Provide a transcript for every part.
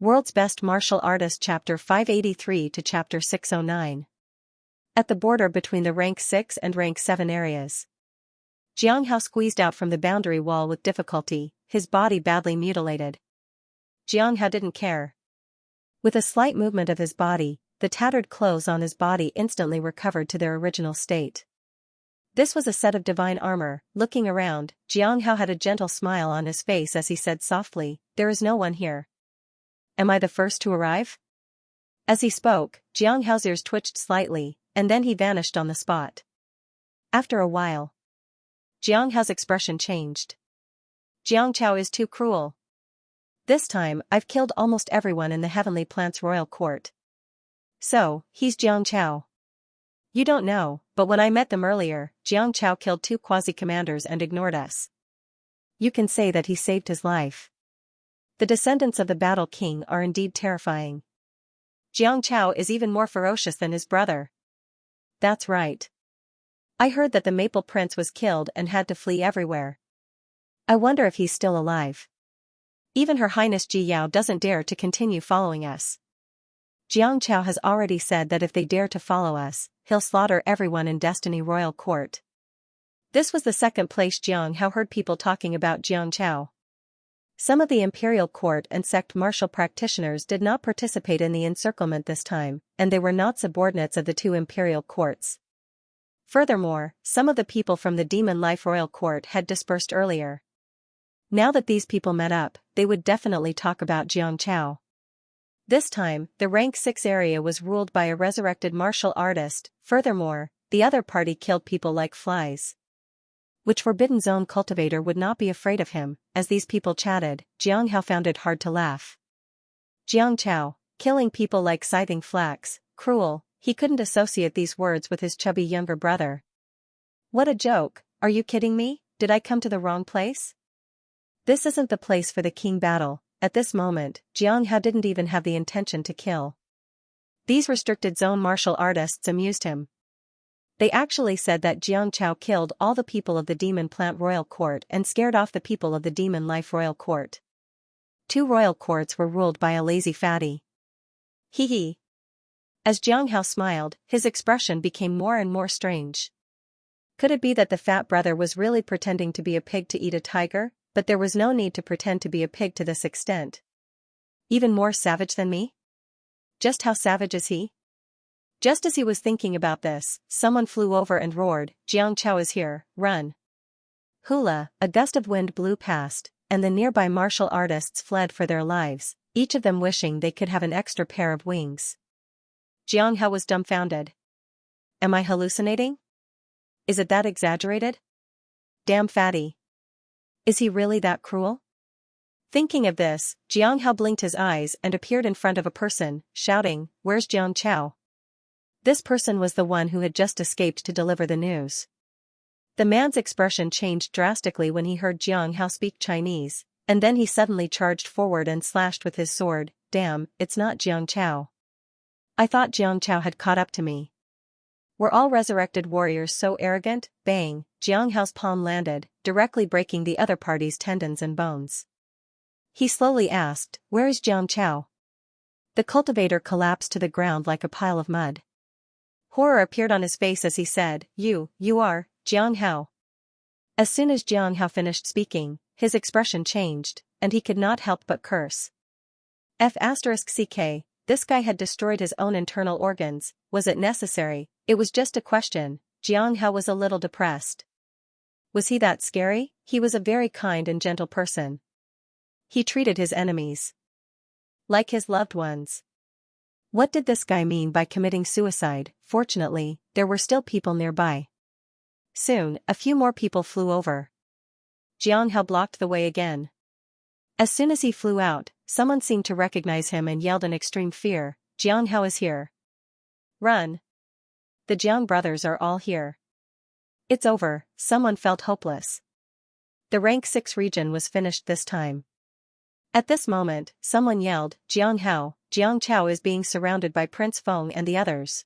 World's Best Martial Artist Chapter 583 to Chapter 609. At the border between the Rank 6 and Rank 7 areas. Xianxia squeezed out from the boundary wall with difficulty, his body badly mutilated. Xianxia didn't care. With a slight movement of his body, the tattered clothes on his body instantly recovered to their original state. This was a set of divine armor. Looking around, Xianxia had a gentle smile on his face as he said softly, "There is no one here. Am I the first to arrive?" As he spoke, Xianxia's ears twitched slightly, and then he vanished on the spot. After a while, Xianxia's expression changed. "Xianxiao is too cruel. This time, I've killed almost everyone in the Heavenly Plant's royal court. So, he's Xianxiao. You don't know, but when I met them earlier, Xianxiao killed 2 quasi-commanders and ignored us. You can say that he saved his life. The descendants of the Battle King are indeed terrifying. Xianxiao is even more ferocious than his brother." "That's right. I heard that the Maple Prince was killed and had to flee everywhere. I wonder if he's still alive. Even Her Highness Ji Yao doesn't dare to continue following us. Xianxiao has already said that if they dare to follow us, he'll slaughter everyone in Destiny Royal Court." This was the second place Xianxiao heard people talking about Xianxiao. Some of the imperial court and sect martial practitioners did not participate in the encirclement this time, and they were not subordinates of the 2 imperial courts. Furthermore, some of the people from the Demon Life Royal Court had dispersed earlier. Now that these people met up, they would definitely talk about Xianxiao. This time, the Rank 6 area was ruled by a resurrected martial artist. Furthermore, the other party killed people like flies. Which Forbidden Zone cultivator would not be afraid of him? As these people chatted, Xianxiao found it hard to laugh. Xianxiao, killing people like scything flax, cruel, he couldn't associate these words with his chubby younger brother. What a joke, are you kidding me? Did I come to the wrong place? This isn't the place for the king battle. At this moment, Xianxiao didn't even have the intention to kill. These restricted zone martial artists amused him. They actually said that Xianxiao killed all the people of the Demon Plant Royal Court and scared off the people of the Demon Life Royal Court. 2 royal courts were ruled by a lazy fatty. Hee hee. As Xianxiao smiled, his expression became more and more strange. Could it be that the fat brother was really pretending to be a pig to eat a tiger? But there was no need to pretend to be a pig to this extent. Even more savage than me? Just how savage is he? Just as he was thinking about this, someone flew over and roared, "Xianxiao is here, run!" Hula, a gust of wind blew past, and the nearby martial artists fled for their lives, each of them wishing they could have an extra pair of wings. Xianxiao was dumbfounded. Am I hallucinating? Is it that exaggerated? Damn fatty. Is he really that cruel? Thinking of this, Xianxiao blinked his eyes and appeared in front of a person, shouting, "Where's Xianxiao?" This person was the one who had just escaped to deliver the news. The man's expression changed drastically when he heard Xianxiao speak Chinese, and then he suddenly charged forward and slashed with his sword. "Damn, it's not Xianxiao. I thought Xianxiao had caught up to me. Were all resurrected warriors so arrogant?" Bang, Xianxiao's palm landed, directly breaking the other party's tendons and bones. He slowly asked, "Where is Xianxiao?" The cultivator collapsed to the ground like a pile of mud. Horror appeared on his face as he said, You are, Xianxiao." As soon as Xianxiao finished speaking, his expression changed, and he could not help but curse. F***ck, this guy had destroyed his own internal organs. Was it necessary? It was just a question. Xianxiao was a little depressed. Was he that scary? He was a very kind and gentle person. He treated his enemies like his loved ones. What did this guy mean by committing suicide? Fortunately, there were still people nearby. Soon, a few more people flew over. Xianxiao blocked the way again. As soon as he flew out, someone seemed to recognize him and yelled in extreme fear, "Xianxiao is here. Run! The Jiang brothers are all here." It's over, someone felt hopeless. The Rank 6 region was finished this time. At this moment, someone yelled, Xianxiao is being surrounded by Prince Feng and the others.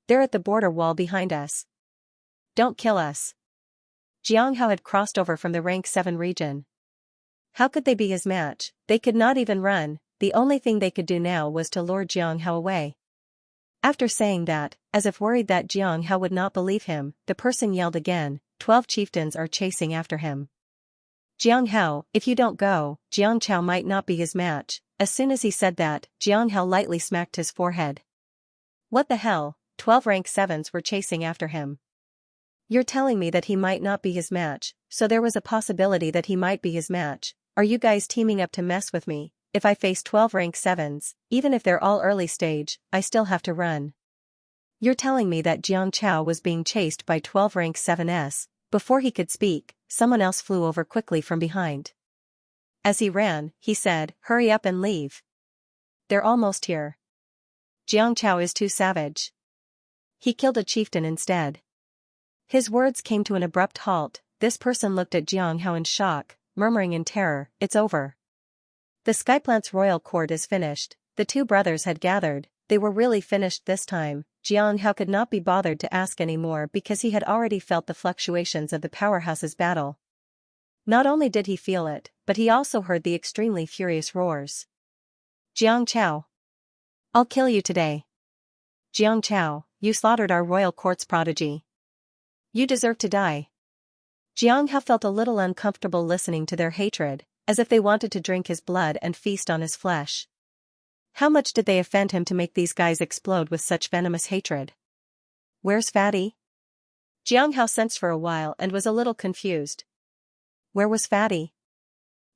They're at the border wall behind us. Don't kill us." Xianxiao had crossed over from the Rank 7 region. How could they be his match? They could not even run. the only thing they could do now was to lure Xianxia away. After saying that, as if worried that Xianxia would not believe him, the person yelled again, 12 chieftains are chasing after him. Xianxia, if you don't go, Xianxia might not be his match. As soon as he said that, Xianxia lightly smacked his forehead. What the hell, 12 rank 7s were chasing after him. You're telling me that he might not be his match, so there was a possibility that he might be his match. Are you guys teaming up to mess with me? If I face 12 rank 7s, even if they're all early stage, I still have to run. You're telling me that Xianxia was being chased by 12 rank 7s. Before he could speak, someone else flew over quickly from behind. As he ran, he said, hurry up and leave. They're almost here. Xianxia is too savage. He killed a chieftain instead. His words came to an abrupt halt. This person looked at Xianxia in shock, murmuring in terror, it's over. The Skyplant's royal court is finished. The two brothers had gathered, they were really finished this time. Xianxia could not be bothered to ask any more because he had already felt the fluctuations of the powerhouse's battle. Not only did he feel it, but he also heard the extremely furious roars. Xianxia. I'll kill you today. Xianxia, you slaughtered our royal court's prodigy. You deserve to die. Xianxia felt a little uncomfortable listening to their hatred, as if they wanted to drink his blood and feast on his flesh. How much did they offend him to make these guys explode with such venomous hatred? Where's Fatty? Xianxia sensed for a while and was a little confused. Where was Fatty?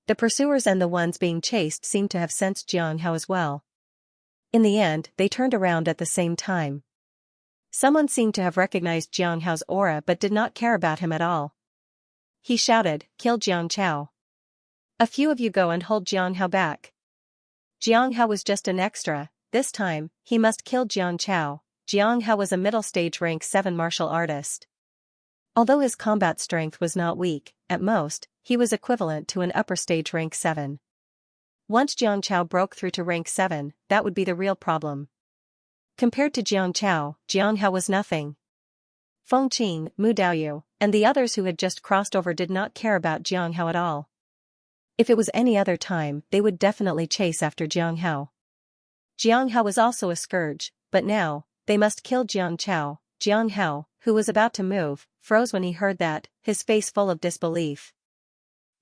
The pursuers and the ones being chased seemed to have sensed Xianxia as well. In the end, they turned around at the same time. Someone seemed to have recognized Xianxia's aura but did not care about him at all. He shouted, kill Xianxia. A few of you go and hold Xianxia back. Xianxia was just an extra, this time, he must kill Xianxia. Xianxia was a middle-stage rank 7 martial artist. Although his combat strength was not weak, at most, he was equivalent to an upper-stage rank 7. Once Xianxia broke through to rank 7, that would be the real problem. Compared to Xianxia was nothing. Feng Qing, Mu Daoyu, and the others who had just crossed over did not care about Xianxia at all. If it was any other time, they would definitely chase after Xianxia. Xianxia was also a scourge, but now, they must kill Xianxia. Xianxia, who was about to move, froze when he heard that, his face full of disbelief.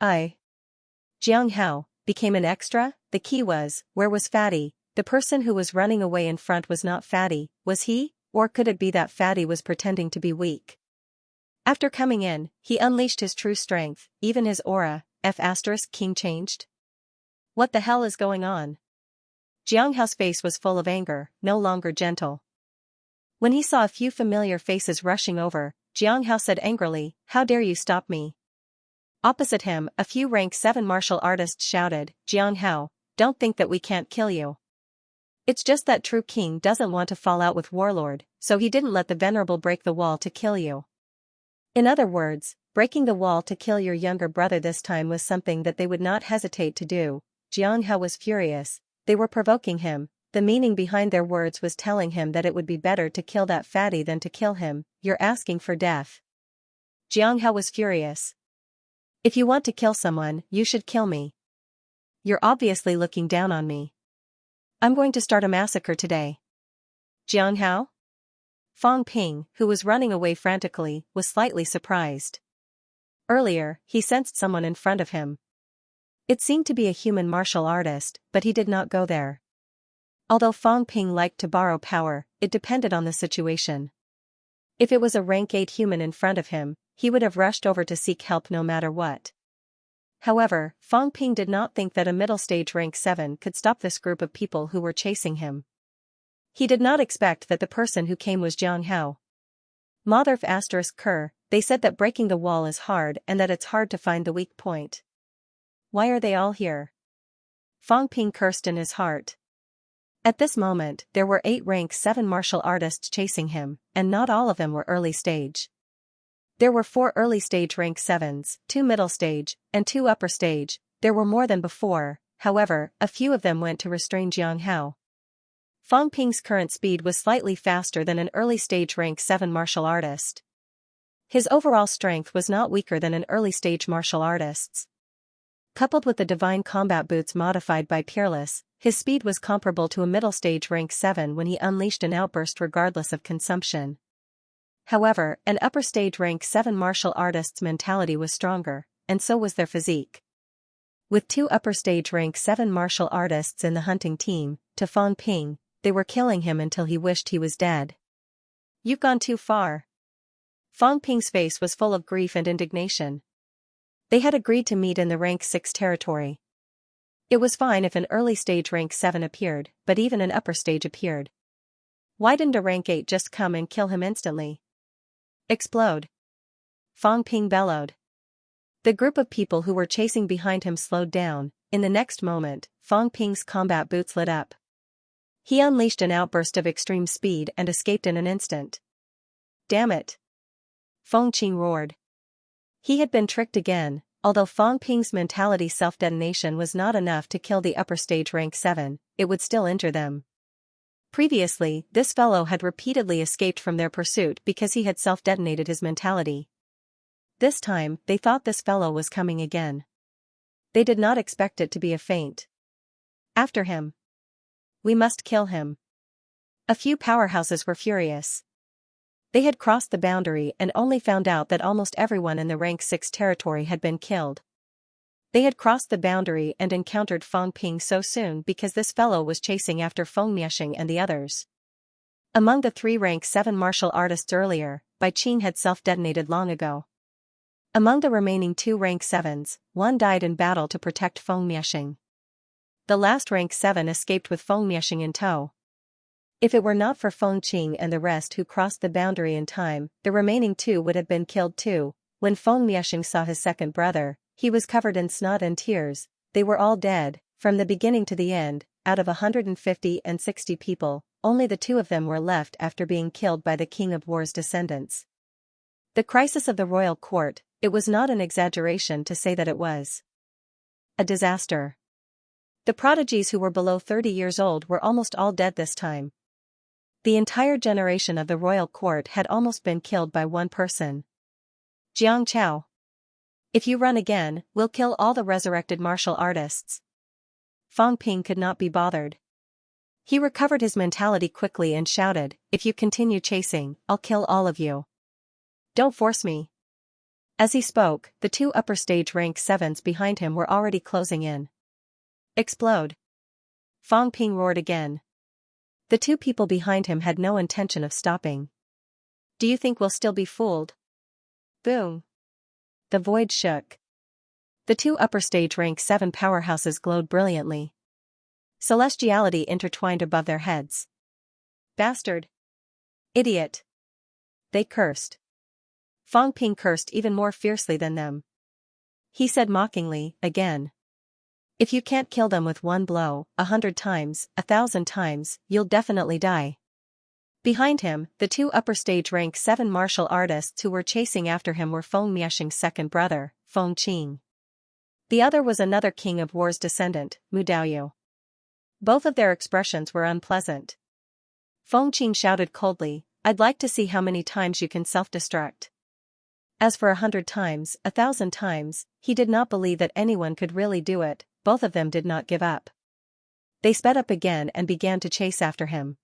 Xianxia became an extra? The key was, where was Fatty? The person who was running away in front was not Fatty, was he? Or could it be that Fatty was pretending to be weak? After coming in, he unleashed his true strength, even his aura. King changed? What the hell is going on? Xianxia's face was full of anger, no longer gentle. When he saw a few familiar faces rushing over, Xianxia said angrily, how dare you stop me? Opposite him, a few rank 7 martial artists shouted, Xianxia, don't think that we can't kill you. It's just that true king doesn't want to fall out with warlord, so he didn't let the venerable break the wall to kill you. In other words, breaking the wall to kill your younger brother this time was something that they would not hesitate to do. Xianxia was furious, they were provoking him, the meaning behind their words was telling him that it would be better to kill that fatty than to kill him, you're asking for death. Xianxia was furious. If you want to kill someone, you should kill me. You're obviously looking down on me. I'm going to start a massacre today. Xianxia? Fang Ping, who was running away frantically, was slightly surprised. Earlier, he sensed someone in front of him. It seemed to be a human martial artist, but he did not go there. Although Fang Ping liked to borrow power, it depended on the situation. If it was a rank 8 human in front of him, he would have rushed over to seek help no matter what. However, Fang Ping did not think that a middle stage rank 7 could stop this group of people who were chasing him. He did not expect that the person who came was Xianxia. Motherf *Ker, they said that breaking the wall is hard and that it's hard to find the weak point. Why are they all here? Fang Ping cursed in his heart. At this moment, there were 8 rank 7 martial artists chasing him, and not all of them were early stage. There were 4 early stage rank 7s, 2 middle stage, and 2 upper stage. There were more than before, however, a few of them went to restrain Xianxia. Fang Ping's current speed was slightly faster than an early stage rank 7 martial artist. His overall strength was not weaker than an early stage martial artist's. Coupled with the divine combat boots modified by Peerless, His speed was comparable to a middle stage rank 7 when he unleashed an outburst regardless of consumption. However, an upper stage rank 7 martial artist's mentality was stronger, and so was their physique. With 2 upper stage rank 7 martial artists in the hunting team, to Fang Ping, they were killing him until he wished he was dead. "You've gone too far." Fang Ping's face was full of grief and indignation. They had agreed to meet in the rank 6 territory. It was fine if an early stage rank 7 appeared, but even an upper stage appeared. Why didn't a rank 8 just come and kill him instantly? "Explode!" Fang Ping bellowed. The group of people who were chasing behind him slowed down. In the next moment, Fang Ping's combat boots lit up. He unleashed an outburst of extreme speed and escaped in an instant. "Damn it!" Feng Qing roared. He had been tricked again. Although Fang Ping's mentality self-detonation was not enough to kill the upper stage rank 7, it would still injure them. Previously, this fellow had repeatedly escaped from their pursuit because he had self-detonated his mentality. This time, they thought this fellow was coming again. They did not expect it to be a feint. "After him. We must kill him." A few powerhouses were furious. They had crossed the boundary and only found out that almost everyone in the rank 6 territory had been killed. They had crossed the boundary and encountered Fang Ping so soon because this fellow was chasing after Feng Mieshing and the others. Among the 3 rank 7 martial artists earlier, Bai Qin had self-detonated long ago. Among the remaining 2 rank 7s, one died in battle to protect Feng Mieshing. The last rank 7 escaped with Feng Mieshing in tow. If it were not for Feng Qing and the rest who crossed the boundary in time, the remaining 2 would have been killed too. When Feng Mieshing saw his second brother, he was covered in snot and tears. They were all dead, from the beginning to the end. Out of 150 and 60 people, only the 2 of them were left after being killed by the King of War's descendants. The crisis of the royal court, it was not an exaggeration to say that it was a disaster. The prodigies who were below 30 years old were almost all dead this time. The entire generation of the royal court had almost been killed by one person. "Jiang Chao. If you run again, we'll kill all the resurrected martial artists." Fang Ping could not be bothered. He recovered his mentality quickly and shouted, "If you continue chasing, I'll kill all of you. Don't force me." As he spoke, the 2 upper stage rank 7s behind him were already closing in. "Explode!" Fang Ping roared again. The 2 people behind him had no intention of stopping. "Do you think we'll still be fooled?" Boom! The void shook. The 2 upper stage rank 7 powerhouses glowed brilliantly. Celestiality intertwined above their heads. "Bastard! Idiot!" They cursed. Fang Ping cursed even more fiercely than them. He said mockingly, "Again. If you can't kill them with one blow, 100 times, 1,000 times, you'll definitely die." Behind him, the 2 upper stage rank 7 martial artists who were chasing after him were Feng Mieshing's second brother, Feng Qing. The other was another King of War's descendant, Mu Daoyu. Both of their expressions were unpleasant. Feng Qing shouted coldly, "I'd like to see how many times you can self-destruct." As for 100 times, 1,000 times, he did not believe that anyone could really do it. Both of them did not give up. They sped up again and began to chase after him.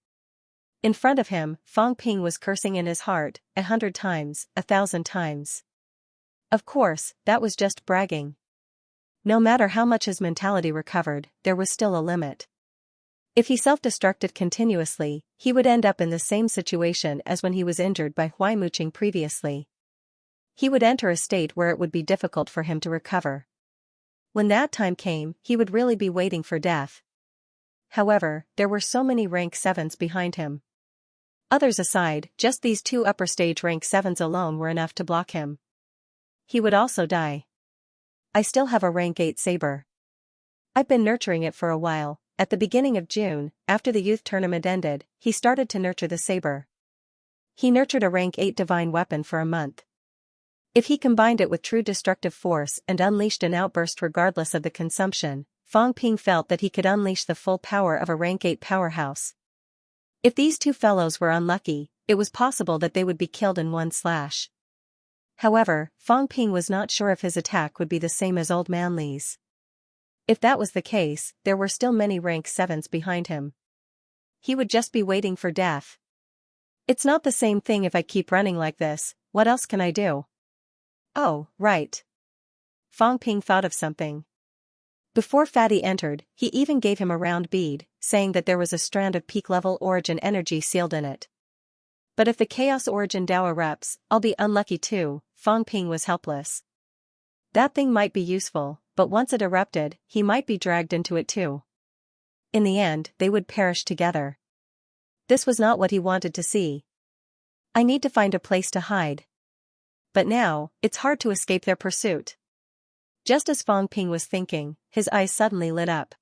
In front of him, Fang Ping was cursing in his heart, 100 times, 1,000 times. Of course, that was just bragging. No matter how much his mentality recovered, there was still a limit. If he self-destructed continuously, he would end up in the same situation as when he was injured by Huai Muqing previously. He would enter a state where it would be difficult for him to recover. When that time came, he would really be waiting for death. However, there were so many rank 7s behind him. Others aside, just these 2 upper stage rank 7s alone were enough to block him. He would also die. "I still have a rank 8 saber. I've been nurturing it for a while." At the beginning of June, after the youth tournament ended, he started to nurture the saber. He nurtured a rank 8 divine weapon for a month. If he combined it with true destructive force and unleashed an outburst regardless of the consumption, Fang Ping felt that he could unleash the full power of a rank 8 powerhouse. If these 2 fellows were unlucky, it was possible that they would be killed in one slash. However, Fang Ping was not sure if his attack would be the same as Old Man Li's. If that was the case, there were still many rank 7s behind him. He would just be waiting for death. It's not the same thing if I keep running like this, what else can I do? Oh, right. Fang Ping thought of something. Before Fatty entered, he even gave him a round bead, saying that there was a strand of peak-level origin energy sealed in it. But if the Chaos Origin Dao erupts, I'll be unlucky too. Fang Ping was helpless. That thing might be useful, but once it erupted, he might be dragged into it too. In the end, they would perish together. This was not what he wanted to see. I need to find a place to hide. But now, it's hard to escape their pursuit. Just as Fang Ping was thinking, his eyes suddenly lit up.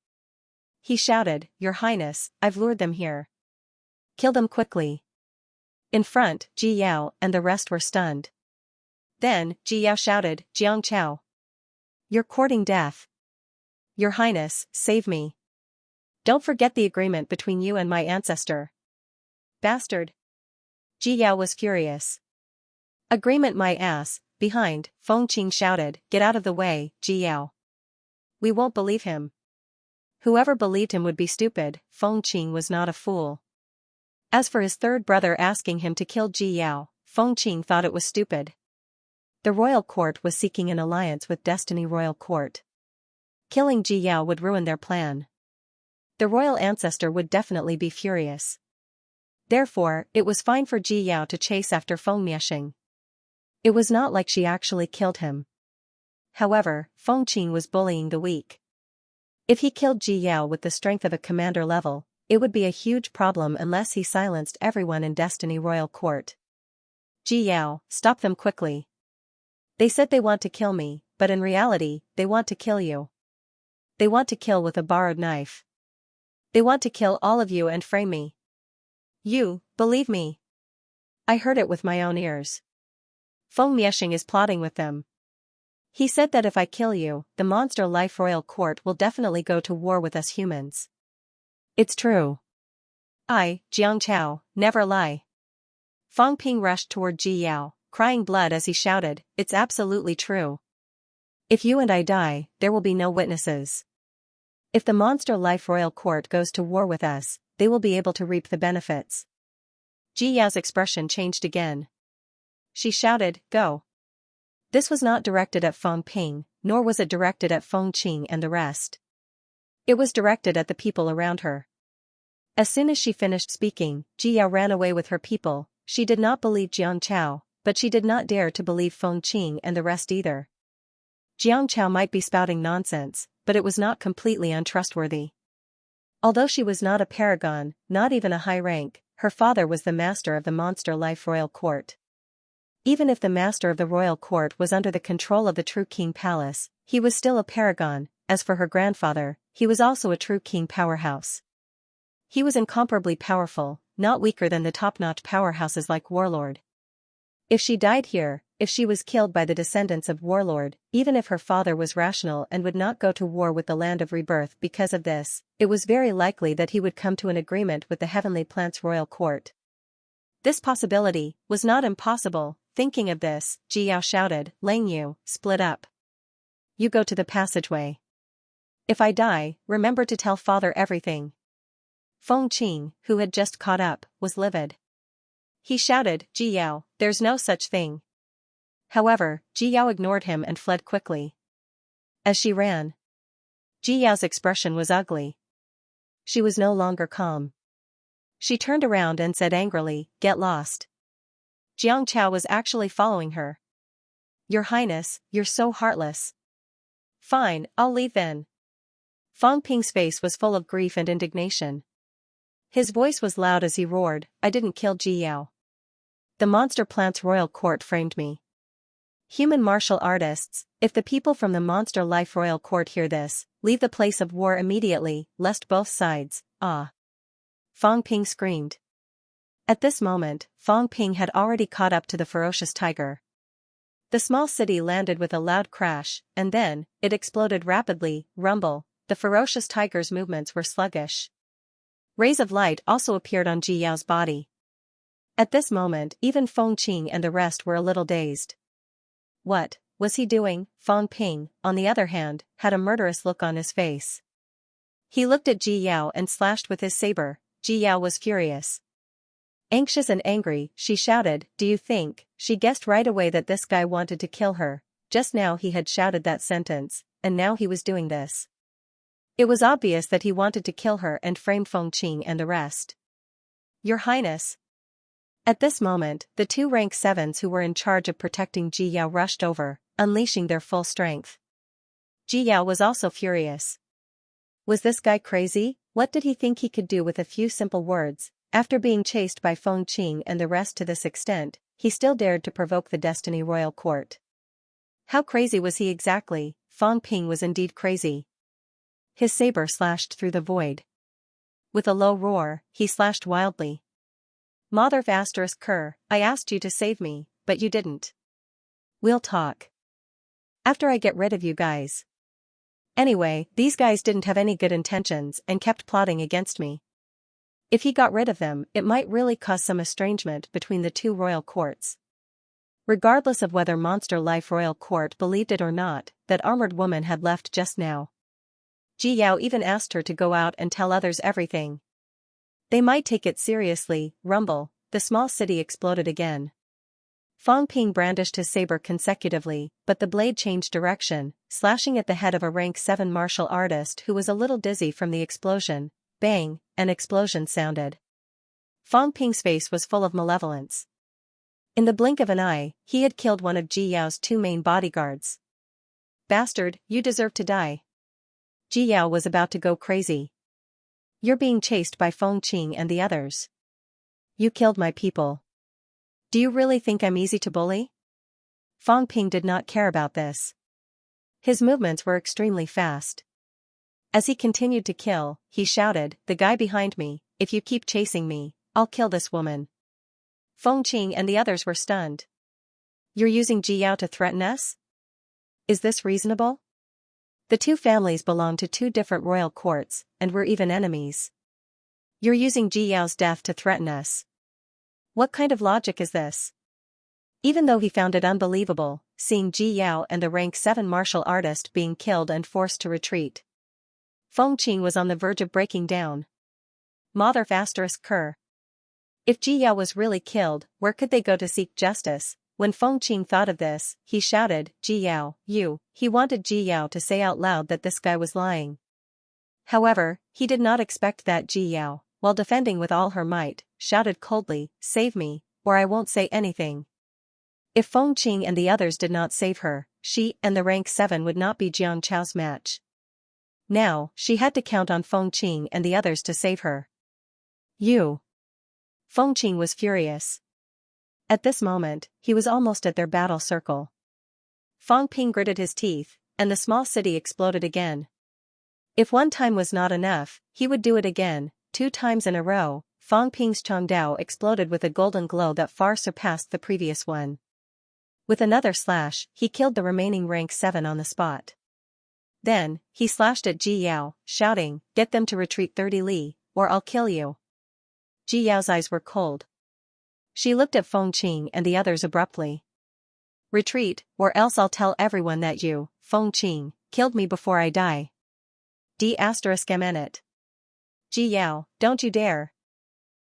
He shouted, "Your Highness, I've lured them here. Kill them quickly." In front, Ji Yao and the rest were stunned. Then, Ji Yao shouted, "Xianxia. You're courting death. Your Highness, save me. Don't forget the agreement between you and my ancestor." Bastard. Ji Yao was furious. Agreement my ass. Behind, Feng Qing shouted, "Get out of the way, Ji Yao. We won't believe him." Whoever believed him would be stupid. Feng Qing was not a fool. As for his third brother asking him to kill Ji Yao, Feng Qing thought it was stupid. The royal court was seeking an alliance with Destiny Royal Court. Killing Ji Yao would ruin their plan. The royal ancestor would definitely be furious. Therefore, it was fine for Ji Yao to chase after Feng Miexing. It was not like she actually killed him. However, Feng Qing was bullying the weak. If he killed Ji Yao with the strength of a commander level, it would be a huge problem unless he silenced everyone in Destiny Royal Court. Ji Yao, stop them quickly. They said they want to kill me, but in reality, they want to kill you. They want to kill with a borrowed knife. They want to kill all of you and frame me. You, believe me. I heard it with my own ears. Feng Miexing is plotting with them. He said that if I kill you, the Monster Life Royal Court will definitely go to war with us humans. It's true. I, Xianxia, never lie. Fang Ping rushed toward Ji Yao, crying blood as he shouted, "It's absolutely true. If you and I die, there will be no witnesses. If the Monster Life Royal Court goes to war with us, they will be able to reap the benefits." Ji Yao's expression changed again. She shouted, "Go." This was not directed at Fang Ping, nor was it directed at Feng Qing and the rest. It was directed at the people around her. As soon as she finished speaking, Ji Yao ran away with her people. She did not believe Xianxia, but she did not dare to believe Feng Qing and the rest either. Xianxia might be spouting nonsense, but it was not completely untrustworthy. Although she was not a paragon, not even a high rank, her father was the master of the Monster Life Royal Court. Even if the master of the royal court was under the control of the true king palace, he was still a paragon. As for her grandfather, he was also a true king powerhouse. He was incomparably powerful, not weaker than the top-notch powerhouses like Warlord. If she died here, if she was killed by the descendants of Warlord, even if her father was rational and would not go to war with the Land of Rebirth because of this, it was very likely that he would come to an agreement with the Heavenly Plants Royal Court. This possibility was not impossible. Thinking of this, Ji Yao shouted, "Lang Yu, split up. You go to the passageway. If I die, remember to tell father everything." Feng Qing, who had just caught up, was livid. He shouted, "Ji Yao, there's no such thing." However, Ji Yao ignored him and fled quickly. As she ran, Ji Yao's expression was ugly. She was no longer calm. She turned around and said angrily, "Get lost." Xianxia was actually following her. "Your Highness, you're so heartless." "Fine, I'll leave then." Fang Ping's face was full of grief and indignation. His voice was loud as he roared, "I didn't kill Ji Yao. The Monster Plants Royal Court framed me. Human martial artists, if the people from the Monster Life Royal Court hear this, leave the place of war immediately, lest both sides, ah." Fang Ping screamed. At this moment, Fang Ping had already caught up to the ferocious tiger. The small city landed with a loud crash, and then, it exploded rapidly. Rumble, the ferocious tiger's movements were sluggish. Rays of light also appeared on Ji Yao's body. At this moment, even Feng Qing and the rest were a little dazed. What was he doing? Feng Ping, on the other hand, had a murderous look on his face. He looked at Ji Yao and slashed with his saber. Ji Yao was furious. Anxious and angry, she shouted, "Do you think?" She guessed right away that this guy wanted to kill her. Just now he had shouted that sentence, and now he was doing this. It was obvious that he wanted to kill her and frame Feng Qing and the rest. "Your Highness." At this moment, the two rank 7s who were in charge of protecting Ji Yao rushed over, unleashing their full strength. Ji Yao was also furious. Was this guy crazy? What did he think he could do with a few simple words? After being chased by Feng Qing and the rest to this extent, he still dared to provoke the Destiny Royal Court. How crazy was he exactly? Feng Ping was indeed crazy. His saber slashed through the void. With a low roar, he slashed wildly. "Mother of asterisk Kerr, I asked you to save me, but you didn't. We'll talk after I get rid of you guys. Anyway, these guys didn't have any good intentions and kept plotting against me. If he got rid of them, it might really cause some estrangement between the two royal courts." Regardless of whether Monster Life Royal Court believed it or not, that armored woman had left just now. Ji Yao even asked her to go out and tell others everything. They might take it seriously. Rumble, the small city exploded again. Feng Ping brandished his saber consecutively, but the blade changed direction, slashing at the head of a rank 7 martial artist who was a little dizzy from the explosion. Bang, an explosion sounded. Feng Ping's face was full of malevolence. In the blink of an eye, he had killed one of Ji Yao's two main bodyguards. "Bastard, you deserve to die." Ji Yao was about to go crazy. "You're being chased by Feng Qing and the others. You killed my people. Do you really think I'm easy to bully?" Feng Ping did not care about this. His movements were extremely fast. As he continued to kill, he shouted, "The guy behind me, if you keep chasing me, I'll kill this woman." Feng Qing and the others were stunned. "You're using Ji Yao to threaten us? Is this reasonable?" The two families belonged to two different royal courts, and were even enemies. "You're using Ji Yao's death to threaten us. What kind of logic is this?" Even though he found it unbelievable, seeing Ji Yao and the rank 7 martial artist being killed and forced to retreat. Feng Qing was on the verge of breaking down. Mother of asterisk Kerr. If Ji Yao was really killed, where could they go to seek justice? When Feng Qing thought of this, he shouted, "Ji Yao, you." He wanted Ji Yao to say out loud that this guy was lying. However, he did not expect that Ji Yao, while defending with all her might, shouted coldly, "Save me, or I won't say anything." If Feng Qing and the others did not save her, she and the rank 7 would not be Jiang Chao's match. Now, she had to count on Feng Qing and the others to save her. "You." Feng Qing was furious. At this moment, he was almost at their battle circle. Feng Ping gritted his teeth, and the small city exploded again. If one time was not enough, he would do it again, 2 times in a row. Feng Ping's Changdao exploded with a golden glow that far surpassed the previous one. With another slash, he killed the remaining rank 7 on the spot. Then, he slashed at Ji Yao, shouting, "Get them to retreat 30 li, or I'll kill you." Ji Yao's eyes were cold. She looked at Feng Qing and the others abruptly. "Retreat, or else I'll tell everyone that you, Feng Qing, killed me before I die. D***it. Ji Yao, don't you dare."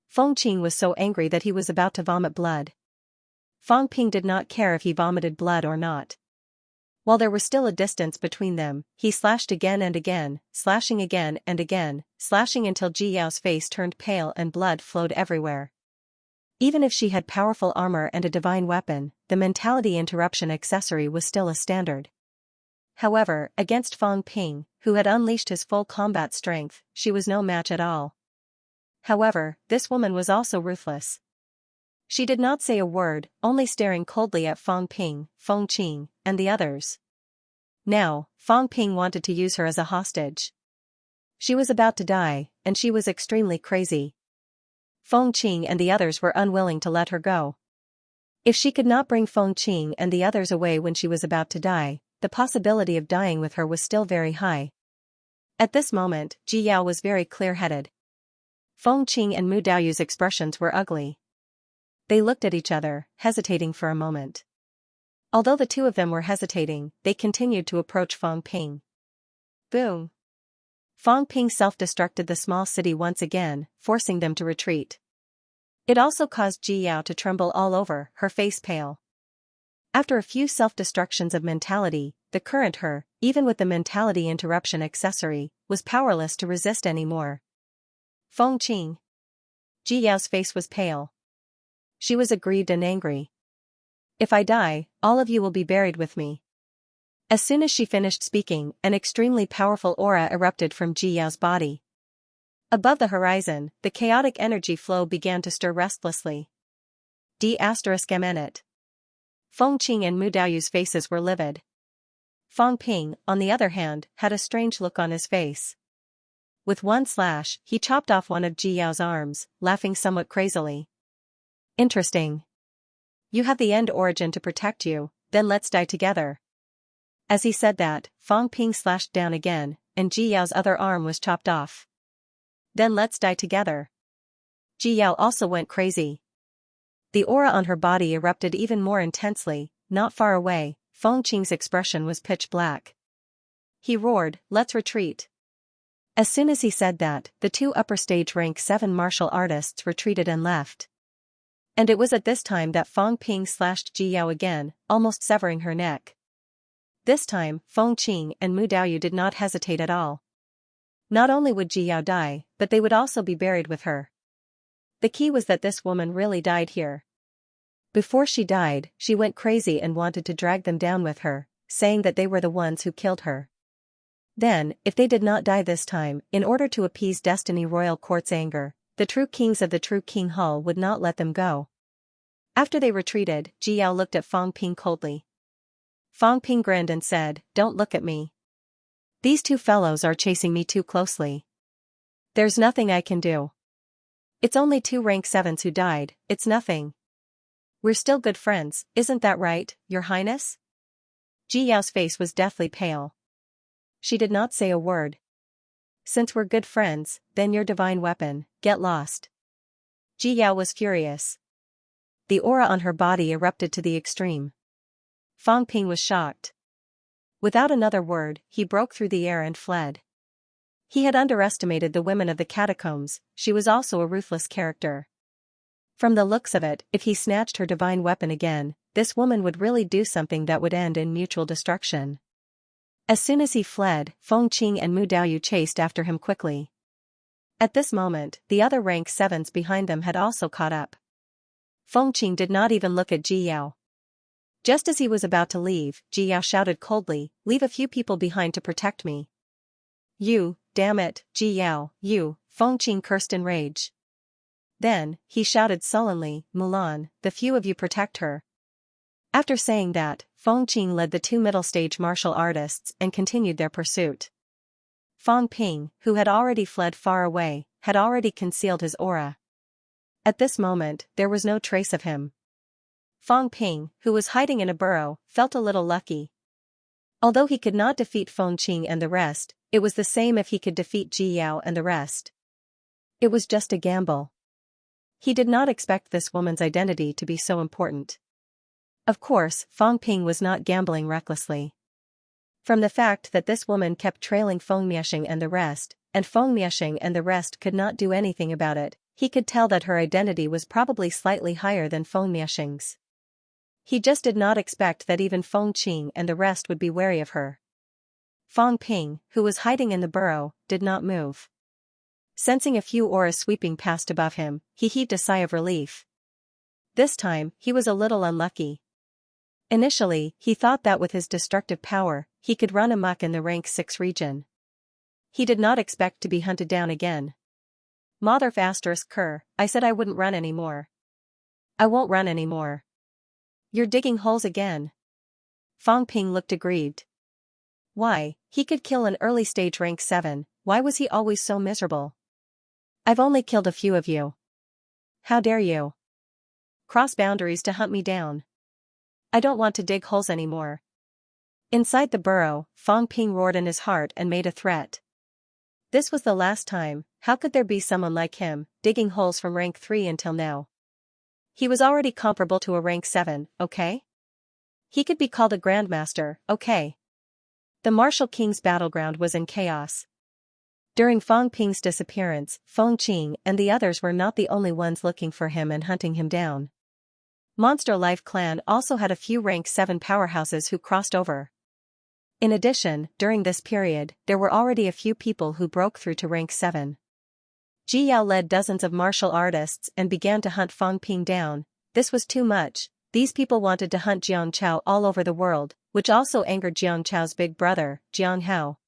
Feng Qing was so angry that he was about to vomit blood. Feng Ping did not care if he vomited blood or not. While there was still a distance between them, he slashed again and again, slashing again and again, slashing until Ji Yao's face turned pale and blood flowed everywhere. Even if she had powerful armor and a divine weapon, the mentality interruption accessory was still a standard. However, against Feng Ping, who had unleashed his full combat strength, she was no match at all. However, this woman was also ruthless. She did not say a word, only staring coldly at Feng Ping, Feng Qing, and the others. Now, Feng Ping wanted to use her as a hostage. She was about to die, and she was extremely crazy. Feng Qing and the others were unwilling to let her go. If she could not bring Feng Qing and the others away when she was about to die, the possibility of dying with her was still very high. At this moment, Ji Yao was very clear-headed. Feng Qing and Mu Daoyu's expressions were ugly. They looked at each other, hesitating for a moment. Although the two of them were hesitating, they continued to approach Fong Ping. Boom! Fong Ping self-destructed the small city once again, forcing them to retreat. It also caused Ji Yao to tremble all over, her face pale. After a few self-destructions of mentality, the current her, even with the mentality interruption accessory, was powerless to resist anymore. Feng Qing. Ji Yao's face was pale. She was aggrieved and angry. If I die, all of you will be buried with me. As soon as she finished speaking, an extremely powerful aura erupted from Ji Yao's body. Above the horizon, the chaotic energy flow began to stir restlessly. D****. Feng Qing and Mu Daoyu's faces were livid. Fong Ping, on the other hand, had a strange look on his face. With one slash, he chopped off one of Ji Yao's arms, laughing somewhat crazily. Interesting. You have the end origin to protect you, then let's die together. As he said that, Fong Ping slashed down again, and Ji Yao's other arm was chopped off. Then let's die together. Ji Yao also went crazy. The aura on her body erupted even more intensely. Not far away, Feng Qing's expression was pitch black. He roared, "Let's retreat." As soon as he said that, the two upper stage rank 7 martial artists retreated and left. And it was at this time that Fong Ping slashed Ji Yao again, almost severing her neck. This time, Feng Qing and Mu Daoyu did not hesitate at all. Not only would Ji Yao die, but they would also be buried with her. The key was that this woman really died here. Before she died, she went crazy and wanted to drag them down with her, saying that they were the ones who killed her. Then, if they did not die this time, in order to appease Destiny Royal Court's anger, the true kings of the true King Hall would not let them go. After they retreated, Ji Yao looked at Fong Ping coldly. Fong Ping grinned and said, "Don't look at me. These two fellows are chasing me too closely. There's nothing I can do. It's only 2 rank 7s who died, it's nothing. We're still good friends, isn't that right, Your Highness?" Ji Yao's face was deathly pale. She did not say a word. "Since we're good friends, then your divine weapon, get lost." Ji Yao was furious. The aura on her body erupted to the extreme. Fong Ping was shocked. Without another word, he broke through the air and fled. He had underestimated the women of the catacombs. She was also a ruthless character. From the looks of it, if he snatched her divine weapon again, this woman would really do something that would end in mutual destruction. As soon as he fled, Feng Qing and Mu Daoyu chased after him quickly. At this moment, the other rank 7s behind them had also caught up. Feng Qing did not even look at Ji Yao. Just as he was about to leave, Ji Yao shouted coldly, "Leave a few people behind to protect me." "You, damn it, Ji Yao, you," Feng Qing cursed in rage. Then, he shouted sullenly, "Mulan, the few of you protect her." After saying that, Feng Qing led the 2 middle stage martial artists and continued their pursuit. Fong Ping, who had already fled far away, had already concealed his aura. At this moment, there was no trace of him. Fong Ping, who was hiding in a burrow, felt a little lucky. Although he could not defeat Feng Qing and the rest, it was the same if he could defeat Ji Yao and the rest. It was just a gamble. He did not expect this woman's identity to be so important. Of course, Fong Ping was not gambling recklessly. From the fact that this woman kept trailing Feng Miexing and the rest, and Feng Miexing and the rest could not do anything about it, he could tell that her identity was probably slightly higher than Feng Miexing's. He just did not expect that even Feng Qing and the rest would be wary of her. Fong Ping, who was hiding in the burrow, did not move. Sensing a few auras sweeping past above him, he heaved a sigh of relief. This time, he was a little unlucky. Initially, he thought that with his destructive power, he could run amok in the rank 6 region. He did not expect to be hunted down again. Motherf asterisk cur, I said I wouldn't run anymore. I won't run anymore. You're digging holes again. Fong Ping looked aggrieved. Why, he could kill an early stage rank 7, why was he always so miserable? I've only killed a few of you. How dare you? Cross boundaries to hunt me down. I don't want to dig holes anymore. Inside the burrow, Fong Ping roared in his heart and made a threat. This was the last time. How could there be someone like him, digging holes from rank 3 until now? He was already comparable to a rank 7, okay? He could be called a grandmaster, okay. The martial king's battleground was in chaos. During Fang Ping's disappearance, Feng Qing and the others were not the only ones looking for him and hunting him down. Monster Life Clan also had a few rank 7 powerhouses who crossed over. In addition, during this period, there were already a few people who broke through to rank 7. Ji Yao led dozens of martial artists and began to hunt Fang Ping down. This was too much. These people wanted to hunt Jiang Chao all over the world, which also angered Jiang Chao's big brother, Jiang Hao.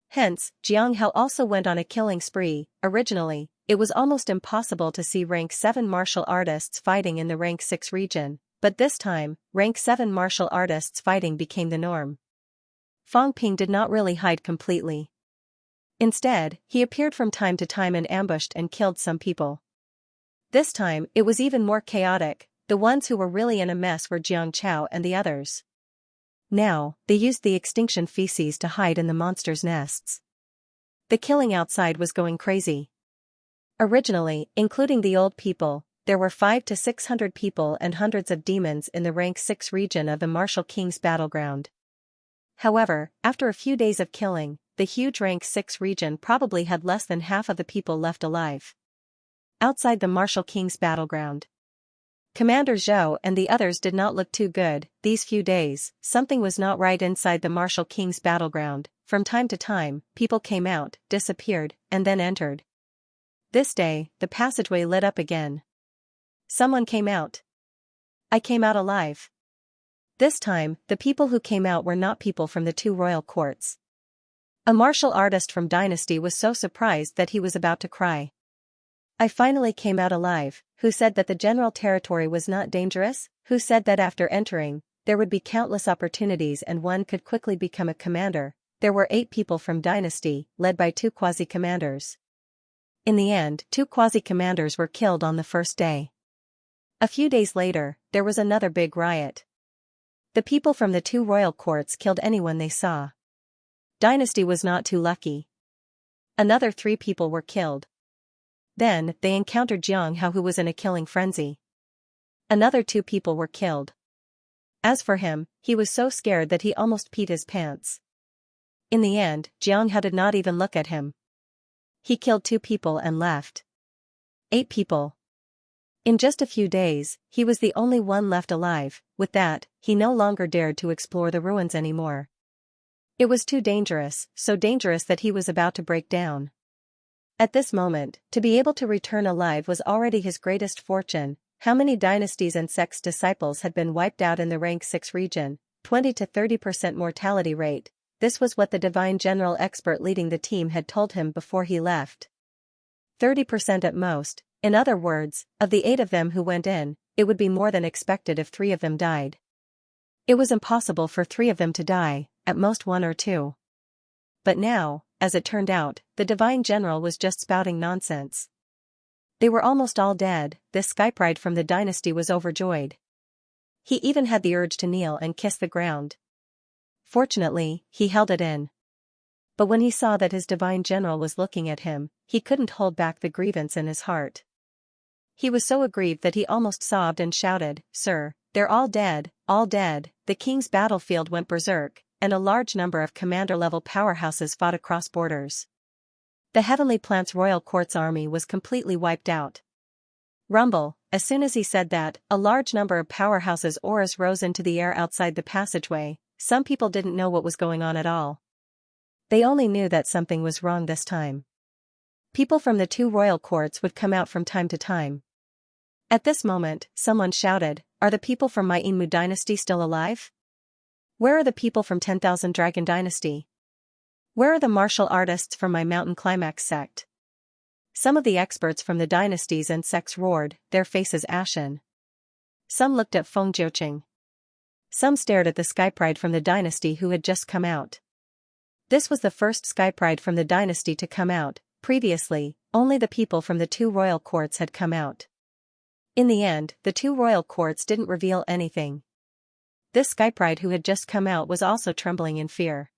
Hence, Jiang Hao also went on a killing spree. Originally, it was almost impossible to see rank 7 martial artists fighting in the rank 6 region, but this time, rank 7 martial artists fighting became the norm. Fang Ping did not really hide completely. Instead, he appeared from time to time and ambushed and killed some people. This time, it was even more chaotic. The ones who were really in a mess were Jiang Chao and the others. Now, they used the extinction feces to hide in the monsters' nests. The killing outside was going crazy. Originally, including the old people, there were 500 to 600 people and hundreds of demons in the rank 6 region of the Martial King's battleground. However, after a few days of killing, the huge rank 6 region probably had less than half of the people left alive. Outside the Martial King's battleground, Commander Zhou and the others did not look too good. These few days, something was not right inside the Martial King's battleground. From time to time, people came out, disappeared, and then entered. This day, the passageway lit up again. Someone came out. I came out alive. This time, the people who came out were not people from the 2 royal courts. A martial artist from Dynasty was so surprised that he was about to cry. I finally came out alive. Who said that the general territory was not dangerous? Who said that after entering, there would be countless opportunities and one could quickly become a commander? There were 8 people from Dynasty, led by 2 quasi-commanders. In the end, 2 quasi-commanders were killed on the first day. A few days later, there was another big riot. The people from the 2 royal courts killed anyone they saw. Dynasty was not too lucky. Another 3 people were killed. Then, they encountered Jiang Hao, who was in a killing frenzy. Another 2 people were killed. As for him, he was so scared that he almost peed his pants. In the end, Jiang Hao did not even look at him. He killed 2 people and left. 8 people. In just a few days, he was the only one left alive. With that, he no longer dared to explore the ruins anymore. It was too dangerous, so dangerous that he was about to break down. At this moment, to be able to return alive was already his greatest fortune. How many dynasties and sects' disciples had been wiped out in the rank 6 region? 20 to 30% mortality rate. This was what the divine general expert leading the team had told him before he left. 30% at most. In other words, of the 8 of them who went in, it would be more than expected if 3 of them died. It was impossible for 3 of them to die, at most 1 or 2. But now, as it turned out, the divine general was just spouting nonsense. They were almost all dead. This Skype ride from the dynasty was overjoyed. He even had the urge to kneel and kiss the ground. Fortunately, he held it in. But when he saw that his divine general was looking at him, he couldn't hold back the grievance in his heart. He was so aggrieved that he almost sobbed and shouted, "Sir, they're all dead, all dead." The king's battlefield went berserk, and a large number of commander-level powerhouses fought across borders. The Heavenly Plants Royal Court's army was completely wiped out. Rumble. As soon as he said that, a large number of powerhouses' auras rose into the air outside the passageway. Some people didn't know what was going on at all. They only knew that something was wrong this time. People from the 2 royal courts would come out from time to time. At this moment, someone shouted, "Are the people from my Inmu dynasty still alive? Where are the people from 10,000 Dragon Dynasty? Where are the martial artists from my Mountain Climax sect?" Some of the experts from the dynasties and sects roared, their faces ashen. Some looked at Feng Jiuqing. Some stared at the Skype ride from the dynasty who had just come out. This was the first Skype ride from the dynasty to come out. Previously, only the people from the 2 royal courts had come out. In the end, the 2 royal courts didn't reveal anything. This Skype ride who had just come out was also trembling in fear.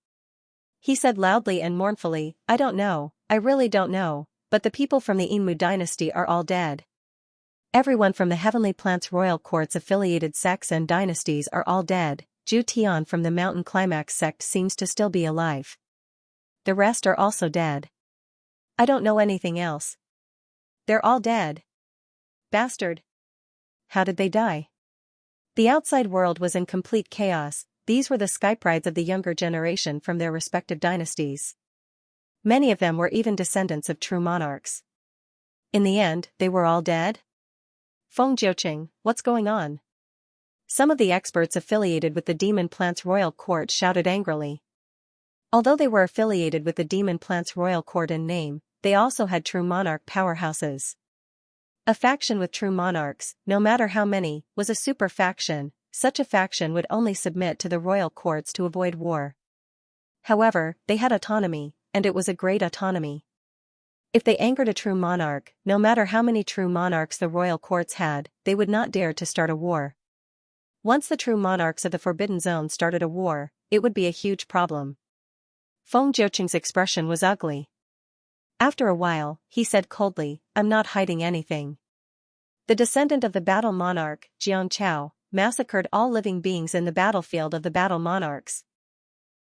He said loudly and mournfully, "I don't know, I really don't know, but the people from the Inmu dynasty are all dead." Everyone from the Heavenly Plants Royal Court's affiliated sects and dynasties are all dead. Zhu Tian from the Mountain Climax sect seems to still be alive. The rest are also dead. I don't know anything else. They're all dead. Bastard. How did they die? The outside world was in complete chaos. These were the skyprides of the younger generation from their respective dynasties. Many of them were even descendants of true monarchs. In the end, they were all dead? Feng Jiuqing, what's going on? Some of the experts affiliated with the Demon Plants Royal Court shouted angrily. Although they were affiliated with the Demon Plants Royal Court in name, they also had true monarch powerhouses. A faction with true monarchs, no matter how many, was a super faction. Such a faction would only submit to the royal courts to avoid war. However, they had autonomy, and it was a great autonomy. If they angered a true monarch, no matter how many true monarchs the royal courts had, they would not dare to start a war. Once the true monarchs of the Forbidden Zone started a war, it would be a huge problem. Feng Jiuqing's expression was ugly. After a while, he said coldly, I'm not hiding anything. The descendant of the battle monarch, Xianxia, massacred all living beings in the battlefield of the battle monarchs.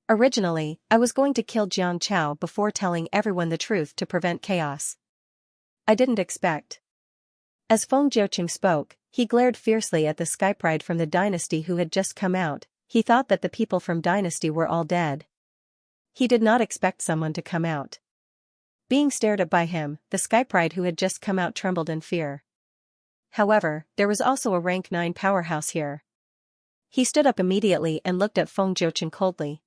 Originally, I was going to kill Xianxia before telling everyone the truth to prevent chaos. I didn't expect. As Feng Jiuqing spoke, he glared fiercely at the skypride from the dynasty who had just come out. He thought that the people from dynasty were all dead. He did not expect someone to come out. Being stared at by him, the skypride who had just come out trembled in fear. However, there was also a rank 9 powerhouse here. He stood up immediately and looked at Feng Jiuqing coldly.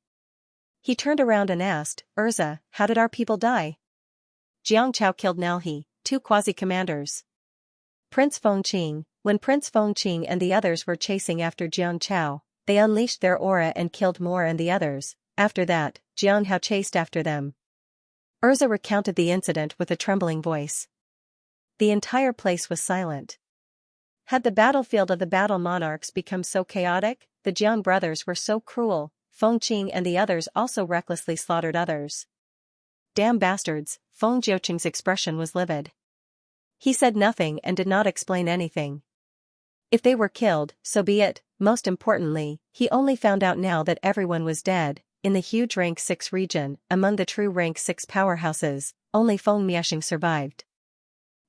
He turned around and asked, Urza, how did our people die? Xianxia killed Nalhe, 2 quasi-commanders. Prince Fengqing, when Prince Fengqing and the others were chasing after Xianxia, they unleashed their aura and killed more and the others. After that, Xianxia chased after them. Urza recounted the incident with a trembling voice. The entire place was silent. Had the battlefield of the battle monarchs become so chaotic? The Jiang brothers were so cruel. Fengqing and the others also recklessly slaughtered others. Damn bastards, Feng Jiuqing's expression was livid. He said nothing and did not explain anything. If they were killed, so be it. Most importantly, he only found out now that everyone was dead. In the huge rank 6 region, among the true rank 6 powerhouses, only Feng Miexing survived.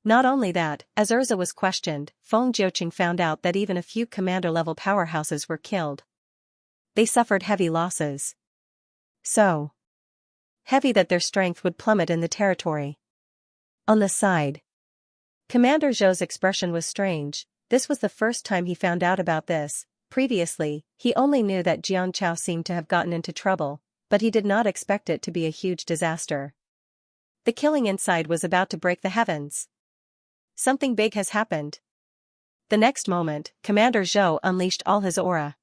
Not only that, as Urza was questioned, Feng Jiuqing found out that even a few commander-level powerhouses were killed. They suffered heavy losses. So heavy that their strength would plummet in the territory. On the side, Commander Zhou's expression was strange. This was the first time he found out about this. Previously, he only knew that Xianxia seemed to have gotten into trouble, but he did not expect it to be a huge disaster. The killing inside was about to break the heavens. Something big has happened. The next moment, Commander Zhou unleashed all his aura.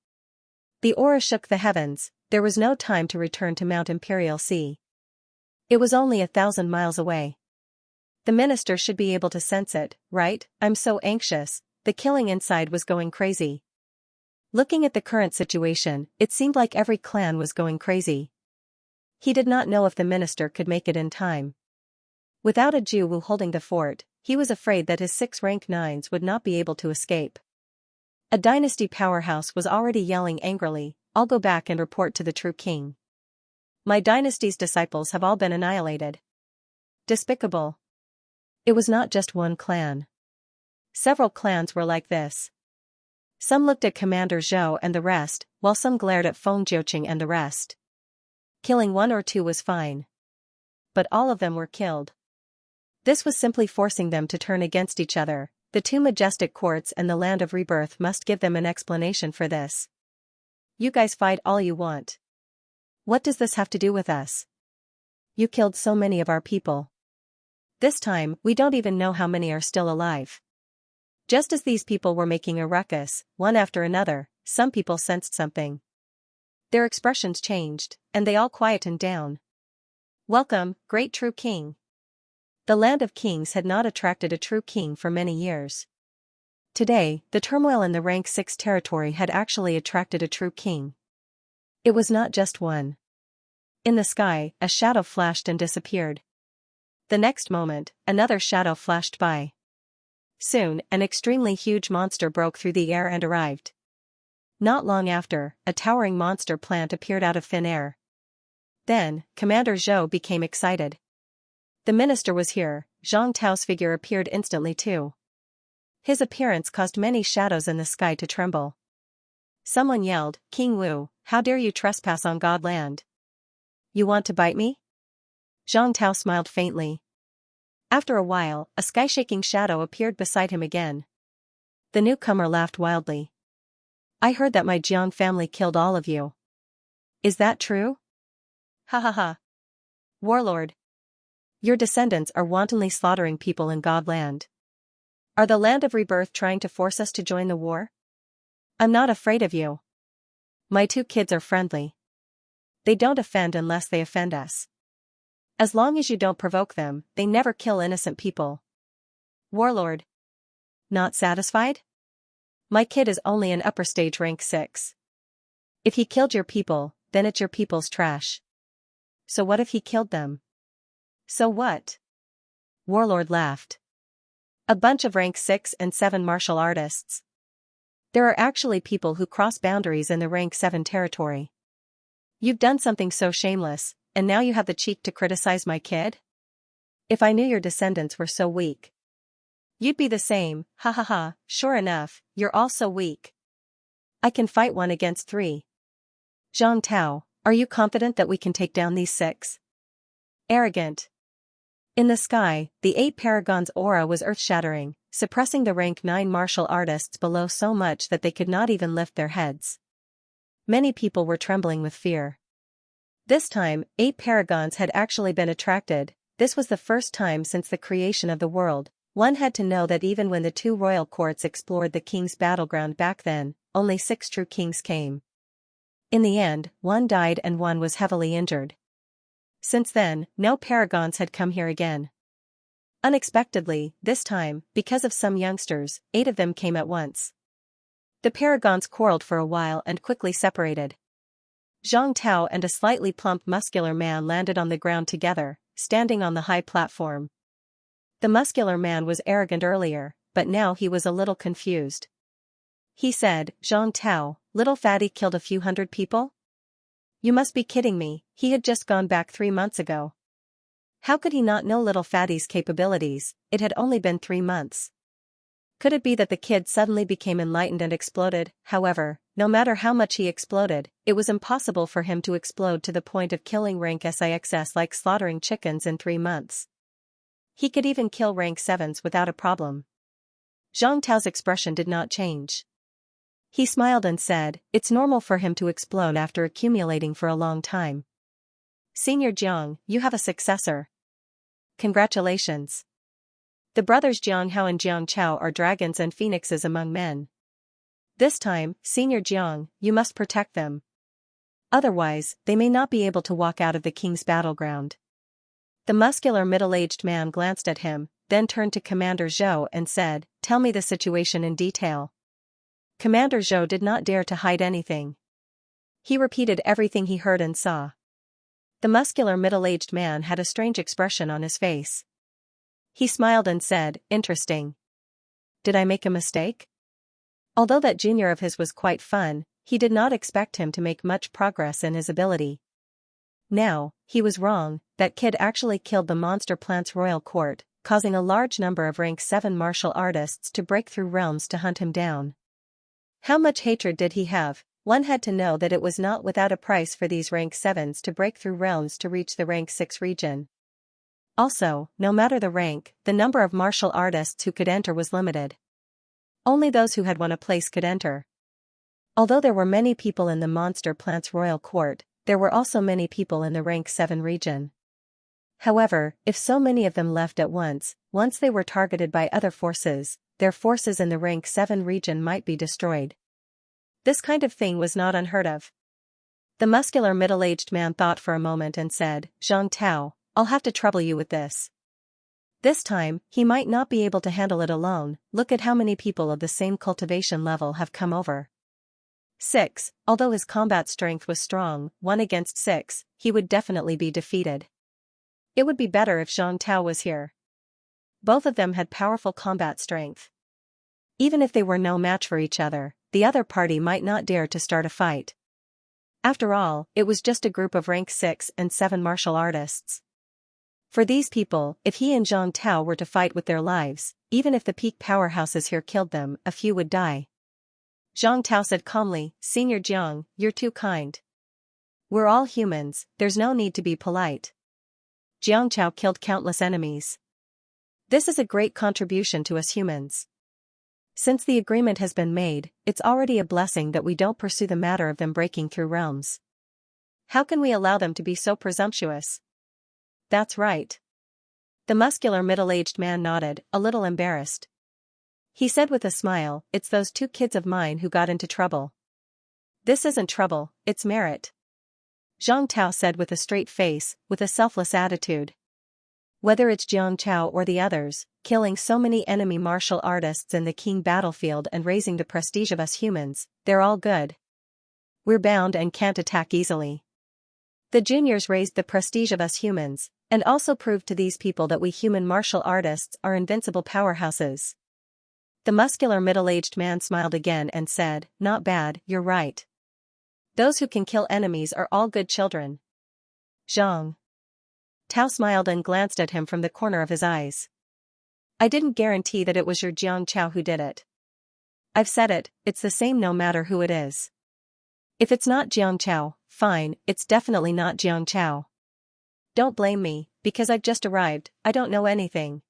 The aura shook the heavens. There was no time to return to Mount Imperial Sea. It was only 1,000 miles away. The minister should be able to sense it, right? I'm so anxious. The killing inside was going crazy. Looking at the current situation, it seemed like every clan was going crazy. He did not know if the minister could make it in time. Without a Jew Wu holding the fort, he was afraid that his 6 rank 9s would not be able to escape. A dynasty powerhouse was already yelling angrily, I'll go back and report to the true king. My dynasty's disciples have all been annihilated. Despicable. It was not just one clan. Several clans were like this. Some looked at Commander Zhou and the rest, while some glared at Feng Jiuqing and the rest. Killing 1 or 2 was fine. But all of them were killed. This was simply forcing them to turn against each other. The 2 majestic courts and the land of rebirth must give them an explanation for this. You guys fight all you want. What does this have to do with us? You killed so many of our people. This time, we don't even know how many are still alive. Just as these people were making a ruckus, one after another, some people sensed something. Their expressions changed, and they all quietened down. Welcome, great true king. The land of kings had not attracted a true king for many years. Today, the turmoil in the rank 6 territory had actually attracted a true king. It was not just one. In the sky, a shadow flashed and disappeared. The next moment, another shadow flashed by. Soon, an extremely huge monster broke through the air and arrived. Not long after, a towering monster plant appeared out of thin air. Then, Commander Zhou became excited. The minister was here. Zhang Tao's figure appeared instantly too. His appearance caused many shadows in the sky to tremble. Someone yelled, "King Wu, how dare you trespass on God land? You want to bite me?" Zhang Tao smiled faintly. After a while, a sky-shaking shadow appeared beside him again. The newcomer laughed wildly. "I heard that my Jiang family killed all of you. Is that true?" "Ha ha ha. Warlord. Your descendants are wantonly slaughtering people in Godland. Are the Land of Rebirth trying to force us to join the war? I'm not afraid of you. My 2 kids are friendly. They don't offend unless they offend us. As long as you don't provoke them, they never kill innocent people." "Warlord. Not satisfied? My kid is only an upper stage rank 6. If he killed your people, then it's your people's trash. So what if he killed them?" "So what?" Warlord laughed. "A bunch of rank 6 and 7 martial artists. There are actually people who cross boundaries in the rank 7 territory. You've done something so shameless, and now you have the cheek to criticize my kid? If I knew your descendants were so weak, you'd be the same. Ha ha ha. Sure enough, you're all so weak. I can fight 1 against 3. Zhang Tao, are you confident that we can take down these 6? Arrogant." In the sky, the 8 paragons' aura was earth-shattering, suppressing the rank 9 martial artists below so much that they could not even lift their heads. Many people were trembling with fear. This time, 8 paragons had actually been attracted. This was the first time since the creation of the world. One had to know that even when the 2 royal courts explored the king's battleground back then, only 6 true kings came. In the end, 1 died and 1 was heavily injured. Since then, no paragons had come here again. Unexpectedly, this time, because of some youngsters, 8 of them came at once. The paragons quarreled for a while and quickly separated. Zhang Tao and a slightly plump muscular man landed on the ground together, standing on the high platform. The muscular man was arrogant earlier, but now he was a little confused. He said, "Zhang Tao, little fatty killed a few hundred people? You must be kidding me, he had just gone back 3 months ago. How could he not know little fatty's capabilities? It had only been 3 months. Could it be that the kid suddenly became enlightened and exploded?" However, no matter how much he exploded, it was impossible for him to explode to the point of killing rank 6 like slaughtering chickens in 3 months. He could even kill rank 7s without a problem. Zhang Tao's expression did not change. He smiled and said, "It's normal for him to explode after accumulating for a long time. Senior Jiang, you have a successor. Congratulations. The brothers Jiang Hao and Jiang Chao are dragons and phoenixes among men. This time, Senior Jiang, you must protect them. Otherwise, they may not be able to walk out of the king's battleground." The muscular middle-aged man glanced at him, then turned to Commander Zhou and said, "Tell me the situation in detail." Commander Zhou did not dare to hide anything. He repeated everything he heard and saw. The muscular middle-aged man had a strange expression on his face. He smiled and said, "Interesting. Did I make a mistake?" Although that junior of his was quite fun, he did not expect him to make much progress in his ability. Now, he was wrong. That kid actually killed the monster plant's royal court, causing a large number of rank 7 martial artists to break through realms to hunt him down. How much hatred did he have? One had to know that it was not without a price for these rank 7s to break through realms to reach the rank 6 region. Also, no matter the rank, the number of martial artists who could enter was limited. Only those who had won a place could enter. Although there were many people in the monster plant's royal court, there were also many people in the rank 7 region. However, if so many of them left at once they were targeted by other forces, their forces in the rank 7 region might be destroyed. This kind of thing was not unheard of. The muscular middle-aged man thought for a moment and said, "Zhang Tao, I'll have to trouble you with this. This time, he might not be able to handle it alone. Look at how many people of the same cultivation level have come over. 6, although his combat strength was strong, 1 against 6, he would definitely be defeated. It would be better if Zhang Tao was here. Both of them had powerful combat strength. Even if they were no match for each other, the other party might not dare to start a fight. After all, it was just a group of rank 6 and 7 martial artists. For these people, if he and Zhang Tao were to fight with their lives, even if the peak powerhouses here killed them, a few would die. Zhang Tao said calmly, "Senior Jiang, you're too kind. We're all humans, there's no need to be polite. Jiang Chao killed countless enemies. This is a great contribution to us humans. Since the agreement has been made, it's already a blessing that we don't pursue the matter of them breaking through realms. How can we allow them to be so presumptuous?" "That's right." The muscular middle-aged man nodded, a little embarrassed. He said with a smile, "It's those 2 kids of mine who got into trouble." "This isn't trouble, it's merit," Zhang Tao said with a straight face, with a selfless attitude. "Whether it's Jiang Chao or the others, killing so many enemy martial artists in the King battlefield and raising the prestige of us humans, they're all good. We're bound and can't attack easily. The juniors raised the prestige of us humans, and also proved to these people that we human martial artists are invincible powerhouses." The muscular middle-aged man smiled again and said, "Not bad, you're right. Those who can kill enemies are all good children." Zhang Tao smiled and glanced at him from the corner of his eyes. "I didn't guarantee that it was your Jiang Chao who did it. I've said it, it's the same no matter who it is. If it's not Jiang Chao, fine, it's definitely not Jiang Chao. Don't blame me, because I've just arrived, I don't know anything.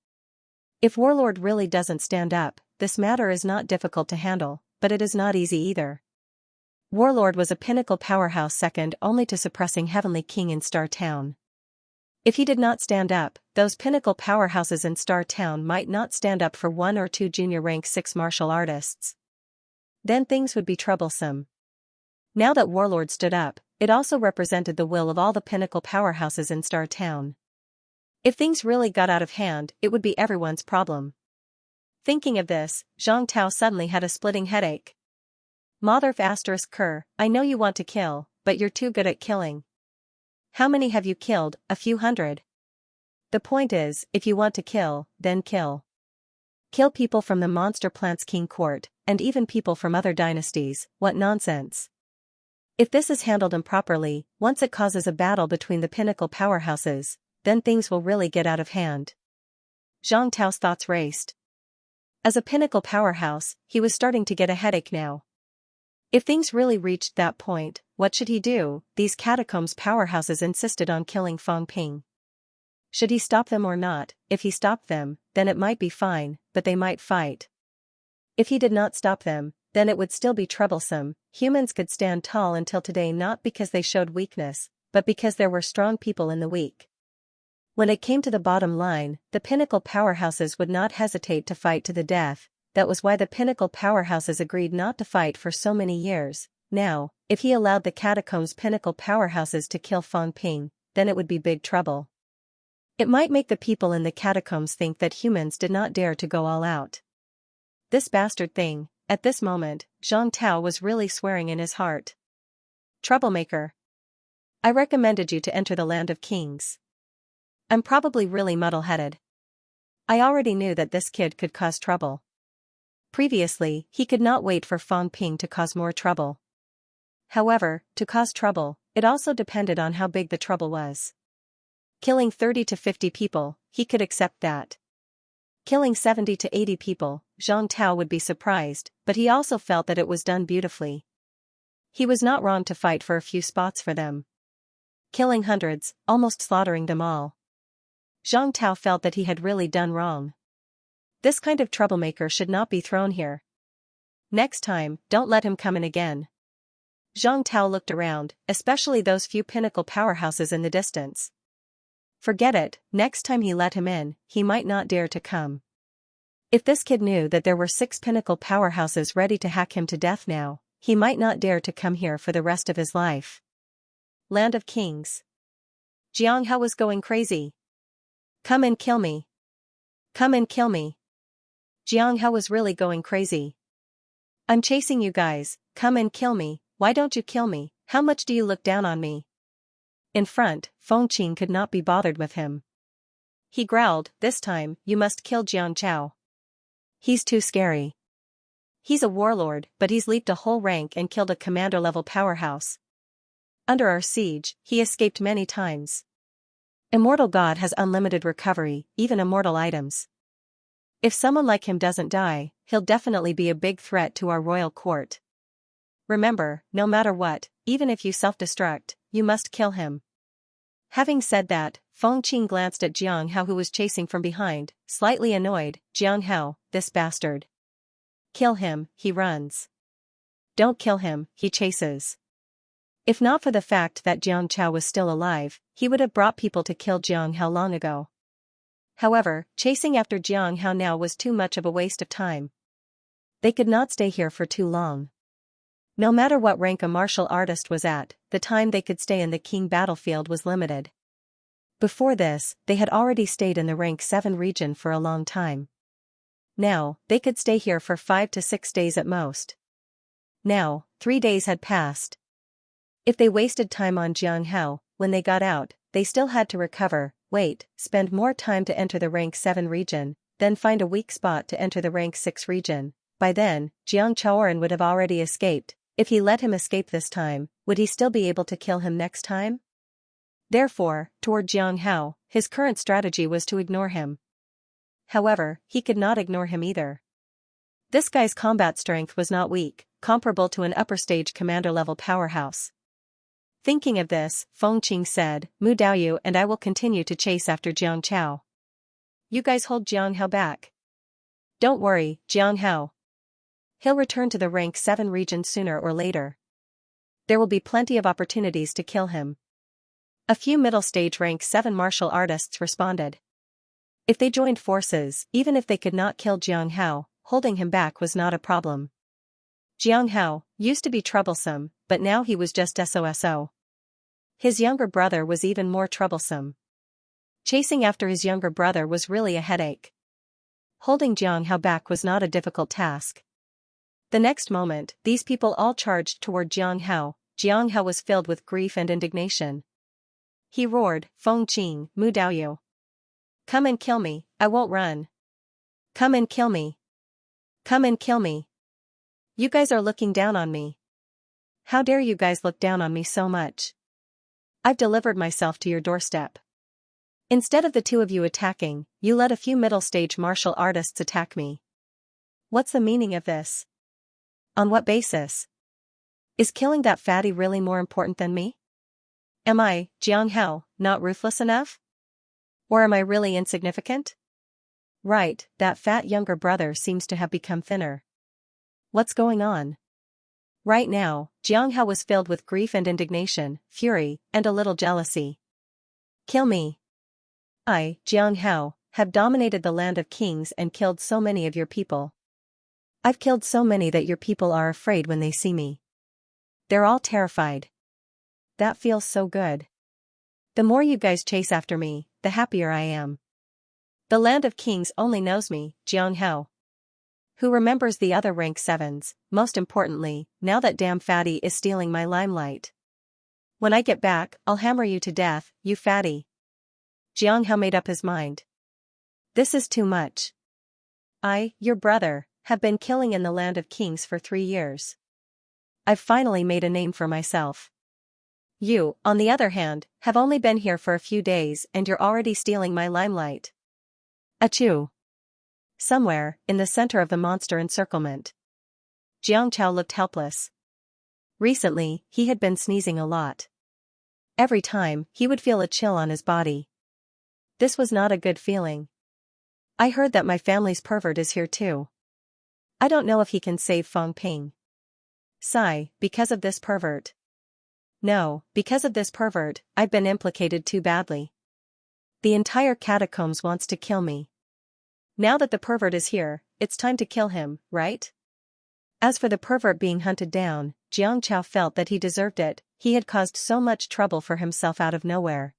If Warlord really doesn't stand up, this matter is not difficult to handle, but it is not easy either. Warlord was a pinnacle powerhouse second only to suppressing Heavenly King in Star Town. If he did not stand up, those pinnacle powerhouses in Star Town might not stand up for 1 or 2 junior rank 6 martial artists. Then things would be troublesome. Now that Warlord stood up, it also represented the will of all the pinnacle powerhouses in Star Town. If things really got out of hand, it would be everyone's problem. Thinking of this, Zhang Tao suddenly had a splitting headache. "Mother ***, I know you want to kill, but you're too good at killing. How many have you killed? A few hundred. The point is, if you want to kill, then kill. Kill people from the Monster Plant's King Court, and even people from other dynasties, what nonsense. If this is handled improperly, once it causes a battle between the pinnacle powerhouses, then things will really get out of hand." Zhang Tao's thoughts raced. As a pinnacle powerhouse, he was starting to get a headache now. If things really reached that point, what should he do? These catacombs powerhouses insisted on killing Fang Ping. Should he stop them or not? If he stopped them, then it might be fine, but they might fight. If he did not stop them, then it would still be troublesome. Humans could stand tall until today not because they showed weakness, but because there were strong people in the weak. When it came to the bottom line, the pinnacle powerhouses would not hesitate to fight to the death. That was why the pinnacle powerhouses agreed not to fight for so many years. Now, if he allowed the catacombs pinnacle powerhouses to kill Fang Ping, then it would be big trouble. It might make the people in the catacombs think that humans did not dare to go all out. This bastard thing. At this moment, Zhang Tao was really swearing in his heart. "Troublemaker. I recommended you to enter the Land of Kings. I'm probably really muddle-headed. I already knew that this kid could cause trouble. Previously, he could not wait for Fang Ping to cause more trouble. However, to cause trouble, it also depended on how big the trouble was. Killing 30 to 50 people, he could accept that. Killing 70 to 80 people, Zhang Tao would be surprised, but he also felt that it was done beautifully. He was not wrong to fight for a few spots for them. Killing hundreds, almost slaughtering them all. Zhang Tao felt that he had really done wrong. This kind of troublemaker should not be thrown here. Next time, don't let him come in again. Zhang Tao looked around, especially those few pinnacle powerhouses in the distance. Forget it, next time he let him in, he might not dare to come. If this kid knew that there were 6 pinnacle powerhouses ready to hack him to death now, he might not dare to come here for the rest of his life. Land of Kings. Jiang Hao was going crazy. Come and kill me. Come and kill me. Jiang Hao was really going crazy. I'm chasing you guys, come and kill me, why don't you kill me, how much do you look down on me? In front, Feng Qing could not be bothered with him. He growled, this time, you must kill Jiang Chao. He's too scary. He's a warlord, but he's leaped a whole rank and killed a commander-level powerhouse. Under our siege, he escaped many times. Immortal God has unlimited recovery, even immortal items. If someone like him doesn't die, he'll definitely be a big threat to our royal court. Remember, no matter what, even if you self-destruct, you must kill him. Having said that, Feng Qing glanced at Xianxia, who was chasing from behind, slightly annoyed. Xianxia, this bastard. Kill him, he runs. Don't kill him, he chases. If not for the fact that Xianxia was still alive, he would have brought people to kill Xianxia long ago. However, chasing after Xianxia now was too much of a waste of time. They could not stay here for too long. No matter what rank a martial artist was at, the time they could stay in the king battlefield was limited. Before this, they had already stayed in the rank 7 region for a long time. Now, they could stay here for 5 to 6 days at most. Now, 3 days had passed. If they wasted time on Xianxia, when they got out, they still had to recover, wait, spend more time to enter the rank 7 region, then find a weak spot to enter the rank 6 region. By then, Jiang Chaoran would have already escaped. If he let him escape this time, would he still be able to kill him next time? Therefore, toward Xianxia, his current strategy was to ignore him. However, he could not ignore him either. This guy's combat strength was not weak, comparable to an upper-stage commander-level powerhouse. Thinking of this, Feng Qing said, Mu Daoyu and I will continue to chase after Xianxia. You guys hold Xianxia back. Don't worry, Xianxia. He'll return to the rank 7 region sooner or later. There will be plenty of opportunities to kill him. A few middle-stage rank 7 martial artists responded. If they joined forces, even if they could not kill Xianxia, holding him back was not a problem. Xianxia used to be troublesome, but now he was just SOSO. His younger brother was even more troublesome. Chasing after his younger brother was really a headache. Holding Xianxia back was not a difficult task. The next moment, these people all charged toward Xianxia. Xianxia was filled with grief and indignation. He roared, Feng Qing, Mu Daoyu. Come and kill me, I won't run. Come and kill me. Come and kill me. You guys are looking down on me. How dare you guys look down on me so much? I've delivered myself to your doorstep. Instead of the two of you attacking, you let a few middle-stage martial artists attack me. What's the meaning of this? On what basis? Is killing that fatty really more important than me? Am I, Xianxia, not ruthless enough? Or am I really insignificant? Right, that fat younger brother seems to have become thinner. What's going on? Right now, Xianxia was filled with grief and indignation, fury, and a little jealousy. Kill me. I, Xianxia, have dominated the land of kings and killed so many of your people. I've killed so many that your people are afraid when they see me. They're all terrified. That feels so good. The more you guys chase after me, the happier I am. The land of kings only knows me, Xianxia. Who remembers the other rank 7s, most importantly, now that damn fatty is stealing my limelight. When I get back, I'll hammer you to death, you fatty. Xianxia made up his mind. This is too much. I, your brother, have been killing in the land of kings for 3 years. I've finally made a name for myself. You, on the other hand, have only been here for a few days and you're already stealing my limelight. Achoo. Somewhere, in the center of the monster encirclement, Xianxia looked helpless. Recently, he had been sneezing a lot. Every time, he would feel a chill on his body. This was not a good feeling. I heard that my family's pervert is here too. I don't know if he can save Feng Ping. Sigh, because of this pervert. No, because of this pervert, I've been implicated too badly. The entire catacombs wants to kill me. Now that the pervert is here, it's time to kill him, right? As for the pervert being hunted down, Xianxia felt that he deserved it. He had caused so much trouble for himself out of nowhere.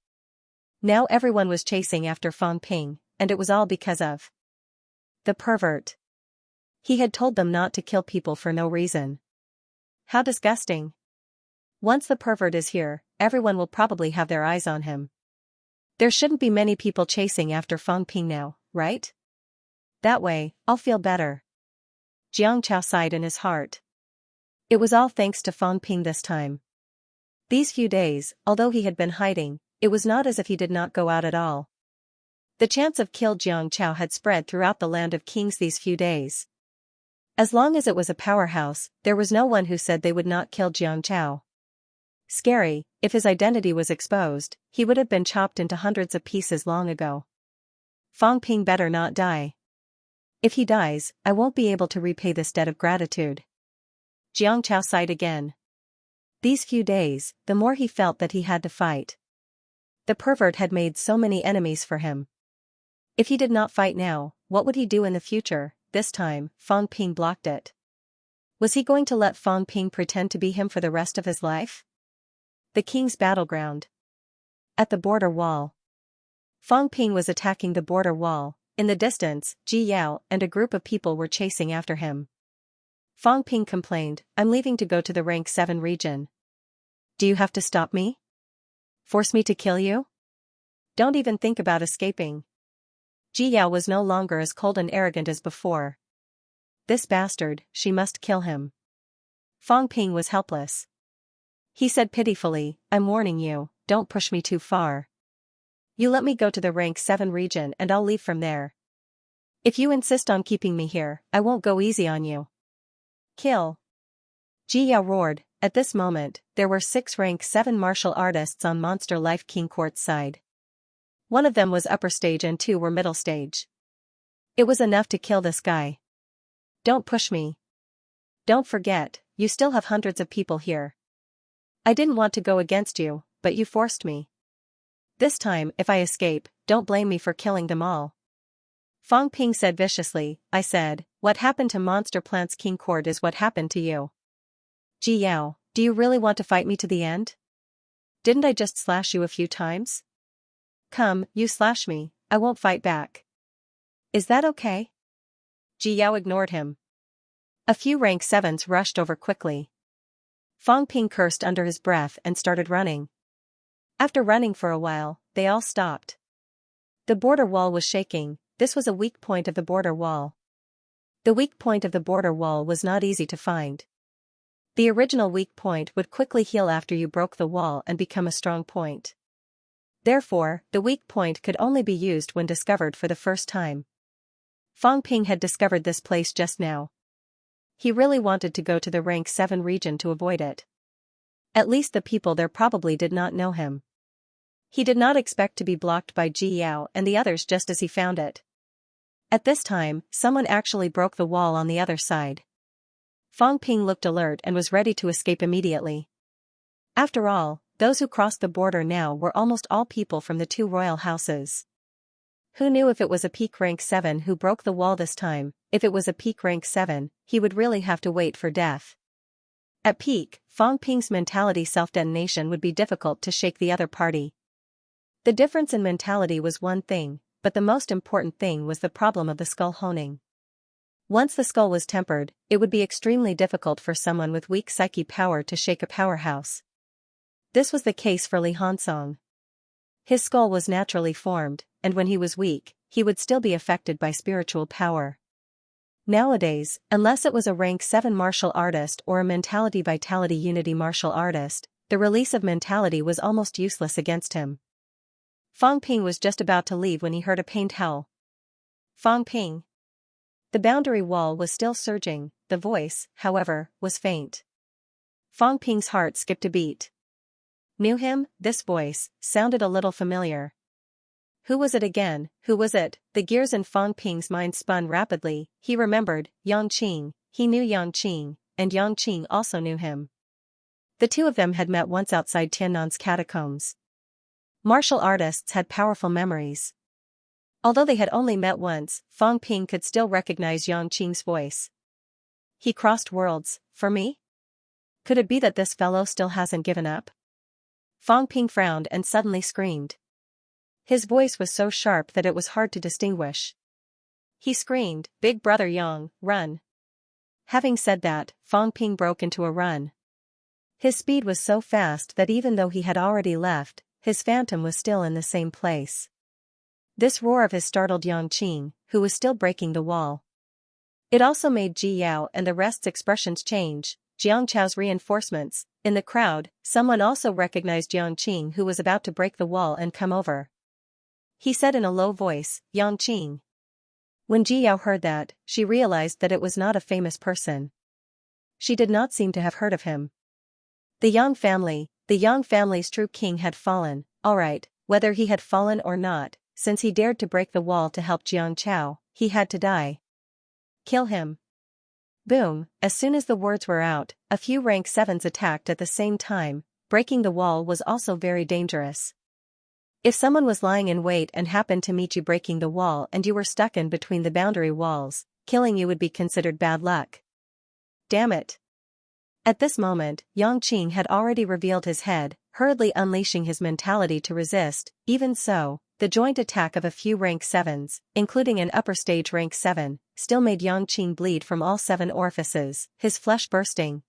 Now everyone was chasing after Feng Ping, and it was all because of the pervert. He had told them not to kill people for no reason. How disgusting. Once the pervert is here, everyone will probably have their eyes on him. There shouldn't be many people chasing after Feng Ping now, right? That way, I'll feel better. Xianxia sighed in his heart. It was all thanks to Fang Ping this time. These few days, although he had been hiding, it was not as if he did not go out at all. The chance of kill Xianxia had spread throughout the land of kings these few days. As long as it was a powerhouse, there was no one who said they would not kill Xianxia. Scary, if his identity was exposed, he would have been chopped into hundreds of pieces long ago. Fang Ping better not die. If he dies, I won't be able to repay this debt of gratitude. Xianxia sighed again. These few days, the more he felt that he had to fight. The pervert had made so many enemies for him. If he did not fight now, what would he do in the future? This time, Fang Ping blocked it. Was he going to let Fang Ping pretend to be him for the rest of his life? The king's battleground. At the border wall. Fang Ping was attacking the border wall. In the distance, Ji Yao and a group of people were chasing after him. Fang Ping complained, I'm leaving to go to the rank 7 region. Do you have to stop me? Force me to kill you? Don't even think about escaping. Ji Yao was no longer as cold and arrogant as before. This bastard, she must kill him. Fang Ping was helpless. He said pitifully, I'm warning you, don't push me too far. You let me go to the rank 7 region and I'll leave from there. If you insist on keeping me here, I won't go easy on you. Kill. Ji Yao roared. At this moment, there were 6 rank 7 martial artists on Monster Life King Court's side. One of them was upper stage and 2 were middle stage. It was enough to kill this guy. Don't push me. Don't forget, you still have hundreds of people here. I didn't want to go against you, but you forced me. This time, if I escape, don't blame me for killing them all. Fang Ping said viciously, I said, what happened to Monster Plant's King Court is what happened to you. Ji Yao, do you really want to fight me to the end? Didn't I just slash you a few times? Come, you slash me, I won't fight back. Is that okay? Ji Yao ignored him. A few rank 7s rushed over quickly. Fang Ping cursed under his breath and started running. After running for a while, they all stopped. The border wall was shaking. This was a weak point of the border wall. The weak point of the border wall was not easy to find. The original weak point would quickly heal after you broke the wall and become a strong point. Therefore, the weak point could only be used when discovered for the first time. Fang Ping had discovered this place just now. He really wanted to go to the rank 7 region to avoid it. At least the people there probably did not know him. He did not expect to be blocked by Ji Yao and the others just as he found it. At this time, someone actually broke the wall on the other side. Fang Ping looked alert and was ready to escape immediately. After all, those who crossed the border now were almost all people from the 2 royal houses. Who knew if it was a peak rank 7 who broke the wall this time? If it was a peak rank 7, he would really have to wait for death. At peak, Fang Ping's mentality self-detonation would be difficult to shake the other party. The difference in mentality was one thing, but the most important thing was the problem of the skull honing. Once the skull was tempered, it would be extremely difficult for someone with weak psyche power to shake a powerhouse. This was the case for Li Hansong. His skull was naturally formed, and when he was weak, he would still be affected by spiritual power. Nowadays, unless it was a rank 7 martial artist or a mentality vitality unity martial artist, the release of mentality was almost useless against him. Fang Ping was just about to leave when he heard a pained howl. Fang Ping. The boundary wall was still surging, the voice, however, was faint. Fang Ping's heart skipped a beat. Knew him? This voice sounded a little familiar. Who was it again? Who was it? The gears in Fang Ping's mind spun rapidly. He remembered, Yang Qing. He knew Yang Qing, and Yang Qing also knew him. The two of them had met once outside Tiannan's catacombs. Martial artists had powerful memories. Although they had only met once, Fang Ping could still recognize Yang Qing's voice. He crossed worlds, for me? Could it be that this fellow still hasn't given up? Fang Ping frowned and suddenly screamed. His voice was so sharp that it was hard to distinguish. He screamed, Big Brother Yang, run. Having said that, Fang Ping broke into a run. His speed was so fast that even though he had already left, his phantom was still in the same place. This roar of his startled Yang Qing, who was still breaking the wall. It also made Ji Yao and the rest's expressions change. Jiang Chao's reinforcements. In the crowd, someone also recognized Yang Qing, who was about to break the wall and come over. He said in a low voice, "Yang Qing." When Ji Yao heard that, she realized that it was not a famous person. She did not seem to have heard of him. The Yang family's true king had fallen. Alright, whether he had fallen or not, since he dared to break the wall to help Jiang Chao, he had to die. Kill him. Boom, as soon as the words were out, a few rank 7s attacked at the same time. Breaking the wall was also very dangerous. If someone was lying in wait and happened to meet you breaking the wall and you were stuck in between the boundary walls, killing you would be considered bad luck. Damn it. At this moment, Yang Qing had already revealed his head, hurriedly unleashing his mentality to resist. Even so, the joint attack of a few rank 7s, including an upper stage rank 7, still made Yang Qing bleed from all 7 orifices, his flesh bursting.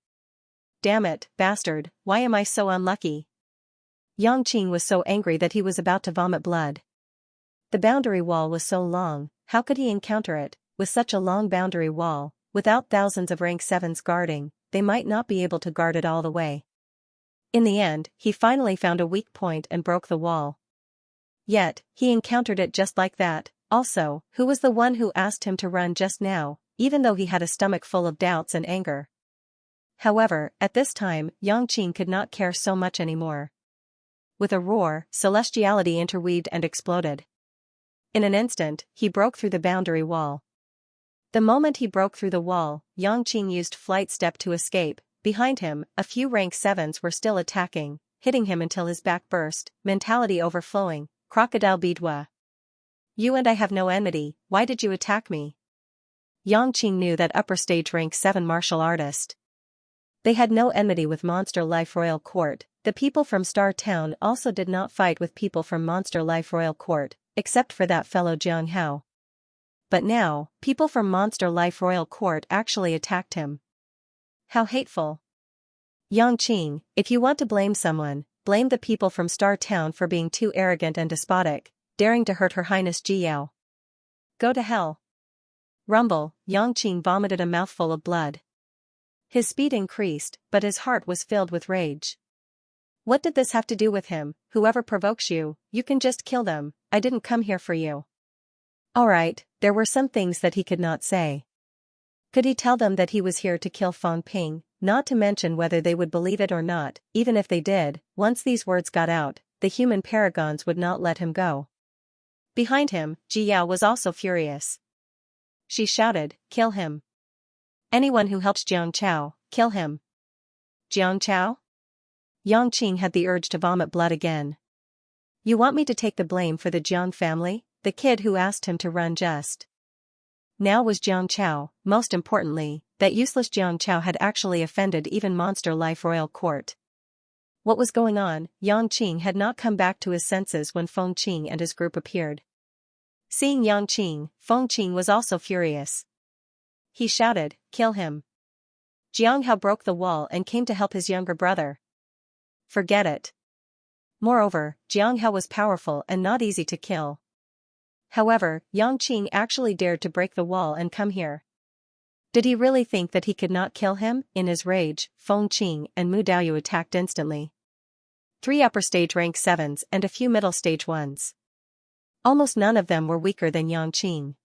Damn it, bastard, why am I so unlucky? Yang Qing was so angry that he was about to vomit blood. The boundary wall was so long, how could he encounter it? With such a long boundary wall, without thousands of rank 7s guarding, they might not be able to guard it all the way. In the end, he finally found a weak point and broke the wall. Yet, he encountered it just like that. Also, who was the one who asked him to run just now, even though he had a stomach full of doubts and anger? However, at this time, Yang Qing could not care so much anymore. With a roar, celestiality interweaved and exploded. In an instant, he broke through the boundary wall. The moment he broke through the wall, Yang Qing used flight step to escape. Behind him, a few rank 7s were still attacking, hitting him until his back burst, mentality overflowing, crocodile bidwa. You and I have no enmity, why did you attack me? Yang Qing knew that upper stage rank 7 martial artist. They had no enmity with Monster Life Royal Court. The people from Star Town also did not fight with people from Monster Life Royal Court, except for that fellow Jiang Hao. But now, people from Monster Life Royal Court actually attacked him. How hateful. Yang Qing, if you want to blame someone, blame the people from Star Town for being too arrogant and despotic, daring to hurt Her Highness Ji Yao. Go to hell. Rumble, Yang Qing vomited a mouthful of blood. His speed increased, but his heart was filled with rage. What did this have to do with him? Whoever provokes you, you can just kill them. I didn't come here for you. Alright, there were some things that he could not say. Could he tell them that he was here to kill Fang Ping, not to mention whether they would believe it or not? Even if they did, once these words got out, the human paragons would not let him go. Behind him, Ji Yao was also furious. She shouted, "Kill him. Anyone who helps Jiang Chao, kill him." Jiang Chao? Yang Qing had the urge to vomit blood again. You want me to take the blame for the Jiang family? The kid who asked him to run just now was Jiang Chao. Most importantly, that useless Jiang Chao had actually offended even Monster Life Royal Court. What was going on? Yang Qing had not come back to his senses when Feng Qing and his group appeared. Seeing Yang Qing, Feng Qing was also furious. He shouted, "Kill him." Jiang Hao broke the wall and came to help his younger brother. Forget it. Moreover, Jiang Hao was powerful and not easy to kill. However, Yang Qing actually dared to break the wall and come here. Did he really think that he could not kill him? In his rage, Feng Qing and Mu Daoyu attacked instantly. 3 upper stage rank 7s and a few middle stage 1s. Almost none of them were weaker than Yang Qing.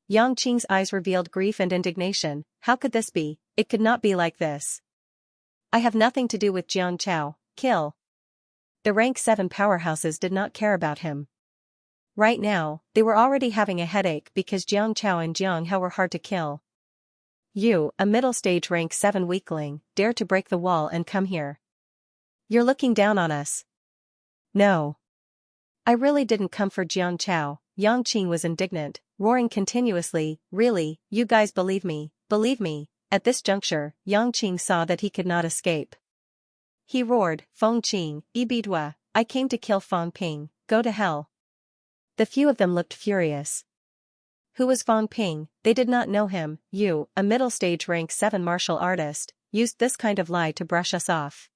Yang Qing's eyes revealed grief and indignation. How could this be? It could not be like this. I have nothing to do with Jiang Chao. Kill. The rank 7 powerhouses did not care about him. Right now, they were already having a headache because Jiang Chao and Jiang Hao were hard to kill. You, a middle stage rank 7 weakling, dare to break the wall and come here. You're looking down on us. No. I really didn't come for Jiang Chao. Yang Qing was indignant, roaring continuously. Really, you guys believe me, believe me. At this juncture, Yang Qing saw that he could not escape. He roared, Feng Qing, Ibidwa, I came to kill Fang Ping, go to hell. The few of them looked furious. Who was Fang Ping? They did not know him. You, a middle stage rank 7 martial artist, used this kind of lie to brush us off.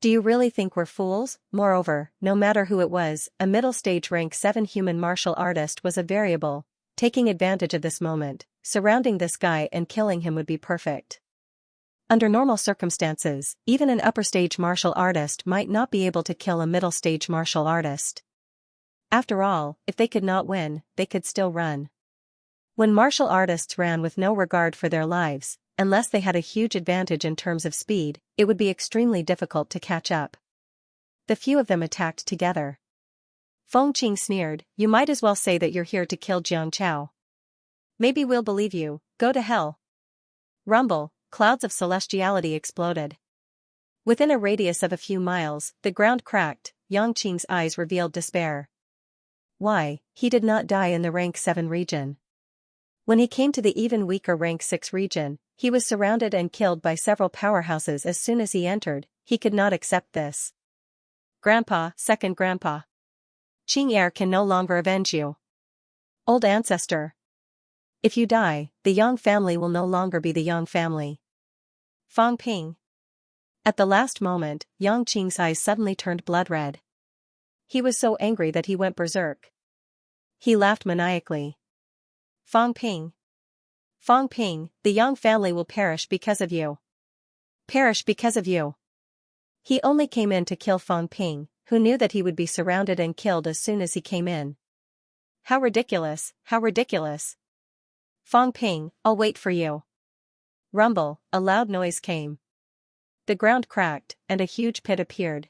Do you really think we're fools? Moreover, no matter who it was, a middle stage rank 7 human martial artist was a variable. Taking advantage of this moment, surrounding this guy and killing him would be perfect. Under normal circumstances, even an upper-stage martial artist might not be able to kill a middle-stage martial artist. After all, if they could not win, they could still run. When martial artists ran with no regard for their lives, unless they had a huge advantage in terms of speed, it would be extremely difficult to catch up. The few of them attacked together. Feng Qing sneered, "You might as well say that you're here to kill Xianxia. Maybe we'll believe you, go to hell." Rumble, clouds of celestiality exploded. Within a radius of a few miles, the ground cracked. Xianxia's eyes revealed despair. Why, he did not die in the rank 7 region. When he came to the even weaker rank 6 region, he was surrounded and killed by several powerhouses as soon as he entered. He could not accept this. "Grandpa, second grandpa. Qing heir can no longer avenge you. Old ancestor. If you die, the Yang family will no longer be the Yang family." Fang Ping. At the last moment, Yang Qing's eyes suddenly turned blood red. He was so angry that he went berserk. He laughed maniacally. "Fang Ping. Fang Ping, the Yang family will perish because of you. Perish because of you." He only came in to kill Fang Ping, who knew that he would be surrounded and killed as soon as he came in. How ridiculous, how ridiculous. "Fang Ping, I'll wait for you." Rumble, a loud noise came. The ground cracked, and a huge pit appeared.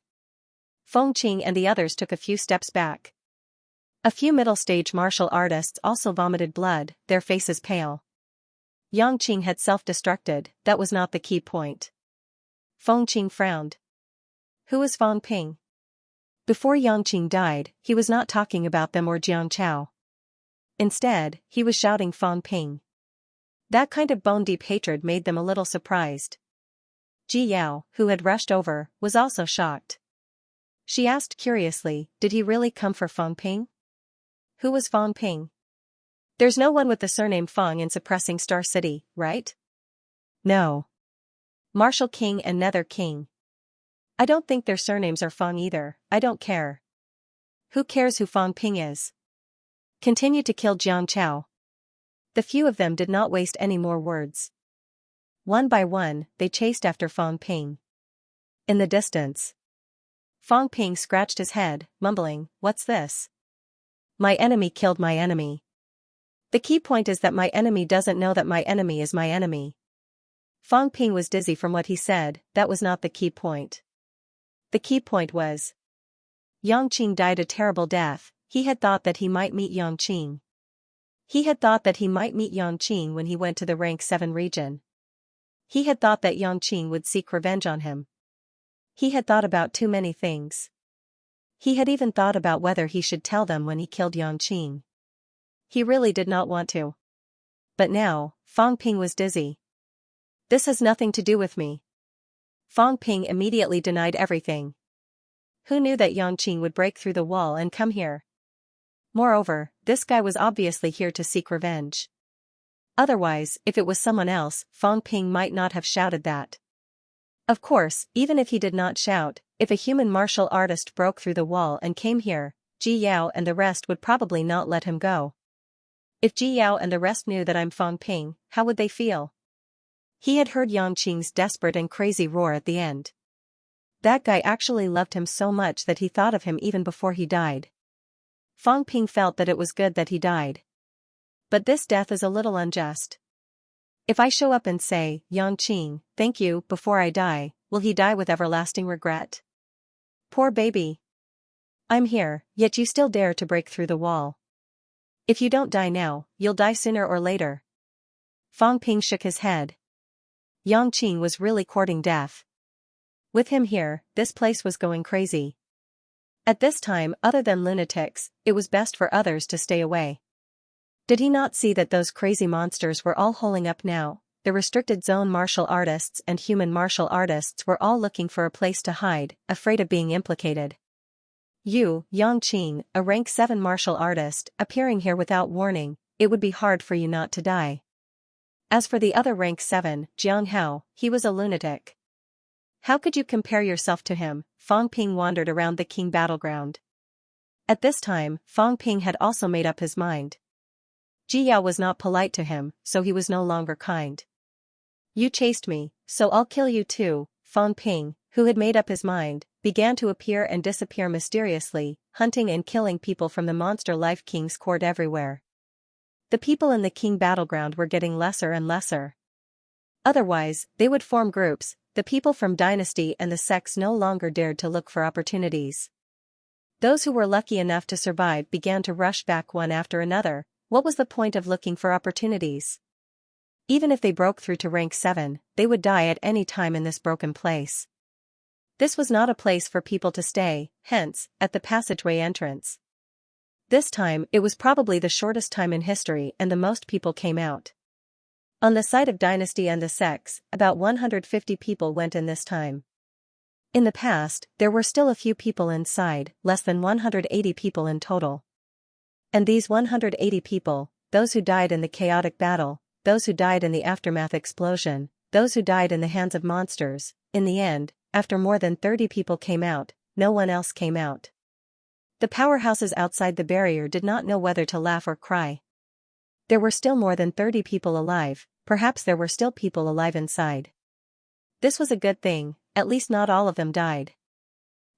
Feng Qing and the others took a few steps back. A few middle-stage martial artists also vomited blood, their faces pale. Yang Qing had self-destructed, that was not the key point. Feng Qing frowned. Who was Fang Ping? Before Yang Qing died, he was not talking about them or Jiangchao. Instead, he was shouting Fang Ping. That kind of bone-deep hatred made them a little surprised. Ji Yao, who had rushed over, was also shocked. She asked curiously, did he really come for Fang Ping? Who was Fang Ping? There's no one with the surname Fang in Suppressing Star City, right? No. Martial King and Nether King. I don't think their surnames are Fang either, I don't care. Who cares who Fang Ping is? Continue to kill Jiangchao. The few of them did not waste any more words. One by one, they chased after Fang Ping. In the distance, Fang Ping scratched his head, mumbling, "What's this? My enemy killed my enemy. The key point is that my enemy doesn't know that my enemy is my enemy." Fang Ping was dizzy from what he said, that was not the key point. The key point was, Yang Qing died a terrible death. He had thought that he might meet Yang Qing. He had thought that he might meet Yang Qing when he went to the rank 7 region. He had thought that Yang Qing would seek revenge on him. He had thought about too many things. He had even thought about whether he should tell them when he killed Yang Qing. He really did not want to. But now, Fang Ping was dizzy. "This has nothing to do with me." Fang Ping immediately denied everything. Who knew that Yang Qing would break through the wall and come here? Moreover, this guy was obviously here to seek revenge. Otherwise, if it was someone else, Fang Ping might not have shouted that. Of course, even if he did not shout, if a human martial artist broke through the wall and came here, Ji Yao and the rest would probably not let him go. If Ji Yao and the rest knew that I'm Fang Ping, how would they feel? He had heard Yang Qing's desperate and crazy roar at the end. That guy actually loved him so much that he thought of him even before he died. Fang Ping felt that it was good that he died. But this death is a little unjust. If I show up and say, "Yang Qing, thank you," before I die, will he die with everlasting regret? Poor baby. I'm here, yet you still dare to break through the wall. If you don't die now, you'll die sooner or later. Fang Ping shook his head. Yang Qing was really courting death. With him here, this place was going crazy. At this time, other than lunatics, it was best for others to stay away. Did he not see that those crazy monsters were all holing up now? The restricted zone martial artists and human martial artists were all looking for a place to hide, afraid of being implicated. You, Yang Qing, a rank 7 martial artist, appearing here without warning, it would be hard for you not to die. As for the other rank 7, Jiang Hao, he was a lunatic. How could you compare yourself to him? Fang Ping wandered around the king battleground. At this time, Fang Ping had also made up his mind. Jia was not polite to him, so he was no longer kind. You chased me, so I'll kill you too. Feng Ping, who had made up his mind, began to appear and disappear mysteriously, hunting and killing people from the Monster Life King's court everywhere. The people in the King battleground were getting lesser and lesser. Otherwise, they would form groups. The people from Dynasty and the sects no longer dared to look for opportunities. Those who were lucky enough to survive began to rush back one after another. What was the point of looking for opportunities? Even if they broke through to rank 7, they would die at any time in this broken place. This was not a place for people to stay, hence, at the passageway entrance. This time, it was probably the shortest time in history and the most people came out. On the side of Dynasty and the sects, about 150 people went in this time. In the past, there were still a few people inside, less than 180 people in total. And these 180 people, those who died in the chaotic battle, those who died in the aftermath explosion, those who died in the hands of monsters, in the end, after more than 30 people came out, no one else came out. The powerhouses outside the barrier did not know whether to laugh or cry. There were still more than 30 people alive, perhaps there were still people alive inside. This was a good thing, at least not all of them died.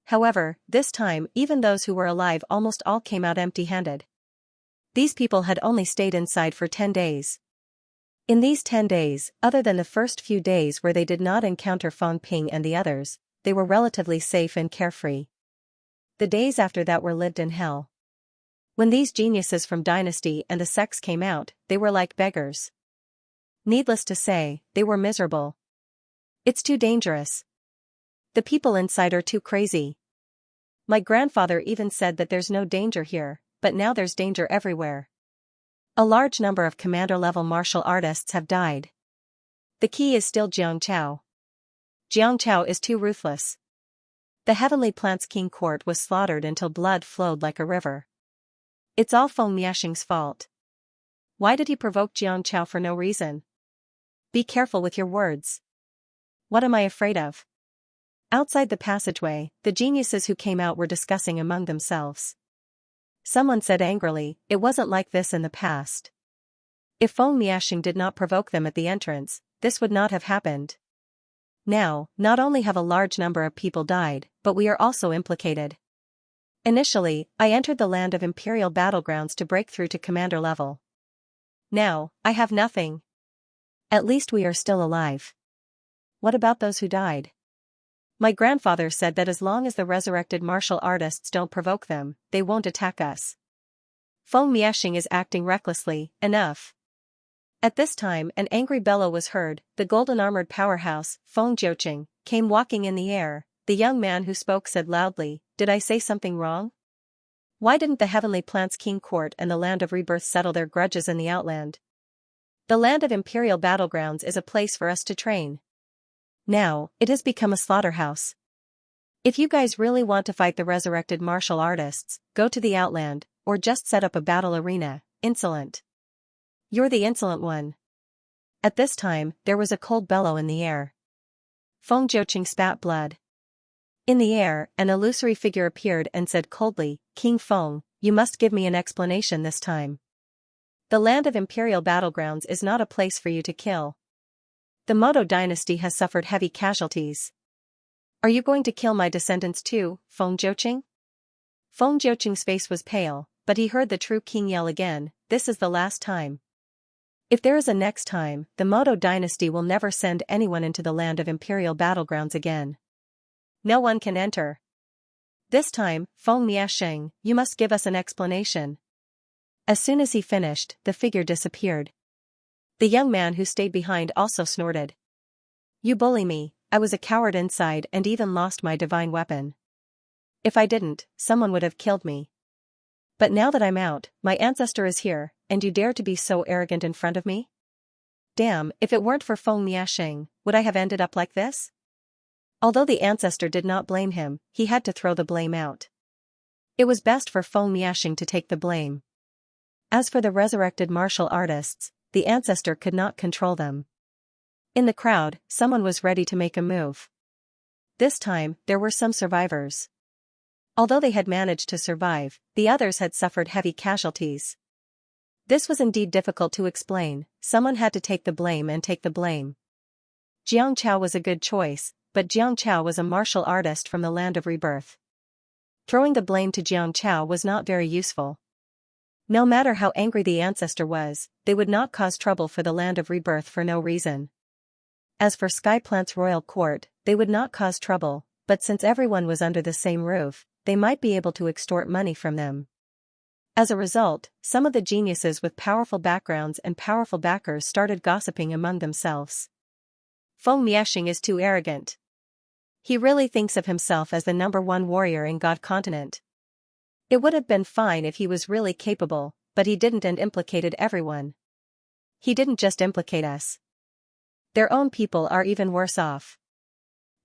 However, this time even those who were alive almost all came out empty-handed. These people had only stayed inside for 10 days. In these 10 days, other than the first few days where they did not encounter Feng Ping and the others, they were relatively safe and carefree. The days after that were lived in hell. When these geniuses from Dynasty and the sects came out, they were like beggars. Needless to say, they were miserable. It's too dangerous. The people inside are too crazy. My grandfather even said that there's no danger here, but now there's danger everywhere. A large number of commander-level martial artists have died. The key is still Xianxia. Xianxia is too ruthless. The Heavenly Plants King court was slaughtered until blood flowed like a river. It's all Feng Miaxing's fault. Why did he provoke Xianxia for no reason? Be careful with your words. What am I afraid of? Outside the passageway, the geniuses who came out were discussing among themselves. Someone said angrily, it wasn't like this in the past. If Feng Miaxing did not provoke them at the entrance, this would not have happened. Now, not only have a large number of people died, but we are also implicated. Initially, I entered the land of Imperial battlegrounds to break through to commander level. Now, I have nothing. At least we are still alive. What about those who died? My grandfather said that as long as the resurrected martial artists don't provoke them, they won't attack us. Feng Miaxing is acting recklessly, enough. At this time an angry bellow was heard. The golden-armored powerhouse, Feng Jiuqing, came walking in the air. The young man who spoke said loudly, did I say something wrong? Why didn't the Heavenly Plants King court and the Land of Rebirth settle their grudges in the Outland? The Land of Imperial battlegrounds is a place for us to train. Now, it has become a slaughterhouse. If you guys really want to fight the resurrected martial artists, go to the Outland, or just set up a battle arena. Insolent. You're the insolent one. At this time, there was a cold bellow in the air. Feng Jiuqing spat blood. In the air, an illusory figure appeared and said coldly, King Feng, you must give me an explanation this time. The Land of Imperial battlegrounds is not a place for you to kill. The Moto dynasty has suffered heavy casualties. Are you going to kill my descendants too, Feng Jiuqing? Feng Jiuqing's face was pale, but he heard the true king yell again, this is the last time. If there is a next time, the Moto dynasty will never send anyone into the Land of Imperial battlegrounds again. No one can enter. This time, Feng Miaxing, you must give us an explanation. As soon as he finished, the figure disappeared. The young man who stayed behind also snorted. You bully me, I was a coward inside and even lost my divine weapon. If I didn't, someone would have killed me. But now that I'm out, my ancestor is here, and you dare to be so arrogant in front of me? Damn, if it weren't for Feng Miaxing, would I have ended up like this? Although the ancestor did not blame him, he had to throw the blame out. It was best for Feng Miaxing to take the blame. As for the resurrected martial artists, the ancestor could not control them. In the crowd, someone was ready to make a move. This time, there were some survivors. Although they had managed to survive, the others had suffered heavy casualties. This was indeed difficult to explain. Someone had to take the blame and take the blame. Xianxia was a good choice, but Xianxia was a martial artist from the land of rebirth. Throwing the blame to Xianxia was not very useful. No matter how angry the ancestor was, they would not cause trouble for the land of rebirth for no reason. As for Skyplant's royal court, they would not cause trouble, but since everyone was under the same roof, they might be able to extort money from them. As a result, some of the geniuses with powerful backgrounds and powerful backers started gossiping among themselves. Feng Miaxing is too arrogant. He really thinks of himself as the #1 warrior in God continent. It would have been fine if he was really capable, but he didn't and implicated everyone. He didn't just implicate us. Their own people are even worse off.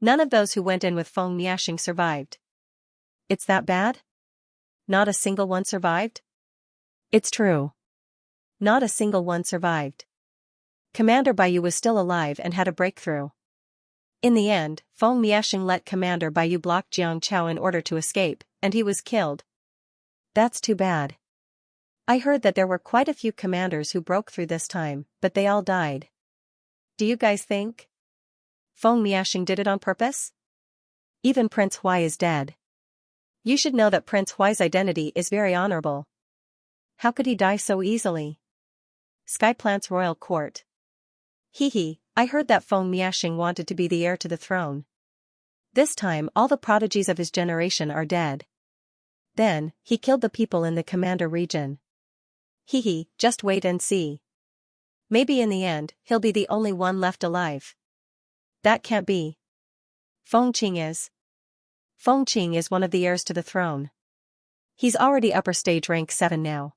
None of those who went in with Feng Miaxing survived. It's that bad? Not a single one survived? It's true. Not a single one survived. Commander Baiyu was still alive and had a breakthrough. In the end, Feng Miaxing let Commander Baiyu block Xianxia in order to escape, and he was killed. That's too bad. I heard that there were quite a few commanders who broke through this time, but they all died. Do you guys think Feng Miaxing did it on purpose? Even Prince Huai is dead. You should know that Prince Huai's identity is very honorable. How could he die so easily? Skyplant's royal court. I heard that Feng Miaxing wanted to be the heir to the throne. This time all the prodigies of his generation are dead. Then, he killed the people in the Commander region. Just wait and see. Maybe in the end, he'll be the only one left alive. That can't be. Feng Qing is one of the heirs to the throne. He's already upper stage rank 7 now.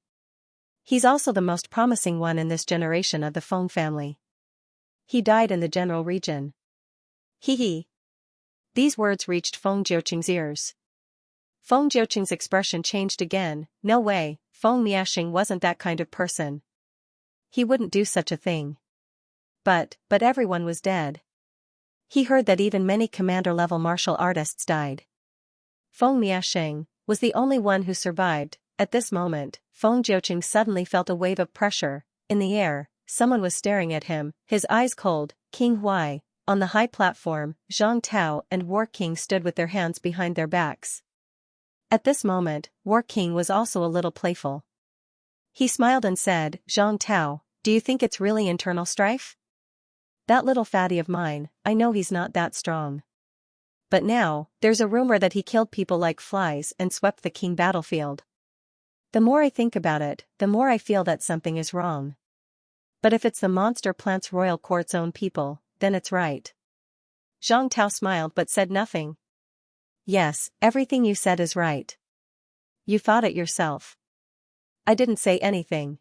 He's also the most promising one in this generation of the Feng family. He died in the general region. These words reached Feng Jiuqing's ears. Feng Jiuqing's expression changed again. No way, Feng Miaxing wasn't that kind of person. He wouldn't do such a thing. But everyone was dead. He heard that even many commander-level martial artists died. Feng Miaxing was the only one who survived. At this moment, Feng Jiuqing suddenly felt a wave of pressure. In the air, someone was staring at him, his eyes cold. King Huai. On the high platform, Zhang Tao and War King stood with their hands behind their backs. At this moment, War King was also a little playful. He smiled and said, "Zhang Tao, do you think it's really internal strife? That little fatty of mine, I know he's not that strong. But now, there's a rumor that he killed people like flies and swept the king battlefield. The more I think about it, the more I feel that something is wrong. But if it's the monster plant's royal court's own people, then it's right." Zhang Tao smiled but said nothing. "Yes, everything you said is right. You thought it yourself. I didn't say anything.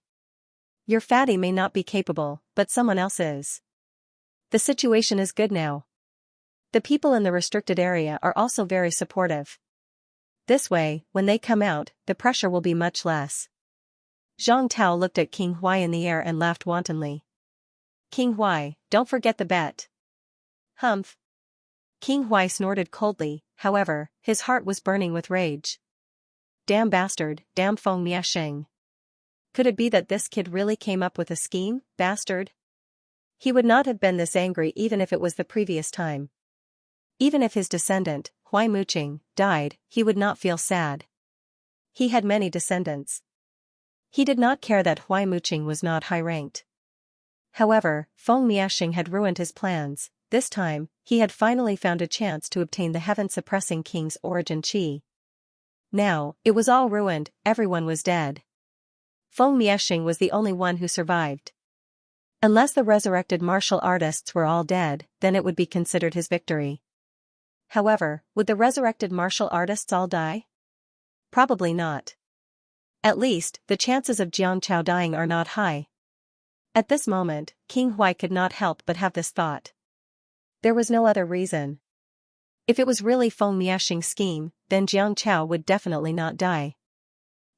Your fatty may not be capable, but someone else is. The situation is good now. The people in the restricted area are also very supportive. This way, when they come out, the pressure will be much less." Zhang Tao looked at King Huai in the air and laughed wantonly. "King Huai, don't forget the bet." "Humph." King Huai snorted coldly, however, his heart was burning with rage. Damn bastard, damn Feng Miaxing. Could it be that this kid really came up with a scheme, bastard? He would not have been this angry even if it was the previous time. Even if his descendant, Huai Muqing, died, he would not feel sad. He had many descendants. He did not care that Huai Muqing was not high-ranked. However, Feng Miaxing had ruined his plans. This time, he had finally found a chance to obtain the heaven-suppressing king's origin chi. Now, it was all ruined, everyone was dead. Feng Miaxing was the only one who survived. Unless the resurrected martial artists were all dead, then it would be considered his victory. However, would the resurrected martial artists all die? Probably not. At least, the chances of Xianxia dying are not high. At this moment, King Huai could not help but have this thought. There was no other reason. If it was really Feng Miaxing's scheme, then Xianxia would definitely not die.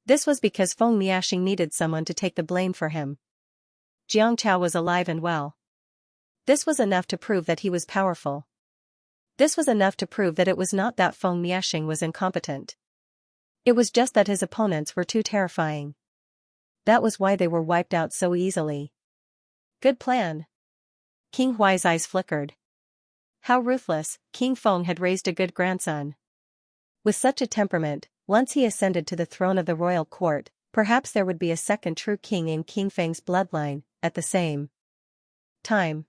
This was because Feng Miaxing needed someone to take the blame for him. Xianxia was alive and well. This was enough to prove that he was powerful. This was enough to prove that it was not that Feng Miaxing was incompetent. It was just that his opponents were too terrifying. That was why they were wiped out so easily. Good plan. King Huai's eyes flickered. How ruthless, King Feng had raised a good grandson. With such a temperament, once he ascended to the throne of the royal court, perhaps there would be a second true king in King Feng's bloodline, at the same time.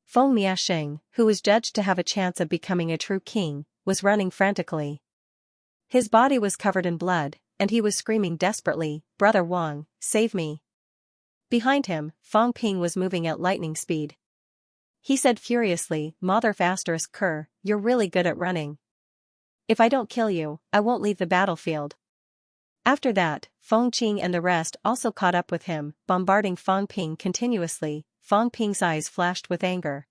Feng Miasheng, who was judged to have a chance of becoming a true king, was running frantically. His body was covered in blood, and he was screaming desperately, "Brother Wang, save me." Behind him, Fang Ping was moving at lightning speed. He said furiously, "Mother asterisk Kerr, you're really good at running. If I don't kill you, I won't leave the battlefield." After that, Feng Qing and the rest also caught up with him, bombarding Fang Ping continuously. Fang Ping's eyes flashed with anger.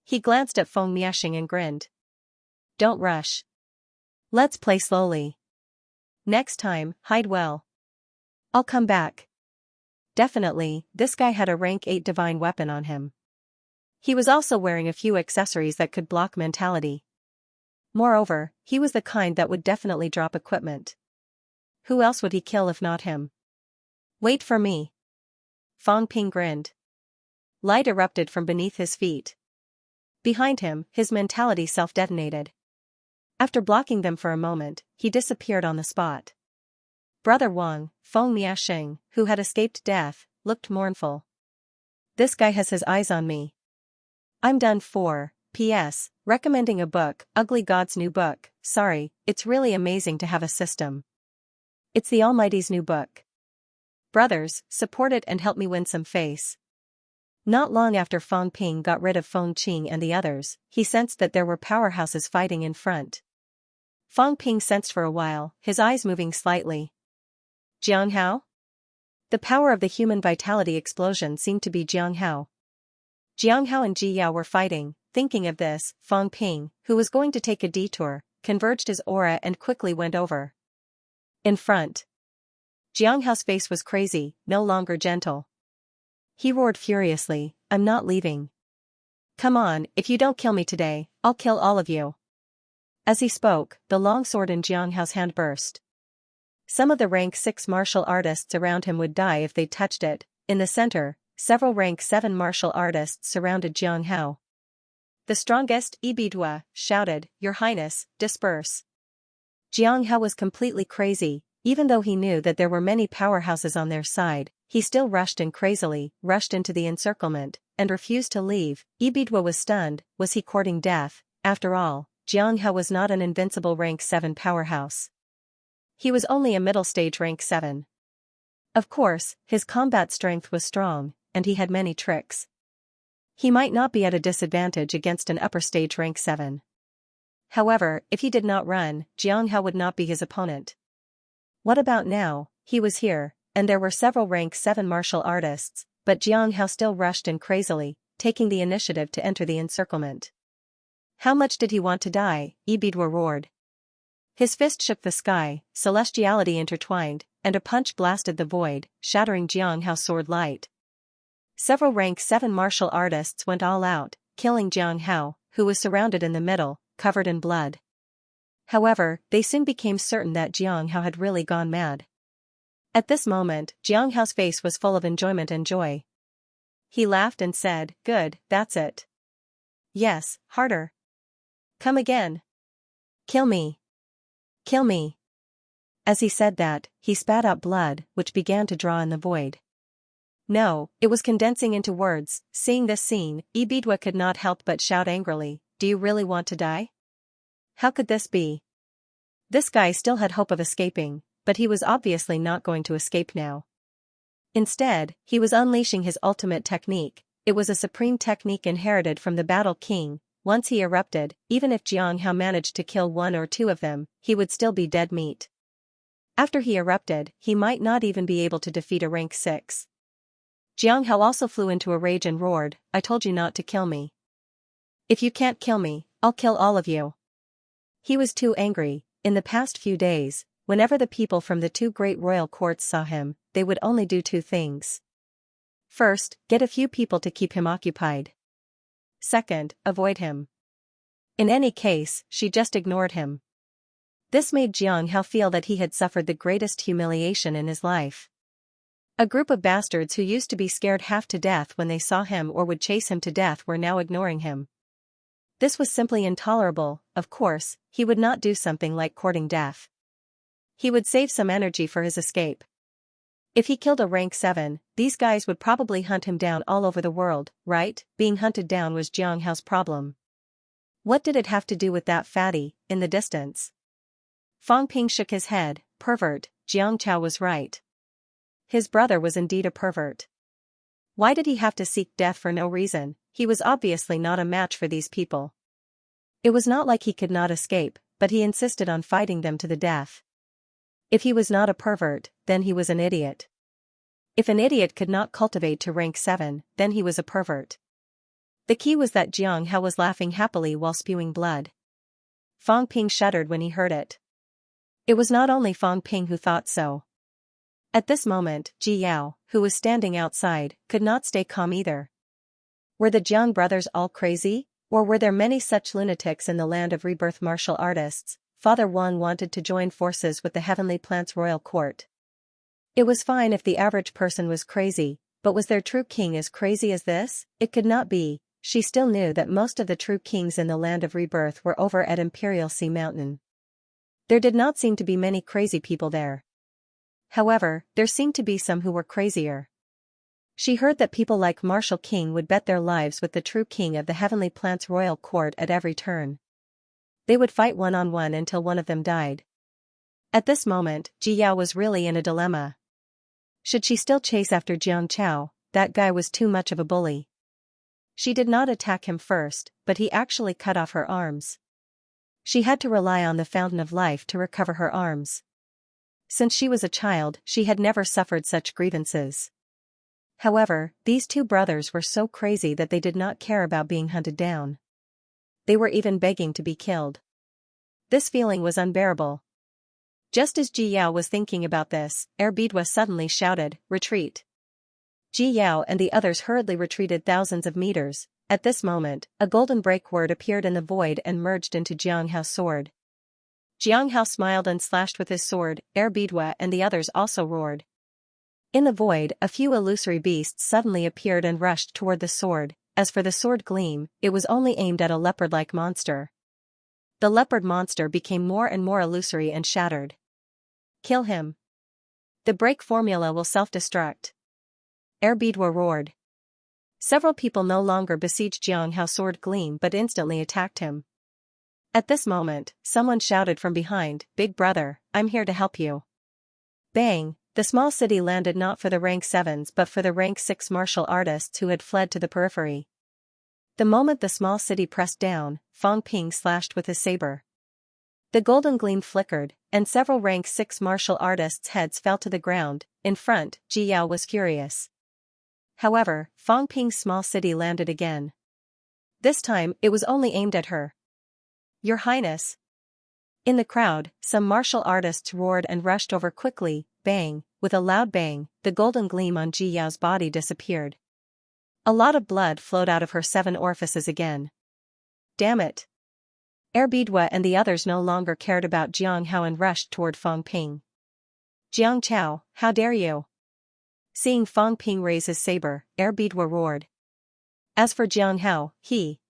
He glanced at Feng Miasheng and grinned. "Don't rush. Let's play slowly. Next time, hide well. I'll come back." Definitely, this guy had a rank 8 divine weapon on him. He was also wearing a few accessories that could block mentality. Moreover, he was the kind that would definitely drop equipment. Who else would he kill if not him? "Wait for me." Fang Ping grinned. Light erupted from beneath his feet. Behind him, his mentality self-detonated. After blocking them for a moment, he disappeared on the spot. Brother Wang, Feng Miasheng, who had escaped death, looked mournful. "This guy has his eyes on me. I'm done for. P.S. Recommending a book, Ugly God's new book. Sorry, it's really amazing to have a system. It's the Almighty's new book. Brothers, support it and help me win some face." Not long after Fang Ping got rid of Feng Qing and the others, he sensed that there were powerhouses fighting in front. Fang Ping sensed for a while, his eyes moving slightly. Jianghao? The power of the human vitality explosion seemed to be Jianghao. Jianghao and Ji Yao were fighting. Thinking of this, Fang Ping, who was going to take a detour, converged his aura and quickly went over. In front. Jianghao's face was crazy, no longer gentle. He roared furiously, "I'm not leaving. Come on, if you don't kill me today, I'll kill all of you." As he spoke, the long sword in Jianghao's hand burst. Some of the rank 6 martial artists around him would die if they touched it. In the center, several rank 7 martial artists surrounded Jianghao. The strongest, Ibidwa, shouted, "Your Highness, disperse." Jianghao was completely crazy. Even though he knew that there were many powerhouses on their side, he still rushed in crazily, rushed into the encirclement, and refused to leave. Ibidwa was stunned. Was he courting death? After all, Jianghao was not an invincible rank 7 powerhouse. He was only a middle stage rank 7. Of course, his combat strength was strong, and he had many tricks. He might not be at a disadvantage against an upper stage rank 7. However, if he did not run, Jianghao would not be his opponent. What about now? He was here, and there were several rank 7 martial artists, but Jianghao still rushed in crazily, taking the initiative to enter the encirclement. How much did he want to die? Ibidwa roared. His fist shook the sky, celestiality intertwined, and a punch blasted the void, shattering Jianghao's sword light. Several rank 7 martial artists went all out, killing Jianghao, who was surrounded in the middle, covered in blood. However, they soon became certain that Jianghao had really gone mad. At this moment, Jianghao's face was full of enjoyment and joy. He laughed and said, "Good, that's it. Yes, harder. Come again. Kill me. Kill me." As he said that, he spat out blood, which began to draw in the void. No, it was condensing into words. Seeing this scene, Ibidwa could not help but shout angrily, "Do you really want to die? How could this be?" This guy still had hope of escaping, but he was obviously not going to escape now. Instead, he was unleashing his ultimate technique. It was a supreme technique inherited from the Battle King. Once he erupted, even if Jianghao managed to kill 1 or 2 of them, he would still be dead meat. After he erupted, he might not even be able to defeat a rank 6. Jianghao also flew into a rage and roared, "I told you not to kill me. If you can't kill me, I'll kill all of you." He was too angry. In the past few days, whenever the people from the 2 great royal courts saw him, they would only do 2 things. First, get a few people to keep him occupied. Second, avoid him. In any case, she just ignored him. This made Jianghao feel that he had suffered the greatest humiliation in his life. A group of bastards who used to be scared half to death when they saw him or would chase him to death were now ignoring him. This was simply intolerable. Of course, he would not do something like courting death. He would save some energy for his escape. If he killed a rank 7, these guys would probably hunt him down all over the world, right? Being hunted down was Xianghao's problem. What did it have to do with that fatty, in the distance? Fang Ping shook his head. Pervert, Xianxia was right. His brother was indeed a pervert. Why did he have to seek death for no reason? He was obviously not a match for these people. It was not like he could not escape, but he insisted on fighting them to the death. If he was not a pervert, then he was an idiot. If an idiot could not cultivate to rank 7, then he was a pervert. The key was that Xianghao was laughing happily while spewing blood. Fang Ping shuddered when he heard it. It was not only Fang Ping who thought so. At this moment, Ji Yao, who was standing outside, could not stay calm either. Were the Jiang brothers all crazy, or were there many such lunatics in the land of rebirth martial artists? Father Wang wanted to join forces with the Heavenly Plant's royal court. It was fine if the average person was crazy, but was their true king as crazy as this? It could not be. She still knew that most of the true kings in the land of rebirth were over at Imperial Sea Mountain. There did not seem to be many crazy people there. However, there seemed to be some who were crazier. She heard that people like Martial King would bet their lives with the true king of the Heavenly Plant's royal court at every turn. They would fight one-on-one until one of them died. At this moment, Ji Yao was really in a dilemma. Should she still chase after Jiang Chao? That guy was too much of a bully. She did not attack him first, but he actually cut off her arms. She had to rely on the fountain of life to recover her arms. Since she was a child, she had never suffered such grievances. However, these two brothers were so crazy that they did not care about being hunted down. They were even begging to be killed. This feeling was unbearable. Just as Ji Yao was thinking about this, Bidwa suddenly shouted, "Retreat!" Ji Yao and the others hurriedly retreated thousands of meters. At this moment, a golden breakword appeared in the void and merged into Jianghao's sword. Xianghao smiled and slashed with his sword. Bidwa and the others also roared. In the void, a few illusory beasts suddenly appeared and rushed toward the sword. As for the sword gleam, it was only aimed at a leopard-like monster. The leopard monster became more and more illusory and shattered. Kill him. The break formula will self-destruct. Bidwa roared. Several people no longer besieged Xianghao's sword gleam but instantly attacked him. At this moment, someone shouted from behind, "Big brother, I'm here to help you." Bang! The small city landed not for the rank 7s but for the rank 6 martial artists who had fled to the periphery. The moment the small city pressed down, Fang Ping slashed with his saber. The golden gleam flickered, and several rank 6 martial artists' heads fell to the ground. In front, Ji Yao was furious. However, Fang Ping's small city landed again. This time, it was only aimed at her. "Your Highness!" In the crowd, some martial artists roared and rushed over quickly. Bang! With a loud bang, the golden gleam on Ji Yao's body disappeared. A lot of blood flowed out of her 7 orifices again. Damn it! Bidwa and the others no longer cared about Jianghao and rushed toward Fang Ping. "Jiang Chao, how dare you!" Seeing Fang Ping raise his saber, Bidwa roared. As for Jianghao, he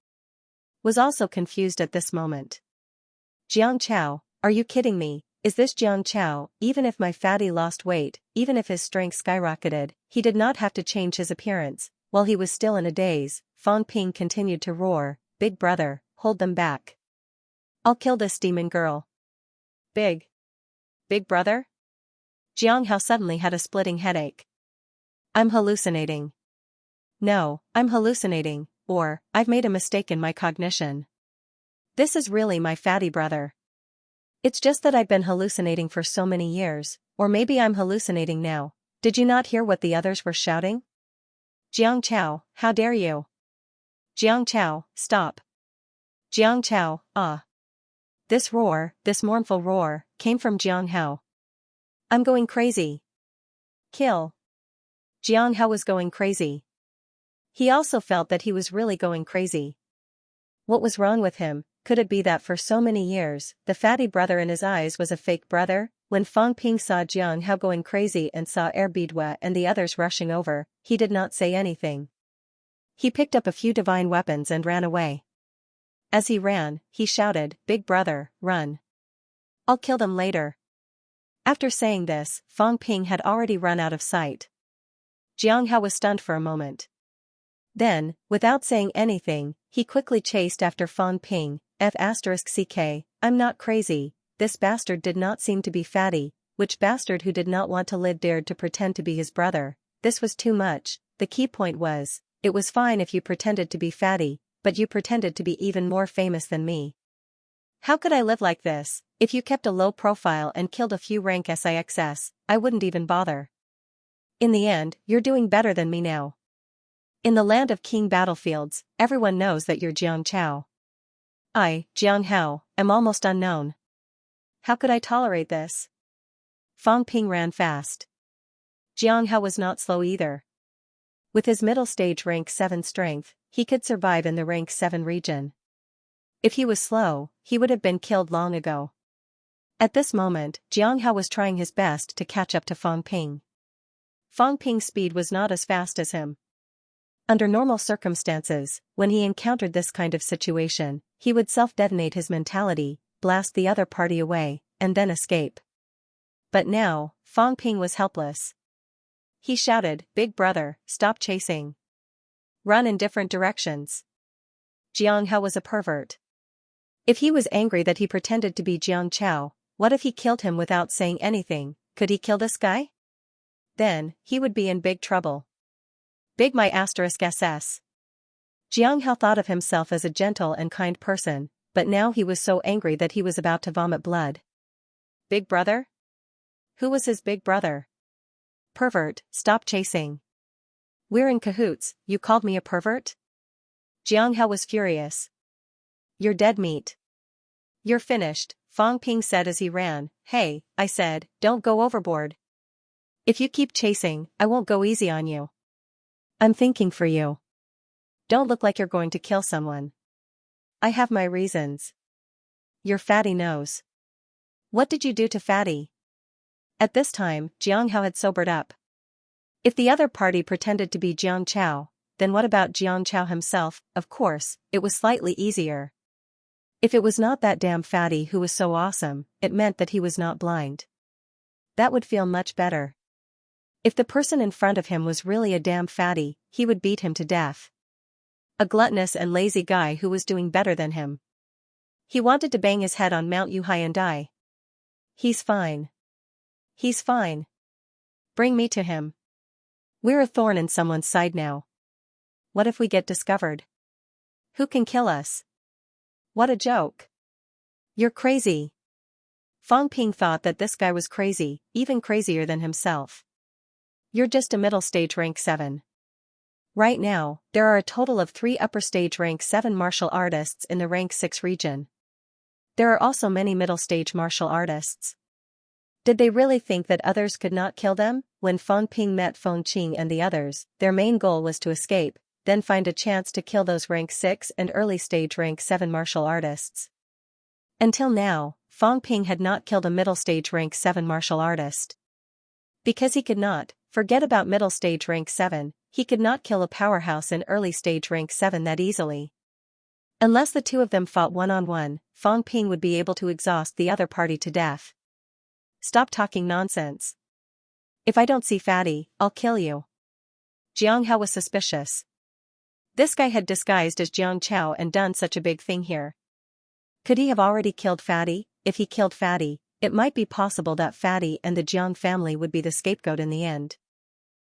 was also confused at this moment. "Jiang Chao, are you kidding me? Is this Jiang Chao? Even if my fatty lost weight, even if his strength skyrocketed, he did not have to change his appearance." While he was still in a daze, Fang Ping continued to roar, "Big brother, hold them back. I'll kill this demon girl." Big brother? Jianghao suddenly had a splitting headache. "I'm hallucinating. No, I'm hallucinating, or, I've made a mistake in my cognition. This is really my fatty brother. It's just that I've been hallucinating for so many years, or maybe I'm hallucinating now." Did you not hear what the others were shouting? "Jiang Chao, how dare you! Jiang Chao, stop! Jiang Chao, ah!" This roar, this mournful roar, came from Jianghao. "I'm going crazy. Kill!" Jianghao was going crazy. He also felt that he was really going crazy. What was wrong with him? Could it be that for so many years, the fatty brother in his eyes was a fake brother? when Fang Ping saw Jiang Hao going crazy and saw Bidwa and the others rushing over, he did not say anything. He picked up a few divine weapons and ran away. As he ran, he shouted, "Big brother, run. I'll kill them later." After saying this, Fang Ping had already run out of sight. Jiang Hao was stunned for a moment. Then, without saying anything, he quickly chased after Fang Ping. F***ck, I'm not crazy, this bastard did not seem to be fatty, which bastard who did not want to live dared to pretend to be his brother, this was too much, the key point was, it was fine if you pretended to be fatty, but you pretended to be even more famous than me. How could I live like this? If you kept a low profile and killed a few rank SIXS, I wouldn't even bother. In the end, you're doing better than me now. In the land of king battlefields, everyone knows that you're Jiang Chao. I, Jiang Hao, am almost unknown. How could I tolerate this? Fang Ping ran fast. Jiang Hao was not slow either. With his middle stage rank 7 strength, he could survive in the rank 7 region. If he was slow, he would have been killed long ago. At this moment, Jiang Hao was trying his best to catch up to Fang Ping. Fang Ping's speed was not as fast as him. Under normal circumstances, when he encountered this kind of situation, he would self-detonate his mentality, blast the other party away, and then escape. But now, Fang Ping was helpless. He shouted, "Big brother, stop chasing. Run in different directions." Jiang Hao was a pervert. If he was angry that he pretended to be Jiang Chao, what if he killed him without saying anything? Could he kill this guy? Then, he would be in big trouble. Big my *SS. Jiang Hao thought of himself as a gentle and kind person, but now he was so angry that he was about to vomit blood. Big brother? Who was his big brother? Pervert, stop chasing. We're in cahoots, you called me a pervert? Jiang Hao was furious. You're dead meat. You're finished, Fang Ping said as he ran. Hey, I said, don't go overboard. If you keep chasing, I won't go easy on you. I'm thinking for you. Don't look like you're going to kill someone. I have my reasons. Your fatty knows. What did you do to Fatty? At this time, Jiang Hao had sobered up. If the other party pretended to be Jiang Chao, then what about Jiang Chao himself? Of course, it was slightly easier. If it was not that damn fatty who was so awesome, it meant that he was not blind. That would feel much better. If the person in front of him was really a damn fatty, he would beat him to death. A gluttonous and lazy guy who was doing better than him. He wanted to bang his head on Mount Yuhai and die. He's fine. He's fine. Bring me to him. We're a thorn in someone's side now. What if we get discovered? Who can kill us? What a joke. You're crazy. Fang Ping thought that this guy was crazy, even crazier than himself. You're just a middle stage rank 7. Right now, there are a total of 3 upper stage rank 7 martial artists in the rank 6 region. There are also many middle stage martial artists. Did they really think that others could not kill them? When Fang Ping met Feng Qing and the others, their main goal was to escape, then find a chance to kill those rank 6 and early stage rank 7 martial artists. Until now, Fang Ping had not killed a middle stage rank 7 martial artist. Because he could not, forget about middle stage rank 7, he could not kill a powerhouse in early stage rank 7 that easily. Unless the two of them fought one-on-one, Fang Ping would be able to exhaust the other party to death. Stop talking nonsense. If I don't see Fatty, I'll kill you. Jiang Hao was suspicious. This guy had disguised as Jiang Chao and done such a big thing here. Could he have already killed Fatty? If he killed Fatty, it might be possible that Fatty and the Jiang family would be the scapegoat in the end.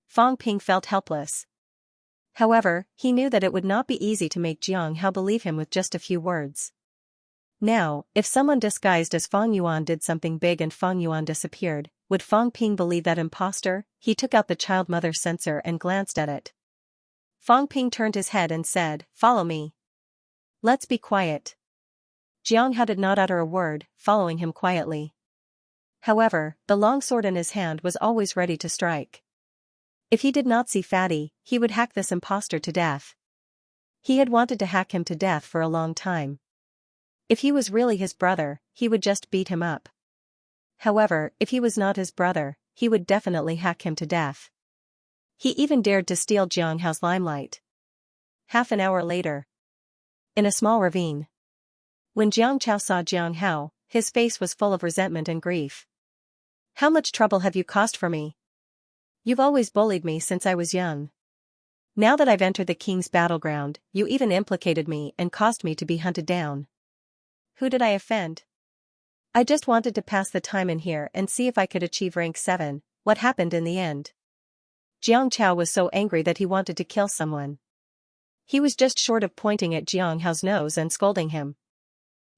Fang Ping felt helpless. However, he knew that it would not be easy to make Jiang Hao believe him with just a few words. Now, if someone disguised as Fang Yuan did something big and Fang Yuan disappeared, would Fang Ping believe that imposter? He took out the child mother sensor and glanced at it. Fang Ping turned his head and said, "Follow me. Let's be quiet." Jiang Hao did not utter a word, following him quietly. However, the long sword in his hand was always ready to strike. If he did not see Fatty, he would hack this imposter to death. He had wanted to hack him to death for a long time. If he was really his brother, he would just beat him up. However, if he was not his brother, he would definitely hack him to death. He even dared to steal Xianghao's limelight. Half an hour later. In a small ravine. When Xiangchao saw Xianghao, his face was full of resentment and grief. How much trouble have you caused for me? You've always bullied me since I was young. Now that I've entered the king's battleground, you even implicated me and caused me to be hunted down. Who did I offend? I just wanted to pass the time in here and see if I could achieve rank 7, what happened in the end? Xiangchao was so angry that he wanted to kill someone. He was just short of pointing at Jianghao's nose and scolding him.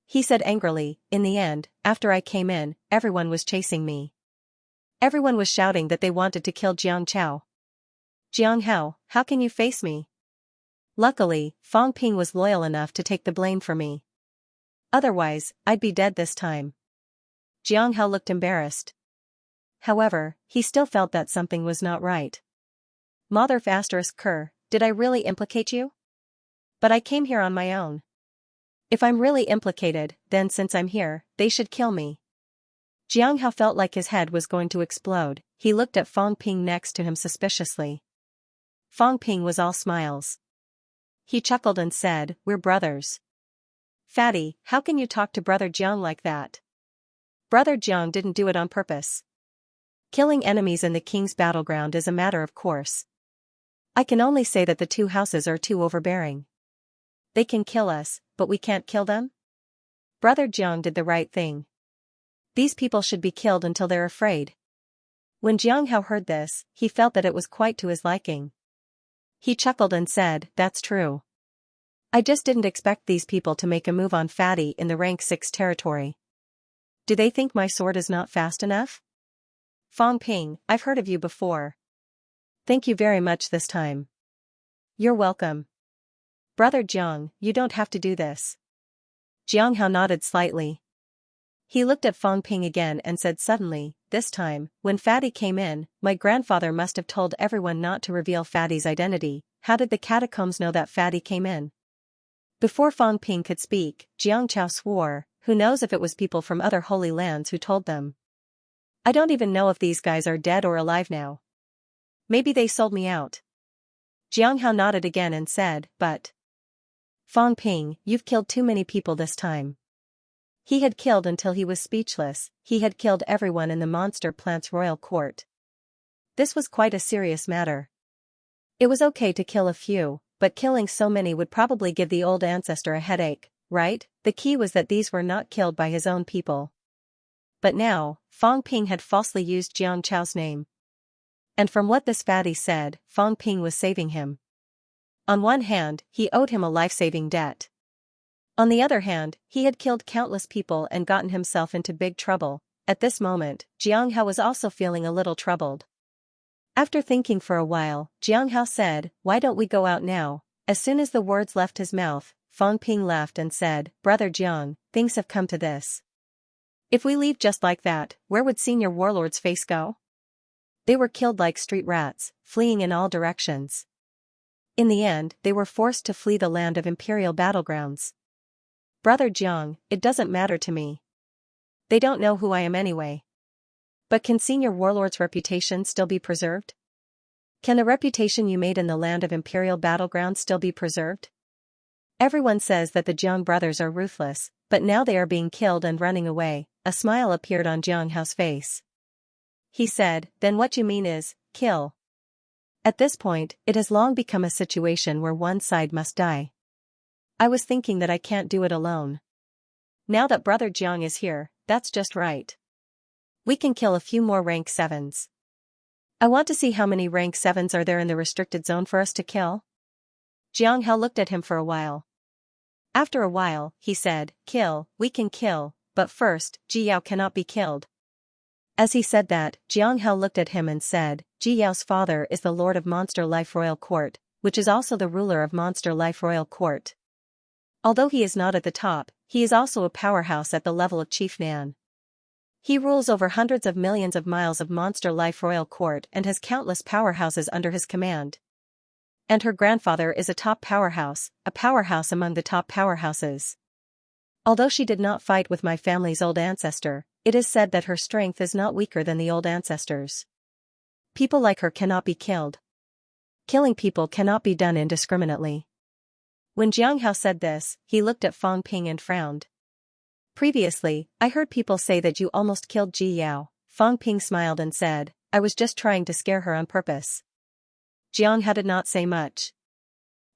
He said angrily, in the end, after I came in, everyone was chasing me. Everyone was shouting that they wanted to kill Xiangchao. Jianghao, how can you face me? Luckily, Fang Ping was loyal enough to take the blame for me. Otherwise, I'd be dead this time. Jianghao looked embarrassed. However, he still felt that something was not right. Motherf *Ker, did I really implicate you? But I came here on my own. If I'm really implicated, then since I'm here, they should kill me. Jianghao felt like his head was going to explode. He looked at Fang Ping next to him suspiciously. Fang Ping was all smiles. He chuckled and said, "We're brothers." Fatty, how can you talk to Brother Jiang like that? Brother Jiang didn't do it on purpose. Killing enemies in the king's battleground is a matter of course. I can only say that the two houses are too overbearing. They can kill us, but we can't kill them? Brother Jiang did the right thing. These people should be killed until they're afraid. When Jianghao heard this, he felt that it was quite to his liking. He chuckled and said, "That's true. I just didn't expect these people to make a move on Fatty in the rank 6 territory. Do they think my sword is not fast enough? Fang Ping, I've heard of you before. Thank you very much this time." You're welcome. Brother Jiang, you don't have to do this. Jianghao nodded slightly. He looked at Fang Ping again and said suddenly, "This time, when Fatty came in, my grandfather must have told everyone not to reveal Fatty's identity. How did the catacombs know that Fatty came in?" Before Fang Ping could speak, Jiangchao swore, "Who knows if it was people from other holy lands who told them? I don't even know if these guys are dead or alive now. Maybe they sold me out." Jianghao nodded again and said, "But Fang Ping, you've killed too many people this time." He had killed until he was speechless. He had killed everyone in the monster plant's royal court. This was quite a serious matter. It was okay to kill a few, but killing so many would probably give the old ancestor a headache, right? The key was that these were not killed by his own people. But now, Fang Ping had falsely used Jiangchao's name. And from what this fatty said, Fang Ping was saving him. On one hand, he owed him a life-saving debt. On the other hand, he had killed countless people and gotten himself into big trouble. At this moment, Jianghao was also feeling a little troubled. After thinking for a while, Jianghao said, "Why don't we go out now?" As soon as the words left his mouth, Fang Ping laughed and said, "Brother Jiang, things have come to this. If we leave just like that, where would Senior Warlord's face go?" They were killed like street rats, fleeing in all directions. In the end, they were forced to flee the land of Imperial battlegrounds. "Brother Jiang, it doesn't matter to me. They don't know who I am anyway. But can Senior Warlord's reputation still be preserved? Can the reputation you made in the land of Imperial battlegrounds still be preserved? Everyone says that the Jiang brothers are ruthless, but now they are being killed and running away." A smile appeared on Jianghao's face. He said, "Then what you mean is, kill." At this point, it has long become a situation where one side must die. I was thinking that I can't do it alone. Now that Brother Jiang is here, that's just right. We can kill a few more rank 7s. I want to see how many rank 7s are there in the restricted zone for us to kill. Jianghao looked at him for a while. After a while, he said, "Kill, we can kill, but first, Ji Yao cannot be killed." As he said that, Jianghao looked at him and said, "Ji Yao's father is the Lord of Monster Life Royal Court, which is also the ruler of Monster Life Royal Court. Although he is not at the top, he is also a powerhouse at the level of Chief Nan. He rules over hundreds of millions of miles of Monster Life Royal Court and has countless powerhouses under his command. And her grandfather is a top powerhouse, a powerhouse among the top powerhouses. Although she did not fight with my family's old ancestor, It is said that her strength is not weaker than the old ancestors. People like her cannot be killed. Killing people cannot be done indiscriminately. When Xianxia said this, he looked at Fang Ping and frowned. Previously, I heard people say that you almost killed Ji Yao. Fang Ping smiled and said, I was just trying to scare her on purpose. Xianxia did not say much.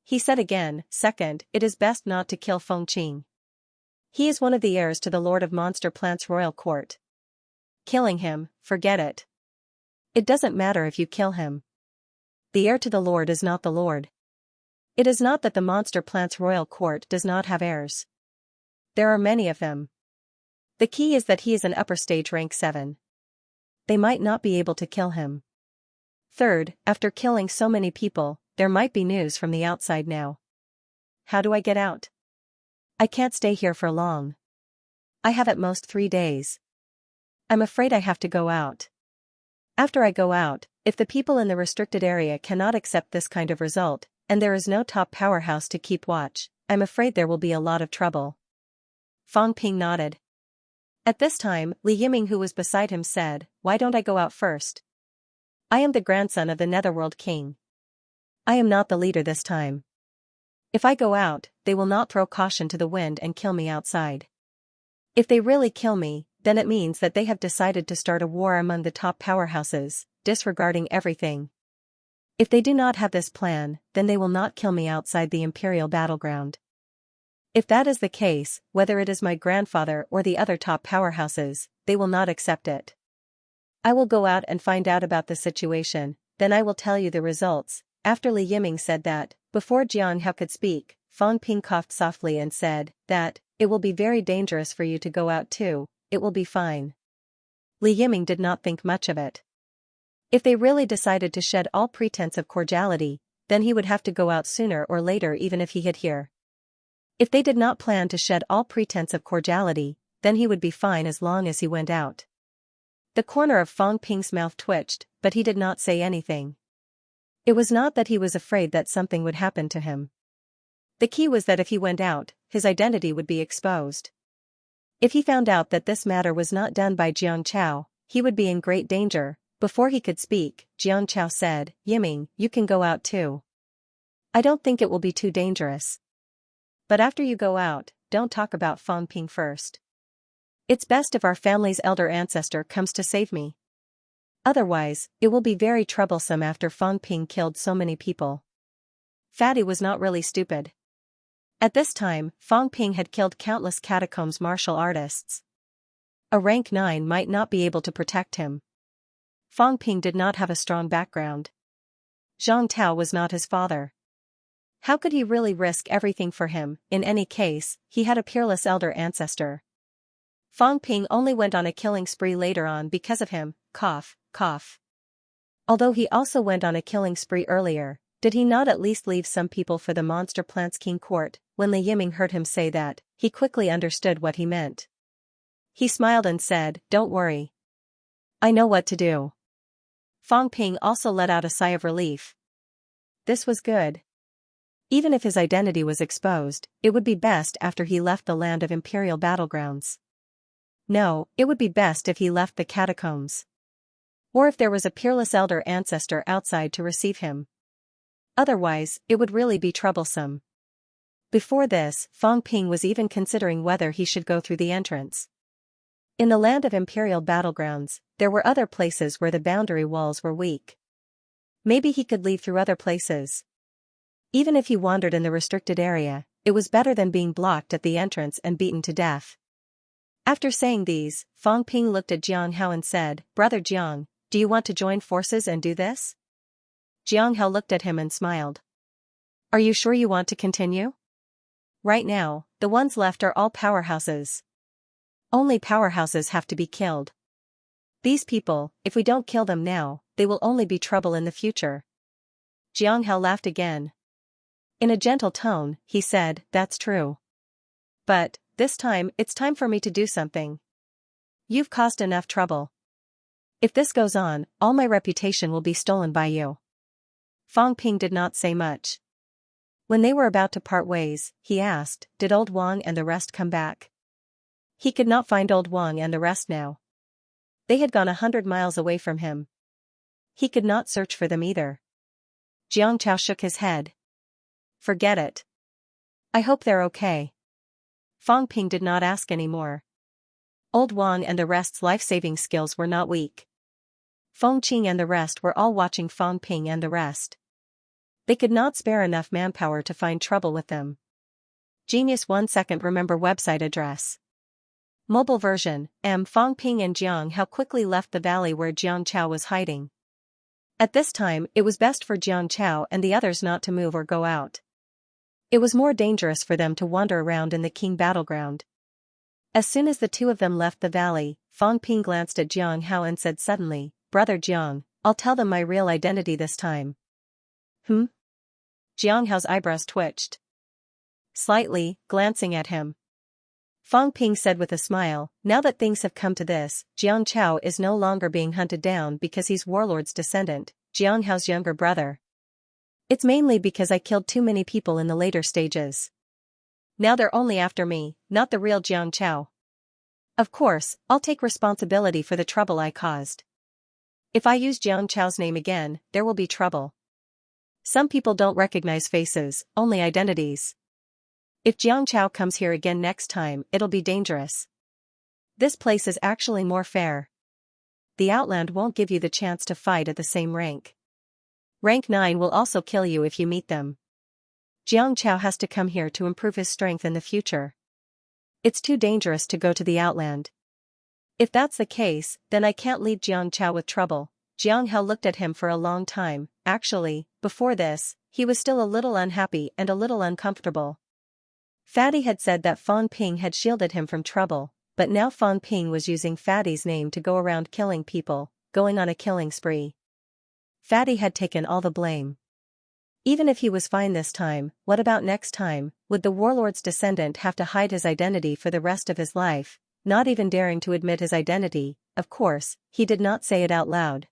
He said again, second, it is best not to kill Feng Qing. He is one of the heirs to the Lord of Monster Plant's royal court. Killing him, forget it. It doesn't matter if you kill him. The heir to the Lord is not the Lord. It is not that the Monster Plant's royal court does not have heirs. There are many of them. The key is that he is an upper stage rank 7. They might not be able to kill him. Third, after killing so many people, there might be news from the outside now. How do I get out? I can't stay here for long. I have at most 3 days. I'm afraid I have to go out. After I go out, if the people in the restricted area cannot accept this kind of result, and there is no top powerhouse to keep watch, I'm afraid there will be a lot of trouble. Fang Ping nodded. At this time, Li Yiming, who was beside him, said, Why don't I go out first? I am the grandson of the Netherworld King. I am not the leader this time. If I go out, they will not throw caution to the wind and kill me outside. If they really kill me, then it means that they have decided to start a war among the top powerhouses, disregarding everything. If they do not have this plan, then they will not kill me outside the Imperial battleground. If that is the case, whether it is my grandfather or the other top powerhouses, they will not accept it. I will go out and find out about the situation, then I will tell you the results. After Li Yiming said that, before Xianxia could speak, Fang Ping coughed softly and said, that, it will be very dangerous for you to go out too, it will be fine. Li Yiming did not think much of it. If they really decided to shed all pretense of cordiality, then he would have to go out sooner or later even if he hid here. If they did not plan to shed all pretense of cordiality, then he would be fine as long as he went out. The corner of Fang Ping's mouth twitched, but he did not say anything. It was not that he was afraid that something would happen to him. The key was that if he went out, his identity would be exposed. If he found out that this matter was not done by Jiang Chao, he would be in great danger. Before he could speak, Jiang Chao said, Yiming, you can go out too. I don't think it will be too dangerous. But after you go out, don't talk about Fang Ping first. It's best if our family's elder ancestor comes to save me. Otherwise, it will be very troublesome after Fang Ping killed so many people. Fatty was not really stupid. At this time, Fang Ping had killed countless catacombs martial artists. A rank 9 might not be able to protect him. Fang Ping did not have a strong background. Zhang Tao was not his father. How could he really risk everything for him? In any case, he had a peerless elder ancestor. Fang Ping only went on a killing spree later on because of him, cough, cough. Although he also went on a killing spree earlier, did he not at least leave some people for the Monster Plant's king court? When Li Yiming heard him say that, he quickly understood what he meant. He smiled and said, Don't worry. I know what to do. Fang Ping also let out a sigh of relief. This was good. Even if his identity was exposed, it would be best after he left the land of Imperial battlegrounds. No, it would be best if he left the catacombs. Or if there was a peerless elder ancestor outside to receive him. Otherwise, it would really be troublesome. Before this, Fang Ping was even considering whether he should go through the entrance. In the land of Imperial battlegrounds, there were other places where the boundary walls were weak. Maybe he could leave through other places. Even if he wandered in the restricted area, it was better than being blocked at the entrance and beaten to death. After saying these, Fang Ping looked at Jiang Hao and said, Brother Jiang, do you want to join forces and do this? Jiang Hao looked at him and smiled. Are you sure you want to continue? Right now, the ones left are all powerhouses. Only powerhouses have to be killed. These people, if we don't kill them now, they will only be trouble in the future. Jiang Hao laughed again. In a gentle tone, he said, That's true. But, this time, it's time for me to do something. You've caused enough trouble. If this goes on, all my reputation will be stolen by you. Fang Ping did not say much. When they were about to part ways, he asked, Did old Wang and the rest come back? He could not find old Wang and the rest now. They had gone 100 miles away from him. He could not search for them either. Xianxia shook his head. Forget it. I hope they're okay. Fang Ping did not ask any more. Old Wang and the rest's life-saving skills were not weak. Feng Qing and the rest were all watching Fang Ping and the rest. They could not spare enough manpower to find trouble with them. Genius 1 second remember website address. Mobile version, Fang Ping and Xianxia quickly left the valley where Xianxia was hiding. At this time, it was best for Xianxia and the others not to move or go out. It was more dangerous for them to wander around in the King battleground. As soon as the two of them left the valley, Fang Ping glanced at Xianxia and said suddenly, "Brother Jiang, I'll tell them my real identity this time." Xianghao's eyebrows twitched slightly, glancing at him. Fang Ping said with a smile, "Now that things have come to this, Xianxia is no longer being hunted down because he's Warlord's descendant, Xianghao's younger brother. It's mainly because I killed too many people in the later stages. Now they're only after me, not the real Xianxia. Of course, I'll take responsibility for the trouble I caused. If I use Xianxiao's name again, there will be trouble. Some people don't recognize faces, only identities. If Xianxia comes here again next time, it'll be dangerous. This place is actually more fair. The Outland won't give you the chance to fight at the same rank. Rank 9 will also kill you if you meet them. Xianxia has to come here to improve his strength in the future. It's too dangerous to go to the Outland. If that's the case, then I can't leave Xianxia with trouble." Xianxia looked at him for a long time. Actually, before this, he was still a little unhappy and a little uncomfortable. Fatty had said that Fang Ping had shielded him from trouble, but now Fang Ping was using Fatty's name to go around killing people, going on a killing spree. Fatty had taken all the blame. Even if he was fine this time, what about next time? Would the Warlord's descendant have to hide his identity for the rest of his life, not even daring to admit his identity? Of course, he did not say it out loud.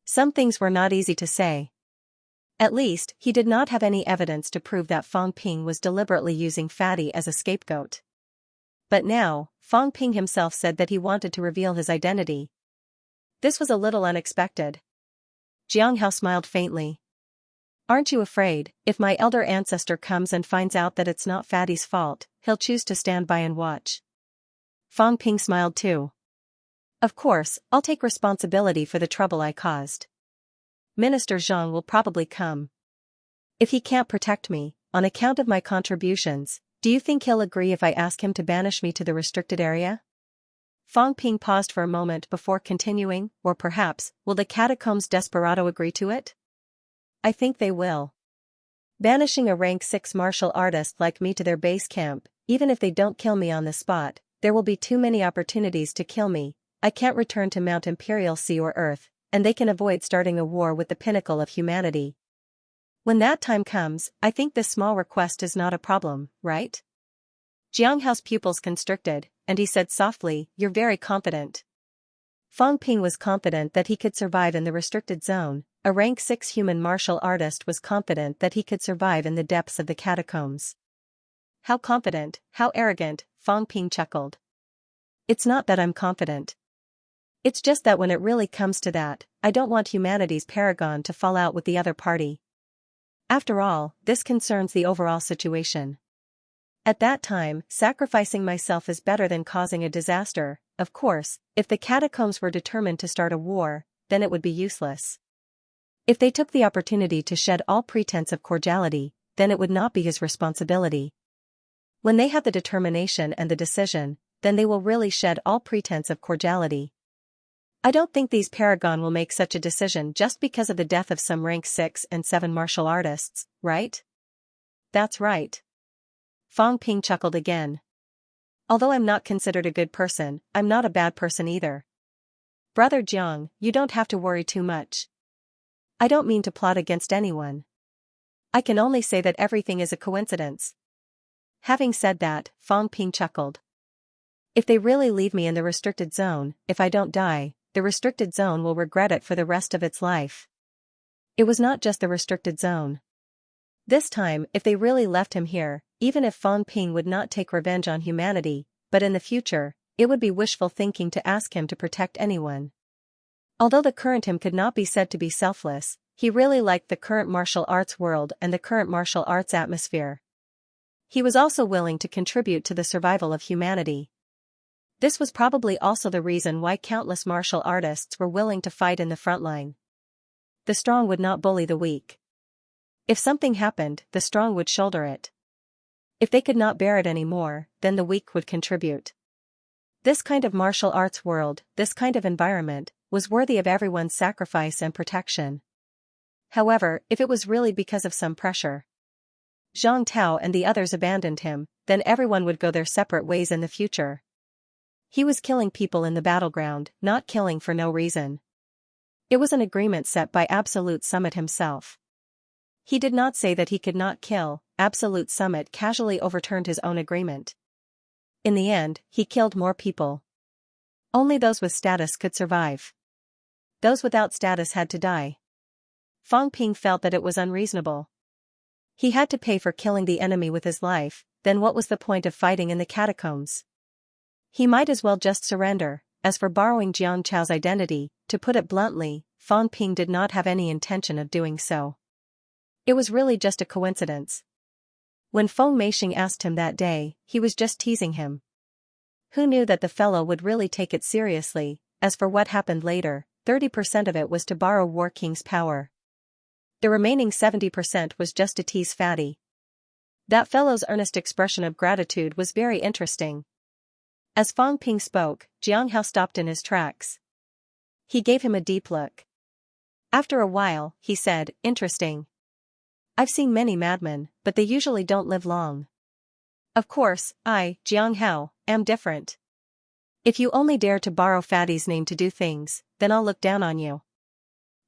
Some things were not easy to say. At least, he did not have any evidence to prove that Fang Ping was deliberately using Fatty as a scapegoat. But now, Fang Ping himself said that he wanted to reveal his identity. This was a little unexpected. Xianghao smiled faintly. "Aren't you afraid, if my elder ancestor comes and finds out that it's not Fatty's fault, he'll choose to stand by and watch?" Fang Ping smiled too. "Of course, I'll take responsibility for the trouble I caused. Minister Zhang will probably come. If he can't protect me, on account of my contributions, do you think he'll agree if I ask him to banish me to the restricted area?" Fang Ping paused for a moment before continuing, "Or perhaps, will the Catacombs Desperado agree to it? I think they will. Banishing a rank 6 martial artist like me to their base camp, even if they don't kill me on the spot, there will be too many opportunities to kill me. I can't return to Mount Imperial Sea or Earth, and they can avoid starting a war with the pinnacle of humanity. When that time comes, I think this small request is not a problem, right?" Jianghao's pupils constricted, and he said softly, "You're very confident." Fang Ping was confident that he could survive in the restricted zone. A rank 6 human martial artist was confident that he could survive in the depths of the catacombs. "How confident, how arrogant," Fang Ping chuckled. "It's not that I'm confident. It's just that when it really comes to that, I don't want humanity's paragon to fall out with the other party. After all, this concerns the overall situation. At that time, sacrificing myself is better than causing a disaster. Of course, if the catacombs were determined to start a war, then it would be useless. If they took the opportunity to shed all pretense of cordiality, then it would not be his responsibility. When they have the determination and the decision, then they will really shed all pretense of cordiality. I don't think these paragon will make such a decision just because of the death of some rank 6 and 7 martial artists, right?" "That's right." Fang Ping chuckled again. "Although I'm not considered a good person, I'm not a bad person either. Brother Jiang, you don't have to worry too much. I don't mean to plot against anyone. I can only say that everything is a coincidence." Having said that, Fang Ping chuckled. "If they really leave me in the restricted zone, if I don't die, the restricted zone will regret it for the rest of its life." It was not just the restricted zone. This time, if they really left him here, even if Fang Ping would not take revenge on humanity, but in the future, it would be wishful thinking to ask him to protect anyone. Although the current him could not be said to be selfless, he really liked the current martial arts world and the current martial arts atmosphere. He was also willing to contribute to the survival of humanity. This was probably also the reason why countless martial artists were willing to fight in the front line. The strong would not bully the weak. If something happened, the strong would shoulder it. If they could not bear it anymore, then the weak would contribute. This kind of martial arts world, this kind of environment, was worthy of everyone's sacrifice and protection. However, if it was really because of some pressure, Zhang Tao and the others abandoned him, then everyone would go their separate ways in the future. He was killing people in the battleground, not killing for no reason. It was an agreement set by Absolute Summit himself. He did not say that he could not kill. Absolute Summit casually overturned his own agreement. In the end, he killed more people. Only those with status could survive. Those without status had to die. Fang Ping felt that it was unreasonable. He had to pay for killing the enemy with his life, then what was the point of fighting in the catacombs? He might as well just surrender. As for borrowing Jiang Chao's identity, to put it bluntly, Fang Ping did not have any intention of doing so. It was really just a coincidence. When Feng Meixing asked him that day, he was just teasing him. Who knew that the fellow would really take it seriously? As for what happened later, 30% of it was to borrow War King's power. The remaining 70% was just to tease Fatty. That fellow's earnest expression of gratitude was very interesting. As Fang Ping spoke, Jiang Hao stopped in his tracks. He gave him a deep look. After a while, he said, "Interesting. I've seen many madmen, but they usually don't live long. Of course, I, Jiang Hao, am different. If you only dare to borrow Fatty's name to do things, then I'll look down on you.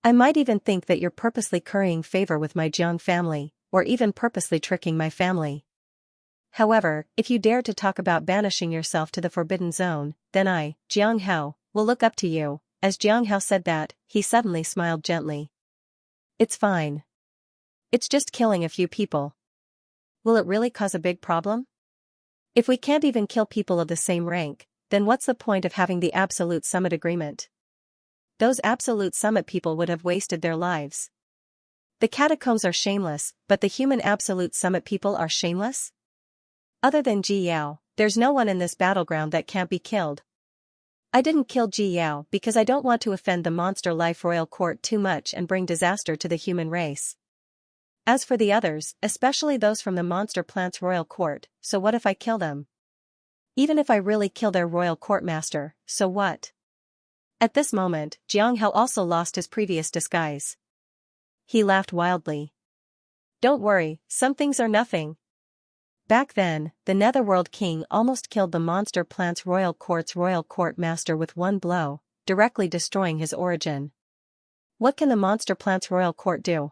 I might even think that you're purposely currying favor with my Jiang family, or even purposely tricking my family. However, if you dare to talk about banishing yourself to the Forbidden Zone, then I, Jiang Hao, will look up to you." As Jiang Hao said that, he suddenly smiled gently. "It's fine. It's just killing a few people. Will it really cause a big problem? If we can't even kill people of the same rank, then what's the point of having the Absolute Summit agreement? Those Absolute Summit people would have wasted their lives. The catacombs are shameless, but the human Absolute Summit people are shameless? Other than Ji Yao, there's no one in this battleground that can't be killed. I didn't kill Ji Yao because I don't want to offend the Monster Life Royal Court too much and bring disaster to the human race. As for the others, especially those from the Monster Plants Royal Court, so what if I kill them? Even if I really kill their Royal Court Master, so what?" At this moment, Jiang Hao also lost his previous disguise. He laughed wildly. "Don't worry, some things are nothing. Back then, the Netherworld King almost killed the Monster Plants Royal Court's Royal Court Master with one blow, directly destroying his origin. What can the Monster Plants Royal Court do?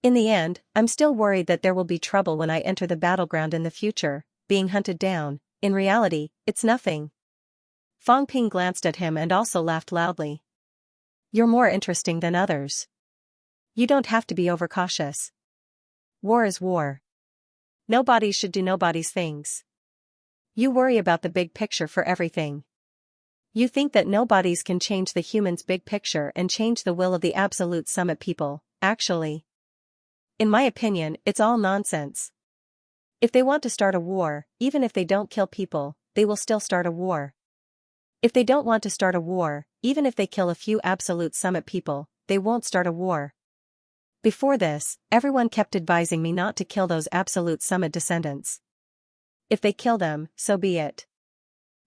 In the end, I'm still worried that there will be trouble when I enter the battleground in the future, being hunted down. In reality, it's nothing." Fang Ping glanced at him and also laughed loudly. "You're more interesting than others. You don't have to be overcautious. War is war. Nobody should do nobody's things. You worry about the big picture for everything. You think that nobodies can change the humans' big picture and change the will of the Absolute Summit people. Actually, in my opinion, it's all nonsense. If they want to start a war, even if they don't kill people, they will still start a war. If they don't want to start a war, even if they kill a few Absolute Summit people, they won't start a war. Before this, everyone kept advising me not to kill those Absolute Summit descendants. If they kill them, so be it.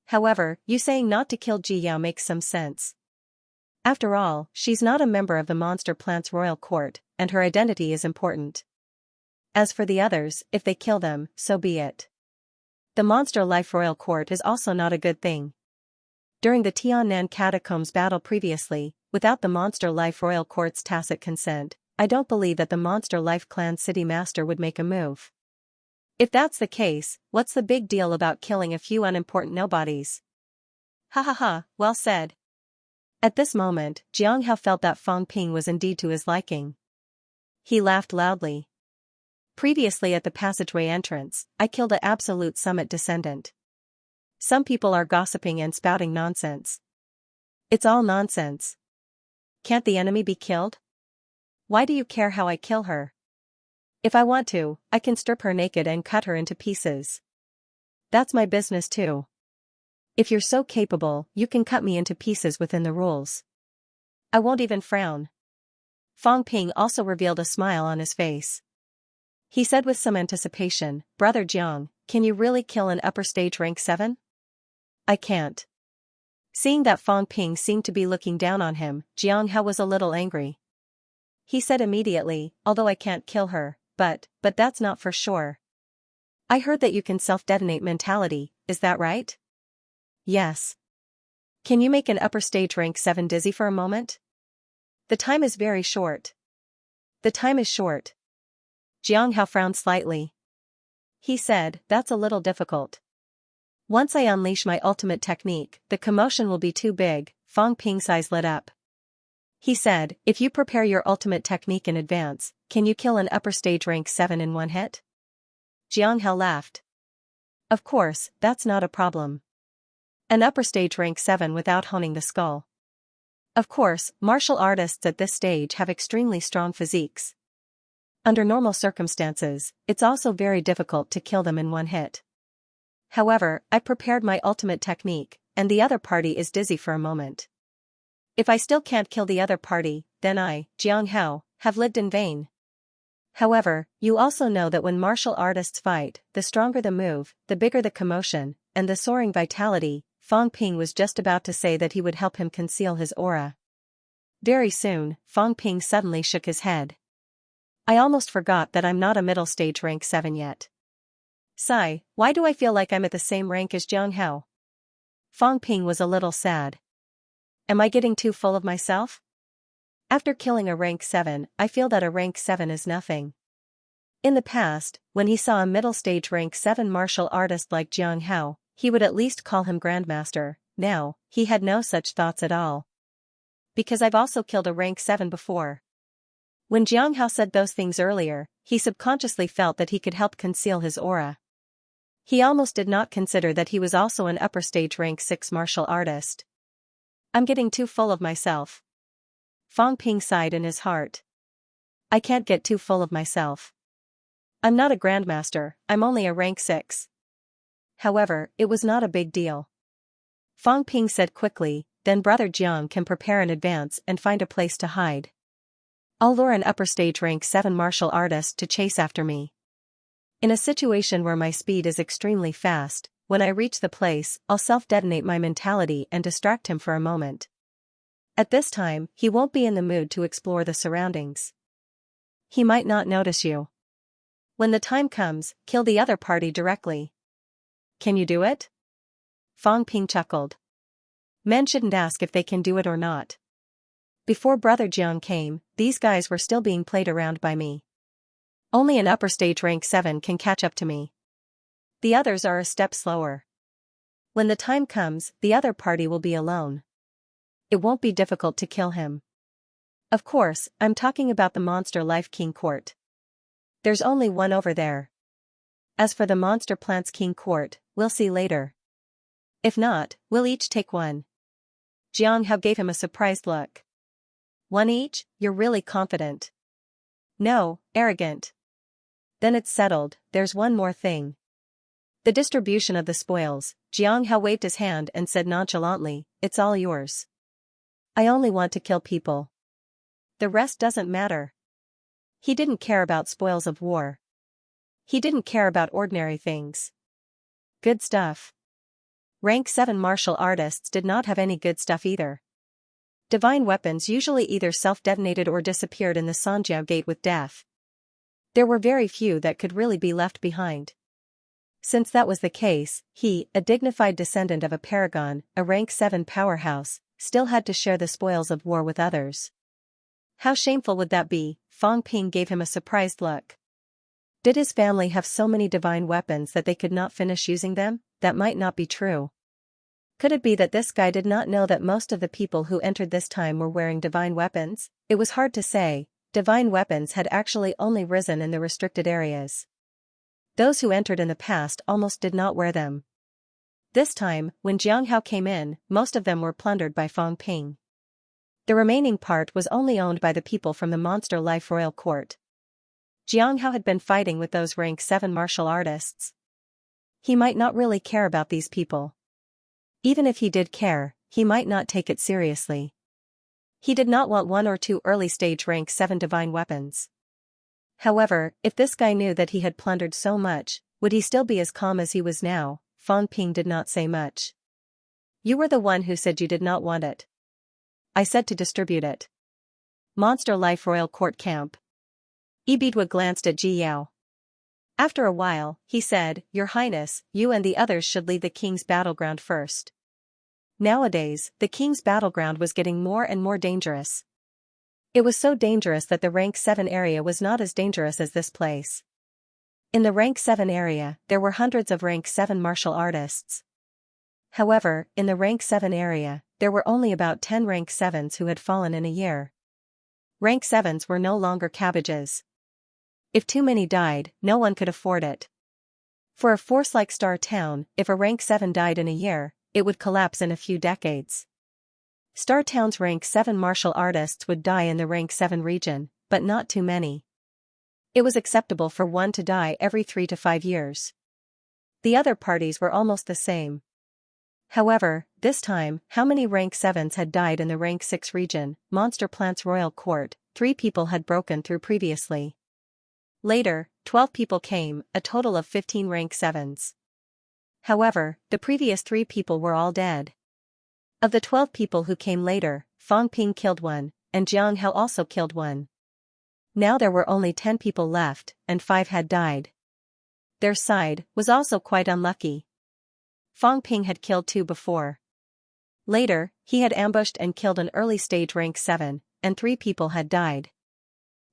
However, you saying not to kill Ji Yao makes some sense. After all, she's not a member of the Monster Plants Royal Court, and her identity is important. As for the others, if they kill them, so be it. The Monster Life Royal Court is also not a good thing. During the Tiannan Catacombs battle previously, without the Monster Life Royal Court's tacit consent, I don't believe that the Monster Life Clan City Master would make a move. If that's the case, what's the big deal about killing a few unimportant nobodies? Ha ha ha, well said. At this moment, Jiang Hao felt that Fang Ping was indeed to his liking. He laughed loudly. Previously at the passageway entrance, I killed an Absolute Summit descendant. Some people are gossiping and spouting nonsense. It's all nonsense. Can't the enemy be killed? Why do you care how I kill her? If I want to, I can strip her naked and cut her into pieces. That's my business too. If you're so capable, you can cut me into pieces within the rules. I won't even frown. Fang Ping also revealed a smile on his face. He said with some anticipation, Brother Jiang, can you really kill an upper stage rank 7? I can't. Seeing that Fang Ping seemed to be looking down on him, Jiang Hao was a little angry. He said immediately, although I can't kill her, but that's not for sure. I heard that you can self-detonate mentality, is that right? Yes. Can you make an upper stage rank 7 dizzy for a moment? The time is very short. The time is short. Jiang Hao frowned slightly. He said, that's a little difficult. Once I unleash my ultimate technique, the commotion will be too big. Fang Ping's eyes lit up. He said, if you prepare your ultimate technique in advance, can you kill an upper stage rank 7 in one hit? Jiang Hao laughed. Of course, that's not a problem. An upper stage rank 7 without honing the skull. Of course, martial artists at this stage have extremely strong physiques. Under normal circumstances, it's also very difficult to kill them in one hit. However, I prepared my ultimate technique, and the other party is dizzy for a moment. If I still can't kill the other party, then I, Jiang Hao, have lived in vain. However, you also know that when martial artists fight, the stronger the move, the bigger the commotion, and the soaring vitality. Fang Ping was just about to say that he would help him conceal his aura. Very soon, Fang Ping suddenly shook his head. I almost forgot that I'm not a middle stage rank 7 yet. Sigh, why do I feel like I'm at the same rank as Jiang Hao? Fang Ping was a little sad. Am I getting too full of myself? After killing a rank 7, I feel that a rank 7 is nothing. In the past, when he saw a middle stage rank 7 martial artist like Jiang Hao, he would at least call him Grandmaster. Now, he had no such thoughts at all. Because I've also killed a rank 7 before. When Jiang Hao said those things earlier, he subconsciously felt that he could help conceal his aura. He almost did not consider that he was also an upper stage rank 6 martial artist. I'm getting too full of myself. Fang Ping sighed in his heart. I can't get too full of myself. I'm not a Grandmaster, I'm only a rank 6. However, it was not a big deal. Fang Ping said quickly, then Brother Jiang can prepare in advance and find a place to hide. I'll lure an upper stage rank 7 martial artist to chase after me. In a situation where my speed is extremely fast, when I reach the place, I'll self-detonate my mentality and distract him for a moment. At this time, he won't be in the mood to explore the surroundings. He might not notice you. When the time comes, kill the other party directly. Can you do it? Fang Ping chuckled. Men shouldn't ask if they can do it or not. Before Brother Jiang came, these guys were still being played around by me. Only an upper stage rank 7 can catch up to me. The others are a step slower. When the time comes, the other party will be alone. It won't be difficult to kill him. Of course, I'm talking about the Monster Life King Court. There's only one over there. As for the Monster Plants King Court, we'll see later. If not, we'll each take one. Jiang Hao gave him a surprised look. One each? You're really confident. No, arrogant. Then it's settled, there's one more thing. The distribution of the spoils. Jiang Hao waved his hand and said nonchalantly, it's all yours. I only want to kill people. The rest doesn't matter. He didn't care about spoils of war. He didn't care about ordinary things. Good stuff. Rank 7 martial artists did not have any good stuff either. Divine weapons usually either self-detonated or disappeared in the Sanjiao Gate with death. There were very few that could really be left behind. Since that was the case, he, a dignified descendant of a paragon, a rank 7 powerhouse, still had to share the spoils of war with others. How shameful would that be? Fang Ping gave him a surprised look. Did his family have so many divine weapons that they could not finish using them? That might not be true. Could it be that this guy did not know that most of the people who entered this time were wearing divine weapons? It was hard to say. Divine weapons had actually only risen in the restricted areas. Those who entered in the past almost did not wear them. This time, when Jianghao came in, most of them were plundered by Fang Ping. The remaining part was only owned by the people from the Monster Life Royal Court. Jianghao had been fighting with those rank 7 martial artists. He might not really care about these people. Even if he did care, he might not take it seriously. He did not want 1 or 2 early-stage rank 7 divine weapons. However, if this guy knew that he had plundered so much, would he still be as calm as he was now? Fang Ping did not say much. You were the one who said you did not want it. I said to distribute it. Monster Life Royal Court Camp. Ibidwa glanced at Ji Yao. After a while, he said, Your Highness, you and the others should leave the king's battleground first. Nowadays, the king's battleground was getting more and more dangerous. It was so dangerous that the rank 7 area was not as dangerous as this place. In the rank 7 area, there were hundreds of rank 7 martial artists. However, in the rank 7 area, there were only about 10 rank 7s who had fallen in a year. Rank 7s were no longer cabbages. If too many died, no one could afford it. For a force like Star Town, if a rank 7 died in a year, it would collapse in a few decades. Star Town's rank 7 martial artists would die in the rank 7 region, but not too many. It was acceptable for one to die every 3 to 5 years. The other parties were almost the same. However, this time, how many rank 7s had died in the rank 6 region? Monster Plant's Royal Court, 3 people had broken through previously. Later, 12 people came, a total of 15 rank 7s. However, the previous 3 people were all dead. Of the 12 people who came later, Fang Ping killed one, and Jianghao also killed one. Now there were only 10 people left, and 5 had died. Their side was also quite unlucky. Fang Ping had killed 2 before. Later, he had ambushed and killed an early-stage rank 7, and 3 people had died.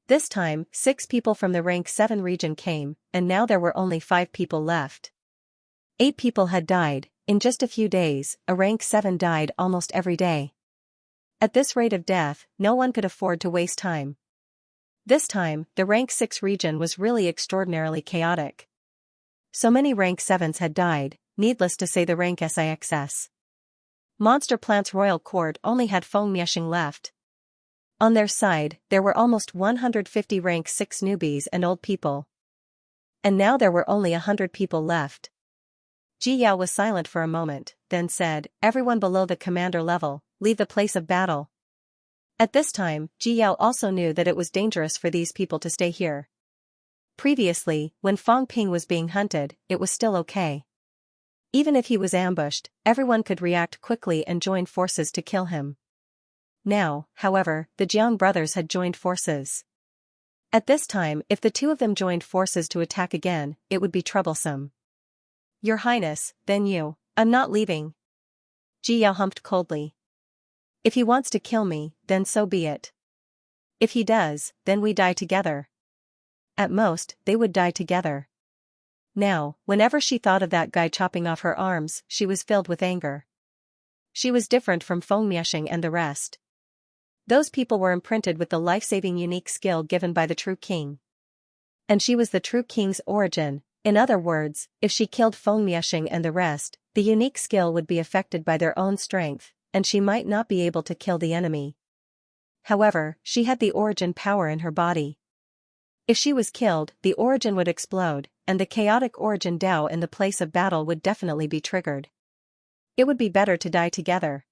This time, 6 people from the rank 7 region came, and now there were only 5 people left. 8 people had died. In just a few days, a rank 7 died almost every day. At this rate of death, no one could afford to waste time. This time, the rank 6 region was really extraordinarily chaotic. So many rank 7s had died, needless to say the rank SIXS. Monster Plant's Royal Court only had Feng Miexing left. On their side, there were almost 150 rank 6 newbies and old people. And now there were only 100 people left. Ji Yao was silent for a moment, then said, Everyone below the commander level, leave the place of battle. At this time, Ji Yao also knew that it was dangerous for these people to stay here. Previously, when Fang Ping was being hunted, it was still okay. Even if he was ambushed, everyone could react quickly and join forces to kill him. Now, however, the Jiang brothers had joined forces. At this time, if the 2 of them joined forces to attack again, it would be troublesome. Your Highness, then I'm not leaving. Ji Yao humped coldly. If he wants to kill me, then so be it. If he does, then we die together. At most, they would die together. Now, whenever she thought of that guy chopping off her arms, she was filled with anger. She was different from Feng Miexing and the rest. Those people were imprinted with the life-saving unique skill given by the true king. And she was the true king's origin. In other words, if she killed Feng Miexing and the rest, the unique skill would be affected by their own strength, and she might not be able to kill the enemy. However, she had the origin power in her body. If she was killed, the origin would explode, and the chaotic origin Dao in the place of battle would definitely be triggered. It would be better to die together.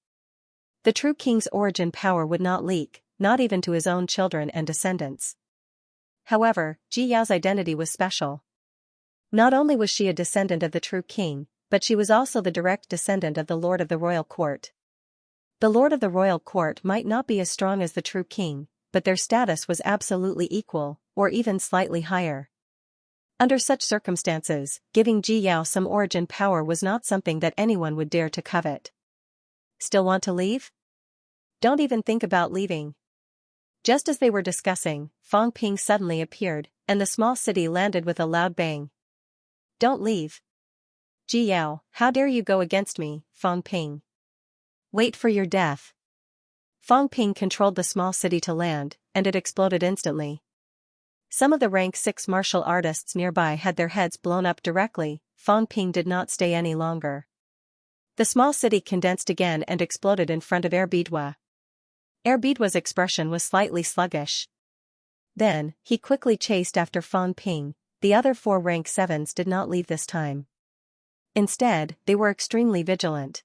The true king's origin power would not leak, not even to his own children and descendants. However, Ji Yao's identity was special. Not only was she a descendant of the true king, but she was also the direct descendant of the Lord of the Royal Court. The Lord of the Royal Court might not be as strong as the true king, but their status was absolutely equal, or even slightly higher. Under such circumstances, giving Ji Yao some origin power was not something that anyone would dare to covet. Still want to leave? Don't even think about leaving. Just as they were discussing, Fang Ping suddenly appeared, and the small city landed with a loud bang. Don't leave. Ji Yao, how dare you go against me, Fang Ping? Wait for your death. Fang Ping controlled the small city to land, and it exploded instantly. Some of the rank 6 martial artists nearby had their heads blown up directly. Fang Ping did not stay any longer. The small city condensed again and exploded in front of Erbidwa. Erbidwa's expression was slightly sluggish. Then, he quickly chased after Fang Ping. The other 4 rank 7s did not leave this time. Instead, they were extremely vigilant.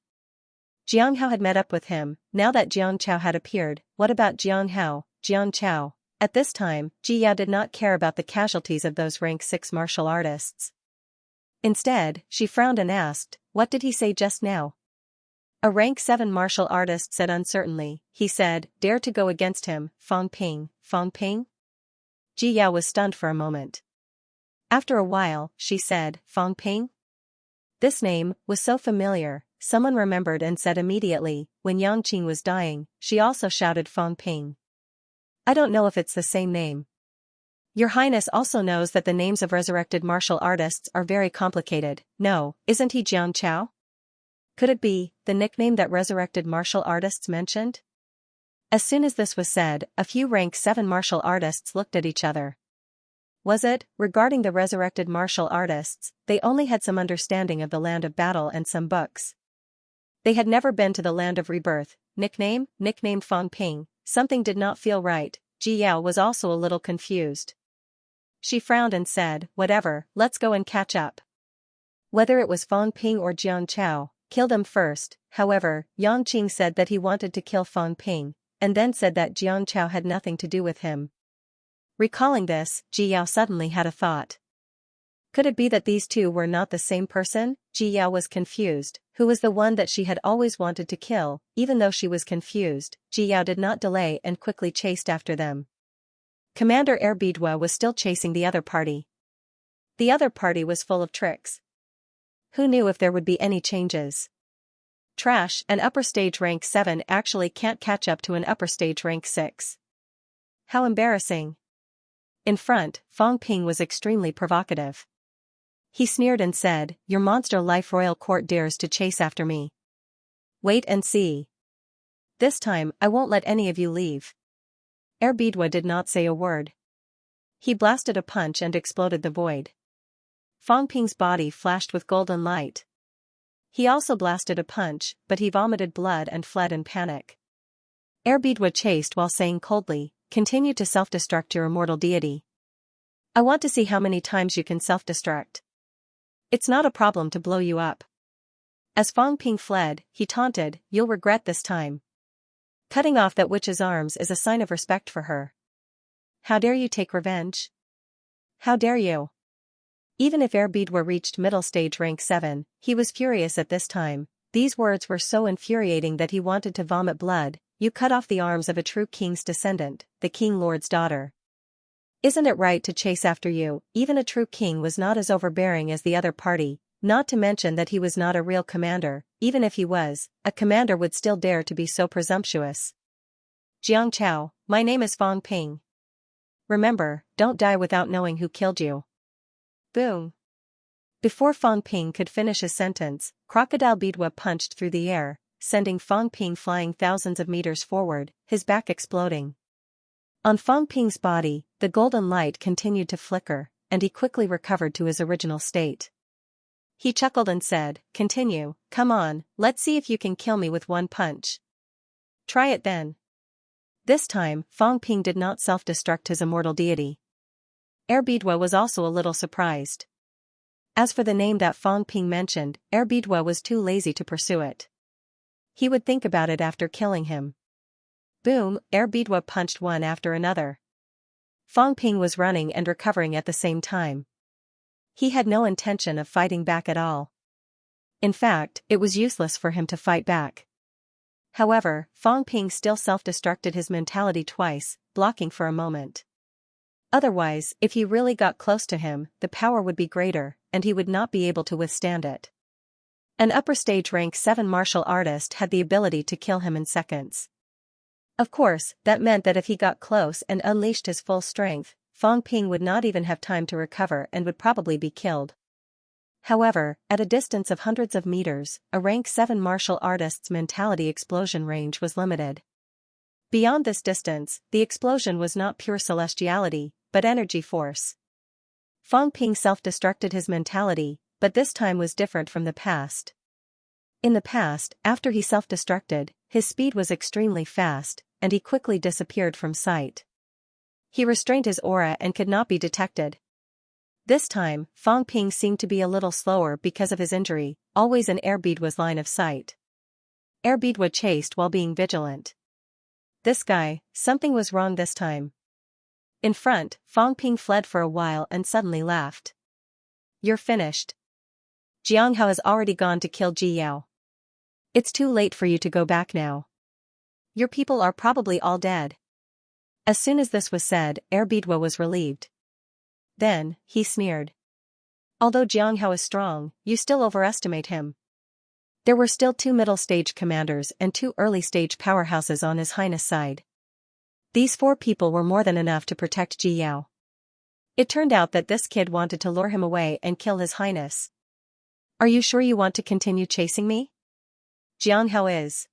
Jiang Hao had met up with him. Now that Jiang Chao had appeared, what about Jiang Hao, Jiang Chao? At this time, Ji Yao did not care about the casualties of those rank 6 martial artists. Instead, she frowned and asked, "What did he say just now?" A rank 7 martial artist said uncertainly. He said, "Dare to go against him, Fang Ping, Fang Ping?" Ji Yao was stunned for a moment. After a while, she said, "Fang Ping?" This name was so familiar, someone remembered and said immediately, when Yang Qing was dying, she also shouted Fang Ping. I don't know if it's the same name. Your Highness also knows that the names of resurrected martial artists are very complicated. No, isn't he Jiang Chao? Could it be the nickname that resurrected martial artists mentioned? As soon as this was said, a few rank 7 martial artists looked at each other. Was it, regarding the resurrected martial artists, they only had some understanding of the land of battle and some books. They had never been to the land of rebirth. Nicknamed Fang Ping, something did not feel right. Ji Yao was also a little confused. She frowned and said, "Whatever, let's go and catch up." Whether it was Fang Ping or Jiang Chao, kill them first. However, Yang Qing said that he wanted to kill Fang Ping, and then said that Jiang Chao had nothing to do with him. Recalling this, Ji Yao suddenly had a thought. Could it be that these two were not the same person? Ji Yao was confused. Who was the one that she had always wanted to kill? Even though she was confused, Ji Yao did not delay and quickly chased after them. Commander Erbidwa was still chasing the other party. The other party was full of tricks. Who knew if there would be any changes? Trash, an upper stage rank 7 actually can't catch up to an upper stage rank 6. How embarrassing. In front, Fang Ping was extremely provocative. He sneered and said, "Your monster life royal court dares to chase after me. Wait and see. This time, I won't let any of you leave." Erbidwa did not say a word. He blasted a punch and exploded the void. Fang Ping's body flashed with golden light. He also blasted a punch, but he vomited blood and fled in panic. Erbidwa chased while saying coldly, "Continue to self-destruct your immortal deity. I want to see how many times you can self-destruct. It's not a problem to blow you up." As Fang Ping fled, he taunted, "You'll regret this time. Cutting off that witch's arms is a sign of respect for her. How dare you take revenge? How dare you?" Even if Erbidwa reached middle stage rank 7, he was furious at this time. These words were so infuriating that he wanted to vomit blood. "You cut off the arms of a true king's descendant, the king lord's daughter. Isn't it right to chase after you?" Even a true king was not as overbearing as the other party, not to mention that he was not a real commander. Even if he was, a commander would still dare to be so presumptuous. "Jiang Chao, my name is Fang Ping. Remember, don't die without knowing who killed you." Boom. Before Fang Ping could finish his sentence, Crocodile Bidwa punched through the air, sending Fang Ping flying thousands of meters forward, his back exploding. On Fang Ping's body, the golden light continued to flicker, and he quickly recovered to his original state. He chuckled and said, "Continue, come on, let's see if you can kill me with one punch." "Try it then." This time, Fang Ping did not self-destruct his immortal deity. Erbidwa was also a little surprised. As for the name that Fang Ping mentioned, Erbidwa was too lazy to pursue it. He would think about it after killing him. Boom, Erbidwa punched one after another. Fang Ping was running and recovering at the same time. He had no intention of fighting back at all. In fact, it was useless for him to fight back. However, Fang Ping still self-destructed his mentality twice, blocking for a moment. Otherwise, if he really got close to him, the power would be greater, and he would not be able to withstand it. An upper stage rank 7 martial artist had the ability to kill him in seconds. Of course, that meant that if he got close and unleashed his full strength, Fang Ping would not even have time to recover and would probably be killed. However, at a distance of hundreds of meters, a rank 7 martial artist's mentality explosion range was limited. Beyond this distance, the explosion was not pure celestiality, but energy force. Fang Ping self-destructed his mentality, but this time was different from the past. In the past, after he self-destructed, his speed was extremely fast, and he quickly disappeared from sight. He restrained his aura and could not be detected. This time, Fang Ping seemed to be a little slower because of his injury, always in Erbidua's line of sight. Erbidua chased while being vigilant. This guy, something was wrong this time. In front, Fang Ping fled for a while and suddenly laughed. You're finished. Jianghao has already gone to kill Ji Yao. It's too late for you to go back now. Your people are probably all dead. As soon as this was said, Erbidua was relieved. Then, he sneered. Although Jianghao is strong, you still overestimate him. There were still 2 middle-stage commanders and 2 early-stage powerhouses on His Highness' side. These 4 people were more than enough to protect Ji Yao. It turned out that this kid wanted to lure him away and kill His Highness. Are you sure you want to continue chasing me? Jianghao is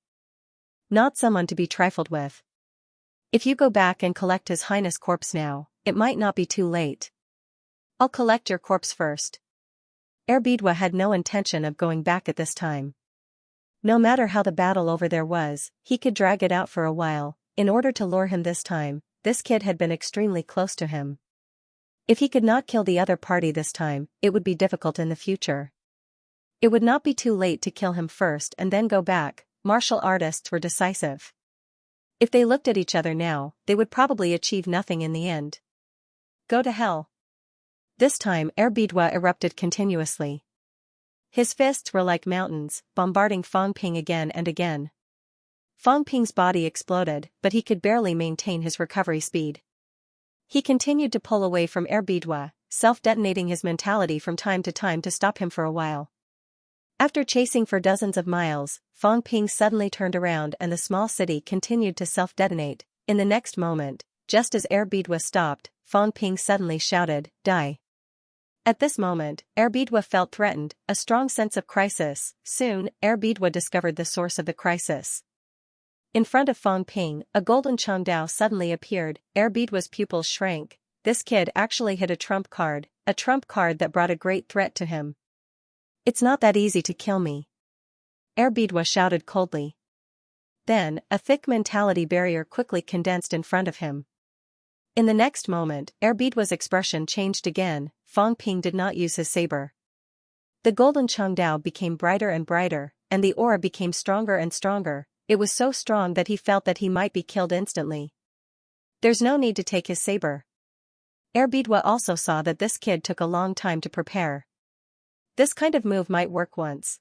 not someone to be trifled with. If you go back and collect His Highness' corpse now, it might not be too late. I'll collect your corpse first. Erbidua had no intention of going back at this time. No matter how the battle over there was, he could drag it out for a while. In order to lure him this time, this kid had been extremely close to him. If he could not kill the other party this time, it would be difficult in the future. It would not be too late to kill him first and then go back. Martial artists were decisive. If they looked at each other now, they would probably achieve nothing in the end. Go to hell. This time Erbidua erupted continuously. His fists were like mountains, bombarding Fang Ping again and again. Fang Ping's body exploded, but he could barely maintain his recovery speed. He continued to pull away from Erbidua, self-detonating his mentality from time to stop him for a while. After chasing for dozens of miles, Fang Ping suddenly turned around and the small city continued to self-detonate. In the next moment, just as Erbidua stopped, Fang Ping suddenly shouted, "Die!" At this moment, Erbidua felt threatened, a strong sense of crisis. Soon, Erbidua discovered the source of the crisis. In front of Fang Ping, a golden Changdao suddenly appeared. Erbidua's pupils shrank. This kid actually hit a trump card that brought a great threat to him. It's not that easy to kill me. Erbidua shouted coldly. Then, a thick mentality barrier quickly condensed in front of him. In the next moment, Erbidua's expression changed again. Fang Ping did not use his saber. The golden Changdao became brighter and brighter, and the aura became stronger and stronger. It was so strong that he felt that he might be killed instantly. There's no need to take his saber. Erbidua also saw that this kid took a long time to prepare. This kind of move might work once.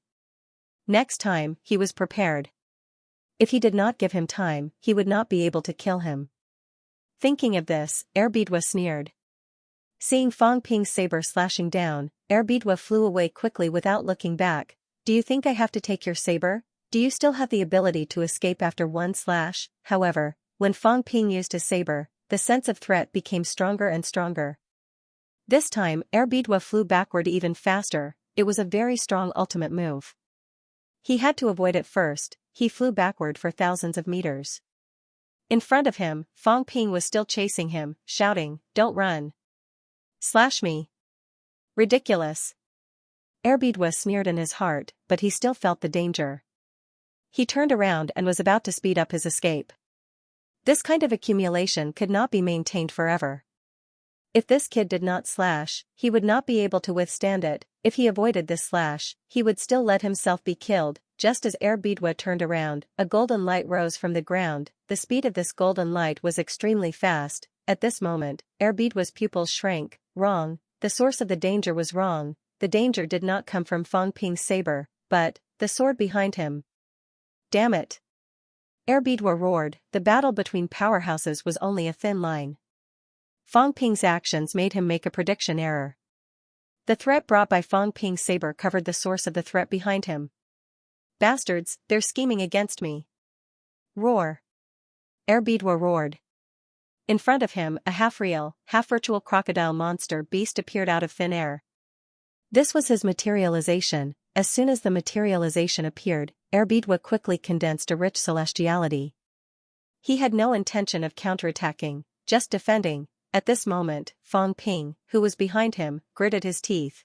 Next time, he was prepared. If he did not give him time, he would not be able to kill him. Thinking of this, Erbidua sneered. Seeing Fang Ping's saber slashing down, Erbidua flew away quickly without looking back. Do you think I have to take your saber? Do you still have the ability to escape after one slash? However, when Fang Ping used his saber, the sense of threat became stronger and stronger. This time, Erbidua flew backward even faster. It was a very strong ultimate move. He had to avoid it first. He flew backward for thousands of meters. In front of him, Fang Ping was still chasing him, shouting, "Don't run. Slash me." Ridiculous. Erbidua sneered in his heart, but he still felt the danger. He turned around and was about to speed up his escape. This kind of accumulation could not be maintained forever. If this kid did not slash, he would not be able to withstand it. If he avoided this slash, he would still let himself be killed. Just as Erbidua turned around, a golden light rose from the ground. The speed of this golden light was extremely fast. At this moment, Erbidua's pupils shrank. Wrong. The source of the danger was wrong. The danger did not come from Fang Ping's saber, but the sword behind him. Damn it. Erbidua roared. The battle between powerhouses was only a thin line. Fang Ping's actions made him make a prediction error. The threat brought by Fang Ping's saber covered the source of the threat behind him. Bastards, they're scheming against me. Roar. Erbidua roared. In front of him, a half-real, half-virtual crocodile monster beast appeared out of thin air. This was his materialization. As soon as the materialization appeared, Erbidua quickly condensed a rich celestiality. He had no intention of counterattacking, just defending. At this moment, Fang Ping, who was behind him, gritted his teeth.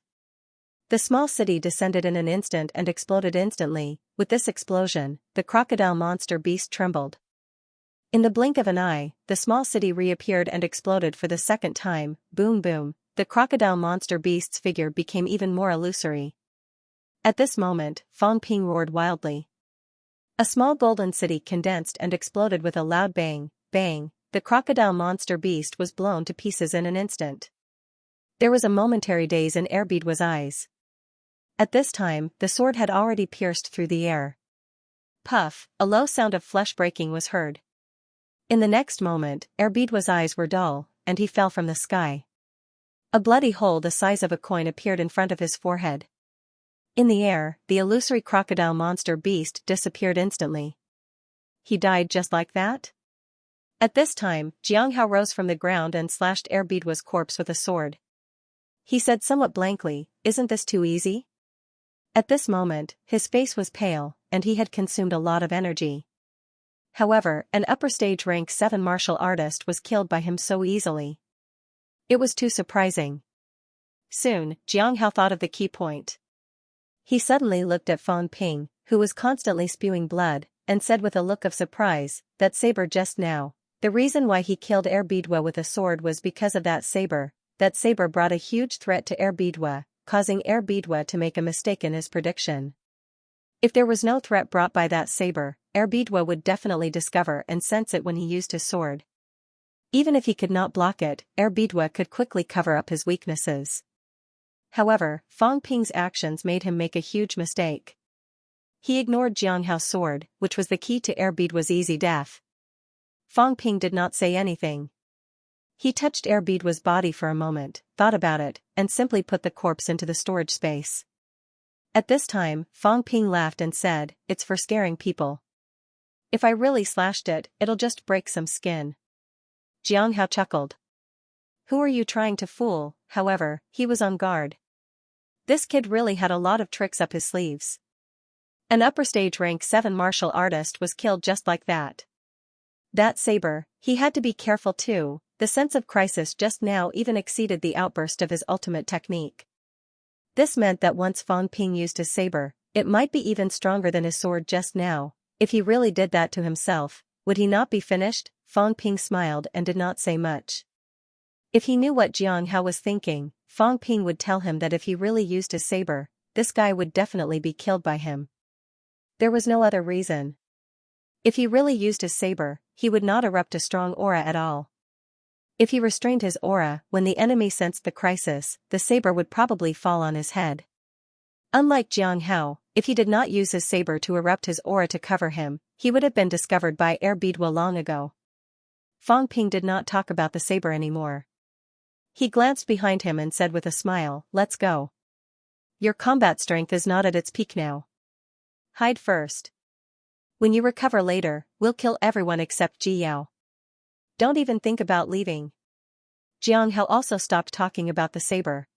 The small city descended in an instant and exploded instantly. With this explosion, the crocodile monster beast trembled. In the blink of an eye, the small city reappeared and exploded for the second time. Boom boom, the crocodile monster beast's figure became even more illusory. At this moment, Fang Ping roared wildly. A small golden city condensed and exploded with a loud bang, bang. The crocodile monster beast was blown to pieces in an instant. There was a momentary daze in Erbidua's eyes. At this time, the sword had already pierced through the air. Puff, a low sound of flesh breaking was heard. In the next moment, Erbidua's eyes were dull, and he fell from the sky. A bloody hole the size of a coin appeared in front of his forehead. In the air, the illusory crocodile monster beast disappeared instantly. He died just like that? At this time, Xianxia rose from the ground and slashed Erbidua's corpse with a sword. He said somewhat blankly, "Isn't this too easy?" At this moment, his face was pale, and he had consumed a lot of energy. However, an upper stage rank 7 martial artist was killed by him so easily. It was too surprising. Soon, Xianxia thought of the key point. He suddenly looked at Fang Ping, who was constantly spewing blood, and said with a look of surprise, "That saber just now. The reason why he killed Erbidua with a sword was because of that saber. That saber brought a huge threat to Erbidua, causing Erbidua to make a mistake in his prediction. If there was no threat brought by that saber, Erbidua would definitely discover and sense it when he used his sword. Even if he could not block it, Erbidua could quickly cover up his weaknesses." However, Fang Ping's actions made him make a huge mistake. He ignored Xianghao's sword, which was the key to Erbidua's easy death. Fang Ping did not say anything. He touched Erbidua's body for a moment, thought about it, and simply put the corpse into the storage space. At this time, Fang Ping laughed and said, "It's for scaring people. If I really slashed it, it'll just break some skin." Xianghao chuckled. Who are you trying to fool? However, he was on guard. This kid really had a lot of tricks up his sleeves. An upper stage rank 7 martial artist was killed just like that. That saber, he had to be careful too. The sense of crisis just now even exceeded the outburst of his ultimate technique. This meant that once Fang Ping used his saber, it might be even stronger than his sword just now. If he really did that to himself, would he not be finished? Fang Ping smiled and did not say much. If he knew what Xianghao was thinking, Fang Ping would tell him that if he really used his saber, this guy would definitely be killed by him. There was no other reason. If he really used his saber, he would not erupt a strong aura at all. If he restrained his aura when the enemy sensed the crisis, the saber would probably fall on his head. Unlike Xianghao, if he did not use his saber to erupt his aura to cover him, he would have been discovered by Erbidua long ago. Fang Ping did not talk about the saber anymore. He glanced behind him and said with a smile, "Let's go. Your combat strength is not at its peak now. Hide first. When you recover later, we'll kill everyone except Ji Yao. Don't even think about leaving." Xianghao also stopped talking about the saber.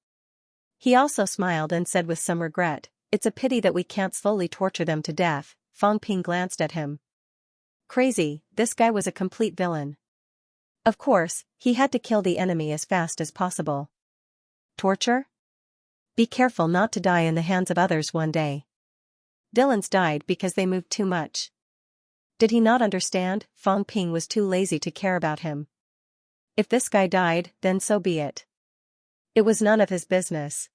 He also smiled and said with some regret, "It's a pity that we can't slowly torture them to death." Fang Ping glanced at him. Crazy, this guy was a complete villain. Of course, he had to kill the enemy as fast as possible. Torture? Be careful not to die in the hands of others one day. Villains died because they moved too much. Did he not understand? Fang Ping was too lazy to care about him. If this guy died, then so be it. It was none of his business.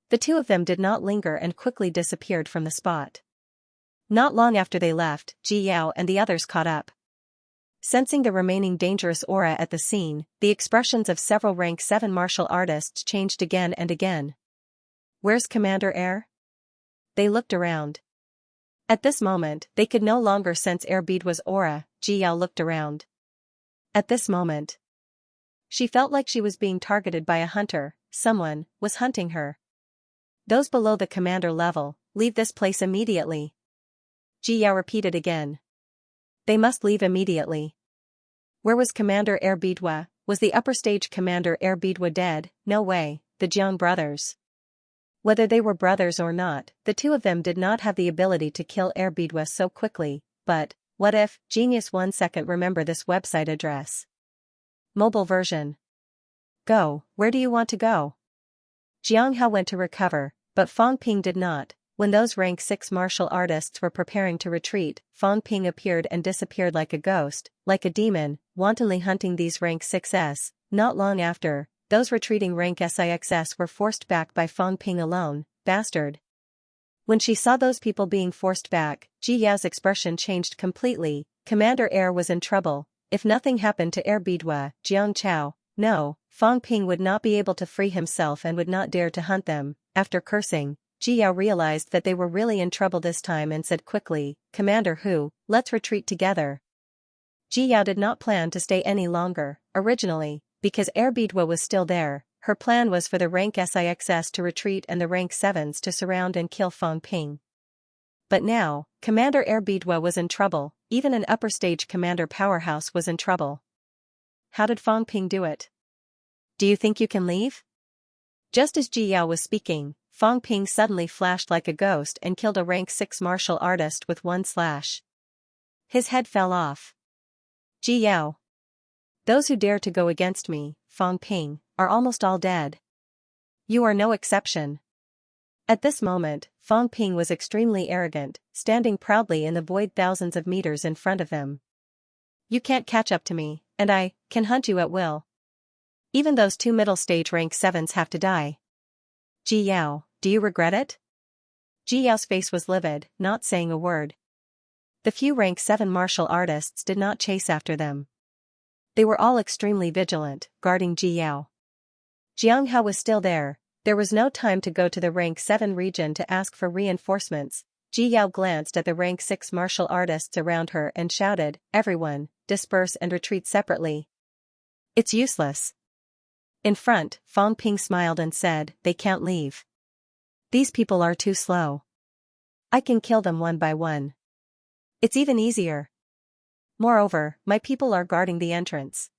The two of them did not linger and quickly disappeared from the spot. Not long after they left, Ji Yao and the others caught up. Sensing the remaining dangerous aura at the scene, the expressions of several rank 7 martial artists changed again and again. Where's Commander Air? They looked around. At this moment, they could no longer sense Erbidua's aura. Ji Yao looked around. At this moment, she felt like she was being targeted by a hunter. Someone was hunting her. Those below the commander level, leave this place immediately. Ji Yao repeated again. They must leave immediately. Where was Commander Erbidua? Was the upper stage Commander Erbidua dead? No way, the Jiang brothers. Whether they were brothers or not, the two of them did not have the ability to kill Erbidua so quickly, but, what if? Genius. 1 second. Remember this website address. Mobile version. Go, where do you want to go? Xianghao went to recover, But Fang Ping did not. When those rank 6 martial artists were preparing to retreat, Fang Ping appeared and disappeared like a ghost, like a demon, wantonly hunting these rank 6s. Not long after, those retreating rank SIXs were forced back by Fang Ping alone. Bastard. When she saw those people being forced back, Ji Yao's expression changed completely. Commander Air was in trouble. If nothing happened to Air Bidwa, Jiang Chao, no, Fang Ping would not be able to free himself and would not dare to hunt them. After cursing, Ji Yao realized that they were really in trouble this time and said quickly, Commander Hu, let's retreat together. Ji Yao did not plan to stay any longer. Originally, because Air Bidwa was still there, her plan was for the rank SIXs to retreat and the rank 7s to surround and kill Fang Ping. But now, Commander Air Bidwa was in trouble. Even an upper stage commander powerhouse was in trouble. How did Fang Ping do it? Do you think you can leave? Just as Ji Yao was speaking, Fang Ping suddenly flashed like a ghost and killed a rank 6 martial artist with one slash. His head fell off. Ji Yao. Those who dare to go against me, Fang Ping, are almost all dead. You are no exception. At this moment, Fang Ping was extremely arrogant, standing proudly in the void thousands of meters in front of them. You can't catch up to me, and I can hunt you at will. Even those 2 middle stage rank 7s have to die. Ji Yao, do you regret it? Ji Yao's face was livid, not saying a word. The few rank 7 martial artists did not chase after them. They were all extremely vigilant, guarding Ji Yao. Jiang Hao was still there. There was no time to go to the rank 7 region to ask for reinforcements. Ji Yao glanced at the rank 6 martial artists around her and shouted, Everyone, disperse and retreat separately. It's useless. In front, Fang Ping smiled and said, They can't leave. These people are too slow. I can kill them one by one. It's even easier. Moreover, my people are guarding the entrance.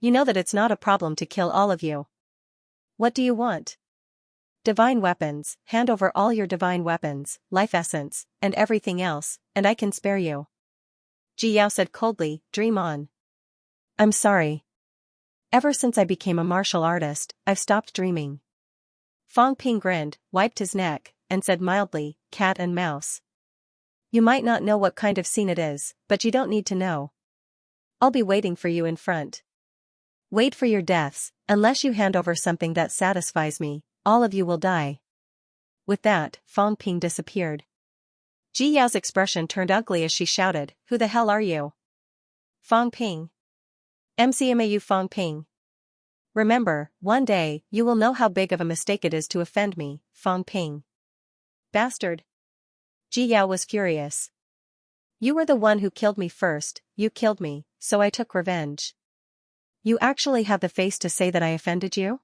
You know that it's not a problem to kill all of you. What do you want? Divine weapons, hand over all your divine weapons, life essence, and everything else, and I can spare you. Ji Yao said coldly, Dream on. I'm sorry. Ever since I became a martial artist, I've stopped dreaming. Fang Ping grinned, wiped his neck, and said mildly, Cat and mouse. You might not know what kind of scene it is, but you don't need to know. I'll be waiting for you in front. Wait for your deaths. Unless you hand over something that satisfies me, all of you will die. With that, Fang Ping disappeared. Ji Yao's expression turned ugly as she shouted, Who the hell are you? Fang Ping. MCMAU Fang Ping. Remember, one day, you will know how big of a mistake it is to offend me, Fang Ping. Bastard. Ji Yao was furious. You were the one who killed me first, you killed me, so I took revenge. You actually have the face to say that I offended you?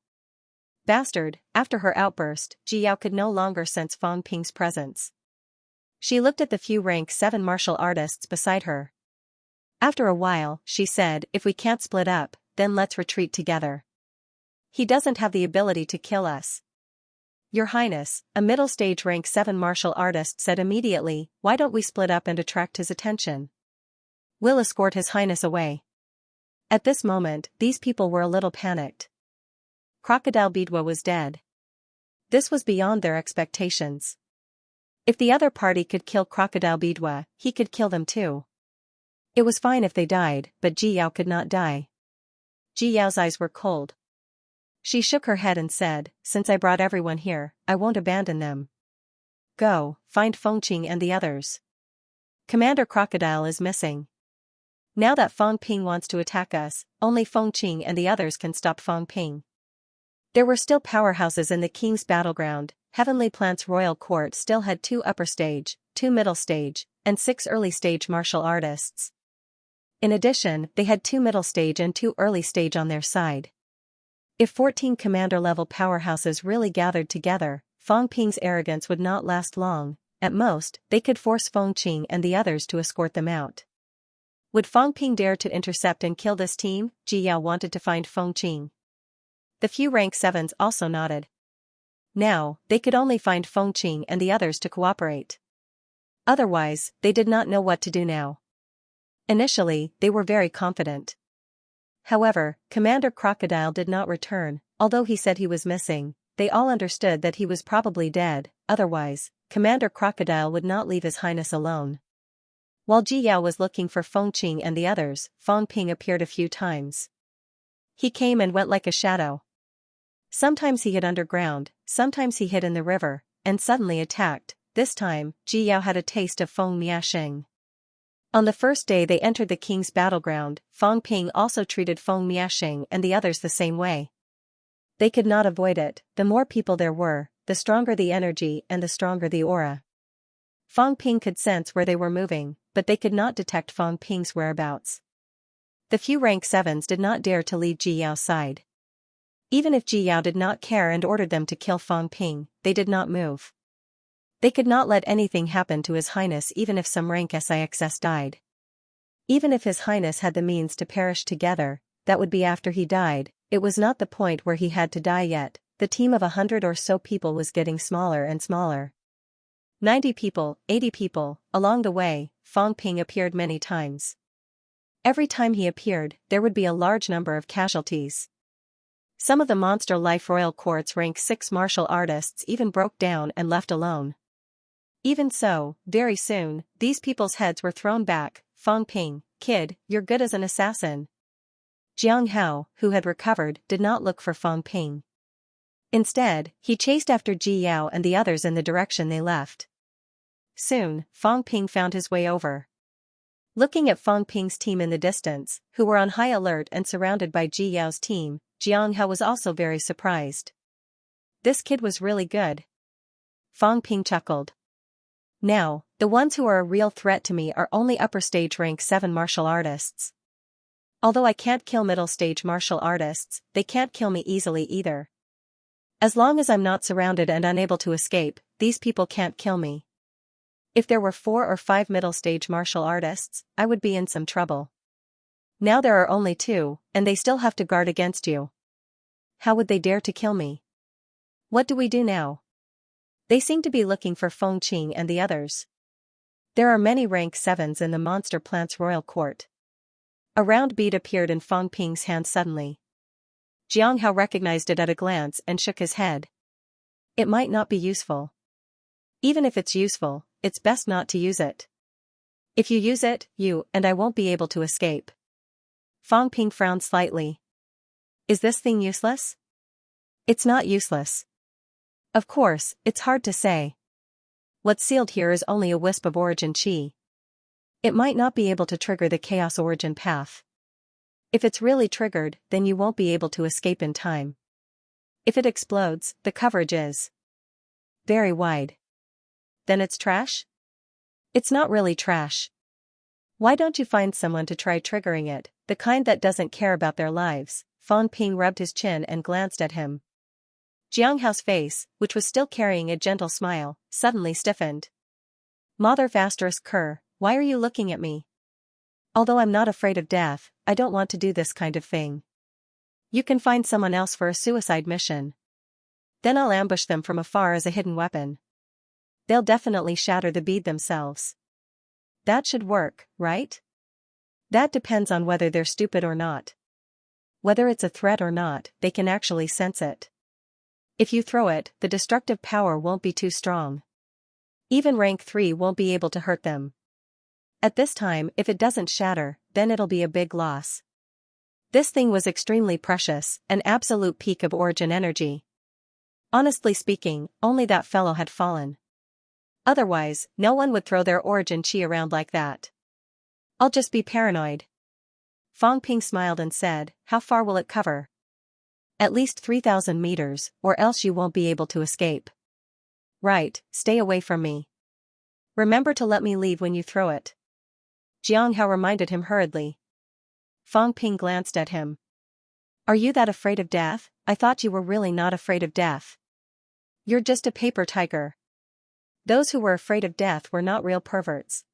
Bastard. After her outburst, Ji Yao could no longer sense Fang Ping's presence. She looked at the few rank 7 martial artists beside her. After a while, she said, If we can't split up, then let's retreat together. He doesn't have the ability to kill us. Your Highness, a middle stage rank 7 martial artist said immediately, Why don't we split up and attract his attention? We'll escort His Highness away. At this moment, these people were a little panicked. Crocodile Bidwa was dead. This was beyond their expectations. If the other party could kill Crocodile Bidwa, he could kill them too. It was fine if they died, but Ji Yao could not die. Ji Yao's eyes were cold. She shook her head and said, Since I brought everyone here, I won't abandon them. Go, find Fengqing and the others. Commander Crocodile is missing. Now that Fang Ping wants to attack us, only Fengqing and the others can stop Fang Ping. There were still powerhouses in the King's battleground. Heavenly Plant's royal court still had 2 upper stage, 2 middle stage, and 6 early stage martial artists. In addition, they had 2 middle stage and 2 early stage on their side. If 14 commander-level powerhouses really gathered together, Fang Ping's arrogance would not last long. At most, they could force Fengqing and the others to escort them out. Would Fang Ping dare to intercept and kill this team? Ji Yao wanted to find Fengqing. The few rank 7s also nodded. Now, they could only find Fengqing and the others to cooperate. Otherwise, they did not know what to do now. Initially, they were very confident. However, Commander Crocodile did not return, although he said he was missing. they all understood that he was probably dead, otherwise, Commander Crocodile would not leave His Highness alone. While Ji Yao was looking for Feng Qing and the others, Feng Ping appeared a few times. He came and went like a shadow. Sometimes he hid underground, sometimes he hid in the river, and suddenly attacked. This time, Ji Yao had a taste of Feng Miasheng. On the first day they entered the king's battleground, Feng Ping also treated Feng Miasheng and the others the same way. They could not avoid it. The more people there were, the stronger the energy and the stronger the aura. Feng Ping could sense where they were moving, but they could not detect Feng Ping's whereabouts. The few rank 7s did not dare to leave Ji Yao's side. Even if Ji Yao did not care and ordered them to kill Feng Ping, they did not move. They could not let anything happen to His Highness even if some rank SIXS died. Even if His Highness had the means to perish together, that would be after he died. It was not the point where he had to die yet. The team of 100 or so people was getting smaller and smaller. 90 people, 80 people, along the way, Feng Ping appeared many times. Every time he appeared, there would be a large number of casualties. Some of the Monster Life Royal Court's rank 6 martial artists even broke down and left alone. Even so, very soon, these people's heads were thrown back. Feng Ping, kid, you're good as an assassin. Jiang Hao, who had recovered, did not look for Feng Ping. Instead, he chased after Ji Yao and the others in the direction they left. Soon, Feng Ping found his way over. Looking at Feng Ping's team in the distance, who were on high alert and surrounded by Ji Yao's team, Jiang Hao was also very surprised. This kid was really good. Feng Ping chuckled. Now, the ones who are a real threat to me are only upper stage rank 7 martial artists. Although I can't kill middle stage martial artists, they can't kill me easily either. As long as I'm not surrounded and unable to escape, these people can't kill me. If there were 4 or 5 middle stage martial artists, I would be in some trouble. Now there are only 2, and they still have to guard against you. How would they dare to kill me? What do we do now? They seem to be looking for Feng Qing and the others. There are many rank 7s in the Monster Plant's royal court. A round bead appeared in Feng Ping's hand suddenly. Jiang Hao recognized it at a glance and shook his head. It might not be useful. Even if it's useful, it's best not to use it. If you use it, you and I won't be able to escape. Feng Ping frowned slightly. Is this thing useless? It's not useless. Of course, it's hard to say. What's sealed here is only a wisp of origin chi. It might not be able to trigger the chaos origin path. If it's really triggered, then you won't be able to escape in time. If it explodes, the coverage is very wide. Then it's trash? It's not really trash. Why don't you find someone to try triggering it, the kind that doesn't care about their lives? Feng Ping rubbed his chin and glanced at him. Jiang Hao's face, which was still carrying a gentle smile, suddenly stiffened. Mother Kerr, why are you looking at me? Although I'm not afraid of death, I don't want to do this kind of thing. You can find someone else for a suicide mission. Then I'll ambush them from afar as a hidden weapon. They'll definitely shatter the bead themselves. That should work, right? That depends on whether they're stupid or not. Whether it's a threat or not, they can actually sense it. If you throw it, the destructive power won't be too strong. Even rank 3 won't be able to hurt them. At this time, if it doesn't shatter, then it'll be a big loss. This thing was extremely precious, an absolute peak of origin energy. Honestly speaking, only that fellow had fallen. Otherwise, no one would throw their origin chi around like that. I'll just be paranoid. Feng Ping smiled and said, how far will it cover? At least 3,000 meters, or else you won't be able to escape. Right, stay away from me. Remember to let me leave when you throw it. Jiang Hao reminded him hurriedly. Feng Ping glanced at him. Are you that afraid of death? I thought you were really not afraid of death. You're just a paper tiger. Those who were afraid of death were not real perverts.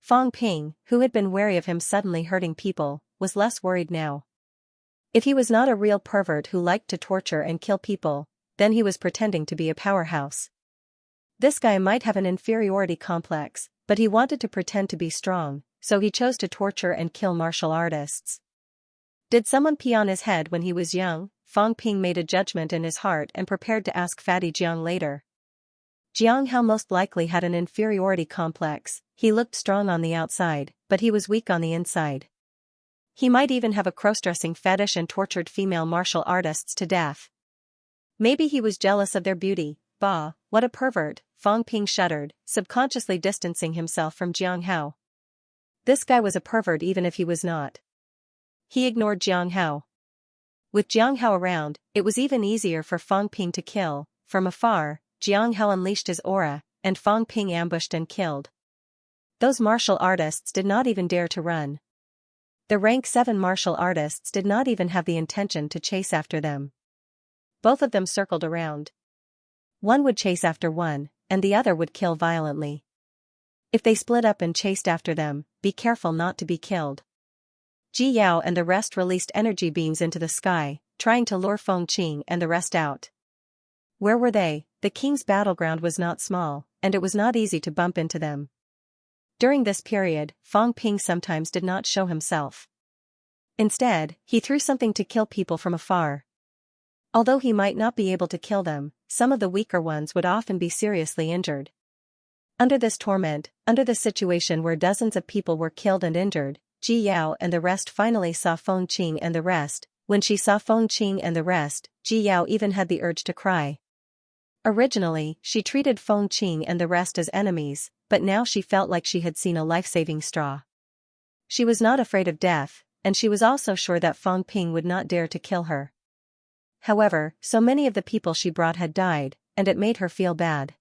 Feng Ping, who had been wary of him suddenly hurting people, was less worried now. If he was not a real pervert who liked to torture and kill people, then he was pretending to be a powerhouse. This guy might have an inferiority complex, but he wanted to pretend to be strong, so he chose to torture and kill martial artists. Did someone pee on his head when he was young? Fang Ping made a judgment in his heart and prepared to ask Fatty Jiang later. Xianxia most likely had an inferiority complex. He looked strong on the outside, but he was weak on the inside. He might even have a cross-dressing fetish and tortured female martial artists to death. Maybe he was jealous of their beauty. Bah, what a pervert, Fang Ping shuddered, subconsciously distancing himself from Jianghao. This guy was a pervert even if he was not. He ignored Jianghao. With Jianghao around, it was even easier for Fang Ping to kill. From afar, Jianghao unleashed his aura, and Fang Ping ambushed and killed. Those martial artists did not even dare to run. The rank 7 martial artists did not even have the intention to chase after them. Both of them circled around. One would chase after one, and the other would kill violently. If they split up and chased after them, be careful not to be killed. Ji Yao and the rest released energy beams into the sky, trying to lure Feng Qing and the rest out. Where were they? The king's battleground was not small, and it was not easy to bump into them. During this period, Fang Ping sometimes did not show himself. Instead, he threw something to kill people from afar. Although he might not be able to kill them, some of the weaker ones would often be seriously injured. Under this torment, under the situation where dozens of people were killed and injured, Ji Yao and the rest finally saw Feng Qing and the rest. When she saw Feng Qing and the rest, Ji Yao even had the urge to cry. Originally, she treated Feng Qing and the rest as enemies, but now she felt like she had seen a life-saving straw. She was not afraid of death, and she was also sure that Fang Ping would not dare to kill her. However, so many of the people she brought had died, and it made her feel bad.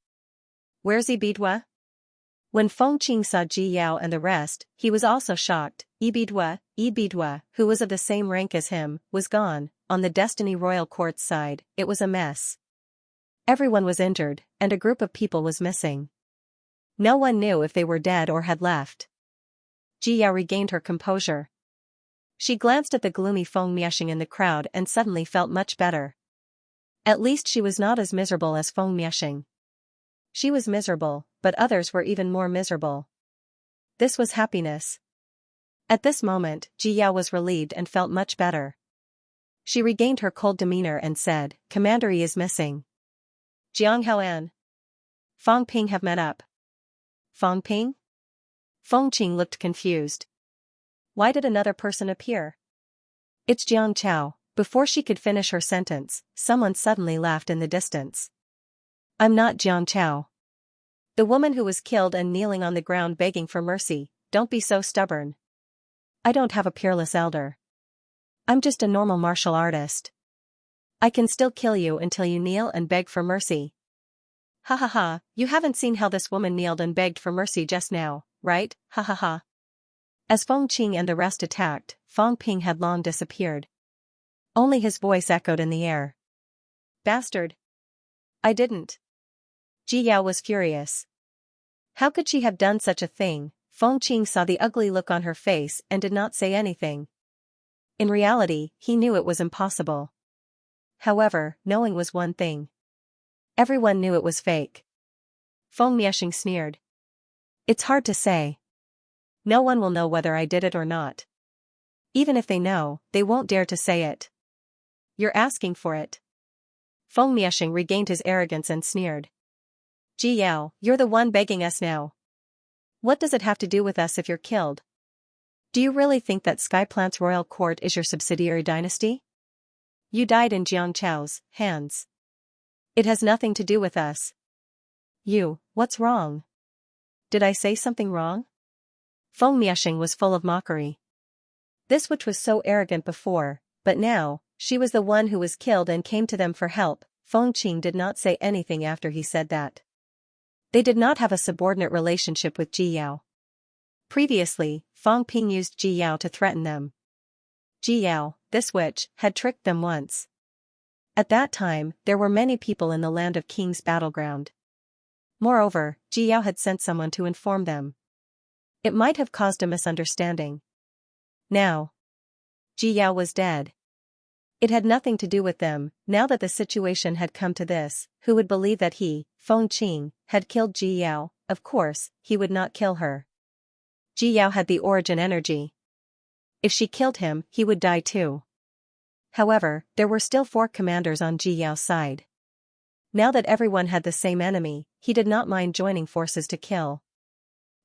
Where's Ibidwa? When Feng Qing saw Ji Yao and the rest, he was also shocked. Ibidwa, who was of the same rank as him, was gone. On the Destiny Royal Court's side, it was a mess. Everyone was injured, and a group of people was missing. No one knew if they were dead or had left. Ji Yao regained her composure. She glanced at the gloomy Feng Miexing in the crowd and suddenly felt much better. At least she was not as miserable as Feng Miexing. She was miserable, but others were even more miserable. This was happiness. At this moment, Ji Yao was relieved and felt much better. She regained her cold demeanor and said, "Commander Yi is missing. Jianghao and Fang Ping have met up." Fang Ping? Feng Qing looked confused. Why did another person appear? It's Jiang Chao. Before she could finish her sentence, someone suddenly laughed in the distance. I'm not Jiang Chao. The woman who was killed and kneeling on the ground begging for mercy. Don't be so stubborn. I don't have a peerless elder. I'm just a normal martial artist. I can still kill you until you kneel and beg for mercy. Ha ha ha, you haven't seen how this woman kneeled and begged for mercy just now, right? Ha ha ha. As Feng Qing and the rest attacked, Fang Ping had long disappeared. Only his voice echoed in the air. Bastard. I didn't. Ji Yao was furious. How could she have done such a thing? Feng Qing saw the ugly look on her face and did not say anything. In reality, he knew it was impossible. However, knowing was one thing. Everyone knew it was fake. Feng Miexing sneered. It's hard to say. No one will know whether I did it or not. Even if they know, they won't dare to say it. You're asking for it. Feng Miexing regained his arrogance and sneered. Ji Yao, you're the one begging us now. What does it have to do with us if you're killed? Do you really think that Skyplant's royal court is your subsidiary dynasty? You died in Jiang Chao's hands. It has nothing to do with us. What's wrong? Did I say something wrong? Feng Miexing was full of mockery. This which was so arrogant before, but now, she was the one who was killed and came to them for help. Feng Qing did not say anything after he said that. They did not have a subordinate relationship with Ji Yao. Previously, Fang Ping used Ji Yao to threaten them. Ji Yao, this witch, had tricked them once. At that time, there were many people in the Land of King's battleground. Moreover, Ji Yao had sent someone to inform them. It might have caused a misunderstanding. Now, Ji Yao was dead. It had nothing to do with them. Now that the situation had come to this, who would believe that he, Feng Qing, had killed Ji Yao? Of course, he would not kill her. Ji Yao had the origin energy. If she killed him, he would die too. However, there were still 4 commanders on Ji Yao's side. Now that everyone had the same enemy, he did not mind joining forces to kill.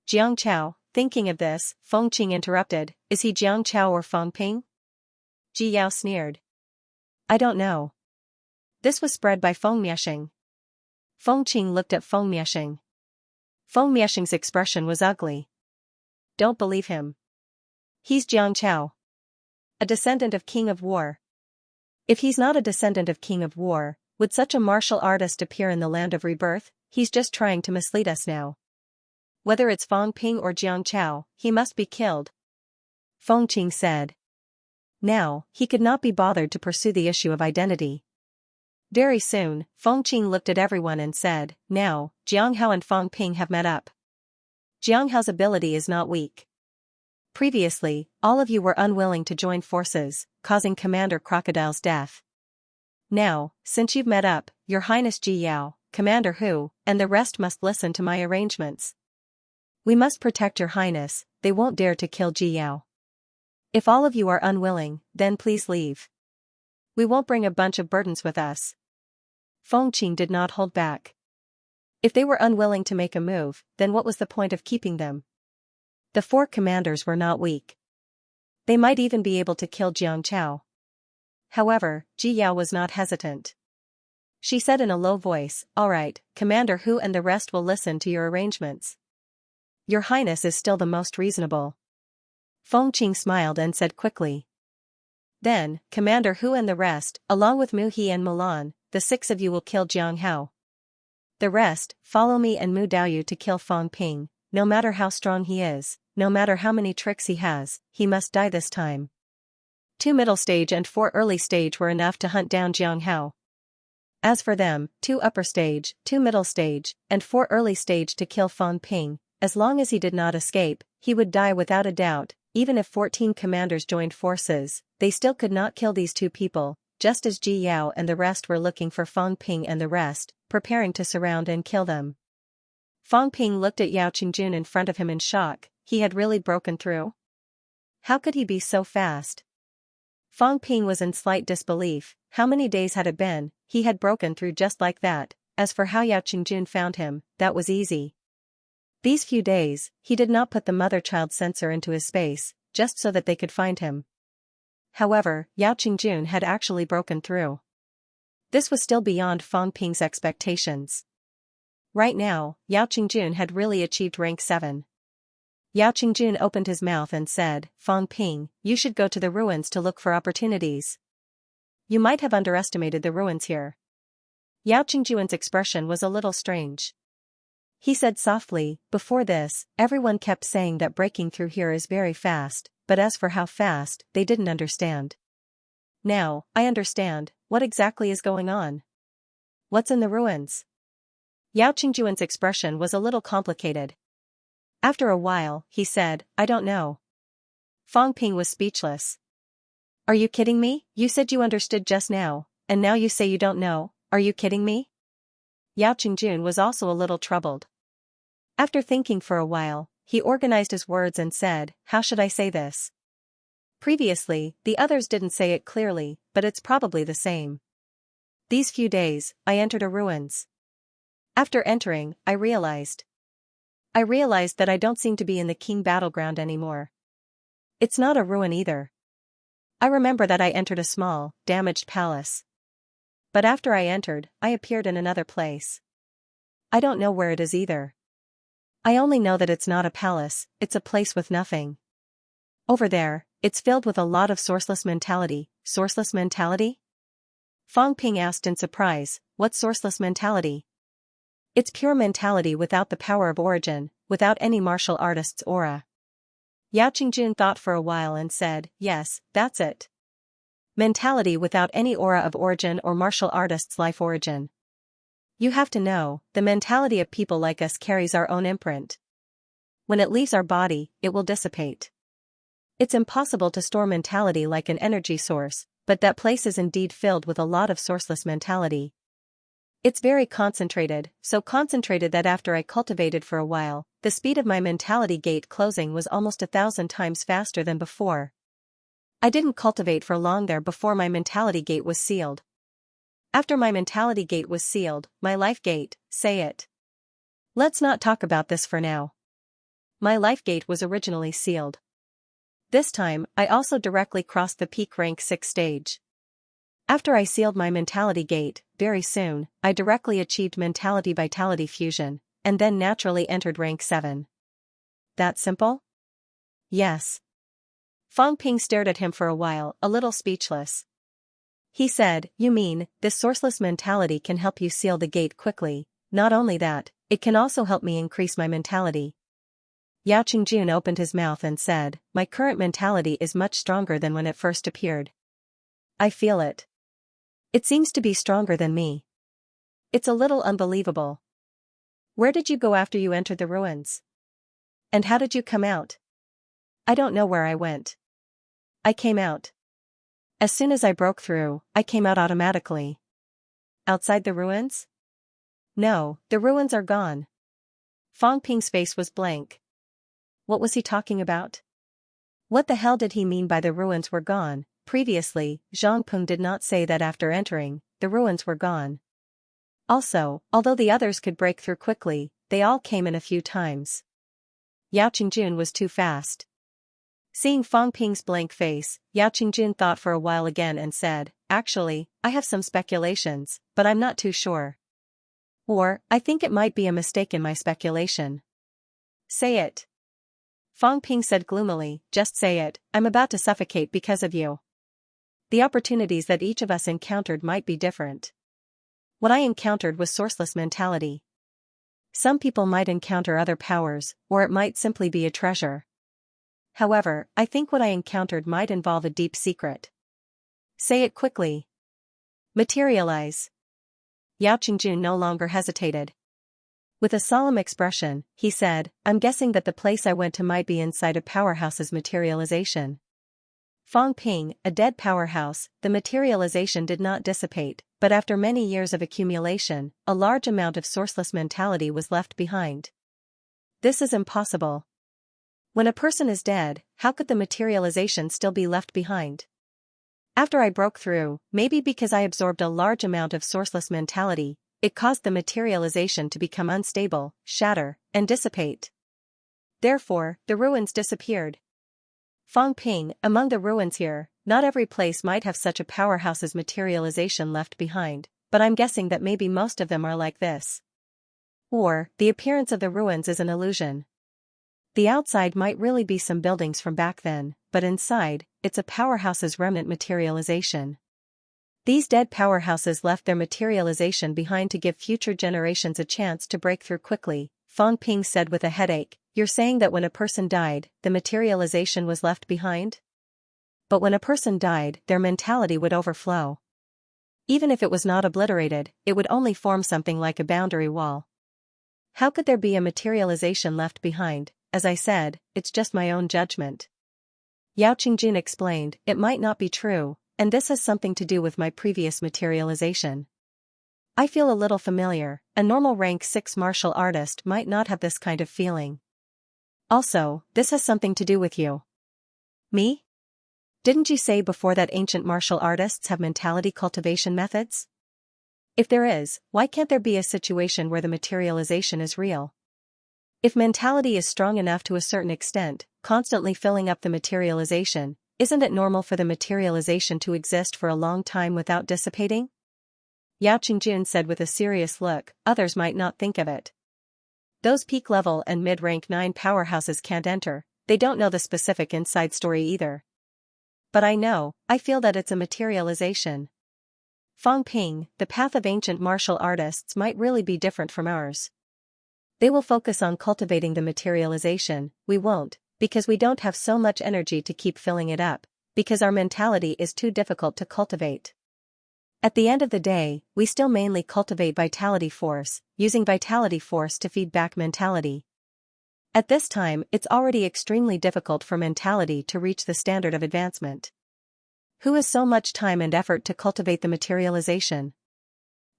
Jiang Chao, thinking of this, Feng Qing interrupted, is he Jiang Chao or Feng Ping? Ji Yao sneered. I don't know. This was spread by Feng Miexing. Feng Qing looked at Feng Miexing. Feng Miexing's expression was ugly. Don't believe him. He's Jiang Chao. A descendant of King of War. If he's not a descendant of King of War, would such a martial artist appear in the land of rebirth? He's just trying to mislead us now. Whether it's Feng Ping or Jiang Chao, he must be killed. Feng Qing said. Now, he could not be bothered to pursue the issue of identity. Very soon, Feng Qing looked at everyone and said, now, Jiang Hao and Feng Ping have met up. Jiang Hao's ability is not weak. Previously, all of you were unwilling to join forces, causing Commander Crocodile's death. Now, since you've met up, Your Highness Ji Yao, Commander Hu, and the rest must listen to my arrangements. We must protect Your Highness, they won't dare to kill Ji Yao. If all of you are unwilling, then please leave. We won't bring a bunch of burdens with us. Feng Qing did not hold back. If they were unwilling to make a move, then what was the point of keeping them? The 4 commanders were not weak. They might even be able to kill Jiang Chao. However, Ji Yao was not hesitant. She said in a low voice, all right, Commander Hu and the rest will listen to your arrangements. Your Highness is still the most reasonable. Feng Qing smiled and said quickly. Then, Commander Hu and the rest, along with Mu He and Milan, the 6 of you will kill Jiang Hao. The rest, follow me and Mu Daoyu to kill Feng Ping. No matter how strong he is, no matter how many tricks he has, he must die this time. 2 middle stage and 4 early stage were enough to hunt down Jiang Hao. As for them, 2 upper stage, 2 middle stage, and 4 early stage to kill Feng Ping, as long as he did not escape, he would die without a doubt. Even if 14 commanders joined forces, they still could not kill these 2 people, just as Ji Yao and the rest were looking for Feng Ping and the rest, preparing to surround and kill them. Feng Ping looked at Yao Qingjun in front of him in shock. He had really broken through? How could he be so fast? Feng Ping was in slight disbelief. How many days had it been? He had broken through just like that. As for how Yao Qingjun found him, that was easy. These few days, he did not put the mother-child sensor into his space, just so that they could find him. However, Yao Qingjun had actually broken through. This was still beyond Feng Ping's expectations. Right now, Yao Qingjun had really achieved rank 7. Yao Qingjun opened his mouth and said, Feng Ping, you should go to the ruins to look for opportunities. You might have underestimated the ruins here. Yao Qingjun's expression was a little strange. He said softly, before this, everyone kept saying that breaking through here is very fast, but as for how fast, they didn't understand. Now, I understand, what exactly is going on? What's in the ruins? Yao Qingjun's expression was a little complicated. After a while, he said, I don't know. Feng Ping was speechless. Are you kidding me? You said you understood just now, and now you say you don't know, are you kidding me? Yao Qingjun was also a little troubled. After thinking for a while, he organized his words and said, how should I say this? Previously, the others didn't say it clearly, but it's probably the same. These few days, I entered a ruins. After entering, I realized that I don't seem to be in the King battleground anymore. It's not a ruin either. I remember that I entered a small, damaged palace. But after I entered, I appeared in another place. I don't know where it is either. I only know that it's not a palace, it's a place with nothing. Over there, it's filled with a lot of sourceless mentality. Sourceless mentality? Feng Ping asked in surprise, what's sourceless mentality? It's pure mentality without the power of origin, without any martial artist's aura. Yao Qingjun thought for a while and said, yes, that's it. Mentality without any aura of origin or martial artist's life origin. You have to know, the mentality of people like us carries our own imprint. When it leaves our body, it will dissipate. It's impossible to store mentality like an energy source, but that place is indeed filled with a lot of sourceless mentality. It's very concentrated, so concentrated that after I cultivated for a while, the speed of my mentality gate closing was almost 1,000 times faster than before. I didn't cultivate for long there before my mentality gate was sealed. After my mentality gate was sealed, my life gate, say it. Let's not talk about this for now. My life gate was originally sealed. This time, I also directly crossed the peak rank 6 stage. After I sealed my mentality gate, very soon, I directly achieved mentality-vitality fusion, and then naturally entered rank 7. That simple? Yes. Fang Ping stared at him for a while, a little speechless. He said, "You mean, this sourceless mentality can help you seal the gate quickly? Not only that, it can also help me increase my mentality." Yao Qingjun opened his mouth and said, "My current mentality is much stronger than when it first appeared. I feel it. It seems to be stronger than me. It's a little unbelievable. Where did you go after you entered the ruins? And how did you come out?" "I don't know where I went. I came out. As soon as I broke through, I came out automatically." "Outside the ruins?" "No, the ruins are gone." Fang Ping's face was blank. What was he talking about? What the hell did he mean by the ruins were gone? Previously, Zhang Peng did not say that after entering, the ruins were gone. Also, although the others could break through quickly, they all came in a few times. Yao Qingjun was too fast. Seeing Fang Ping's blank face, Yao Qingjun thought for a while again and said, "Actually, I have some speculations, but I'm not too sure. Or, I think it might be a mistake in my speculation." "Say it." Fang Ping said gloomily, "Just say it, I'm about to suffocate because of you." The opportunities that each of us encountered might be different. What I encountered was sourceless mentality. Some people might encounter other powers, or it might simply be a treasure. However, I think what I encountered might involve a deep secret. Say it quickly. Materialize. Yao Qingjun no longer hesitated. With a solemn expression, he said, "I'm guessing that the place I went to might be inside a powerhouse's materialization." Fang Ping, a dead powerhouse, the materialization did not dissipate, but after many years of accumulation, a large amount of sourceless mentality was left behind. This is impossible. When a person is dead, how could the materialization still be left behind? After I broke through, maybe because I absorbed a large amount of sourceless mentality, it caused the materialization to become unstable, shatter, and dissipate. Therefore, the ruins disappeared. Fang Ping, among the ruins here, not every place might have such a powerhouse's materialization left behind, but I'm guessing that maybe most of them are like this. Or, the appearance of the ruins is an illusion. The outside might really be some buildings from back then, but inside, it's a powerhouse's remnant materialization. These dead powerhouses left their materialization behind to give future generations a chance to break through quickly, Fang Ping said with a headache. "You're saying that when a person died, the materialization was left behind? But when a person died, their mentality would overflow. Even if it was not obliterated, it would only form something like a boundary wall. How could there be a materialization left behind? As I said, it's just my own judgment." Yao Qingjun explained, "It might not be true, and this has something to do with my previous materialization. I feel a little familiar. A normal rank 6 martial artist might not have this kind of feeling. Also, this has something to do with you." "Me? Didn't you say before that ancient martial artists have mentality cultivation methods? If there is, why can't there be a situation where the materialization is real? If mentality is strong enough to a certain extent, constantly filling up the materialization, isn't it normal for the materialization to exist for a long time without dissipating?" Yao Qingjun said with a serious look, "Others might not think of it. Those peak level and mid-rank 9 powerhouses can't enter, they don't know the specific inside story either. But I know, I feel that it's a materialization. Fang Ping, the path of ancient martial artists might really be different from ours. They will focus on cultivating the materialization, we won't, because we don't have so much energy to keep filling it up, because our mentality is too difficult to cultivate. At the end of the day, we still mainly cultivate vitality force, using vitality force to feed back mentality. At this time, it's already extremely difficult for mentality to reach the standard of advancement. Who has so much time and effort to cultivate the materialization?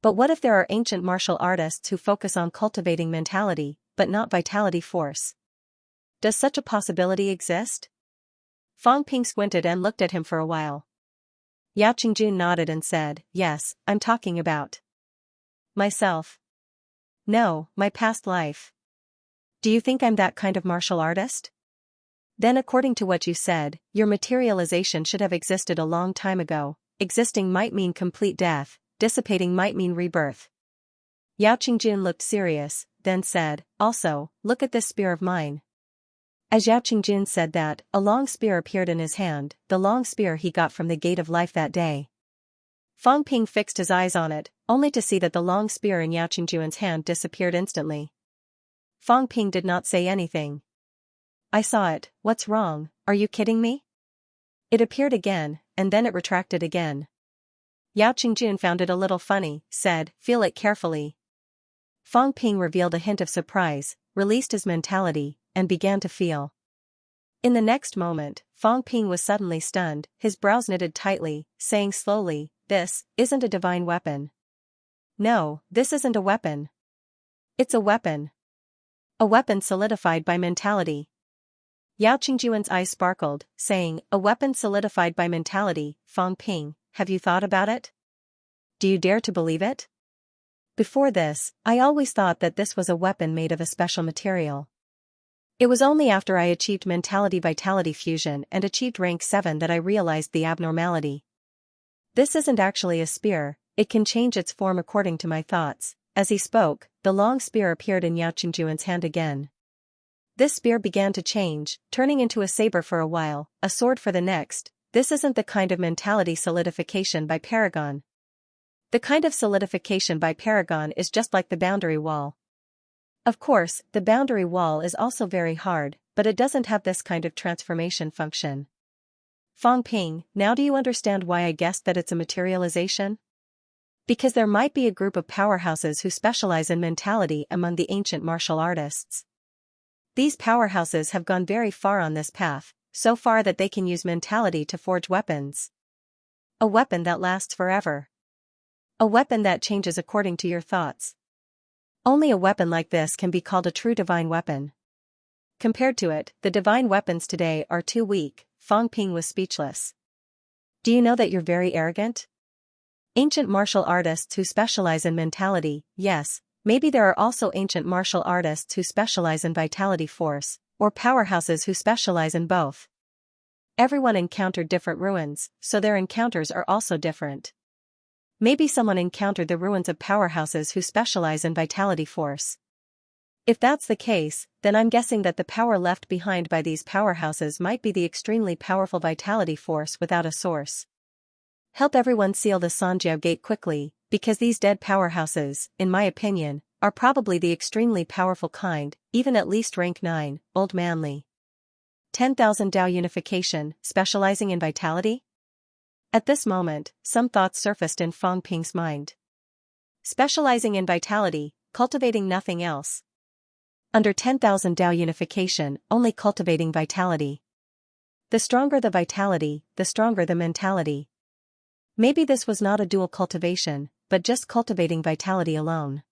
But what if there are ancient martial artists who focus on cultivating mentality, but not vitality force? Does such a possibility exist? Fang Ping squinted and looked at him for a while. Yao Qingjun nodded and said, yes, I'm talking about myself. No, my past life. Do you think I'm that kind of martial artist? Then according to what you said, your materialization should have existed a long time ago. Existing might mean complete death, dissipating might mean rebirth. Yao Qingjun looked serious, then said, also, look at this spear of mine. As Yao Qingjun said that, a long spear appeared in his hand, the long spear he got from the Gate of Life that day. Fang Ping fixed his eyes on it, only to see that the long spear in Yao Qingjun's hand disappeared instantly. Fang Ping did not say anything. I saw it, what's wrong, are you kidding me? It appeared again, and then it retracted again. Yao Qingjun found it a little funny, said, feel it carefully. Fang Ping revealed a hint of surprise, released his mentality, and began to feel. In the next moment, Fang Ping was suddenly stunned, his brows knitted tightly, saying slowly, this isn't a divine weapon. No, this isn't a weapon. It's a weapon. A weapon solidified by mentality. Yao Qingjun's eyes sparkled, saying, a weapon solidified by mentality. Fang Ping, have you thought about it? Do you dare to believe it? Before this, I always thought that this was a weapon made of a special material. It was only after I achieved mentality-vitality fusion and achieved rank 7 that I realized the abnormality. This isn't actually a spear, it can change its form according to my thoughts. As he spoke, the long spear appeared in Yao Qingjun's hand again. This spear began to change, turning into a saber for a while, a sword for the next. This isn't the kind of mentality solidification by Paragon. The kind of solidification by Paragon is just like the boundary wall. Of course, the boundary wall is also very hard, but it doesn't have this kind of transformation function. Fang Ping, now do you understand why I guessed that it's a materialization? Because there might be a group of powerhouses who specialize in mentality among the ancient martial artists. These powerhouses have gone very far on this path, so far that they can use mentality to forge weapons. A weapon that lasts forever. A weapon that changes according to your thoughts. Only a weapon like this can be called a true divine weapon. Compared to it, the divine weapons today are too weak. Fang Ping was speechless. Do you know that you're very arrogant? Ancient martial artists who specialize in mentality, yes, maybe there are also ancient martial artists who specialize in vitality force, or powerhouses who specialize in both. Everyone encountered different ruins, so their encounters are also different. Maybe someone encountered the ruins of powerhouses who specialize in vitality force. If that's the case, then I'm guessing that the power left behind by these powerhouses might be the extremely powerful vitality force without a source. Help everyone seal the Xianxia gate quickly, because these dead powerhouses, in my opinion, are probably the extremely powerful kind, even at least rank 9, Old Manly. 10,000 Dao unification, specializing in vitality? At this moment, some thoughts surfaced in Fang Ping's mind. Specializing in vitality, cultivating nothing else. Under 10,000 Dao unification, only cultivating vitality. The stronger the vitality, the stronger the mentality. Maybe this was not a dual cultivation, but just cultivating vitality alone.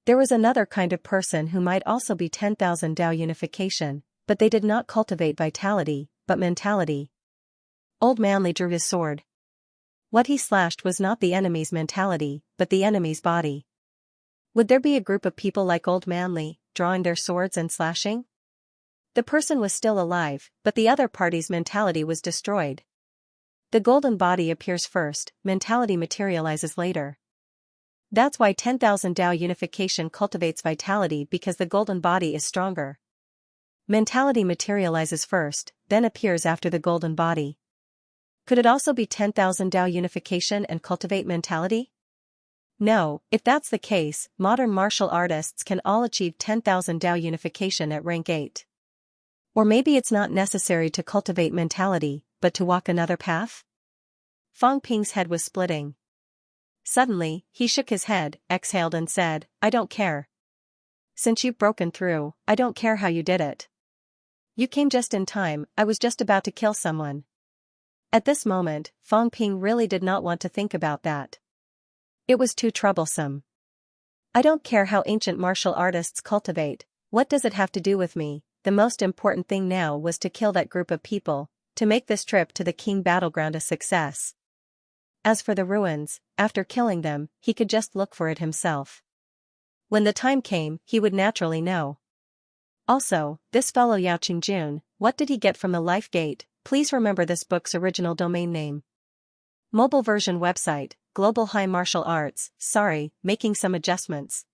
There was another kind of person who might also be 10,000 Dao unification, but they did not cultivate vitality, but mentality. Old Manly drew his sword. What he slashed was not the enemy's mentality, but the enemy's body. Would there be a group of people like Old Manly, drawing their swords and slashing? The person was still alive, but the other party's mentality was destroyed. The golden body appears first, mentality materializes later. That's why 10,000 Dao unification cultivates vitality, because the golden body is stronger. Mentality materializes first, then appears after the golden body. Could it also be 10,000 Dao unification and cultivate mentality? No, if that's the case, modern martial artists can all achieve 10,000 Dao unification at rank 8. Or maybe it's not necessary to cultivate mentality, but to walk another path? Fang Ping's head was splitting. Suddenly, he shook his head, exhaled and said, I don't care. Since you've broken through, I don't care how you did it. You came just in time, I was just about to kill someone. At this moment, Fang Ping really did not want to think about that. It was too troublesome. I don't care how ancient martial artists cultivate, what does it have to do with me? The most important thing now was to kill that group of people. to make this trip to the King battleground a success. As for the ruins, after killing them, he could just look for it himself. When the time came, he would naturally know. Also, this fellow Yao Qingjun, what did he get from the Life Gate? Please remember this book's original domain name. Mobile version website, Global High Martial Arts, sorry, making some adjustments.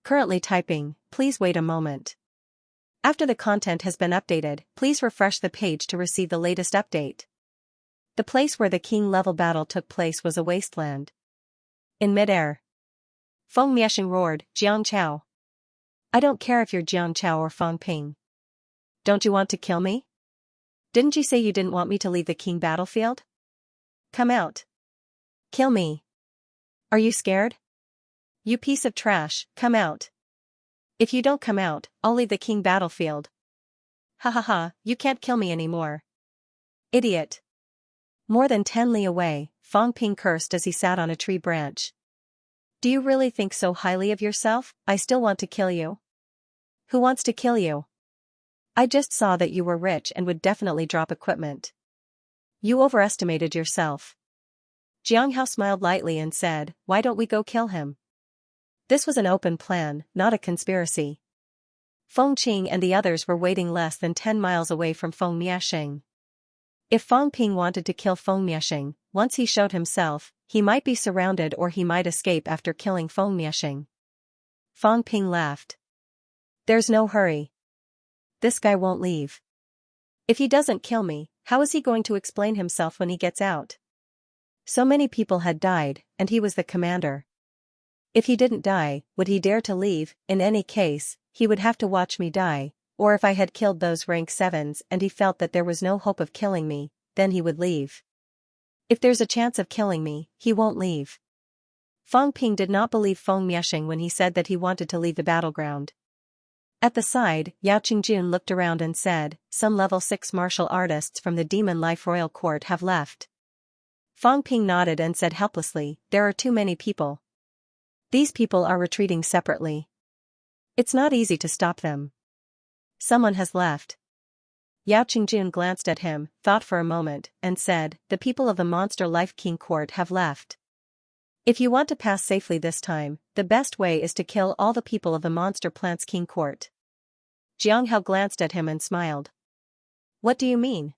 Currently typing, please wait a moment. After the content has been updated, please refresh the page to receive the latest update. The place where the King level battle took place was a wasteland. In midair, Feng Miexing roared, Jiang Chao. I don't care if you're Jiang Chao or Feng Ping. Don't you want to kill me? Didn't you say you didn't want me to leave the King battlefield? Come out. Kill me. Are you scared? You piece of trash, come out. If you don't come out, I'll leave the King battlefield. Ha ha ha, you can't kill me anymore. Idiot. More than 10 li away, Feng Ping cursed as he sat on a tree branch. Do you really think so highly of yourself? I still want to kill you. Who wants to kill you? I just saw that you were rich and would definitely drop equipment. You overestimated yourself. Xianxia smiled lightly and said, why don't we go kill him? This was an open plan, not a conspiracy. Feng Qing and the others were waiting less than 10 miles away from Feng Miexing. If Feng Ping wanted to kill Feng Miexing, once he showed himself, he might be surrounded or he might escape after killing Feng Miexing. Feng Ping laughed. There's no hurry. This guy won't leave. If he doesn't kill me, how is he going to explain himself when he gets out? So many people had died, and he was the commander. If he didn't die, would he dare to leave? In any case, he would have to watch me die, or if I had killed those rank 7s and he felt that there was no hope of killing me, then he would leave. If there's a chance of killing me, he won't leave. Feng Ping did not believe Feng Miexing when he said that he wanted to leave the battleground. At the side, Yao Qingjun looked around and said, some level 6 martial artists from the Demon Life Royal Court have left. Feng Ping nodded and said helplessly, there are too many people. These people are retreating separately. It's not easy to stop them. Someone has left. Yao Qingjun glanced at him, thought for a moment, and said, the people of the Monster Life King Court have left. If you want to pass safely this time, the best way is to kill all the people of the Monster Plants King Court. Xianxia glanced at him and smiled. What do you mean?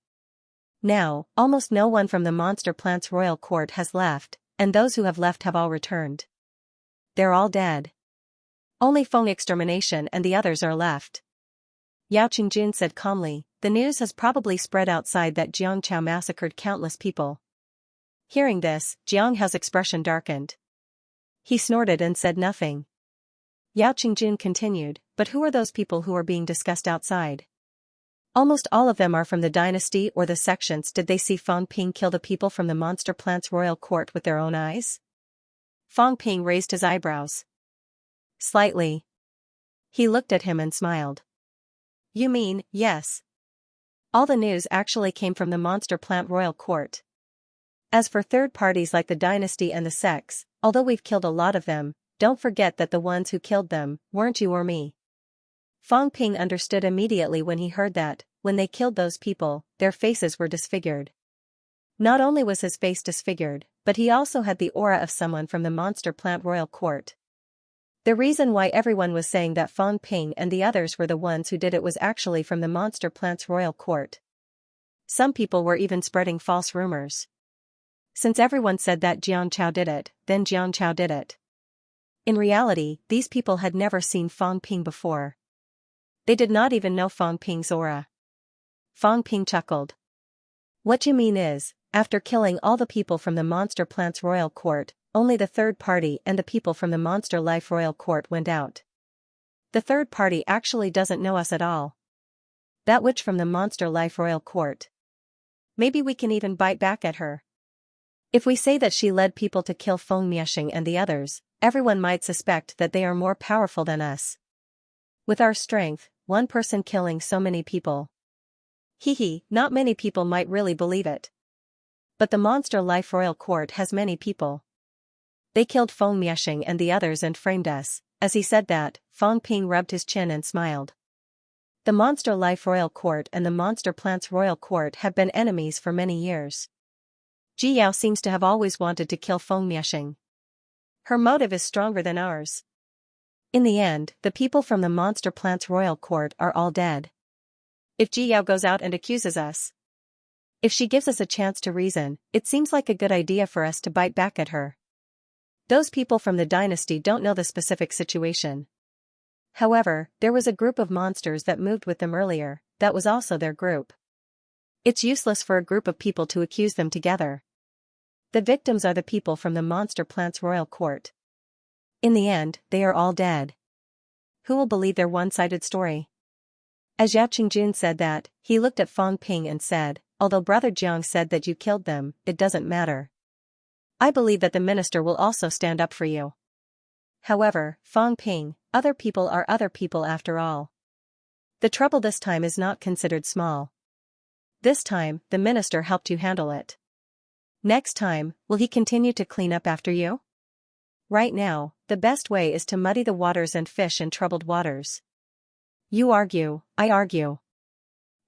Now, almost no one from the Monster Plants Royal Court has left, and those who have left have all returned. They're all dead. Only Feng Extermination and the others are left. Yao Qingjun said calmly, the news has probably spread outside that Jiang Chao massacred countless people. Hearing this, Jianghao's expression darkened. He snorted and said nothing. Yao Qingjun continued, but who are those people who are being discussed outside? Almost all of them are from the dynasty or the sections. Did they see Feng Ping kill the people from the Monster Plants Royal Court with their own eyes? Feng Ping raised his eyebrows. Slightly. He looked at him and smiled. You mean, yes. All the news actually came from the Monster Plant Royal Court. As for third parties like the dynasty and the sects, although we've killed a lot of them, don't forget that the ones who killed them weren't you or me. Feng Ping understood immediately when he heard that, when they killed those people, their faces were disfigured. Not only was his face disfigured, but he also had the aura of someone from the Monster Plant Royal Court. The reason why everyone was saying that Feng Ping and the others were the ones who did it was actually from the Monster Plants Royal Court. Some people were even spreading false rumors. Since everyone said that Jiang Chao did it, then Jiang Chao did it. In reality, these people had never seen Feng Ping before. They did not even know Feng Ping's aura. Feng Ping chuckled. What you mean is, after killing all the people from the Monster Plants Royal Court, only the third party and the people from the Monster Life Royal Court went out. The third party actually doesn't know us at all. That witch from the Monster Life Royal Court. Maybe we can even bite back at her. If we say that she led people to kill Feng Miexing and the others, everyone might suspect that they are more powerful than us. With our strength, one person killing so many people. Not many people might really believe it. But the Monster Life Royal Court has many people. They killed Feng Miexing and the others and framed us. As he said that, Feng Ping rubbed his chin and smiled. The Monster Life Royal Court and the Monster Plants Royal Court have been enemies for many years. Ji Yao seems to have always wanted to kill Feng Miexing. Her motive is stronger than ours. In the end, the people from the Monster Plants Royal Court are all dead. If Ji Yao goes out and accuses us, if she gives us a chance to reason, it seems like a good idea for us to bite back at her. Those people from the dynasty don't know the specific situation. However, there was a group of monsters that moved with them earlier, that was also their group. It's useless for a group of people to accuse them together. The victims are the people from the Monster Plants Royal Court. In the end, they are all dead. Who will believe their one-sided story? As Yao Qingjun said that, he looked at Fang Ping and said, although Brother Jiang said that you killed them, it doesn't matter. I believe that the minister will also stand up for you. However, Fang Ping, other people are other people after all. The trouble this time is not considered small. This time, the minister helped you handle it. Next time, will he continue to clean up after you? Right now, the best way is to muddy the waters and fish in troubled waters. You argue, I argue.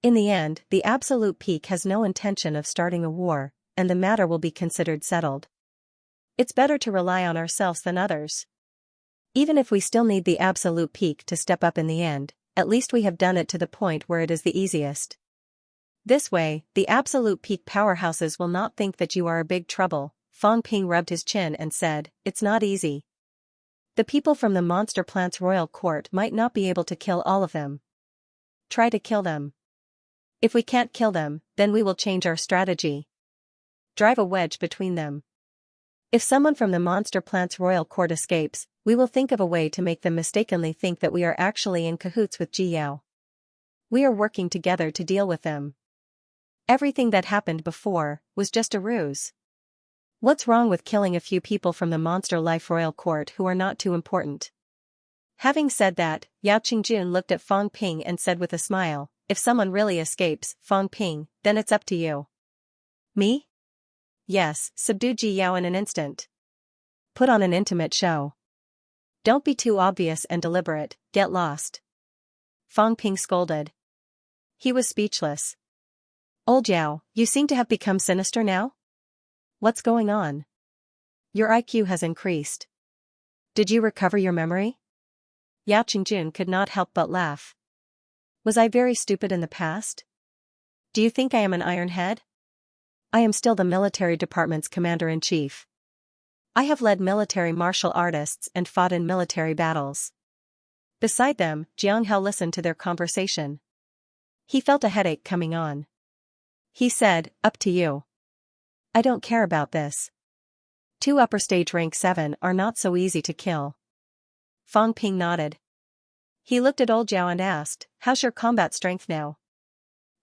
In the end, the absolute peak has no intention of starting a war, and the matter will be considered settled. It's better to rely on ourselves than others. Even if we still need the absolute peak to step up in the end, at least we have done it to the point where it is the easiest. This way, the absolute peak powerhouses will not think that you are a big trouble. Fang Ping rubbed his chin and said, it's not easy. The people from the Monster Plants Royal Court might not be able to kill all of them. Try to kill them. If we can't kill them, then we will change our strategy. Drive a wedge between them. If someone from the Monster Plants Royal Court escapes, we will think of a way to make them mistakenly think that we are actually in cahoots with Ji Yao. We are working together to deal with them. Everything that happened before was just a ruse. What's wrong with killing a few people from the Monster Life Royal Court who are not too important? Having said that, Yao Qingjun looked at Fang Ping and said with a smile, if someone really escapes, Fang Ping, then it's up to you. Me? Yes, subdue Ji Yao in an instant. Put on an intimate show. Don't be too obvious and deliberate, get lost. Fang Ping scolded. He was speechless. Old Yao, you seem to have become sinister now? What's going on? Your IQ has increased. Did you recover your memory? Yao Qingjun could not help but laugh. Was I very stupid in the past? Do you think I am an iron head? I am still the military department's commander-in-chief. I have led military martial artists and fought in military battles. Beside them, Jiang Hao listened to their conversation. He felt a headache coming on. He said, up to you. I don't care about this. 2 upper stage rank 7 are not so easy to kill. Fang Ping nodded. He looked at old Zhao and asked, how's your combat strength now?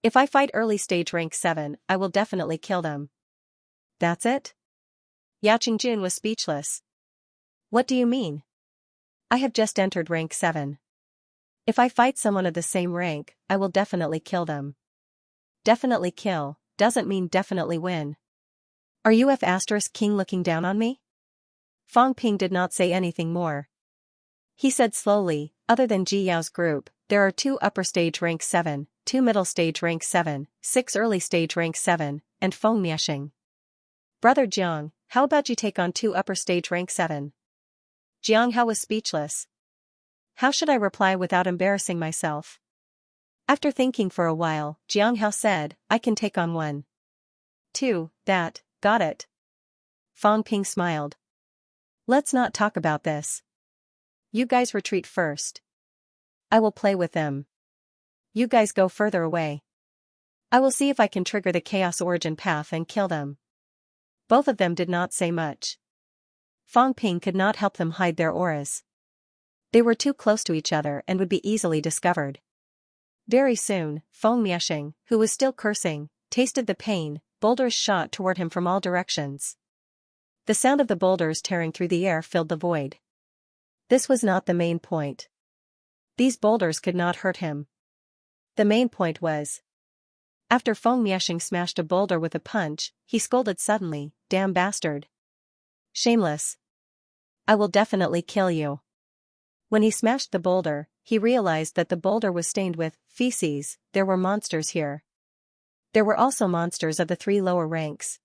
If I fight early stage rank 7, I will definitely kill them. That's it? Yao Qingjun was speechless. What do you mean? I have just entered rank 7. If I fight someone of the same rank, I will definitely kill them. Definitely kill, doesn't mean definitely win. Are you F*King looking down on me? Fang Ping did not say anything more. He said slowly, other than Ji Yao's group, there are 2 upper stage rank 7, 2 middle stage rank 7, 6 early stage rank 7, and Feng Miexing. Brother Jiang, how about you take on 2 upper stage rank 7? Jiang Hao was speechless. How should I reply without embarrassing myself? After thinking for a while, Jiang Hao said, I can take on 1. 2, that, got it. Fang Ping smiled. Let's not talk about this. You guys retreat first. I will play with them. You guys go further away. I will see if I can trigger the Chaos Origin path and kill them. Both of them did not say much. Fang Ping could not help them hide their auras. They were too close to each other and would be easily discovered. Very soon, Feng Miexing, who was still cursing, tasted the pain. Boulders shot toward him from all directions. The sound of the boulders tearing through the air filled the void. This was not the main point. These boulders could not hurt him. The main point was. After Feng Miexing smashed a boulder with a punch, he scolded suddenly, damn bastard. Shameless. I will definitely kill you. When he smashed the boulder, he realized that the boulder was stained with feces. There were monsters here. There were also monsters of the 3 lower ranks.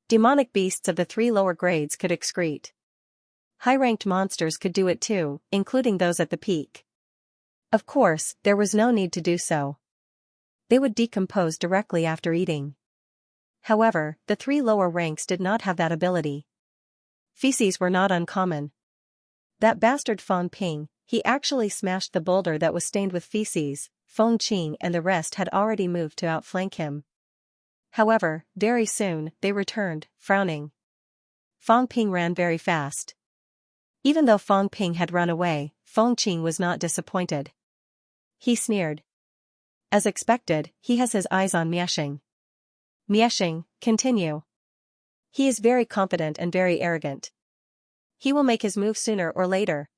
Demonic beasts of the 3 lower grades could excrete. High-ranked monsters could do it too, including those at the peak. Of course, there was no need to do so. They would decompose directly after eating. However, the 3 lower ranks did not have that ability. Feces were not uncommon. That bastard Feng Ping, he actually smashed the boulder that was stained with feces. Feng Qing and the rest had already moved to outflank him. However, very soon, they returned, frowning. Feng Ping ran very fast. Even though Feng Ping had run away, Feng Qing was not disappointed. He sneered. As expected, he has his eyes on Miexing. Miexing, continue. He is very confident and very arrogant. He will make his move sooner or later.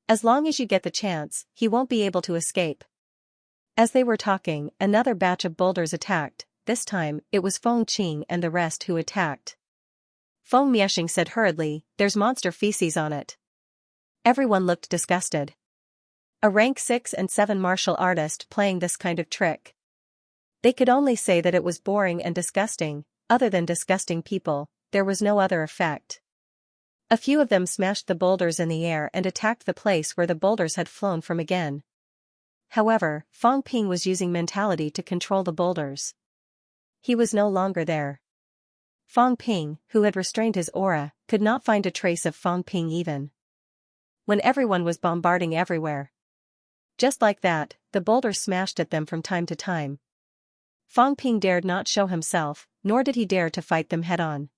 As long as you get the chance, he won't be able to escape. As they were talking, another batch of boulders attacked. This time, it was Feng Qing and the rest who attacked. Feng Miexing said hurriedly, "There's monster feces on it." Everyone looked disgusted. A rank 6 and 7 martial artist playing this kind of trick. They could only say that it was boring and disgusting. Other than disgusting people, there was no other effect. A few of them smashed the boulders in the air and attacked the place where the boulders had flown from again. However, Feng Ping was using mentality to control the boulders. He was no longer there. Feng Ping, who had restrained his aura, could not find a trace of Feng Ping even when everyone was bombarding everywhere. Just like that, the boulders smashed at them from time to time. Feng Ping dared not show himself, nor did he dare to fight them head-on.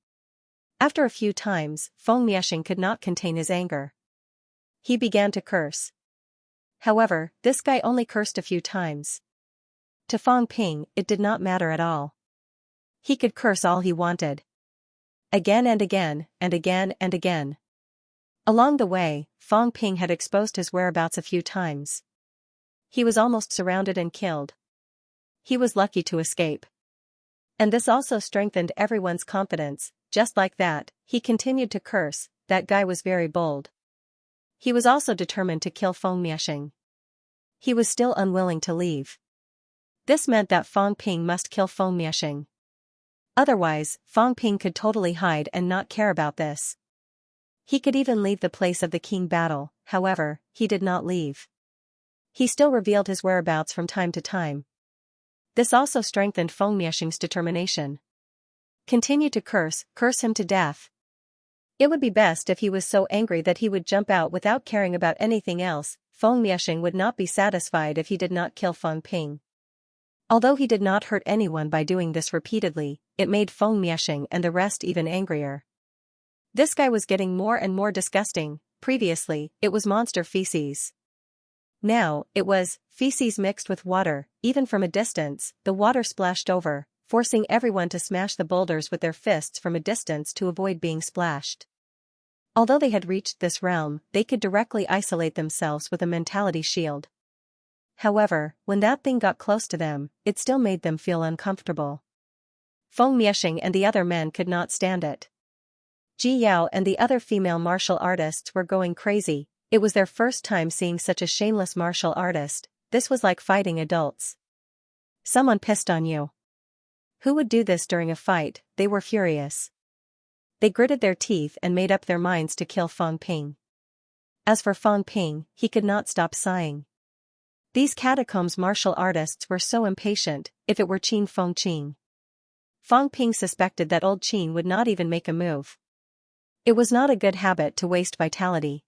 After a few times, Feng Miexing could not contain his anger. He began to curse. However, this guy only cursed a few times. To Feng Ping, it did not matter at all. He could curse all he wanted. Again and again, and again and again. Along the way, Feng Ping had exposed his whereabouts a few times. He was almost surrounded and killed. He was lucky to escape. And this also strengthened everyone's confidence. Just like that, he continued to curse. That guy was very bold. He was also determined to kill Feng Miexing. He was still unwilling to leave. This meant that Feng Ping must kill Feng Miexing. Otherwise, Feng Ping could totally hide and not care about this. He could even leave the place of the king battle. However, he did not leave. He still revealed his whereabouts from time to time. This also strengthened Feng Miexing's determination. Continue to curse him to death. It would be best if he was so angry that he would jump out without caring about anything else. Feng Miexing would not be satisfied if he did not kill Feng Ping. Although he did not hurt anyone by doing this repeatedly, it made Feng Miexing and the rest even angrier. This guy was getting more and more disgusting. Previously, it was monster feces. Now, it was feces mixed with water. Even from a distance, the water splashed over, forcing everyone to smash the boulders with their fists from a distance to avoid being splashed. Although they had reached this realm, they could directly isolate themselves with a mentality shield. However, when that thing got close to them, it still made them feel uncomfortable. Feng Miexing and the other men could not stand it. Ji Yao and the other female martial artists were going crazy. It was their first time seeing such a shameless martial artist. This was like fighting adults. Someone pissed on you. Who would do this during a fight? They were furious. They gritted their teeth and made up their minds to kill Feng Ping. As for Feng Ping, he could not stop sighing. These catacombs martial artists were so impatient. If it were Qin Feng Qing. Feng Ping suspected that old Qin would not even make a move. It was not a good habit to waste vitality.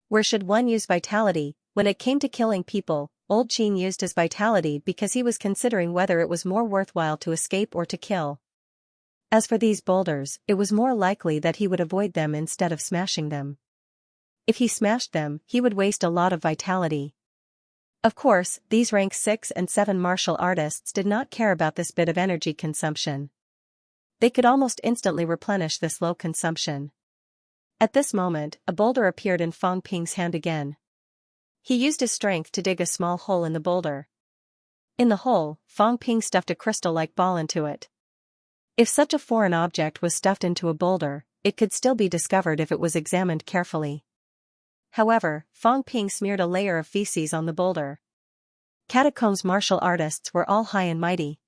Where should one use vitality? When it came to killing people, old Qin used his vitality because he was considering whether it was more worthwhile to escape or to kill. As for these boulders, it was more likely that he would avoid them instead of smashing them. If he smashed them, he would waste a lot of vitality. Of course, these rank 6 and 7 martial artists did not care about this bit of energy consumption. They could almost instantly replenish this low consumption. At this moment, a boulder appeared in Feng Ping's hand again. He used his strength to dig a small hole in the boulder. In the hole, Feng Ping stuffed a crystal-like ball into it. If such a foreign object was stuffed into a boulder, it could still be discovered if it was examined carefully. However, Fong Ping smeared a layer of feces on the boulder. Catacombs martial artists were all high and mighty.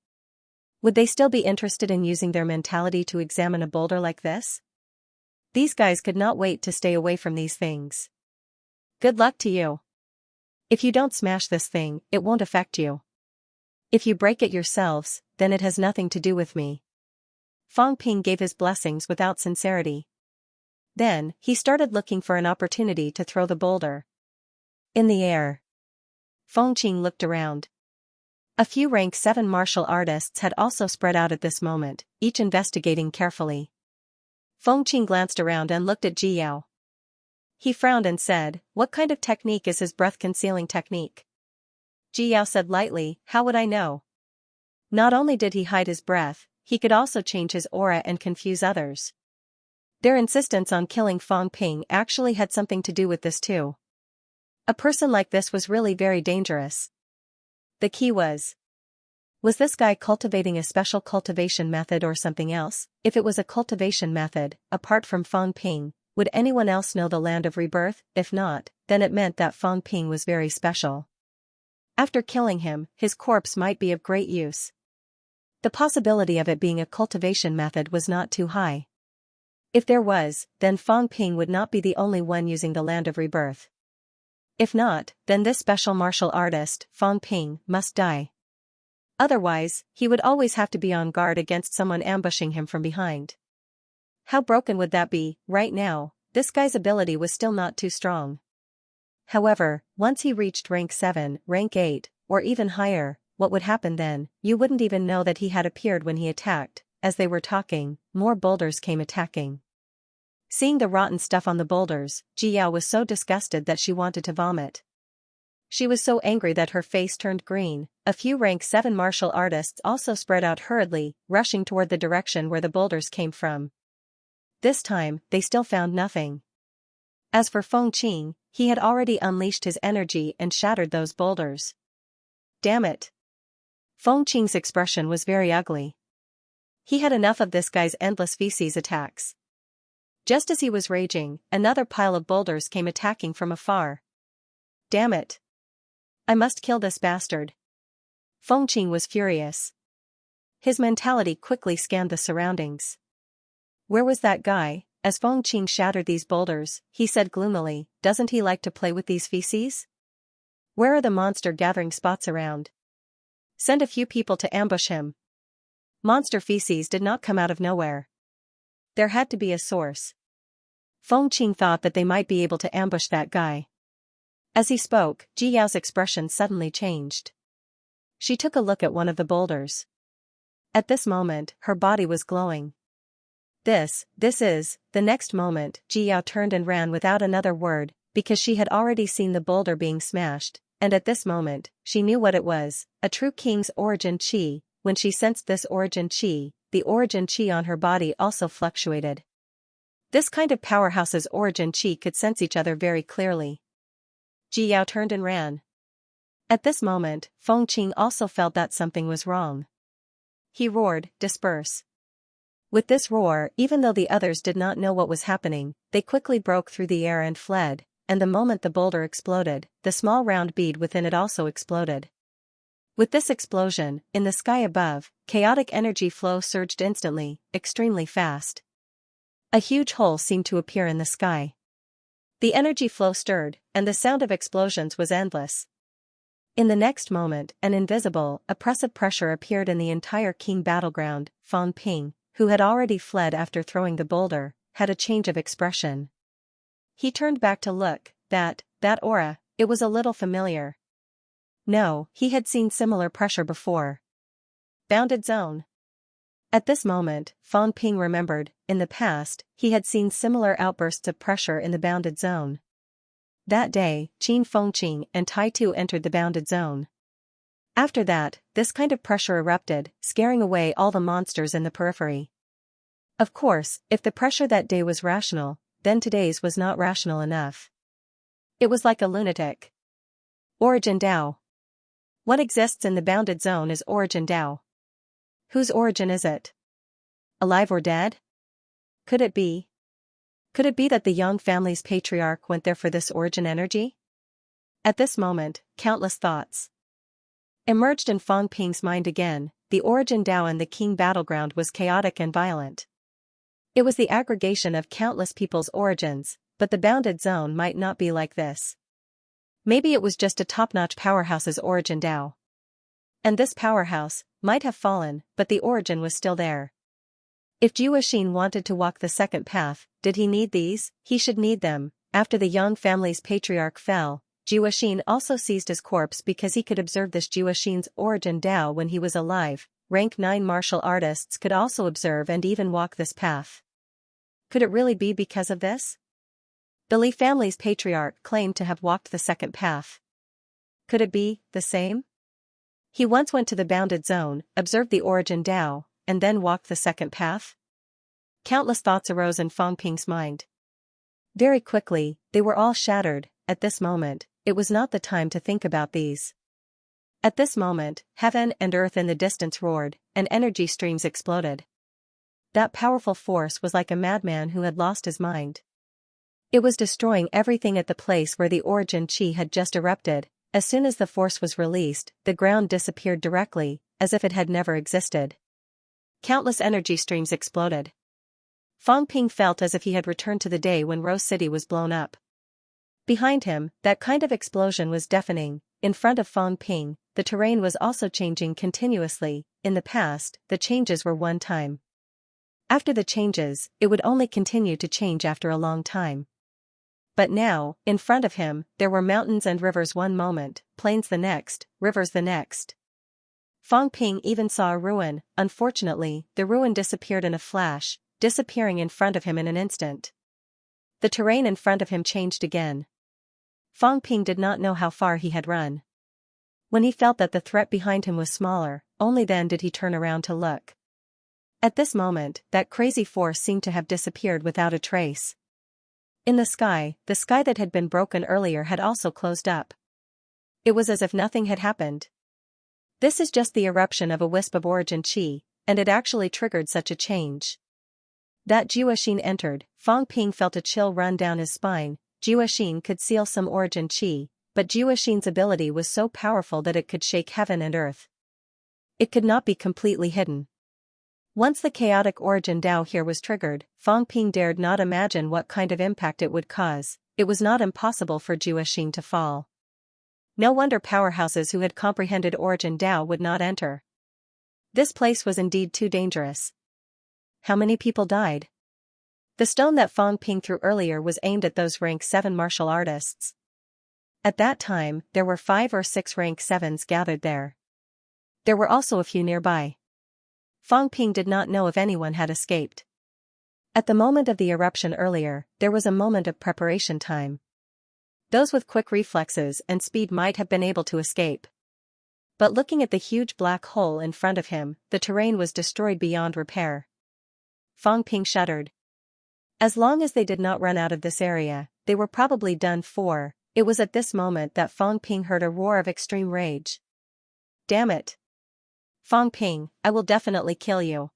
Would they still be interested in using their mentality to examine a boulder like this? These guys could not wait to stay away from these things. Good luck to you. If you don't smash this thing, it won't affect you. If you break it yourselves, then it has nothing to do with me. Fong Ping gave his blessings without sincerity. Then, he started looking for an opportunity to throw the boulder. In the air. Feng Qing looked around. A few rank 7 martial artists had also spread out at this moment, each investigating carefully. Feng Qing glanced around and looked at Ji Yao. He frowned and said, "What kind of technique is his breath-concealing technique?" Ji Yao said lightly, "How would I know?" Not only did he hide his breath, he could also change his aura and confuse others. Their insistence on killing Fong Ping actually had something to do with this too. A person like this was really very dangerous. The key was this guy cultivating a special cultivation method or something else? If it was a cultivation method, apart from Fong Ping, would anyone else know the land of rebirth? If not, then it meant that Fong Ping was very special. After killing him, his corpse might be of great use. The possibility of it being a cultivation method was not too high. If there was, then Fong Ping would not be the only one using the land of rebirth. If not, then this special martial artist, Fong Ping, must die. Otherwise, he would always have to be on guard against someone ambushing him from behind. How broken would that be? Right now, this guy's ability was still not too strong. However, once he reached rank 7, rank 8, or even higher, what would happen then? You wouldn't even know that he had appeared when he attacked. As they were talking, more boulders came attacking. Seeing the rotten stuff on the boulders, Ji Yao was so disgusted that she wanted to vomit. She was so angry that her face turned green. A few rank 7 martial artists also spread out hurriedly, rushing toward the direction where the boulders came from. This time, they still found nothing. As for Feng Qing, he had already unleashed his energy and shattered those boulders. Damn it! Feng Qing's expression was very ugly. He had enough of this guy's endless feces attacks. Just as he was raging, another pile of boulders came attacking from afar. Damn it! I must kill this bastard. Feng Qing was furious. His mentality quickly scanned the surroundings. Where was that guy? As Feng Qing shattered these boulders, he said gloomily, "Doesn't he like to play with these feces? Where are the monster gathering spots around? Send a few people to ambush him." Monster feces did not come out of nowhere. There had to be a source. Feng Qing thought that they might be able to ambush that guy. As he spoke, Ji Yao's expression suddenly changed. She took a look at one of the boulders. At this moment, her body was glowing. This is, the next moment, Ji Yao turned and ran without another word, because she had already seen the boulder being smashed, and at this moment, she knew what it was, a true king's origin chi. When she sensed this origin chi, the origin chi on her body also fluctuated. This kind of powerhouse's origin chi could sense each other very clearly. Ji Yao turned and ran. At this moment, Feng Qing also felt that something was wrong. He roared, "Disperse!" With this roar, even though the others did not know what was happening, they quickly broke through the air and fled, and the moment the boulder exploded, the small round bead within it also exploded. With this explosion, in the sky above, chaotic energy flow surged instantly, extremely fast. A huge hole seemed to appear in the sky. The energy flow stirred, and the sound of explosions was endless. In the next moment, an invisible, oppressive pressure appeared in the entire Qing battleground. Fong Ping, who had already fled after throwing the boulder, had a change of expression. He turned back to look. That aura, it was a little familiar. No, he had seen similar pressure before. Bounded zone. At this moment, Fong Ping remembered, in the past, he had seen similar outbursts of pressure in the bounded zone. That day, Qin Fengqing and Tai Tu entered the bounded zone. After that, this kind of pressure erupted, scaring away all the monsters in the periphery. Of course, if the pressure that day was rational, then today's was not rational enough. It was like a lunatic. Origin Dao. What exists in the bounded zone is Origin Dao. Whose origin is it? Alive or dead? Could it be? Could it be that the Yang family's patriarch went there for this origin energy? At this moment, countless thoughts emerged in Fang Ping's mind again. The origin Dao and the Qing battleground was chaotic and violent. It was the aggregation of countless people's origins, but the bounded zone might not be like this. Maybe it was just a top-notch powerhouse's origin Dao. And this powerhouse might have fallen, but the origin was still there. If Jiuxin wanted to walk the second path, did he need these? He should need them. After the Yang family's patriarch fell, Jiuxin also seized his corpse because he could observe this Jiuxin's origin Dao when he was alive. Rank 9 martial artists could also observe and even walk this path. Could it really be because of this? The Li family's patriarch claimed to have walked the second path. Could it be the same? He once went to the bounded zone, observed the origin Dao, and then walked the second path? Countless thoughts arose in Fang Ping's mind. Very quickly, they were all shattered. At this moment, it was not the time to think about these. At this moment, heaven and earth in the distance roared, and energy streams exploded. That powerful force was like a madman who had lost his mind. It was destroying everything at the place where the origin Qi had just erupted. As soon as the force was released, the ground disappeared directly, as if it had never existed. Countless energy streams exploded. Fang Ping felt as if he had returned to the day when Rose City was blown up. Behind him, that kind of explosion was deafening. In front of Fang Ping, the terrain was also changing continuously. In the past, the changes were one time. After the changes, it would only continue to change after a long time. But now, in front of him, there were mountains and rivers one moment, plains the next, rivers the next. Fang Ping even saw a ruin. Unfortunately, the ruin disappeared in a flash, disappearing in front of him in an instant. The terrain in front of him changed again. Fang Ping did not know how far he had run. When he felt that the threat behind him was smaller, only then did he turn around to look. At this moment, that crazy force seemed to have disappeared without a trace. In the sky that had been broken earlier had also closed up. It was as if nothing had happened. This is just the eruption of a wisp of origin Qi, and it actually triggered such a change. That Jiuxin entered, Fang Ping felt a chill run down his spine. Jiuxin could seal some origin Qi, but Jiuxin's ability was so powerful that it could shake heaven and earth. It could not be completely hidden. Once the chaotic origin Dao here was triggered, Fang Ping dared not imagine what kind of impact it would cause. It was not impossible for Jiuxin to fall. No wonder powerhouses who had comprehended origin Dao would not enter. This place was indeed too dangerous. How many people died? The stone that Fang Ping threw earlier was aimed at those rank 7 martial artists. At that time, there were 5 or 6 rank 7s gathered there. There were also a few nearby. Fang Ping did not know if anyone had escaped. At the moment of the eruption earlier, there was a moment of preparation time. Those with quick reflexes and speed might have been able to escape. But looking at the huge black hole in front of him, the terrain was destroyed beyond repair. Fang Ping shuddered. As long as they did not run out of this area, they were probably done for. It was at this moment that Fang Ping heard a roar of extreme rage. Damn it! Fang Ping, I will definitely kill you.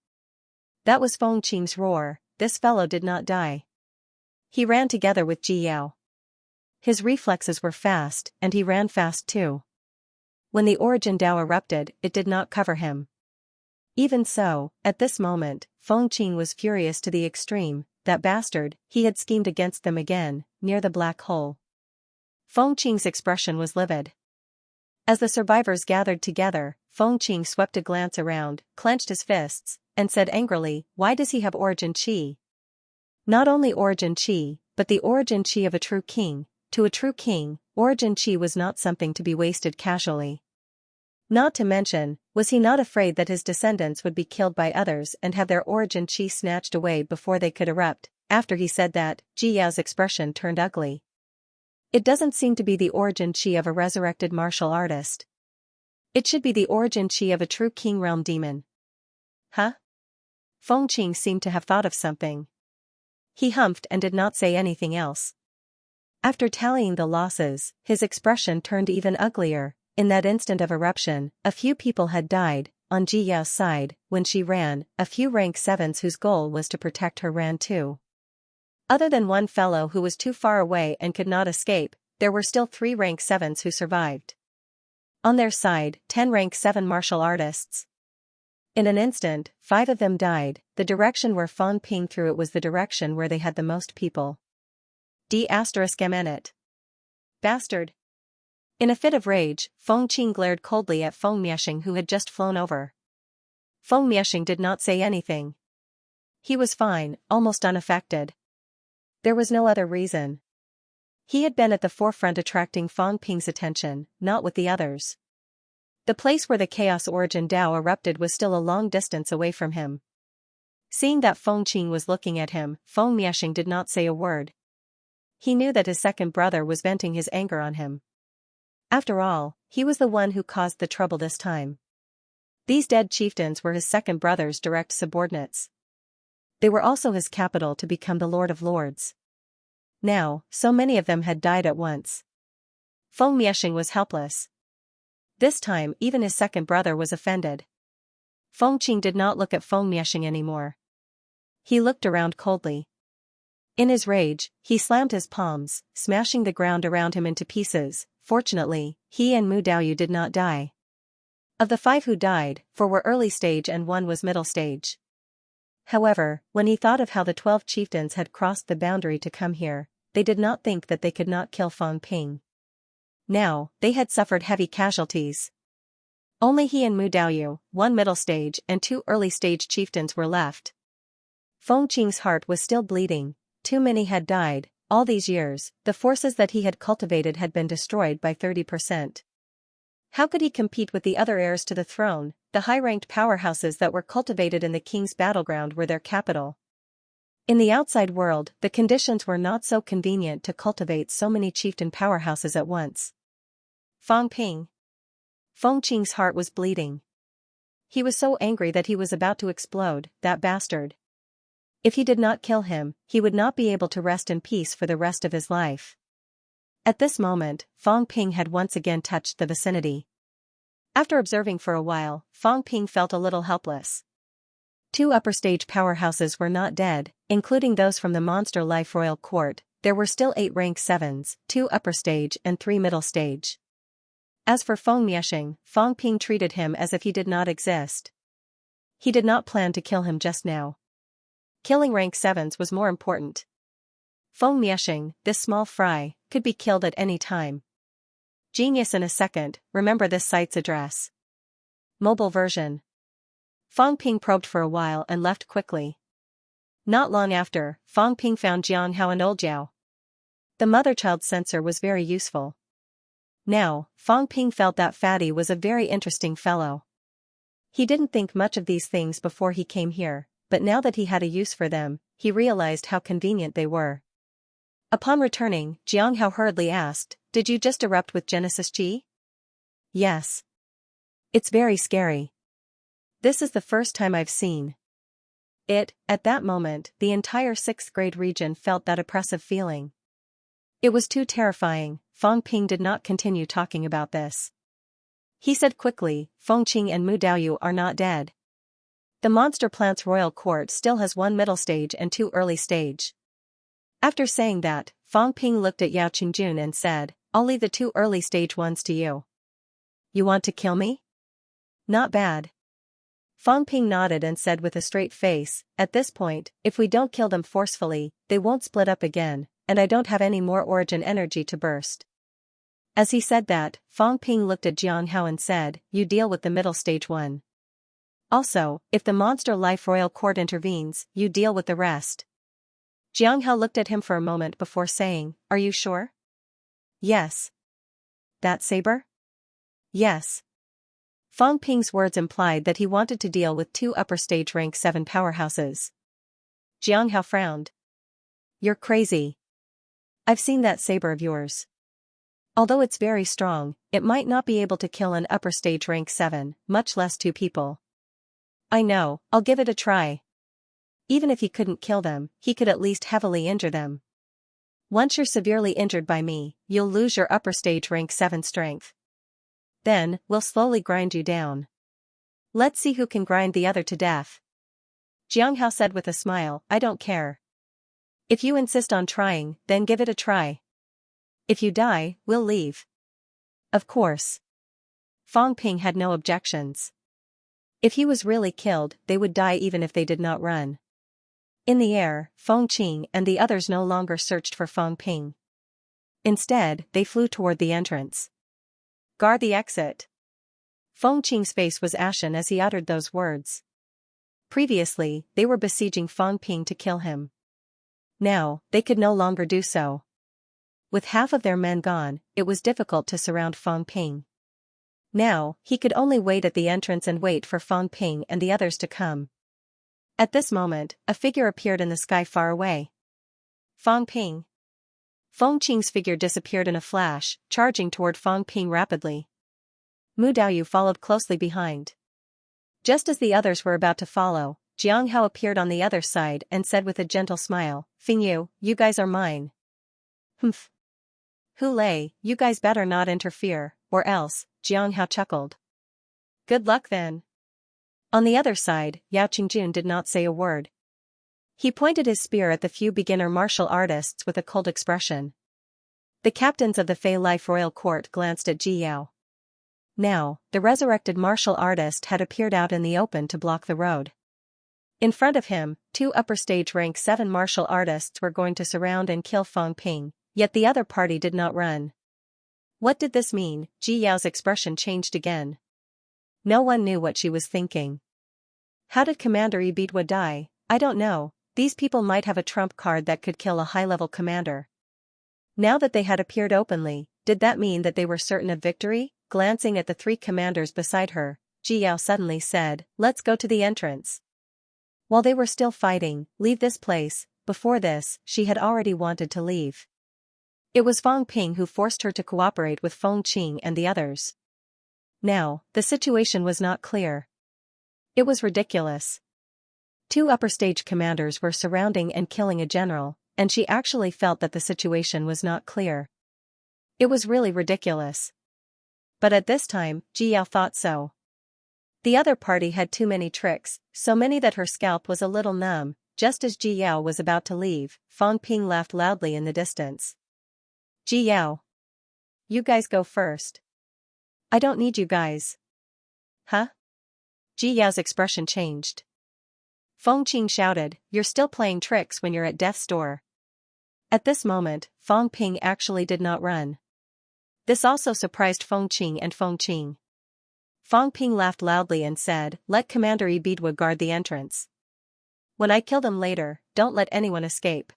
That was Feng Qing's roar. This fellow did not die. He ran together with Ji Yao. His reflexes were fast, and he ran fast too. When the origin Dao erupted, it did not cover him. Even so, at this moment, Feng Qing was furious to the extreme. That bastard, he had schemed against them again, near the black hole. Feng Qing's expression was livid. As the survivors gathered together, Feng Qing swept a glance around, clenched his fists, and said angrily, "Why does he have origin Qi? Not only origin Qi, but the origin Qi of a true king. To a true king, origin Qi was not something to be wasted casually. Not to mention, was he not afraid that his descendants would be killed by others and have their origin Qi snatched away before they could erupt?" After he said that, Ji Yao's expression turned ugly. It doesn't seem to be the origin Qi of a resurrected martial artist. It should be the origin Qi of a true king realm demon. Huh? Feng Qing seemed to have thought of something. He humphed and did not say anything else. After tallying the losses, his expression turned even uglier. In that instant of eruption, a few people had died. On Ji Yao's side, when she ran, a few rank 7s whose goal was to protect her ran too. Other than one fellow who was too far away and could not escape, there were still 3 rank 7s who survived. On their side, 10 rank 7 martial artists. In an instant, 5 of them died. The direction where Fang Ping threw it was the direction where they had the most people. D***it. Bastard. In a fit of rage, Feng Qing glared coldly at Feng Miexing, who had just flown over. Feng Miexing did not say anything. He was fine, almost unaffected. There was no other reason. He had been at the forefront attracting Feng Ping's attention, not with the others. The place where the Chaos Origin Dao erupted was still a long distance away from him. Seeing that Feng Qing was looking at him, Feng Miexing did not say a word. He knew that his second brother was venting his anger on him. After all, he was the one who caused the trouble this time. These dead chieftains were his second brother's direct subordinates. They were also his capital to become the Lord of Lords. Now, so many of them had died at once. Feng Miexing was helpless. This time even his second brother was offended. Feng Qing did not look at Feng Miexing anymore. He looked around coldly. In his rage, he slammed his palms, smashing the ground around him into pieces. Fortunately, he and Mu Daoyu did not die. Of the 5 who died, 4 were early stage and 1 was middle stage. However, when he thought of how the 12 chieftains had crossed the boundary to come here, they did not think that they could not kill Fang Ping. Now, they had suffered heavy casualties. Only he and Mu Daoyu, 1 middle stage and 2 early stage chieftains were left. Feng Qing's heart was still bleeding. Too many had died. All these years, the forces that he had cultivated had been destroyed by 30%. How could he compete with the other heirs to the throne? The high-ranked powerhouses that were cultivated in the king's battleground were their capital. In the outside world, the conditions were not so convenient to cultivate so many chieftain powerhouses at once. Fang Ping. Feng Qing's heart was bleeding. He was so angry that he was about to explode, that bastard. If he did not kill him, he would not be able to rest in peace for the rest of his life. At this moment, Fang Ping had once again touched the vicinity. After observing for a while, Fang Ping felt a little helpless. 2 upper stage powerhouses were not dead, including those from the Monster Life Royal Court. There were still 8 rank 7s, 2 upper stage and 3 middle stage. As for Feng Miexing, Fang Ping treated him as if he did not exist. He did not plan to kill him just now. Killing rank 7s was more important. Feng Miexing, this small fry, could be killed at any time. Genius in a second. Remember this site's address. Mobile version. Fang Ping probed for a while and left quickly. Not long after, Fang Ping found Xianxia and Oldjiao. The mother-child sensor was very useful. Now, Fang Ping felt that Fatty was a very interesting fellow. He didn't think much of these things before he came here, but now that he had a use for them, he realized how convenient they were. Upon returning, Xianxia hurriedly asked, "Did you just erupt with Genesis Chi?" "Yes. It's very scary. This is the first time I've seen it." At that moment, the entire 6th grade region felt that oppressive feeling. It was too terrifying. Fang Ping did not continue talking about this. He said quickly, "Feng Qing and Mu Daoyu are not dead. The Monster Plant's Royal Court still has 1 middle stage and 2 early stage." After saying that, Fang Ping looked at Yao Qingjun and said, "I'll leave the 2 early stage ones to you." "You want to kill me?" "Not bad." Fang Ping nodded and said with a straight face, "At this point, if we don't kill them forcefully, they won't split up again, and I don't have any more origin energy to burst." As he said that, Fang Ping looked at Xianxia and said, "You deal with the middle stage one. Also, if the Monster Life Royal Court intervenes, you deal with the rest." Xianxia looked at him for a moment before saying, "Are you sure?" "Yes." "That saber?" "Yes." Fang Ping's words implied that he wanted to deal with 2 upper stage rank 7 powerhouses. Xianxia frowned. "You're crazy. I've seen that saber of yours. Although it's very strong, it might not be able to kill an upper stage rank 7, much less 2 people." "I know, I'll give it a try." Even if he couldn't kill them, he could at least heavily injure them. "Once you're severely injured by me, you'll lose your upper stage rank 7 strength. Then, we'll slowly grind you down. Let's see who can grind the other to death." Xianxia said with a smile, "I don't care." If you insist on trying, then give it a try. If you die, we'll leave. Of course. Fong Ping had no objections. If he was really killed, they would die even if they did not run. In the air, Feng Qing and the others no longer searched for Feng Ping. Instead, they flew toward the entrance. Guard the exit. Feng Qing's face was ashen as he uttered those words. Previously, they were besieging Feng Ping to kill him. Now, they could no longer do so. With half of their men gone, it was difficult to surround Feng Ping. Now, he could only wait at the entrance and wait for Feng Ping and the others to come. At this moment, a figure appeared in the sky far away. Feng Ping. Feng Qing's figure disappeared in a flash, charging toward Feng Ping rapidly. Mu Daoyu followed closely behind. Just as the others were about to follow, Jiang Hao appeared on the other side and said with a gentle smile, "Fing Yu, you guys are mine." "Humph. Hu Lei, you guys better not interfere, or else," Jiang Hao chuckled. "Good luck then." On the other side, Yao Qingjun did not say a word. He pointed his spear at the few beginner martial artists with a cold expression. The captains of the Fei Life Royal Court glanced at Ji Yao. Now, the resurrected martial artist had appeared out in the open to block the road. In front of him, 2 upper stage rank 7 martial artists were going to surround and kill Feng Ping, yet the other party did not run. What did this mean? Ji Yao's expression changed again. No one knew what she was thinking. How did Commander Ibidwa die? I don't know. These people might have a trump card that could kill a high-level commander. Now that they had appeared openly, did that mean that they were certain of victory? Glancing at the 3 commanders beside her, Ji Yao suddenly said, "Let's go to the entrance." While they were still fighting, "Leave this place." Before this, she had already wanted to leave. It was Feng Ping who forced her to cooperate with Feng Qing and the others. Now, the situation was not clear. It was ridiculous. 2 upper stage commanders were surrounding and killing a general, and she actually felt that the situation was not clear. It was really ridiculous. But at this time, Ji Yao thought so. The other party had too many tricks, so many that her scalp was a little numb. Just as Ji Yao was about to leave, Feng Ping laughed loudly in the distance. "Ji Yao. You guys go first." "I don't need you guys." "Huh?" Ji Yao's expression changed. Feng Qing shouted, "You're still playing tricks when you're at death's door." At this moment, Feng Ping actually did not run. This also surprised Feng Qing and Feng Qing. Feng Ping laughed loudly and said, "Let Commander Ibidwa guard the entrance. When I kill them later, don't let anyone escape."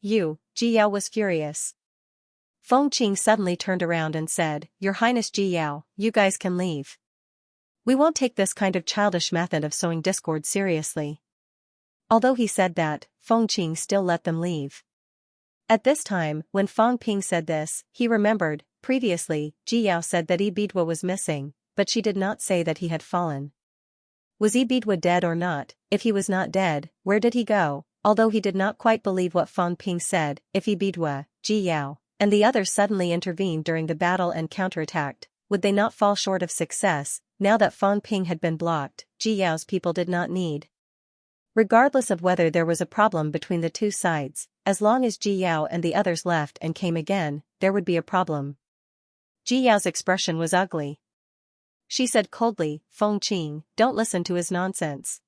"You," Ji Yao was furious. Feng Qing suddenly turned around and said, "Your Highness Ji Yao, you guys can leave. We won't take this kind of childish method of sowing discord seriously." Although he said that, Feng Qing still let them leave. At this time, when Feng Ping said this, he remembered, previously, Ji Yao said that Ibidwa was missing, but she did not say that he had fallen. Was Ibidwa dead or not? If he was not dead, where did he go? Although he did not quite believe what Feng Ping said, if Ibidwa, Ji Yao, and the others suddenly intervened during the battle and counterattacked, would they not fall short of success? Now that Feng Ping had been blocked, Ji Yao's people did not need. Regardless of whether there was a problem between the 2 sides, as long as Ji Yao and the others left and came again, there would be a problem. Ji Yao's expression was ugly. She said coldly, "Feng Qing, don't listen to his nonsense.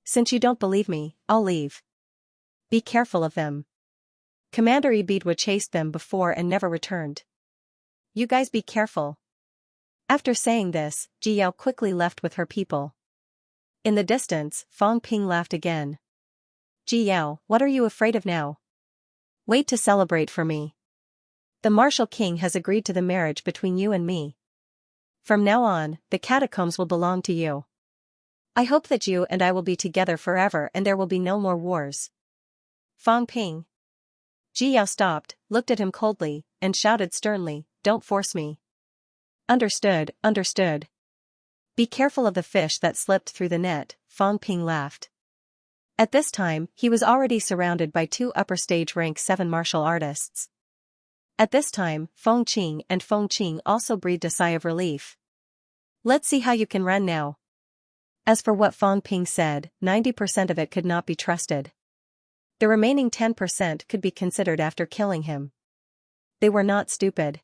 Since you don't believe me, I'll leave. Be careful of them. Commander Ibidwa chased them before and never returned. You guys be careful." After saying this, Ji Yao quickly left with her people. In the distance, Feng Ping laughed again. "Ji Yao, what are you afraid of now? Wait to celebrate for me. The Martial King has agreed to the marriage between you and me. From now on, the catacombs will belong to you. I hope that you and I will be together forever and there will be no more wars." Feng Ping. Ji Yao stopped, looked at him coldly, and shouted sternly, "Don't force me." "Understood, understood. Be careful of the fish that slipped through the net," Feng Ping laughed. At this time, he was already surrounded by 2 upper stage rank 7 martial artists. At this time, Feng Qing and Feng Qing also breathed a sigh of relief. "Let's see how you can run now." As for what Feng Ping said, 90% of it could not be trusted. The remaining 10% could be considered after killing him. They were not stupid.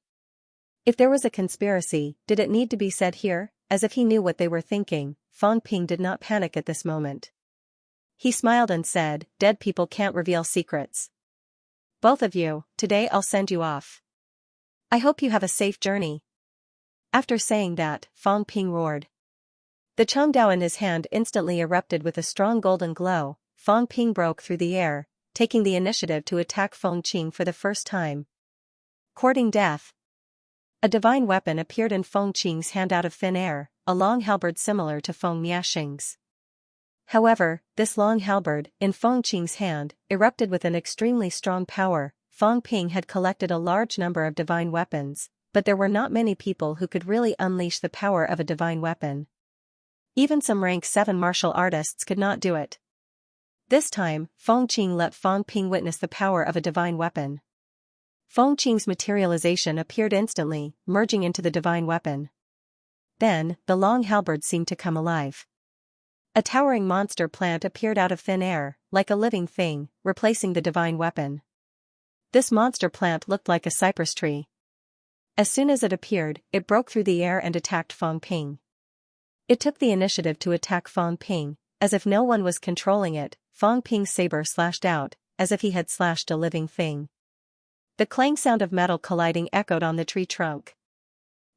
If there was a conspiracy, did it need to be said here? As if he knew what they were thinking, Fang Ping did not panic at this moment. He smiled and said, "Dead people can't reveal secrets. Both of you, today I'll send you off. I hope you have a safe journey." After saying that, Fang Ping roared. The Chengdao in his hand instantly erupted with a strong golden glow. Fang Ping broke through the air, taking the initiative to attack Feng Qing for the first time. Courting death. A divine weapon appeared in Feng Qing's hand out of thin air, a long halberd similar to Feng Miaxing's. However, this long halberd, in Feng Qing's hand, erupted with an extremely strong power. Fang Ping had collected a large number of divine weapons, but there were not many people who could really unleash the power of a divine weapon. Even some rank 7 martial artists could not do it. This time, Feng Qing let Fang Ping witness the power of a divine weapon. Feng Qing's materialization appeared instantly, merging into the divine weapon. Then, the long halberd seemed to come alive. A towering monster plant appeared out of thin air, like a living thing, replacing the divine weapon. This monster plant looked like a cypress tree. As soon as it appeared, it broke through the air and attacked Fang Ping. It took the initiative to attack Fang Ping. As if no one was controlling it, Fang Ping's saber slashed out, as if he had slashed a living thing. The clang sound of metal colliding echoed on the tree trunk.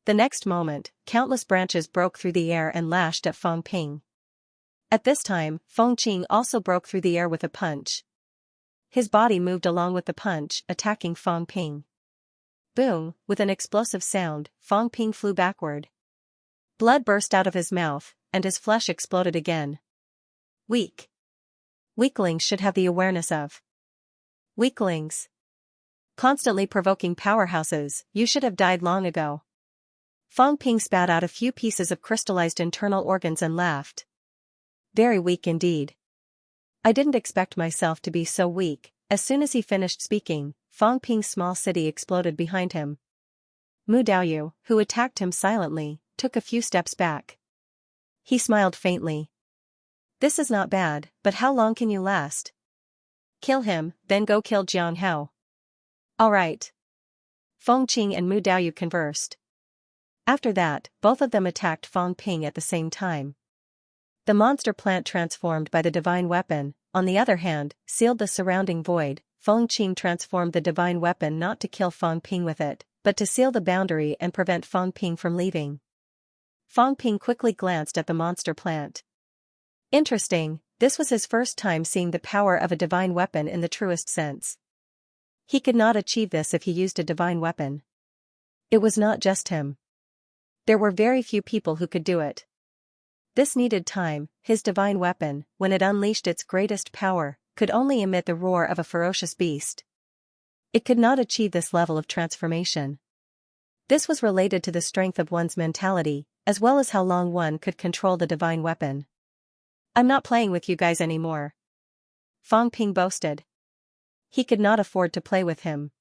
The next moment, countless branches broke through the air and lashed at Fang Ping. At this time, Feng Qing also broke through the air with a punch. His body moved along with the punch, attacking Fang Ping. Boom! With an explosive sound, Fang Ping flew backward. Blood burst out of his mouth, and his flesh exploded again. Weak. Weaklings should have the awareness of. Weaklings. Constantly provoking powerhouses, you should have died long ago. Fang Ping spat out a few pieces of crystallized internal organs and laughed. Very weak indeed. I didn't expect myself to be so weak. As soon as he finished speaking, Fang Ping's small city exploded behind him. Mu Daoyu, who attacked him silently, took a few steps back. He smiled faintly. This is not bad, but how long can you last? Kill him, then go kill Jiang Hao. All right. Feng Qing and Mu Daoyu conversed. After that, both of them attacked Fang Ping at the same time. The monster plant transformed by the divine weapon, on the other hand, sealed the surrounding void. Feng Qing transformed the divine weapon not to kill Fang Ping with it, but to seal the boundary and prevent Fang Ping from leaving. Fang Ping quickly glanced at the monster plant. Interesting, this was his first time seeing the power of a divine weapon in the truest sense. He could not achieve this if he used a divine weapon. It was not just him. There were very few people who could do it. This needed time. His divine weapon, when it unleashed its greatest power, could only emit the roar of a ferocious beast. It could not achieve this level of transformation. This was related to the strength of one's mentality, as well as how long one could control the divine weapon. I'm not playing with you guys anymore. Fang Ping boasted. He could not afford to play with him.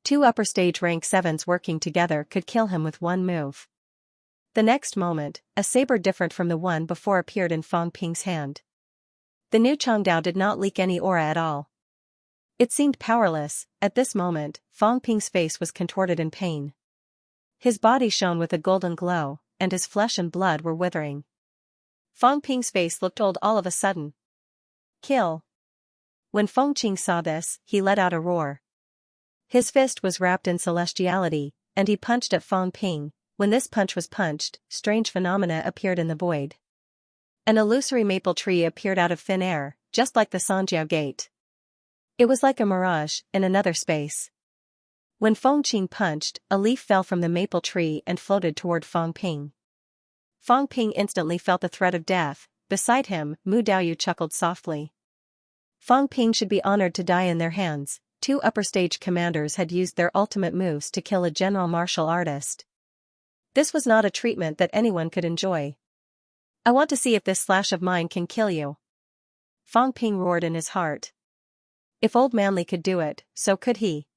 2 upper stage rank 7s working together could kill him with one move. The next moment, a saber different from the one before appeared in Fang Ping's hand. The new Chengdao did not leak any aura at all. It seemed powerless. At this moment, Fang Ping's face was contorted in pain. His body shone with a golden glow, and his flesh and blood were withering. Fang Ping's face looked old all of a sudden. Kill. When Feng Qing saw this, he let out a roar. His fist was wrapped in celestiality, and he punched at Fang Ping. When this punch was punched, strange phenomena appeared in the void. An illusory maple tree appeared out of thin air, just like the Xianxia gate. It was like a mirage, in another space. When Feng Qing punched, a leaf fell from the maple tree and floated toward Fang Ping. Fang Ping instantly felt the threat of death. Beside him, Mu Daoyu chuckled softly. Fang Ping should be honored to die in their hands. 2 upper stage commanders had used their ultimate moves to kill a general martial artist. This was not a treatment that anyone could enjoy. I want to see if this slash of mine can kill you. Fang Ping roared in his heart. If Old Manly could do it, so could he.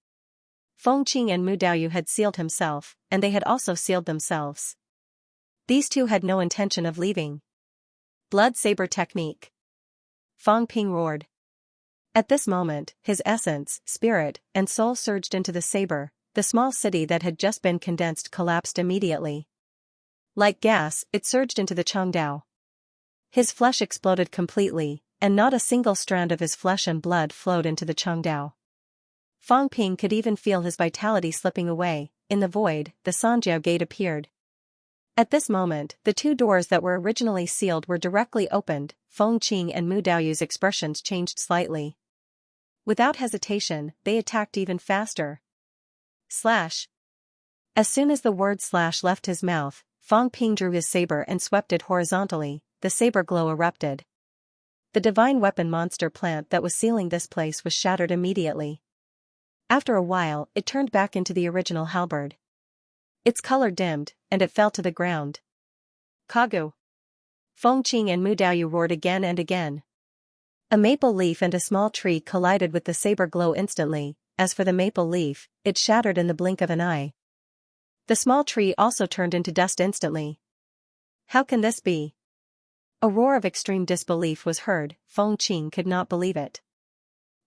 Feng Qing and Mu Daoyu had sealed himself, and they had also sealed themselves. These two had no intention of leaving. Blood saber technique. Fang Ping roared. At this moment, his essence, spirit, and soul surged into the saber. The small city that had just been condensed collapsed immediately. Like gas, it surged into the Chengdao. His flesh exploded completely, and not a single strand of his flesh and blood flowed into the Chengdao. Fang Ping could even feel his vitality slipping away. In the void, the Sanjiao gate appeared. At this moment, the two doors that were originally sealed were directly opened. Feng Qing and Mu Daoyu's expressions changed slightly. Without hesitation, they attacked even faster. Slash. As soon as the word slash left his mouth, Fang Ping drew his saber and swept it horizontally. The saber glow erupted. The divine weapon monster plant that was sealing this place was shattered immediately. After a while, it turned back into the original halberd. Its color dimmed, and it fell to the ground. Kagu. Feng Qing and Mu Daoyu roared again and again. A maple leaf and a small tree collided with the saber glow instantly. As for the maple leaf, it shattered in the blink of an eye. The small tree also turned into dust instantly. How can this be? A roar of extreme disbelief was heard. Feng Qing could not believe it.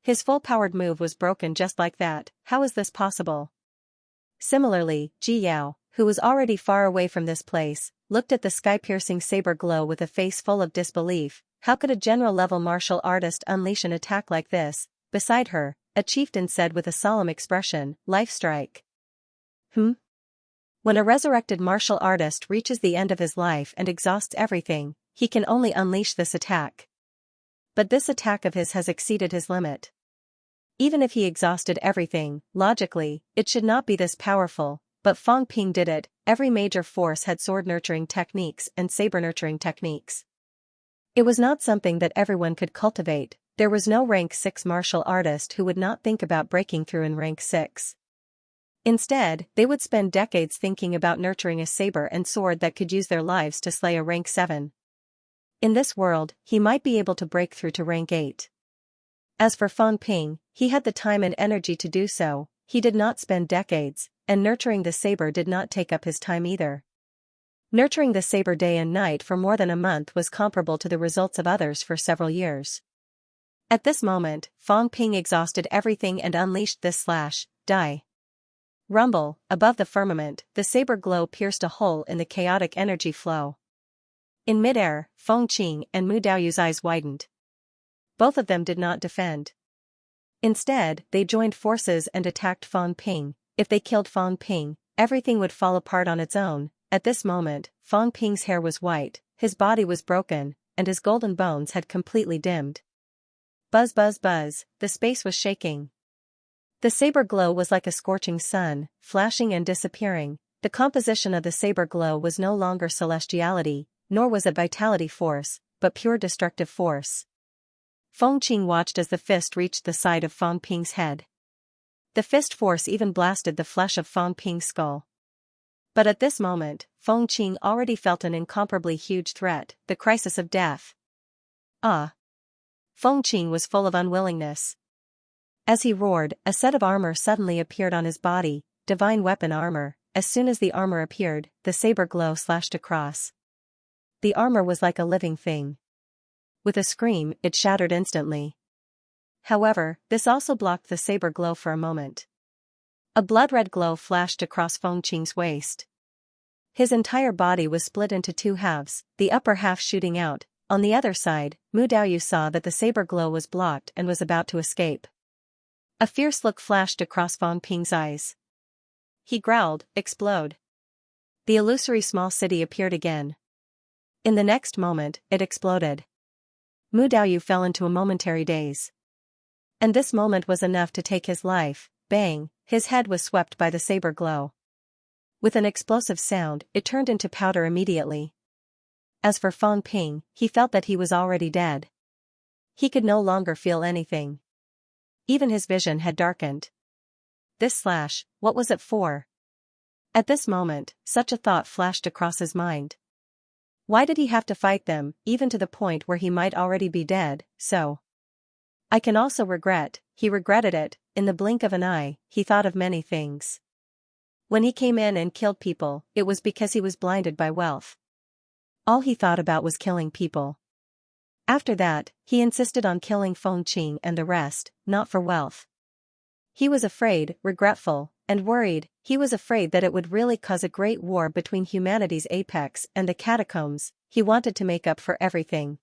His full-powered move was broken just like that. How is this possible? Similarly, Ji Yao, who was already far away from this place, looked at the sky-piercing saber glow with a face full of disbelief. How could a general-level martial artist unleash an attack like this? Beside her, a chieftain said with a solemn expression, "Life strike." When a resurrected martial artist reaches the end of his life and exhausts everything, he can only unleash this attack. But this attack of his has exceeded his limit. Even if he exhausted everything, logically, it should not be this powerful, but Fang Ping did it. Every major force had sword-nurturing techniques and saber-nurturing techniques. It was not something that everyone could cultivate. There was no rank 6 martial artist who would not think about breaking through in rank 6. Instead, they would spend decades thinking about nurturing a saber and sword that could use their lives to slay a rank 7. In this world, he might be able to break through to rank 8. As for Fang Ping, he had the time and energy to do so. He did not spend decades, and nurturing the saber did not take up his time either. Nurturing the saber day and night for more than a month was comparable to the results of others for several years. At this moment, Fang Ping exhausted everything and unleashed this slash, die. Rumble, above the firmament, the saber glow pierced a hole in the chaotic energy flow. In midair, Feng Qing and Mu Daoyu's eyes widened. Both of them did not defend. Instead, they joined forces and attacked Fang Ping. If they killed Fang Ping, everything would fall apart on its own. At this moment, Fang Ping's hair was white, his body was broken, and his golden bones had completely dimmed. Buzz buzz buzz, the space was shaking. The saber glow was like a scorching sun, flashing and disappearing. The composition of the saber glow was no longer celestiality, nor was it vitality force, but pure destructive force. Feng Qing watched as the fist reached the side of Fang Ping's head. The fist force even blasted the flesh of Fang Ping's skull. But at this moment, Feng Qing already felt an incomparably huge threat, the crisis of death. Feng Qing was full of unwillingness. As he roared, a set of armor suddenly appeared on his body, divine weapon armor. As soon as the armor appeared, the saber glow slashed across. The armor was like a living thing. With a scream, it shattered instantly. However, this also blocked the saber glow for a moment. A blood-red glow flashed across Feng Qing's waist. His entire body was split into 2 halves, the upper half shooting out. On the other side, Mu Daoyu saw that the saber glow was blocked and was about to escape. A fierce look flashed across Fang Ping's eyes. He growled, "Explode." The illusory small city appeared again. In the next moment, it exploded. Mu Daoyu fell into a momentary daze. And this moment was enough to take his life. Bang, his head was swept by the saber glow. With an explosive sound, it turned into powder immediately. As for Fang Ping, he felt that he was already dead. He could no longer feel anything. Even his vision had darkened. This slash, what was it for? At this moment, such a thought flashed across his mind. Why did he have to fight them, even to the point where he might already be dead? So I can also regret. He regretted it. In the blink of an eye, he thought of many things. When he came in and killed people, it was because he was blinded by wealth. All he thought about was killing people. After that, he insisted on killing Feng Qing and the rest, not for wealth. He was afraid, regretful, and worried. He was afraid that it would really cause a great war between humanity's apex and the catacombs. He wanted to make up for everything.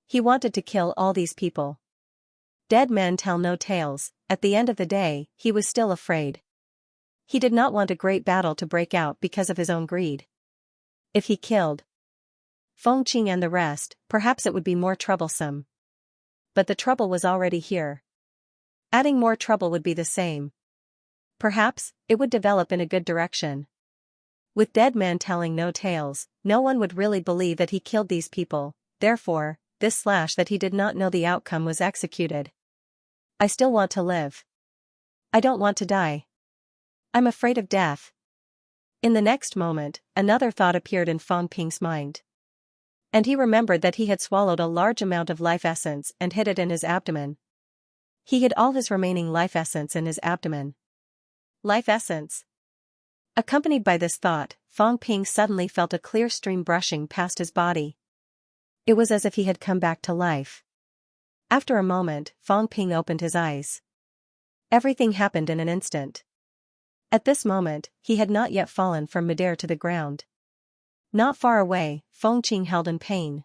He wanted to kill all these people. Dead men tell no tales. At the end of the day, he was still afraid. He did not want a great battle to break out because of his own greed. If he killed Feng Qing and the rest, perhaps it would be more troublesome. But the trouble was already here. Adding more trouble would be the same. Perhaps, it would develop in a good direction. With dead men telling no tales, no one would really believe that he killed these people, therefore, this slash that he did not know the outcome was executed. I still want to live. I don't want to die. I'm afraid of death. In the next moment, another thought appeared in Feng Ping's mind. And he remembered that he had swallowed a large amount of life essence and hid it in his abdomen. He hid all his remaining life essence in his abdomen. Life essence. Accompanied by this thought, Feng Ping suddenly felt a clear stream brushing past his body. It was as if he had come back to life. After a moment, Feng Ping opened his eyes. Everything happened in an instant. At this moment, he had not yet fallen from midair to the ground. Not far away, Feng Qing held in pain.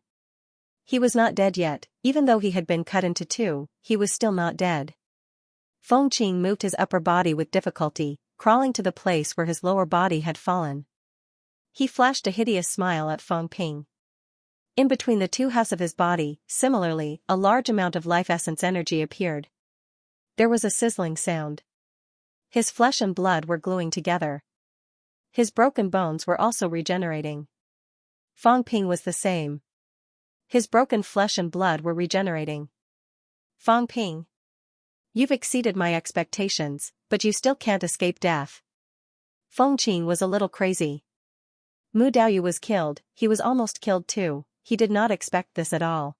He was not dead yet, even though he had been cut into two, he was still not dead. Feng Qing moved his upper body with difficulty, crawling to the place where his lower body had fallen. He flashed a hideous smile at Feng Ping. In between the two halves of his body, similarly, a large amount of life essence energy appeared. There was a sizzling sound. His flesh and blood were gluing together. His broken bones were also regenerating. Feng Ping was the same. His broken flesh and blood were regenerating. Feng Ping. You've exceeded my expectations, but you still can't escape death. Feng Qing was a little crazy. Mu Daoyu was killed, he was almost killed too, he did not expect this at all.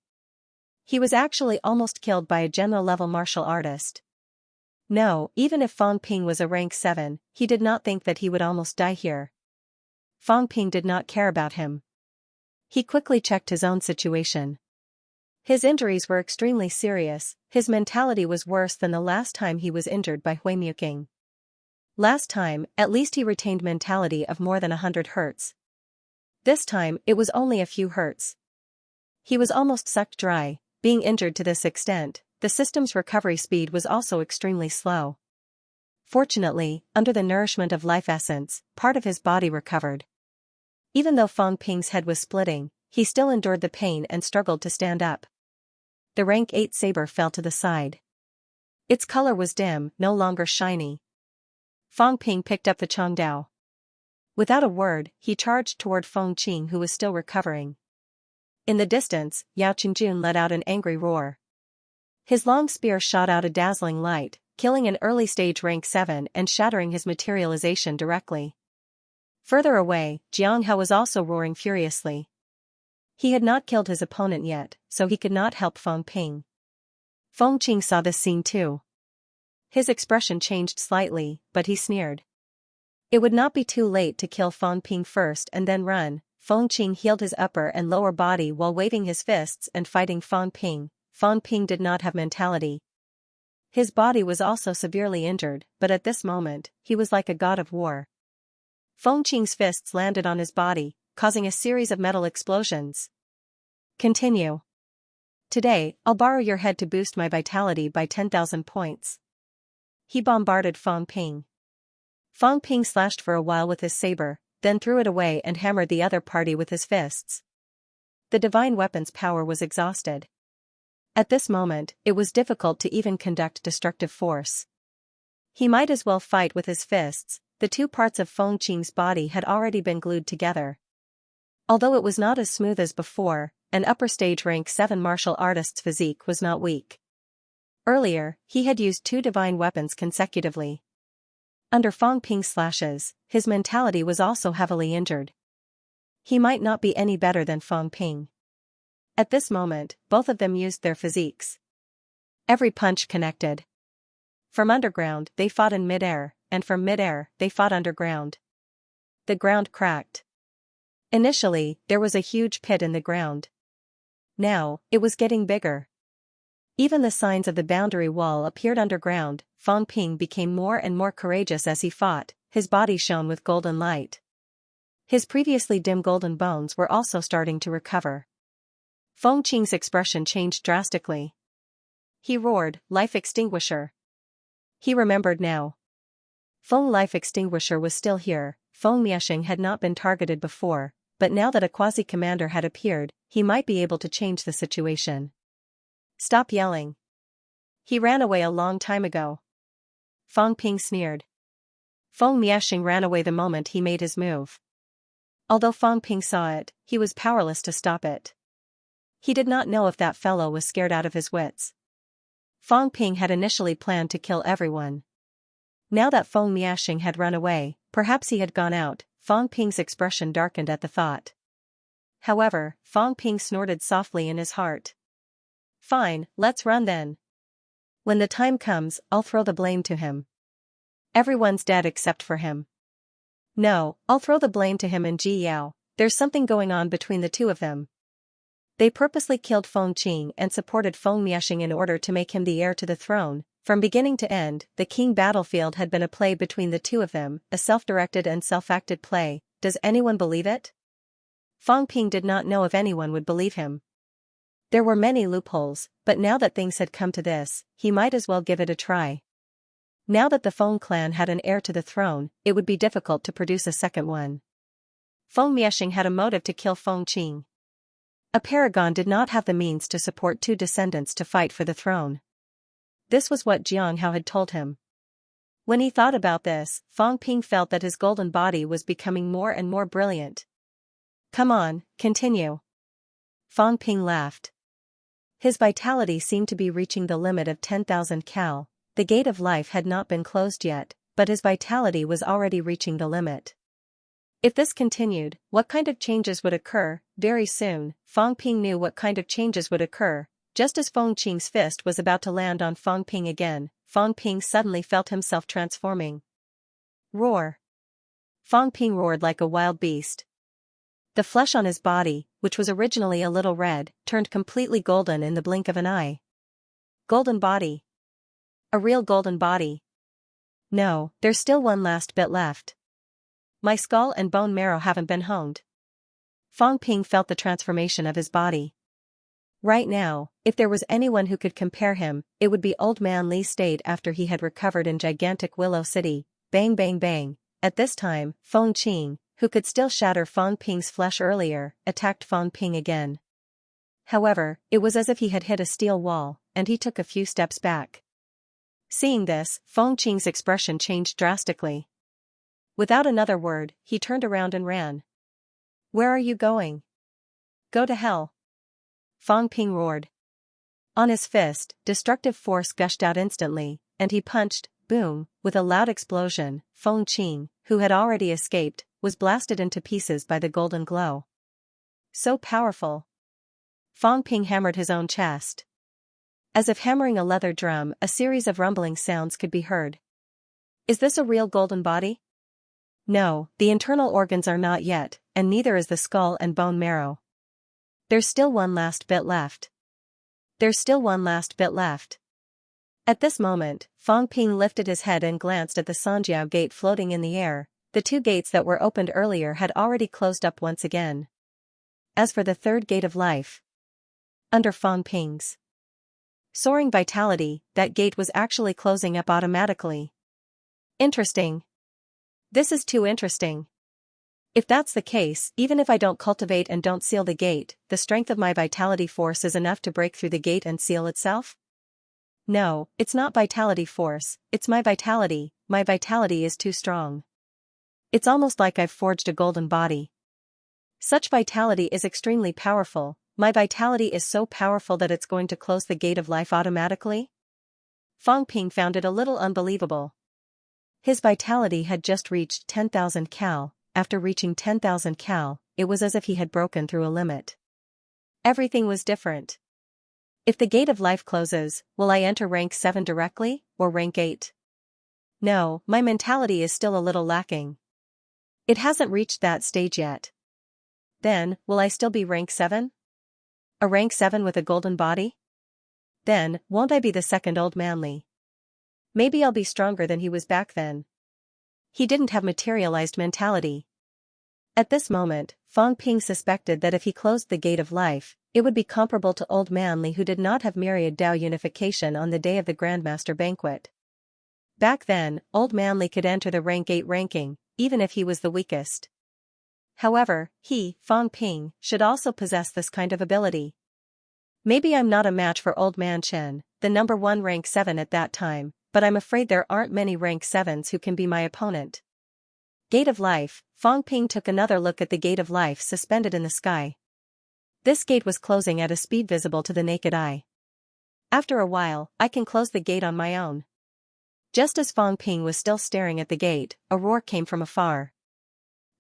He was actually almost killed by a general-level martial artist. No, even if Feng Ping was a rank 7, he did not think that he would almost die here. Feng Ping did not care about him. He quickly checked his own situation. His injuries were extremely serious, his mentality was worse than the last time he was injured by Huimuking. Last time, at least he retained mentality of more than 100 Hz. This time, it was only a few Hz. He was almost sucked dry. Being injured to this extent, the system's recovery speed was also extremely slow. Fortunately, under the nourishment of life essence, part of his body recovered. Even though Feng Ping's head was splitting, he still endured the pain and struggled to stand up. The rank 8 saber fell to the side. Its color was dim, no longer shiny. Feng Ping picked up the Chongdao. Without a word, he charged toward Feng Qing, who was still recovering. In the distance, Yao Qingjun let out an angry roar. His long spear shot out a dazzling light, killing an early-stage rank 7 and shattering his materialization directly. Further away, Xianxia was also roaring furiously. He had not killed his opponent yet, so he could not help Feng Ping. Feng Qing saw this scene too. His expression changed slightly, but he sneered. It would not be too late to kill Feng Ping first and then run. Feng Qing healed his upper and lower body while waving his fists and fighting Feng Ping. Feng Ping did not have mentality. His body was also severely injured, but at this moment, he was like a god of war. Feng Qing's fists landed on his body, causing a series of metal explosions. Continue. Today, I'll borrow your head to boost my vitality by 10,000 points. He bombarded Feng Ping. Feng Ping slashed for a while with his saber, then threw it away and hammered the other party with his fists. The divine weapon's power was exhausted. At this moment, it was difficult to even conduct destructive force. He might as well fight with his fists. The two parts of Feng Qing's body had already been glued together. Although it was not as smooth as before, an upper-stage rank 7 martial artist's physique was not weak. Earlier, he had used 2 divine weapons consecutively. Under Feng Ping's slashes, his mentality was also heavily injured. He might not be any better than Feng Ping. At this moment, both of them used their physiques. Every punch connected. From underground, they fought in mid-air, and from mid-air, they fought underground. The ground cracked. Initially, there was a huge pit in the ground. Now, it was getting bigger. Even the signs of the boundary wall appeared underground. Feng Ping became more and more courageous as he fought, his body shone with golden light. His previously dim golden bones were also starting to recover. Feng Qing's expression changed drastically. He roared, "Life extinguisher." He remembered now. Feng Life Extinguisher was still here. Feng Miexing had not been targeted before, but now that a quasi-commander had appeared, he might be able to change the situation. Stop yelling. He ran away a long time ago. Feng Ping sneered. Feng Miexing ran away the moment he made his move. Although Feng Ping saw it, he was powerless to stop it. He did not know if that fellow was scared out of his wits. Feng Ping had initially planned to kill everyone. Now that Feng Miexing had run away, perhaps he had gone out. Feng Ping's expression darkened at the thought. However, Feng Ping snorted softly in his heart. Fine, let's run then. When the time comes, I'll throw the blame to him. Everyone's dead except for him. No, I'll throw the blame to him and Ji Yao. There's something going on between the two of them. They purposely killed Feng Qing and supported Feng Miexing in order to make him the heir to the throne. From beginning to end, the King battlefield had been a play between the two of them, a self-directed and self-acted play. Does anyone believe it? Feng Ping did not know if anyone would believe him. There were many loopholes, but now that things had come to this, he might as well give it a try. Now that the Feng clan had an heir to the throne, it would be difficult to produce a second one. Feng Miexing had a motive to kill Feng Qing. A paragon did not have the means to support two descendants to fight for the throne. This was what Jiang Hao had told him. When he thought about this, Feng Ping felt that his golden body was becoming more and more brilliant. Come on, continue. Feng Ping laughed. His vitality seemed to be reaching the limit of 10,000 cal. The gate of life had not been closed yet, but his vitality was already reaching the limit. If this continued, what kind of changes would occur? Very soon, Feng Ping knew what kind of changes would occur. Just as Feng Qing's fist was about to land on Feng Ping again, Feng Ping suddenly felt himself transforming. Roar! Feng Ping roared like a wild beast. The flesh on his body, which was originally a little red, turned completely golden in the blink of an eye. Golden body. A real golden body. No, there's still one last bit left. My skull and bone marrow haven't been honed. Feng Ping felt the transformation of his body. Right now, if there was anyone who could compare him, it would be Old Man Li stayed after he had recovered in gigantic Willow City. Bang bang bang. At this time, Feng Qing, who could still shatter Feng Ping's flesh earlier, attacked Feng Ping again. However, it was as if he had hit a steel wall, and he took a few steps back. Seeing this, Feng Qing's expression changed drastically. Without another word, he turned around and ran. Where are you going? Go to hell. Feng Ping roared. On his fist, destructive force gushed out instantly, and he punched, boom, with a loud explosion. Feng Qing, who had already escaped, was blasted into pieces by the golden glow. So powerful. Feng Ping hammered his own chest. As if hammering a leather drum, a series of rumbling sounds could be heard. Is this a real golden body? No, the internal organs are not yet, and neither is the skull and bone marrow. There's still one last bit left. There's still one last bit left. At this moment, Feng Ping lifted his head and glanced at the Sanjiao gate floating in the air. The two gates that were opened earlier had already closed up once again. As for the third gate of life, under Feng Ping's soaring vitality, that gate was actually closing up automatically. Interesting. This is too interesting. If that's the case, even if I don't cultivate and don't seal the gate, the strength of my vitality force is enough to break through the gate and seal itself? No, it's not vitality force, it's my vitality. My vitality is too strong. It's almost like I've forged a golden body. Such vitality is extremely powerful. My vitality is so powerful that it's going to close the gate of life automatically? Feng Ping found it a little unbelievable. His vitality had just reached 10,000 cal. After reaching 10,000 cal, it was as if he had broken through a limit. Everything was different. If the gate of life closes, will I enter rank 7 directly, or rank 8? No, my mentality is still a little lacking. It hasn't reached that stage yet. Then, will I still be rank 7? A rank 7 with a golden body? Then, won't I be the second old manly? Maybe I'll be stronger than he was back then. He didn't have materialized mentality. At this moment, Fong Ping suspected that if he closed the gate of life, it would be comparable to Old Manly, who did not have myriad Dao unification on the day of the Grandmaster banquet. Back then, Old Manly could enter the rank 8 ranking, even if he was the weakest. However, he, Fong Ping, should also possess this kind of ability. Maybe I'm not a match for Old Man Chen, the number 1 rank 7 at that time, but I'm afraid there aren't many rank 7s who can be my opponent. Gate of Life. Fong Ping took another look at the Gate of Life suspended in the sky. This gate was closing at a speed visible to the naked eye. After a while, I can close the gate on my own. Just as Fong Ping was still staring at the gate, a roar came from afar.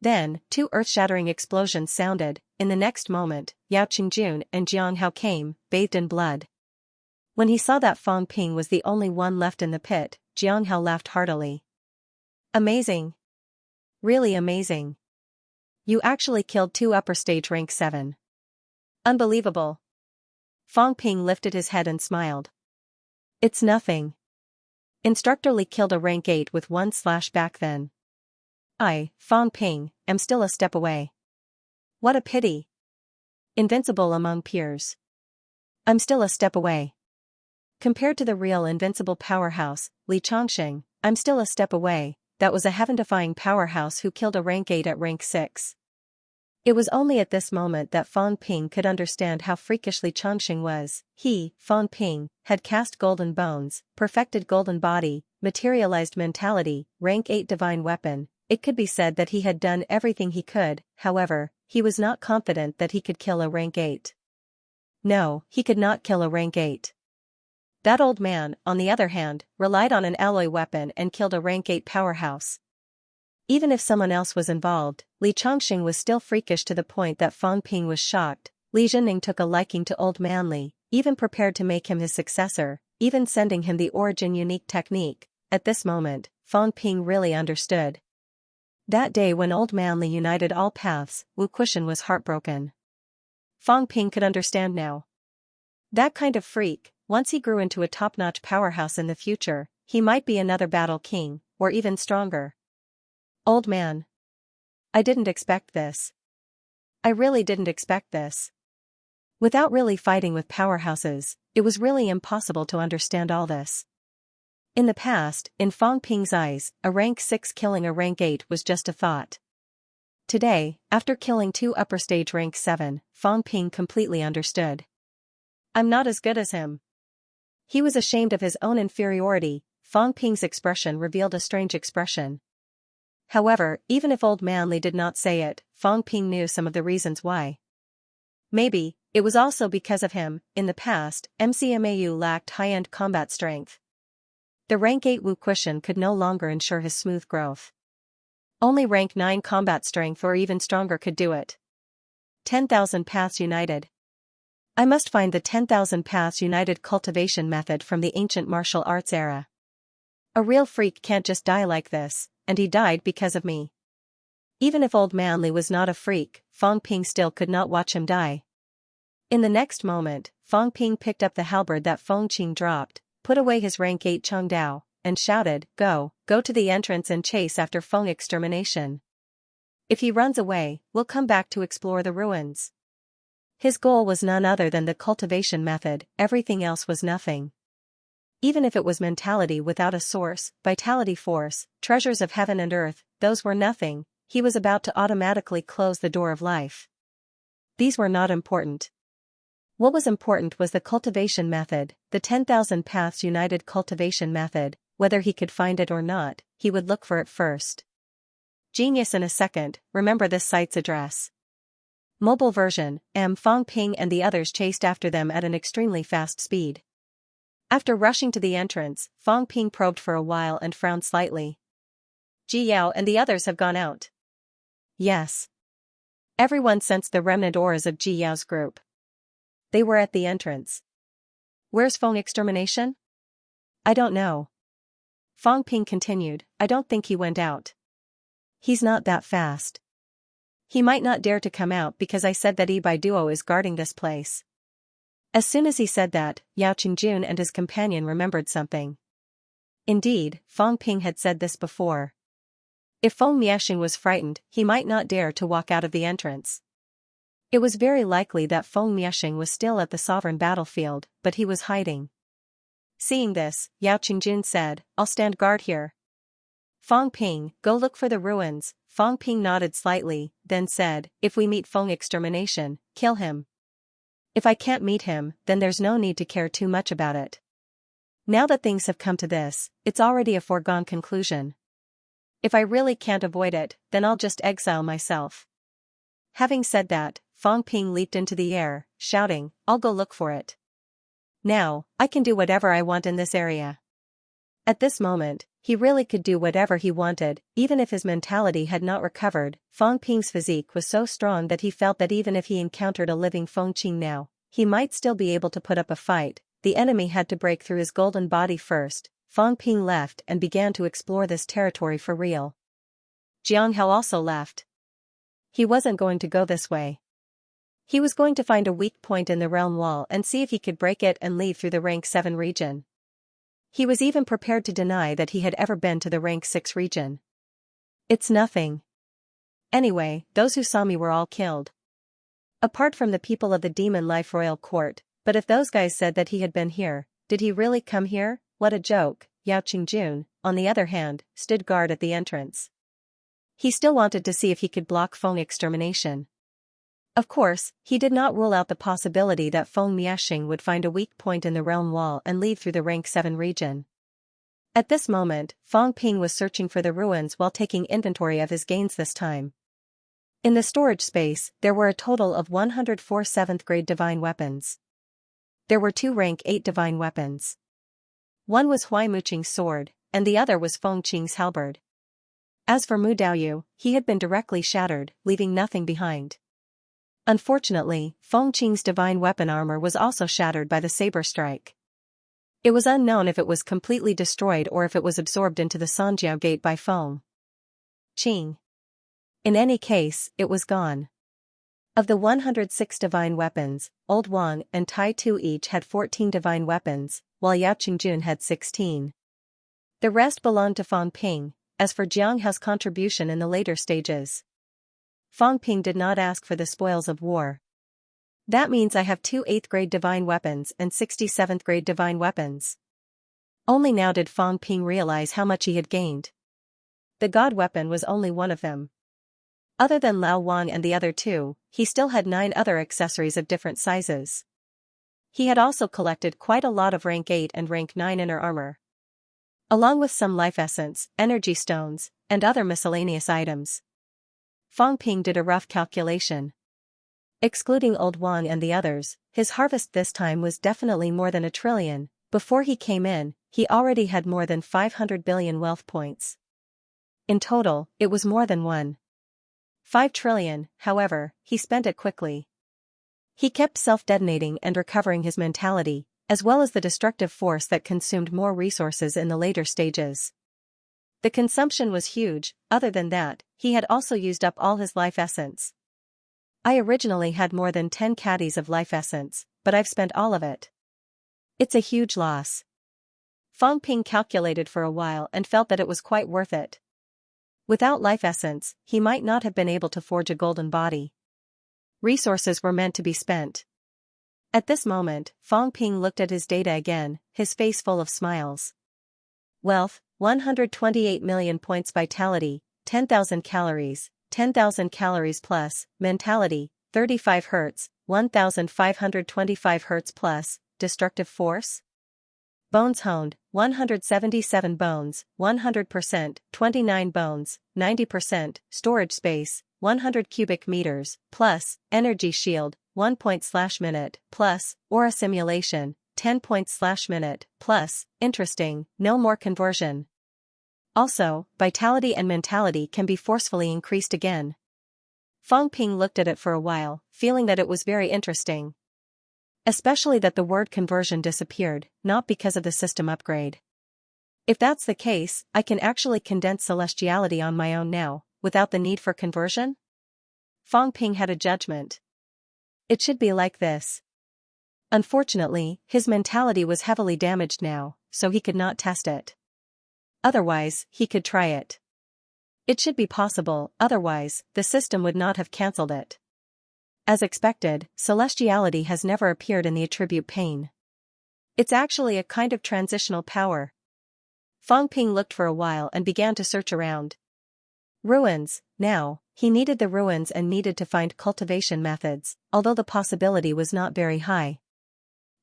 Then, 2 earth-shattering explosions sounded. In the next moment, Yao Qingjun and Jianghao came, bathed in blood. When he saw that Fong Ping was the only one left in the pit, Jianghao laughed heartily. Amazing. Really amazing. You actually killed 2 upper stage rank 7. Unbelievable. Fong Ping lifted his head and smiled. It's nothing. Instructor Li killed a rank 8 with 1 slash back then. I, Fong Ping, am still a step away. What a pity. Invincible among peers. I'm still a step away. Compared to the real invincible powerhouse, Li Chongqing, I'm still a step away. That was a heaven-defying powerhouse who killed a rank 8 at rank 6. It was only at this moment that Fong Ping could understand how freakishly Chongqing was. He, Fong Ping, had cast golden bones, perfected golden body, materialized mentality, rank 8 divine weapon. It could be said that he had done everything he could. However, he was not confident that he could kill a rank 8. No, he could not kill a rank 8. That old man, on the other hand, relied on an alloy weapon and killed a rank 8 powerhouse. Even if someone else was involved, Li Chongqing was still freakish to the point that Fong Ping was shocked. Li Zhenning took a liking to Old Manly, even prepared to make him his successor, even sending him the origin unique technique. At this moment, Fong Ping really understood. That day when Old Manly united all paths, Wu Kuxian was heartbroken. Fong Ping could understand now. That kind of freak, once he grew into a top-notch powerhouse in the future, he might be another battle king, or even stronger. Old man. I didn't expect this. I really didn't expect this. Without really fighting with powerhouses, it was really impossible to understand all this. In the past, in Fong Ping's eyes, a rank 6 killing a rank 8 was just a thought. Today, after killing 2 upper stage rank 7, Fong Ping completely understood. I'm not as good as him. He was ashamed of his own inferiority. Fong Ping's expression revealed a strange expression. However, even if Old Manly did not say it, Fong Ping knew some of the reasons why. Maybe, it was also because of him. In the past, MCMAU lacked high-end combat strength. The rank 8 Wu Kuxian could no longer ensure his smooth growth. Only rank 9 combat strength or even stronger could do it. 10,000 Paths United. I must find the 10,000 Paths United cultivation method from the ancient martial arts era. A real freak can't just die like this, and he died because of me. Even if Old Manly was not a freak, Fong Ping still could not watch him die. In the next moment, Fong Ping picked up the halberd that Fong Qing dropped, put away his rank 8 Cheng Dao, and shouted, go to the entrance and chase after Feng extermination. If he runs away, we'll come back to explore the ruins. His goal was none other than the cultivation method, everything else was nothing. Even if it was mentality without a source, vitality force, treasures of heaven and earth, those were nothing. He was about to automatically close the door of life. These were not important. What was important was the cultivation method, the 10,000 Paths United cultivation method. Whether he could find it or not, he would look for it first. Genius in a second, remember this site's address. Mobile version, Fong Ping and the others chased after them at an extremely fast speed. After rushing to the entrance, Fong Ping probed for a while and frowned slightly. Ji Yao and the others have gone out. Yes. Everyone sensed the remnant auras of Ji Yao's group. They were at the entrance. Where's Feng extermination? I don't know. Fong Ping continued, I don't think he went out. He's not that fast. He might not dare to come out because I said that Yi Bai Duo is guarding this place. As soon as he said that, Yao Qingjun and his companion remembered something. Indeed, Feng Ping had said this before. If Feng Miexing was frightened, he might not dare to walk out of the entrance. It was very likely that Feng Miexing was still at the sovereign battlefield, but he was hiding. Seeing this, Yao Qingjun said, "I'll stand guard here." Feng Ping, go look for the ruins. Feng Ping nodded slightly, then said, "If we meet Feng Extermination, kill him. If I can't meet him, then there's no need to care too much about it. Now that things have come to this, it's already a foregone conclusion. If I really can't avoid it, then I'll just exile myself." Having said that, Feng Ping leaped into the air, shouting, "I'll go look for it. Now, I can do whatever I want in this area." At this moment, he really could do whatever he wanted, even if his mentality had not recovered. Feng Ping's physique was so strong that he felt that even if he encountered a living Feng Qing now, he might still be able to put up a fight. The enemy had to break through his golden body first. Feng Ping left and began to explore this territory for real. Jiang Hao also left. He wasn't going to go this way. He was going to find a weak point in the realm wall and see if he could break it and leave through the rank 7 region. He was even prepared to deny that he had ever been to the rank 6 region. It's nothing. Anyway, those who saw me were all killed. Apart from the people of the Demon Life Royal Court, but if those guys said that he had been here, did he really come here? What a joke. Yao Qingjun, on the other hand, stood guard at the entrance. He still wanted to see if he could block Feng Extermination. Of course, he did not rule out the possibility that Feng Miexing would find a weak point in the realm wall and leave through the rank 7 region. At this moment, Feng Ping was searching for the ruins while taking inventory of his gains this time. In the storage space, there were a total of 104 7th grade divine weapons. There were 2 rank 8 divine weapons. One was Huai Muqing's sword, and the other was Feng Qing's halberd. As for Mu Daoyu, he had been directly shattered, leaving nothing behind. Unfortunately, Feng Qing's divine weapon armor was also shattered by the saber strike. It was unknown if it was completely destroyed or if it was absorbed into the Sanjiao Gate by Feng Qing. In any case, it was gone. Of the 106 divine weapons, Old Wang and Tai Tu each had 14 divine weapons, while Yao Qingjun had 16. The rest belonged to Feng Ping. As for Jiang Hao's contribution in the later stages, Feng Ping did not ask for the spoils of war. That means I have 2 8th grade divine weapons and 67th grade divine weapons. Only now did Feng Ping realize how much he had gained. The god weapon was only one of them. Other than Lao Wang and the other 2, he still had 9 other accessories of different sizes. He had also collected quite a lot of rank 8 and rank 9 inner armor, along with some life essence, energy stones, and other miscellaneous items. Feng Ping did a rough calculation. Excluding Old Wang and the others, his harvest this time was definitely more than 1 trillion. Before he came in, he already had more than 500 billion wealth points. In total, it was more than 1.5 trillion, however, he spent it quickly. He kept self-detonating and recovering his mentality, as well as the destructive force that consumed more resources in the later stages. The consumption was huge. Other than that, he had also used up all his life essence. I originally had more than 10 caddies of life essence, but I've spent all of it. It's a huge loss. Feng Ping calculated for a while and felt that it was quite worth it. Without life essence, he might not have been able to forge a golden body. Resources were meant to be spent. At this moment, Feng Ping looked at his data again, his face full of smiles. Wealth, 128 million points. Vitality, 10,000 calories, 10,000 calories plus. Mentality, 35 Hz, 1,525 Hz plus. Destructive force? Bones honed, 177 bones, 100%, 29 bones, 90%. Storage space, 100 cubic meters, plus. Energy shield, 1 point/minute, plus. Aura simulation, 10 points/minute, plus. Interesting, no more conversion. Also, vitality and mentality can be forcefully increased again. Feng Ping looked at it for a while, feeling that it was very interesting. Especially that the word conversion disappeared, not because of the system upgrade. If that's the case, I can actually condense celestiality on my own now, without the need for conversion? Feng Ping had a judgment. It should be like this. Unfortunately, his mentality was heavily damaged now, so he could not test it. Otherwise, he could try it. It should be possible, otherwise, the system would not have cancelled it. As expected, celestiality has never appeared in the attribute pain. It's actually a kind of transitional power. Fang Ping looked for a while and began to search around. Ruins, now, he needed the ruins and needed to find cultivation methods, although the possibility was not very high.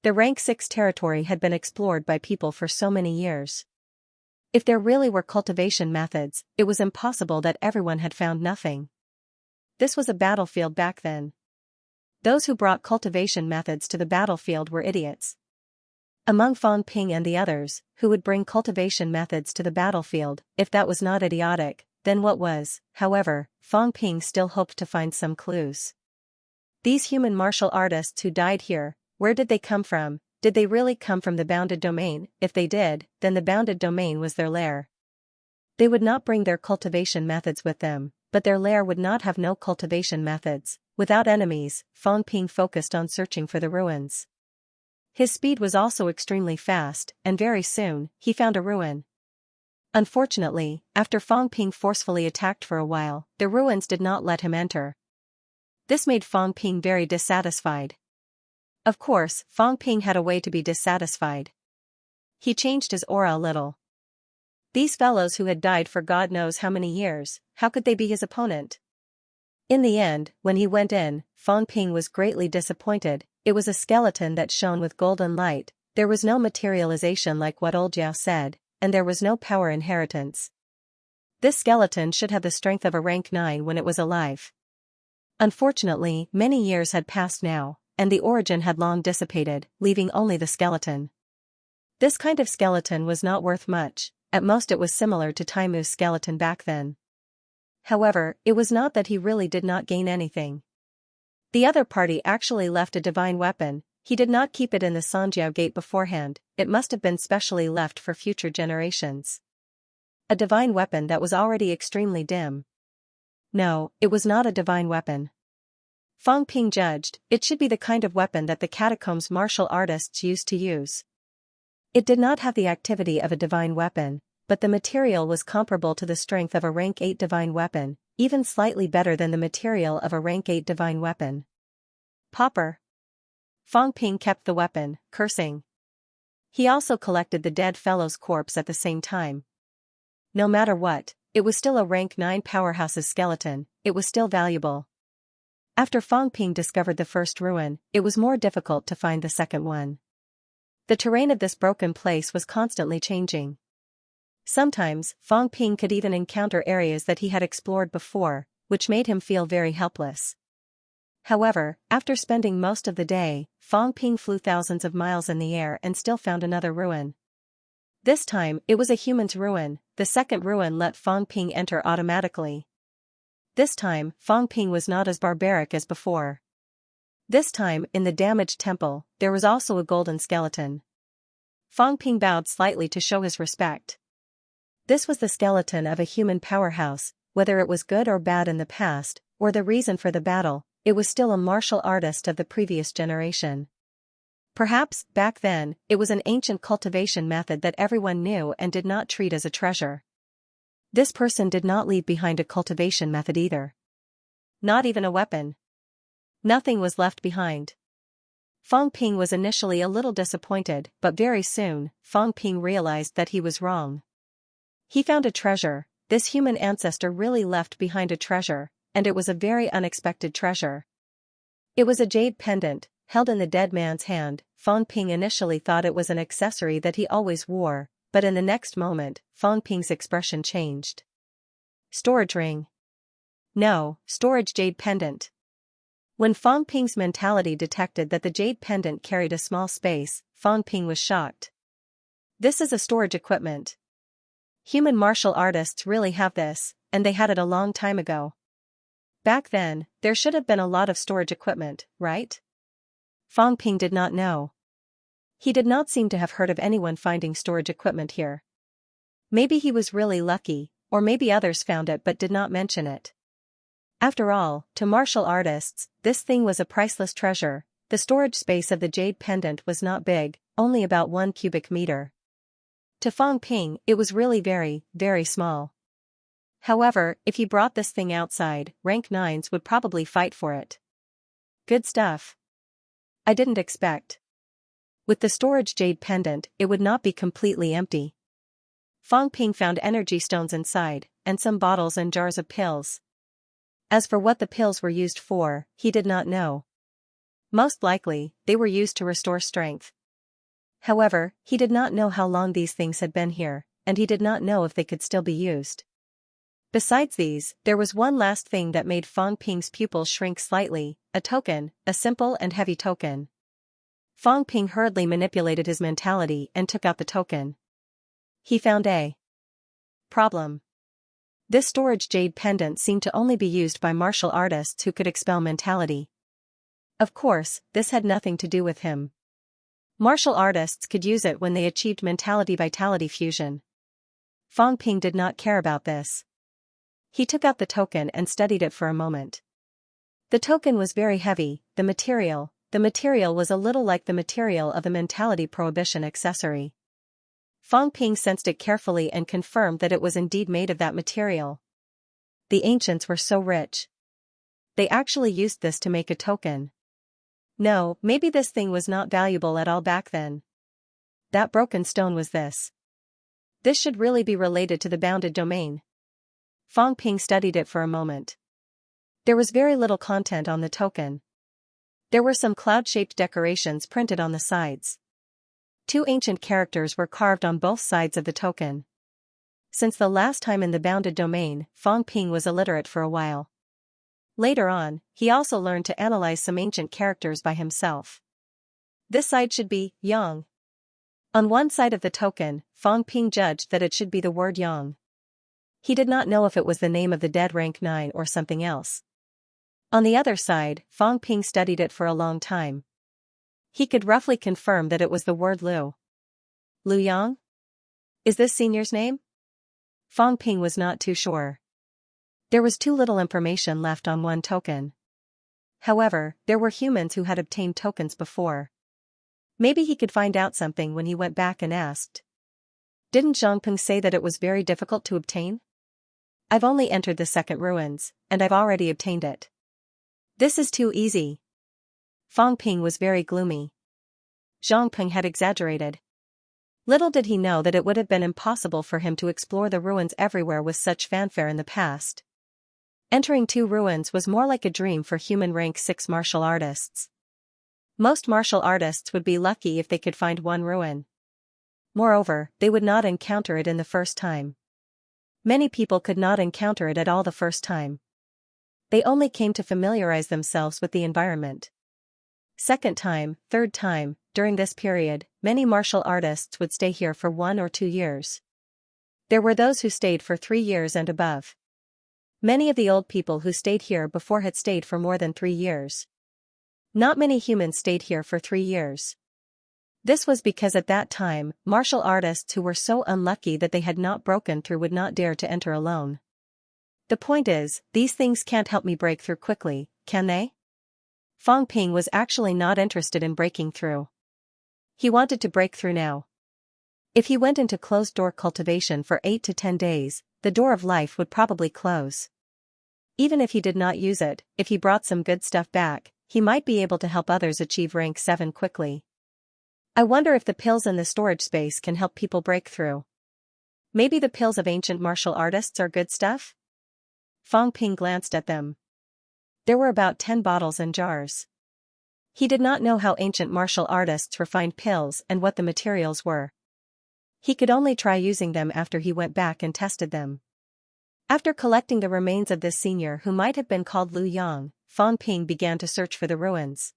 The rank 6 territory had been explored by people for so many years. If there really were cultivation methods, it was impossible that everyone had found nothing. This was a battlefield back then. Those who brought cultivation methods to the battlefield were idiots. Among Fang Ping and the others, who would bring cultivation methods to the battlefield, if that was not idiotic, then what was? However, Fang Ping still hoped to find some clues. These human martial artists who died here, where did they come from? Did they really come from the bounded domain? If they did, then the bounded domain was their lair. They would not bring their cultivation methods with them, but their lair would not have no cultivation methods. Without enemies, Fang Ping focused on searching for the ruins. His speed was also extremely fast, and very soon, he found a ruin. Unfortunately, after Fang Ping forcefully attacked for a while, the ruins did not let him enter. This made Fang Ping very dissatisfied. Of course, Fang Ping had a way to be dissatisfied. He changed his aura a little. These fellows who had died for God knows how many years, how could they be his opponent? In the end, when he went in, Fang Ping was greatly disappointed. It was a skeleton that shone with golden light, there was no materialization like what old Jiao said, and there was no power inheritance. This skeleton should have the strength of a rank 9 when it was alive. Unfortunately, many years had passed now, and the origin had long dissipated, leaving only the skeleton. This kind of skeleton was not worth much, at most it was similar to Taimu's skeleton back then. However, it was not that he really did not gain anything. The other party actually left a divine weapon. He did not keep it in the Sanjiao gate beforehand, it must have been specially left for future generations. A divine weapon that was already extremely dim. No, it was not a divine weapon. Fang Ping judged, it should be the kind of weapon that the catacombs martial artists used to use. It did not have the activity of a divine weapon, but the material was comparable to the strength of a rank 8 divine weapon, even slightly better than the material of a rank 8 divine weapon. Pauper. Fang Ping kept the weapon, cursing. He also collected the dead fellow's corpse at the same time. No matter what, it was still a rank 9 powerhouse's skeleton, it was still valuable. After Fang Ping discovered the first ruin, it was more difficult to find the second one. The terrain of this broken place was constantly changing. Sometimes, Fang Ping could even encounter areas that he had explored before, which made him feel very helpless. However, after spending most of the day, Fang Ping flew thousands of miles in the air and still found another ruin. This time, it was a human's ruin. The second ruin let Fang Ping enter automatically. This time, Fang Ping was not as barbaric as before. This time, in the damaged temple, there was also a golden skeleton. Fang Ping bowed slightly to show his respect. This was the skeleton of a human powerhouse, whether it was good or bad in the past, or the reason for the battle, it was still a martial artist of the previous generation. Perhaps, back then, it was an ancient cultivation method that everyone knew and did not treat as a treasure. This person did not leave behind a cultivation method either. Not even a weapon. Nothing was left behind. Fang Ping was initially a little disappointed, but very soon, Fang Ping realized that he was wrong. He found a treasure. This human ancestor really left behind a treasure, and it was a very unexpected treasure. It was a jade pendant, held in the dead man's hand. Fang Ping initially thought it was an accessory that he always wore, but in the next moment, Fang Ping's expression changed. Storage ring. No, storage jade pendant. When Fang Ping's mentality detected that the jade pendant carried a small space, Fang Ping was shocked. This is a storage equipment. Human martial artists really have this, and they had it a long time ago. Back then, there should have been a lot of storage equipment, right? Fang Ping did not know. He did not seem to have heard of anyone finding storage equipment here. Maybe he was really lucky, or maybe others found it but did not mention it. After all, to martial artists, this thing was a priceless treasure. The storage space of the jade pendant was not big, only about 1 cubic meter. To Fang Ping, it was really very, very small. However, if he brought this thing outside, rank 9s would probably fight for it. Good stuff. I didn't expect. With the storage jade pendant, it would not be completely empty. Fang Ping found energy stones inside, and some bottles and jars of pills. As for what the pills were used for, he did not know. Most likely, they were used to restore strength. However, he did not know how long these things had been here, and he did not know if they could still be used. Besides these, there was one last thing that made Fang Ping's pupils shrink slightly, a token, a simple and heavy token. Fang Ping hurriedly manipulated his mentality and took out the token. He found a problem. This storage jade pendant seemed to only be used by martial artists who could expel mentality. Of course, this had nothing to do with him. Martial artists could use it when they achieved mentality-vitality fusion. Fang Ping did not care about this. He took out the token and studied it for a moment. The token was very heavy, the material was a little like the material of the mentality prohibition accessory. Fang Ping sensed it carefully and confirmed that it was indeed made of that material. The ancients were so rich. They actually used this to make a token. No, maybe this thing was not valuable at all back then. That broken stone was this. This should really be related to the bounded domain. Fang Ping studied it for a moment. There was very little content on the token. There were some cloud-shaped decorations printed on the sides. 2 ancient characters were carved on both sides of the token. Since the last time in the bounded domain, Fang Ping was illiterate for a while. Later on, he also learned to analyze some ancient characters by himself. This side should be Yang. On one side of the token, Fang Ping judged that it should be the word Yang. He did not know if it was the name of the dead rank 9 or something else. On the other side, Fang Ping studied it for a long time. He could roughly confirm that it was the word Lu. Lu Yang? Is this senior's name? Fang Ping was not too sure. There was too little information left on one token. However, there were humans who had obtained tokens before. Maybe he could find out something when he went back and asked. Didn't Zhangpeng say that it was very difficult to obtain? I've only entered the second ruins, and I've already obtained it. This is too easy. Fang Ping was very gloomy. Zhangpeng had exaggerated. Little did he know that it would have been impossible for him to explore the ruins everywhere with such fanfare in the past. Entering 2 ruins was more like a dream for human rank 6 martial artists. Most martial artists would be lucky if they could find 1 ruin. Moreover, they would not encounter it in the first time. Many people could not encounter it at all the first time. They only came to familiarize themselves with the environment. Second time, third time, during this period, many martial artists would stay here for 1 or 2 years. There were those who stayed for 3 years and above. Many of the old people who stayed here before had stayed for more than 3 years. Not many humans stayed here for 3 years. This was because at that time, martial artists who were so unlucky that they had not broken through would not dare to enter alone. The point is, these things can't help me break through quickly, can they? Fang Ping was actually not interested in breaking through. He wanted to break through now. If he went into closed-door cultivation for 8 to 10 days, the door of life would probably close. Even if he did not use it, if he brought some good stuff back, he might be able to help others achieve rank 7 quickly. I wonder if the pills in the storage space can help people break through. Maybe the pills of ancient martial artists are good stuff? Fang Ping glanced at them. There were about 10 bottles and jars. He did not know how ancient martial artists refined pills and what the materials were. He could only try using them after he went back and tested them. After collecting the remains of this senior who might have been called Lu Yang, Fang Ping began to search for the ruins.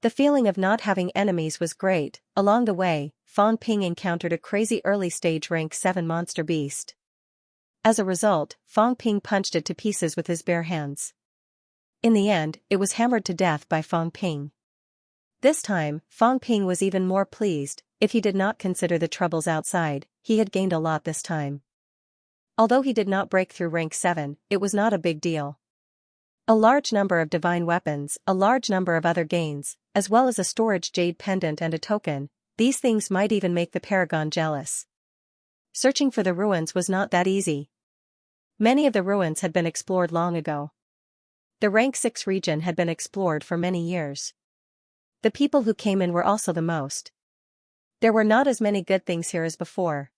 The feeling of not having enemies was great. Along the way, Fang Ping encountered a crazy early-stage rank 7 monster beast. As a result, Fang Ping punched it to pieces with his bare hands. In the end, it was hammered to death by Fang Ping. This time, Fang Ping was even more pleased. If he did not consider the troubles outside, he had gained a lot this time. Although he did not break through rank 7, it was not a big deal. A large number of divine weapons, a large number of other gains, as well as a storage jade pendant and a token. These things might even make the paragon jealous. Searching for the ruins was not that easy. Many of the ruins had been explored long ago. The rank 6 region had been explored for many years. The people who came in were also the most. There were not as many good things here as before.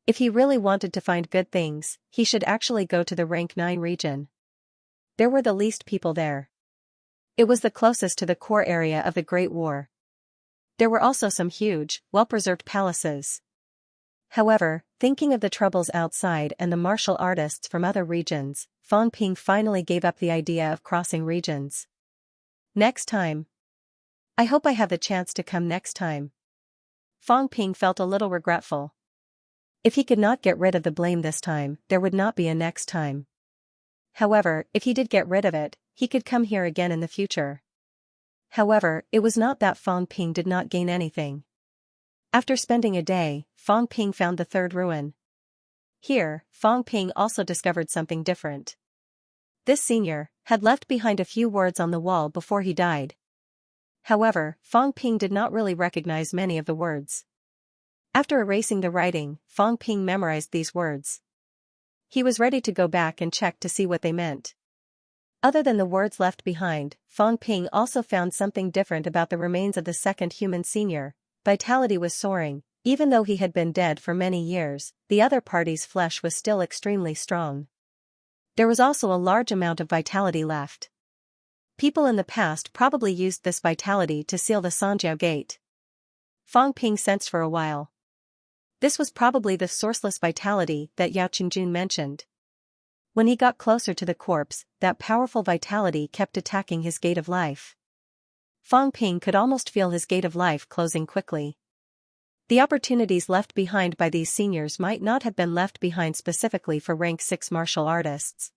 If he really wanted to find good things, he should actually go to the rank 9 region. There were the least people there. It was the closest to the core area of the Great War. There were also some huge, well-preserved palaces. However, thinking of the troubles outside and the martial artists from other regions, Fang Ping finally gave up the idea of crossing regions. Next time. I hope I have the chance to come next time. Fang Ping felt a little regretful. If he could not get rid of the blame this time, there would not be a next time. However, if he did get rid of it, he could come here again in the future. However, it was not that Fang Ping did not gain anything. After spending a day, Fang Ping found the third ruin. Here, Fang Ping also discovered something different. This senior had left behind a few words on the wall before he died. However, Fang Ping did not really recognize many of the words. After erasing the writing, Fang Ping memorized these words. He was ready to go back and check to see what they meant. Other than the words left behind, Fang Ping also found something different about the remains of the second human senior. Vitality was soaring. Even though he had been dead for many years, the other party's flesh was still extremely strong. There was also a large amount of vitality left. People in the past probably used this vitality to seal the Sanjiao gate. Fang Ping sensed for a while. This was probably the sourceless vitality that Yao Qingjun mentioned. When he got closer to the corpse, that powerful vitality kept attacking his gate of life. Fang Ping could almost feel his gate of life closing quickly. The opportunities left behind by these seniors might not have been left behind specifically for rank 6 martial artists.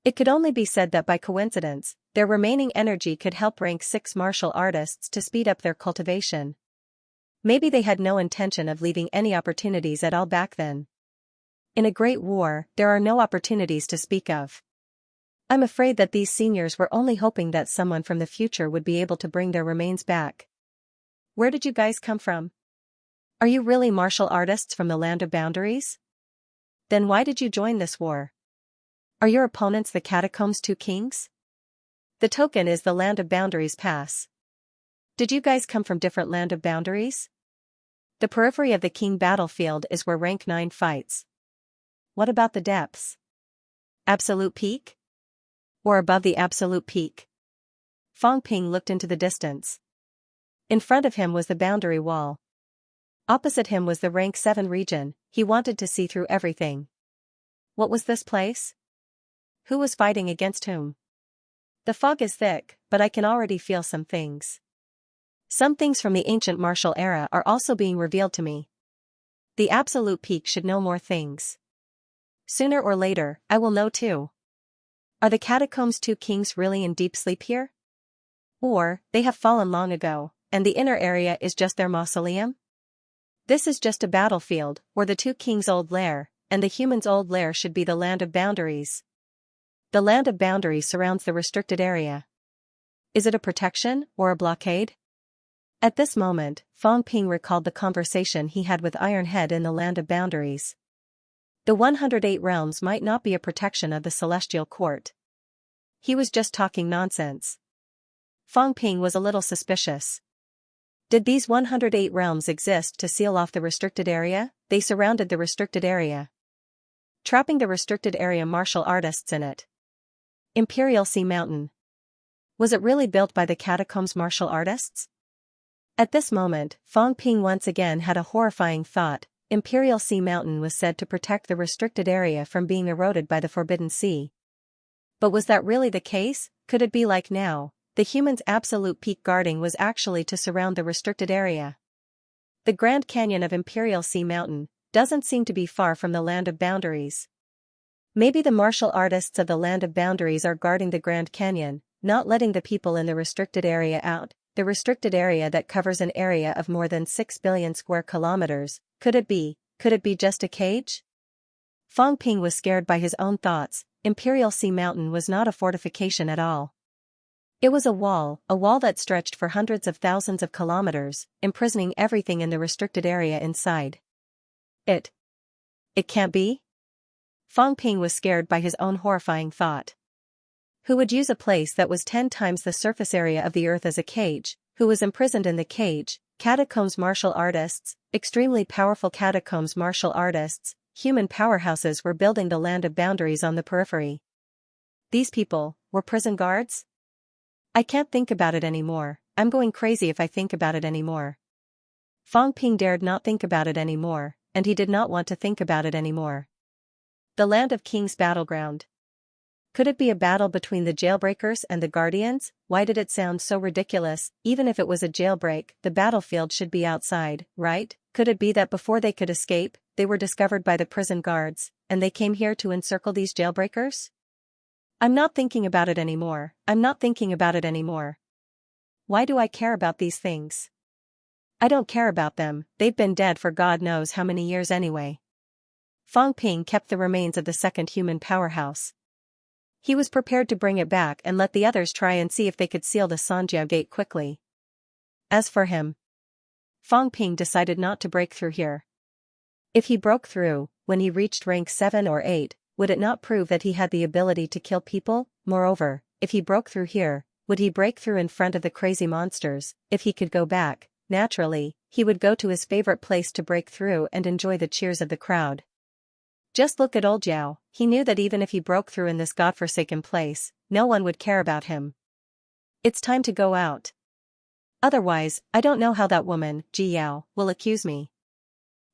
It could only be said that by coincidence, their remaining energy could help rank 6 martial artists to speed up their cultivation. Maybe they had no intention of leaving any opportunities at all back then. In a great war, there are no opportunities to speak of. I'm afraid that these seniors were only hoping that someone from the future would be able to bring their remains back. Where did you guys come from? Are you really martial artists from the land of boundaries? Then why did you join this war? Are your opponents the Catacombs 2 Kings? The token is the land of boundaries pass. Did you guys come from different land of boundaries? The periphery of the king battlefield is where rank 9 fights. What about the depths? Absolute peak? Or above the absolute peak? Fang Ping looked into the distance. In front of him was the boundary wall. Opposite him was the rank 7 region. He wanted to see through everything. What was this place? Who was fighting against whom? The fog is thick, but I can already feel some things. Some things from the ancient martial era are also being revealed to me. The absolute peak should know more things. Sooner or later, I will know too. Are the Catacombs 2 Kings really in deep sleep here? Or, they have fallen long ago, and the inner area is just their mausoleum? This is just a battlefield, or the 2 Kings' old lair, and the humans' old lair should be the land of boundaries. The land of boundaries surrounds the restricted area. Is it a protection, or a blockade? At this moment, Fang Ping recalled the conversation he had with Ironhead in the land of boundaries. The 108 realms might not be a protection of the celestial court. He was just talking nonsense. Fang Ping was a little suspicious. Did these 108 realms exist to seal off the restricted area? They surrounded the restricted area, trapping the restricted area martial artists in it. Imperial Sea Mountain. Was it really built by the Catacombs martial artists? At this moment, Fang Ping once again had a horrifying thought. Imperial Sea Mountain was said to protect the restricted area from being eroded by the Forbidden Sea. But was that really the case? Could it be like now? The humans' absolute peak guarding was actually to surround the restricted area. The Grand Canyon of Imperial Sea Mountain doesn't seem to be far from the land of boundaries. Maybe the martial artists of the land of boundaries are guarding the Grand Canyon, not letting the people in the restricted area out. The restricted area that covers an area of more than 6 billion square kilometers. Could it be just a cage? Fang Ping was scared by his own thoughts. Imperial Sea Mountain was not a fortification at all. It was a wall that stretched for hundreds of thousands of kilometers, imprisoning everything in the restricted area inside. It can't be? Fang Ping was scared by his own horrifying thought. Who would use a place that was 10 times the surface area of the Earth as a cage? Who was imprisoned in the cage? Catacombs martial artists, extremely powerful catacombs martial artists, human powerhouses were building the land of boundaries on the periphery. These people were prison guards? I can't think about it anymore. I'm going crazy if I think about it anymore. Fang Ping dared not think about it anymore, and he did not want to think about it anymore. The Land of Kings battleground. Could it be a battle between the jailbreakers and the guardians? Why did it sound so ridiculous? Even if it was a jailbreak, the battlefield should be outside, right? Could it be that before they could escape, they were discovered by the prison guards, and they came here to encircle these jailbreakers? I'm not thinking about it anymore. I'm not thinking about it anymore. Why do I care about these things? I don't care about them, they've been dead for God knows how many years anyway. Fang Ping kept the remains of the second human powerhouse. He was prepared to bring it back and let the others try and see if they could seal the Sanjiao gate quickly. As for him, Fang Ping decided not to break through here. If he broke through, when he reached rank 7 or 8, would it not prove that he had the ability to kill people? Moreover, if he broke through here, would he break through in front of the crazy monsters? If he could go back, naturally, he would go to his favorite place to break through and enjoy the cheers of the crowd. Just look at old Zhao, he knew that even if he broke through in this godforsaken place, no one would care about him. It's time to go out. Otherwise, I don't know how that woman, Ji Yao, will accuse me.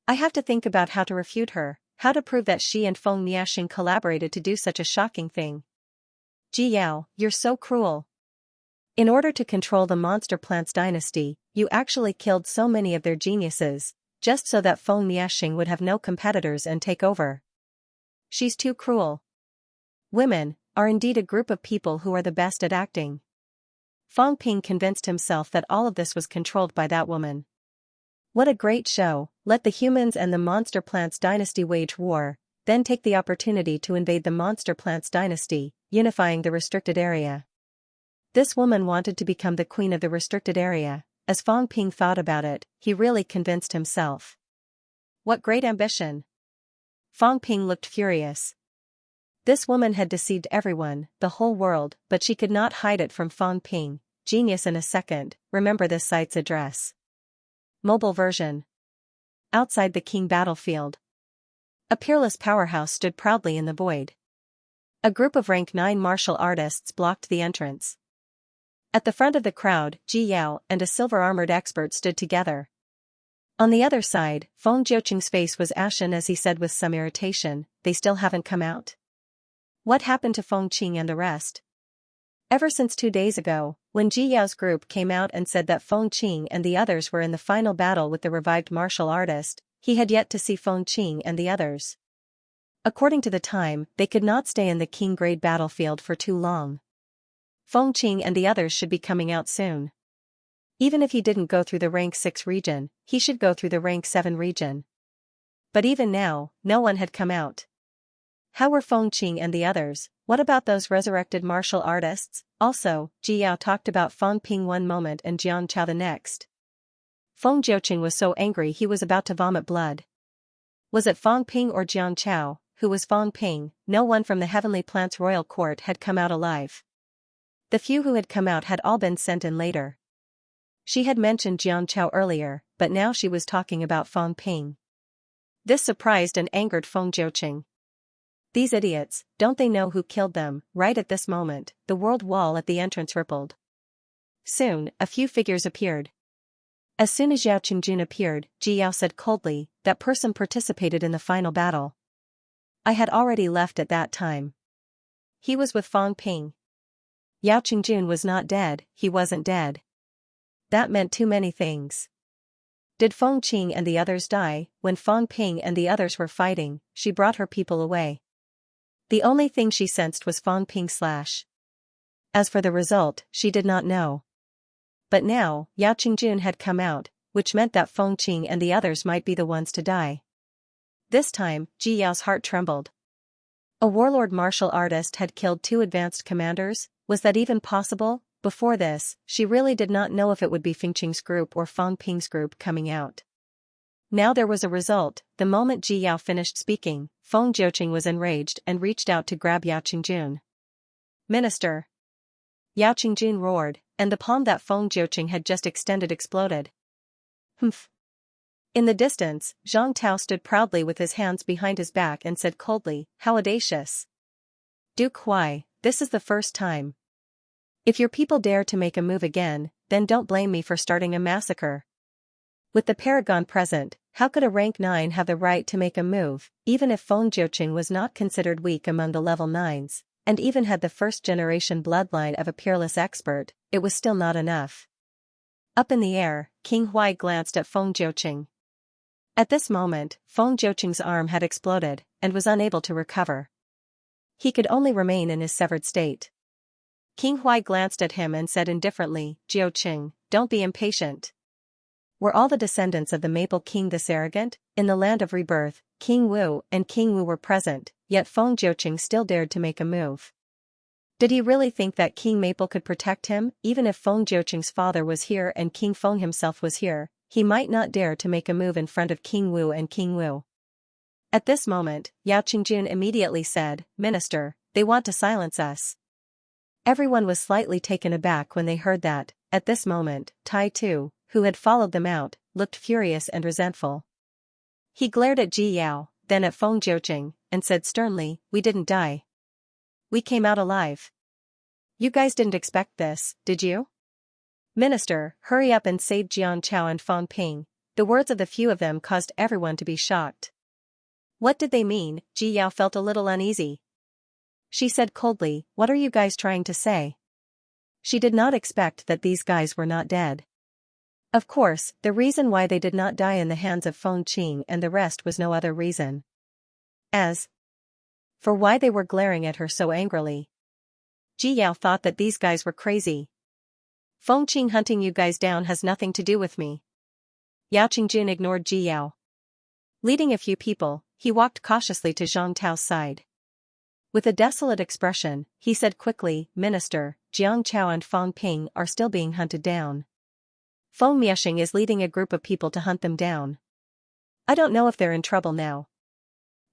I have to think about how to refute her, how to prove that she and Feng Miaxing collaborated to do such a shocking thing. Ji Yao, you're so cruel. In order to control the Monster Plants dynasty, you actually killed so many of their geniuses, just so that Feng Miaxing would have no competitors and take over. She's too cruel. Women are indeed a group of people who are the best at acting. Fang Ping convinced himself that all of this was controlled by that woman. What a great show! Let the humans and the Monster Plants dynasty wage war, then take the opportunity to invade the Monster Plants dynasty, unifying the restricted area. This woman wanted to become the queen of the restricted area. As Fang Ping thought about it, he really convinced himself. What great ambition! Fang Ping looked furious. This woman had deceived everyone, the whole world, but she could not hide it from Fang Ping. Genius in a second, remember this site's address. Mobile version. Outside the King battlefield. A peerless powerhouse stood proudly in the void. A group of rank 9 martial artists blocked the entrance. At the front of the crowd, Ji Yao and a silver-armored expert stood together. On the other side, Feng Jiuqing's face was ashen as he said with some irritation, "They still haven't come out? What happened to Feng Qing and the rest?" Ever since 2 days ago, when Ji Yao's group came out and said that Feng Qing and the others were in the final battle with the revived martial artist, he had yet to see Feng Qing and the others. According to the time, they could not stay in the King-grade battlefield for too long. Feng Qing and the others should be coming out soon. Even if he didn't go through the rank 6 region, he should go through the rank 7 region. But even now, no one had come out. How were Feng Qing and the others? What about those resurrected martial artists? Also, Ji Yao talked about Fang Ping one moment and Jiang Chao the next. Feng Jiuqing was so angry he was about to vomit blood. Was it Fang Ping or Jiang Chao? Who was Fang Ping? No one from the Heavenly Plants royal court had come out alive. The few who had come out had all been sent in later. She had mentioned Jiang Chao earlier, but now she was talking about Fang Ping. This surprised and angered Feng Jiuqing. These idiots, don't they know who killed them? Right at this moment, the world wall at the entrance rippled. Soon, a few figures appeared. As soon as Yao Qingjun appeared, Ji Yao said coldly, "That person participated in the final battle. I had already left at that time. He was with Fang Ping." Yao Qingjun was not dead, he wasn't dead. That meant too many things. Did Feng Qing and the others die? When Fang Ping and the others were fighting, she brought her people away. The only thing she sensed was Fang Ping / As for the result, she did not know. But now, Yao Qingjun had come out, which meant that Feng Qing and the others might be the ones to die. This time, Ji Yao's heart trembled. A warlord martial artist had killed 2 advanced commanders. Was that even possible? Before this, she really did not know if it would be Fengqing's group or Fang Ping's group coming out. Now there was a result. The moment Ji Yao finished speaking, Feng Jiuqing was enraged and reached out to grab Yao Qingjun. Minister! Yao Qingjun roared, and the palm that Feng Jiuqing had just extended exploded. Humph! In the distance, Zhang Tao stood proudly with his hands behind his back and said coldly, "How audacious! Duke Huai, this is the first time. If your people dare to make a move again, then don't blame me for starting a massacre." With the paragon present, how could a rank 9 have the right to make a move, even if Feng Jiuqing was not considered weak among the level 9s, and even had the first-generation bloodline of a peerless expert, it was still not enough. Up in the air, King Huai glanced at Feng Jiuqing. At this moment, Feng Jiuqing's arm had exploded, and was unable to recover. He could only remain in his severed state. King Huai glanced at him and said indifferently, "Jiuqing, don't be impatient. Were all the descendants of the Maple King this arrogant? In the land of rebirth, King Wu and King Wu were present, yet Feng Jiuqing still dared to make a move. Did he really think that King Maple could protect him? Even if Feng Jiuqing's father was here and King Feng himself was here, he might not dare to make a move in front of King Wu and King Wu." At this moment, Yao Qingjun immediately said, "Minister, they want to silence us." Everyone was slightly taken aback when they heard that. At this moment, Tai Tu, who had followed them out, looked furious and resentful. He glared at Ji Yao, then at Feng Jiuqing, and said sternly, "We didn't die. We came out alive. You guys didn't expect this, did you? Minister, hurry up and save Jian Chao and Fang Ping." The words of the few of them caused everyone to be shocked. What did they mean? Ji Yao felt a little uneasy. She said coldly, "What are you guys trying to say?" She did not expect that these guys were not dead. Of course, the reason why they did not die in the hands of Feng Qing and the rest was no other reason. As for why they were glaring at her so angrily. Ji Yao thought that these guys were crazy. "Feng Qing hunting you guys down has nothing to do with me." Yao Qingjun ignored Ji Yao. Leading a few people, he walked cautiously to Zhang Tao's side. With a desolate expression, he said quickly, "Minister, Jiang Chao and Fang Ping are still being hunted down. Feng Miexing is leading a group of people to hunt them down. I don't know if they're in trouble now.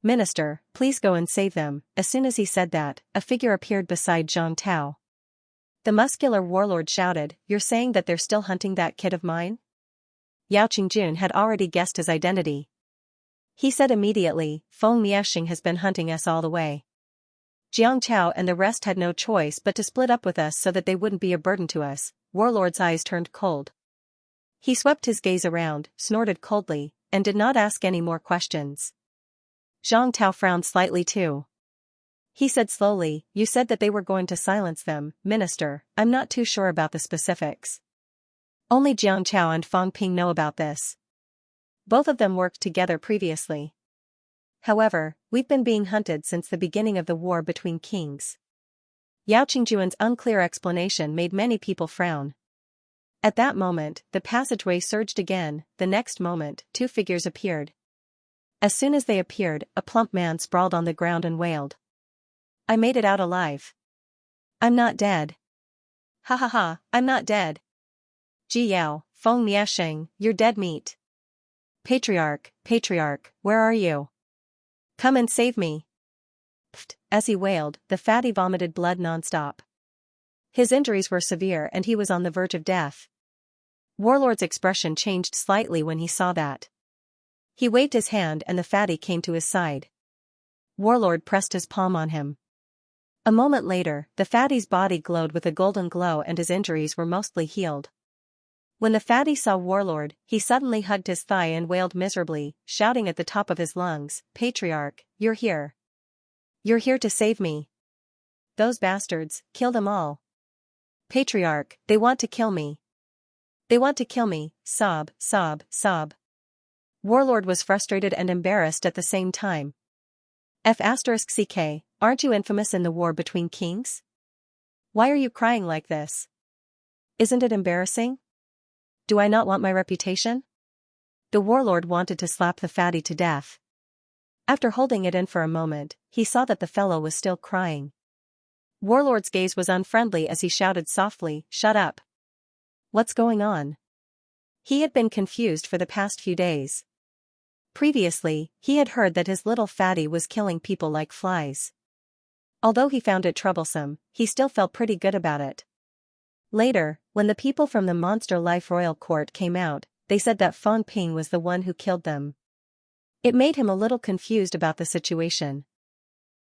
Minister, please go and save them." As soon as he said that, a figure appeared beside Zhang Tao. The muscular warlord shouted, "You're saying that they're still hunting that kid of mine?" Yao Qingjun had already guessed his identity. He said immediately, "Feng Miexing has been hunting us all the way. Jiang Chao and the rest had no choice but to split up with us so that they wouldn't be a burden to us." Warlord's eyes turned cold. He swept his gaze around, snorted coldly, and did not ask any more questions. Zhang Tao frowned slightly too. He said slowly, "You said that they were going to silence them, Minister. I'm not too sure about the specifics. Only Jiang Chao and Fang Ping know about this. Both of them worked together previously. However, we've been being hunted since the beginning of the war between kings." Yao Qingjuan's unclear explanation made many people frown. At that moment, the passageway surged again. The next moment, 2 figures appeared. As soon as they appeared, a plump man sprawled on the ground and wailed. "I made it out alive. I'm not dead. Ha ha ha, I'm not dead. Ji Yao, Feng Miexing, you're dead meat. Patriarch, Patriarch, where are you? Come and save me." Pfft. As he wailed, the fatty vomited blood non-stop. His injuries were severe and he was on the verge of death. Warlord's expression changed slightly when he saw that. He waved his hand and the fatty came to his side. Warlord pressed his palm on him. A moment later, the fatty's body glowed with a golden glow and his injuries were mostly healed. When the fatty saw Warlord, he suddenly hugged his thigh and wailed miserably, shouting at the top of his lungs, "Patriarch, you're here. You're here to save me. Those bastards, kill them all. Patriarch, they want to kill me. They want to kill me." Sob, sob, sob. Warlord was frustrated and embarrassed at the same time. F***ck, aren't you infamous in the war between kings? Why are you crying like this? Isn't it embarrassing? Do I not want my reputation? The warlord wanted to slap the fatty to death. After holding it in for a moment, he saw that the fellow was still crying. Warlord's gaze was unfriendly as he shouted softly, "Shut up. What's going on?" He had been confused for the past few days. Previously, he had heard that his little fatty was killing people like flies. Although he found it troublesome, he still felt pretty good about it. Later, when the people from the Monster Life Royal Court came out, they said that Fang Ping was the one who killed them. It made him a little confused about the situation.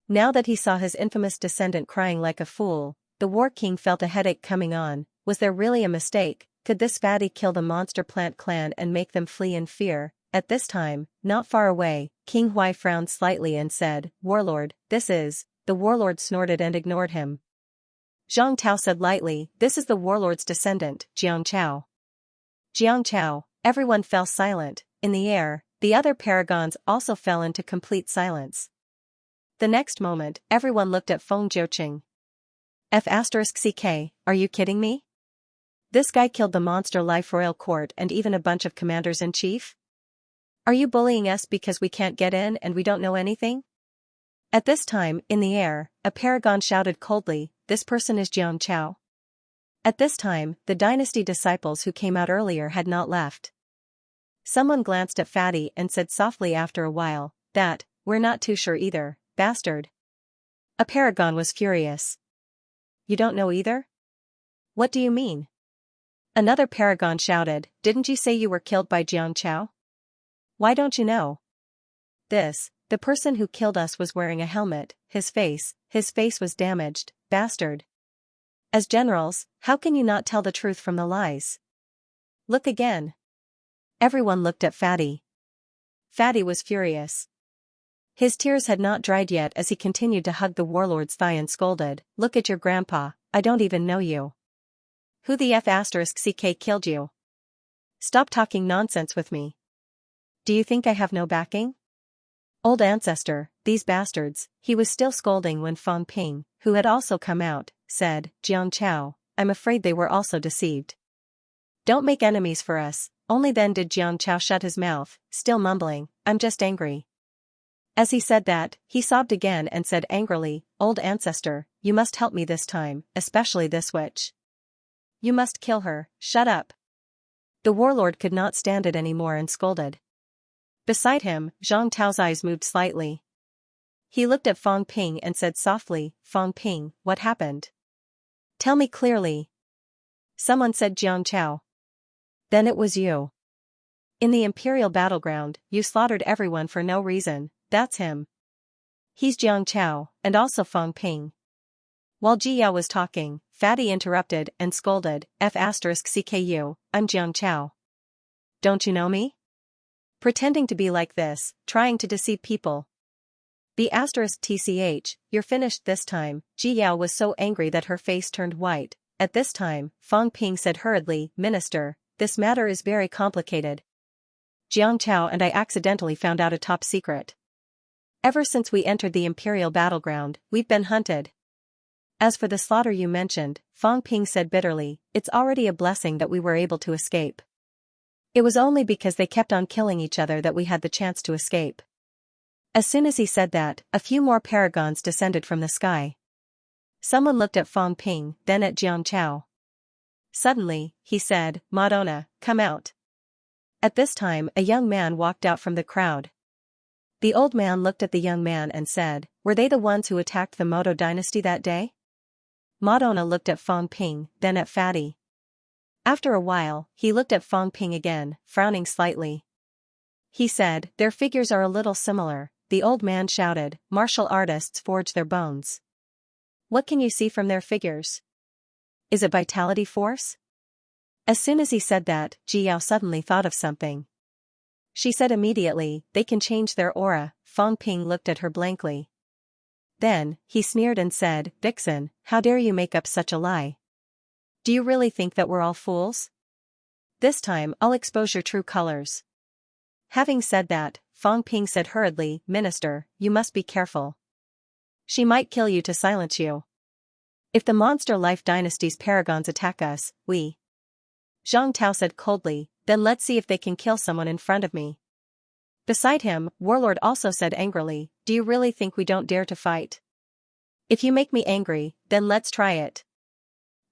Now that he saw his infamous descendant crying like a fool, the War King felt a headache coming on. Was there really a mistake? Could this fatty kill the Monster Plant clan and make them flee in fear? At this time, not far away, King Huai frowned slightly and said, "Warlord, this is..." The warlord snorted and ignored him. Zhang Tao said lightly, "This is the warlord's descendant, Jiang Chao." Jiang Chao. Everyone fell silent. In the air, the other paragons also fell into complete silence. The next moment, everyone looked at Feng Jiuqing. F***ck, are you kidding me? This guy killed the Monster Life Royal Court and even a bunch of commanders-in-chief? Are you bullying us because we can't get in and we don't know anything? At this time, in the air, a paragon shouted coldly, "This person is Jiang Chao." At this time, the dynasty disciples who came out earlier had not left. Someone glanced at Fatty and said softly after a while, "That, we're not too sure either, bastard." A paragon was furious. "You don't know either? What do you mean?" Another paragon shouted, "Didn't you say you were killed by Jiang Chao? Why don't you know?" The person who killed us was wearing a helmet, his face was damaged, bastard. As generals, how can you not tell the truth from the lies? Look again. Everyone looked at Fatty. Fatty was furious. His tears had not dried yet as he continued to hug the warlord's thigh and scolded, "Look at your grandpa, I don't even know you. Who the F***ck killed you? Stop talking nonsense with me. Do you think I have no backing? Old ancestor, these bastards." He was still scolding when Fang Ping, who had also come out, said, "Jiang Chao, I'm afraid they were also deceived. Don't make enemies for us." Only then did Jiang Chao shut his mouth, still mumbling, "I'm just angry." As he said that, he sobbed again and said angrily, "Old ancestor, you must help me this time, especially this witch. You must kill her, shut up." The warlord could not stand it anymore and scolded. Beside him, Zhang Tao's eyes moved slightly. He looked at Fang Ping and said softly, "Fang Ping, what happened? Tell me clearly." Someone said Jiang Chao. "Then it was you. In the Imperial battleground, you slaughtered everyone for no reason, that's him. He's Jiang Chao, and also Fang Ping." While Ji Yao was talking, Fatty interrupted and scolded, "F***cku, I'm Jiang Chao. Don't you know me? Pretending to be like this, trying to deceive people. The *tch, you're finished this time." Ji Yao was so angry that her face turned white. At this time, Fang Ping said hurriedly, "Minister, this matter is very complicated. Jiang Chao and I accidentally found out a top secret. Ever since we entered the Imperial battleground, we've been hunted. As for the slaughter you mentioned," Fang Ping said bitterly, "it's already a blessing that we were able to escape. It was only because they kept on killing each other that we had the chance to escape." As soon as he said that, a few more paragons descended from the sky. Someone looked at Fang Ping, then at Jiang Chao. Suddenly, he said, "Madonna, come out." At this time a young man walked out from the crowd. The old man looked at the young man and said, "Were they the ones who attacked the Moto dynasty that day?" Madonna looked at Fang Ping, then at Fatty. After a while, he looked at Fang Ping again, frowning slightly. He said, "Their figures are a little similar." The old man shouted, "Martial artists forge their bones. What can you see from their figures? Is it vitality force?" As soon as he said that, Ji Yao suddenly thought of something. She said immediately, "They can change their aura." Fang Ping looked at her blankly. Then, he sneered and said, "Vixen, how dare you make up such a lie? Do you really think that we're all fools? This time I'll expose your true colors." Having said that, Fang Ping said hurriedly, "Minister, you must be careful. She might kill you to silence you. If the Monster Life Dynasty's paragons attack us, we..." Zhang Tao said coldly, "Then let's see if they can kill someone in front of me." Beside him, Warlord also said angrily, "Do you really think we don't dare to fight? If you make me angry, then let's try it."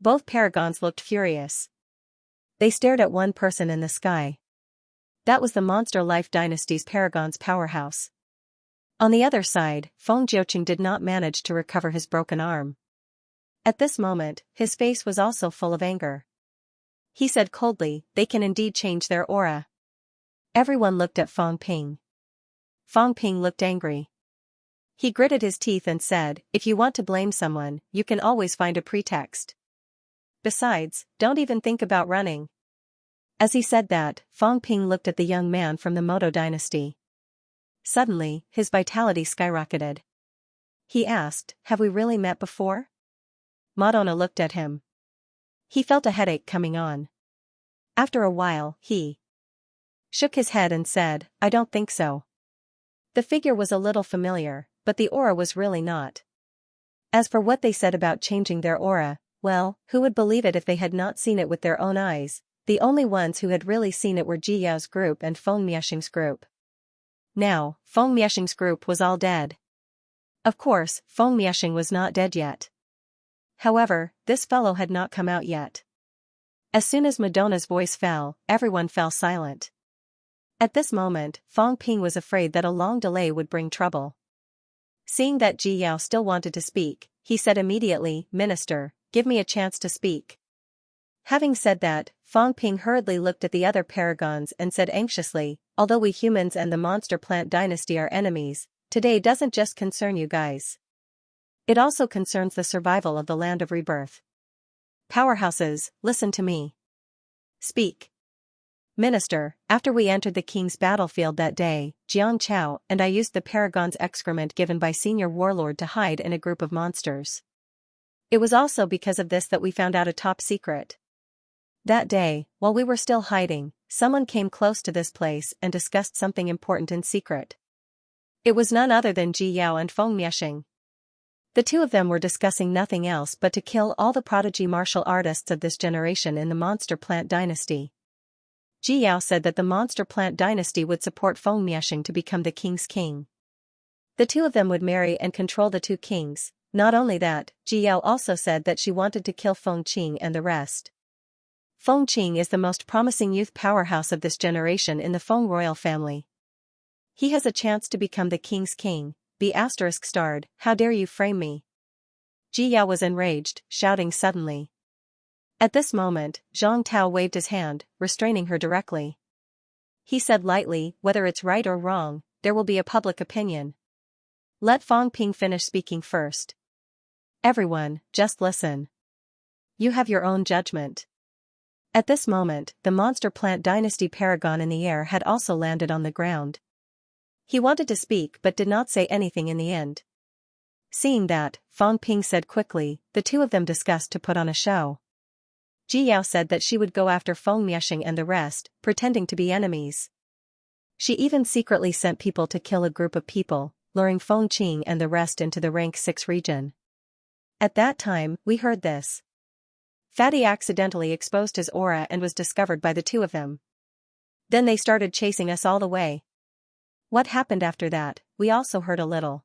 Both paragons looked furious. They stared at one person in the sky. That was the Monster Life Dynasty's Paragon's powerhouse. On the other side, Feng Jiuqing did not manage to recover his broken arm. At this moment, his face was also full of anger. He said coldly, "They can indeed change their aura." Everyone looked at Feng Ping. Feng Ping looked angry. He gritted his teeth and said, "If you want to blame someone, you can always find a pretext. Besides, don't even think about running." As he said that, Feng Ping looked at the young man from the Moto dynasty. Suddenly, his vitality skyrocketed. He asked, "Have we really met before?" Madonna looked at him. He felt a headache coming on. After a while, he shook his head and said, "I don't think so." The figure was a little familiar, but the aura was really not. As for what they said about changing their aura, well, who would believe it if they had not seen it with their own eyes? The only ones who had really seen it were Ji Yao's group and Feng Miexing's group. Now, Feng Miexing's group was all dead. Of course, Feng Miexing was not dead yet. However, this fellow had not come out yet. As soon as Madonna's voice fell, everyone fell silent. At this moment, Feng Ping was afraid that a long delay would bring trouble. Seeing that Ji Yao still wanted to speak, he said immediately, "Minister, give me a chance to speak." Having said that, Feng Ping hurriedly looked at the other paragons and said anxiously, "Although we humans and the monster plant dynasty are enemies, today doesn't just concern you guys. It also concerns the survival of the land of rebirth. Powerhouses, listen to me. Speak." "Minister, after we entered the king's battlefield that day, Xianxia and I used the paragon's excrement given by Senior Warlord to hide in a group of monsters. It was also because of this that we found out a top secret. That day, while we were still hiding, someone came close to this place and discussed something important in secret. It was none other than Ji Yao and Feng Miexing. The two of them were discussing nothing else but to kill all the prodigy martial artists of this generation in the monster plant dynasty. Ji Yao said that the monster plant dynasty would support Feng Miexing to become the king's king. The two of them would marry and control the two kings. Not only that, Ji Yao also said that she wanted to kill Feng Qing and the rest. Feng Qing is the most promising youth powerhouse of this generation in the Feng royal family. He has a chance to become the king's king. B*****, how dare you frame me? Ji Yao was enraged, shouting suddenly. At this moment, Zhang Tao waved his hand, restraining her directly. He said lightly, "Whether it's right or wrong, there will be a public opinion. Let Feng Ping finish speaking first. Everyone, just listen. You have your own judgment." At this moment, the monster plant dynasty paragon in the air had also landed on the ground. He wanted to speak but did not say anything in the end. Seeing that, Feng Ping said quickly, the two of them discussed to put on a show. Ji Yao said that she would go after Feng Miexing and the rest, pretending to be enemies. She even secretly sent people to kill a group of people, luring Feng Qing and the rest into the rank 6 region. At that time, we heard this. Fatty accidentally exposed his aura and was discovered by the two of them. Then they started chasing us all the way. What happened after that, we also heard a little.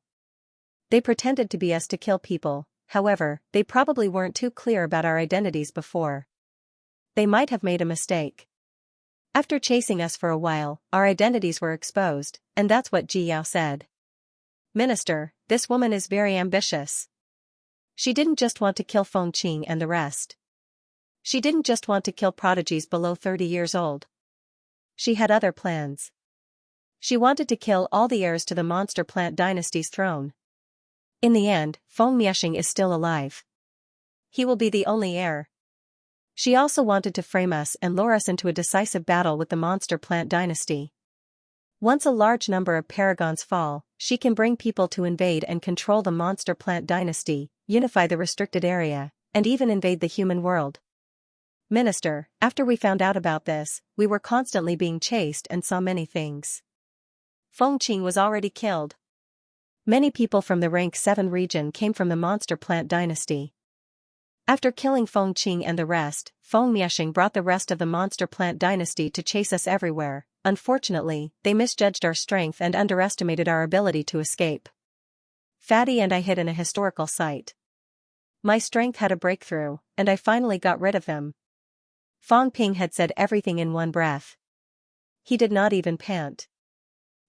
They pretended to be us to kill people, however, they probably weren't too clear about our identities before. They might have made a mistake. After chasing us for a while, our identities were exposed, and that's what Ji Yao said. "Minister, this woman is very ambitious. She didn't just want to kill Feng Qing and the rest. She didn't just want to kill prodigies below 30 years old. She had other plans. She wanted to kill all the heirs to the monster plant dynasty's throne. In the end, Feng Miexing is still alive. He will be the only heir. She also wanted to frame us and lure us into a decisive battle with the monster plant dynasty. Once a large number of paragons fall, she can bring people to invade and control the monster plant dynasty, unify the restricted area, and even invade the human world. Minister, after we found out about this, we were constantly being chased and saw many things. Feng Qing was already killed. Many people from the rank 7 region came from the monster plant dynasty. After killing Feng Qing and the rest, Feng Miexing brought the rest of the monster plant dynasty to chase us everywhere, unfortunately, they misjudged our strength and underestimated our ability to escape. Fatty and I hid in a historical site. My strength had a breakthrough, and I finally got rid of him." Fong Ping had said everything in one breath. He did not even pant.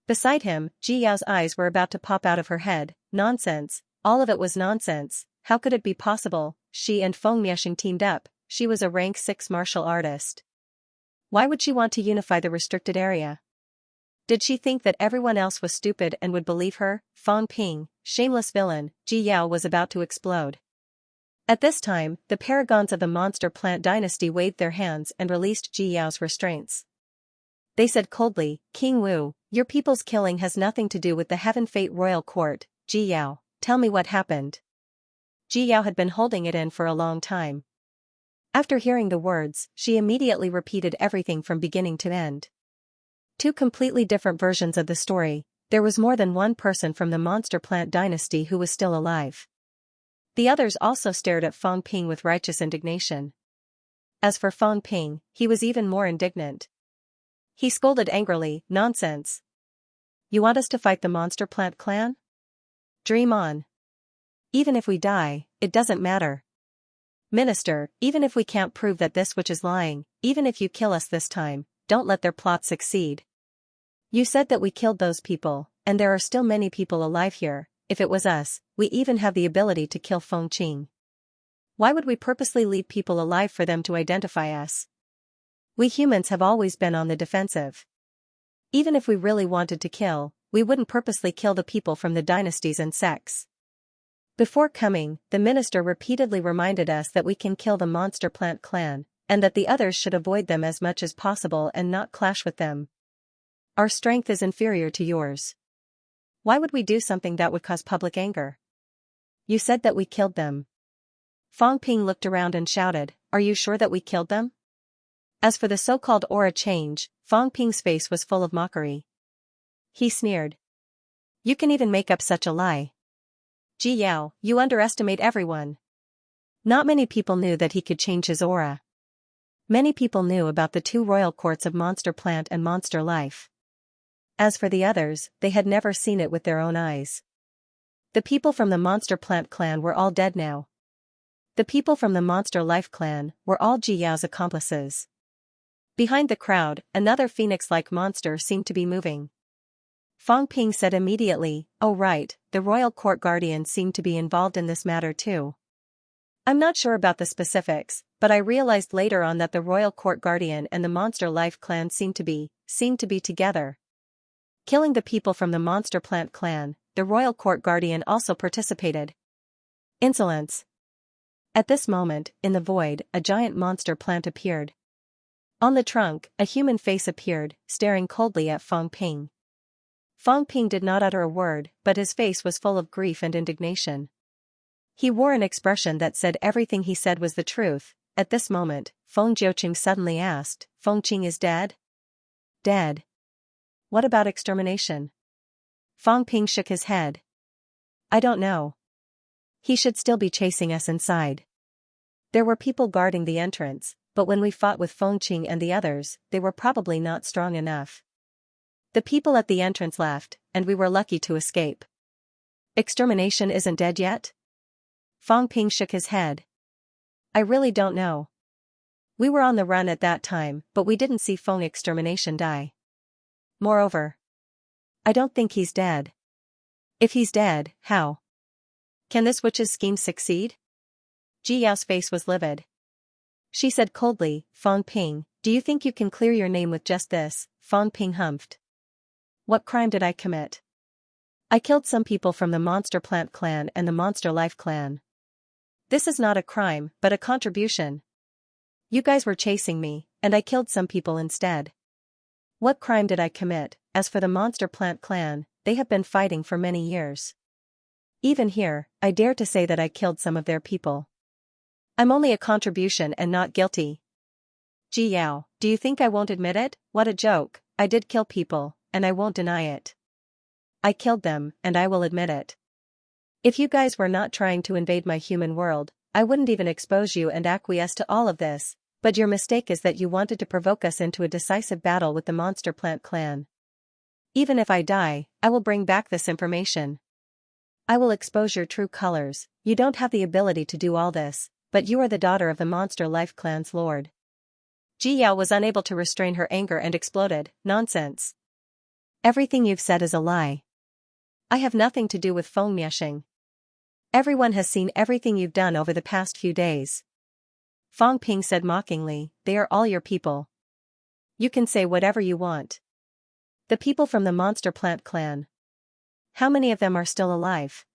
Beside him, Ji Yao's eyes were about to pop out of her head. Nonsense, all of it was nonsense. How could it be possible? She and Feng Miexing teamed up. She was a rank 6 martial artist. Why would she want to unify the restricted area? Did she think that everyone else was stupid and would believe her? Fong Ping, shameless villain. Ji Yao was about to explode. At this time, the paragons of the monster plant dynasty waved their hands and released Ji Yao's restraints. They said coldly, "King Wu, your people's killing has nothing to do with the Heaven Fate Royal Court. Ji Yao, tell me what happened." Ji Yao had been holding it in for a long time. After hearing the words, she immediately repeated everything from beginning to end. Two completely different versions of the story. There was more than one person from the monster plant dynasty who was still alive. The others also stared at Fong Ping with righteous indignation. As for Fong Ping, he was even more indignant. He scolded angrily, "Nonsense. You want us to fight the monster plant clan? Dream on. Even if we die, it doesn't matter. Minister, even if we can't prove that this witch is lying, even if you kill us this time, don't let their plot succeed. You said that we killed those people, and there are still many people alive here. If it was us, we even have the ability to kill Feng Qing. Why would we purposely leave people alive for them to identify us? We humans have always been on the defensive. Even if we really wanted to kill, we wouldn't purposely kill the people from the dynasties and sects." Before coming, the minister repeatedly reminded us that we can kill the monster plant clan, and that the others should avoid them as much as possible and not clash with them. Our strength is inferior to yours. Why would we do something that would cause public anger? You said that we killed them. Fong Ping looked around and shouted, "Are you sure that we killed them?" As for the so-called aura change, Fong Ping's face was full of mockery. He sneered. "You can even make up such a lie. Ji Yao, you underestimate everyone." Not many people knew that he could change his aura. Many people knew about the two royal courts of Monster Plant and Monster Life. As for the others, they had never seen it with their own eyes. The people from the Monster Plant clan were all dead now. The people from the Monster Life clan were all Ji Yao's accomplices. Behind the crowd, another phoenix-like monster seemed to be moving. Fong Ping said immediately, "Oh right, the royal court guardian seemed to be involved in this matter too. I'm not sure about the specifics, but I realized later on that the royal court guardian and the Monster Life clan seemed to be together. Killing the people from the Monster Plant clan, the royal court guardian also participated." Insolence. At this moment, in the void, a giant monster plant appeared. On the trunk, a human face appeared, staring coldly at Fong Ping. Fong Ping did not utter a word, but his face was full of grief and indignation. He wore an expression that said everything he said was the truth. At this moment, Feng Jiuqing suddenly asked, "Feng Qing is dead?" "Dead. What about extermination?" Fong Ping shook his head. "I don't know. He should still be chasing us inside. There were people guarding the entrance, but when we fought with Feng Qing and the others, they were probably not strong enough. The people at the entrance left, and we were lucky to escape." "Extermination isn't dead yet?" Fong Ping shook his head. "I really don't know. We were on the run at that time, but we didn't see Feng Extermination die. Moreover, I don't think he's dead. If he's dead, how can this witch's scheme succeed?" Ji Yao's face was livid. She said coldly, "Fong Ping, do you think you can clear your name with just this?" Fong Ping humphed. "What crime did I commit? I killed some people from the Monster Plant clan and the Monster Life clan. This is not a crime, but a contribution. You guys were chasing me, and I killed some people instead. What crime did I commit? As for the Monster Plant clan, they have been fighting for many years. Even here, I dare to say that I killed some of their people. I'm only a contribution and not guilty. Ji Yao, do you think I won't admit it? What a joke. I did kill people, and I won't deny it. I killed them, and I will admit it. If you guys were not trying to invade my human world, I wouldn't even expose you and acquiesce to all of this, But your mistake is that you wanted to provoke us into a decisive battle with the monster plant clan. Even if I die, I will bring back this information. I will expose your true colors. You don't have the ability to do all this, but you are the daughter of the Monster Life Clan's lord. Ji Yao was unable to restrain her anger and exploded, "Nonsense. Everything you've said is a lie. I have nothing to do with Feng Mieshing. Everyone has seen everything you've done over the past few days." Fang Ping said mockingly, "They are all your people. You can say whatever you want. The people from the Monster Plant clan. How many of them are still alive?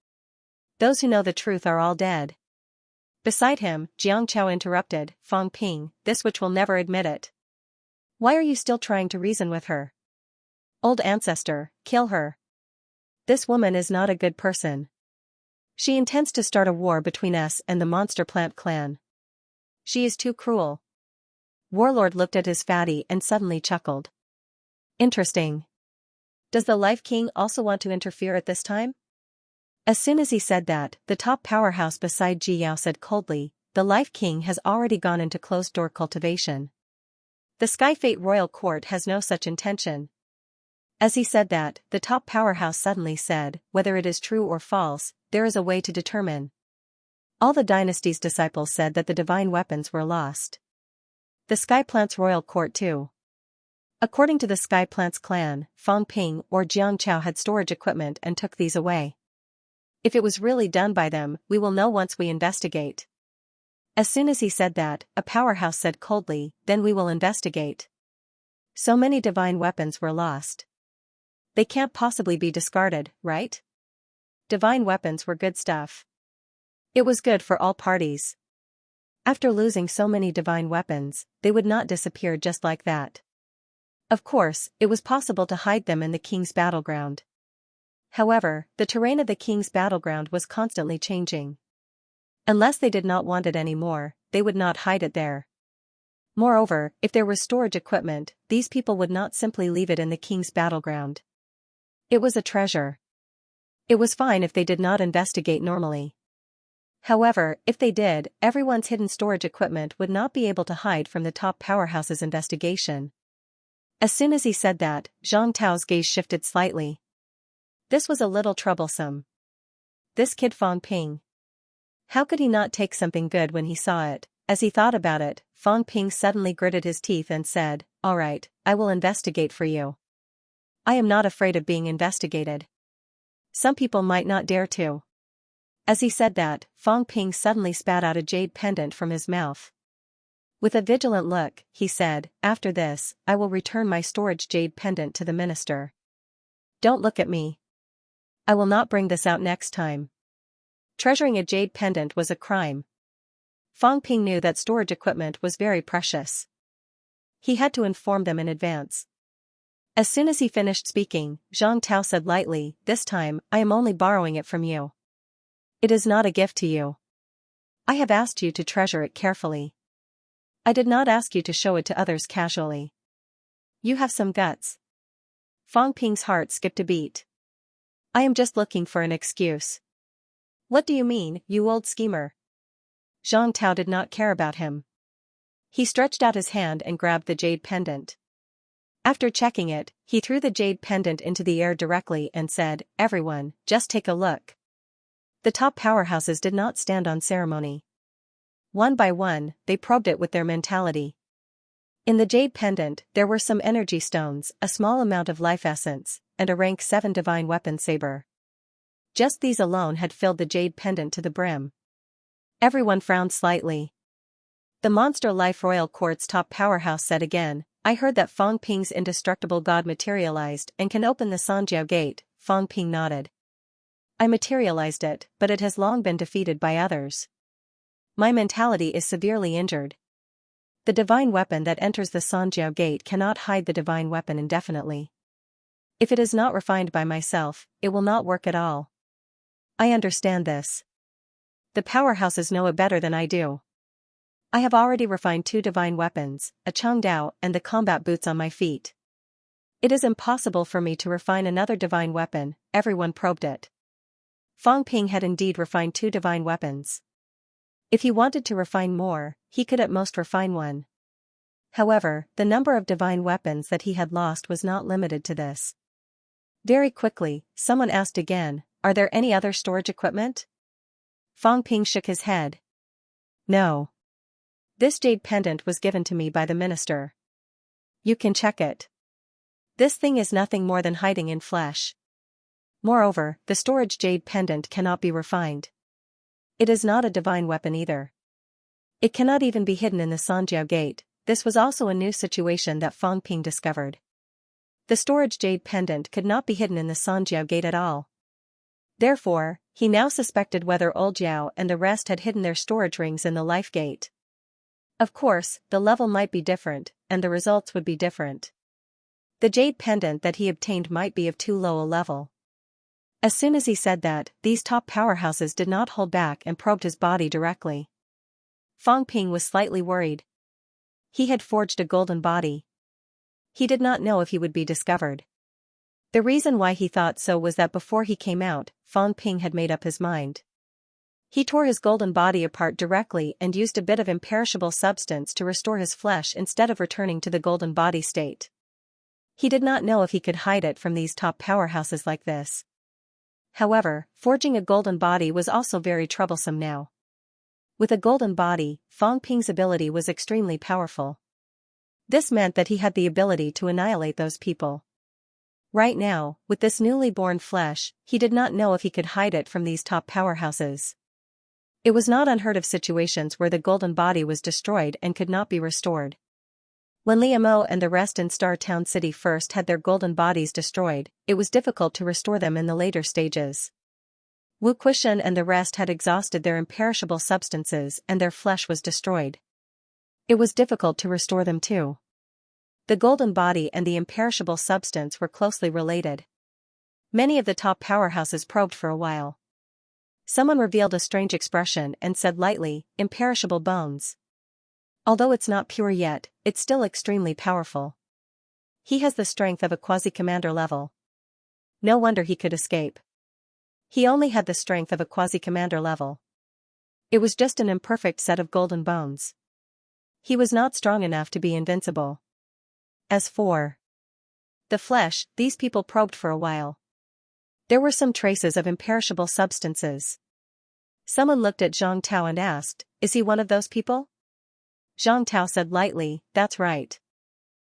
Those who know the truth are all dead." Beside him, Xianxia interrupted, "Fang Ping, this witch will never admit it. Why are you still trying to reason with her? Old ancestor, kill her. This woman is not a good person. She intends to start a war between us and the Monster Plant clan. She is too cruel." Warlord looked at his fatty and suddenly chuckled. "Interesting. Does the Life King also want to interfere at this time?" As soon as he said that, the top powerhouse beside Ji Yao said coldly, "The Life King has already gone into closed-door cultivation. The Sky Fate Royal Court has no such intention." As he said that, the top powerhouse suddenly said, "Whether it is true or false, there is a way to determine." All the dynasty's disciples said that the divine weapons were lost. The Sky Plant's royal court too. According to the Sky Plant's clan, Fang Ping or Jiangchao had storage equipment and took these away. If it was really done by them, we will know once we investigate. As soon as he said that, a powerhouse said coldly, "Then we will investigate." So many divine weapons were lost. They can't possibly be discarded, right? Divine weapons were good stuff. It was good for all parties. After losing so many divine weapons, they would not disappear just like that. Of course, it was possible to hide them in the king's battleground. However, the terrain of the king's battleground was constantly changing. Unless they did not want it anymore, they would not hide it there. Moreover, if there was storage equipment, these people would not simply leave it in the king's battleground. It was a treasure. It was fine if they did not investigate normally. However, if they did, everyone's hidden storage equipment would not be able to hide from the top powerhouse's investigation. As soon as he said that, Zhang Tao's gaze shifted slightly. This was a little troublesome. This kid Fang Ping. How could he not take something good when he saw it? As he thought about it, Fang Ping suddenly gritted his teeth and said, "All right, I will investigate for you. I am not afraid of being investigated. Some people might not dare to." As he said that, Fang Ping suddenly spat out a jade pendant from his mouth. With a vigilant look, he said, "After this, I will return my storage jade pendant to the minister. Don't look at me. I will not bring this out next time." Treasuring a jade pendant was a crime. Fang Ping knew that storage equipment was very precious. He had to inform them in advance. As soon as he finished speaking, Zhang Tao said lightly, "This time, I am only borrowing it from you. It is not a gift to you. I have asked you to treasure it carefully. I did not ask you to show it to others casually. You have some guts." Fang Ping's heart skipped a beat. "I am just looking for an excuse." "What do you mean, you old schemer?" Zhang Tao did not care about him. He stretched out his hand and grabbed the jade pendant. After checking it, he threw the jade pendant into the air directly and said, "Everyone, just take a look." The top powerhouses did not stand on ceremony. One by one, they probed it with their mentality. In the jade pendant, there were some energy stones, a small amount of life essence, and a rank 7 divine weapon saber. Just these alone had filled the jade pendant to the brim. Everyone frowned slightly. The Monster Life Royal Court's top powerhouse said again, "I heard that Fang Ping's indestructible god materialized and can open the Sanjiao Gate." Fang Ping nodded. "I materialized it, but it has long been defeated by others. My mentality is severely injured. The divine weapon that enters the Sanjiao Gate cannot hide the divine weapon indefinitely. If it is not refined by myself, it will not work at all. I understand this. The powerhouses know it better than I do. I have already refined 2 divine weapons, a Changdao and the combat boots on my feet. It is impossible for me to refine another divine weapon." Everyone probed it. Fang Ping had indeed refined 2 divine weapons. If he wanted to refine more, he could at most refine 1. However, the number of divine weapons that he had lost was not limited to this. Very quickly, someone asked again, "Are there any other storage equipment?" Fang Ping shook his head. "No. This jade pendant was given to me by the minister. You can check it. This thing is nothing more than hiding in flesh. Moreover, the storage jade pendant cannot be refined. It is not a divine weapon either. It cannot even be hidden in the Sanjiao gate." This was also a new situation that Fang Ping discovered. The storage jade pendant could not be hidden in the Sanjiao gate at all. Therefore, he now suspected whether Old Jiao and the rest had hidden their storage rings in the life gate. Of course, the level might be different, and the results would be different. The jade pendant that he obtained might be of too low a level. As soon as he said that, these top powerhouses did not hold back and probed his body directly. Fang Ping was slightly worried. He had forged a golden body. He did not know if he would be discovered. The reason why he thought so was that before he came out, Fang Ping had made up his mind. He tore his golden body apart directly and used a bit of imperishable substance to restore his flesh instead of returning to the golden body state. He did not know if he could hide it from these top powerhouses like this. However, forging a golden body was also very troublesome now. With a golden body, Fang Ping's ability was extremely powerful. This meant that he had the ability to annihilate those people. Right now, with this newly born flesh, he did not know if he could hide it from these top powerhouses. It was not unheard of situations where the golden body was destroyed and could not be restored. When Liamo and the rest in Star Town City first had their golden bodies destroyed, it was difficult to restore them in the later stages. Wu Quishan and the rest had exhausted their imperishable substances and their flesh was destroyed. It was difficult to restore them too. The golden body and the imperishable substance were closely related. Many of the top powerhouses probed for a while. Someone revealed a strange expression and said lightly, "Imperishable bones. Although it's not pure yet, it's still extremely powerful. He has the strength of a quasi-commander level. No wonder he could escape. He only had the strength of a quasi-commander level. It was just an imperfect set of golden bones. He was not strong enough to be invincible." As for the flesh, these people probed for a while. There were some traces of imperishable substances. Someone looked at Zhang Tao and asked, "Is he one of those people?" Zhang Tao said lightly, "That's right."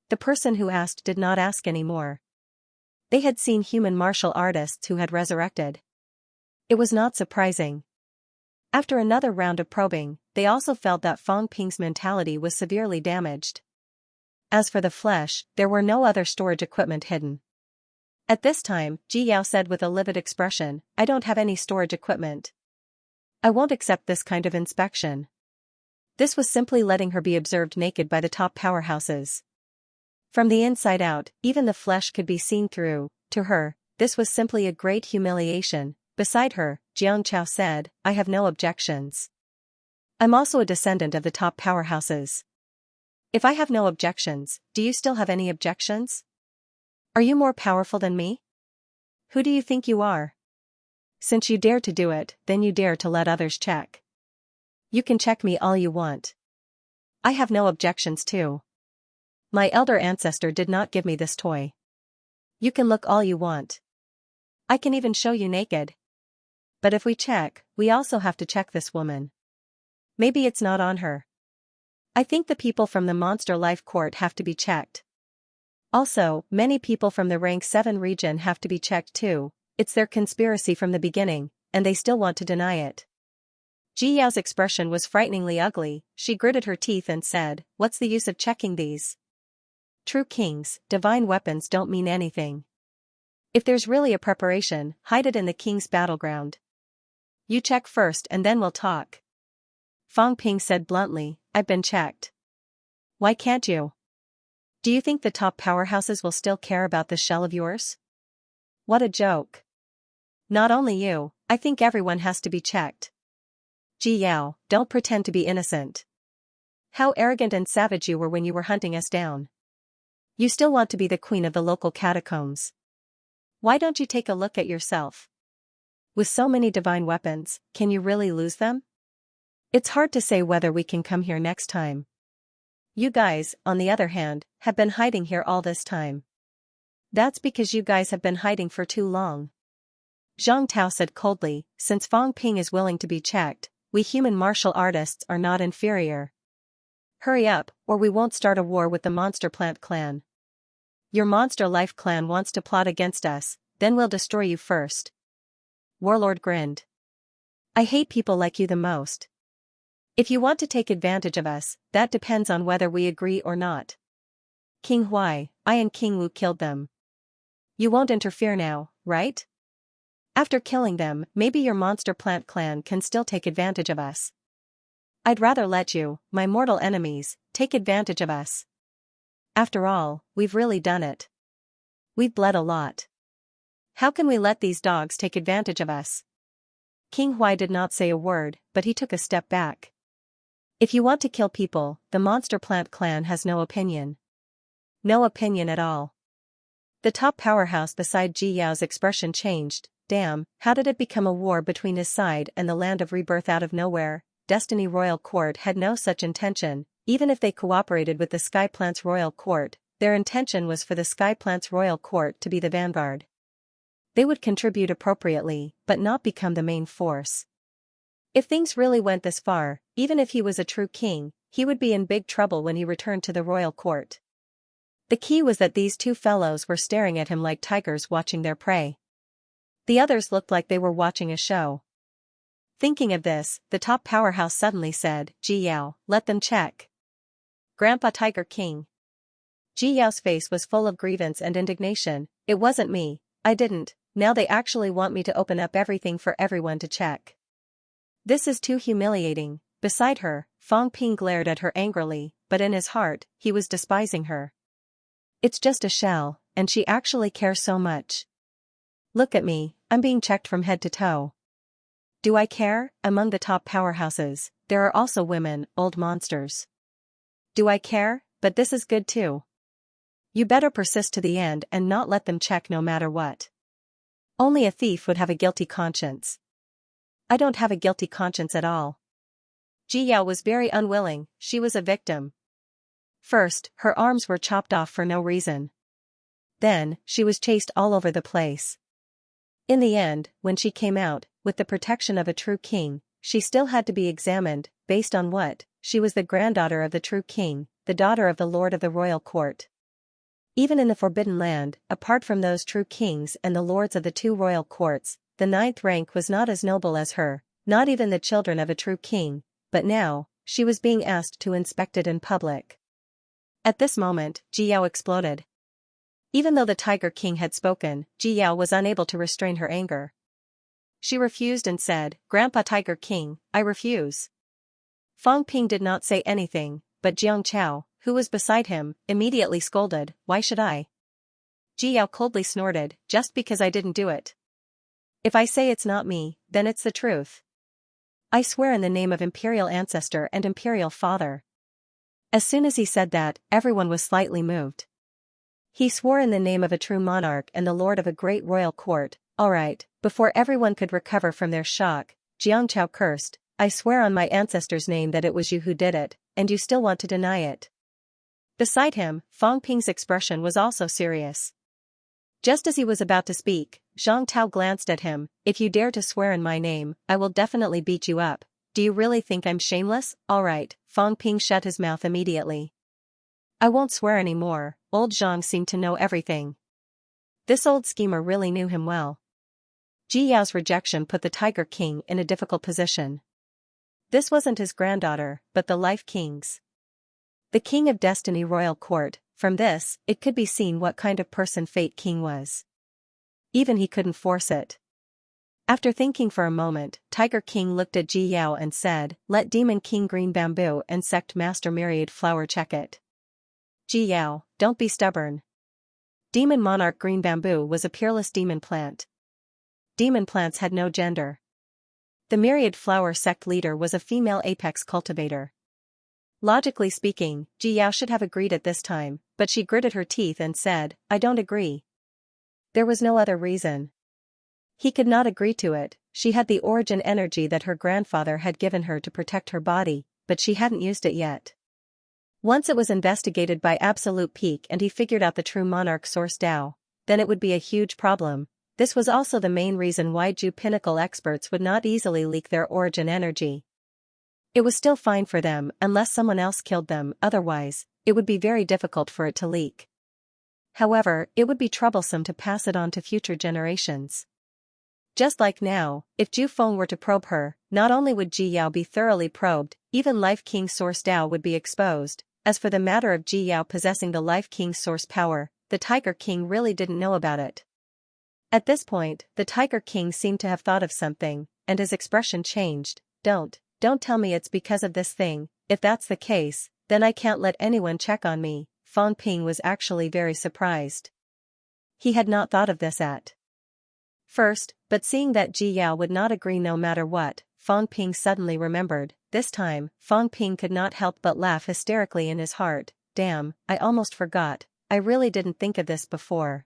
The person who asked did not ask any more. They had seen human martial artists who had resurrected. It was not surprising. After another round of probing, they also felt that Fang Ping's mentality was severely damaged. As for the flesh, there were no other storage equipment hidden. At this time, Ji Yao said with a livid expression, "I don't have any storage equipment. I won't accept this kind of inspection." This was simply letting her be observed naked by the top powerhouses. From the inside out, even the flesh could be seen through. To her, this was simply a great humiliation. Beside her, Jiang Chao said, "I have no objections. I'm also a descendant of the top powerhouses. If I have no objections, do you still have any objections? Are you more powerful than me? Who do you think you are? Since you dare to do it, then you dare to let others check. You can check me all you want. I have no objections too. My elder ancestor did not give me this toy. You can look all you want. I can even show you naked. But if we check, we also have to check this woman. Maybe it's not on her. I think the people from the Monster Life Court have to be checked. Also, many people from the Rank 7 region have to be checked too. It's their conspiracy from the beginning, and they still want to deny it." Ji Yao's expression was frighteningly ugly. She gritted her teeth and said, "What's the use of checking these? True kings, divine weapons don't mean anything. If there's really a preparation, hide it in the king's battleground. You check first and then we'll talk." Fang Ping said bluntly, "I've been checked. Why can't you? Do you think the top powerhouses will still care about this shell of yours? What a joke. Not only you, I think everyone has to be checked. Ji Yao, don't pretend to be innocent. How arrogant and savage you were when you were hunting us down. You still want to be the queen of the local catacombs. Why don't you take a look at yourself? With so many divine weapons, can you really lose them? It's hard to say whether we can come here next time. You guys, on the other hand, have been hiding here all this time. That's because you guys have been hiding for too long. Zhang Tao said coldly, since Fang Ping is willing to be checked, we human martial artists are not inferior. Hurry up, or we won't start a war with the Monster Plant clan. Your Monster Life clan wants to plot against us, then we'll destroy you first. Warlord grinned. I hate people like you the most. If you want to take advantage of us, that depends on whether we agree or not. King Huai, I and King Wu killed them. You won't interfere now, right? After killing them, maybe your Monster Plant clan can still take advantage of us. I'd rather let you, my mortal enemies, take advantage of us. After all, we've really done it. We've bled a lot. How can we let these dogs take advantage of us? King Huai did not say a word, but he took a step back. If you want to kill people, the Monster Plant clan has no opinion. No opinion at all. The top powerhouse beside Ji Yao's expression changed. Damn, how did it become a war between his side and the land of rebirth out of nowhere? Destiny Royal Court had no such intention. Even if they cooperated with the Sky Plants Royal Court, their intention was for the Sky Plants Royal Court to be the vanguard. They would contribute appropriately, but not become the main force. If things really went this far, even if he was a true king, he would be in big trouble when he returned to the royal court. The key was that these two fellows were staring at him like tigers watching their prey. The others looked like they were watching a show. Thinking of this, the top powerhouse suddenly said, Ji Yao, let them check. Grandpa Tiger King. Ji Yao's face was full of grievance and indignation. It wasn't me, I didn't, now they actually want me to open up everything for everyone to check. This is too humiliating. Beside her, Fang Ping glared at her angrily, but in his heart, he was despising her. It's just a shell, and she actually cares so much. Look at me, I'm being checked from head to toe. Do I care? Among the top powerhouses, there are also women, old monsters. Do I care? But this is good too. You better persist to the end and not let them check no matter what. Only a thief would have a guilty conscience. I don't have a guilty conscience at all. Ji Yao was very unwilling, she was a victim. First, her arms were chopped off for no reason. Then, she was chased all over the place. In the end, when she came out, with the protection of a true king, she still had to be examined, based on what? She was the granddaughter of the true king, the daughter of the lord of the royal court. Even in the Forbidden Land, apart from those true kings and the lords of the two royal courts, the 9th rank was not as noble as her, not even the children of a true king, but now, she was being asked to inspect it in public. At this moment, Ji Yao exploded. Even though the Tiger King had spoken, Ji Yao was unable to restrain her anger. She refused and said, Grandpa Tiger King, I refuse. Fang Ping did not say anything, but Jiang Chao, who was beside him, immediately scolded, why should I? Ji Yao coldly snorted, just because I didn't do it. If I say it's not me, then it's the truth. I swear in the name of Imperial Ancestor and Imperial Father. As soon as he said that, everyone was slightly moved. He swore in the name of a true monarch and the lord of a great royal court. Alright, before everyone could recover from their shock, Jiang Chao cursed, I swear on my ancestor's name that it was you who did it, and you still want to deny it. Beside him, Fang Ping's expression was also serious. Just as he was about to speak, Zhang Tao glanced at him, if you dare to swear in my name, I will definitely beat you up. Do you really think I'm shameless? Alright, Fang Ping shut his mouth immediately. I won't swear anymore, old Zhang seemed to know everything. This old schemer really knew him well. Ji Yao's rejection put the Tiger King in a difficult position. This wasn't his granddaughter, but the Life King's. The King of Destiny Royal Court. From this, it could be seen what kind of person Fate King was. Even he couldn't force it. After thinking for a moment, Tiger King looked at Ji Yao and said, let Demon King Green Bamboo and Sect Master Myriad Flower check it. Ji Yao, don't be stubborn. Demon Monarch Green Bamboo was a peerless demon plant. Demon plants had no gender. The Myriad Flower Sect leader was a female apex cultivator. Logically speaking, Ji Yao should have agreed at this time, but she gritted her teeth and said, I don't agree. There was no other reason. He could not agree to it. She had the origin energy that her grandfather had given her to protect her body, but she hadn't used it yet. Once it was investigated by Absolute Peak and he figured out the true monarch source Tao, then it would be a huge problem. This was also the main reason why Jew Pinnacle experts would not easily leak their origin energy. It was still fine for them unless someone else killed them, otherwise, it would be very difficult for it to leak. However, it would be troublesome to pass it on to future generations. Just like now, if Ju Feng were to probe her, not only would Ji Yao be thoroughly probed, even Life King Source Tao would be exposed. As for the matter of Ji Yao possessing the Life King Source power, the Tiger King really didn't know about it. At this point, the Tiger King seemed to have thought of something, and his expression changed. Don't tell me it's because of this thing. If that's the case, then I can't let anyone check on me. Fang Ping was actually very surprised. He had not thought of this at first, but seeing that Ji Yao would not agree no matter what, Fang Ping suddenly remembered. This time, Fang Ping could not help but laugh hysterically in his heart. Damn, I almost forgot, I really didn't think of this before.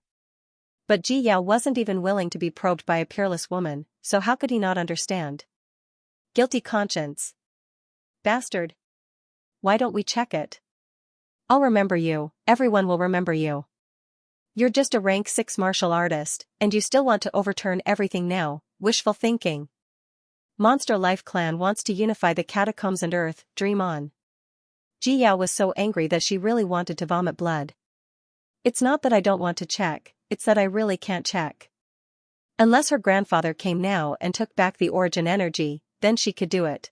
But Ji Yao wasn't even willing to be probed by a peerless woman, so how could he not understand? Guilty conscience. Bastard. Why don't we check it? I'll remember you, everyone will remember you. You're just a rank 6 martial artist, and you still want to overturn everything now. Wishful thinking. Monster Life Clan wants to unify the catacombs and Earth, dream on. Ji Yao was so angry that she really wanted to vomit blood. It's not that I don't want to check, it's that I really can't check. Unless her grandfather came now and took back the origin energy, then she could do it.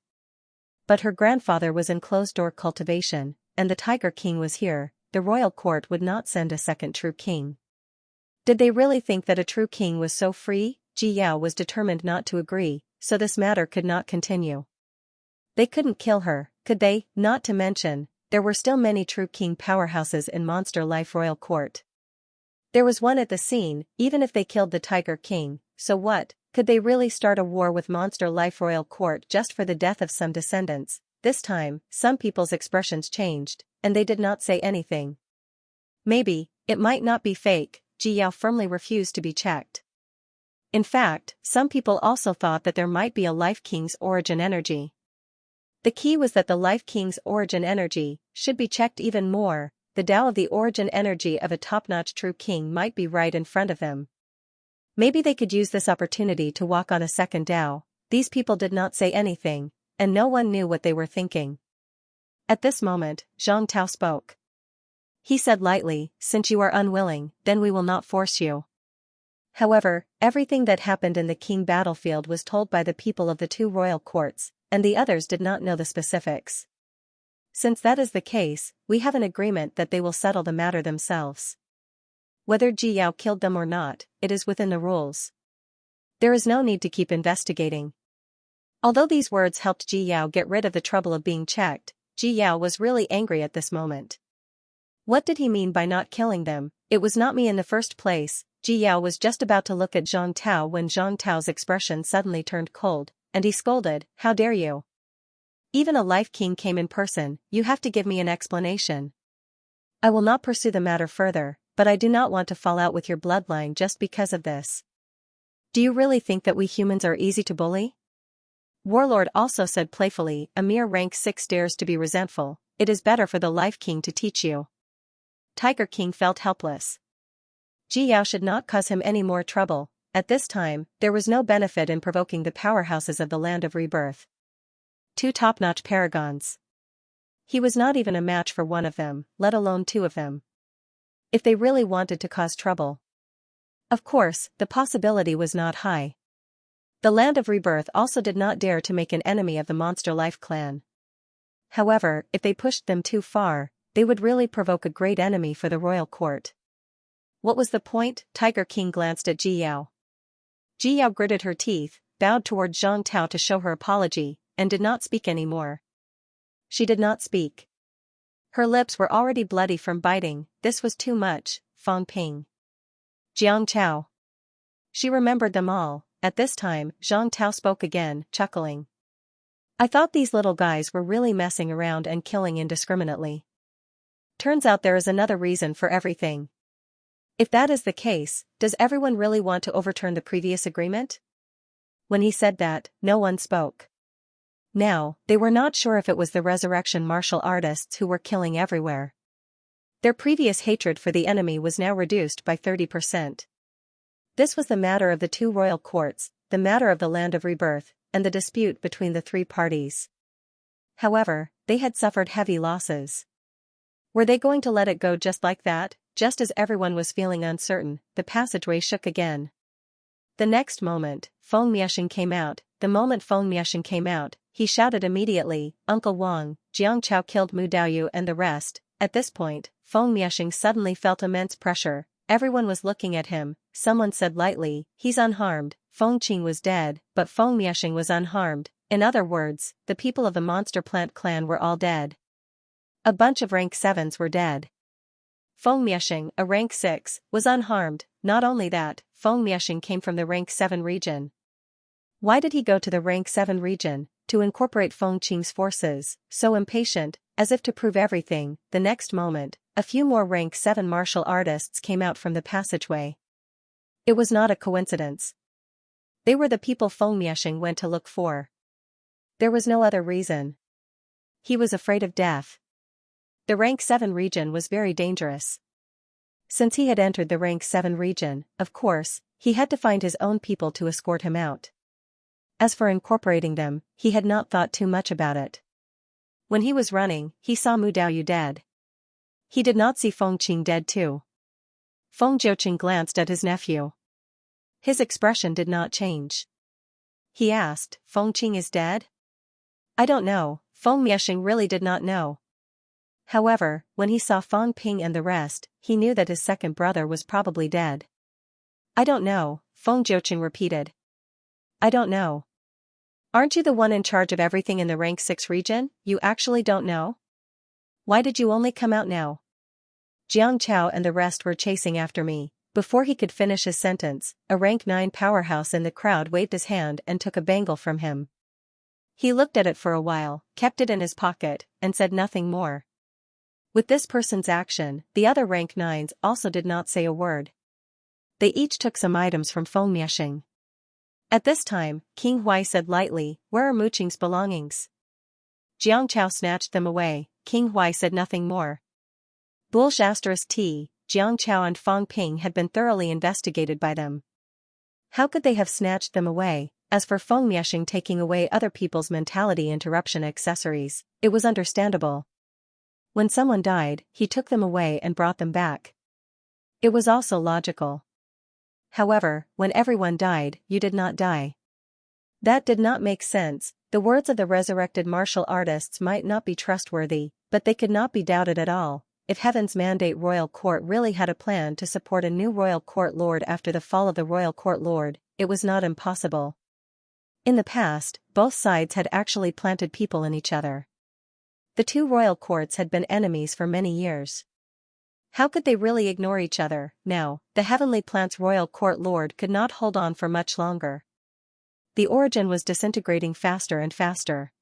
But her grandfather was in closed-door cultivation, and the Tiger King was here. The royal court would not send a second true king. Did they really think that a true king was so free? Ji Yao was determined not to agree, so this matter could not continue. They couldn't kill her, could they? Not to mention, there were still many true king powerhouses in Monster Life Royal Court. There was one at the scene. Even if they killed the Tiger King, so what? Could they really start a war with Monster Life Royal Court just for the death of some descendants? This time, some people's expressions changed, and they did not say anything. Maybe, it might not be fake. Ji Yao firmly refused to be checked. In fact, some people also thought that there might be a Life King's origin energy. The key was that the Life King's origin energy should be checked even more. The Tao of the origin energy of a top-notch true king might be right in front of them. Maybe they could use this opportunity to walk on a second Tao. These people did not say anything, and no one knew what they were thinking. At this moment, Zhang Tao spoke. He said lightly, since you are unwilling, then we will not force you. However, everything that happened in the king battlefield was told by the people of the 2 royal courts, and the others did not know the specifics. Since that is the case, we have an agreement that they will settle the matter themselves. Whether Ji Yao killed them or not, it is within the rules. There is no need to keep investigating. Although these words helped Ji Yao get rid of the trouble of being checked, Ji Yao was really angry at this moment. What did he mean by not killing them? It was not me in the first place. Ji Yao was just about to look at Zhang Tao when Zhang Tao's expression suddenly turned cold, and he scolded, "How dare you? Even a Life King came in person, you have to give me an explanation. I will not pursue the matter further, but I do not want to fall out with your bloodline just because of this. Do you really think that we humans are easy to bully?" Warlord also said playfully, "A mere rank 6 dares to be resentful, it is better for the Life King to teach you." Tiger King felt helpless. Ji Yao should not cause him any more trouble. At this time, there was no benefit in provoking the powerhouses of the Land of Rebirth. 2 top-notch paragons. He was not even a match for one of them, let alone 2 of them. If they really wanted to cause trouble. Of course, the possibility was not high. The Land of Rebirth also did not dare to make an enemy of the Monster Life Clan. However, if they pushed them too far, they would really provoke a great enemy for the royal court. What was the point? Tiger King glanced at Ji Yao. Ji Yao gritted her teeth, bowed toward Zhang Tao to show her apology, and did not speak any more. She did not speak. Her lips were already bloody from biting. This was too much. Fang Ping. Jiang Chao. She remembered them all. At this time, Zhang Tao spoke again, chuckling. I thought these little guys were really messing around and killing indiscriminately. Turns out there is another reason for everything. If that is the case, does everyone really want to overturn the previous agreement? When he said that, no one spoke. Now, they were not sure if it was the resurrection martial artists who were killing everywhere. Their previous hatred for the enemy was now reduced by 30%. This was the matter of the two royal courts, the matter of the land of rebirth, and the dispute between the three parties. However, they had suffered heavy losses. Were they going to let it go just like that? Just as everyone was feeling uncertain, the passageway shook again. The next moment, Feng Miexing came out. The moment Feng Miexing came out, he shouted immediately, "Uncle Wang, Jiang Chao killed Mu Daoyu and the rest." At this point, Feng Miexing suddenly felt immense pressure. Everyone was looking at him. Someone said lightly, "He's unharmed." Feng Qing was dead, but Feng Miexing was unharmed. In other words, the people of the Monster Plant clan were all dead. A bunch of rank 7s were dead. Feng Miexing, a rank 6, was unharmed. Not only that, Feng Miexing came from the rank 7 region. Why did he go to the rank 7 region? To incorporate Feng Qing's forces. So impatient, as if to prove everything. The next moment, a few more rank 7 martial artists came out from the passageway. It was not a coincidence. They were the people Feng Miexing went to look for. There was no other reason. He was afraid of death. The rank 7 region was very dangerous. Since he had entered the rank 7 region, of course, he had to find his own people to escort him out. As for incorporating them, he had not thought too much about it. When he was running, he saw Mu Daoyu dead. He did not see Feng Qing dead too. Feng Jiuqing glanced at his nephew. His expression did not change. He asked, "Feng Qing is dead?" "I don't know." Feng Miexing really did not know. However, when he saw Feng Ping and the rest, he knew that his second brother was probably dead. "I don't know," Feng Jiuqing repeated. "I don't know." "Aren't you the one in charge of everything in the rank 6 region? You actually don't know? Why did you only come out now?" "Jiang Chao and the rest were chasing after me." Before he could finish his sentence, a rank 9 powerhouse in the crowd waved his hand and took a bangle from him. He looked at it for a while, kept it in his pocket, and said nothing more. With this person's action, the other rank 9s also did not say a word. They each took some items from Feng Miexing. At this time, King Huai said lightly, "Where are Mu Qing's belongings?" Jiang Chao snatched them away. King Huai said nothing more. Bulsh *T, Jiang Chao and Feng Ping had been thoroughly investigated by them. How could they have snatched them away? As for Feng Miexing taking away other people's mentality interruption accessories, it was understandable. When someone died, he took them away and brought them back. It was also logical. However, when everyone died, you did not die. That did not make sense. The words of the resurrected martial artists might not be trustworthy, but they could not be doubted at all. If Heaven's Mandate Royal Court really had a plan to support a new Royal Court Lord after the fall of the Royal Court Lord, it was not impossible. In the past, both sides had actually planted people in each other. The two royal courts had been enemies for many years. How could they really ignore each other? Now, the Heavenly Plant's Royal Court Lord could not hold on for much longer. The origin was disintegrating faster and faster.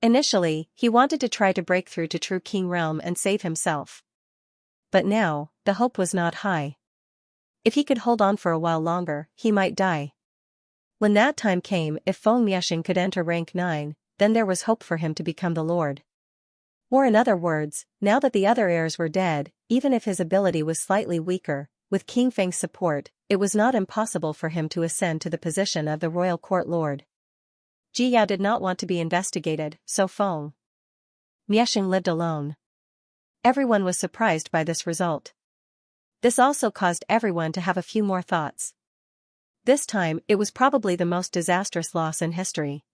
Initially, he wanted to try to break through to True King Realm and save himself. But now, the hope was not high. If he could hold on for a while longer, he might die. When that time came, if Feng Miexing could enter rank 9, then there was hope for him to become the Lord. Or in other words, now that the other heirs were dead, even if his ability was slightly weaker, with King Feng's support, it was not impossible for him to ascend to the position of the Royal Court Lord. Ji Yao did not want to be investigated, so Feng Miexing lived alone. Everyone was surprised by this result. This also caused everyone to have a few more thoughts. This time, it was probably the most disastrous loss in history.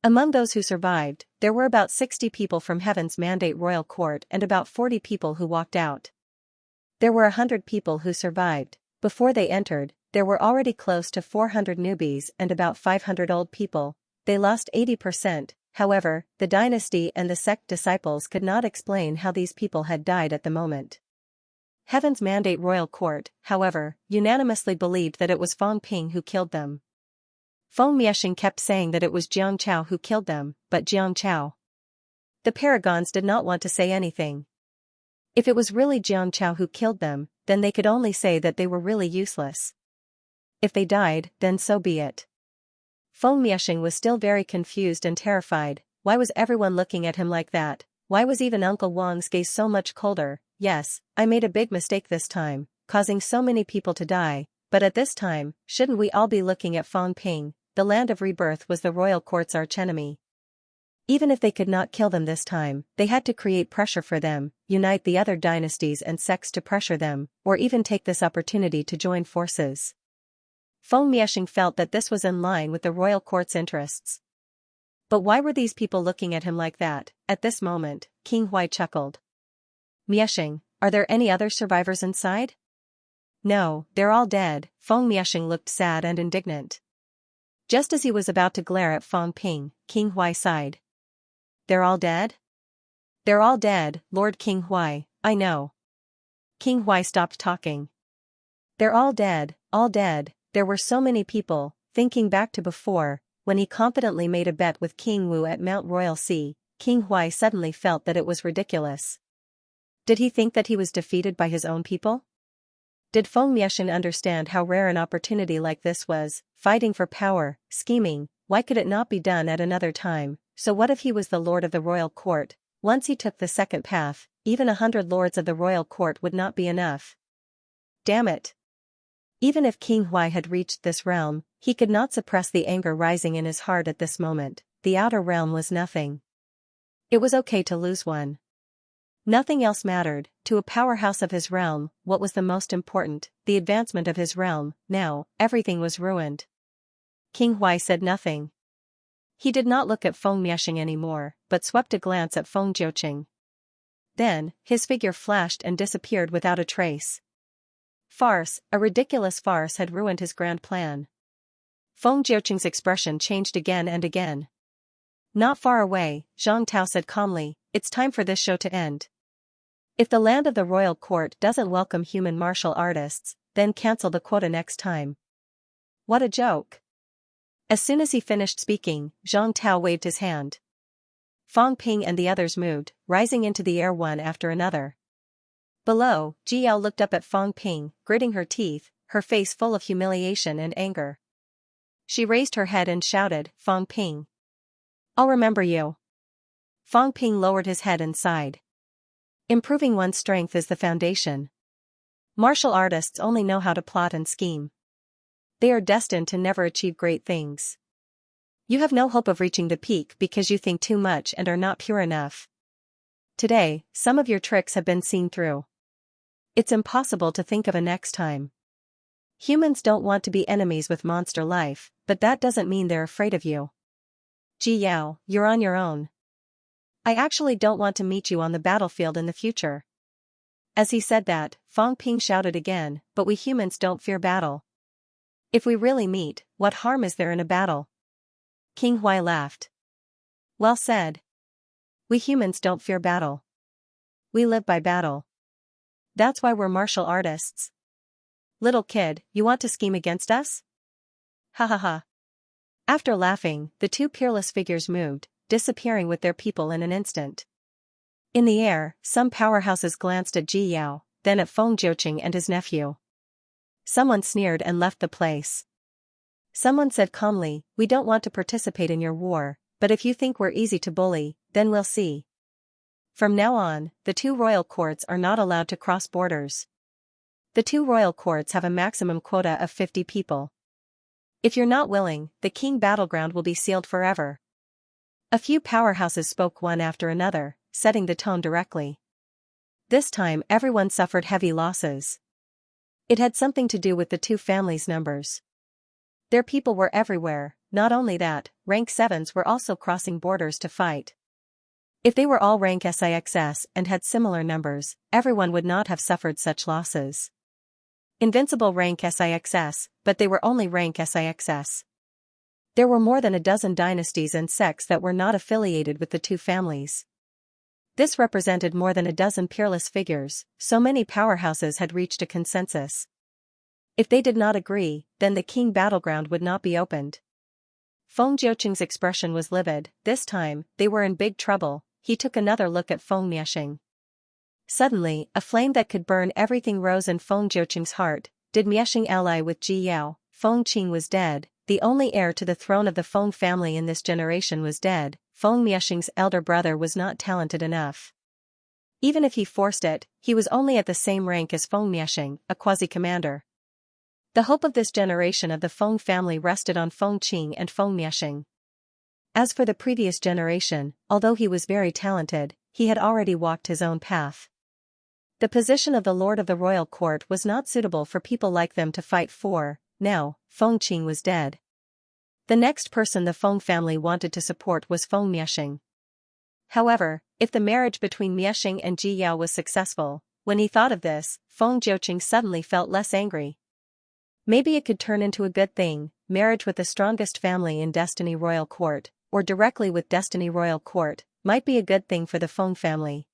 Among those who survived, there were about 60 people from Heaven's Mandate Royal Court and about 40 people who walked out. There were 100 people who survived. Before they entered, there were already close to 400 newbies and about 500 old people. They lost 80%, however, the dynasty and the sect disciples could not explain how these people had died at the moment. Heaven's Mandate Royal Court, however, unanimously believed that it was Feng Ping who killed them. Feng Miexing kept saying that it was Jiang Chao who killed them, but Jiang Chao. The paragons did not want to say anything. If it was really Jiang Chao who killed them, then they could only say that they were really useless. If they died, then so be it. Feng Miexing was still very confused and terrified. Why was everyone looking at him like that? Why was even Uncle Wang's gaze so much colder? Yes, I made a big mistake this time, causing so many people to die, but at this time, shouldn't we all be looking at Feng Ping? The land of rebirth was the royal court's archenemy. Even if they could not kill them this time, they had to create pressure for them, unite the other dynasties and sects to pressure them, or even take this opportunity to join forces. Feng Miexing felt that this was in line with the royal court's interests. But why were these people looking at him like that? At this moment, King Huai chuckled. Miexing, are there any other survivors inside? No, they're all dead. Feng Miexing looked sad and indignant. Just as he was about to glare at Feng Ping, King Huai sighed. They're all dead? They're all dead, Lord King Huai, I know. King Huai stopped talking. They're all dead, all dead. There were so many people. Thinking back to before, when he confidently made a bet with King Wu at Mount Royal Sea, King Huai suddenly felt that it was ridiculous. Did he think that he was defeated by his own people? Did Feng Miexing understand how rare an opportunity like this was, fighting for power, scheming? Why could it not be done at another time? So what if he was the lord of the royal court? Once he took the second path, even 100 lords of the royal court would not be enough. Damn it! Even if King Huai had reached this realm, he could not suppress the anger rising in his heart at this moment. The outer realm was nothing. It was okay to lose one. Nothing else mattered. To a powerhouse of his realm, what was the most important? The advancement of his realm. Now, everything was ruined. King Huai said nothing. He did not look at Feng Miexing anymore, but swept a glance at Feng Jiuqing. Then, his figure flashed and disappeared without a trace. Farce, a ridiculous farce had ruined his grand plan. Feng Jiuqing's expression changed again and again. Not far away, Zhang Tao said calmly, it's time for this show to end. If the land of the royal court doesn't welcome human martial artists, then cancel the quota next time. What a joke. As soon as he finished speaking, Zhang Tao waved his hand. Feng Ping and the others moved, rising into the air one after another. Below, Ji Yao looked up at Feng Ping, gritting her teeth, her face full of humiliation and anger. She raised her head and shouted, Feng Ping. I'll remember you. Feng Ping lowered his head and sighed. Improving one's strength is the foundation. Martial artists only know how to plot and scheme. They are destined to never achieve great things. You have no hope of reaching the peak because you think too much and are not pure enough. Today, some of your tricks have been seen through. It's impossible to think of a next time. Humans don't want to be enemies with monster life, but that doesn't mean they're afraid of you. Ji Yao, you're on your own. I actually don't want to meet you on the battlefield in the future. As he said that, Feng Ping shouted again, but we humans don't fear battle. If we really meet, what harm is there in a battle? King Huai laughed. Well said. We humans don't fear battle. We live by battle. That's why we're martial artists. Little kid, you want to scheme against us? Ha ha ha. After laughing, the two peerless figures moved, disappearing with their people in an instant. In the air, some powerhouses glanced at Ji Yao, then at Feng Jiuqing and his nephew. Someone sneered and left the place. Someone said calmly, we don't want to participate in your war, but if you think we're easy to bully, then we'll see. From now on, the two royal courts are not allowed to cross borders. The two royal courts have a maximum quota of 50 people. If you're not willing, the king battleground will be sealed forever. A few powerhouses spoke one after another, setting the tone directly. This time everyone suffered heavy losses. It had something to do with the two families' numbers. Their people were everywhere. Not only that, rank 7s were also crossing borders to fight. If they were all rank SIXS and had similar numbers, everyone would not have suffered such losses. Invincible rank SIXS, but they were only rank SIXS. There were more than a dozen dynasties and sects that were not affiliated with the two families. This represented more than a dozen peerless figures, so many powerhouses had reached a consensus. If they did not agree, then the king battleground would not be opened. Feng Jiuqing's expression was livid. This time, they were in big trouble. He took another look at Feng Miexing. Suddenly, a flame that could burn everything rose in Feng Jiuqing's heart. Did Miexing ally with Ji Yao? Feng Qing was dead, the only heir to the throne of the Feng family in this generation was dead. Feng Miexing's elder brother was not talented enough. Even if he forced it, he was only at the same rank as Feng Miexing, a quasi-commander. The hope of this generation of the Feng family rested on Feng Qing and Feng Miexing. As for the previous generation, although he was very talented, he had already walked his own path. The position of the Lord of the Royal Court was not suitable for people like them to fight for. Now, Feng Qing was dead. The next person the Feng family wanted to support was Feng Miexing. However, if the marriage between Miexing and Ji Yao was successful, when he thought of this, Feng Jiuqing suddenly felt less angry. Maybe it could turn into a good thing, marriage with the strongest family in Destiny Royal Court, or directly with Destiny Royal Court, might be a good thing for the Feng family.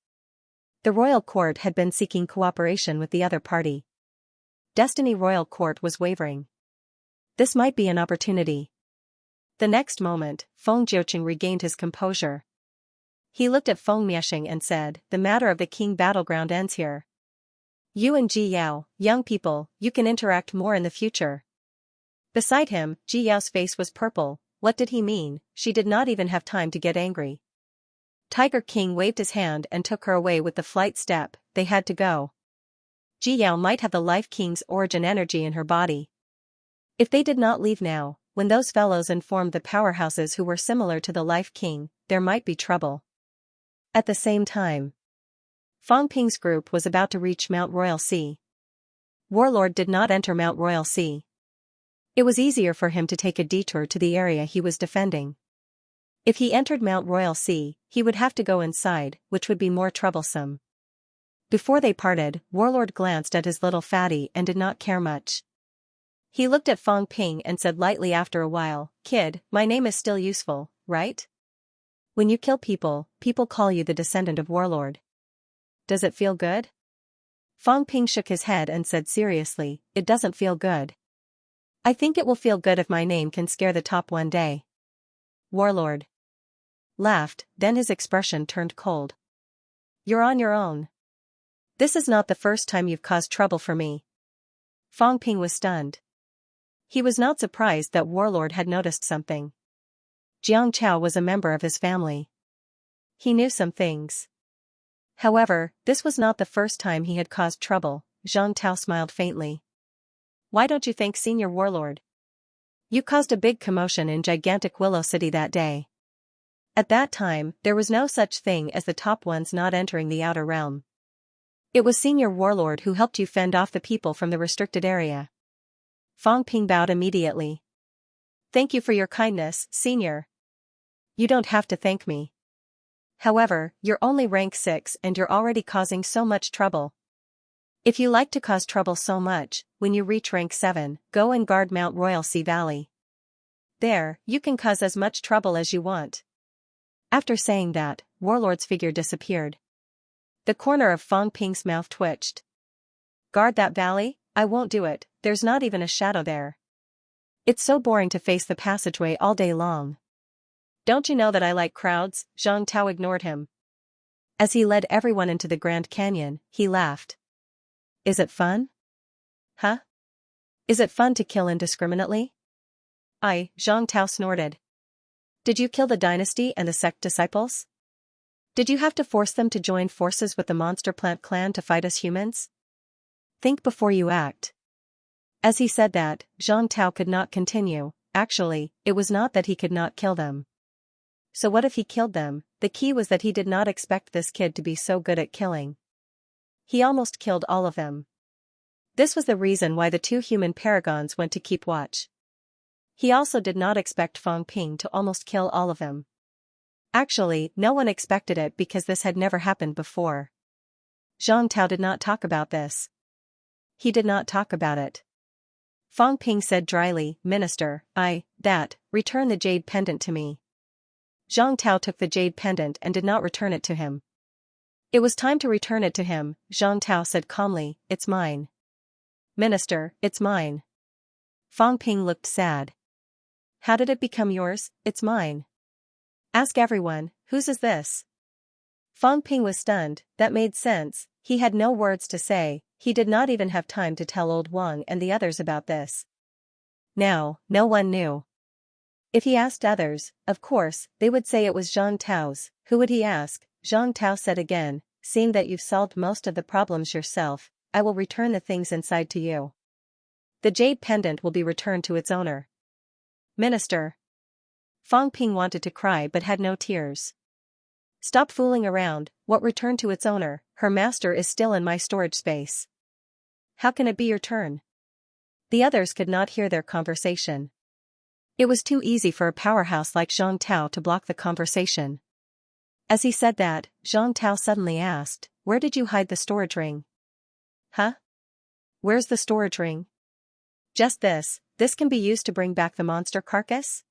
The Royal Court had been seeking cooperation with the other party. Destiny Royal Court was wavering. This might be an opportunity. The next moment, Feng Jiuqing regained his composure. He looked at Feng Miexing and said, "The matter of the King battleground ends here. You and Ji Yao, young people, you can interact more in the future." Beside him, Ji Yao's face was purple. What did he mean? She did not even have time to get angry. Tiger King waved his hand and took her away with the flight step. They had to go. Ji Yao might have the Life King's origin energy in her body. If they did not leave now, when those fellows informed the powerhouses who were similar to the Life King, there might be trouble. At the same time, Fang Ping's group was about to reach Mount Royal Sea. Warlord did not enter Mount Royal Sea. It was easier for him to take a detour to the area he was defending. If he entered Mount Royal Sea, he would have to go inside, which would be more troublesome. Before they parted, Warlord glanced at his little fatty and did not care much. He looked at Fang Ping and said lightly after a while, "Kid, my name is still useful, right? When you kill people, people call you the descendant of Warlord. Does it feel good?" Fang Ping shook his head and said seriously, "It doesn't feel good. I think it will feel good if my name can scare the top one day." Warlord laughed, then his expression turned cold. "You're on your own. This is not the first time you've caused trouble for me." Fang Ping was stunned. He was not surprised that Warlord had noticed something. Jiang Chao was a member of his family. He knew some things. However, this was not the first time he had caused trouble. Zhang Tao smiled faintly. "Why don't you thank Senior Warlord? You caused a big commotion in gigantic Willow City that day. At that time, there was no such thing as the top ones not entering the outer realm. It was Senior Warlord who helped you fend off the people from the restricted area." Fang Ping bowed immediately. "Thank you for your kindness, Senior. You don't have to thank me. However, you're only rank 6 and you're already causing so much trouble. If you like to cause trouble so much, when you reach rank 7, go and guard Mount Royal Sea Valley. There, you can cause as much trouble as you want." After saying that, Warlord's figure disappeared. The corner of Fang Ping's mouth twitched. "Guard that valley? I won't do it, there's not even a shadow there. It's so boring to face the passageway all day long. Don't you know that I like crowds?" Zhang Tao ignored him. As he led everyone into the Grand Canyon, he laughed. "Is it fun? Huh? Is it fun to kill indiscriminately?" Zhang Tao snorted. "Did you kill the dynasty and the sect disciples? Did you have to force them to join forces with the Monster Plant clan to fight us humans? Think before you act." As he said that, Zhang Tao could not continue. Actually, it was not that he could not kill them. So what if he killed them? The key was that he did not expect this kid to be so good at killing. He almost killed all of them. This was the reason why the 2 human paragons went to keep watch. He also did not expect Fang Ping to almost kill all of them. Actually, no one expected it because this had never happened before. Zhang Tao did not talk about this. He did not talk about it. Fang Ping said dryly, "Minister, return the jade pendant to me." Zhang Tao took the jade pendant and did not return it to him. "It was time to return it to him," Zhang Tao said calmly, "It's mine." "Minister, it's mine." Fang Ping looked sad. "How did it become yours? It's mine. Ask everyone, whose is this?" Fang Ping was stunned. That made sense. He had no words to say. He did not even have time to tell old Wang and the others about this. Now, no one knew. If he asked others, of course, they would say it was Zhang Tao's. Who would he ask? Zhang Tao said again, seeing that you've solved most of the problems yourself, I will return the things inside to you. The jade pendant will be returned to its owner. Minister. Fang Ping wanted to cry but had no tears. Stop fooling around, what returned to its owner? Her master is still in my storage space. How can it be your turn? The others could not hear their conversation. It was too easy for a powerhouse like Zhang Tao to block the conversation. As he said that, Zhang Tao suddenly asked, where did you hide the storage ring? Huh? Where's the storage ring? Just this can be used to bring back the monster carcass?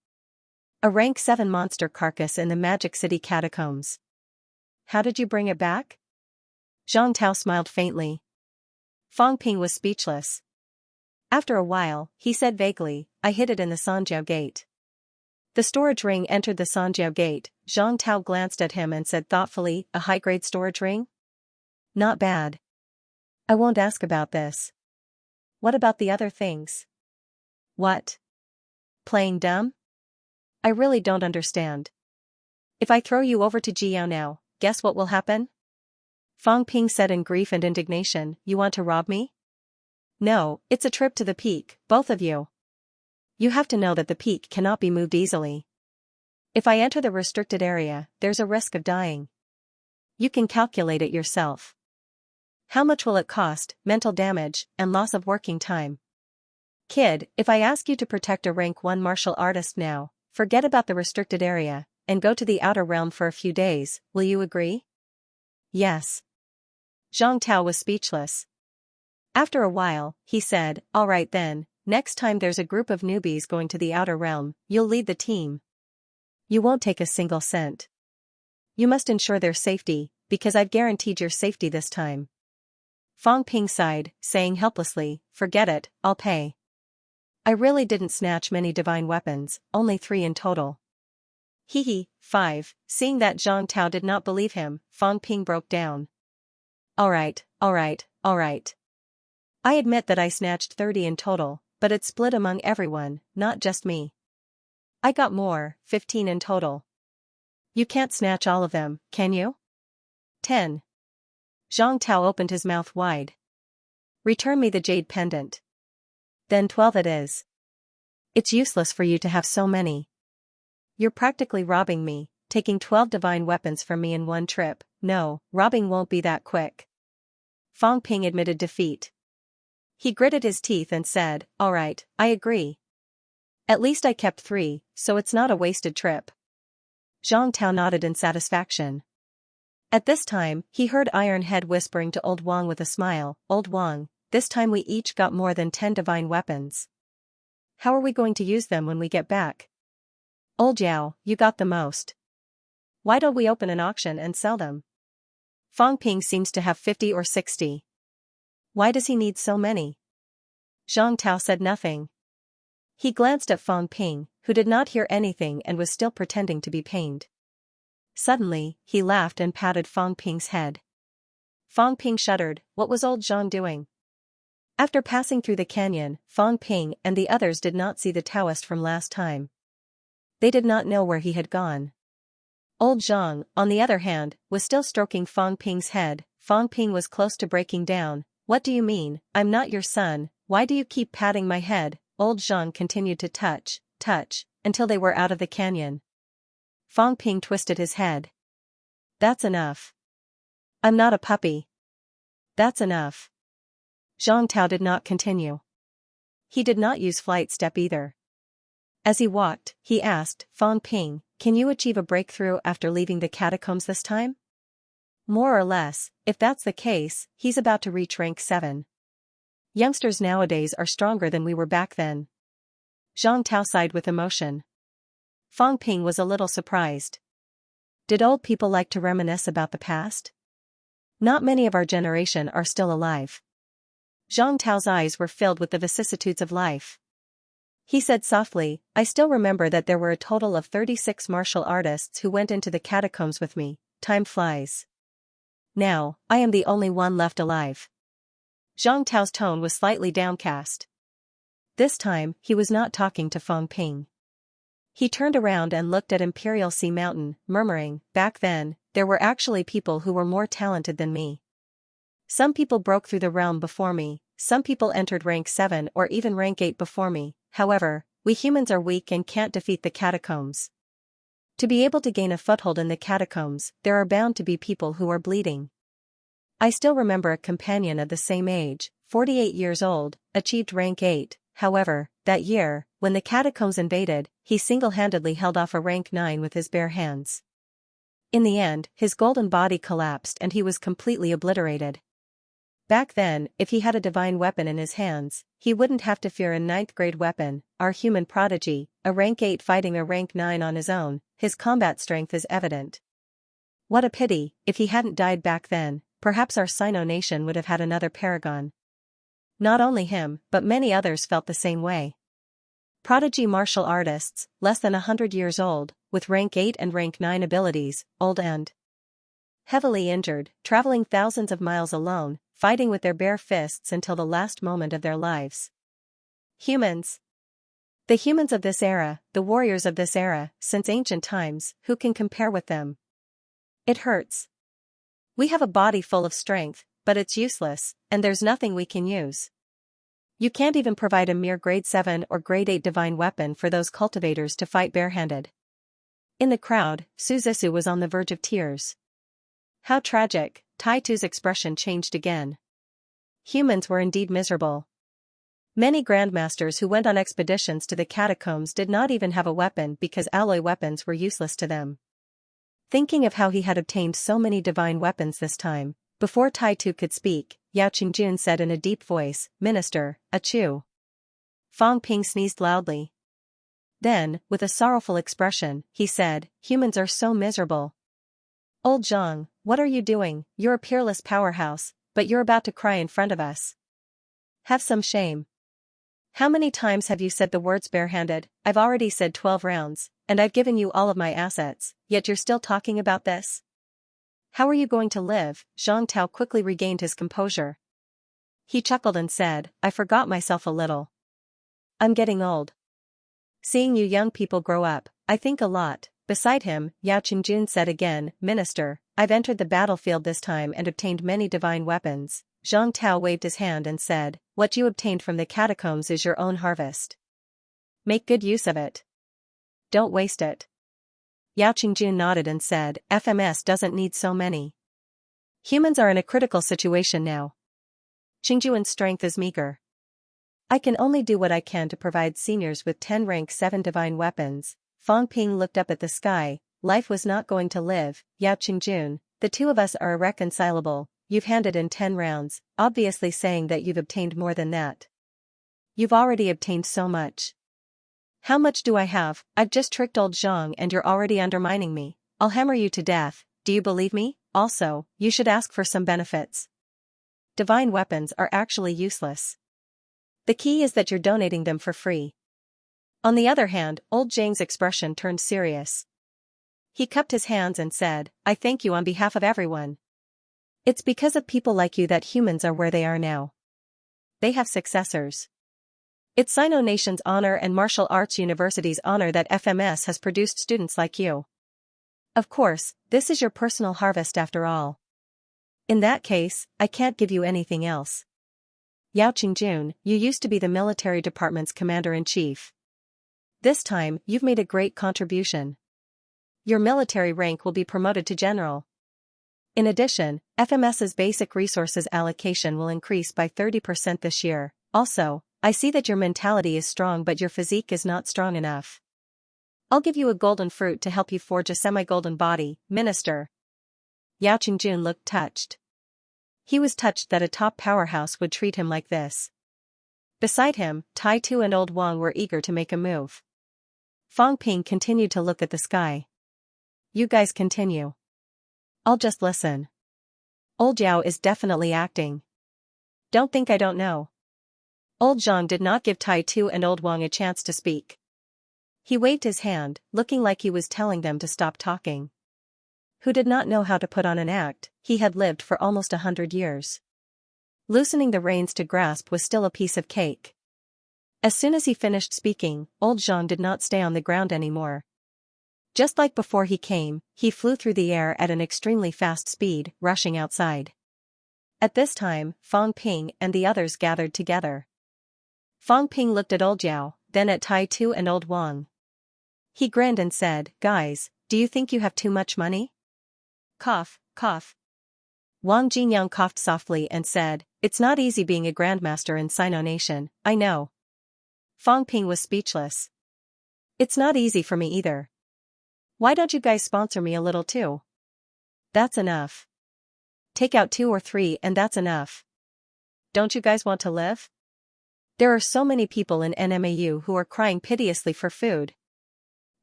A rank 7 monster carcass in the Magic City catacombs. How did you bring it back? Zhang Tao smiled faintly. Fang Ping was speechless. After a while, he said vaguely, I hid it in the Sanjiao gate. The storage ring entered the Sanjiao gate. Zhang Tao glanced at him and said thoughtfully, a high-grade storage ring? Not bad. I won't ask about this. What about the other things? What? Playing dumb? I really don't understand. If I throw you over to Jiao now, guess what will happen? Fang Ping said in grief and indignation, you want to rob me? No, it's a trip to the peak, both of you. You have to know that the peak cannot be moved easily. If I enter the restricted area, there's a risk of dying. You can calculate it yourself. How much will it cost, mental damage, and loss of working time? Kid, if I ask you to protect a rank 1 martial artist now, forget about the restricted area, and go to the outer realm for a few days, will you agree? Yes. Zhang Tao was speechless. After a while, he said, all right then, next time there's a group of newbies going to the outer realm, you'll lead the team. You won't take a single cent. You must ensure their safety, because I've guaranteed your safety this time. Fang Ping sighed, saying helplessly, forget it, I'll pay. I really didn't snatch many divine weapons, only 3 in total. Hee 5, seeing that Zhang Tao did not believe him, Fang Ping broke down. Alright. I admit that I snatched 30 in total, but it's split among everyone, not just me. I got more, 15 in total. You can't snatch all of them, can you? 10. Zhang Tao opened his mouth wide. Return me the jade pendant. Then 12 it is. It's useless for you to have so many. You're practically robbing me, taking 12 divine weapons from me in one trip. No, robbing won't be that quick. Fang Ping admitted defeat. He gritted his teeth and said, alright, I agree. At least I kept 3, so it's not a wasted trip. Zhang Tao nodded in satisfaction. At this time, he heard Iron Head whispering to Old Wang with a smile, Old Wang, this time we each got more than 10 divine weapons. How are we going to use them when we get back? Old Yao, you got the most. Why don't we open an auction and sell them? Fang Ping seems to have 50 or 60. Why does he need so many? Zhang Tao said nothing. He glanced at Fang Ping, who did not hear anything and was still pretending to be pained. Suddenly, he laughed and patted Fang Ping's head. Fang Ping shuddered, what was old Zhang doing? After passing through the canyon, Fang Ping and the others did not see the Taoist from last time. They did not know where he had gone. Old Zhang, on the other hand, was still stroking Fang Ping's head. Fang Ping was close to breaking down. What do you mean, I'm not your son, why do you keep patting my head? Old Zhang continued to touch, until they were out of the canyon. Fang Ping twisted his head. That's enough. I'm not a puppy. That's enough. Zhang Tao did not continue. He did not use flight step either. As he walked, he asked, Fang Ping, can you achieve a breakthrough after leaving the catacombs this time? More or less, if that's the case, he's about to reach rank 7. Youngsters nowadays are stronger than we were back then. Zhang Tao sighed with emotion. Fang Ping was a little surprised. Did old people like to reminisce about the past? Not many of our generation are still alive. Zhang Tao's eyes were filled with the vicissitudes of life. He said softly, I still remember that there were a total of 36 martial artists who went into the catacombs with me. Time flies. Now, I am the only one left alive. Zhang Tao's tone was slightly downcast. This time, he was not talking to Feng Ping. He turned around and looked at Imperial Sea Mountain, murmuring, "Back then, there were actually people who were more talented than me. Some people broke through the realm before me, some people entered rank 7 or even rank 8 before me, however, we humans are weak and can't defeat the catacombs. To be able to gain a foothold in the catacombs, there are bound to be people who are bleeding." I still remember a companion of the same age, 48 years old, achieved rank 8, however, that year, when the catacombs invaded, he single-handedly held off a rank 9 with his bare hands. In the end, his golden body collapsed and he was completely obliterated. Back then, if he had a divine weapon in his hands, he wouldn't have to fear a 9th grade weapon, our human prodigy, a rank 8 fighting a rank 9 on his own. His combat strength is evident. What a pity, if he hadn't died back then, perhaps our Sino nation would have had another paragon. Not only him, but many others felt the same way. Prodigy martial artists, less than 100 years old, with rank 8 and rank 9 abilities, old and heavily injured, traveling thousands of miles alone, fighting with their bare fists until the last moment of their lives. Humans. The humans of this era, the warriors of this era, since ancient times, who can compare with them? It hurts. We have a body full of strength, but it's useless, and there's nothing we can use. You can't even provide a mere grade 7 or grade 8 divine weapon for those cultivators to fight barehanded. In the crowd, Su Zixu was on the verge of tears. How tragic, Tai Tu's expression changed again. Humans were indeed miserable. Many grandmasters who went on expeditions to the catacombs did not even have a weapon because alloy weapons were useless to them. Thinking of how he had obtained so many divine weapons this time, before Tai Tu could speak, Yao Qingjun said in a deep voice, "Minister, achoo." Feng Ping sneezed loudly. Then, with a sorrowful expression, he said, "Humans are so miserable. Old Zhang, what are you doing? You're a peerless powerhouse, but you're about to cry in front of us. Have some shame. How many times have you said the words barehanded? I've already said 12 rounds, and I've given you all of my assets, yet you're still talking about this? How are you going to live?" Zhang Tao quickly regained his composure. He chuckled and said, "I forgot myself a little. I'm getting old. Seeing you young people grow up, I think a lot." Beside him, Yao Qingjun said again, "Minister, I've entered the battlefield this time and obtained many divine weapons." Zhang Tao waved his hand and said, "What you obtained from the catacombs is your own harvest. Make good use of it. Don't waste it." Yao Qingjun nodded and said, "FMS doesn't need so many. Humans are in a critical situation now. Qingjuan's strength is meager. I can only do what I can to provide seniors with 10 rank 7 divine weapons." Feng Ping looked up at the sky. Life was not going to live. "Yao Qingjun, the two of us are irreconcilable. You've handed in 10 rounds, obviously saying that you've obtained more than that. You've already obtained so much. How much do I have? I've just tricked old Zhang and you're already undermining me. I'll hammer you to death. Do you believe me? Also, you should ask for some benefits. Divine weapons are actually useless. The key is that you're donating them for free." On the other hand, old Zhang's expression turned serious. He cupped his hands and said, "I thank you on behalf of everyone. It's because of people like you that humans are where they are now. They have successors. It's Sino Nation's honor and martial arts university's honor that FMS has produced students like you. Of course, this is your personal harvest after all. In that case, I can't give you anything else. Yao Qingjun, you used to be the military department's commander-in-chief. This time, you've made a great contribution. Your military rank will be promoted to general. In addition, FMS's basic resources allocation will increase by 30% this year. Also, I see that your mentality is strong but your physique is not strong enough. I'll give you a golden fruit to help you forge a semi-golden body, Minister." Yao Qingjun looked touched. He was touched that a top powerhouse would treat him like this. Beside him, Tai Tu and Old Wang were eager to make a move. Feng Ping continued to look at the sky. "You guys continue. I'll just listen. Old Yao is definitely acting. Don't think I don't know." Old Zhang did not give Tai Tu and Old Wang a chance to speak. He waved his hand, looking like he was telling them to stop talking. Who did not know how to put on an act, he had lived for almost 100 years. Loosening the reins to grasp was still a piece of cake. As soon as he finished speaking, old Zhang did not stay on the ground anymore. Just like before he came, he flew through the air at an extremely fast speed, rushing outside. At this time, Fang Ping and the others gathered together. Fang Ping looked at old Yao, then at Tai Tu and old Wang. He grinned and said, "Guys, do you think you have too much money?" Cough, cough. Wang Jinyang coughed softly and said, "It's not easy being a grandmaster in Sino Nation, I know." Fang Ping was speechless. "It's not easy for me either. Why don't you guys sponsor me a little too? That's enough. Take out 2 or 3 and that's enough. Don't you guys want to live? There are so many people in NMAU who are crying piteously for food.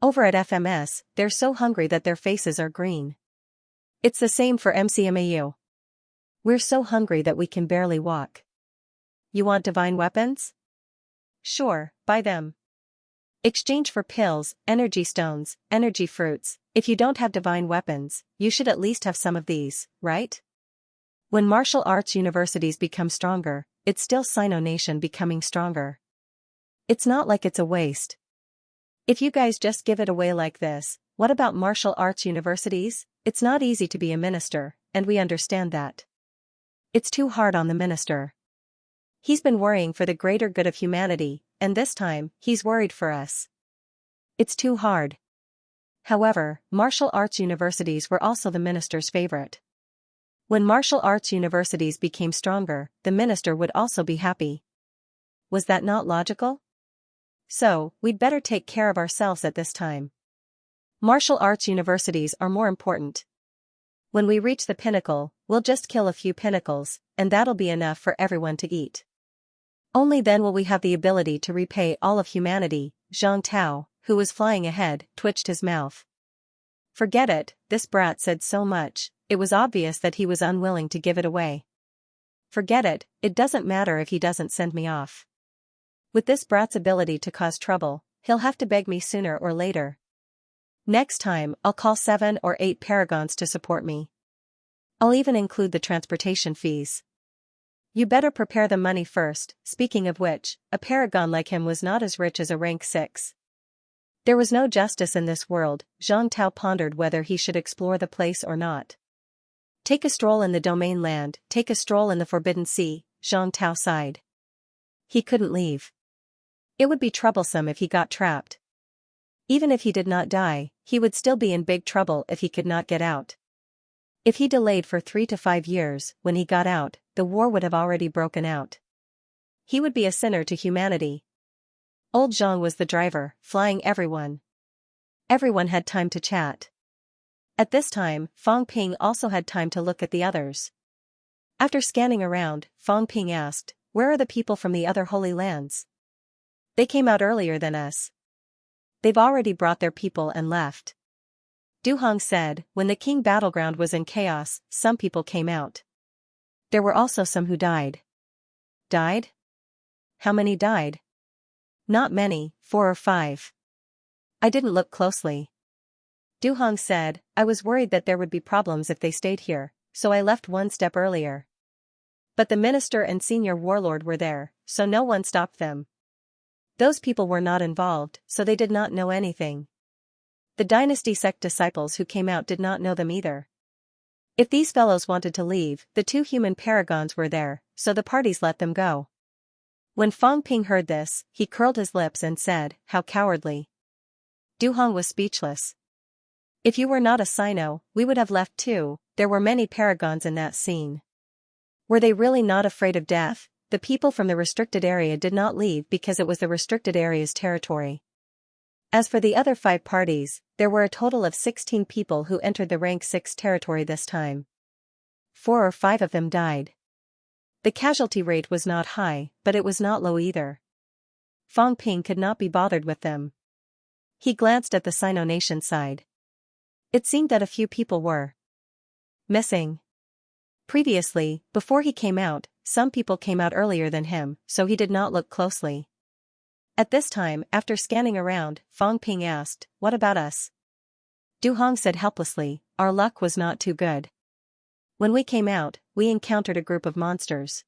Over at FMS, they're so hungry that their faces are green. It's the same for MCMAU. We're so hungry that we can barely walk. You want divine weapons? Sure, buy them. Exchange for pills, energy stones, energy fruits. If you don't have divine weapons, you should at least have some of these, right? When martial arts universities become stronger, it's still Sino Nation becoming stronger. It's not like it's a waste. If you guys just give it away like this, what about martial arts universities? It's not easy to be a minister, and we understand that. It's too hard on the minister. He's been worrying for the greater good of humanity, and this time, he's worried for us. It's too hard. However, martial arts universities were also the minister's favorite. When martial arts universities became stronger, the minister would also be happy. Was that not logical? So, we'd better take care of ourselves at this time. Martial arts universities are more important. When we reach the pinnacle, we'll just kill a few pinnacles, and that'll be enough for everyone to eat. Only then will we have the ability to repay all of humanity. Zhang Tao, who was flying ahead, twitched his mouth. Forget it, this brat said so much, it was obvious that he was unwilling to give it away. Forget it, it doesn't matter if he doesn't send me off. With this brat's ability to cause trouble, he'll have to beg me sooner or later. Next time, I'll call 7 or 8 paragons to support me. I'll even include the transportation fees. You better prepare the money first. Speaking of which, a paragon like him was not as rich as a rank 6. There was no justice in this world. Zhang Tao pondered whether he should explore the place or not. Take a stroll in the domain land, take a stroll in the forbidden sea, Zhang Tao sighed. He couldn't leave. It would be troublesome if he got trapped. Even if he did not die, he would still be in big trouble if he could not get out. If he delayed for 3 to 5 years, when he got out, the war would have already broken out. He would be a sinner to humanity. Old Zhang was the driver, flying everyone. Everyone had time to chat. At this time, Fang Ping also had time to look at the others. After scanning around, Fang Ping asked, "Where are the people from the other holy lands? They came out earlier than us. They've already brought their people and left." Du Hong said, "When the king battleground was in chaos, some people came out. There were also some who died." Died? How many died? Not many, 4 or 5. I didn't look closely. Du Hong said, "I was worried that there would be problems if they stayed here, so I left 1 step earlier. But the minister and senior warlord were there, so no one stopped them. Those people were not involved, so they did not know anything. The dynasty sect disciples who came out did not know them either. If these fellows wanted to leave, the 2 human paragons were there, so the parties let them go." When Fang Ping heard this, he curled his lips and said, "How cowardly." Du Hong was speechless. "If you were not a Sino, we would have left too. There were many paragons in that scene. Were they really not afraid of death? The people from the restricted area did not leave because it was the restricted area's territory. As for the other 5 parties, there were a total of 16 people who entered the rank 6 territory this time. 4 or 5 of them died. The casualty rate was not high, but it was not low either. Fang Ping could not be bothered with them. He glanced at the Sino Nation side. It seemed that a few people were missing. Previously, before he came out, some people came out earlier than him, so he did not look closely. At this time, after scanning around, Fang Ping asked, "What about us?" Du Hong said helplessly, "Our luck was not too good. When we came out, we encountered a group of monsters.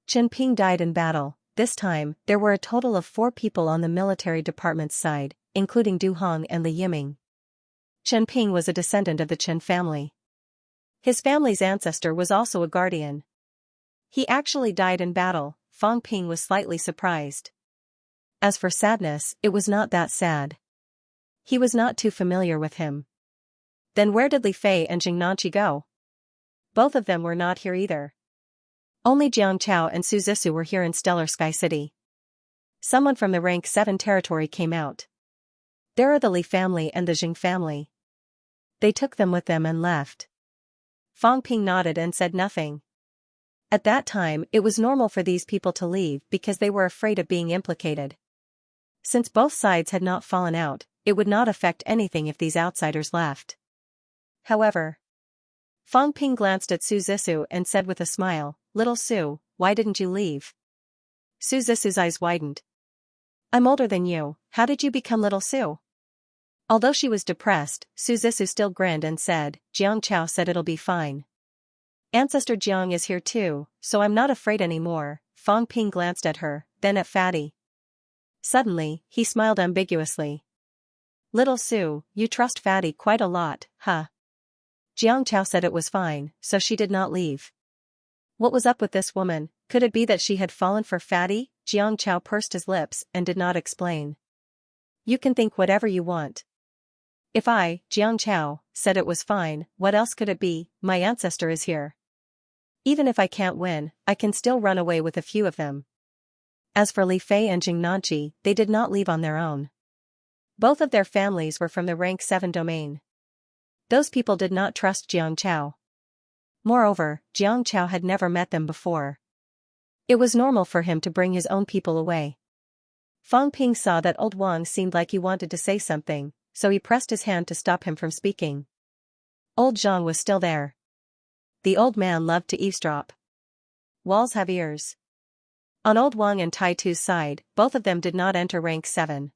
Chen Ping died in battle, This time, there were a total of 4 people on the military department's side, including Du Hong and Li Yiming. Chen Ping was a descendant of the Chen family. His family's ancestor was also a guardian. He actually died in battle. Fang Ping was slightly surprised. As for sadness, it was not that sad. He was not too familiar with him. Then where did Li Fei and Xianxia go? Both of them were not here either. Only Jiang Chao and Su Zixu were here in Stellar Sky City. Someone from the rank 7 territory came out. There are the Li family and the Jing family. They took them with them and left. Fang Ping nodded and said nothing. At that time, it was normal for these people to leave because they were afraid of being implicated. Since both sides had not fallen out, it would not affect anything if these outsiders left. However, Fang Ping glanced at Su Zixu and said with a smile, "Little Su, why didn't you leave?" Su Zixu's eyes widened. "I'm older than you, how did you become Little Su?" Although she was depressed, Su Zixu still grinned and said, "Jiang Chao said it'll be fine. Ancestor Jiang is here too, so I'm not afraid anymore." Fang Ping glanced at her, then at Fatty. Suddenly, he smiled ambiguously. "Little Su, you trust Fatty quite a lot, huh?" Jiang Chao said it was fine, so she did not leave. What was up with this woman? Could it be that she had fallen for Fatty? Jiang Chao pursed his lips and did not explain. "You can think whatever you want. If I, Jiang Chao, said it was fine, what else could it be? My ancestor is here. Even if I can't win, I can still run away with a few of them." As for Li Fei and Xianxia, they did not leave on their own. Both of their families were from the rank 7 domain. Those people did not trust Jiang Chao. Moreover, Jiang Chao had never met them before. It was normal for him to bring his own people away. Fang Ping saw that old Wang seemed like he wanted to say something, so he pressed his hand to stop him from speaking. Old Zhang was still there. The old man loved to eavesdrop. Walls have ears. On old Wang and Tai Tu's side, both of them did not enter rank 7.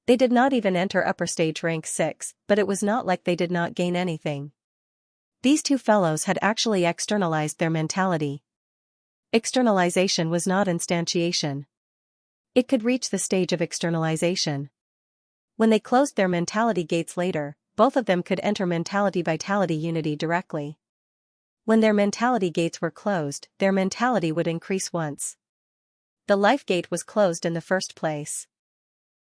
They did not even enter upper stage rank 6, but it was not like they did not gain anything. These two fellows had actually externalized their mentality. Externalization was not instantiation. It could reach the stage of externalization. When they closed their mentality gates later, both of them could enter mentality vitality unity directly. When their mentality gates were closed, their mentality would increase once. The life gate was closed in the first place.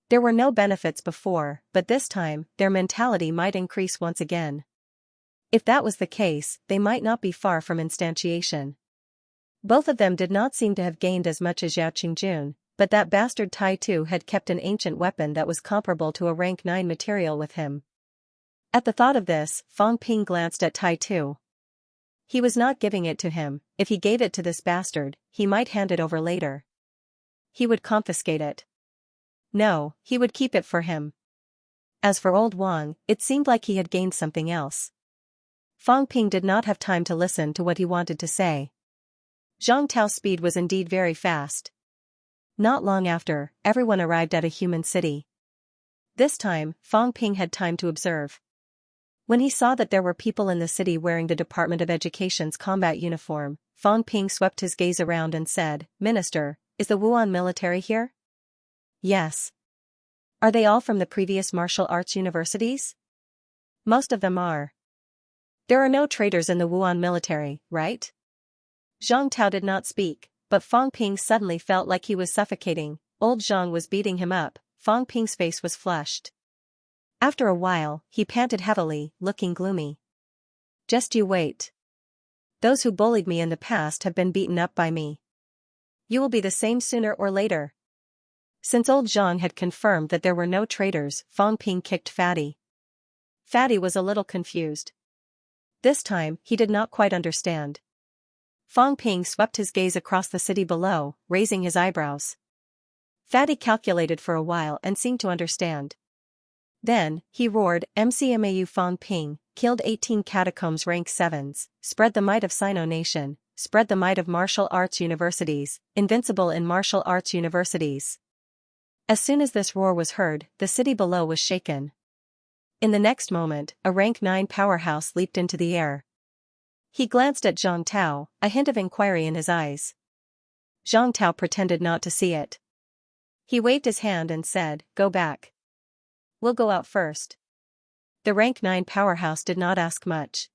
There were no benefits before, but this time, their mentality might increase once again. If that was the case, they might not be far from instantiation. Both of them did not seem to have gained as much as Yao Qingjun, but that bastard Tai Tu had kept an ancient weapon that was comparable to a rank 9 material with him. At the thought of this, Fang Ping glanced at Tai Tu. He was not giving it to him. If he gave it to this bastard, he might hand it over later. He would confiscate it. No, he would keep it for him. As for old Wang, it seemed like he had gained something else. Fang Ping did not have time to listen to what he wanted to say. Zhang Tao's speed was indeed very fast. Not long after, everyone arrived at a human city. This time, Fang Ping had time to observe. When he saw that there were people in the city wearing the Department of Education's combat uniform, Fang Ping swept his gaze around and said, "Minister, is the Wuan military here?" "Yes." "Are they all from the previous martial arts universities?" "Most of them are." "There are no traitors in the Wuan military, right?" Zhang Tao did not speak, but Fang Ping suddenly felt like he was suffocating. Old Zhang was beating him up. Fang Ping's face was flushed. After a while, he panted heavily, looking gloomy. "Just you wait. Those who bullied me in the past have been beaten up by me. You will be the same sooner or later." Since old Zhang had confirmed that there were no traitors, Fang Ping kicked Fatty. Fatty was a little confused. This time, he did not quite understand. Fang Ping swept his gaze across the city below, raising his eyebrows. Fatty calculated for a while and seemed to understand. Then, he roared, "MCMAU Fang Ping, killed 18 catacombs rank 7s, spread the might of Sino Nation, spread the might of martial arts universities, invincible in martial arts universities." As soon as this roar was heard, the city below was shaken. In the next moment, a rank 9 powerhouse leaped into the air. He glanced at Zhang Tao, a hint of inquiry in his eyes. Zhang Tao pretended not to see it. He waved his hand and said, "Go back. We'll go out first." The rank 9 powerhouse did not ask much.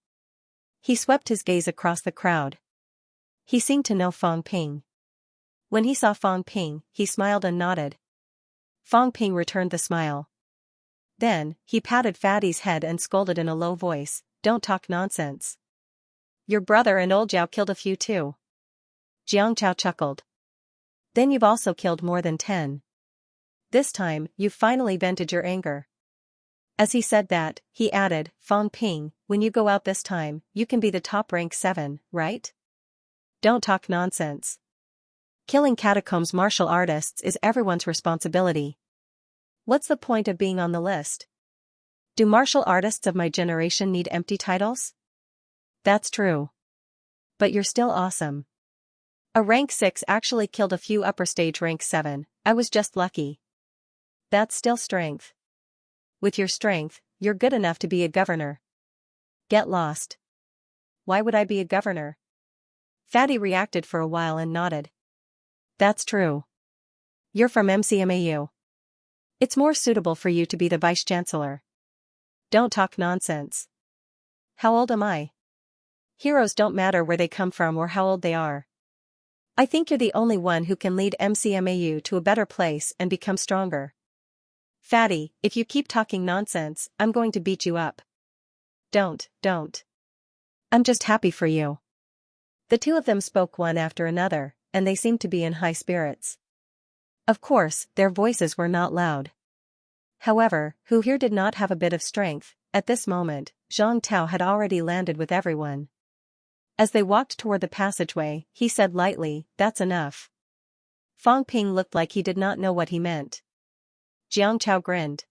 He swept his gaze across the crowd. He seemed to know Fang Ping. When he saw Fang Ping, he smiled and nodded. Fang Ping returned the smile. Then, he patted Fatty's head and scolded in a low voice, "Don't talk nonsense. Your brother and old Zhao killed a few too." Xianxia chuckled. "Then you've also killed more than 10. This time, you've finally vented your anger." As he said that, he added, "Fang Ping, when you go out this time, you can be the top rank 7, right? Don't talk nonsense. Killing catacombs martial artists is everyone's responsibility. What's the point of being on the list? Do martial artists of my generation need empty titles? That's true. But you're still awesome. A rank 6 actually killed a few upper stage rank 7, I was just lucky. That's still strength. With your strength, you're good enough to be a governor. Get lost. Why would I be a governor?" Fatty reacted for a while and nodded. "That's true. You're from MCMAU. It's more suitable for you to be the vice-chancellor. Don't talk nonsense. How old am I? Heroes don't matter where they come from or how old they are. I think you're the only one who can lead MCMAU to a better place and become stronger. Fatty, if you keep talking nonsense, I'm going to beat you up." Don't. I'm just happy for you." The two of them spoke one after another, and they seemed to be in high spirits. Of course, their voices were not loud. However, who here did not have a bit of strength? At this moment, Zhang Tao had already landed with everyone. As they walked toward the passageway, he said lightly, "That's enough." Fang Ping looked like he did not know what he meant. Jiang Chao grinned.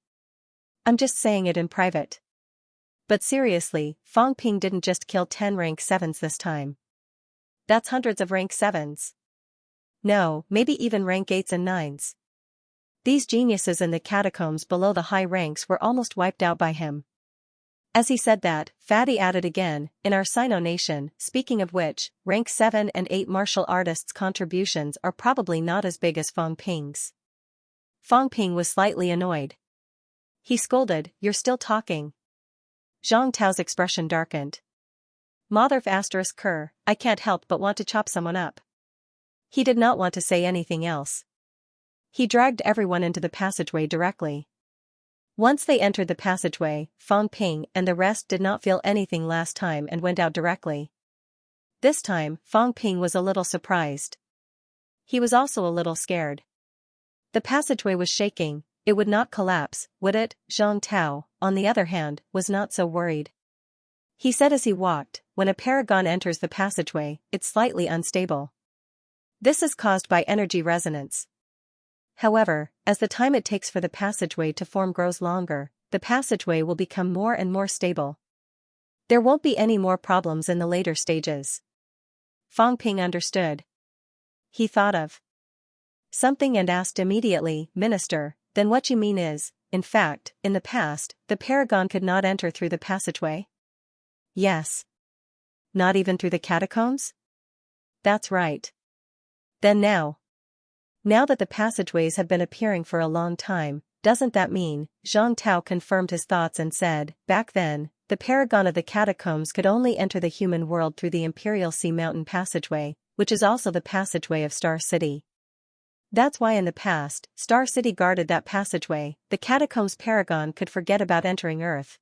"I'm just saying it in private." But seriously, Fang Ping didn't just kill 10 rank 7s this time. That's hundreds of rank 7s. No, maybe even rank 8s and 9s. These geniuses in the catacombs below the high ranks were almost wiped out by him. As he said that, Fatty added again, "In our Sino nation, speaking of which, rank 7 and 8 martial artists' contributions are probably not as big as Fang Ping's." Fang Ping was slightly annoyed. He scolded, "You're still talking." Zhang Tao's expression darkened. Motherf asterisk cur, I can't help but want to chop someone up. He did not want to say anything else. He dragged everyone into the passageway directly. Once they entered the passageway, Fang Ping and the rest did not feel anything last time and went out directly. This time, Fang Ping was a little surprised. He was also a little scared. The passageway was shaking. It would not collapse, would it? Zhang Tao, on the other hand, was not so worried. He said as he walked, "When a paragon enters the passageway, it's slightly unstable. This is caused by energy resonance. However, as the time it takes for the passageway to form grows longer, the passageway will become more and more stable. There won't be any more problems in the later stages." Fang Ping understood. He thought of something and asked immediately, "Minister, then what you mean is, in fact, in the past, the paragon could not enter through the passageway?" "Yes. Not even through the catacombs?" "That's right. Then now that the passageways have been appearing for a long time, doesn't that mean?" Zhang Tao confirmed his thoughts and said, "Back then, the paragon of the catacombs could only enter the human world through the Imperial Sea Mountain passageway, which is also the passageway of Star City. That's why in the past, Star City guarded that passageway. The catacombs paragon could forget about entering Earth.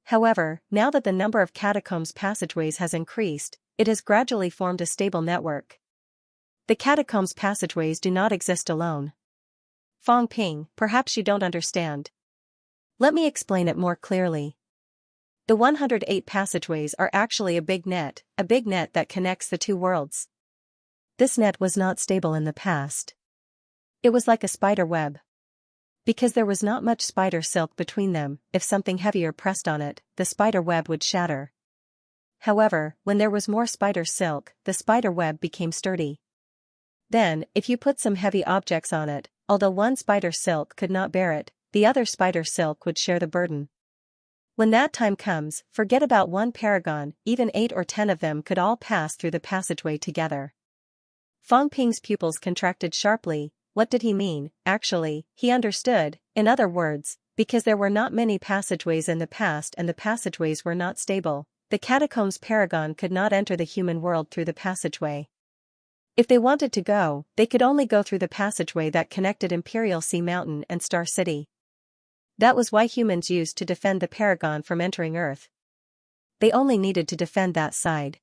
However, now that the number of catacombs passageways has increased, it has gradually formed a stable network. The catacombs passageways do not exist alone." "Fang Ping, perhaps you don't understand. Let me explain it more clearly. The 108 passageways are actually a big net that connects the two worlds. This net was not stable in the past. It was like a spider web. Because there was not much spider silk between them, if something heavier pressed on it, the spider web would shatter. However, when there was more spider silk, the spider web became sturdy. Then, if you put some heavy objects on it, although one spider silk could not bear it, the other spider silk would share the burden. When that time comes, forget about one paragon, even 8 or 10 of them could all pass through the passageway together." Fang Ping's pupils contracted sharply. What did he mean? Actually, he understood. In other words, because there were not many passageways in the past and the passageways were not stable, the catacombs paragon could not enter the human world through the passageway. If they wanted to go, they could only go through the passageway that connected Imperial Sea Mountain and Star City. That was why humans used to defend the paragon from entering Earth. They only needed to defend that side.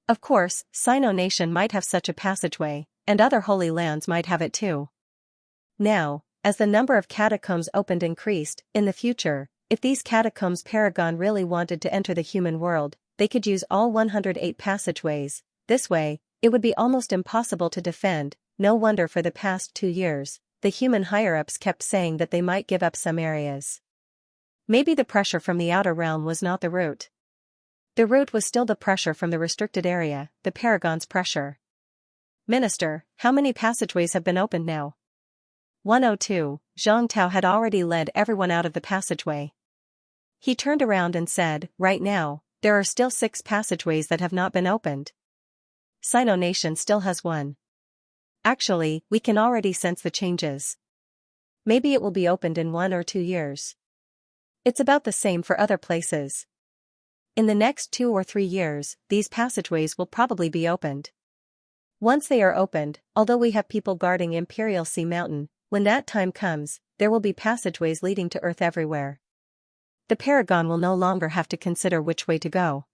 Of course, Sino Nation might have such a passageway, and other holy lands might have it too. Now, as the number of catacombs opened increased, in the future, if these catacombs paragon really wanted to enter the human world, they could use all 108 passageways. This way, it would be almost impossible to defend. No wonder for the past 2 years, the human higher-ups kept saying that they might give up some areas. Maybe the pressure from the outer realm was not the root. The root was still the pressure from the restricted area, the paragon's pressure. Minister, how many passageways have been opened now? 102. Zhang Tao had already led everyone out of the passageway. He turned around and said, right now, there are still 6 passageways that have not been opened. Sino Nation still has 1. Actually, we can already sense the changes. Maybe it will be opened in 1 or 2 years. It's about the same for other places. In the next 2 or 3 years, these passageways will probably be opened. Once they are opened, although we have people guarding Imperial Sea Mountain, when that time comes, there will be passageways leading to Earth everywhere. The paragon will no longer have to consider which way to go.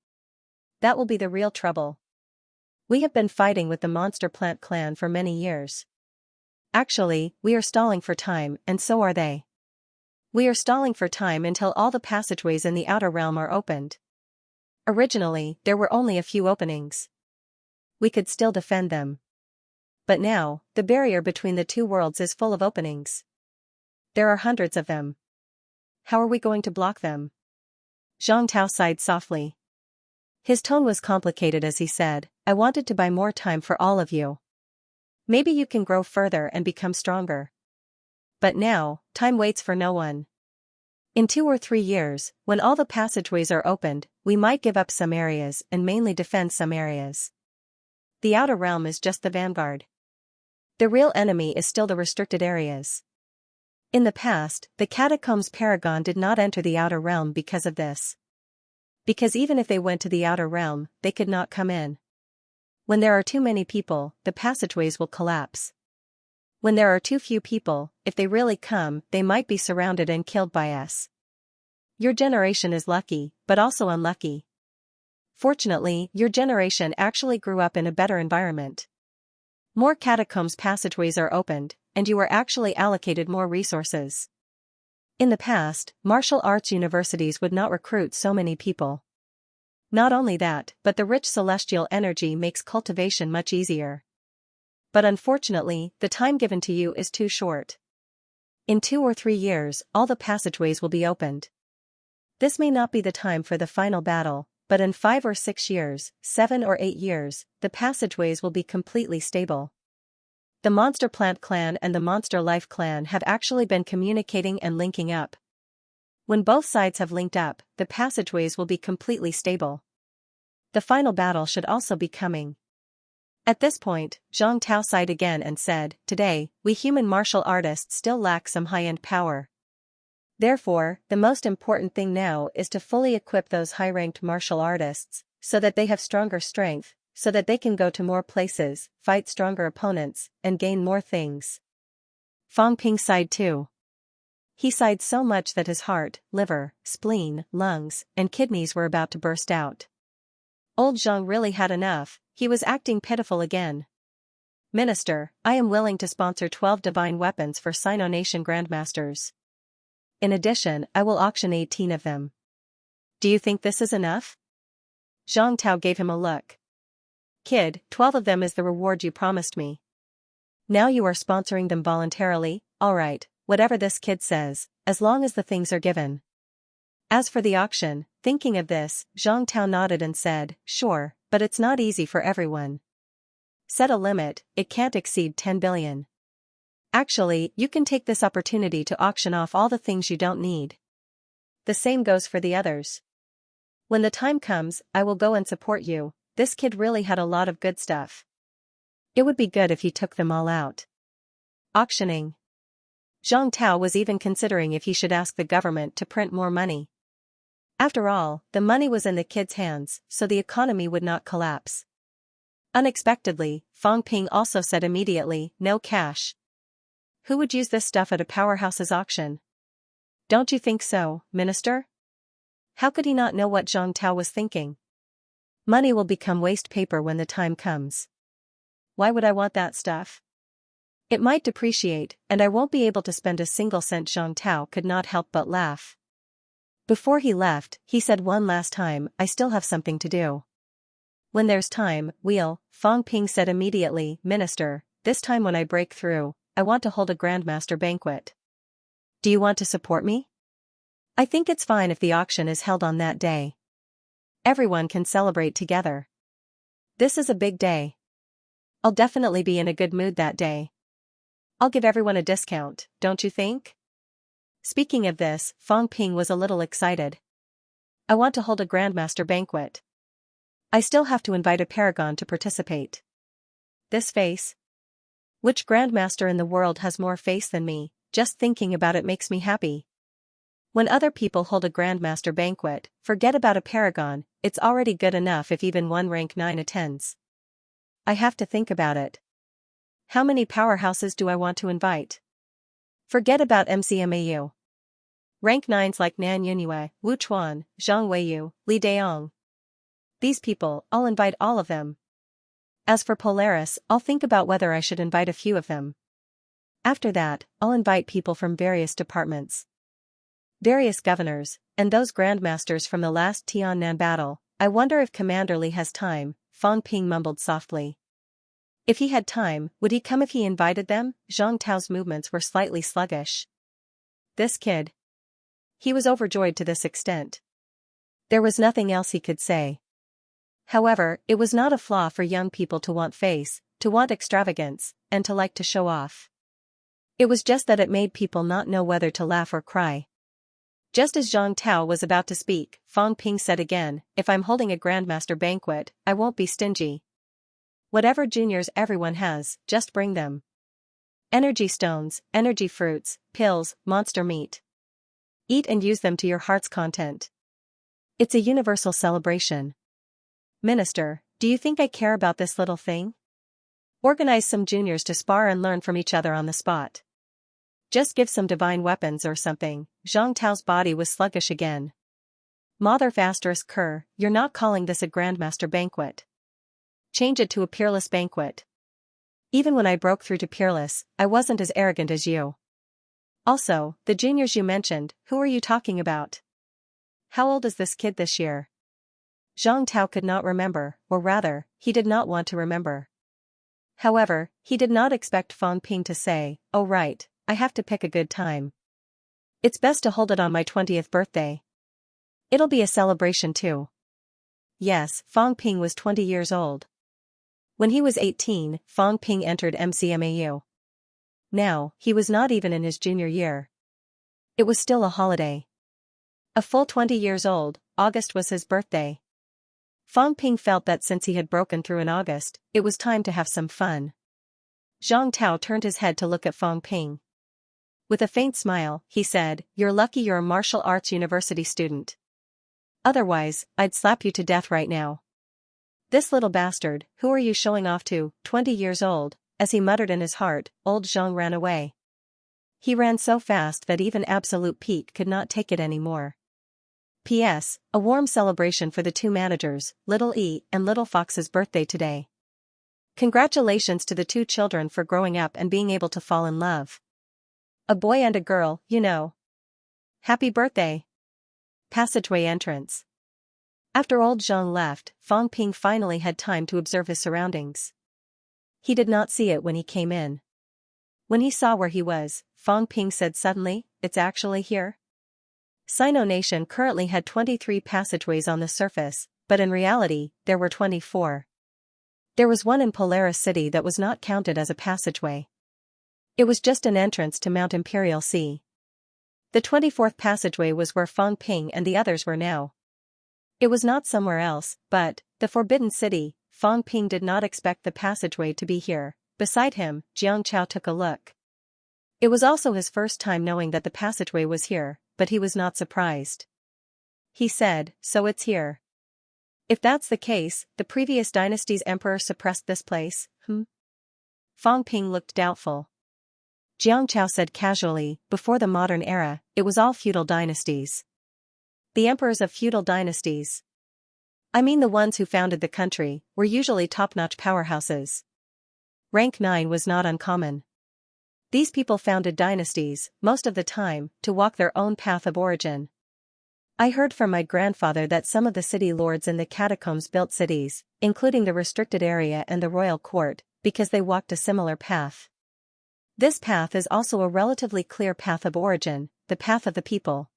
That will be the real trouble. We have been fighting with the Monster Plant clan for many years. Actually, we are stalling for time, and so are they. We are stalling for time until all the passageways in the outer realm are opened. Originally, there were only a few openings. We could still defend them. But now, the barrier between the 2 worlds is full of openings. There are hundreds of them. How are we going to block them? Zhang Tao sighed softly. His tone was complicated as he said, I wanted to buy more time for all of you. Maybe you can grow further and become stronger. But now, time waits for no one. In 2 or 3 years, when all the passageways are opened, we might give up some areas and mainly defend some areas. The outer realm is just the vanguard. The real enemy is still the restricted areas. In the past, the catacombs paragon did not enter the outer realm because of this. Because even if they went to the outer realm, they could not come in. When there are too many people, the passageways will collapse. When there are too few people, if they really come, they might be surrounded and killed by us. Your generation is lucky, but also unlucky. Fortunately, your generation actually grew up in a better environment. More catacombs passageways are opened, and you are actually allocated more resources. In the past, martial arts universities would not recruit so many people. Not only that, but the rich celestial energy makes cultivation much easier. But unfortunately, the time given to you is too short. In 2 or 3 years, all the passageways will be opened. This may not be the time for the final battle, but in 5 or 6 years, 7 or 8 years, the passageways will be completely stable. The Monster Plant clan and the Monster Life clan have actually been communicating and linking up. When both sides have linked up, the passageways will be completely stable. The final battle should also be coming. At this point, Zhang Tao sighed again and said, today, we human martial artists still lack some high-end power. Therefore, the most important thing now is to fully equip those high-ranked martial artists, so that they have stronger strength, so that they can go to more places, fight stronger opponents, and gain more things. Fang Ping sighed too. He sighed so much that his heart, liver, spleen, lungs, and kidneys were about to burst out. Old Zhang really had enough, he was acting pitiful again. Minister, I am willing to sponsor 12 divine weapons for Sino Nation Grandmasters. In addition, I will auction 18 of them. Do you think this is enough? Zhang Tao gave him a look. Kid, 12 of them is the reward you promised me. Now you are sponsoring them voluntarily, alright, whatever this kid says, as long as the things are given. As for the auction, thinking of this, Zhang Tao nodded and said, sure, but it's not easy for everyone. Set a limit, it can't exceed 10 billion. Actually, you can take this opportunity to auction off all the things you don't need. The same goes for the others. When the time comes, I will go and support you. This kid really had a lot of good stuff. It would be good if he took them all out. Auctioning. Zhang Tao was even considering if he should ask the government to print more money. After all, the money was in the kids' hands, so the economy would not collapse. Unexpectedly, Fang Ping also said immediately, "No cash. Who would use this stuff at a powerhouse's auction?" "Don't you think so, Minister?" How could he not know what Zhang Tao was thinking? Money will become waste paper when the time comes. Why would I want that stuff? It might depreciate, and I won't be able to spend a single cent. Zhang Tao could not help but laugh. Before he left, he said one last time, "I still have something to do." "When there's time, Fang Ping said immediately, "Minister, this time when I break through, I want to hold a Grandmaster banquet. Do you want to support me? I think it's fine if the auction is held on that day. Everyone can celebrate together. This is a big day. I'll definitely be in a good mood that day. I'll give everyone a discount, don't you think?" Speaking of this, Fang Ping was a little excited. "I want to hold a Grandmaster banquet. I still have to invite a paragon to participate. This face? Which Grandmaster in the world has more face than me? Just thinking about it makes me happy. When other people hold a Grandmaster banquet, forget about a paragon, it's already good enough if even one rank 9 attends. I have to think about it. How many powerhouses do I want to invite? Forget about MCMAU. Rank 9s like Nan Yunyue, Wu Chuan, Zhang Weiyu, Li Daong. These people, I'll invite all of them. As for Polaris, I'll think about whether I should invite a few of them. After that, I'll invite people from various departments. Various governors, and those grandmasters from the last Tiannan battle. I wonder if Commander Li has time," Fang Ping mumbled softly. If he had time, would he come if he invited them? Zhang Tao's movements were slightly sluggish. This kid. He was overjoyed to this extent. There was nothing else he could say. However, it was not a flaw for young people to want face, to want extravagance, and to like to show off. It was just that it made people not know whether to laugh or cry. Just as Zhang Tao was about to speak, Fang Ping said again, "If I'm holding a Grandmaster banquet, I won't be stingy. Whatever juniors everyone has, just bring them. Energy stones, energy fruits, pills, monster meat. Eat and use them to your heart's content. It's a universal celebration. Minister, do you think I care about this little thing? Organize some juniors to spar and learn from each other on the spot. Just give some divine weapons or something." Zhang Tao's body was sluggish again. "Mother ****, you're not calling this a Grandmaster banquet. Change it to a Peerless banquet. Even when I broke through to Peerless, I wasn't as arrogant as you. Also, the juniors you mentioned, who are you talking about? How old is this kid this year?" Zhang Tao could not remember, or rather, he did not want to remember. However, he did not expect Fang Ping to say, "Oh right, I have to pick a good time. It's best to hold it on my 20th birthday. It'll be a celebration too." Yes, Fang Ping was 20 years old. When he was 18, Fang Ping entered MCMAU. Now, he was not even in his junior year. It was still a holiday. A full 20 years old, August was his birthday. Fang Ping felt that since he had broken through in August, it was time to have some fun. Zhang Tao turned his head to look at Fang Ping. With a faint smile, he said, "You're lucky you're a martial arts university student. Otherwise, I'd slap you to death right now. This little bastard, who are you showing off to, 20 years old?" As he muttered in his heart, old Zhang ran away. He ran so fast that even Absolute Peak could not take it anymore. P.S. A warm celebration for the two managers, Little E and Little Fox's birthday today. Congratulations to the two children for growing up and being able to fall in love. A boy and a girl, you know. Happy birthday. Passageway entrance. After old Zhang left, Fang Ping finally had time to observe his surroundings. He did not see it when he came in. When he saw where he was, Fang Ping said suddenly, "It's actually here?" Sino Nation currently had 23 passageways on the surface, but in reality, there were 24. There was one in Polaris City that was not counted as a passageway. It was just an entrance to Mount Imperial Sea. The 24th passageway was where Fang Ping and the others were now. It was not somewhere else, but the Forbidden City. Fang Ping did not expect the passageway to be here. Beside him, Xianxia took a look. It was also his first time knowing that the passageway was here, but he was not surprised. He said, "So it's here. If that's the case, the previous dynasty's emperor suppressed this place, Fang Ping looked doubtful. Xianxia said casually, "Before the modern era, it was all feudal dynasties. The emperors of feudal dynasties, I mean the ones who founded the country, were usually top-notch powerhouses. Rank 9 was not uncommon. These people founded dynasties, most of the time, to walk their own path of origin. I heard from my grandfather that some of the city lords in the catacombs built cities, including the restricted area and the royal court, because they walked a similar path. This path is also a relatively clear path of origin, the path of the people.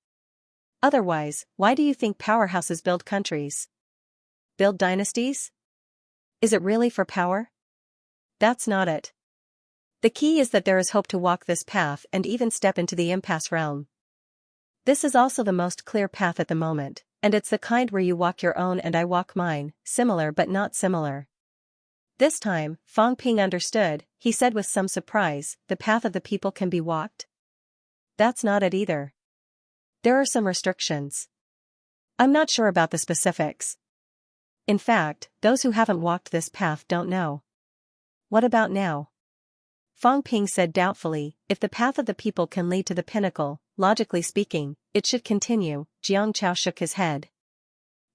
Otherwise, why do you think powerhouses build countries? Build dynasties? Is it really for power? That's not it. The key is that there is hope to walk this path and even step into the impasse realm. This is also the most clear path at the moment, and it's the kind where you walk your own and I walk mine, similar but not similar." This time, Fang Ping understood. He said with some surprise, "The path of the people can be walked?" "That's not it either. There are some restrictions. I'm not sure about the specifics. In fact, those who haven't walked this path don't know." "What about now?" Fang Ping said doubtfully, "If the path of the people can lead to the pinnacle, logically speaking, it should continue." Xianxia shook his head.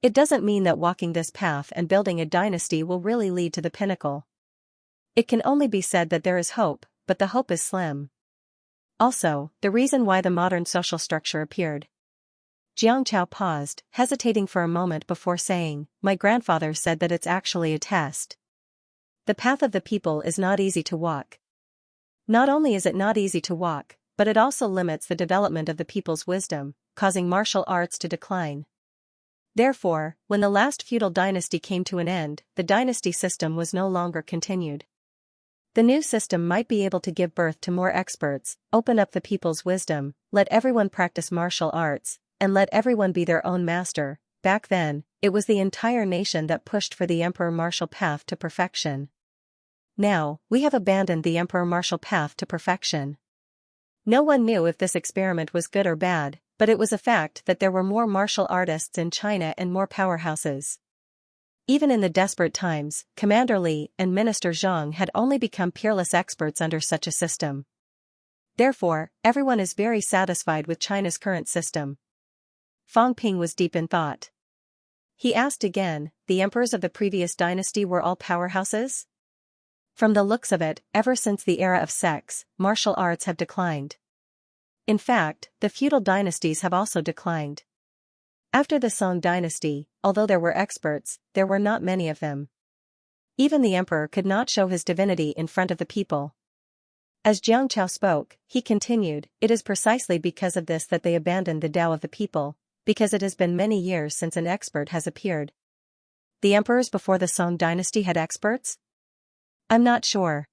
"It doesn't mean that walking this path and building a dynasty will really lead to the pinnacle. It can only be said that there is hope, but the hope is slim. Also, the reason why the modern social structure appeared." Xianxia paused, hesitating for a moment before saying, "My grandfather said that it's actually a test. The path of the people is not easy to walk. Not only is it not easy to walk, but it also limits the development of the people's wisdom, causing martial arts to decline. Therefore, when the last feudal dynasty came to an end, the dynasty system was no longer continued. The new system might be able to give birth to more experts, open up the people's wisdom, let everyone practice martial arts, and let everyone be their own master. Back then, it was the entire nation that pushed for the emperor martial path to perfection. Now, we have abandoned the emperor martial path to perfection." No one knew if this experiment was good or bad, but it was a fact that there were more martial artists in China and more powerhouses. Even in the desperate times, Commander Li and Minister Zhang had only become peerless experts under such a system. Therefore, everyone is very satisfied with China's current system. Fang Ping was deep in thought. He asked again, "The emperors of the previous dynasty were all powerhouses?" From the looks of it, ever since the era of sex, martial arts have declined. In fact, the feudal dynasties have also declined. After the Song dynasty, although there were experts, there were not many of them. Even the emperor could not show his divinity in front of the people. As Xianxia spoke, he continued, "It is precisely because of this that they abandoned the Tao of the people, because it has been many years since an expert has appeared." The emperors before the Song dynasty had experts? I'm not sure.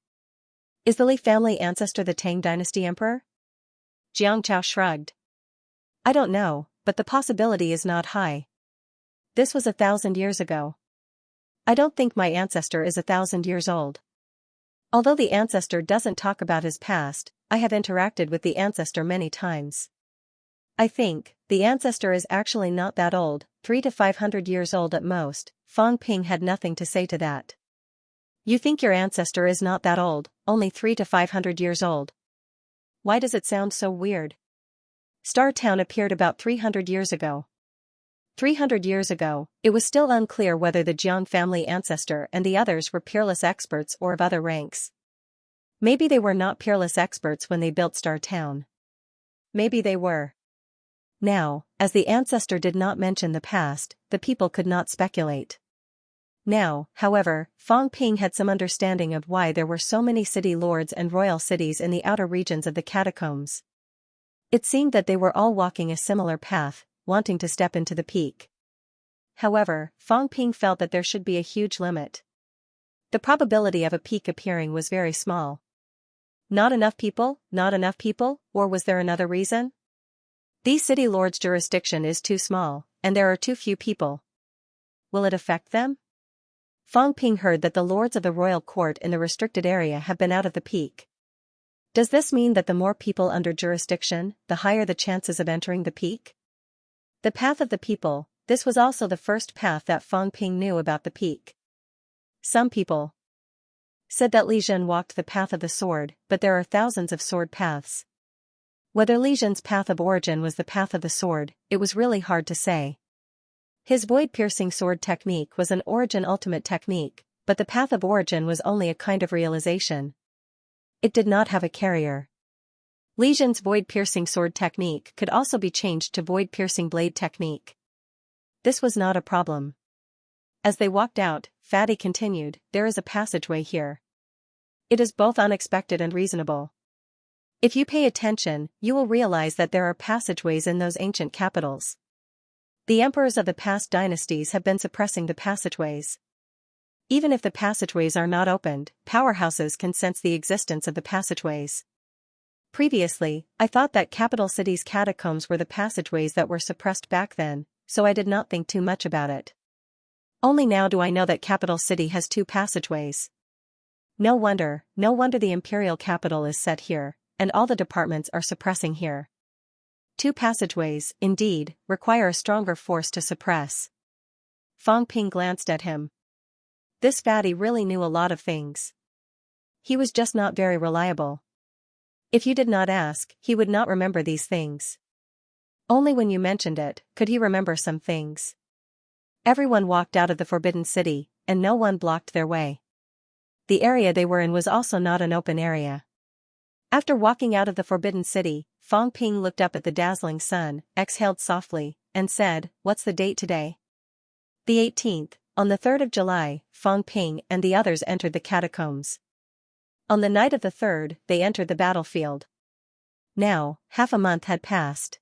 Is the Li family ancestor the Tang dynasty emperor? Xianxia shrugged. I don't know, but the possibility is not high. This was 1,000 years ago. I don't think my ancestor is 1,000 years old. Although the ancestor doesn't talk about his past, I have interacted with the ancestor many times. I think the ancestor is actually not that old, 300 to 500 years old at most. Fang Ping had nothing to say to that. You think your ancestor is not that old, only 300 to 500 years old? Why does it sound so weird? Star Town appeared about 300 years ago. 300 years ago, it was still unclear whether the Jiang family ancestor and the others were peerless experts or of other ranks. Maybe they were not peerless experts when they built Star Town. Maybe they were. Now, as the ancestor did not mention the past, the people could not speculate. Now, however, Fang Ping had some understanding of why there were so many city lords and royal cities in the outer regions of the catacombs. It seemed that they were all walking a similar path, wanting to step into the peak. However, Fang Ping felt that there should be a huge limit. The probability of a peak appearing was very small. Not enough people, or was there another reason? These city lords' jurisdiction is too small, and there are too few people. Will it affect them? Fang Ping heard that the lords of the royal court in the restricted area have been out of the peak. Does this mean that the more people under jurisdiction, the higher the chances of entering the peak? The path of the people, this was also the first path that Fang Ping knew about the peak. Some people said that Li Zhen walked the path of the sword, but there are thousands of sword paths. Whether Li Zhen's path of origin was the path of the sword, it was really hard to say. His void-piercing sword technique was an origin ultimate technique, but the path of origin was only a kind of realization. It did not have a carrier. Li Zhen's void-piercing sword technique could also be changed to void-piercing blade technique. This was not a problem. As they walked out, Fatty continued, "There is a passageway here. It is both unexpected and reasonable. If you pay attention, you will realize that there are passageways in those ancient capitals. The emperors of the past dynasties have been suppressing the passageways. Even if the passageways are not opened, powerhouses can sense the existence of the passageways. Previously, I thought that capital cities' catacombs were the passageways that were suppressed back then, so I did not think too much about it. Only now do I know that capital city has 2 passageways. No wonder the imperial capital is set here, and all the departments are suppressing here. 2 passageways, indeed, require a stronger force to suppress." Fang Ping glanced at him. This fatty really knew a lot of things. He was just not very reliable. If you did not ask, he would not remember these things. Only when you mentioned it, could he remember some things. Everyone walked out of the Forbidden City, and no one blocked their way. The area they were in was also not an open area. After walking out of the Forbidden City, Fang Ping looked up at the dazzling sun, exhaled softly, and said, "What's the date today?" The 18th, on the 3rd of July, Fang Ping and the others entered the catacombs. On the night of the 3rd, they entered the battlefield. Now, half a month had passed.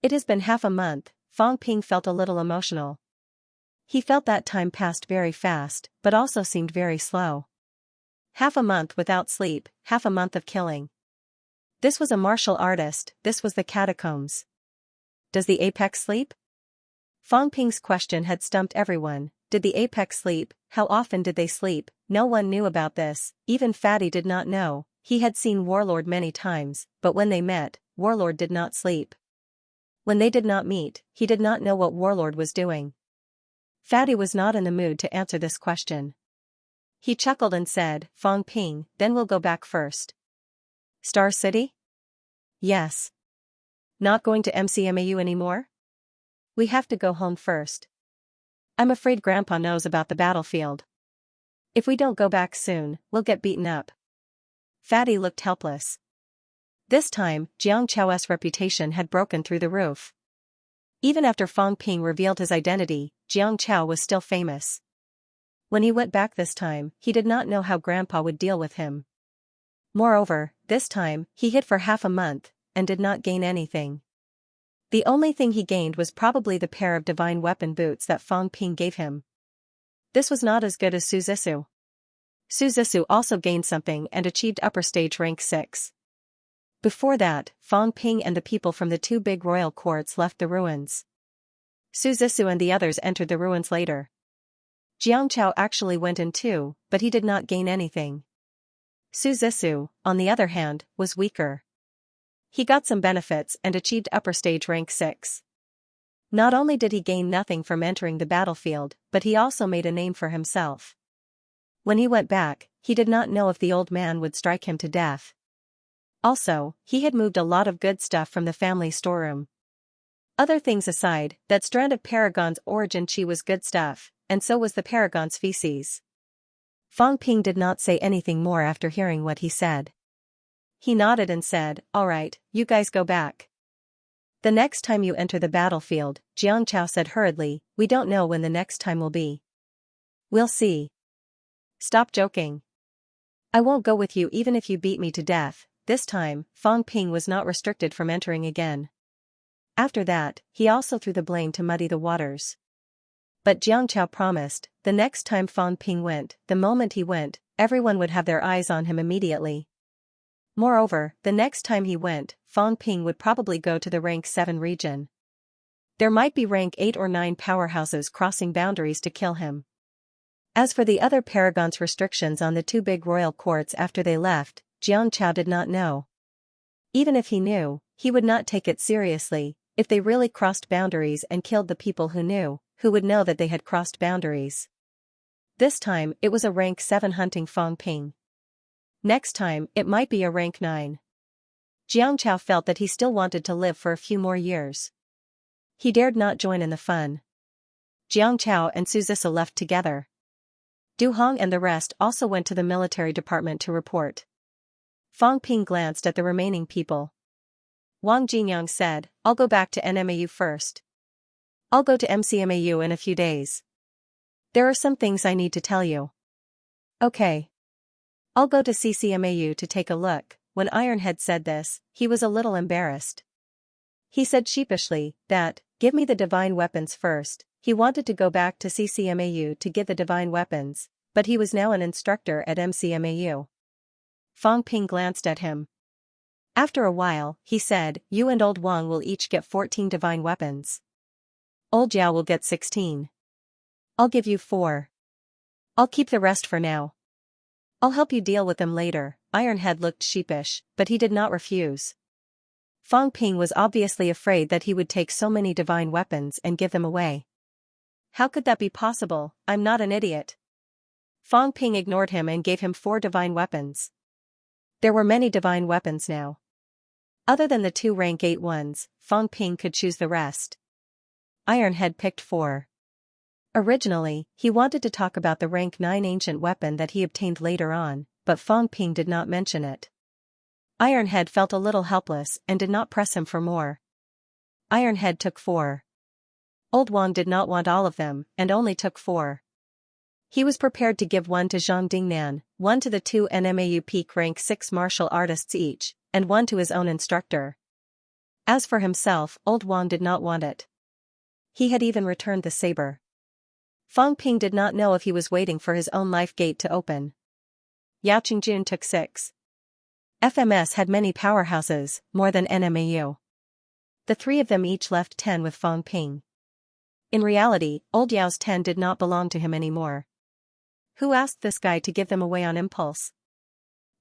It has been half a month. Fang Ping felt a little emotional. He felt that time passed very fast, but also seemed very slow. Half a month without sleep, half a month of killing. This was a martial artist, this was the catacombs. Does the apex sleep? Fang Ping's question had stumped everyone. Did the apex sleep? How often did they sleep? No one knew about this, even Fatty did not know. He had seen Warlord many times, but when they met, Warlord did not sleep. When they did not meet, he did not know what Warlord was doing. Fatty was not in the mood to answer this question. He chuckled and said, "Fang Ping, then we'll go back first." "Star City?" "Yes." "Not going to MCMAU anymore?" "We have to go home first. I'm afraid Grandpa knows about the battlefield. If we don't go back soon, we'll get beaten up." Fatty looked helpless. This time, Xianxia's reputation had broken through the roof. Even after Fang Ping revealed his identity, Xianxia was still famous. When he went back this time, he did not know how Grandpa would deal with him. Moreover, this time, he hid for half a month, and did not gain anything. The only thing he gained was probably the pair of divine weapon boots that Fang Ping gave him. This was not as good as Su Zissou. Su Zissou also gained something and achieved upper stage rank 6. Before that, Fang Ping and the people from the 2 big royal courts left the ruins. Su Zissou and the others entered the ruins later. Xianxiao actually went in too, but he did not gain anything. Su Zissou, on the other hand, was weaker. He got some benefits and achieved upper stage rank 6. Not only did he gain nothing from entering the battlefield, but he also made a name for himself. When he went back, he did not know if the old man would strike him to death. Also, he had moved a lot of good stuff from the family storeroom. Other things aside, that strand of Paragon's origin chi was good stuff, and so was the Paragon's feces. Fang Ping did not say anything more after hearing what he said. He nodded and said, "All right, you guys go back." "The next time you enter the battlefield," Xianxiao said hurriedly, "we don't know when the next time will be. We'll see." "Stop joking. I won't go with you even if you beat me to death." This time, Fang Ping was not restricted from entering again. After that, he also threw the blame to muddy the waters. But Xianxiao promised, the next time Fang Ping went, the moment he went, everyone would have their eyes on him immediately. Moreover, the next time he went, Fang Ping would probably go to the rank 7 region. There might be rank 8 or 9 powerhouses crossing boundaries to kill him. As for the other paragon's restrictions on the two big royal courts after they left, Xianxia did not know. Even if he knew, he would not take it seriously. If they really crossed boundaries and killed the people who knew, who would know that they had crossed boundaries? This time, it was a rank 7 hunting Fang Ping. Next time, it might be a rank 9. Xianxia felt that he still wanted to live for a few more years. He dared not join in the fun. Xianxia and Su Zisa left together. Du Hong and the rest also went to the military department to report. Fang Ping glanced at the remaining people. Wang Jinyang said, "I'll go back to NMAU first. I'll go to MCMAU in a few days. There are some things I need to tell you." "Okay. I'll go to CCMAU to take a look." When Ironhead said this, he was a little embarrassed. He said sheepishly that, "Give me the divine weapons first." He wanted to go back to CCMAU to get the divine weapons, but he was now an instructor at MCMAU. Fang Ping glanced at him. After a while, he said, "You and Old Wang will each get 14 divine weapons. Old Jiao will get 16. I'll give you 4. I'll keep the rest for now. I'll help you deal with them later." Ironhead looked sheepish, but he did not refuse. Fang Ping was obviously afraid that he would take so many divine weapons and give them away. "How could that be possible? I'm not an idiot." Fang Ping ignored him and gave him 4 divine weapons. There were many divine weapons now. Other than the 2 rank 8 ones, Fang Ping could choose the rest. Ironhead picked 4. Originally, he wanted to talk about the rank 9 ancient weapon that he obtained later on, but Fang Ping did not mention it. Ironhead felt a little helpless and did not press him for more. Ironhead took 4. Old Wang did not want all of them, and only took 4. He was prepared to give 1 to Zhang Dingnan, 1 to the 2 NMAU peak rank 6 martial artists each, and 1 to his own instructor. As for himself, Old Wang did not want it. He had even returned the saber. Fang Ping did not know if he was waiting for his own life gate to open. Yao Qingjun took 6. FMS had many powerhouses, more than NMAU. The 3 of them each left 10 with Fang Ping. In reality, Old Yao's 10 did not belong to him anymore. Who asked this guy to give them away on impulse?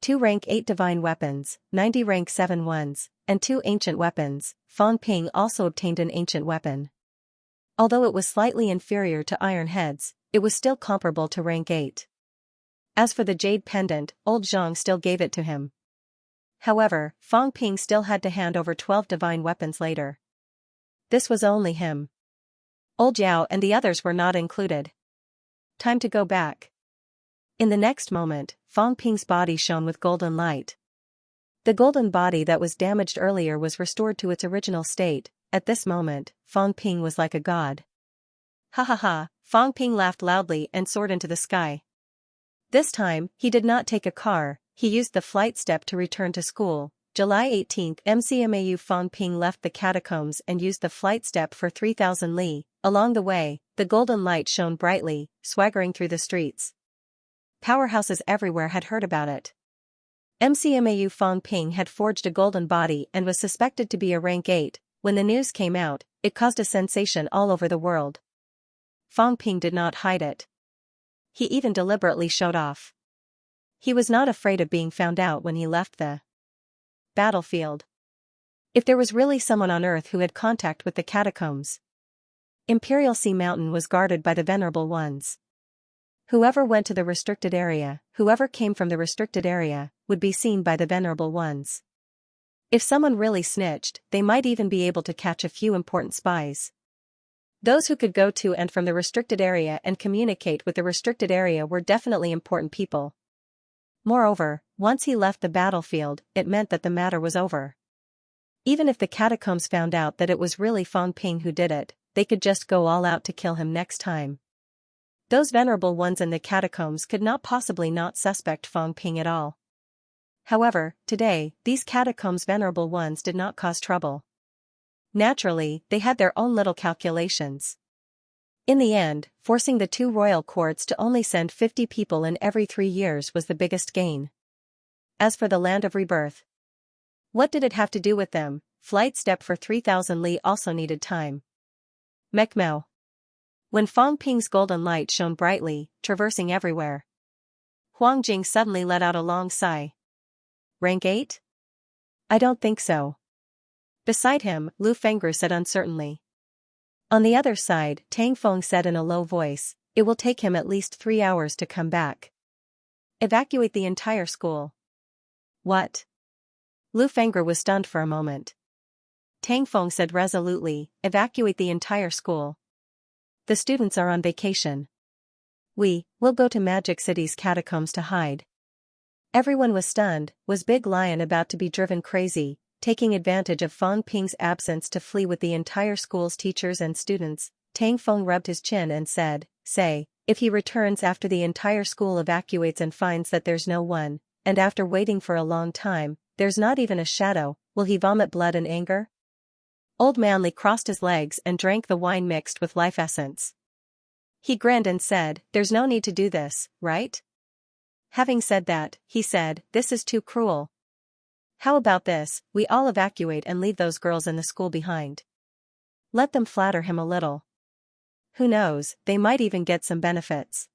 2 rank 8 divine weapons, 90 rank 7 ones, and 2 ancient weapons. Fang Ping also obtained an ancient weapon. Although it was slightly inferior to Ironhead's, it was still comparable to rank 8. As for the jade pendant, Old Zhang still gave it to him. However, Fang Ping still had to hand over 12 divine weapons later. This was only him. Old Yao and the others were not included. Time to go back. In the next moment, Fang Ping's body shone with golden light. The golden body that was damaged earlier was restored to its original state. At this moment, Fang Ping was like a god. Ha ha ha, Fang Ping laughed loudly and soared into the sky. This time, he did not take a car, he used the flight step to return to school. July 18, MCMAU. Fang Ping left the catacombs and used the flight step for 3,000 li. Along the way, the golden light shone brightly, swaggering through the streets. Powerhouses everywhere had heard about it. MCMAU. Fang Ping had forged a golden body and was suspected to be a rank 8. When the news came out, it caused a sensation all over the world. Fang Ping did not hide it. He even deliberately showed off. He was not afraid of being found out when he left the battlefield. If there was really someone on Earth who had contact with the catacombs, Imperial Sea Mountain was guarded by the Venerable Ones. Whoever went to the restricted area, whoever came from the restricted area, would be seen by the Venerable Ones. If someone really snitched, they might even be able to catch a few important spies. Those who could go to and from the restricted area and communicate with the restricted area were definitely important people. Moreover, once he left the battlefield, it meant that the matter was over. Even if the catacombs found out that it was really Fang Ping who did it, they could just go all out to kill him next time. Those Venerable Ones in the catacombs could not possibly not suspect Fang Ping at all. However, today, these catacombs Venerable Ones did not cause trouble. Naturally, they had their own little calculations. In the end, forcing the 2 royal courts to only send 50 people in every 3 years was the biggest gain. As for the land of rebirth, what did it have to do with them? Flight step for 3,000 li also needed time. Mekmao. When Fang Ping's golden light shone brightly, traversing everywhere. Huang Jing suddenly let out a long sigh. Rank 8? I don't think so. Beside him, Lu Fengru said uncertainly. On the other side, Tang Feng said in a low voice, it will take him at least 3 hours to come back. Evacuate the entire school. What? Lu Fengru was stunned for a moment. Tang Feng said resolutely, evacuate the entire school. The students are on vacation. We'll go to Magic City's catacombs to hide. Everyone was stunned. Was Big Lion about to be driven crazy, taking advantage of Fang Ping's absence to flee with the entire school's teachers and students? Tang Feng rubbed his chin and said, if he returns after the entire school evacuates and finds that there's no one, and after waiting for a long time, there's not even a shadow, will he vomit blood and anger? Old Manly crossed his legs and drank the wine mixed with life essence. He grinned and said, there's no need to do this, right? Having said that, he said, this is too cruel. How about this, we all evacuate and leave those girls in the school behind. Let them flatter him a little. Who knows, they might even get some benefits.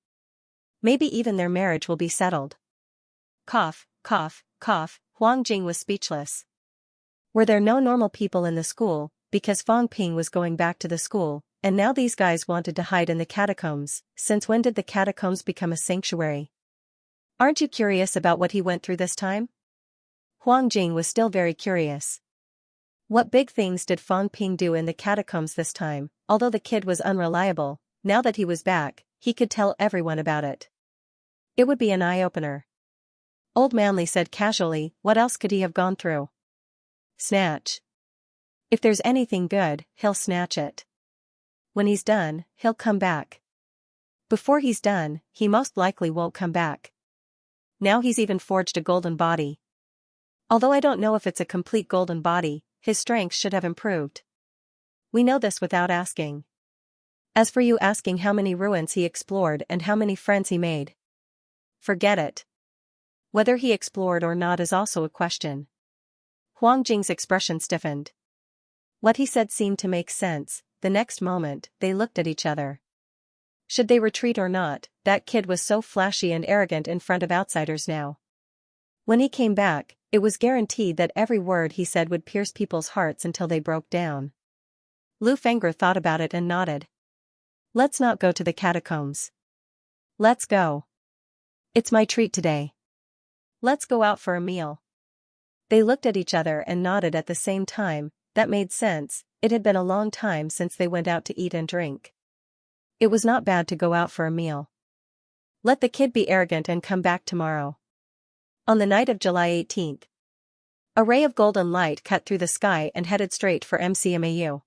Maybe even their marriage will be settled. Cough, cough, cough, Huang Jing was speechless. Were there no normal people in the school, because Fang Ping was going back to the school, and now these guys wanted to hide in the catacombs? Since when did the catacombs become a sanctuary? Aren't you curious about what he went through this time? Huang Jing was still very curious. What big things did Fang Ping do in the catacombs this time? Although the kid was unreliable, now that he was back, he could tell everyone about it. It would be an eye-opener. Old Manly said casually, what else could he have gone through? Snatch. If there's anything good, he'll snatch it. When he's done, he'll come back. Before he's done, he most likely won't come back. Now he's even forged a golden body. Although I don't know if it's a complete golden body, his strength should have improved. We know this without asking. As for you asking how many ruins he explored and how many friends he made, forget it. Whether he explored or not is also a question. Huang Jing's expression stiffened. What he said seemed to make sense. The next moment, they looked at each other. Should they retreat or not? That kid was so flashy and arrogant in front of outsiders now. When he came back, it was guaranteed that every word he said would pierce people's hearts until they broke down. Lu Fengru thought about it and nodded. Let's not go to the catacombs. Let's go. It's my treat today. Let's go out for a meal. They looked at each other and nodded at the same time. That made sense. It had been a long time since they went out to eat and drink. It was not bad to go out for a meal. Let the kid be arrogant and come back tomorrow. On the night of July 18th, a ray of golden light cut through the sky and headed straight for MCMAU.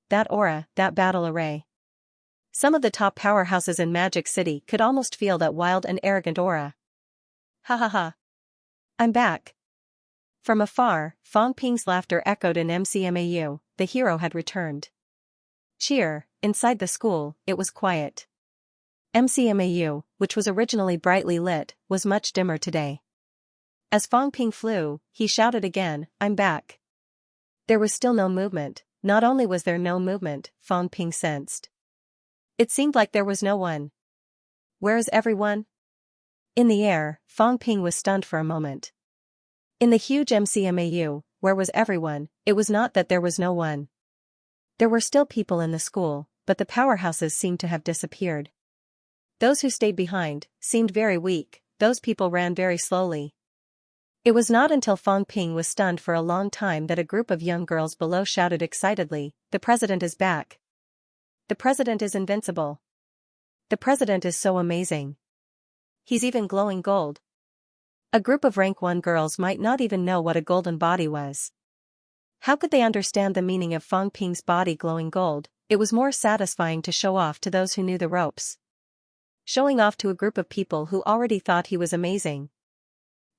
That aura, that battle array. Some of the top powerhouses in Magic City could almost feel that wild and arrogant aura. Ha ha ha. I'm back. From afar, Fang Ping's laughter echoed in MCMAU. The hero had returned. Cheer. Inside the school, it was quiet. MCMAU, which was originally brightly lit, was much dimmer today. As Fang Ping flew, he shouted again, I'm back. There was still no movement. Not only was there no movement, Fang Ping sensed. It seemed like there was no one. Where is everyone? In the air, Fang Ping was stunned for a moment. In the huge MCMAU, where was everyone? It was not that there was no one. There were still people in the school, but the powerhouses seemed to have disappeared. Those who stayed behind seemed very weak. Those people ran very slowly. It was not until Fang Ping was stunned for a long time that a group of young girls below shouted excitedly, the president is back. The president is invincible. The president is so amazing. He's even glowing gold. A group of rank 1 girls might not even know what a golden body was. How could they understand the meaning of Fang Ping's body glowing gold? It was more satisfying to show off to those who knew the ropes. Showing off to a group of people who already thought he was amazing.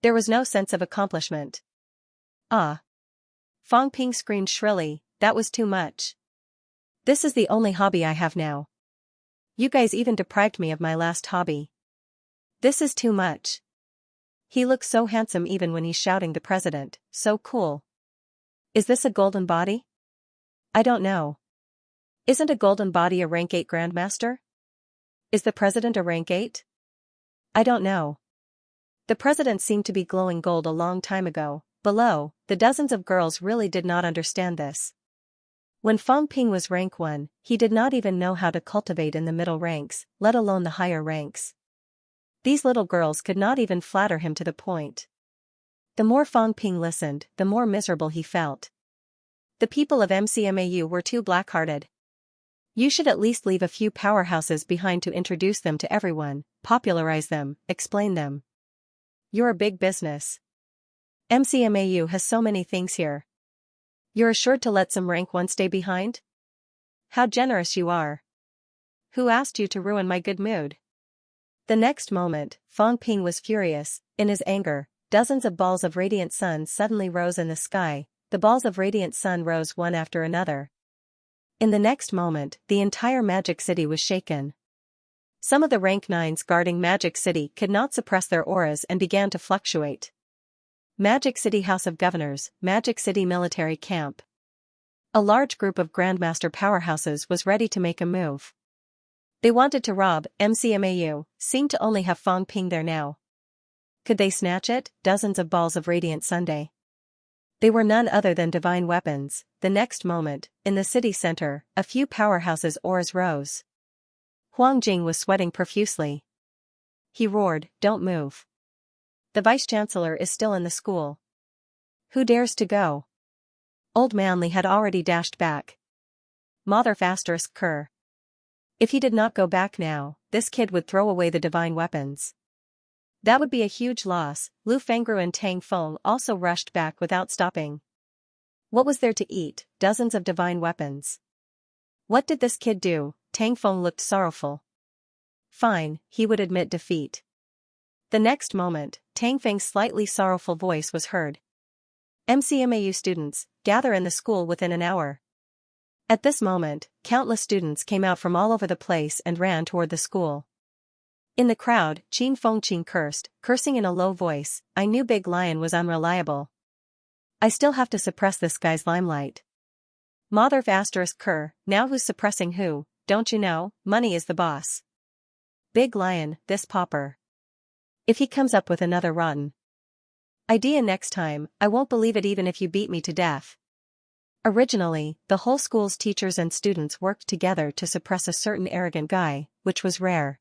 There was no sense of accomplishment. Ah! Fang Ping screamed shrilly, that was too much. This is the only hobby I have now. You guys even deprived me of my last hobby. This is too much. He looks so handsome even when he's shouting the president, so cool. Is this a golden body? I don't know. Isn't a golden body a rank 8 grandmaster? Is the president a rank 8? I don't know. The president seemed to be glowing gold a long time ago. Below, the dozens of girls really did not understand this. When Fang Ping was rank 1, he did not even know how to cultivate in the middle ranks, let alone the higher ranks. These little girls could not even flatter him to the point. The more Fang Ping listened, the more miserable he felt. The people of MCMAU were too black-hearted. You should at least leave a few powerhouses behind to introduce them to everyone, popularize them, explain them. You're a big business. MCMAU has so many things here. You're assured to let some rank 1 stay behind? How generous you are. Who asked you to ruin my good mood? The next moment, Fang Ping was furious. In his anger, dozens of balls of radiant sun suddenly rose in the sky. The balls of radiant sun rose one after another. In the next moment, the entire Magic City was shaken. Some of the rank 9s guarding Magic City could not suppress their auras and began to fluctuate. Magic City House of Governors, Magic City Military Camp. A large group of Grandmaster powerhouses was ready to make a move. They wanted to rob MCMAU, seemed to only have Fang Ping there now. Could they snatch it? Dozens of balls of radiant Sunday. They were none other than divine weapons. The next moment, in the city center, a few powerhouses' auras rose. Huang Jing was sweating profusely. He roared, "Don't move. The vice-chancellor is still in the school. Who dares to go?" Old Manly had already dashed back. Mother ****. If he did not go back now, this kid would throw away the divine weapons. That would be a huge loss. Lu Fengru and Tang Feng also rushed back without stopping. What was there to eat? Dozens of divine weapons. What did this kid do? Tang Feng looked sorrowful. Fine, he would admit defeat. The next moment, Tang Feng's slightly sorrowful voice was heard. MCMAU students, gather in the school within an hour. At this moment, countless students came out from all over the place and ran toward the school. In the crowd, Qin Fengqin cursing in a low voice. I knew Big Lion was unreliable. I still have to suppress this guy's limelight. Mother ****, now who's suppressing who? Don't you know, money is the boss. Big Lion, this pauper. If he comes up with another rotten idea next time, I won't believe it even if you beat me to death. Originally, the whole school's teachers and students worked together to suppress a certain arrogant guy, which was rare.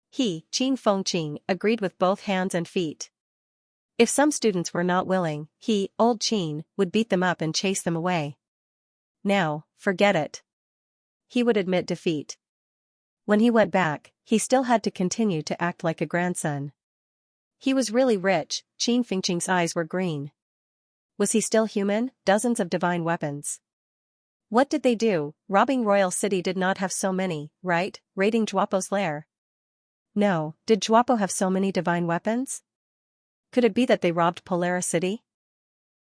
He, Qin Fengqin, agreed with both hands and feet. If some students were not willing, he, old Qin, would beat them up and chase them away. Now, forget it. He would admit defeat. When he went back, he still had to continue to act like a grandson. He was really rich. Qin Fengqin's eyes were green. Was he still human? Dozens of divine weapons. What did they do? Robbing Royal City did not have so many, right? Raiding Zhuapo's lair. No, did Zhuapo have so many divine weapons? Could it be that they robbed Polaris City?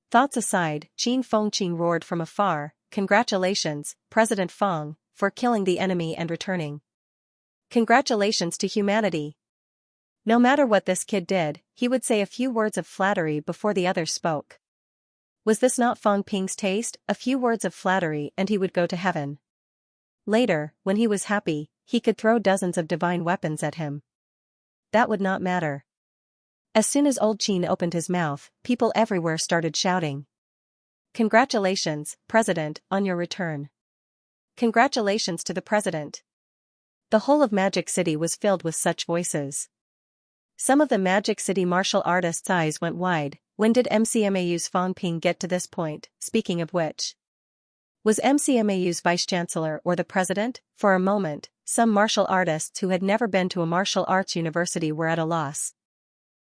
Thoughts aside, Qin Fengqin roared from afar, Congratulations, President Fang, for killing the enemy and returning. Congratulations to humanity. No matter what this kid did, he would say a few words of flattery before the others spoke. Was this not Fang Ping's taste? A few words of flattery and he would go to heaven. Later, when he was happy, he could throw dozens of divine weapons at him. That would not matter. As soon as old Qin opened his mouth, people everywhere started shouting. Congratulations, President, on your return. Congratulations to the President. The whole of Magic City was filled with such voices. Some of the Magic City martial artists' eyes went wide. When did MCMAU's Fang Ping get to this point? Speaking of which, was MCMAU's vice-chancellor or the president? For a moment, some martial artists who had never been to a martial arts university were at a loss.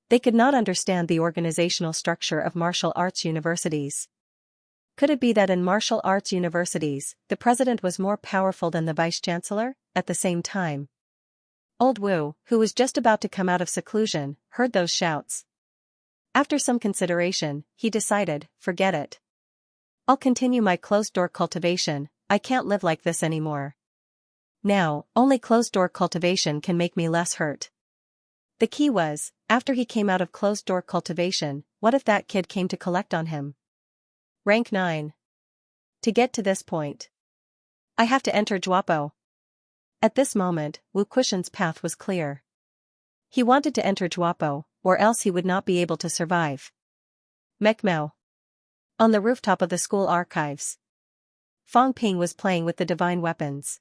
They could not understand the organizational structure of martial arts universities. Could it be that in martial arts universities, the president was more powerful than the vice-chancellor? At the same time, Old Wu, who was just about to come out of seclusion, heard those shouts. After some consideration, he decided, forget it. I'll continue my closed-door cultivation. I can't live like this anymore. Now, only closed-door cultivation can make me less hurt. The key was, after he came out of closed-door cultivation, what if that kid came to collect on him? Rank 9. To get to this point, I have to enter Zhuopo. At this moment, Wu Kushan's path was clear. He wanted to enter Zhuopo, or else he would not be able to survive. Mekmao. On the rooftop of the school archives, Fang Ping was playing with the divine weapons.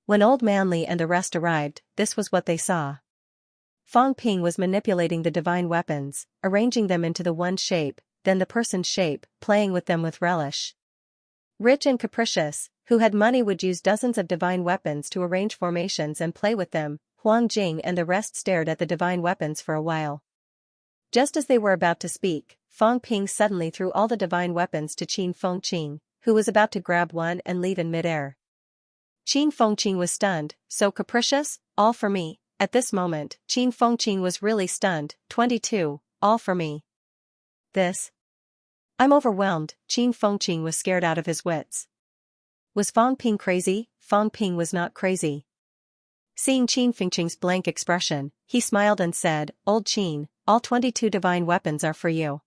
When Old Manly and the rest arrived, this was what they saw. Fang Ping was manipulating the divine weapons, arranging them into the one shape, then the person's shape, playing with them with relish. Rich and capricious, who had money would use dozens of divine weapons to arrange formations and play with them. Huang Jing and the rest stared at the divine weapons for a while. Just as they were about to speak, Fang Ping suddenly threw all the divine weapons to Qin Fengqing, who was about to grab one and leave in midair. Qin Fengqing was stunned. So capricious, all for me. At this moment, Qin Fengqing was really stunned. 22, all for me. This? I'm overwhelmed. Qin Fengqing was scared out of his wits. Was Fang Ping crazy? Fang Ping was not crazy. Seeing Qin Fengqing's blank expression, he smiled and said, Old Qin, all 22 divine weapons are for you.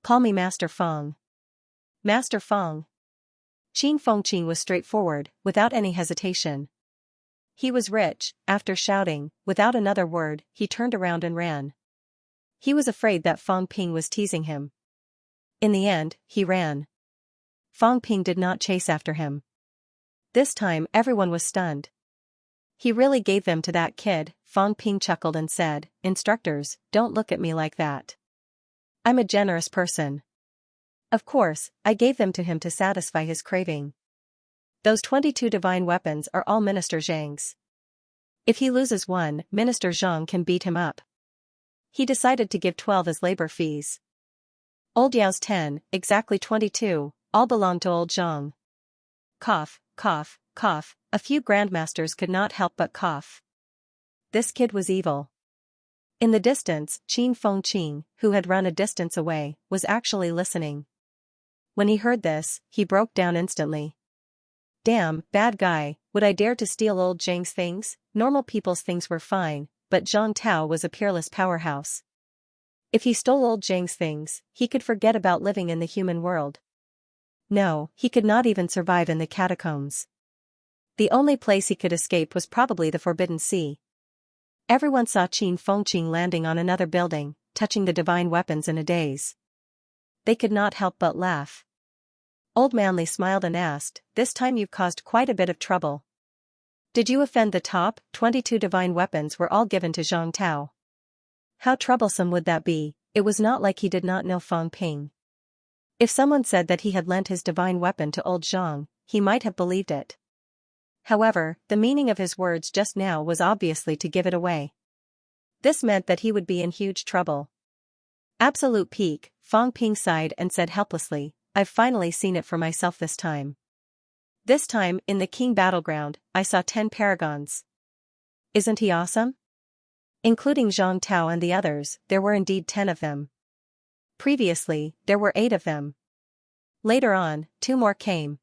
Call me Master Feng. Master Feng. Qin Fengqing was straightforward, without any hesitation. He was rich. After shouting, without another word, he turned around and ran. He was afraid that Fang Ping was teasing him. In the end, he ran. Fang Ping did not chase after him. This time everyone was stunned. He really gave them to that kid. Fang Ping chuckled and said, Instructors, don't look at me like that. I'm a generous person. Of course, I gave them to him to satisfy his craving. Those 22 divine weapons are all Minister Zhang's. If he loses one, Minister Zhang can beat him up. He decided to give 12 as labor fees. Old Yao's 10, exactly 22, all belong to old Zhang. Cough, cough, cough, a few grandmasters could not help but cough. This kid was evil. In the distance, Qin Fengqing, who had run a distance away, was actually listening. When he heard this, he broke down instantly. Damn, bad guy, would I dare to steal old Zhang's things? Normal people's things were fine, but Zhang Tao was a peerless powerhouse. If he stole old Zhang's things, he could forget about living in the human world. No, he could not even survive in the catacombs. The only place he could escape was probably the Forbidden Sea. Everyone saw Qin Fengqing landing on another building, touching the divine weapons in a daze. They could not help but laugh. Old Manly smiled and asked, This time you've caused quite a bit of trouble. Did you offend the top? 22 divine weapons were all given to Zhang Tao. How troublesome would that be? It was not like he did not know Fang Ping. If someone said that he had lent his divine weapon to old Zhang, he might have believed it. However, the meaning of his words just now was obviously to give it away. This meant that he would be in huge trouble. Absolute peak, Fang Ping sighed and said helplessly, I've finally seen it for myself this time. This time, in the King battleground, I saw 10 paragons. Isn't he awesome? Including Zhang Tao and the others, there were indeed 10 of them. Previously, there were 8 of them. Later on, 2 more came.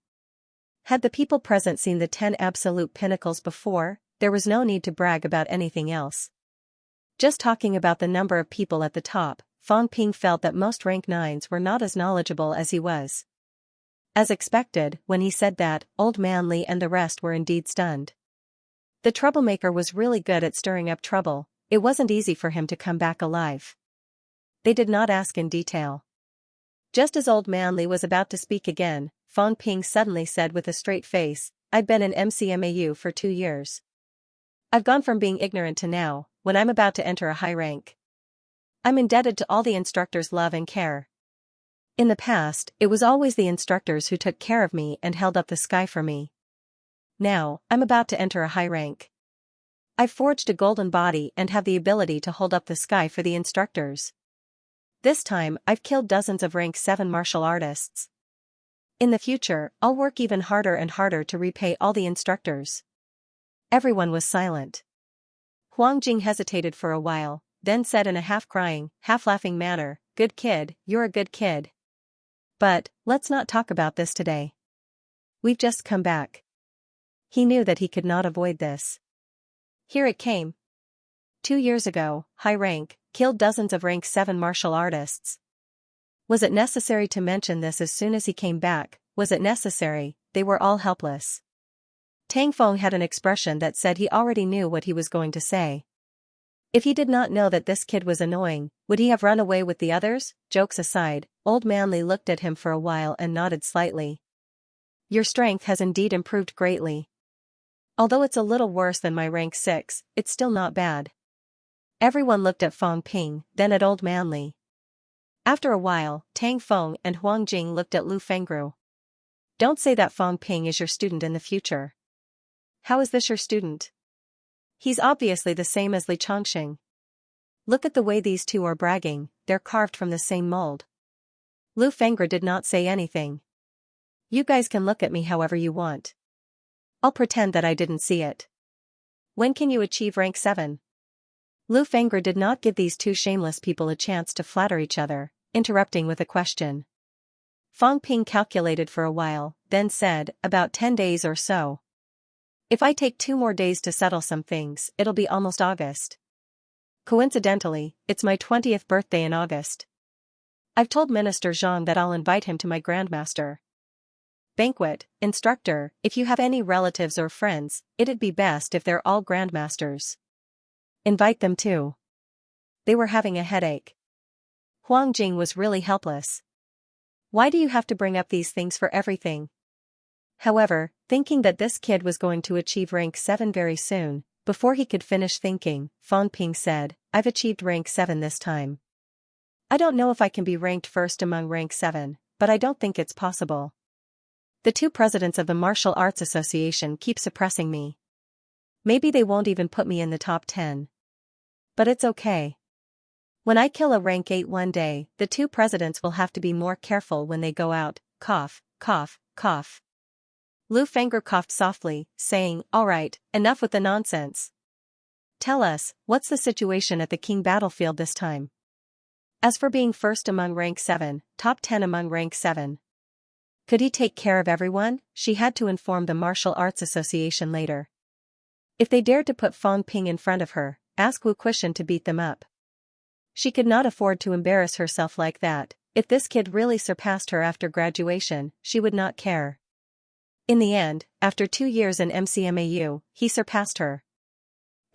Had the people present seen the 10 absolute pinnacles before, there was no need to brag about anything else. Just talking about the number of people at the top, Fang Ping felt that most rank 9s were not as knowledgeable as he was. As expected, when he said that, Old Manly and the rest were indeed stunned. The troublemaker was really good at stirring up trouble. It wasn't easy for him to come back alive. They did not ask in detail. Just as Old Manly was about to speak again, Fang Ping suddenly said with a straight face, I've been in MCMAU for 2 years. I've gone from being ignorant to now, when I'm about to enter a high rank. I'm indebted to all the instructors' love and care. In the past, it was always the instructors who took care of me and held up the sky for me. Now, I'm about to enter a high rank. I've forged a golden body and have the ability to hold up the sky for the instructors. This time, I've killed dozens of rank 7 martial artists. In the future, I'll work even harder and harder to repay all the instructors. Everyone was silent. Huang Jing hesitated for a while, then said in a half-crying, half-laughing manner, Good kid, you're a good kid. But, let's not talk about this today. We've just come back. He knew that he could not avoid this. Here it came. 2 years ago, high rank, killed dozens of rank 7 martial artists. Was it necessary to mention this as soon as he came back? Was it necessary? They were all helpless. Tang Feng had an expression that said he already knew what he was going to say. If he did not know that this kid was annoying, would he have run away with the others? Jokes aside, Old Man Li looked at him for a while and nodded slightly. Your strength has indeed improved greatly. Although it's a little worse than my rank 6, it's still not bad. Everyone looked at Fang Ping, then at Old Man Li. After a while, Tang Feng and Huang Jing looked at Lu Fengru. Don't say that Fang Ping is your student in the future. How is this your student? He's obviously the same as Li Chongqing. Look at the way these two are bragging, they're carved from the same mold. Lu Fengru did not say anything. You guys can look at me however you want. I'll pretend that I didn't see it. When can you achieve rank 7? Lu Fengru did not give these two shameless people a chance to flatter each other, interrupting with a question. Fang Ping calculated for a while, then said, about 10 days or so. If I take 2 more days to settle some things, it'll be almost August. Coincidentally, it's my 20th birthday in August. I've told Minister Zhang that I'll invite him to my Grandmaster banquet. Instructor, if you have any relatives or friends, it'd be best if they're all Grandmasters. Invite them too. They were having a headache. Huang Jing was really helpless. Why do you have to bring up these things for everything? However, thinking that this kid was going to achieve rank 7 very soon, before he could finish thinking, Fang Ping said, I've achieved rank 7 this time. I don't know if I can be ranked first among rank 7, but I don't think it's possible. The 2 presidents of the Martial Arts Association keep suppressing me. Maybe they won't even put me in the top 10. But it's okay. When I kill a rank 8 one day, the 2 presidents will have to be more careful when they go out. Cough, cough, cough. Lu Fengru coughed softly, saying, all right, enough with the nonsense. Tell us, what's the situation at the King battlefield this time? As for being first among rank 7, top 10 among rank 7. Could he take care of everyone? She had to inform the Martial Arts Association later. If they dared to put Fang Ping in front of her, ask Wu Quishan to beat them up. She could not afford to embarrass herself like that. If this kid really surpassed her after graduation, she would not care. In the end, after 2 years in MCMAU, he surpassed her.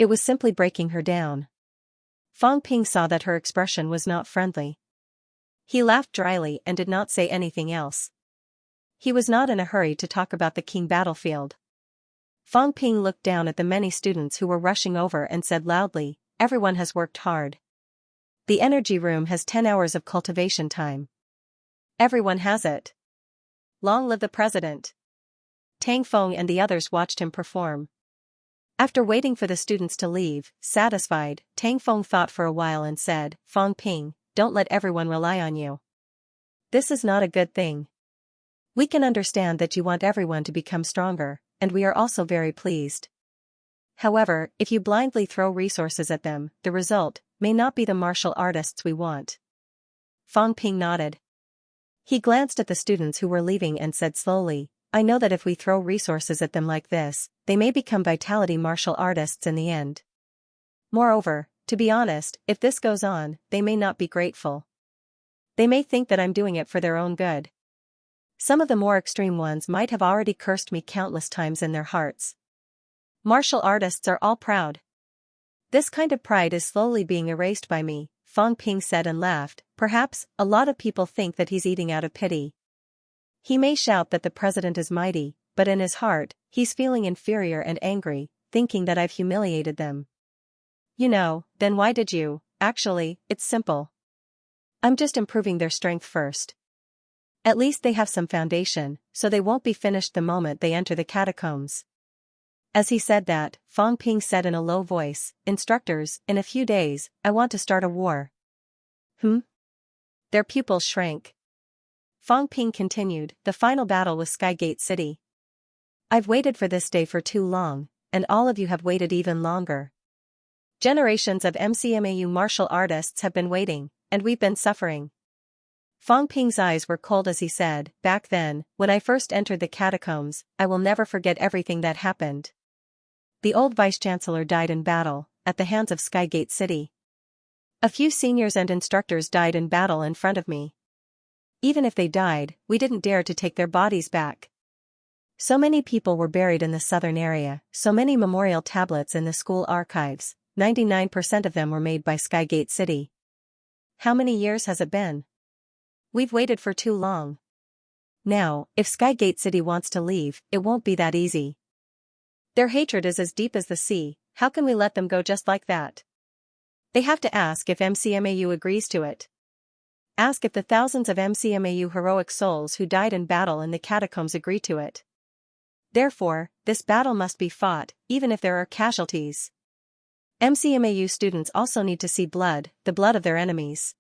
It was simply breaking her down. Fang Ping saw that her expression was not friendly. He laughed dryly and did not say anything else. He was not in a hurry to talk about the King battlefield. Fang Ping looked down at the many students who were rushing over and said loudly, everyone has worked hard. The energy room has 10 hours of cultivation time. Everyone has it. Long live the president. Tang Feng and the others watched him perform. After waiting for the students to leave, satisfied, Tang Feng thought for a while and said, Fang Ping, don't let everyone rely on you. This is not a good thing. We can understand that you want everyone to become stronger, and we are also very pleased. However, if you blindly throw resources at them, the result may not be the martial artists we want. Fang Ping nodded. He glanced at the students who were leaving and said slowly, I know that if we throw resources at them like this, they may become vitality martial artists in the end. Moreover, to be honest, if this goes on, they may not be grateful. They may think that I'm doing it for their own good. Some of the more extreme ones might have already cursed me countless times in their hearts. Martial artists are all proud. This kind of pride is slowly being erased by me, Fang Ping said and laughed. Perhaps, a lot of people think that he's eating out of pity. He may shout that the president is mighty, but in his heart, he's feeling inferior and angry, thinking that I've humiliated them. You know, then why did you? Actually, it's simple. I'm just improving their strength first. At least they have some foundation, so they won't be finished the moment they enter the catacombs. As he said that, Fang Ping said in a low voice, Instructors, in a few days, I want to start a war. Their pupils shrank. Fang Ping continued, the final battle was Skygate City. I've waited for this day for too long, and all of you have waited even longer. Generations of MCMAU martial artists have been waiting, and we've been suffering. Fang Ping's eyes were cold as he said, back then, when I first entered the catacombs, I will never forget everything that happened. The old vice-chancellor died in battle, at the hands of Skygate City. A few seniors and instructors died in battle in front of me. Even if they died, we didn't dare to take their bodies back. So many people were buried in the southern area, so many memorial tablets in the school archives, 99% of them were made by Skygate City. How many years has it been? We've waited for too long. Now, if Skygate City wants to leave, it won't be that easy. Their hatred is as deep as the sea, how can we let them go just like that? They have to ask if MCMAU agrees to it. Ask if the thousands of MCMAU heroic souls who died in battle in the catacombs agree to it. Therefore, this battle must be fought, even if there are casualties. MCMAU students also need to see blood, the blood of their enemies.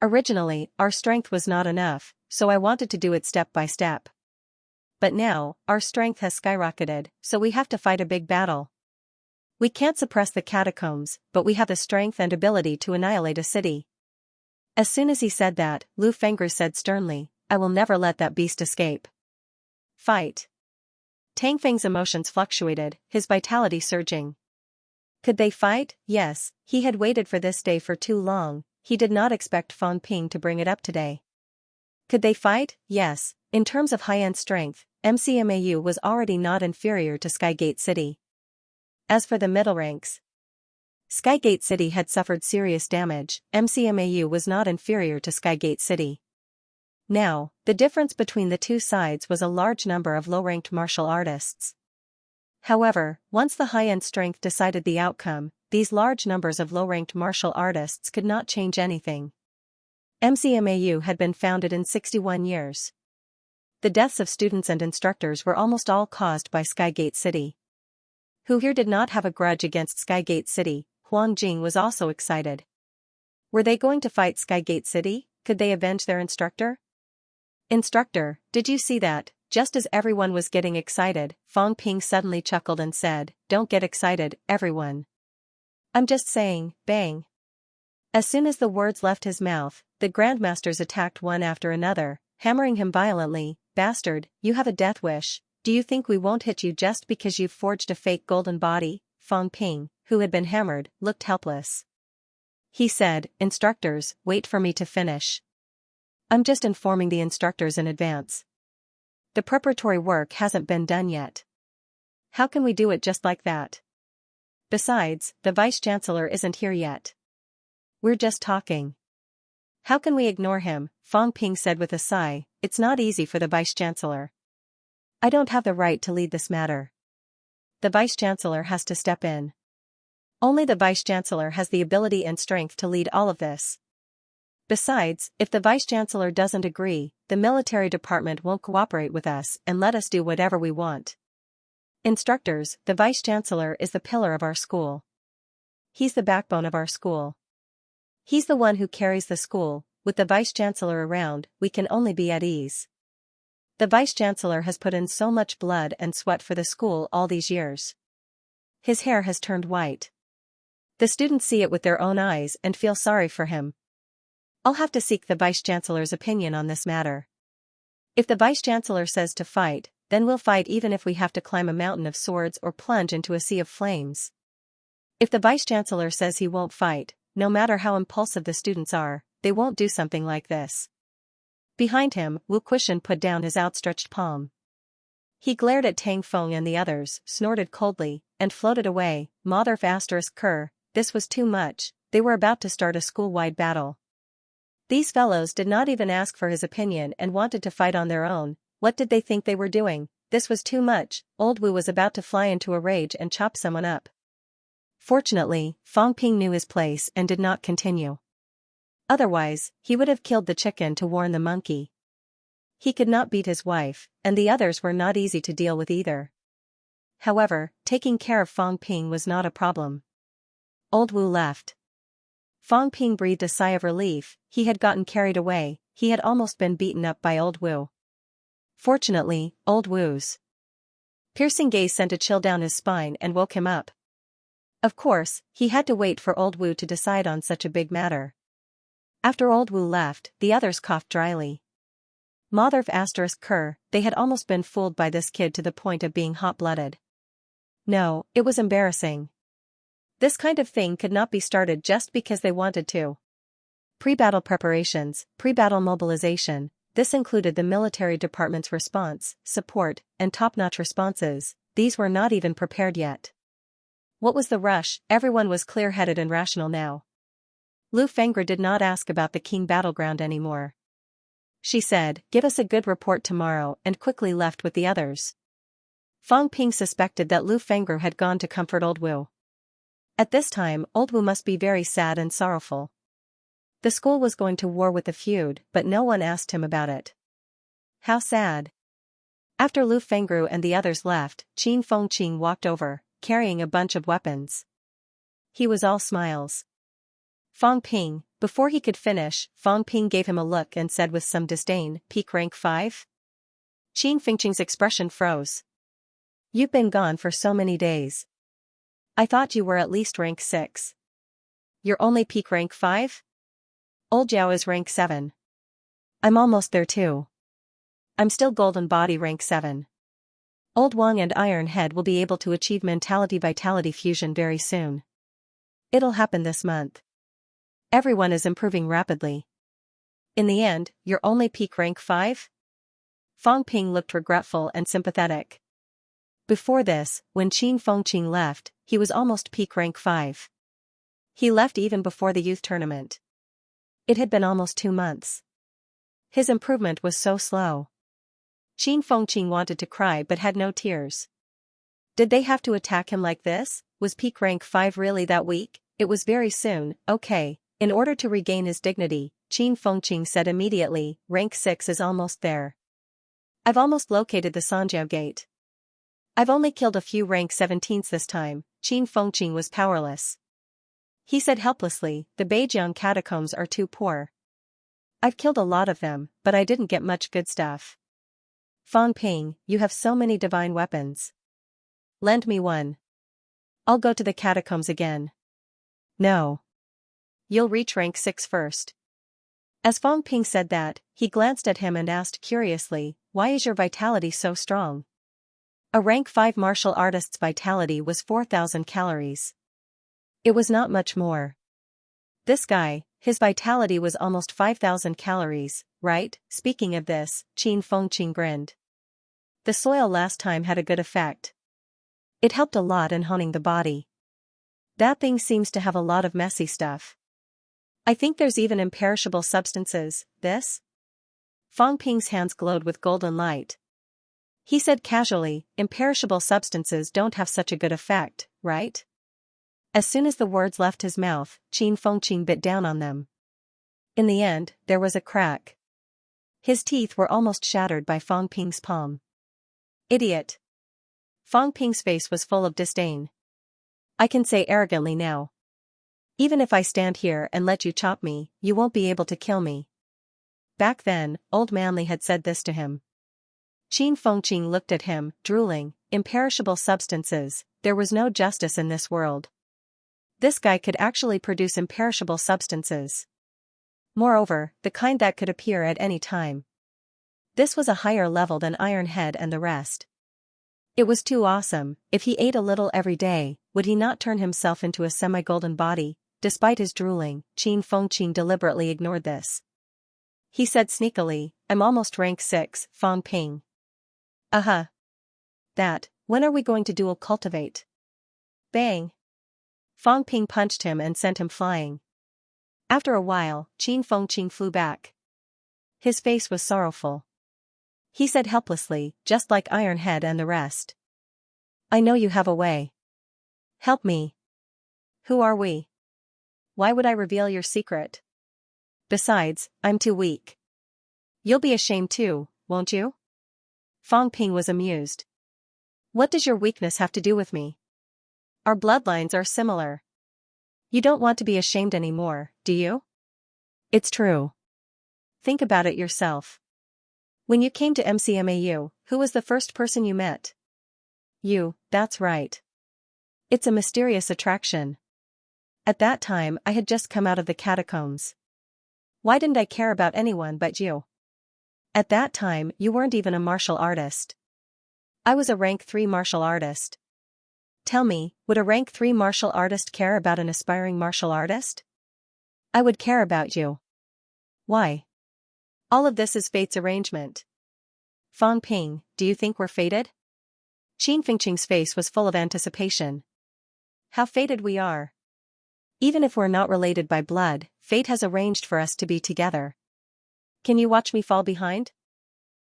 Originally, our strength was not enough, so I wanted to do it step by step. But now, our strength has skyrocketed, so we have to fight a big battle. We can't suppress the catacombs, but we have the strength and ability to annihilate a city. As soon as he said that, Lu Fengru said sternly, I will never let that beast escape. Fight. Tang Feng's emotions fluctuated, his vitality surging. Could they fight? Yes, he had waited for this day for too long, he did not expect Fang Ping to bring it up today. Could they fight? Yes, in terms of high-end strength, MCMAU was already not inferior to Skygate City. As for the middle ranks, Skygate City had suffered serious damage, MCMAU was not inferior to Skygate City. Now, the difference between the two sides was a large number of low-ranked martial artists. However, once the high-end strength decided the outcome, these large numbers of low-ranked martial artists could not change anything. MCMAU had been founded in 61 years. The deaths of students and instructors were almost all caused by Skygate City. Who here did not have a grudge against Skygate City? Huang Jing was also excited. Were they going to fight Skygate City? Could they avenge their instructor? Instructor, did you see that? Just as everyone was getting excited, Fang Ping suddenly chuckled and said, Don't get excited, everyone. I'm just saying, bang. As soon as the words left his mouth, the grandmasters attacked one after another, hammering him violently. Bastard, you have a death wish, do you think we won't hit you just because you've forged a fake golden body? Fang Ping, who had been hammered, looked helpless. He said, Instructors, wait for me to finish. I'm just informing the instructors in advance. The preparatory work hasn't been done yet. How can we do it just like that? Besides, the Vice-Chancellor isn't here yet. We're just talking. How can we ignore him? Fang Ping said with a sigh, It's not easy for the Vice-Chancellor. I don't have the right to lead this matter. The Vice-Chancellor has to step in. Only the Vice-Chancellor has the ability and strength to lead all of this. Besides, if the Vice-Chancellor doesn't agree, the military department won't cooperate with us and let us do whatever we want. Instructors, the Vice-Chancellor is the pillar of our school. He's the backbone of our school. He's the one who carries the school. With the Vice-Chancellor around, we can only be at ease. The Vice-Chancellor has put in so much blood and sweat for the school all these years. His hair has turned white. The students see it with their own eyes and feel sorry for him. I'll have to seek the Vice-Chancellor's opinion on this matter. If the Vice-Chancellor says to fight, then we'll fight even if we have to climb a mountain of swords or plunge into a sea of flames. If the Vice-Chancellor says he won't fight, no matter how impulsive the students are, they won't do something like this. Behind him, Wu Quishan put down his outstretched palm. He glared at Tang Feng and the others, snorted coldly, and floated away. Motherf asterisk Kerr, this was too much, they were about to start a school-wide battle. These fellows did not even ask for his opinion and wanted to fight on their own. What did they think they were doing? This was too much. Old Wu was about to fly into a rage and chop someone up. Fortunately, Fang Ping knew his place and did not continue. Otherwise, he would have killed the chicken to warn the monkey. He could not beat his wife, and the others were not easy to deal with either. However, taking care of Fang Ping was not a problem. Old Wu left. Fang Ping breathed a sigh of relief. He had gotten carried away, he had almost been beaten up by Old Wu. Fortunately, Old Wu's piercing gaze sent a chill down his spine and woke him up. Of course, he had to wait for Old Wu to decide on such a big matter. After Old Wu left, the others coughed dryly. Motherf asterisk Kerr, they had almost been fooled by this kid to the point of being hot-blooded. No, it was embarrassing. This kind of thing could not be started just because they wanted to. Pre-battle preparations, pre-battle mobilization, This included the military department's response, support, and top-notch responses. These were not even prepared yet. What was the rush? Everyone was clear-headed and rational now. Lu Fengru did not ask about the Qing battleground anymore. She said, "Give us a good report tomorrow," and quickly left with the others. Fang Ping suspected that Lu Fengru had gone to comfort Old Wu. At this time, Old Wu must be very sad and sorrowful. The school was going to war with the feud, but no one asked him about it. How sad. After Lu Fengru and the others left, Qin Fengqing walked over, carrying a bunch of weapons. He was all smiles. Fang Ping, before he could finish, Fang Ping gave him a look and said with some disdain, "Peak rank 5? Qin Fengqing's expression froze. "You've been gone for so many days. I thought you were at least rank 6. You're only peak rank 5? Old Jiao is rank 7. I'm almost there too. I'm still golden body rank 7. Old Wang and Iron Head will be able to achieve mentality-vitality fusion very soon. It'll happen this month. Everyone is improving rapidly. In the end, you're only peak rank 5? Fang Ping looked regretful and sympathetic. Before this, when Qin Fengqing left, he was almost peak rank 5. He left even before the youth tournament. It had been almost 2 months. His improvement was so slow. Qin Fengqing wanted to cry but had no tears. Did they have to attack him like this? Was peak rank 5 really that weak? It was very soon. Okay. In order to regain his dignity, Qin Fengqing said immediately, "Rank 6 is almost there. I've almost located the Sanjiao gate. I've only killed a few rank 17s this time." Qin Fengqing was powerless. He said helplessly, "The Beijiang catacombs are too poor. I've killed a lot of them, but I didn't get much good stuff." "Fang Ping, you have so many divine weapons. Lend me one. I'll go to the catacombs again." "No. You'll reach rank 6 first." As Fang Ping said that, he glanced at him and asked curiously, "Why is your vitality so strong?" A rank 5 martial artist's vitality was 4,000 calories. It was not much more. This guy, his vitality was almost 5,000 calories, right? Speaking of this, Qin Fengqing grinned. The soil last time had a good effect. It helped a lot in honing the body. That thing seems to have a lot of messy stuff. I think there's even imperishable substances. This? Fang Ping's hands glowed with golden light. He said casually, "Imperishable substances don't have such a good effect, right?" As soon as the words left his mouth, Qin Fengqing bit down on them. In the end, there was a crack. His teeth were almost shattered by Fang Ping's palm. "Idiot." Fang Ping's face was full of disdain. "I can say arrogantly now. Even if I stand here and let you chop me, you won't be able to kill me." Back then, Old Manly had said this to him. Qin Fengqing looked at him, drooling. Imperishable substances, there was no justice in this world. This guy could actually produce imperishable substances. Moreover, the kind that could appear at any time. This was a higher level than Iron Head and the rest. It was too awesome. If he ate a little every day, would he not turn himself into a semi-golden body? Despite his drooling, Qin Fengqing deliberately ignored this. He said sneakily, "I'm almost rank 6, Fang Ping." That, when are we going to duel cultivate? Bang! Fang Ping punched him and sent him flying. After a while, Qin Fengqing flew back. His face was sorrowful. He said helplessly, just like Iron Head and the rest. "I know you have a way. Help me." "Who are we? Why would I reveal your secret? Besides, I'm too weak." "You'll be ashamed too, won't you?" Fang Ping was amused. "What does your weakness have to do with me? Our bloodlines are similar. You don't want to be ashamed anymore, do you?" "It's true. Think about it yourself. When you came to MCMAU, who was the first person you met?" "You, that's right. It's a mysterious attraction. At that time I had just come out of the catacombs. Why didn't I care about anyone but you? At that time you weren't even a martial artist. I was a rank 3 martial artist. Tell me, would a rank 3 martial artist care about an aspiring martial artist? I would care about you." "Why?" All of this is fate's arrangement. Fang Ping, do you think we're fated? Qin Fengqing's face was full of anticipation. How fated we are. Even if we're not related by blood, fate has arranged for us to be together. Can you watch me fall behind?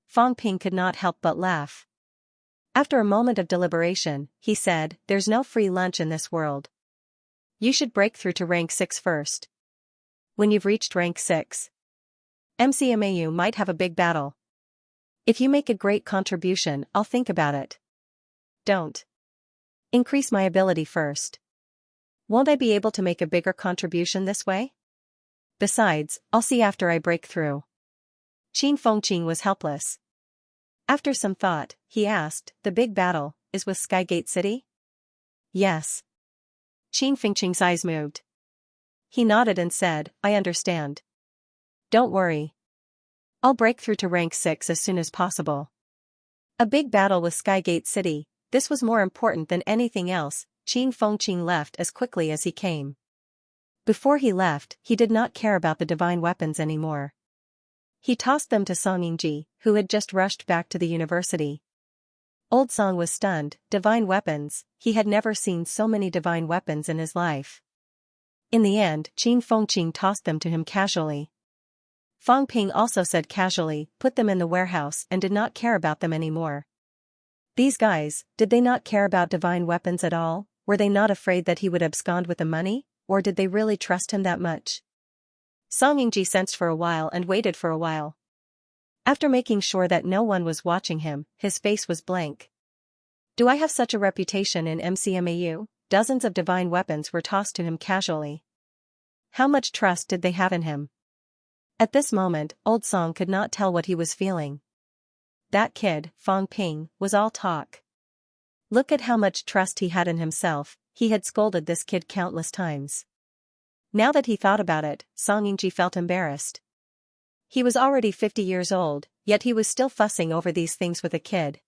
Fang Ping could not help but laugh. After a moment of deliberation, he said, there's no free lunch in this world. You should break through to rank 6 first. When you've reached rank 6, MCMAU might have a big battle. If you make a great contribution, I'll think about it. Don't. Increase my ability first. Won't I be able to make a bigger contribution this way? Besides, I'll see after I break through. Qin Fengqing was helpless. After some thought, he asked, the big battle is with Skygate City? Yes. Qin Fengqing's eyes moved. He nodded and said, I understand. Don't worry. I'll break through to rank 6 as soon as possible. A big battle with Skygate City, this was more important than anything else. Qin Fengqing left as quickly as he came. Before he left, he did not care about the divine weapons anymore. He tossed them to Song Yingji, who had just rushed back to the university. Old Song was stunned. Divine weapons, he had never seen so many divine weapons in his life. In the end, Qin Fengqing tossed them to him casually. Fang Ping also said casually, put them in the warehouse, and did not care about them anymore. These guys, did they not care about divine weapons at all? Were they not afraid that he would abscond with the money, or did they really trust him that much? Song Yingji sensed for a while and waited for a while. After making sure that no one was watching him, his face was blank. Do I have such a reputation in MCMAU? Dozens of divine weapons were tossed to him casually. How much trust did they have in him? At this moment, Old Song could not tell what he was feeling. That kid, Fang Ping, was all talk. Look at how much trust he had in himself. He had scolded this kid countless times. Now that he thought about it, Song Yingji felt embarrassed. He was already 50 years old, yet he was still fussing over these things with a kid.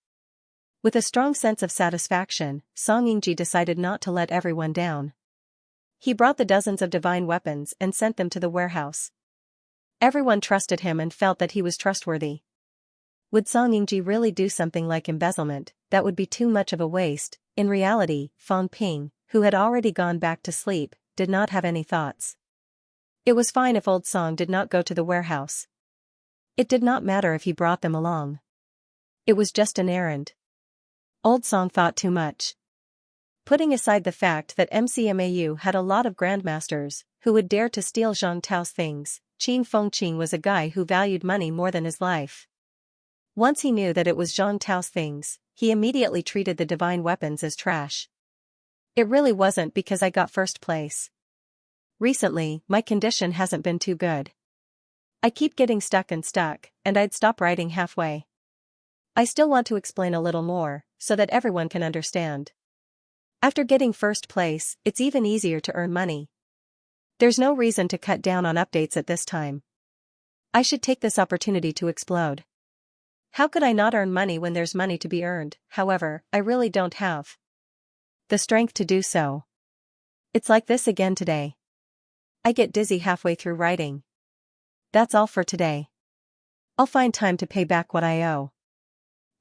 With a strong sense of satisfaction, Song Yingji decided not to let everyone down. He brought the dozens of divine weapons and sent them to the warehouse. Everyone trusted him and felt that he was trustworthy. Would Song Yingji really do something like embezzlement? That would be too much of a waste. In reality, Fang Ping, who had already gone back to sleep, did not have any thoughts. It was fine if Old Song did not go to the warehouse. It did not matter if he brought them along. It was just an errand. Old Song thought too much. Putting aside the fact that MCMAU had a lot of grandmasters who would dare to steal Zhang Tao's things, Qin Fengqing was a guy who valued money more than his life. Once he knew that it was Zhang Tao's things, he immediately treated the divine weapons as trash. It really wasn't because I got first place. Recently, my condition hasn't been too good. I keep getting stuck, and I'd stop writing halfway. I still want to explain a little more, so that everyone can understand. After getting first place, it's even easier to earn money. There's no reason to cut down on updates at this time. I should take this opportunity to explode. How could I not earn money when there's money to be earned? However, I really don't have the strength to do so. It's like this again today. I get dizzy halfway through writing. That's all for today. I'll find time to pay back what I owe.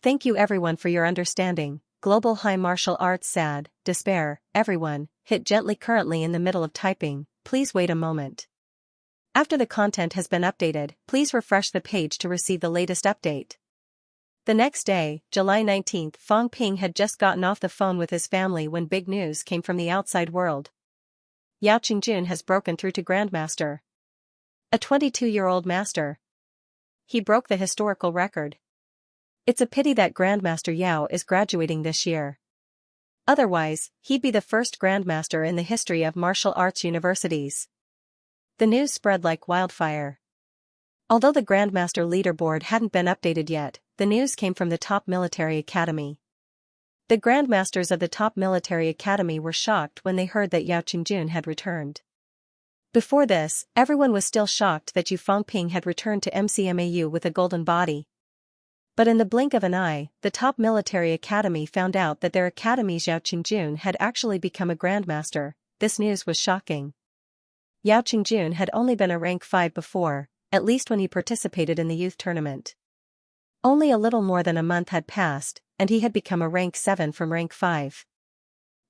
Thank you everyone for your understanding. Global High Martial Arts Sad, Despair, everyone, hit gently currently in the middle of typing, please wait a moment. After the content has been updated, please refresh the page to receive the latest update. The next day, July 19th, Fang Ping had just gotten off the phone with his family when big news came from the outside world. Yao Qingjun has broken through to Grandmaster. A 22-year-old master. He broke the historical record. It's a pity that Grandmaster Yao is graduating this year. Otherwise, he'd be the first Grandmaster in the history of martial arts universities. The news spread like wildfire. Although the Grandmaster leaderboard hadn't been updated yet, the news came from the top military academy. The Grandmasters of the top military academy were shocked when they heard that Yao Qingjun had returned. Before this, everyone was still shocked that Yu Fangping had returned to MCMAU with a golden body. But in the blink of an eye, the top military academy found out that their academy's Yao Qingjun had actually become a Grandmaster. This news was shocking. Yao Qingjun had only been a rank 5 before, at least when he participated in the youth tournament. Only a little more than a month had passed, and he had become a rank 7 from rank 5.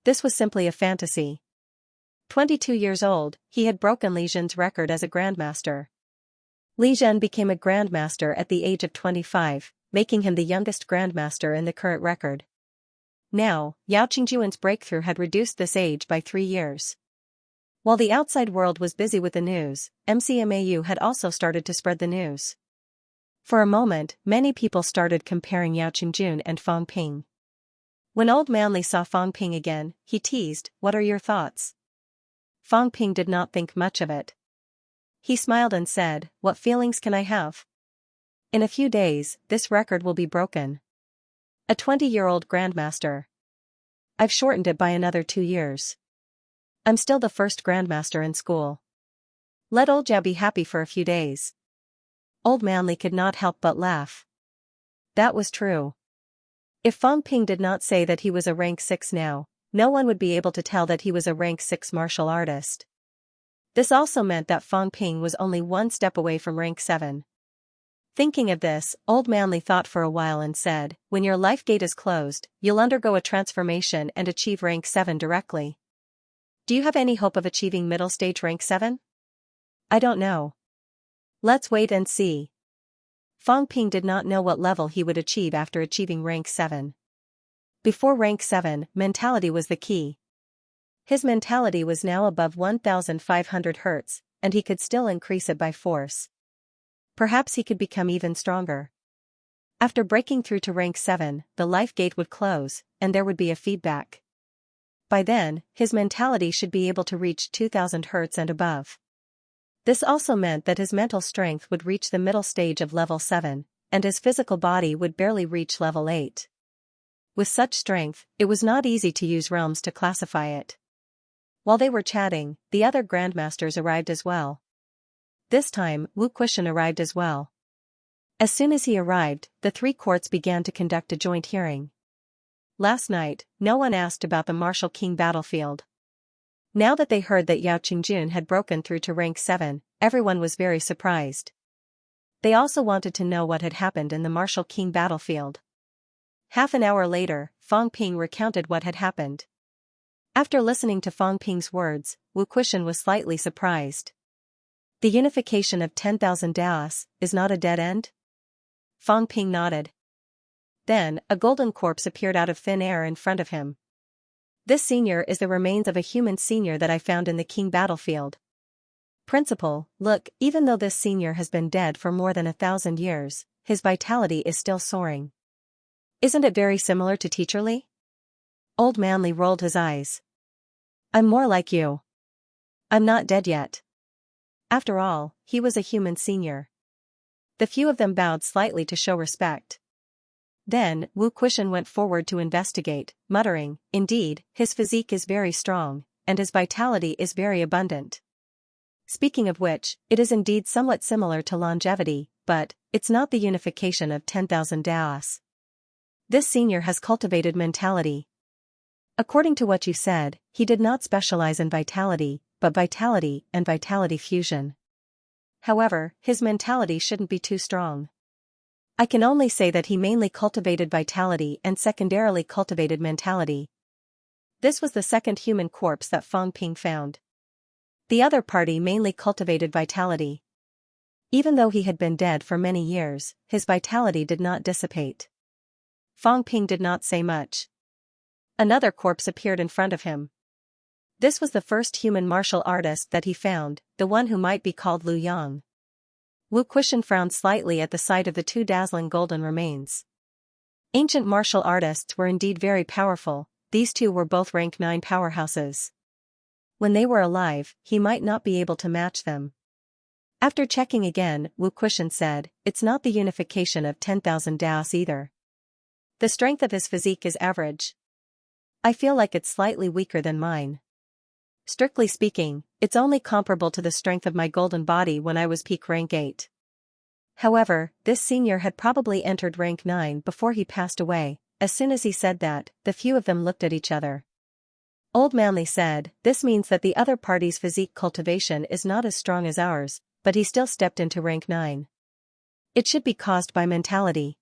This was simply a fantasy. 22 years old, he had broken Li Zhen's record as a grandmaster. Li Zhen became a grandmaster at the age of 25, making him the youngest grandmaster in the current record. Now, Yao Qingjuan's breakthrough had reduced this age by 3 years. While the outside world was busy with the news, MCMAU had also started to spread the news. For a moment, many people started comparing Yao Qingjun and Fang Ping. When Old Manly saw Fang Ping again, he teased, "What are your thoughts?" Fang Ping did not think much of it. He smiled and said, "What feelings can I have? In a few days, this record will be broken. A 20-year-old grandmaster. I've shortened it by another 2 years. I'm still the first grandmaster in school. Let old Zhao be happy for a few days." Old Manly could not help but laugh. That was true. If Fang Ping did not say that he was a rank 6 now, no one would be able to tell that he was a rank 6 martial artist. This also meant that Fang Ping was only one step away from rank 7. Thinking of this, Old Manly thought for a while and said, "When your life gate is closed, you'll undergo a transformation and achieve rank 7 directly. Do you have any hope of achieving middle stage rank 7? I don't know. Let's wait and see." Fang Ping did not know what level he would achieve after achieving rank 7. Before rank 7, mentality was the key. His mentality was now above 1500 Hz, and he could still increase it by force. Perhaps he could become even stronger. After breaking through to rank 7, the life gate would close, and there would be a feedback. By then, his mentality should be able to reach 2000 Hz and above. This also meant that his mental strength would reach the middle stage of level 7, and his physical body would barely reach level 8. With such strength, it was not easy to use realms to classify it. While they were chatting, the other grandmasters arrived as well. This time, Wu Kuishan arrived as well. As soon as he arrived, the 3 courts began to conduct a joint hearing. Last night, no one asked about the Martial King battlefield. Now that they heard that Yao Qingjun had broken through to rank 7, everyone was very surprised. They also wanted to know what had happened in the Martial King battlefield. Half an hour later, Fang Ping recounted what had happened. After listening to Fang Ping's words, Wu Kuishan was slightly surprised. The unification of 10,000 Daos is not a dead end? Fang Ping nodded. Then, a golden corpse appeared out of thin air in front of him. This senior is the remains of a human senior that I found in the King battlefield. Principal, look, even though this senior has been dead for more than 1,000 years, his vitality is still soaring. Isn't it very similar to Teacher Li? Old Manly rolled his eyes. I'm more like you. I'm not dead yet. After all, he was a human senior. The few of them bowed slightly to show respect. Then, Wu Kuishan went forward to investigate, muttering, "Indeed, his physique is very strong, and his vitality is very abundant. Speaking of which, it is indeed somewhat similar to longevity, but it's not the unification of 10,000 Daos. This senior has cultivated mentality. According to what you said, he did not specialize in vitality, but vitality and vitality fusion. However, his mentality shouldn't be too strong. I can only say that he mainly cultivated vitality and secondarily cultivated mentality." This was the second human corpse that Fang Ping found. The other party mainly cultivated vitality. Even though he had been dead for many years, his vitality did not dissipate. Fang Ping did not say much. Another corpse appeared in front of him. This was the first human martial artist that he found, the one who might be called Lu Yang. Wu Kuishan frowned slightly at the sight of the 2 dazzling golden remains. Ancient martial artists were indeed very powerful, these 2 were both rank 9 powerhouses. When they were alive, he might not be able to match them. After checking again, Wu Kuishan said, "It's not the unification of 10,000 Daos either. The strength of his physique is average. I feel like it's slightly weaker than mine. Strictly speaking, it's only comparable to the strength of my golden body when I was peak rank 8. However, this senior had probably entered rank 9 before he passed away." As soon as he said that, the few of them looked at each other. Old Manly said, "This means that the other party's physique cultivation is not as strong as ours, but he still stepped into rank 9. It should be caused by mentality.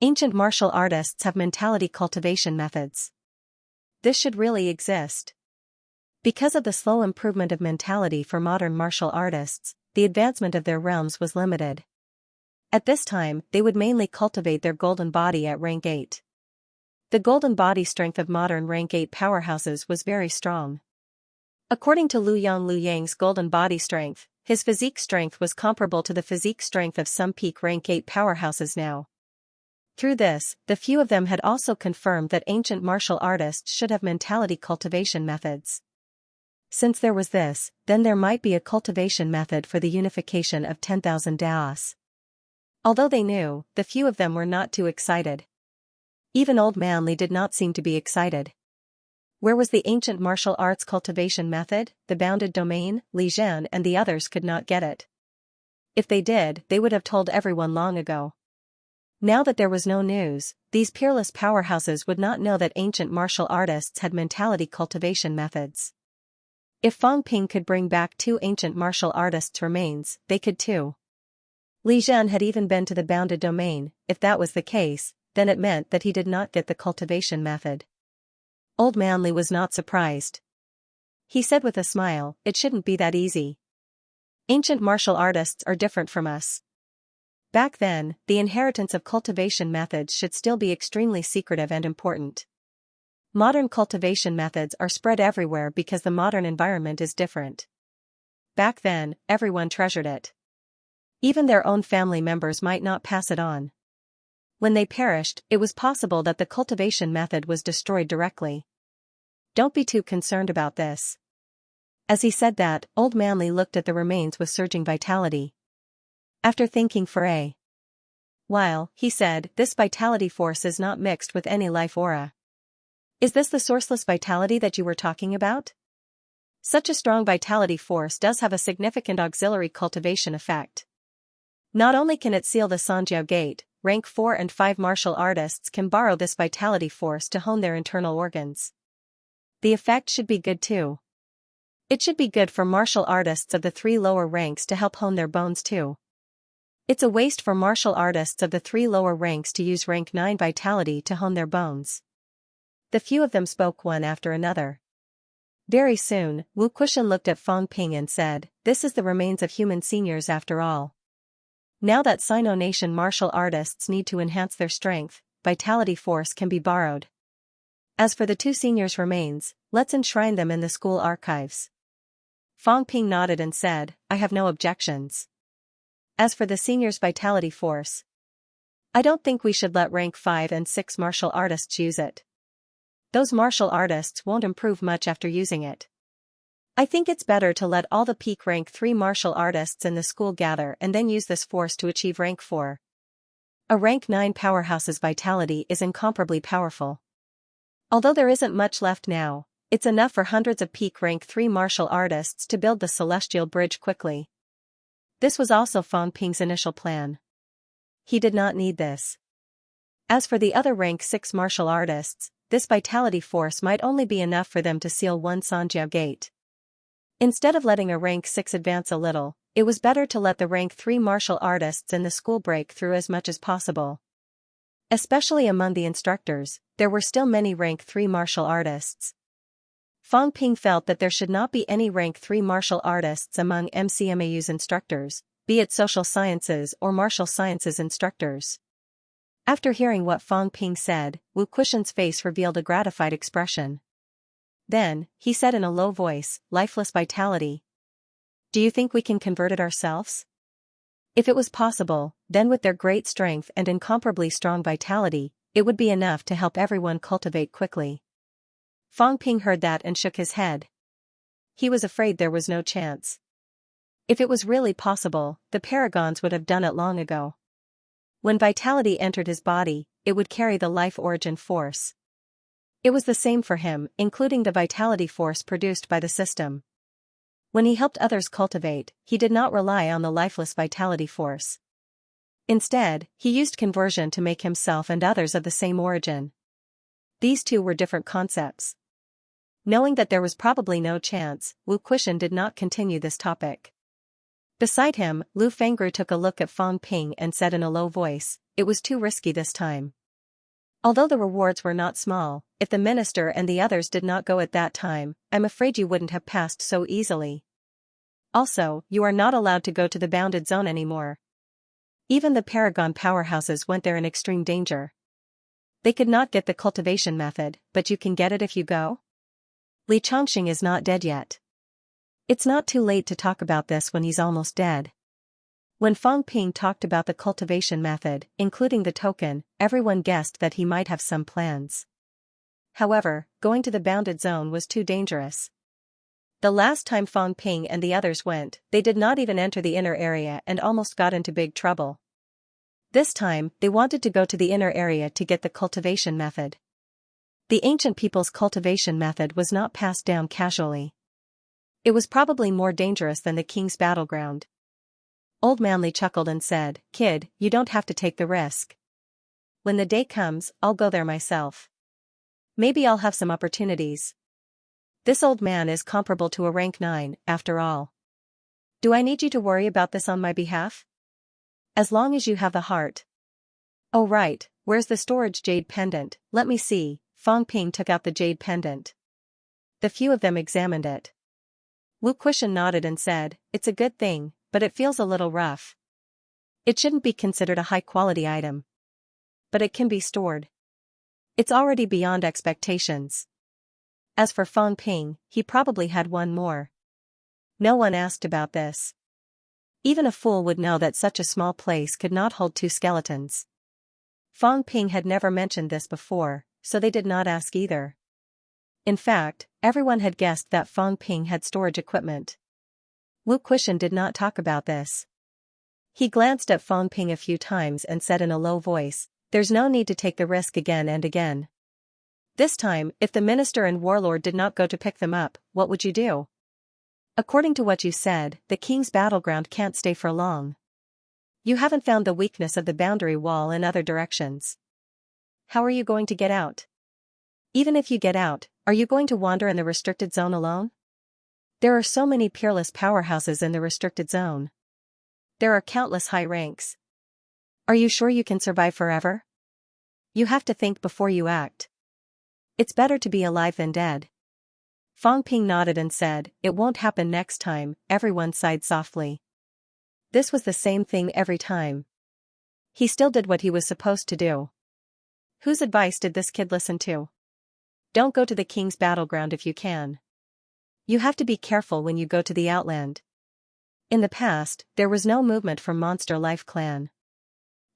Ancient martial artists have mentality cultivation methods. This should really exist. Because of the slow improvement of mentality for modern martial artists, the advancement of their realms was limited. At this time, they would mainly cultivate their golden body at rank 8. The golden body strength of modern rank 8 powerhouses was very strong. According to Lu Yang's golden body strength, his physique strength was comparable to the physique strength of some peak rank 8 powerhouses now. Through this, the few of them had also confirmed that ancient martial artists should have mentality cultivation methods. Since there was this, then there might be a cultivation method for the unification of 10,000 Daos. Although they knew, the few of them were not too excited. Even Old Man Li did not seem to be excited. Where was the ancient martial arts cultivation method? The bounded domain? Li Zhen and the others could not get it. If they did, they would have told everyone long ago. Now that there was no news, these peerless powerhouses would not know that ancient martial artists had mentality cultivation methods. If Fang Ping could bring back 2 ancient martial artists' remains, they could too. Li Zhen had even been to the bounded domain. If that was the case, then it meant that he did not get the cultivation method. Old Man Li was not surprised. He said with a smile, "It shouldn't be that easy. Ancient martial artists are different from us." Back then, the inheritance of cultivation methods should still be extremely secretive and important. Modern cultivation methods are spread everywhere because the modern environment is different. Back then, everyone treasured it. Even their own family members might not pass it on. When they perished, it was possible that the cultivation method was destroyed directly. Don't be too concerned about this. As he said that, Old Man Li looked at the remains with surging vitality. After thinking for a while, he said, "This vitality force is not mixed with any life aura. Is this the sourceless vitality that you were talking about? Such a strong vitality force does have a significant auxiliary cultivation effect. Not only can it seal the Sanjiao Gate, rank 4 and 5 martial artists can borrow this vitality force to hone their internal organs. The effect should be good too. It should be good for martial artists of the 3 lower ranks to help hone their bones too. It's a waste for martial artists of the 3 lower ranks to use rank 9 vitality to hone their bones." The few of them spoke one after another. Very soon, Wu Kuxian looked at Fang Ping and said, "This is the remains of human seniors after all. Now that Sino Nation martial artists need to enhance their strength, vitality force can be borrowed. As for the 2 seniors' remains, let's enshrine them in the school archives." Fang Ping nodded and said, "I have no objections. As for the seniors' vitality force, I don't think we should let rank 5 and 6 martial artists use it. Those martial artists won't improve much after using it. I think it's better to let all the peak rank 3 martial artists in the school gather and then use this force to achieve rank 4. A rank 9 powerhouse's vitality is incomparably powerful. Although there isn't much left now, it's enough for hundreds of peak rank 3 martial artists to build the celestial bridge quickly." This was also Fang Ping's initial plan. He did not need this. As for the other rank 6 martial artists, this vitality force might only be enough for them to seal 1 Sanjiao Gate. Instead of letting a rank 6 advance a little, it was better to let the rank 3 martial artists in the school break through as much as possible. Especially among the instructors, there were still many rank 3 martial artists. Fang Ping felt that there should not be any rank 3 martial artists among MCMAU's instructors, be it social sciences or martial sciences instructors. After hearing what Fang Ping said, Wu Kuxian's face revealed a gratified expression. Then, he said in a low voice, "Lifeless vitality. Do you think we can convert it ourselves? If it was possible, then with their great strength and incomparably strong vitality, it would be enough to help everyone cultivate quickly." Fang Ping heard that and shook his head. He was afraid there was no chance. If it was really possible, the paragons would have done it long ago. When vitality entered his body, it would carry the life origin force. It was the same for him, including the vitality force produced by the system. When he helped others cultivate, he did not rely on the lifeless vitality force. Instead, he used conversion to make himself and others of the same origin. These two were different concepts. Knowing that there was probably no chance, Wu Kuxian did not continue this topic. Beside him, Lu Fengru took a look at Fang Ping and said in a low voice, "It was too risky this time." Although the rewards were not small, if the minister and the others did not go at that time, I'm afraid you wouldn't have passed so easily. Also, you are not allowed to go to the bounded zone anymore. Even the Paragon powerhouses went there in extreme danger. They could not get the cultivation method, but you can get it if you go? Li Chongqing is not dead yet. It's not too late to talk about this when he's almost dead. When Fang Ping talked about the cultivation method, including the token, everyone guessed that he might have some plans. However, going to the bounded zone was too dangerous. The last time Fang Ping and the others went, they did not even enter the inner area and almost got into big trouble. This time, they wanted to go to the inner area to get the cultivation method. The ancient people's cultivation method was not passed down casually. It was probably more dangerous than the king's battleground. Old Manly chuckled and said, "Kid, you don't have to take the risk. When the day comes, I'll go there myself. Maybe I'll have some opportunities. This old man is comparable to a rank 9, after all. Do I need you to worry about this on my behalf? As long as you have the heart." "Oh right, where's the storage jade pendant? Let me see." Fang Ping took out the jade pendant. The few of them examined it. Wu Quishan nodded and said, "It's a good thing, but it feels a little rough. It shouldn't be considered a high-quality item. But it can be stored. It's already beyond expectations." As for Fang Ping, he probably had one more. No one asked about this. Even a fool would know that such a small place could not hold 2 skeletons. Fang Ping had never mentioned this before, so they did not ask either. In fact, everyone had guessed that Fang Ping had storage equipment. Wu Quishan did not talk about this. He glanced at Fang Ping a few times and said in a low voice, "There's no need to take the risk again and again. This time, if the minister and warlord did not go to pick them up, what would you do? According to what you said, the king's battleground can't stay for long. You haven't found the weakness of the boundary wall in other directions. How are you going to get out? Even if you get out, are you going to wander in the restricted zone alone? There are so many peerless powerhouses in the restricted zone. There are countless high ranks. Are you sure you can survive forever? You have to think before you act. It's better to be alive than dead." Fang Ping nodded and said, "It won't happen next time." Everyone sighed softly. This was the same thing every time. He still did what he was supposed to do. Whose advice did this kid listen to? Don't go to the king's battleground if you can. You have to be careful when you go to the outland. In the past, there was no movement from Monster Life Clan.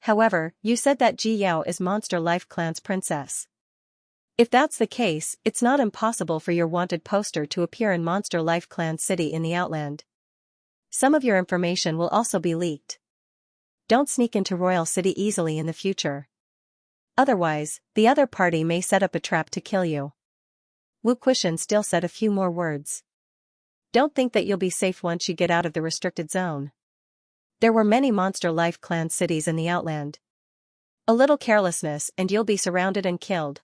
However, you said that Ji Yao is Monster Life Clan's princess. If that's the case, it's not impossible for your wanted poster to appear in Monster Life Clan City in the outland. Some of your information will also be leaked. Don't sneak into Royal City easily in the future. Otherwise, the other party may set up a trap to kill you. Wu Quishan still said a few more words. Don't think that you'll be safe once you get out of the restricted zone. There were many Monster Life Clan cities in the outland. A little carelessness and you'll be surrounded and killed.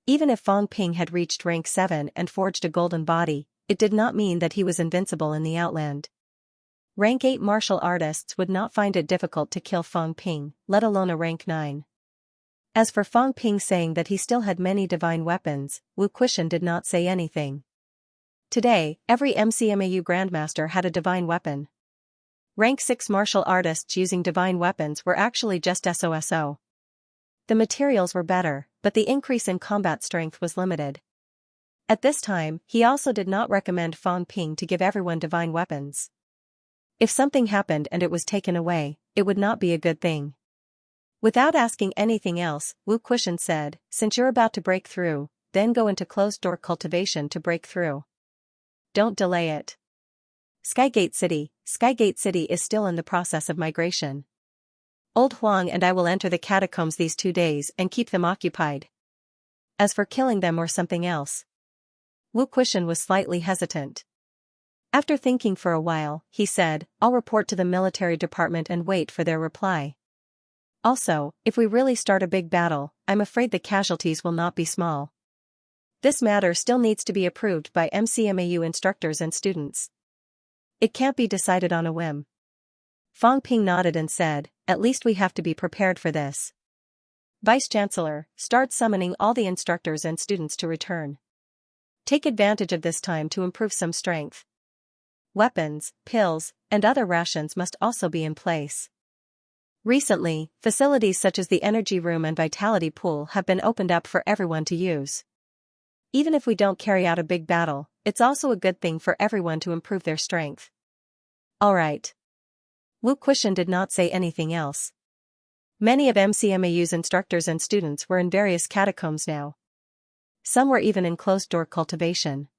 Even if Fang Ping had reached rank 7 and forged a golden body, it did not mean that he was invincible in the outland. Rank 8 martial artists would not find it difficult to kill Fang Ping, let alone a rank 9. As for Fang Ping saying that he still had many divine weapons, Wu Quishan did not say anything. Today, every MCMAU Grandmaster had a divine weapon. Rank 6 martial artists using divine weapons were actually just SOSO. The materials were better, but the increase in combat strength was limited. At this time, he also did not recommend Fang Ping to give everyone divine weapons. If something happened and it was taken away, it would not be a good thing. Without asking anything else, Wu Quishan said, "Since you're about to break through, then go into closed-door cultivation to break through. Don't delay it. Skygate City is still in the process of migration. Old Huang and I will enter the catacombs these 2 days and keep them occupied. As for killing them or something else." Wu Quishan was slightly hesitant. After thinking for a while, he said, "I'll report to the military department and wait for their reply. Also, if we really start a big battle, I'm afraid the casualties will not be small. This matter still needs to be approved by MCMAU instructors and students. It can't be decided on a whim. Fang Ping nodded and said, at least we have to be prepared for this. Vice-Chancellor, start summoning all the instructors and students to return. Take advantage of this time to improve some strength. Weapons, pills, and other rations must also be in place. Recently, facilities such as the energy room and vitality pool have been opened up for everyone to use. Even if we don't carry out a big battle, it's also a good thing for everyone to improve their strength. Alright. Wu Quishan did not say anything else. Many of MCMAU's instructors and students were in various catacombs now. Some were even in closed-door cultivation.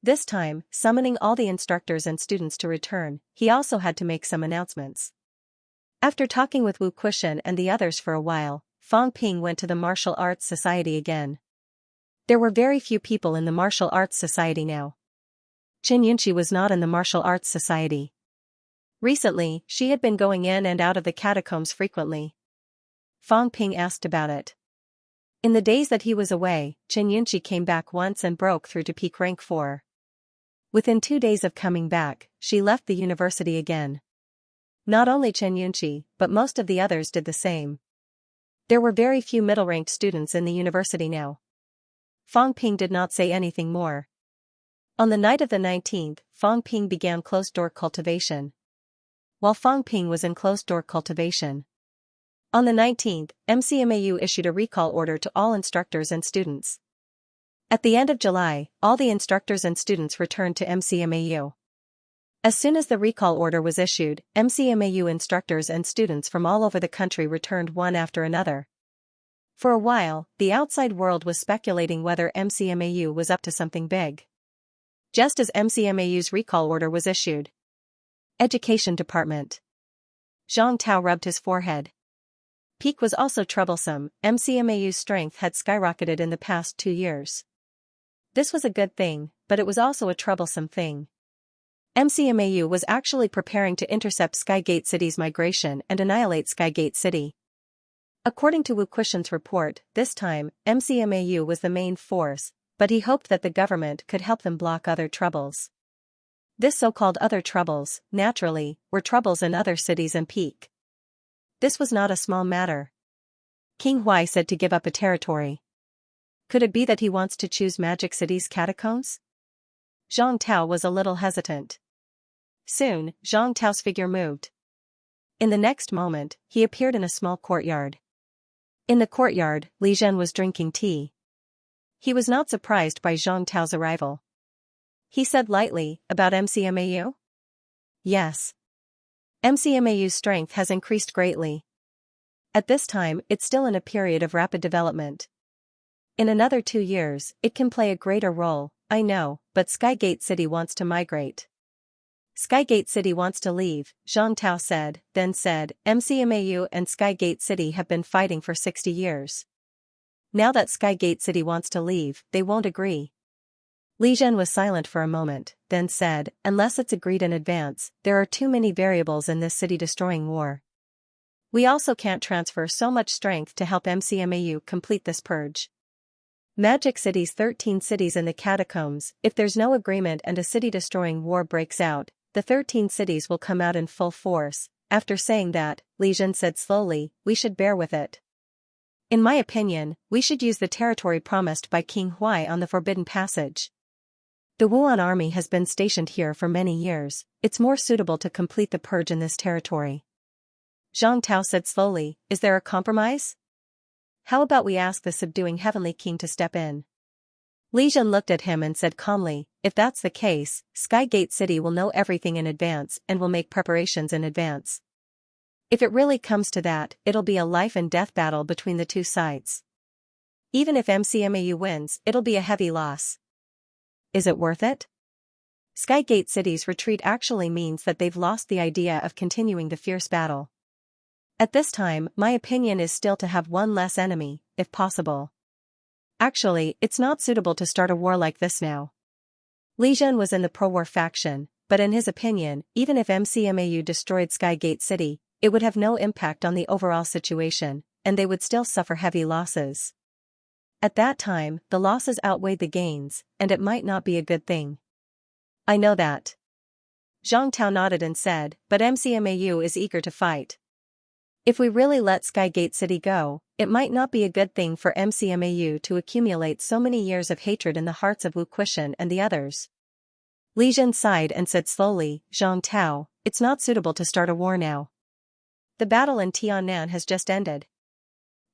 This time, summoning all the instructors and students to return, he also had to make some announcements. After talking with Wu Quishan and the others for a while, Fang Ping went to the Martial Arts Society again. There were very few people in the Martial Arts Society now. Xianxia was not in the Martial Arts Society. Recently, she had been going in and out of the catacombs frequently. Fang Ping asked about it. In the days that he was away, Xianxia came back once and broke through to peak rank 4. Within 2 days of coming back, she left the university again. Not only Xianxia, but most of the others did the same. There were very few middle-ranked students in the university now. Fang Ping did not say anything more. On the night of the 19th, Fang Ping began closed-door cultivation. While Fang Ping was in closed-door cultivation, on the 19th, MCMAU issued a recall order to all instructors and students. At the end of July, all the instructors and students returned to MCMAU. As soon as the recall order was issued, MCMAU instructors and students from all over the country returned one after another. For a while, the outside world was speculating whether MCMAU was up to something big. Just as MCMAU's recall order was issued. Education Department. Zhang Tao rubbed his forehead. Peak was also troublesome. MCMAU's strength had skyrocketed in the past 2 years. This was a good thing, but it was also a troublesome thing. MCMAU was actually preparing to intercept Skygate City's migration and annihilate Skygate City. According to Wu Quishan's report, this time, MCMAU was the main force, but he hoped that the government could help them block other troubles. This so-called other troubles, naturally, were troubles in other cities and Peak. This was not a small matter. King Huai said to give up a territory. Could it be that he wants to choose Magic City's catacombs? Zhang Tao was a little hesitant. Soon, Zhang Tao's figure moved. In the next moment, he appeared in a small courtyard. In the courtyard, Li Zhen was drinking tea. He was not surprised by Zhang Tao's arrival. He said lightly, about MCMAU? Yes. MCMAU's strength has increased greatly. At this time, it's still in a period of rapid development. In another 2 years, it can play a greater role, I know, but Skygate City wants to migrate. Skygate City wants to leave, Zhang Tao said, then said, MCMAU and Skygate City have been fighting for 60 years. Now that Skygate City wants to leave, they won't agree. Li Zhen was silent for a moment, then said, unless it's agreed in advance, there are too many variables in this city-destroying war. We also can't transfer so much strength to help MCMAU complete this purge. Magic City's 13 cities in the catacombs, if there's no agreement and a city-destroying war breaks out, the 13 cities will come out in full force. After saying that, Li Zhen said slowly, we should bear with it. In my opinion, we should use the territory promised by King Huai on the Forbidden Passage. The Wuan army has been stationed here for many years, it's more suitable to complete the purge in this territory. Zhang Tao said slowly, is there a compromise? How about we ask the subduing Heavenly King to step in? Li Zhen looked at him and said calmly, if that's the case, Skygate City will know everything in advance and will make preparations in advance. If it really comes to that, it'll be a life and death battle between the two sides. Even if MCMAU wins, it'll be a heavy loss. Is it worth it? Skygate City's retreat actually means that they've lost the idea of continuing the fierce battle. At this time, my opinion is still to have one less enemy, if possible. Actually, it's not suitable to start a war like this now. Li Zhen was in the pro-war faction, but in his opinion, even if MCMAU destroyed Skygate City, it would have no impact on the overall situation, and they would still suffer heavy losses. At that time, the losses outweighed the gains, and it might not be a good thing. I know that. Zhang Tao nodded and said, but MCMAU is eager to fight. If we really let Skygate City go, it might not be a good thing for MCMAU to accumulate so many years of hatred in the hearts of Wu Kuishan and the others. Li Zhen sighed and said slowly, Zhang Tao, it's not suitable to start a war now. The battle in Tiannan has just ended.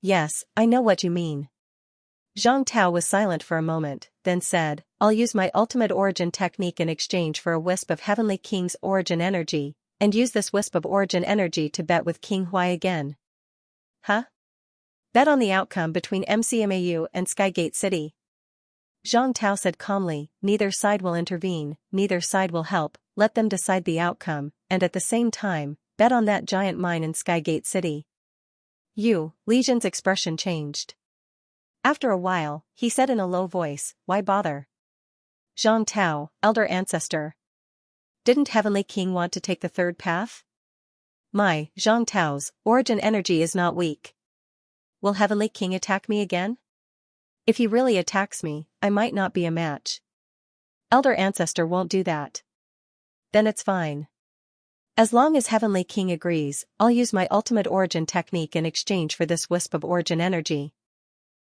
Yes, I know what you mean. Zhang Tao was silent for a moment, then said, I'll use my ultimate origin technique in exchange for a wisp of Heavenly King's origin energy, and use this wisp of origin energy to bet with King Huai again. Huh? Bet on the outcome between MCMAU and Skygate City. Zhang Tao said calmly, neither side will intervene, neither side will help, let them decide the outcome, and at the same time, bet on that giant mine in Skygate City. Li Zhen's expression changed. After a while, he said in a low voice, why bother? Zhang Tao, elder ancestor. Didn't Heavenly King want to take the third path? My, Zhang Tao's, origin energy is not weak. Will Heavenly King attack me again? If he really attacks me, I might not be a match. Elder ancestor won't do that. Then it's fine. As long as Heavenly King agrees, I'll use my ultimate origin technique in exchange for this wisp of origin energy.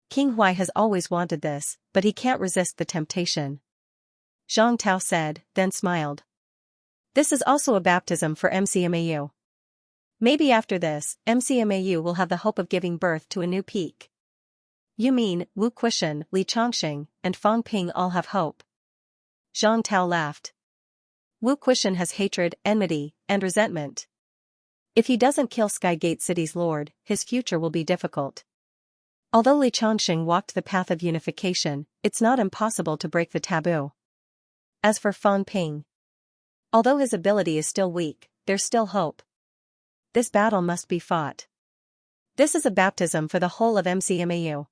King Huai has always wanted this, but he can't resist the temptation. Zhang Tao said, then smiled. This is also a baptism for MCMAU. Maybe after this, MCMAU will have the hope of giving birth to a new peak. You mean, Wu Kuishan, Li Chongqing, and Fang Ping all have hope? Zhang Tao laughed. Wu Kuishan has hatred, enmity, and resentment. If he doesn't kill Skygate City's lord, his future will be difficult. Although Li Chongqing walked the path of unification, it's not impossible to break the taboo. As for Fang Ping, although his ability is still weak, there's still hope. This battle must be fought. This is a baptism for the whole of MCMAU.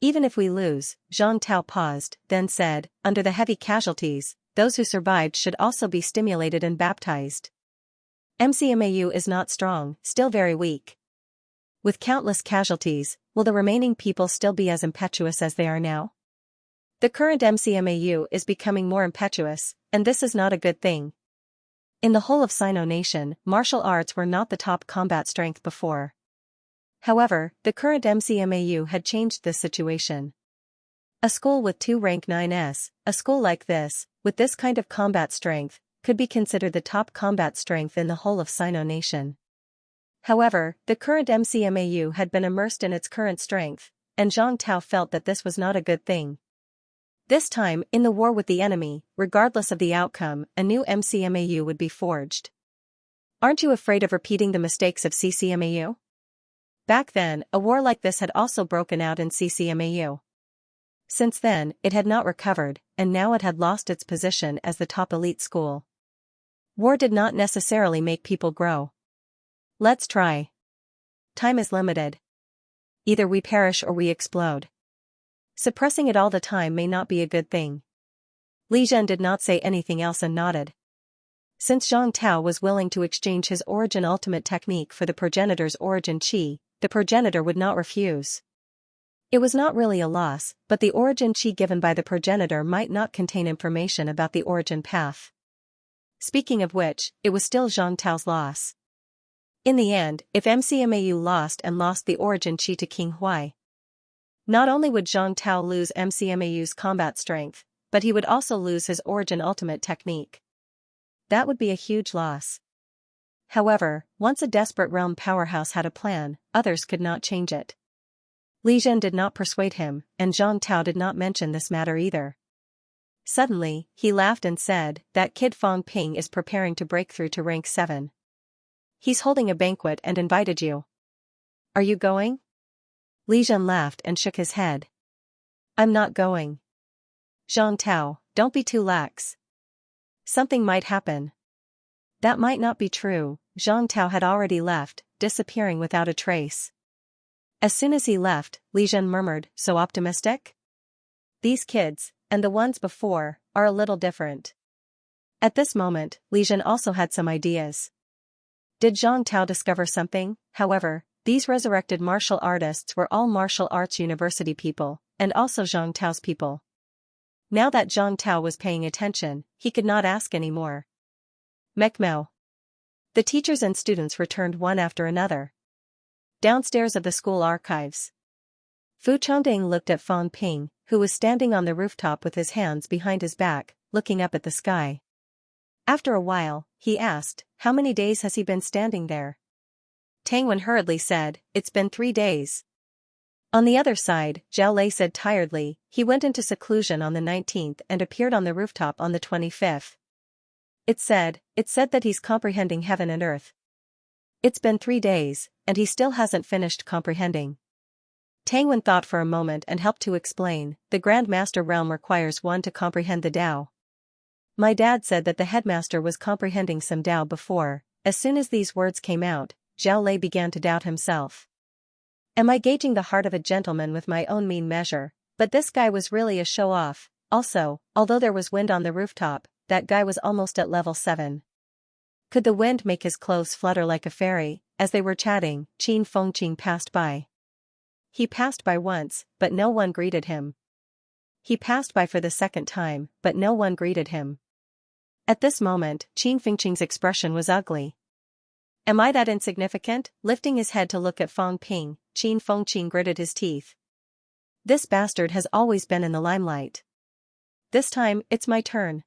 Even if we lose, Zhang Tao paused, then said, under the heavy casualties, those who survived should also be stimulated and baptized. MCMAU is not strong, still very weak. With countless casualties, will the remaining people still be as impetuous as they are now? The current MCMAU is becoming more impetuous, and this is not a good thing. In the whole of Sino Nation, martial arts were not the top combat strength before. However, the current MCMAU had changed this situation. A school with 2 rank 9s, a school like this, with this kind of combat strength, could be considered the top combat strength in the whole of Sino Nation. However, the current MCMAU had been immersed in its current strength, and Zhang Tao felt that this was not a good thing. This time, in the war with the enemy, regardless of the outcome, a new MCMAU would be forged. Aren't you afraid of repeating the mistakes of CCMAU? Back then, a war like this had also broken out in CCMAU. Since then, it had not recovered, and now it had lost its position as the top elite school. War did not necessarily make people grow. Let's try. Time is limited. Either we perish or we explode. Suppressing it all the time may not be a good thing. Li Zhen did not say anything else and nodded. Since Zhang Tao was willing to exchange his origin ultimate technique for the progenitor's origin chi, the progenitor would not refuse. It was not really a loss, but the origin chi given by the progenitor might not contain information about the origin path. Speaking of which, it was still Zhang Tao's loss. In the end, if MCMAU lost the origin chi to King Huai, not only would Zhang Tao lose MCMAU's combat strength, but he would also lose his origin ultimate technique. That would be a huge loss. However, once a desperate realm powerhouse had a plan, others could not change it. Li Zhen did not persuade him, and Zhang Tao did not mention this matter either. Suddenly, he laughed and said, that kid Fang Ping is preparing to break through to rank 7. He's holding a banquet and invited you. Are you going? Li Zhen laughed and shook his head. I'm not going. Zhang Tao, don't be too lax. Something might happen. That might not be true. Zhang Tao had already left, disappearing without a trace. As soon as he left, Li Zhen murmured, so optimistic? These kids, and the ones before, are a little different. At this moment, Li Zhen also had some ideas. Did Zhang Tao discover something? However, these resurrected martial artists were all martial arts university people, and also Zhang Tao's people. Now that Zhang Tao was paying attention, he could not ask any more. Mekmao. The teachers and students returned one after another. Downstairs of the school archives. Fu Chongding looked at Fang Ping, who was standing on the rooftop with his hands behind his back, looking up at the sky. After a while, he asked, "How many days has he been standing there?" Tang Wen hurriedly said, "It's been 3 days." On the other side, Zhao Lei said tiredly, "He went into seclusion on the 19th and appeared on the rooftop on the 25th. It said that he's comprehending heaven and earth. It's been 3 days, and he still hasn't finished comprehending." Tang Wen thought for a moment and helped to explain, "The Grand Master realm requires one to comprehend the Tao. My dad said that the headmaster was comprehending some Tao before." As soon as these words came out, Zhao Lei began to doubt himself. Am I gauging the heart of a gentleman with my own mean measure? But this guy was really a show-off. Also, although there was wind on the rooftop, that guy was almost at level 7. Could the wind make his clothes flutter like a fairy? As they were chatting, Qin Fengqing passed by. He passed by once, but no one greeted him. He passed by for the second time, but no one greeted him. At this moment, Qin Fengqing's expression was ugly. Am I that insignificant? Lifting his head to look at Fang Ping, Qin Fengqing gritted his teeth. This bastard has always been in the limelight. This time, it's my turn.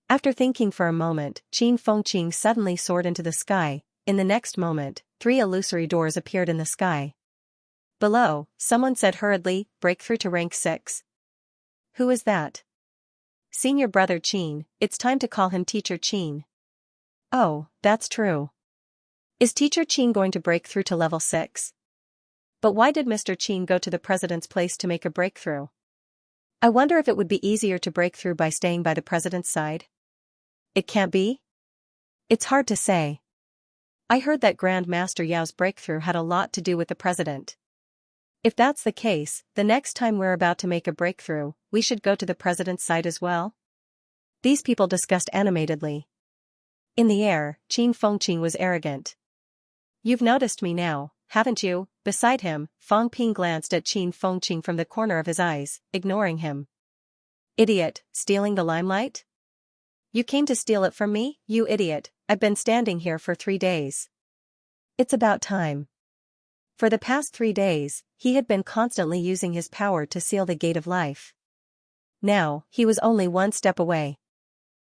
After thinking for a moment, Qin Fengqing suddenly soared into the sky. In the next moment, 3 illusory doors appeared in the sky. Below, someone said hurriedly, "Breakthrough to rank 6. Who is that?" "Senior brother Qin, it's time to call him Teacher Qin." "Oh, that's true. Is Teacher Qin going to break through to level 6? But why did Mr. Qin go to the president's place to make a breakthrough? I wonder if it would be easier to break through by staying by the president's side? It can't be? It's hard to say. I heard that Grand Master Yao's breakthrough had a lot to do with the president. If that's the case, the next time we're about to make a breakthrough, we should go to the president's side as well?" These people discussed animatedly. In the air, Qin Fengqing was arrogant. "You've noticed me now, haven't you?" Beside him, Fang Ping glanced at Qin Fengqing from the corner of his eyes, ignoring him. "Idiot, stealing the limelight? You came to steal it from me, you idiot. I've been standing here for 3 days. It's about time." For the past 3 days, he had been constantly using his power to seal the gate of life. Now, he was only 1 step away.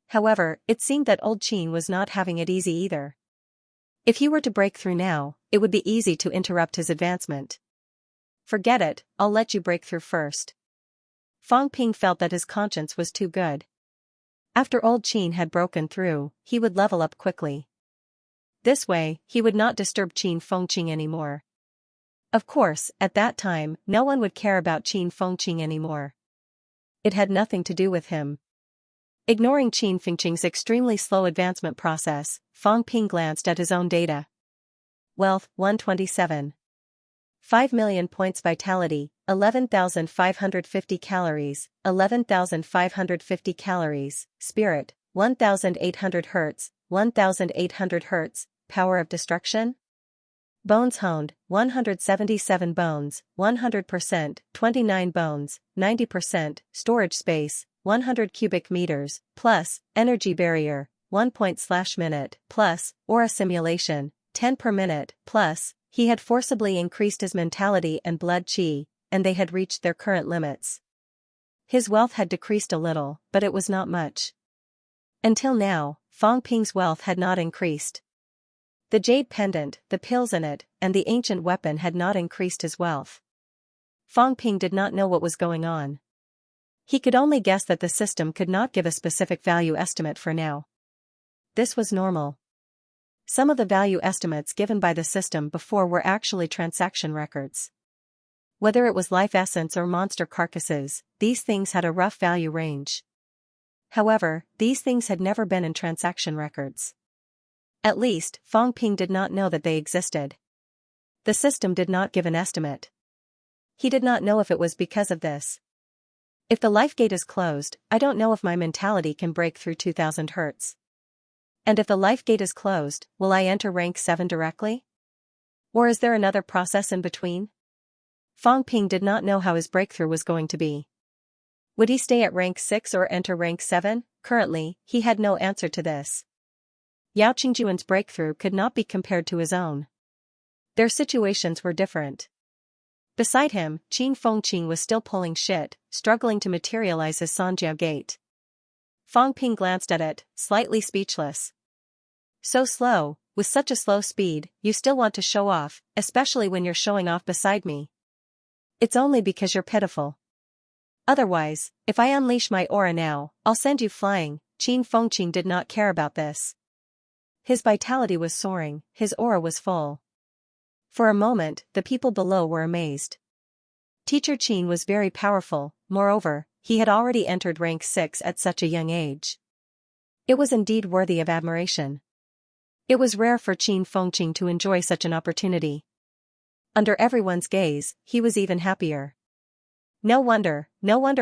However, it seemed that old Qin was not having it easy either. If he were to break through now, it would be easy to interrupt his advancement. "Forget it, I'll let you break through first." Fang Ping felt that his conscience was too good. After old Qin had broken through, he would level up quickly. This way, he would not disturb Qin Fengqing anymore. Of course, at that time, no one would care about Qin Fengqing anymore. It had nothing to do with him. Ignoring Qin Fengqing's extremely slow advancement process, Fang Ping glanced at his own data. Wealth, 127. 5 million points. Vitality, 11,550 calories, 11,550 calories. Spirit, 1,800 Hz, 1,800 Hz. Power of destruction? Bones honed, 177 bones, 100%, 29 bones, 90%, storage space, 100 cubic meters, plus, energy barrier, 1 point/minute, plus, aura simulation, 10 per minute, plus, he had forcibly increased his mentality and blood qi, and they had reached their current limits. His wealth had decreased a little, but it was not much. Until now, Fang Ping's wealth had not increased. The jade pendant, the pills in it, and the ancient weapon had not increased his wealth. Fang Ping did not know what was going on. He could only guess that the system could not give a specific value estimate for now. This was normal. Some of the value estimates given by the system before were actually transaction records. Whether it was life essence or monster carcasses, these things had a rough value range. However, these things had never been in transaction records. At least, Fang Ping did not know that they existed. The system did not give an estimate. He did not know if it was because of this. If the life gate is closed, I don't know if my mentality can break through 2000 Hz. And if the life gate is closed, will I enter rank 7 directly? Or is there another process in between? Fang Ping did not know how his breakthrough was going to be. Would he stay at rank 6 or enter rank 7? Currently, he had no answer to this. Yao Qingjuan's breakthrough could not be compared to his own. Their situations were different. Beside him, Qin Fengqing was still pulling shit, struggling to materialize his Sanjiao gate. Fang Ping glanced at it, slightly speechless. So slow, with such a slow speed, you still want to show off, especially when you're showing off beside me. It's only because you're pitiful. Otherwise, if I unleash my aura now, I'll send you flying. Qin Fengqing did not care about this. His vitality was soaring, his aura was full. For a moment, the people below were amazed. Teacher Qin was very powerful, moreover, he had already entered rank 6 at such a young age. It was indeed worthy of admiration. It was rare for Qin Fengqing to enjoy such an opportunity. Under everyone's gaze, he was even happier. No wonder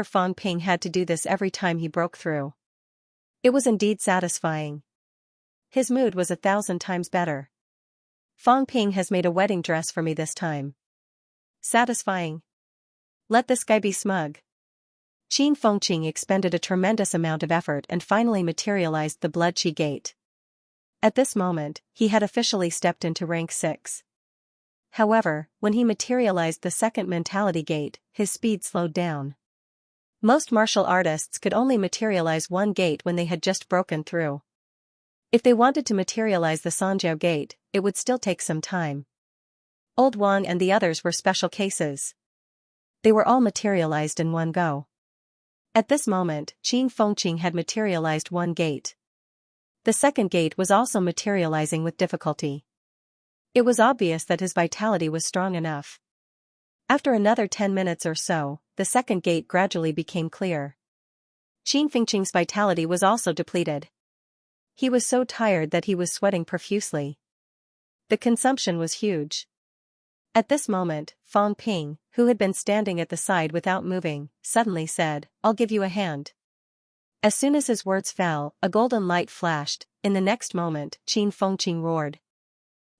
Fang Ping had to do this every time he broke through. It was indeed satisfying. His mood was 1,000 times better. Fang Ping has made a wedding dress for me this time. Satisfying. Let this guy be smug. Qin Fengqing expended a tremendous amount of effort and finally materialized the Blood Qi Gate. At this moment, he had officially stepped into rank 6. However, when he materialized the second mentality gate, his speed slowed down. Most martial artists could only materialize one gate when they had just broken through. If they wanted to materialize the Sanjiao gate, it would still take some time. Old Wang and the others were special cases. They were all materialized in one go. At this moment, Qin Fengqing had materialized one gate. The second gate was also materializing with difficulty. It was obvious that his vitality was strong enough. After another 10 minutes or so, the second gate gradually became clear. Qin Fengqing's vitality was also depleted. He was so tired that he was sweating profusely. The consumption was huge. At this moment, Fang Ping, who had been standing at the side without moving, suddenly said, "I'll give you a hand." As soon as his words fell, a golden light flashed. In the next moment, Qin Fengqing roared.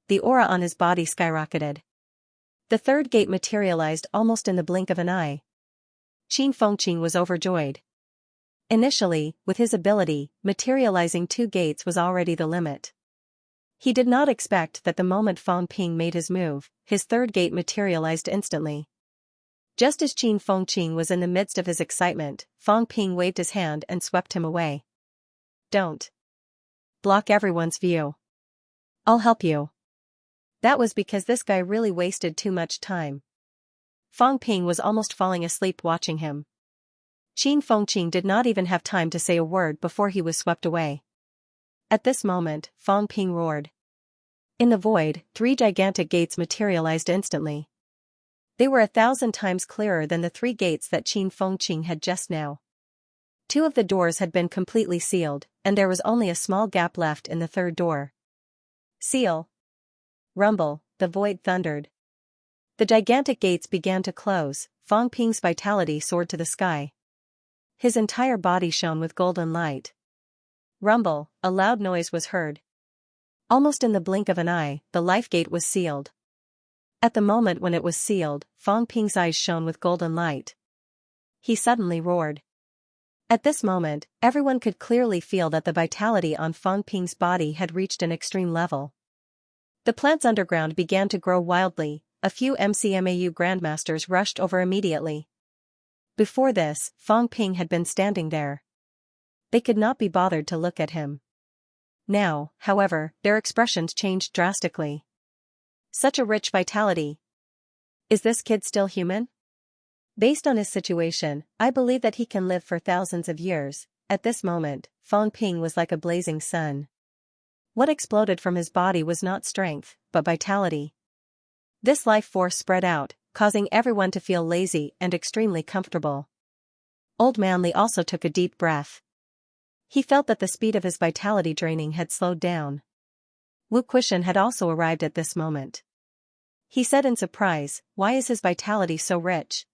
The aura on his body skyrocketed. The third gate materialized almost in the blink of an eye. Qin Fengqing was overjoyed. Initially, with his ability, materializing 2 gates was already the limit. He did not expect that the moment Fang Ping made his move, his third gate materialized instantly. Just as Qin Fengqing was in the midst of his excitement, Fang Ping waved his hand and swept him away. "Don't block everyone's view. I'll help you." That was because this guy really wasted too much time. Fang Ping was almost falling asleep watching him. Qin Fengqing did not even have time to say a word before he was swept away. At this moment, Fang Ping roared. In the void, 3 gigantic gates materialized instantly. They were 1,000 times clearer than the 3 gates that Qin Fengqing had just now. 2 of the doors had been completely sealed, and there was only a small gap left in the third door. Seal. Rumble, the void thundered. The gigantic gates began to close. Fang Ping's vitality soared to the sky. His entire body shone with golden light. Rumble, a loud noise was heard. Almost in the blink of an eye, the life gate was sealed. At the moment when it was sealed, Fang Ping's eyes shone with golden light. He suddenly roared. At this moment, everyone could clearly feel that the vitality on Fang Ping's body had reached an extreme level. The plants underground began to grow wildly. A few MCMAU grandmasters rushed over immediately. Before this, Fang Ping had been standing there. They could not be bothered to look at him. Now, however, their expressions changed drastically. Such a rich vitality. Is this kid still human? Based on his situation, I believe that he can live for thousands of years. At this moment, Fang Ping was like a blazing sun. What exploded from his body was not strength, but vitality. This life force spread out, causing everyone to feel lazy and extremely comfortable. Old Manly also took a deep breath. He felt that the speed of his vitality draining had slowed down. Wu Quishan had also arrived at this moment. He said in surprise, "Why is his vitality so rich?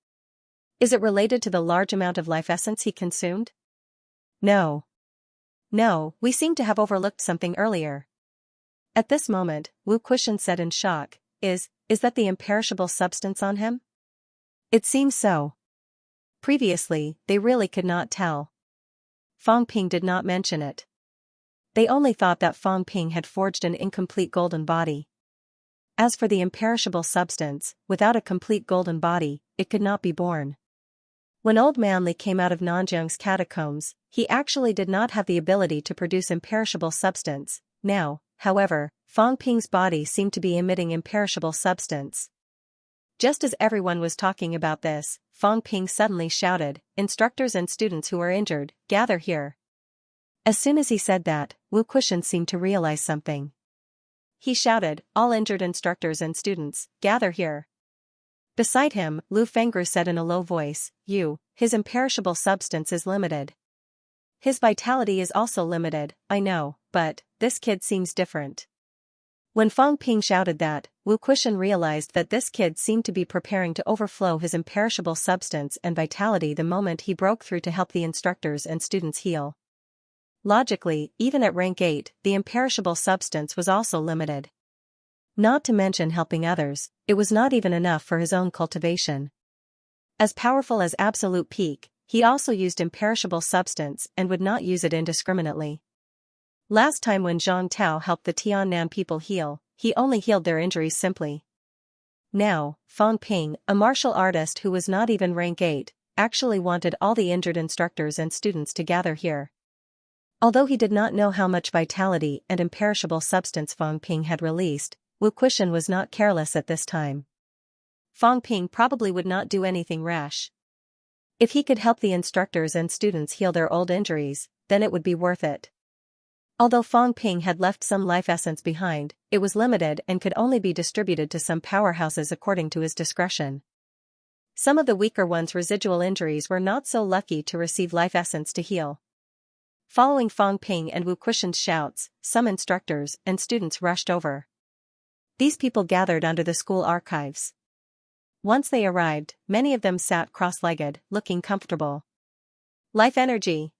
Is it related to the large amount of life essence he consumed?" No, we seem to have overlooked something earlier. At this moment, Wu Quishan said in shock, Is that the imperishable substance on him? It seems so. Previously, they really could not tell. Fang Ping did not mention it. They only thought that Fang Ping had forged an incomplete golden body. As for the imperishable substance, without a complete golden body, it could not be born. When Old Man Li came out of Nanjiang's catacombs, he actually did not have the ability to produce imperishable substance. Now, however, Fang Ping's body seemed to be emitting imperishable substance. Just as everyone was talking about this, Fang Ping suddenly shouted, "Instructors and students who are injured, gather here." As soon as he said that, Wu Kuxian seemed to realize something. He shouted, "All injured instructors and students, gather here." Beside him, Lu Fengru said in a low voice, his imperishable substance is limited. His vitality is also limited, I know, but this kid seems different. When Fang Ping shouted that, Wu Kuxian realized that this kid seemed to be preparing to overflow his imperishable substance and vitality the moment he broke through to help the instructors and students heal. Logically, even at rank 8, the imperishable substance was also limited. Not to mention helping others, it was not even enough for his own cultivation. As powerful as Absolute Peak, he also used imperishable substance and would not use it indiscriminately. Last time when Zhang Tao helped the Tiannan people heal, he only healed their injuries simply. Now, Fang Ping, a martial artist who was not even rank 8, actually wanted all the injured instructors and students to gather here. Although he did not know how much vitality and imperishable substance Fang Ping had released, Wu Kuxian was not careless at this time. Fang Ping probably would not do anything rash. If he could help the instructors and students heal their old injuries, then it would be worth it. Although Fang Ping had left some life essence behind, it was limited and could only be distributed to some powerhouses according to his discretion. Some of the weaker ones' residual injuries were not so lucky to receive life essence to heal. Following Fang Ping and Wu Kuxian's shouts, some instructors and students rushed over. These people gathered under the school archives. Once they arrived, many of them sat cross-legged, looking comfortable. Life energy.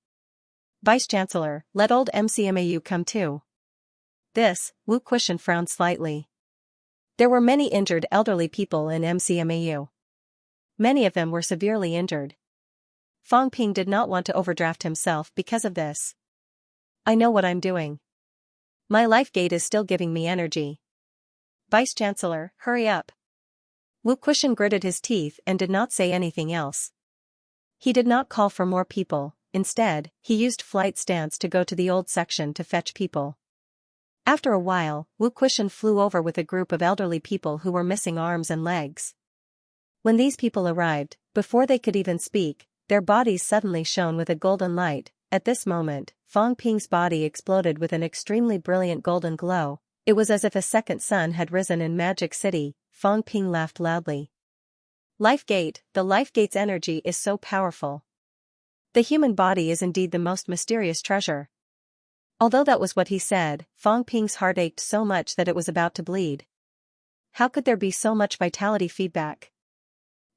Vice-Chancellor, let old MCMAU come too. This, Wu Kuxian frowned slightly. There were many injured elderly people in MCMAU. Many of them were severely injured. Fang Ping did not want to overdraft himself because of this. I know what I'm doing. My life gate is still giving me energy. Vice-Chancellor, hurry up. Wu Kuxian gritted his teeth and did not say anything else. He did not call for more people, instead, he used flight stance to go to the old section to fetch people. After a while, Wu Kuxian flew over with a group of elderly people who were missing arms and legs. When these people arrived, before they could even speak, their bodies suddenly shone with a golden light. At this moment, Fang Ping's body exploded with an extremely brilliant golden glow. It was as if a second sun had risen in Magic City. Fang Ping laughed loudly. Life Gate, the Life Gate's energy is so powerful. The human body is indeed the most mysterious treasure. Although that was what he said, Fang Ping's heart ached so much that it was about to bleed. How could there be so much vitality feedback?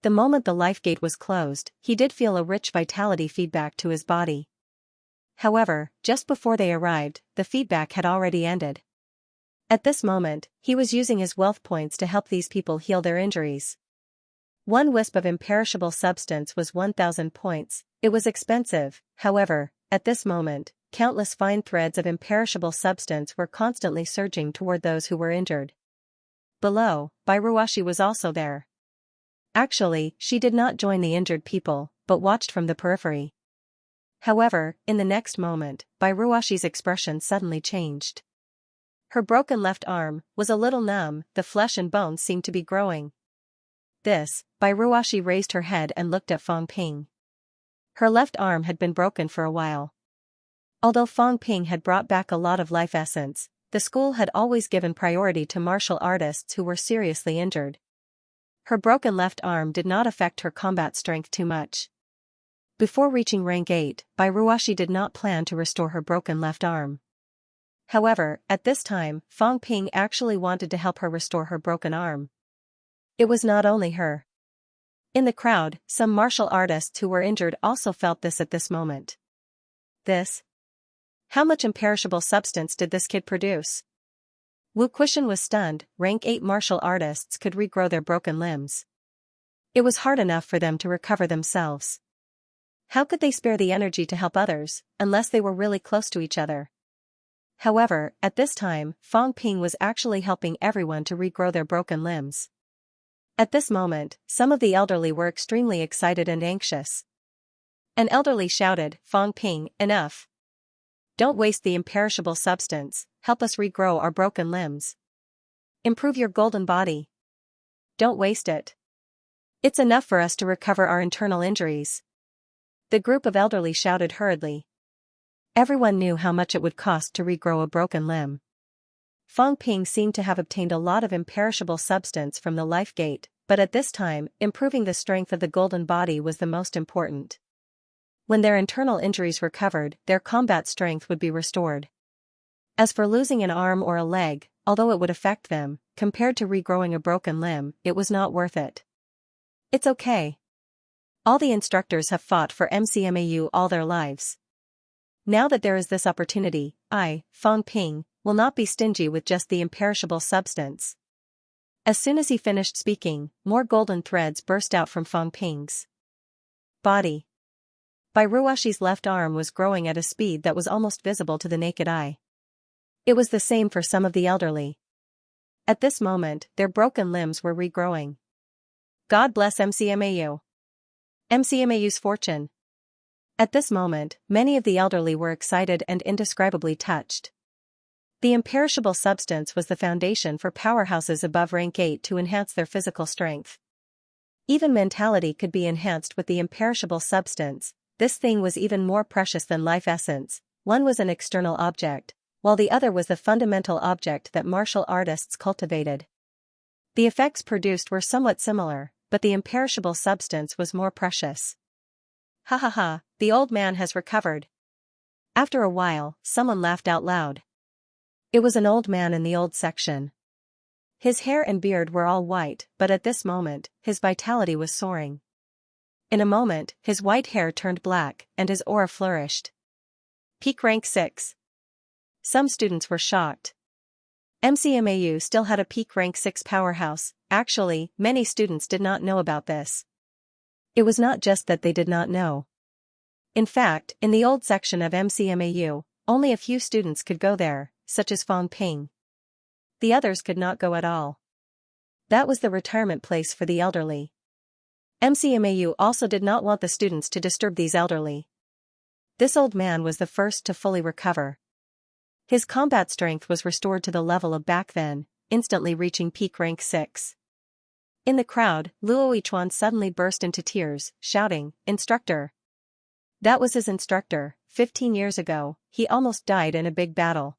The moment the life gate was closed, he did feel a rich vitality feedback to his body. However, just before they arrived, the feedback had already ended. At this moment, he was using his wealth points to help these people heal their injuries. One wisp of imperishable substance was 1,000 points. It was expensive, however, at this moment, countless fine threads of imperishable substance were constantly surging toward those who were injured. Below, Bairuashi was also there. Actually, she did not join the injured people, but watched from the periphery. However, in the next moment, Bairuashi's expression suddenly changed. Her broken left arm was a little numb, the flesh and bones seemed to be growing. This, Bairuashi raised her head and looked at Fang Ping. Her left arm had been broken for a while. Although Fang Ping had brought back a lot of life essence, the school had always given priority to martial artists who were seriously injured. Her broken left arm did not affect her combat strength too much. Before reaching rank 8, Bairuashi did not plan to restore her broken left arm. However, at this time, Fang Ping actually wanted to help her restore her broken arm. It was not only her. In the crowd, some martial artists who were injured also felt this at this moment. This? How much imperishable substance did this kid produce? Wu Kuxian was stunned. Rank 8 martial artists could regrow their broken limbs. It was hard enough for them to recover themselves. How could they spare the energy to help others, unless they were really close to each other? However, at this time, Fang Ping was actually helping everyone to regrow their broken limbs. At this moment, some of the elderly were extremely excited and anxious. An elderly shouted, "Fang Ping, enough. Don't waste the imperishable substance, help us regrow our broken limbs. Improve your golden body. Don't waste it. It's enough for us to recover our internal injuries." The group of elderly shouted hurriedly. Everyone knew how much it would cost to regrow a broken limb. Fang Ping seemed to have obtained a lot of imperishable substance from the life gate, but at this time, improving the strength of the golden body was the most important. When their internal injuries recovered, their combat strength would be restored. As for losing an arm or a leg, although it would affect them, compared to regrowing a broken limb, it was not worth it. It's okay. All the instructors have fought for MCMAU all their lives. Now that there is this opportunity, I, Fang Ping, will not be stingy with just the imperishable substance. As soon as he finished speaking, more golden threads burst out from Fang Ping's body. Bai Ruoxi's left arm was growing at a speed that was almost visible to the naked eye. It was the same for some of the elderly. At this moment, their broken limbs were regrowing. God bless MCMAU. MCMAU's fortune. At this moment, many of the elderly were excited and indescribably touched. The imperishable substance was the foundation for powerhouses above rank 8 to enhance their physical strength. Even mentality could be enhanced with the imperishable substance. This thing was even more precious than life essence. One was an external object, while the other was the fundamental object that martial artists cultivated. The effects produced were somewhat similar, but the imperishable substance was more precious. Ha ha ha, the old man has recovered. After a while, someone laughed out loud. It was an old man in the old section. His hair and beard were all white, but at this moment, his vitality was soaring. In a moment, his white hair turned black, and his aura flourished. Peak rank 6. Some students were shocked. MCMAU still had a peak rank 6 powerhouse. Actually, many students did not know about this. It was not just that they did not know. In fact, in the old section of MCMAU, only a few students could go there, such as Fang Ping. The others could not go at all. That was the retirement place for the elderly. MCMAU also did not want the students to disturb these elderly. This old man was the first to fully recover. His combat strength was restored to the level of back then, instantly reaching peak rank 6. In the crowd, Luo Yichuan suddenly burst into tears, shouting, "Instructor!" That was his instructor. 15 years ago, he almost died in a big battle.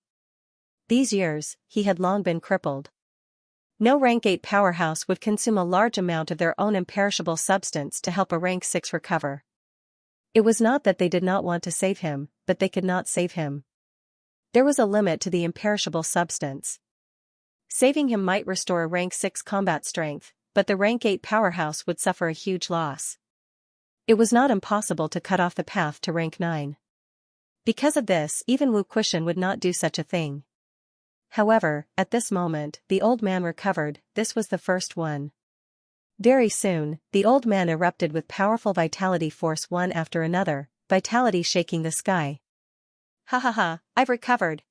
These years, he had long been crippled. No rank 8 powerhouse would consume a large amount of their own imperishable substance to help a rank 6 recover. It was not that they did not want to save him, but they could not save him. There was a limit to the imperishable substance. Saving him might restore a rank 6 combat strength, but the rank 8 powerhouse would suffer a huge loss. It was not impossible to cut off the path to rank 9. Because of this, even Wu Quishan would not do such a thing. However, at this moment, the old man recovered. This was the first one. Very soon, the old man erupted with powerful vitality force one after another, vitality shaking the sky. Ha ha ha, I've recovered.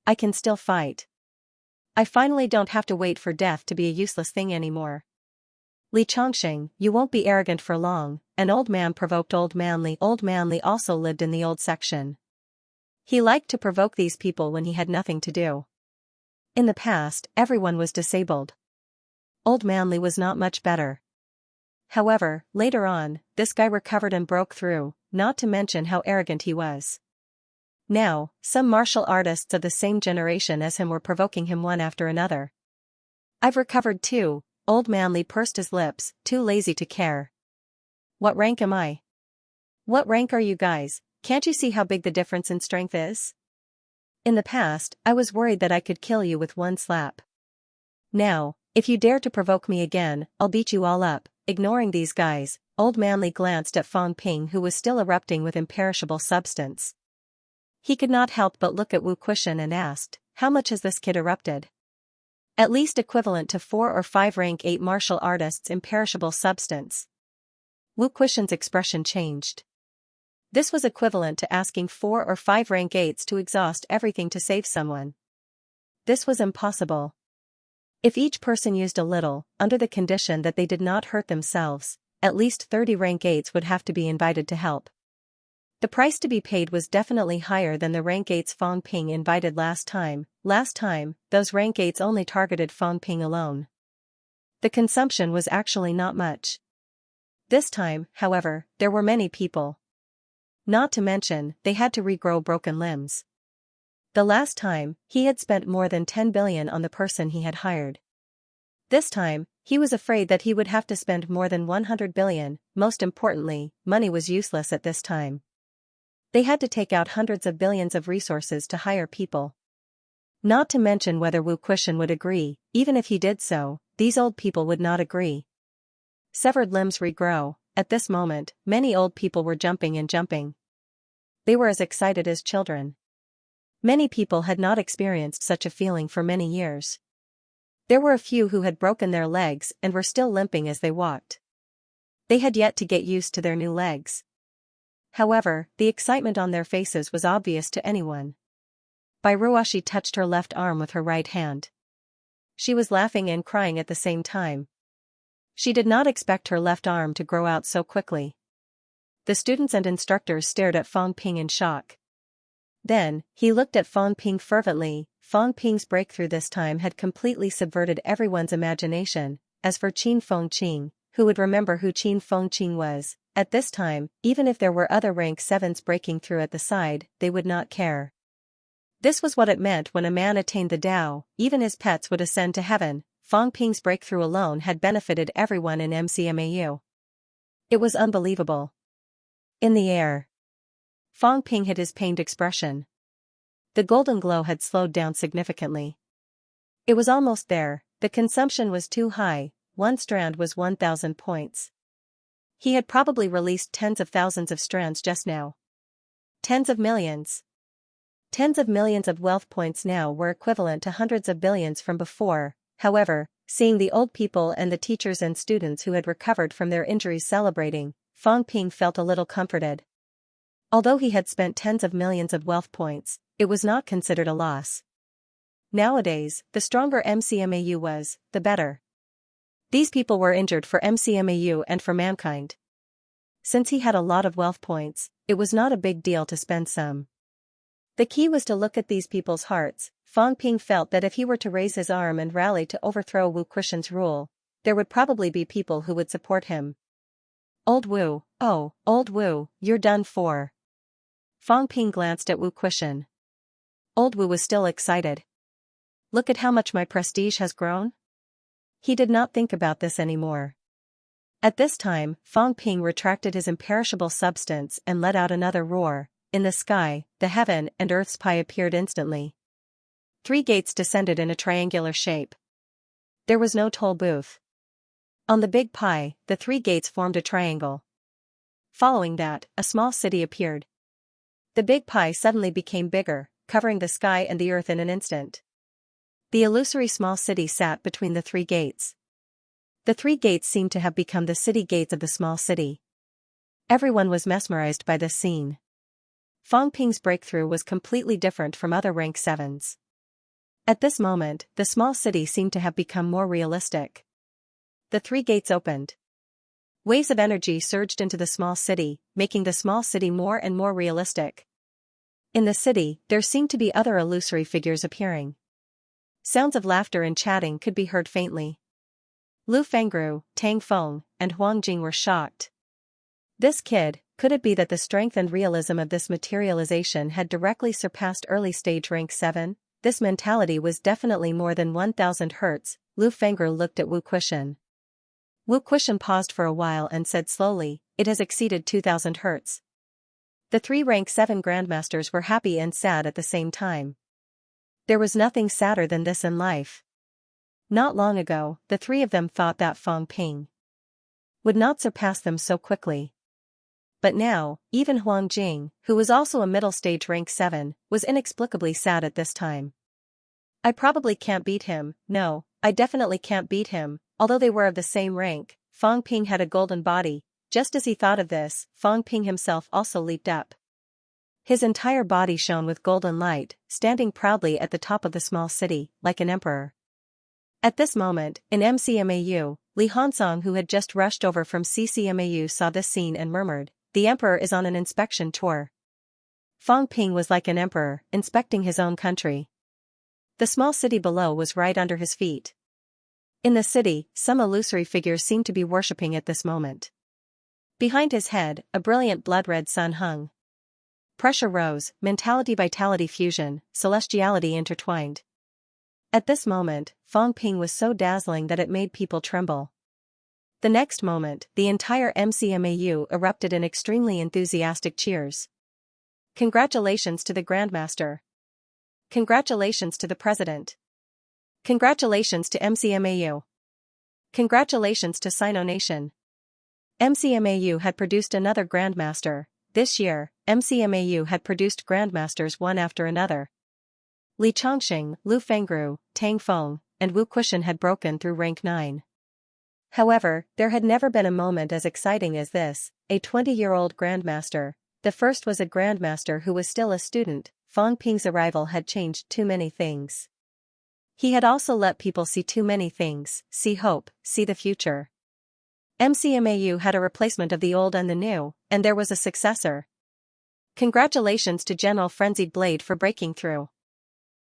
I can still fight. I finally don't have to wait for death to be a useless thing anymore. Li Chongqing, you won't be arrogant for long. An old man provoked Old Man Li. Old Man Li also lived in the old section. He liked to provoke these people when he had nothing to do. In the past, everyone was disabled. Old Man Li was not much better. However, later on, this guy recovered and broke through, not to mention how arrogant he was. Now, some martial artists of the same generation as him were provoking him one after another. I've recovered too. Old Man Li pursed his lips, too lazy to care. What rank am I? What rank are you guys? Can't you see how big the difference in strength is? In the past, I was worried that I could kill you with one slap. Now, if you dare to provoke me again, I'll beat you all up. Ignoring these guys, Old Man Li glanced at Fang Ping, who was still erupting with imperishable substance. He could not help but look at Wu Quishan and asked, how much has this kid erupted? At least equivalent to 4 or 5 rank 8 martial artists' imperishable substance. Wu Quishan's expression changed. This was equivalent to asking 4 or 5 rank 8s to exhaust everything to save someone. This was impossible. If each person used a little, under the condition that they did not hurt themselves, at least 30 rank 8s would have to be invited to help. The price to be paid was definitely higher than the rank 8s Fang Ping invited last time. Last time, those rank 8s only targeted Fang Ping alone. The consumption was actually not much. This time, however, there were many people. Not to mention, they had to regrow broken limbs. The last time, he had spent more than 10 billion on the person he had hired. This time, he was afraid that he would have to spend more than 100 billion. Most importantly, money was useless at this time. They had to take out hundreds of billions of resources to hire people. Not to mention whether Wu Quishan would agree. Even if he did so, these old people would not agree. Severed limbs regrow. At this moment, many old people were jumping and jumping. They were as excited as children. Many people had not experienced such a feeling for many years. There were a few who had broken their legs and were still limping as they walked. They had yet to get used to their new legs. However, the excitement on their faces was obvious to anyone. Bai Ruoshi touched her left arm with her right hand. She was laughing and crying at the same time. She did not expect her left arm to grow out so quickly. The students and instructors stared at Fang Ping in shock. Then, he looked at Fang Ping fervently. Fang Ping's breakthrough this time had completely subverted everyone's imagination. As for Qin Fengqing, who would remember who Qin Fengqing was? At this time, even if there were other rank 7s breaking through at the side, they would not care. This was what it meant when a man attained the Tao. Even his pets would ascend to heaven. Fang Ping's breakthrough alone had benefited everyone in MCMAU. It was unbelievable. In the air. Fang Ping hid his pained expression. The golden glow had slowed down significantly. It was almost there. The consumption was too high. One strand was 1,000 points. He had probably released tens of thousands of strands just now. Tens of millions. Tens of millions of wealth points now were equivalent to hundreds of billions from before. However, seeing the old people and the teachers and students who had recovered from their injuries celebrating, Fang Ping felt a little comforted. Although he had spent tens of millions of wealth points, it was not considered a loss. Nowadays, the stronger MCMAU was, the better. These people were injured for MCMAU and for mankind. Since he had a lot of wealth points, it was not a big deal to spend some. The key was to look at these people's hearts. Fang Ping felt that if he were to raise his arm and rally to overthrow Wu Quishan's rule, there would probably be people who would support him. Old Wu, oh, old Wu, you're done for. Fang Ping glanced at Wu Quishan. Old Wu was still excited. Look at how much my prestige has grown. He did not think about this anymore. At this time, Fang Ping retracted his imperishable substance and let out another roar. In the sky, the heaven and earth's pie appeared instantly. 3 gates descended in a triangular shape. There was no toll booth. On the big pie, the 3 gates formed a triangle. Following that, a small city appeared. The big pie suddenly became bigger, covering the sky and the earth in an instant. The illusory small city sat between the 3 gates. The 3 gates seemed to have become the city gates of the small city. Everyone was mesmerized by this scene. Fang Ping's breakthrough was completely different from other rank 7s. At this moment, the small city seemed to have become more realistic. The 3 gates opened. Waves of energy surged into the small city, making the small city more and more realistic. In the city, there seemed to be other illusory figures appearing. Sounds of laughter and chatting could be heard faintly. Lu Fengru, Tang Feng, and Huang Jing were shocked. This kid, could it be that the strength and realism of this materialization had directly surpassed early stage rank 7? This mentality was definitely more than 1,000 hertz. Lu Fengru looked at Wu Quishan. Wu Quishan paused for a while and said slowly, it has exceeded 2,000 hertz. The 3 rank 7 grandmasters were happy and sad at the same time. There was nothing sadder than this in life. Not long ago, the 3 of them thought that Fang Ping would not surpass them so quickly. But now, even Huang Jing, who was also a middle stage rank 7, was inexplicably sad at this time. I probably can't beat him. No, I definitely can't beat him. Although they were of the same rank, Fang Ping had a golden body, Just as he thought of this, Fang Ping himself also leaped up. His entire body shone with golden light, standing proudly at the top of the small city, like an emperor. At this moment, in MCMAU, Li Hansong, who had just rushed over from CCMAU, saw this scene and murmured, "The emperor is on an inspection tour." Fang Ping was like an emperor, inspecting his own country. The small city below was right under his feet. In the city, some illusory figures seemed to be worshipping at this moment. Behind his head, a brilliant blood-red sun hung. Pressure rose, mentality-vitality fusion, celestiality intertwined. At this moment, Fang Ping was so dazzling that it made people tremble. The next moment, the entire MCMAU erupted in extremely enthusiastic cheers. Congratulations to the Grandmaster. Congratulations to the President. Congratulations to MCMAU. Congratulations to Sino Nation. MCMAU had produced another Grandmaster. This year, MCMAU had produced Grandmasters one after another. Li Chongqing, Lu Fengru, Tang Feng, and Wu Quishan had broken through rank 9. However, there had never been a moment as exciting as this, a 20-year-old Grandmaster. The first was a Grandmaster who was still a student. Fang Ping's arrival had changed too many things. He had also let people see too many things, see hope, see the future. MCMAU had a replacement of the old and the new, and there was a successor. Congratulations to General Frenzied Blade for breaking through.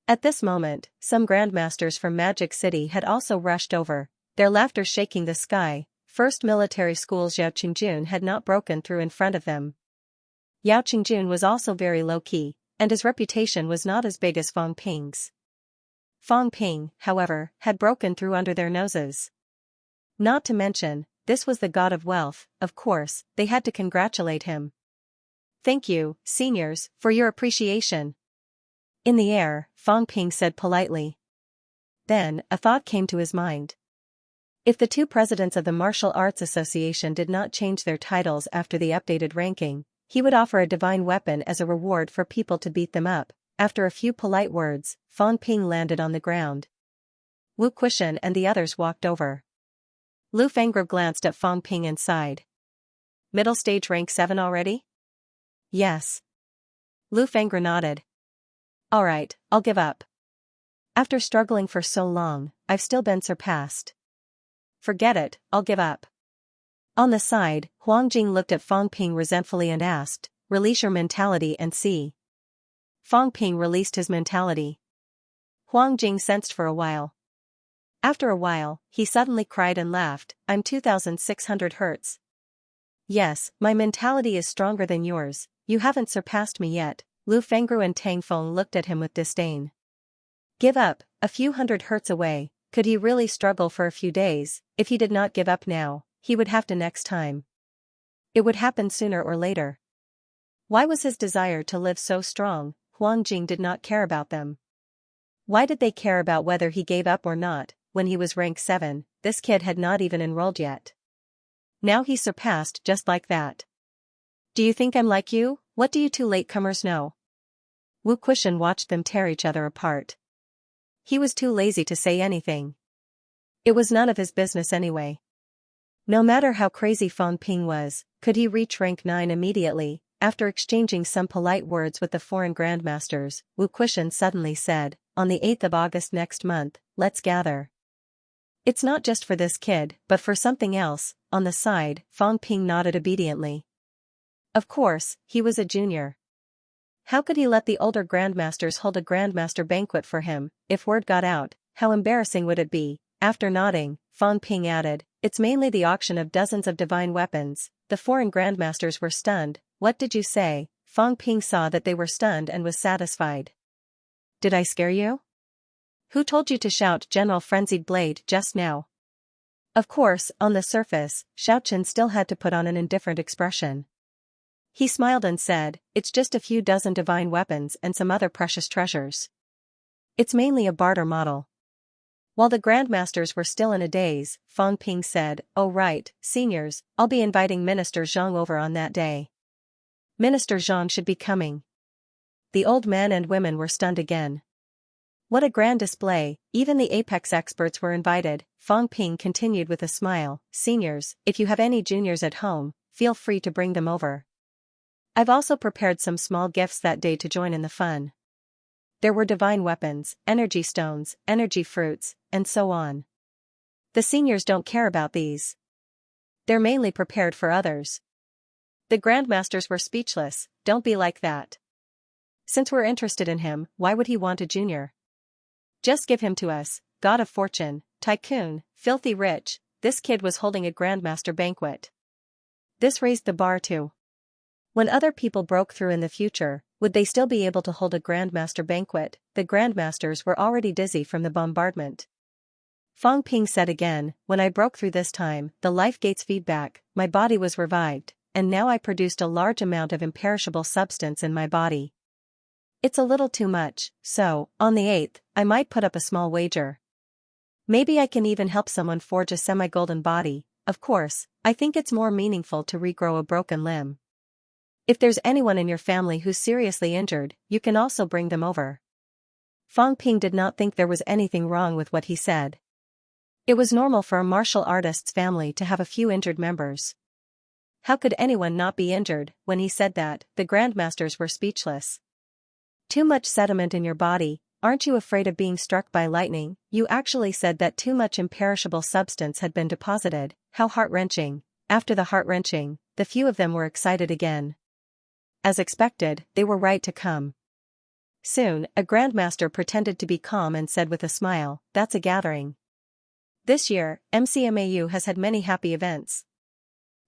At this moment, some Grandmasters from Magic City had also rushed over, their laughter shaking the sky. First military school Xiao Qingjun had not broken through in front of them. Yao Qingjun was also very low-key, and his reputation was not as big as Fang Ping's. Fang Ping, however, had broken through under their noses. Not to mention, this was the god of wealth. Of course, they had to congratulate him. "Thank you, seniors, for your appreciation." In the air, Fang Ping said politely. Then, a thought came to his mind. If the two presidents of the Martial Arts Association did not change their titles after the updated ranking, he would offer a divine weapon as a reward for people to beat them up. After a few polite words, Fang Ping landed on the ground. Wu Quishan and the others walked over. Lu Fengru glanced at Fang Ping and sighed. "Middle stage rank 7 already?" "Yes." Lu Fengru nodded. "Alright, I'll give up. After struggling for so long, I've still been surpassed. Forget it, I'll give up." On the side, Huang Jing looked at Fang Ping resentfully and asked, "Release your mentality and see." Fang Ping released his mentality. Huang Jing sensed for a while. After a while, he suddenly cried and laughed, "I'm 2600 Hz. Yes, my mentality is stronger than yours, you haven't surpassed me yet." Lu Fengru and Tang Feng looked at him with disdain. Give up, a few hundred Hz away, could he really struggle for a few days? If he did not give up now, he would have to next time. It would happen sooner or later. Why was his desire to live so strong? Huang Jing did not care about them. Why did they care about whether he gave up or not? When he was rank 7, this kid had not even enrolled yet. Now he surpassed just like that. "Do you think I'm like you? What do you two latecomers know?" Wu Quishan watched them tear each other apart. He was too lazy to say anything. It was none of his business anyway. No matter how crazy Fang Ping was, could he reach rank 9 immediately? After exchanging some polite words with the foreign grandmasters, Wu Quishan suddenly said, "On the 8th of August next month, let's gather. It's not just for this kid, but for something else." On the side, Fang Ping nodded obediently. Of course, he was a junior. How could he let the older grandmasters hold a grandmaster banquet for him? If word got out, how embarrassing would it be? After nodding, Fang Ping added, "It's mainly the auction of dozens of divine weapons." The foreign grandmasters were stunned. "What did you say?" Fang Ping saw that they were stunned and was satisfied. "Did I scare you? Who told you to shout General Frenzied Blade just now?" Of course, on the surface, Xiaochen still had to put on an indifferent expression. He smiled and said, "It's just a few dozen divine weapons and some other precious treasures. It's mainly a barter model." While the grandmasters were still in a daze, Fang Ping said, "Oh right, seniors, I'll be inviting Minister Zhang over on that day." Minister Zhang should be coming. The old men and women were stunned again. What a grand display, even the apex experts were invited. Fang Ping continued with a smile, "Seniors, if you have any juniors at home, feel free to bring them over. I've also prepared some small gifts that day to join in the fun. There were divine weapons, energy stones, energy fruits, and so on. The seniors don't care about these. They're mainly prepared for others. The grandmasters were speechless. Don't be like that. Since we're interested in him, why would he want a junior? Just give him to us, god of fortune, tycoon, filthy rich. This kid was holding a grandmaster banquet. This raised the bar too. When other people broke through in the future, would they still be able to hold a grandmaster banquet? The grandmasters were already dizzy from the bombardment. Fang Ping said again, when I broke through this time, the life gates feedback, my body was revived, and now I produced a large amount of imperishable substance in my body. It's a little too much, so, on the 8th, I might put up a small wager. Maybe I can even help someone forge a semi-golden body. Of course, I think it's more meaningful to regrow a broken limb. If there's anyone in your family who's seriously injured, you can also bring them over. Fang Ping did not think there was anything wrong with what he said. It was normal for a martial artist's family to have a few injured members. How could anyone not be injured? When he said that, the grandmasters were speechless. Too much sediment in your body, aren't you afraid of being struck by lightning? You actually said that too much imperishable substance had been deposited. How heart-wrenching. After the heart-wrenching, the few of them were excited again. As expected, they were right to come. Soon, a grandmaster pretended to be calm and said with a smile, that's a gathering. This year, MCMAU has had many happy events.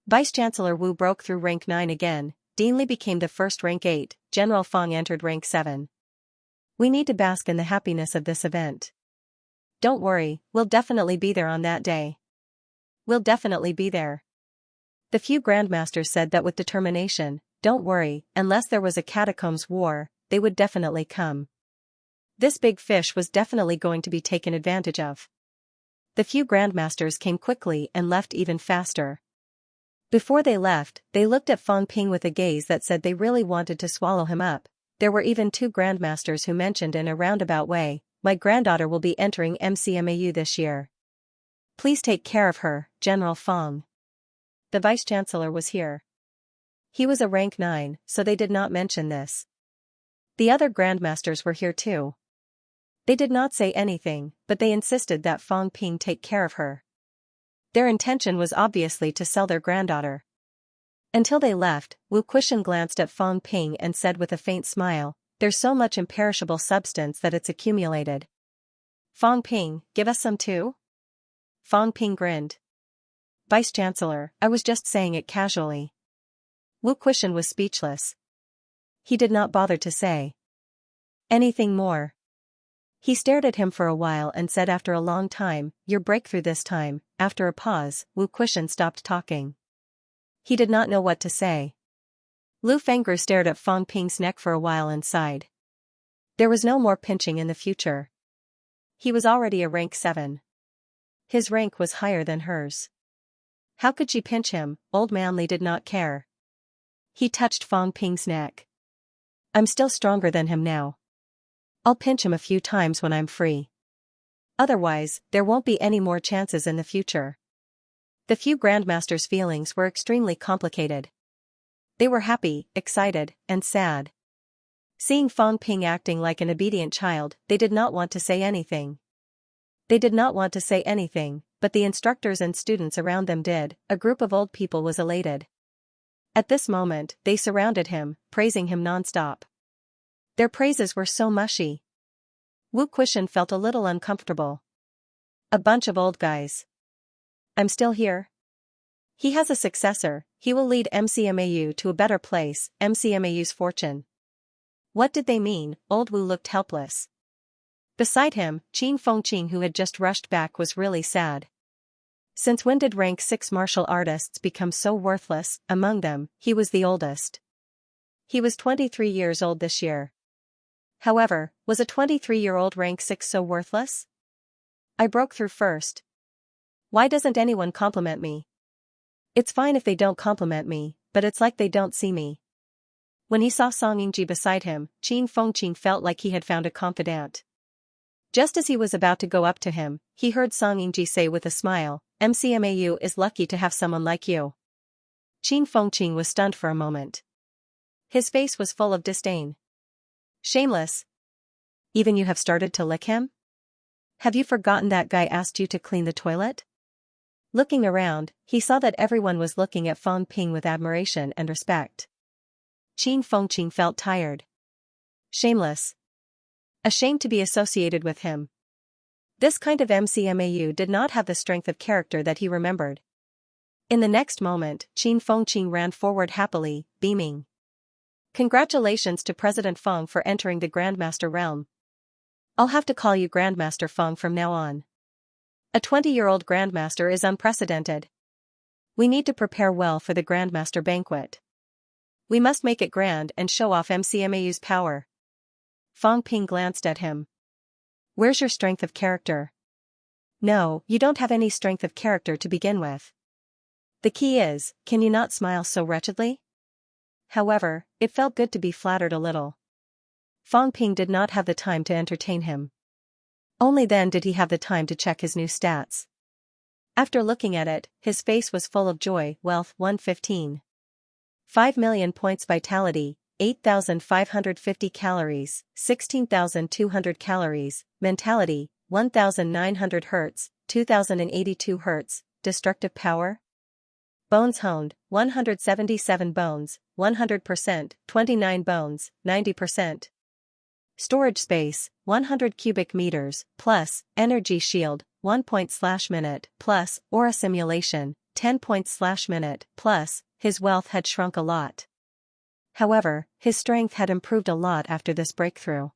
Vice-Chancellor Wu broke through rank 9 again, Dean Li became the first rank 8, General Fang entered rank 7. We need to bask in the happiness of this event. Don't worry, we'll definitely be there on that day. We'll definitely be there. The few grandmasters said that with determination. Don't worry, unless there was a catacombs war, they would definitely come. This big fish was definitely going to be taken advantage of. The few grandmasters came quickly and left even faster. Before they left, they looked at Fang Ping with a gaze that said they really wanted to swallow him up. There were even 2 grandmasters who mentioned in a roundabout way, my granddaughter will be entering MCMAU this year. Please take care of her, General Fang. The vice-chancellor was here. He was a rank 9, so they did not mention this. The other grandmasters were here too. They did not say anything, but they insisted that Fang Ping take care of her. Their intention was obviously to sell their granddaughter. Until they left, Wu Quishan glanced at Fang Ping and said with a faint smile, there's so much imperishable substance that it's accumulated. Fang Ping, give us some too? Fang Ping grinned. Vice-Chancellor, I was just saying it casually. Wu Quishan was speechless. He did not bother to say anything more. He stared at him for a while and said after a long time, your breakthrough this time. After a pause, Wu Quishan stopped talking. He did not know what to say. Lu Fengru stared at Fang Ping's neck for a while and sighed. There was no more pinching in the future. He was already a rank 7. His rank was higher than hers. How could she pinch him? Old man Li did not care. He touched Fang Ping's neck. I'm still stronger than him now. I'll pinch him a few times when I'm free. Otherwise, there won't be any more chances in the future. The few grandmasters' feelings were extremely complicated. They were happy, excited, and sad. Seeing Fang Ping acting like an obedient child, they did not want to say anything. They did not want to say anything, but the instructors and students around them did. A group of old people was elated. At this moment, they surrounded him, praising him non-stop. Their praises were so mushy. Wu Quishan felt a little uncomfortable. A bunch of old guys. I'm still here. He has a successor, he will lead MCMAU to a better place, MCMAU's fortune. What did they mean? Old Wu looked helpless. Beside him, Qin Fengqing, who had just rushed back, was really sad. Since when did rank 6 martial artists become so worthless? Among them, he was the oldest. He was 23 years old this year. However, was a 23-year-old rank 6 so worthless? I broke through first. Why doesn't anyone compliment me? It's fine if they don't compliment me, but it's like they don't see me. When he saw Song Yingji beside him, Qin Fengqing felt like he had found a confidant. Just as he was about to go up to him, he heard Song Yingji say with a smile, MCMAU is lucky to have someone like you. Qin Fengqing was stunned for a moment. His face was full of disdain. Shameless. Even you have started to lick him? Have you forgotten that guy asked you to clean the toilet? Looking around, he saw that everyone was looking at Fang Ping with admiration and respect. Qin Fengqing felt tired. Shameless. Ashamed to be associated with him. This kind of MCMAU did not have the strength of character that he remembered. In the next moment, Qin Fengqing ran forward happily, beaming. Congratulations to President Feng for entering the Grandmaster realm. I'll have to call you Grandmaster Feng from now on. A 20-year-old Grandmaster is unprecedented. We need to prepare well for the Grandmaster banquet. We must make it grand and show off MCMAU's power. Fang Ping glanced at him. Where's your strength of character? No, you don't have any strength of character to begin with. The key is, can you not smile so wretchedly? However, it felt good to be flattered a little. Fang Ping did not have the time to entertain him. Only then did he have the time to check his new stats. After looking at it, his face was full of joy. Wealth 115. 5 million points. Vitality 8,550 calories, 16,200 calories. Mentality 1,900 Hz, 2,082 Hz. Destructive power. Bones honed 177 bones, 100%, 29 bones, 90%. Storage space 100 cubic meters, plus energy shield 1 point/minute, plus aura simulation 10 points/minute, plus. His wealth had shrunk a lot. However, his strength had improved a lot after this breakthrough.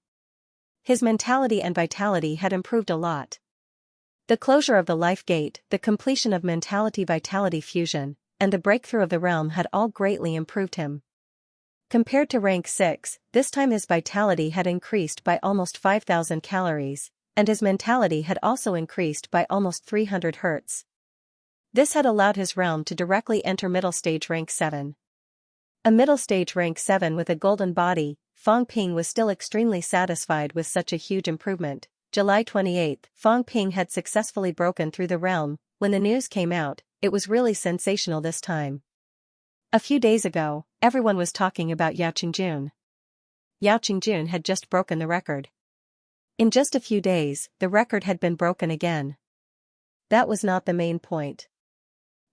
His mentality and vitality had improved a lot. The closure of the life gate, the completion of mentality-vitality fusion, and the breakthrough of the realm had all greatly improved him. Compared to rank 6, this time his vitality had increased by almost 5,000 calories, and his mentality had also increased by almost 300 Hz. This had allowed his realm to directly enter middle stage rank 7. A middle stage rank 7 with a golden body, Fang Ping was still extremely satisfied with such a huge improvement. July 28, Fang Ping had successfully broken through the realm. When the news came out, it was really sensational this time. A few days ago, everyone was talking about Yao Qingjun. Yao Qingjun had just broken the record. In just a few days, the record had been broken again. That was not the main point.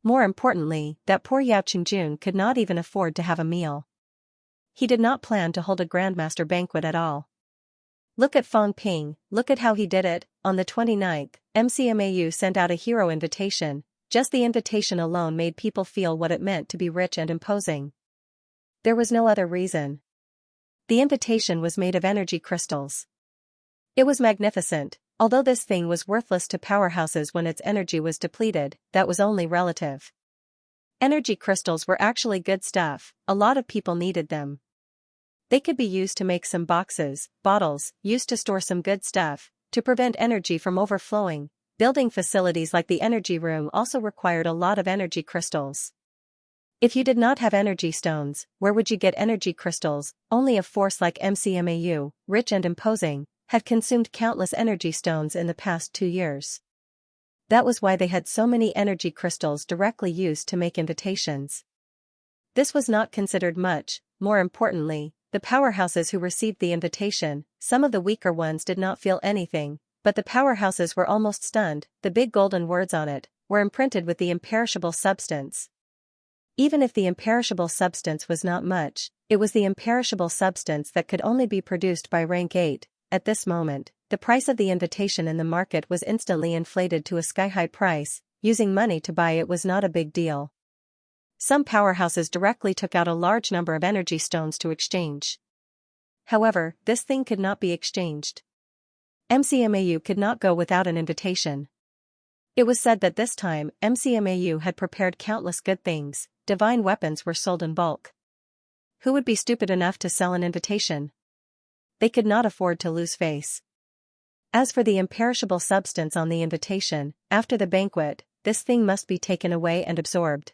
More importantly, that poor Yao Qingjun could not even afford to have a meal. He did not plan to hold a Grandmaster banquet at all. Look at Fang Ping, look at how he did it. On the 29th, MCMAU sent out a hero invitation. Just the invitation alone made people feel what it meant to be rich and imposing. There was no other reason. The invitation was made of energy crystals. It was magnificent. Although this thing was worthless to powerhouses when its energy was depleted, that was only relative. Energy crystals were actually good stuff, a lot of people needed them. They could be used to make some boxes, bottles, used to store some good stuff, to prevent energy from overflowing. Building facilities like the energy room also required a lot of energy crystals. If you did not have energy stones, where would you get energy crystals? Only a force like MCMAU, rich and imposing, had consumed countless energy stones in the past 2 years. That was why they had so many energy crystals directly used to make invitations. This was not considered much. More importantly, the powerhouses who received the invitation, some of the weaker ones did not feel anything, but the powerhouses were almost stunned. The big golden words on it were imprinted with the imperishable substance. Even if the imperishable substance was not much, it was the imperishable substance that could only be produced by rank 8. At this moment, the price of the invitation in the market was instantly inflated to a sky-high price. Using money to buy it was not a big deal. Some powerhouses directly took out a large number of energy stones to exchange. However, this thing could not be exchanged. MCMAU could not go without an invitation. It was said that this time, MCMAU had prepared countless good things. Divine weapons were sold in bulk. Who would be stupid enough to sell an invitation? They could not afford to lose face. As for the imperishable substance on the invitation, after the banquet, this thing must be taken away and absorbed.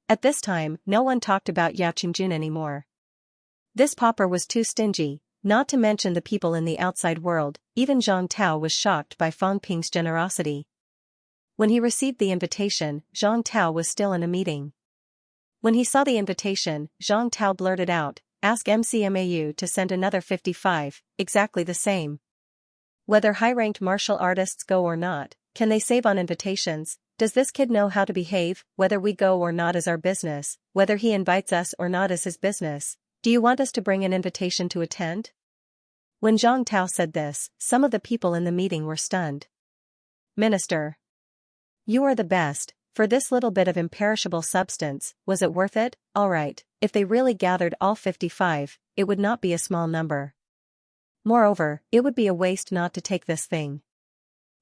At this time, no one talked about Yao Qingjun anymore. This pauper was too stingy, not to mention the people in the outside world. Even Zhang Tao was shocked by Fang Ping's generosity. When he received the invitation, Zhang Tao was still in a meeting. When he saw the invitation, Zhang Tao blurted out, "Ask MCMAU to send another 55, exactly the same. Whether high-ranked martial artists go or not, can they save on invitations? Does this kid know how to behave? Whether we go or not is our business, whether he invites us or not is his business. Do you want us to bring an invitation to attend?" When Zhang Tao said this, some of the people in the meeting were stunned. "Minister, you are the best. For this little bit of imperishable substance, was it worth it? All right, if they really gathered all 55, it would not be a small number. Moreover, it would be a waste not to take this thing."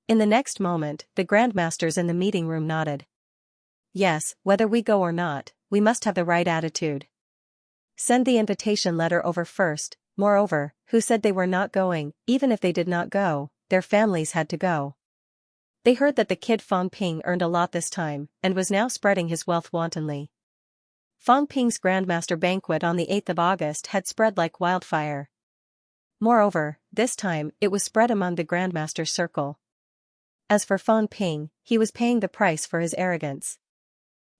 In the next moment, the grandmasters in the meeting room nodded. "Yes, whether we go or not, we must have the right attitude. Send the invitation letter over first. Moreover, who said they were not going? Even if they did not go, their families had to go." They heard that the kid Fang Ping earned a lot this time, and was now spreading his wealth wantonly. Fang Ping's grandmaster banquet on the 8th of August had spread like wildfire. Moreover, this time, it was spread among the grandmaster's circle. As for Fang Ping, he was paying the price for his arrogance.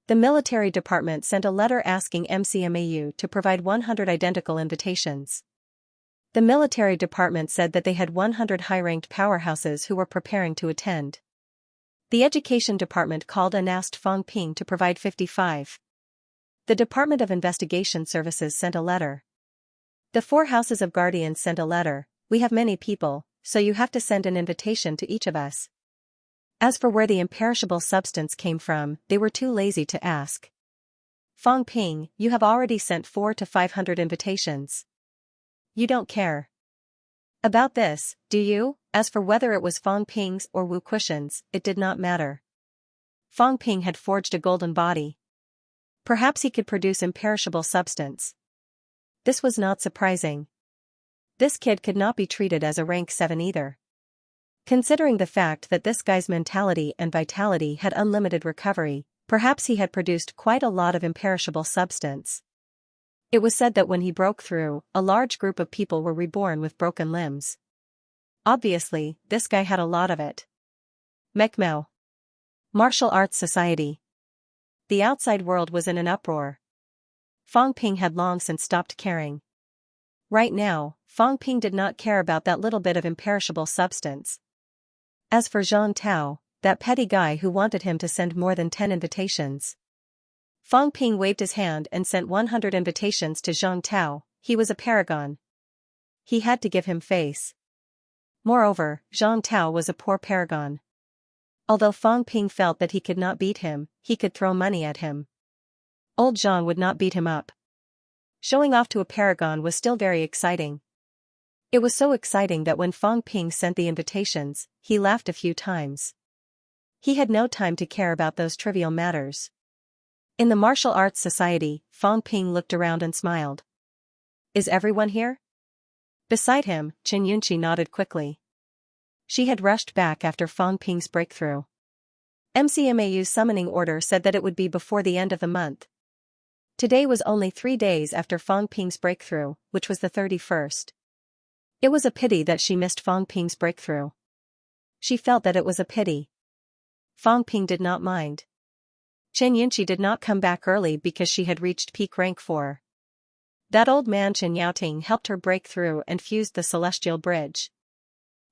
The military department sent a letter asking MCMAU to provide 100 identical invitations. The military department said that they had 100 high-ranked powerhouses who were preparing to attend. The education department called and asked Fang Ping to provide 55. The Department of Investigation Services sent a letter. The 4 houses of guardians sent a letter. "We have many people, so you have to send an invitation to each of us." As for where the imperishable substance came from, they were too lazy to ask. "Fang Ping, you have already sent 400 to 500 invitations. You don't care about this, do you?" As for whether it was Fang Ping's or Wu Kushan's, it did not matter. Fang Ping had forged a golden body. Perhaps he could produce imperishable substance. This was not surprising. This kid could not be treated as a rank 7 either. Considering the fact that this guy's mentality and vitality had unlimited recovery, perhaps he had produced quite a lot of imperishable substance. It was said that when he broke through, a large group of people were reborn with broken limbs. Obviously, this guy had a lot of it. Mekmao. Martial Arts Society. The outside world was in an uproar. Fang Ping had long since stopped caring. Right now, Fang Ping did not care about that little bit of imperishable substance. As for Zhang Tao, that petty guy who wanted him to send more than 10 invitations. Fang Ping waved his hand and sent 100 invitations to Zhang Tao. He was a paragon. He had to give him face. Moreover, Zhang Tao was a poor paragon. Although Fang Ping felt that he could not beat him, he could throw money at him. Old Zhang would not beat him up. Showing off to a paragon was still very exciting. It was so exciting that when Fang Ping sent the invitations, he laughed a few times. He had no time to care about those trivial matters. In the Martial Arts Society, Fang Ping looked around and smiled. "Is everyone here?" Beside him, Xianxia nodded quickly. She had rushed back after Fang Ping's breakthrough. MCMAU's summoning order said that it would be before the end of the month. Today was only 3 days after Fang Ping's breakthrough, which was the 31st. It was a pity that she missed Fang Ping's breakthrough. She felt that it was a pity. Fang Ping did not mind. Xianxia did not come back early because she had reached peak rank 4. That old man Chen Yaoting helped her break through and fused the celestial bridge.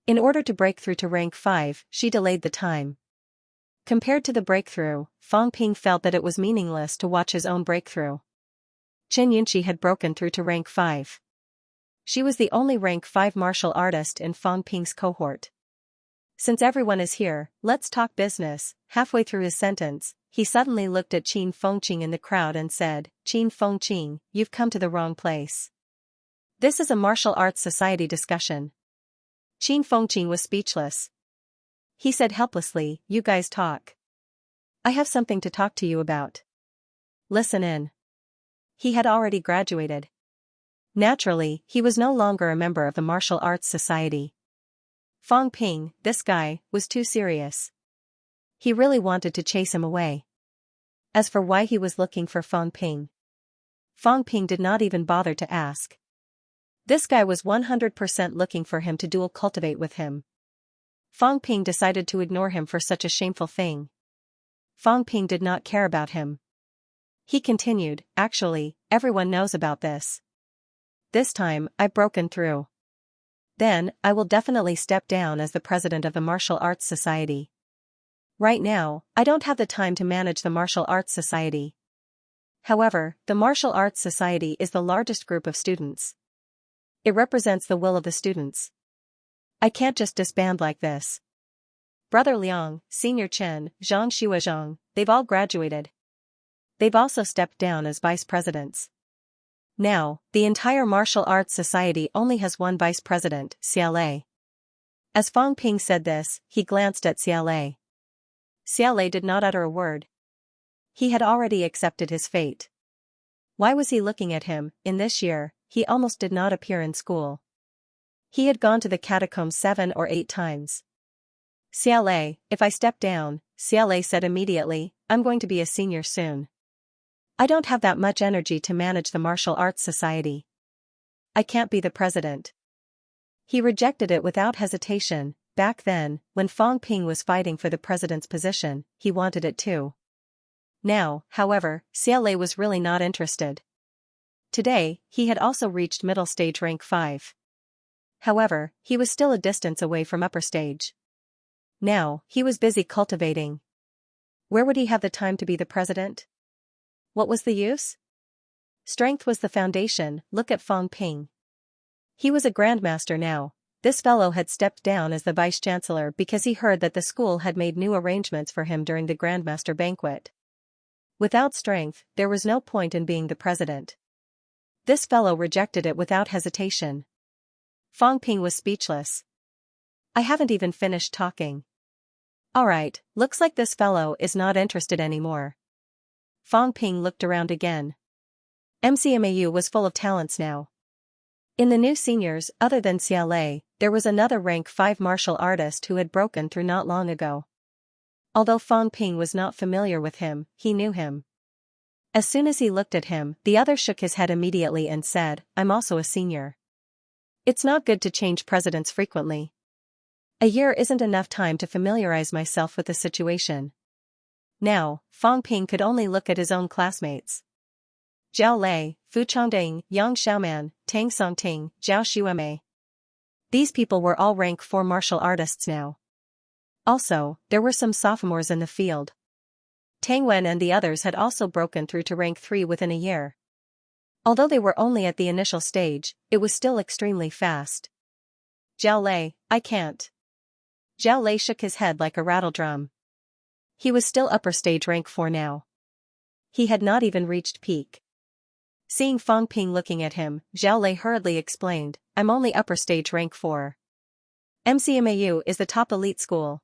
In order to break through to rank 5, she delayed the time. Compared to the breakthrough, Fang Ping felt that it was meaningless to watch his own breakthrough. Xianxia had broken through to rank 5. She was the only rank 5 martial artist in Fang Ping's cohort. "Since everyone is here, let's talk business." Halfway through his sentence, he suddenly looked at Qin Fengqing in the crowd and said, "Qin Fengqing, you've come to the wrong place. This is a martial arts society discussion." Qin Fengqing was speechless. He said helplessly, "You guys talk. I have something to talk to you about. Listen in." He had already graduated. Naturally, he was no longer a member of the martial arts society. Fang Ping, this guy, was too serious. He really wanted to chase him away. As for why he was looking for Fang Ping did not even bother to ask. This guy was 100% looking for him to duel cultivate with him. Fang Ping decided to ignore him for such a shameful thing. Fang Ping did not care about him. He continued, actually, everyone knows about this. This time, I've broken through. Then, I will definitely step down as the president of the Martial Arts Society. Right now, I don't have the time to manage the Martial Arts Society. However, the Martial Arts Society is the largest group of students. It represents the will of the students. I can't just disband like this. Brother Liang, Senior Chen, Zhang Xuezhang, they've all graduated. They've also stepped down as vice presidents. Now, the entire Martial Arts Society only has one vice president, Xiaolei. As Fang Ping said this, he glanced at Xiaolei. Xiaolei did not utter a word. He had already accepted his fate. Why was he looking at him? In this year, he almost did not appear in school. He had gone to the catacombs 7 or 8 times. Xiaolei, if I step down, Xiaolei said immediately, I'm going to be a senior soon. I don't have that much energy to manage the Martial Arts Society. I can't be the president. He rejected it without hesitation. Back then, when Fang Ping was fighting for the president's position, he wanted it too. Now, however, Xiaolei was really not interested. Today, he had also reached middle stage rank 5. However, he was still a distance away from upper stage. Now, he was busy cultivating. Where would he have the time to be the president? What was the use? Strength was the foundation. Look at Fang Ping. He was a grandmaster now. This fellow had stepped down as the vice-chancellor because he heard that the school had made new arrangements for him during the grandmaster banquet. Without strength, there was no point in being the president. This fellow rejected it without hesitation. Fang Ping was speechless. I haven't even finished talking. Alright, looks like this fellow is not interested anymore. Fang Ping looked around again. MCMAU was full of talents now. In the new seniors, other than Xiaolei, there was another rank 5 martial artist who had broken through not long ago. Although Fang Ping was not familiar with him, he knew him. As soon as he looked at him, the other shook his head immediately and said, I'm also a senior. It's not good to change presidents frequently. A year isn't enough time to familiarize myself with the situation. Now, Fang Ping could only look at his own classmates. Zhao Lei, Fu Chongding, Yang Xiaoman, Tang Songting, Zhao Xuemei. These people were all rank 4 martial artists now. Also, there were some sophomores in the field. Tang Wen and the others had also broken through to rank 3 within a year. Although they were only at the initial stage, it was still extremely fast. Zhao Lei, I can't. Zhao Lei shook his head like a rattledrum. He was still upper stage rank 4 now. He had not even reached peak. Seeing Fang Ping looking at him, Zhao Lei hurriedly explained, I'm only upper stage rank 4. MCMAU is the top elite school.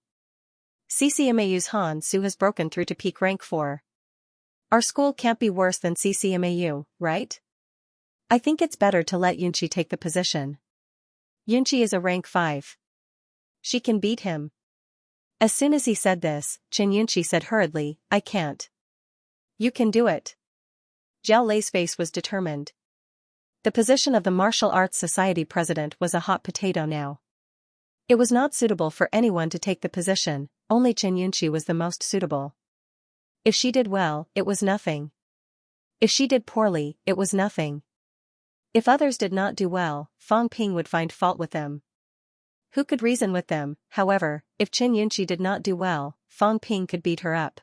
CCMAU's Han Su has broken through to peak rank 4. Our school can't be worse than CCMAU, right? I think it's better to let Yunqi take the position. Yunqi is a rank 5. She can beat him. As soon as he said this, Chen Yunqi said hurriedly, I can't. You can do it. Zhao Lei's face was determined. The position of the Martial Arts Society president was a hot potato now. It was not suitable for anyone to take the position, only Chen Yunqi was the most suitable. If she did well, it was nothing. If she did poorly, it was nothing. If others did not do well, Fang Ping would find fault with them. Who could reason with them? However, if Chen Yunqi did not do well, Fang Ping could beat her up.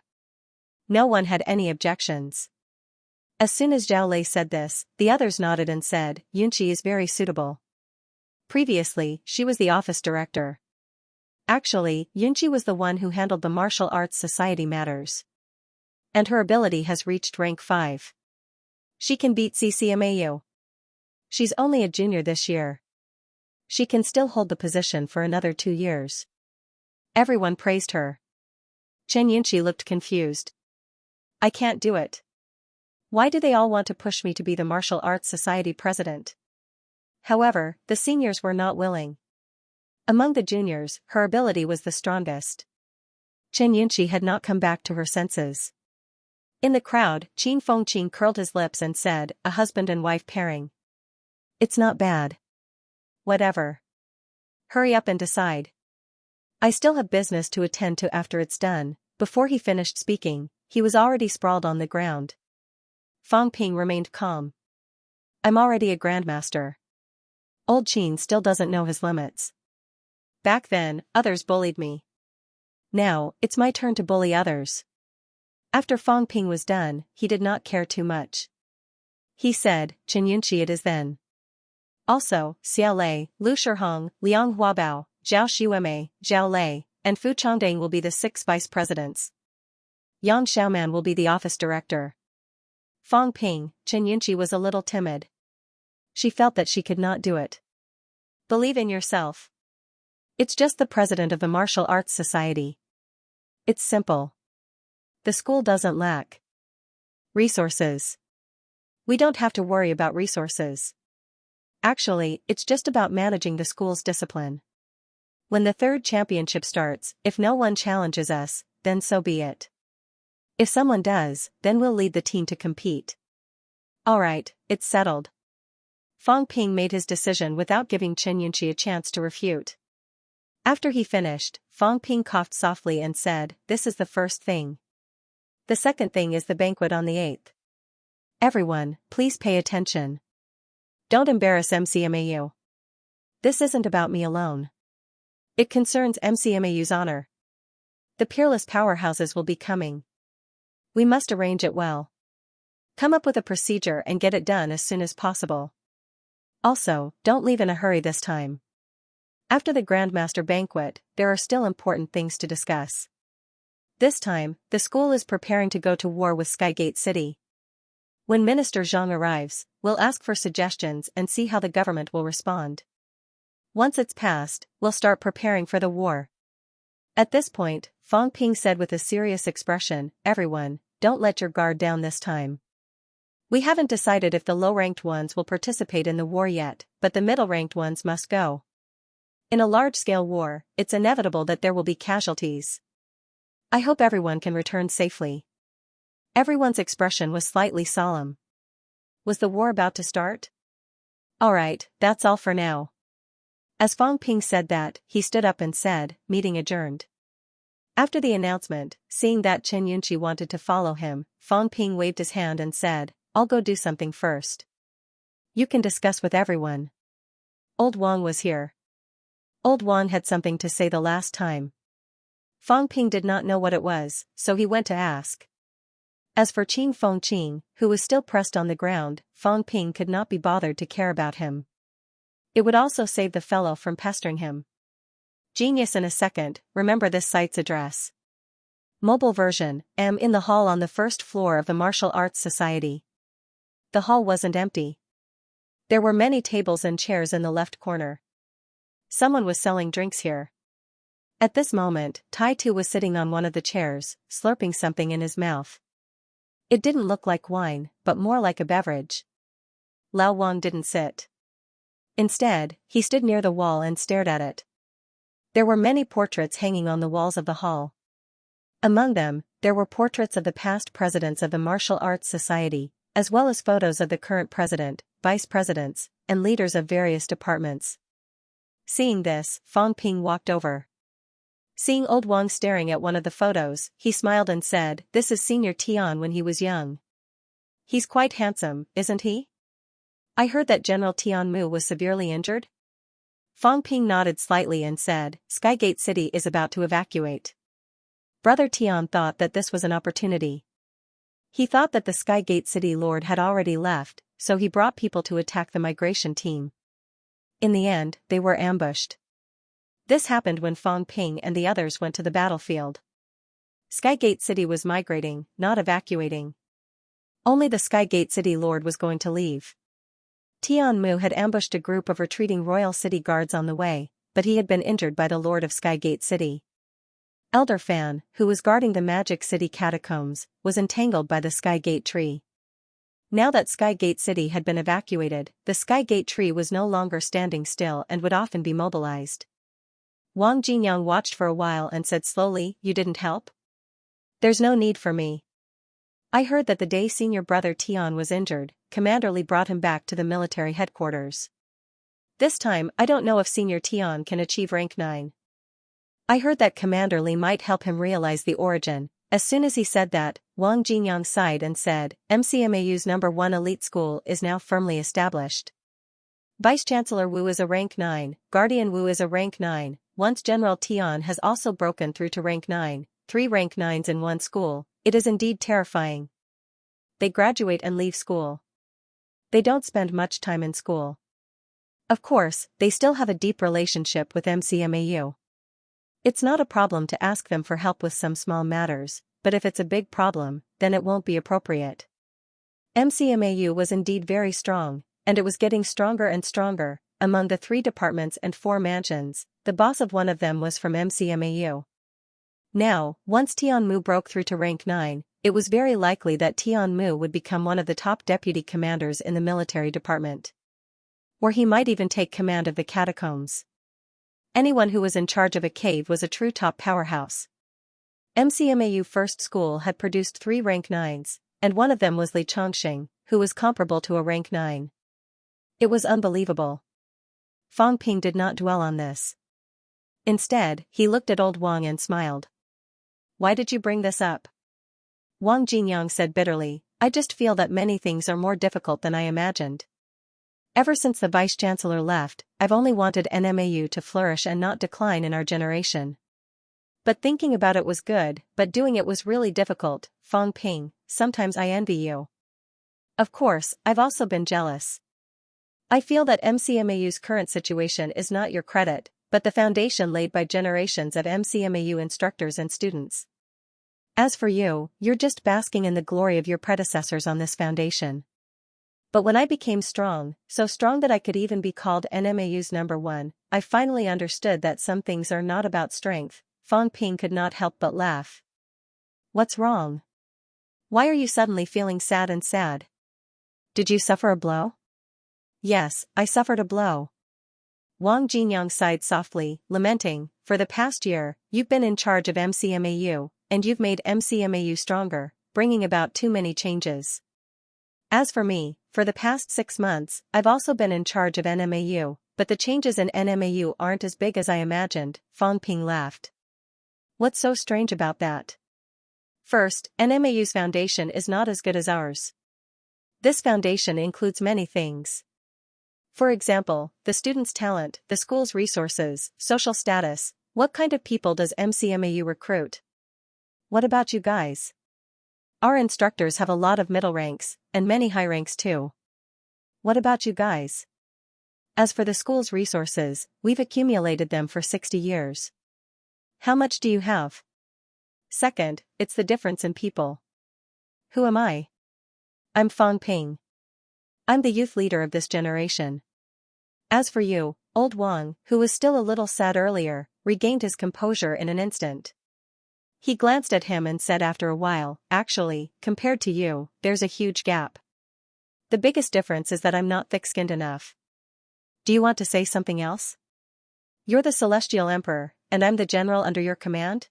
No one had any objections. As soon as Zhao Lei said this, the others nodded and said, Yunqi is very suitable. Previously, she was the office director. Actually, Yunqi was the one who handled the martial arts society matters. And her ability has reached rank 5. She can beat CCMAU. She's only a junior this year. She can still hold the position for another 2 years. Everyone praised her. Chen Yunqi looked confused. I can't do it. Why do they all want to push me to be the martial arts society president? However, the seniors were not willing. Among the juniors, her ability was the strongest. Chen Yunqi had not come back to her senses. In the crowd, Qin Fengqin curled his lips and said, a husband and wife pairing. It's not bad. Whatever. Hurry up and decide. I still have business to attend to after it's done. Before he finished speaking, he was already sprawled on the ground. Fang Ping remained calm. I'm already a grandmaster. Old Qin still doesn't know his limits. Back then, others bullied me. Now, it's my turn to bully others. After Fang Ping was done, he did not care too much. He said, Xianxia it is then. Also, Xiao Lei, Lu Shihong, Liang Huabao, Zhao Xueme, Zhao Lei, and Fu Chongdang will be the 6 vice presidents. Yang Xiaoman will be the office director. Fang Ping, Xianxia was a little timid. She felt that she could not do it. Believe in yourself. It's just the president of the Martial Arts Society. It's simple. The school doesn't lack resources. We don't have to worry about resources. Actually, it's just about managing the school's discipline. When the 3rd championship starts, if no one challenges us, then so be it. If someone does, then we'll lead the team to compete. Alright, it's settled. Fang Ping made his decision without giving Xianxia a chance to refute. After he finished, Fang Ping coughed softly and said, this is the first thing. The second thing is the banquet on the 8th. Everyone, please pay attention. Don't embarrass MCMAU. This isn't about me alone. It concerns MCMAU's honor. The peerless powerhouses will be coming. We must arrange it well. Come up with a procedure and get it done as soon as possible. Also, don't leave in a hurry this time. After the Grandmaster banquet, there are still important things to discuss. This time, the school is preparing to go to war with Skygate City. When Minister Zhang arrives, we'll ask for suggestions and see how the government will respond. Once it's passed, we'll start preparing for the war. At this point, Fang Ping said with a serious expression, everyone, don't let your guard down this time. We haven't decided if the low-ranked ones will participate in the war yet, but the middle-ranked ones must go. In a large-scale war, it's inevitable that there will be casualties. I hope everyone can return safely. Everyone's expression was slightly solemn. Was the war about to start? Alright, that's all for now. As Fang Ping said that, he stood up and said, meeting adjourned. After the announcement, seeing that Xianxia wanted to follow him, Fang Ping waved his hand and said, I'll go do something first. You can discuss with everyone. Old Wang was here. Old Wang had something to say the last time. Fang Ping did not know what it was, so he went to ask. As for Qing Fengqing, who was still pressed on the ground, Fang Ping could not be bothered to care about him. It would also save the fellow from pestering him. Genius in a second, remember this site's address. Mobile version, in the hall on the 1st floor of the Martial Arts Society. The hall wasn't empty. There were many tables and chairs in the left corner. Someone was selling drinks here. At this moment, Tai Tu was sitting on one of the chairs, slurping something in his mouth. It didn't look like wine, but more like a beverage. Lao Wang didn't sit. Instead, he stood near the wall and stared at it. There were many portraits hanging on the walls of the hall. Among them, there were portraits of the past presidents of the Martial Arts Society, as well as photos of the current president, vice presidents, and leaders of various departments. Seeing this, Fang Ping walked over. Seeing Old Wang staring at one of the photos, he smiled and said, this is Senior Tian when he was young. He's quite handsome, isn't he? I heard that General Tian Mu was severely injured? Fang Ping nodded slightly and said, Skygate City is about to evacuate. Brother Tian thought that this was an opportunity. He thought that the Skygate City Lord had already left, so he brought people to attack the migration team. In the end, they were ambushed. This happened when Fang Ping and the others went to the battlefield. Skygate City was migrating, not evacuating. Only the Skygate City Lord was going to leave. Tian Mu had ambushed a group of retreating Royal City guards on the way, but he had been injured by the Lord of Skygate City. Elder Fan, who was guarding the Magic City catacombs, was entangled by the Skygate tree. Now that Skygate City had been evacuated, the Skygate tree was no longer standing still and would often be mobilized. Wang Jinyang watched for a while and said slowly, you didn't help? There's no need for me. I heard that the day senior brother Tian was injured, Commander Li brought him back to the military headquarters. This time, I don't know if Senior Tian can achieve rank 9. I heard that Commander Li might help him realize the origin, As soon as he said that, Wang Jinyang sighed and said, MCMAU's number 1 elite school is now firmly established. Vice-Chancellor Wu is a rank 9, Guardian Wu is a rank 9, once General Tian has also broken through to rank 9, 3 rank 9s in one school, it is indeed terrifying. They graduate and leave school. They don't spend much time in school. Of course, they still have a deep relationship with MCMAU. It's not a problem to ask them for help with some small matters, but if it's a big problem, then it won't be appropriate. MCMAU was indeed very strong, and it was getting stronger and stronger. Among the 3 departments and 4 mansions, the boss of one of them was from MCMAU. Now, once Tian Mu broke through to rank 9, it was very likely that Tian Mu would become one of the top deputy commanders in the military department. Or he might even take command of the catacombs. Anyone who was in charge of a cave was a true top powerhouse. MCMAU First School had produced 3 rank 9s, and one of them was Li Chongqing, who was comparable to a rank 9. It was unbelievable. Fang Ping did not dwell on this. Instead, he looked at old Wang and smiled. Why did you bring this up? Wang Jinyang said bitterly, I just feel that many things are more difficult than I imagined. Ever since the Vice-Chancellor left, I've only wanted NMAU to flourish and not decline in our generation. But thinking about it was good, but doing it was really difficult. Fang Ping, sometimes I envy you. Of course, I've also been jealous. I feel that MCMAU's current situation is not your credit, but the foundation laid by generations of MCMAU instructors and students. As for you, you're just basking in the glory of your predecessors on this foundation. But when I became strong, so strong that I could even be called NMAU's number 1, I finally understood that some things are not about strength. Fang Ping could not help but laugh. What's wrong? Why are you suddenly feeling sad and sad? Did you suffer a blow? Yes, I suffered a blow. Wang Jinyang sighed softly, lamenting, for the past year, you've been in charge of MCMAU, and you've made MCMAU stronger, bringing about too many changes. As for me, for the past 6 months, I've also been in charge of NMAU, but the changes in NMAU aren't as big as I imagined. Fang Ping laughed. What's so strange about that? First, NMAU's foundation is not as good as ours. This foundation includes many things. For example, the student's talent, the school's resources, social status. What kind of people does MCMAU recruit? What about you guys? Our instructors have a lot of middle ranks, and many high ranks too. What about you guys? As for the school's resources, we've accumulated them for 60 years. How much do you have? Second, it's the difference in people. Who am I? I'm Fang Ping. I'm the youth leader of this generation. As for you, old Wang, who was still a little sad earlier, regained his composure in an instant. He glanced at him and said after a while, actually, compared to you, there's a huge gap. The biggest difference is that I'm not thick-skinned enough. Do you want to say something else? You're the Celestial Emperor, and I'm the general under your command?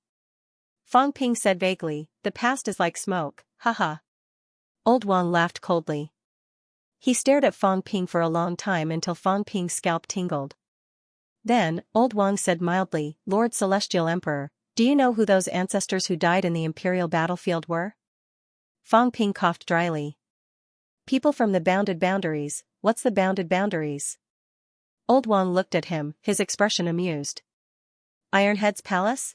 Fang Ping said vaguely, the past is like smoke, haha. Old Wang laughed coldly. He stared at Fang Ping for a long time until Fang Ping's scalp tingled. Then, Old Wang said mildly, Lord Celestial Emperor, do you know who those ancestors who died in the Imperial battlefield were? Fang Ping coughed dryly. People from the bounded boundaries. What's the bounded boundaries? Old Wang looked at him, his expression amused. Ironhead's palace?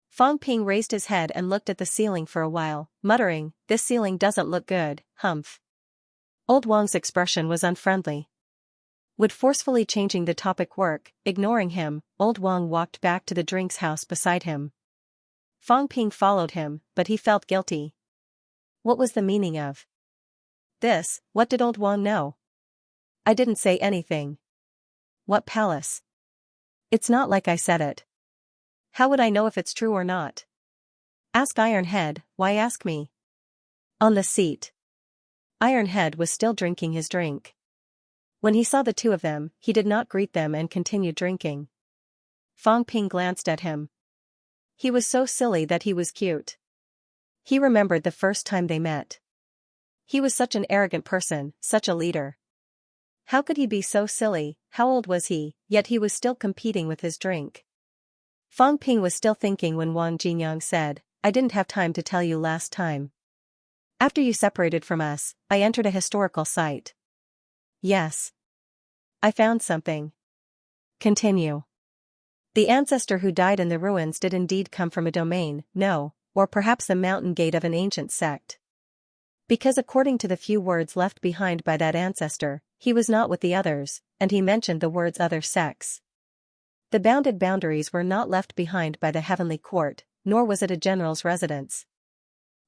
Fang Ping raised his head and looked at the ceiling for a while, muttering, this ceiling doesn't look good, humph. Old Wang's expression was unfriendly. Would forcefully changing the topic work, ignoring him, Old Wang walked back to the drinks house beside him. Fang Ping followed him, but he felt guilty. What was the meaning of this? What did Old Wang know? I didn't say anything. What palace? It's not like I said it. How would I know if it's true or not? Ask Ironhead, why ask me? On the seat. Ironhead was still drinking his drink. When he saw the two of them, he did not greet them and continued drinking. Fang Ping glanced at him. He was so silly that he was cute. He remembered the first time they met. He was such an arrogant person, such a leader. How could he be so silly? How old was he? Yet he was still competing with his drink. Fang Ping was still thinking when Wang Jinyang said, I didn't have time to tell you last time. After you separated from us, I entered a historical site. Yes. I found something. Continue. The ancestor who died in the ruins did indeed come from a domain, no, or perhaps the mountain gate of an ancient sect. Because according to the few words left behind by that ancestor, he was not with the others, and he mentioned the words other sects. The bounded boundaries were not left behind by the heavenly court, nor was it a general's residence.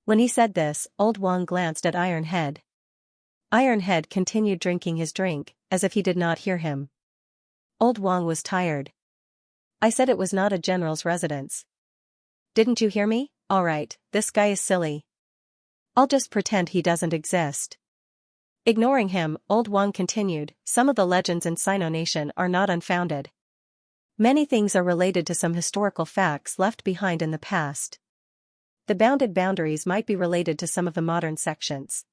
When he said this, Old Wang glanced at Iron Head. Iron Head continued drinking his drink, as if he did not hear him. Old Wang was tired. I said it was not a general's residence. Didn't you hear me? All right, this guy is silly. I'll just pretend he doesn't exist. Ignoring him, Old Wang continued, some of the legends in Sino Nation are not unfounded. Many things are related to some historical facts left behind in the past. The bounded boundaries might be related to some of the modern sections.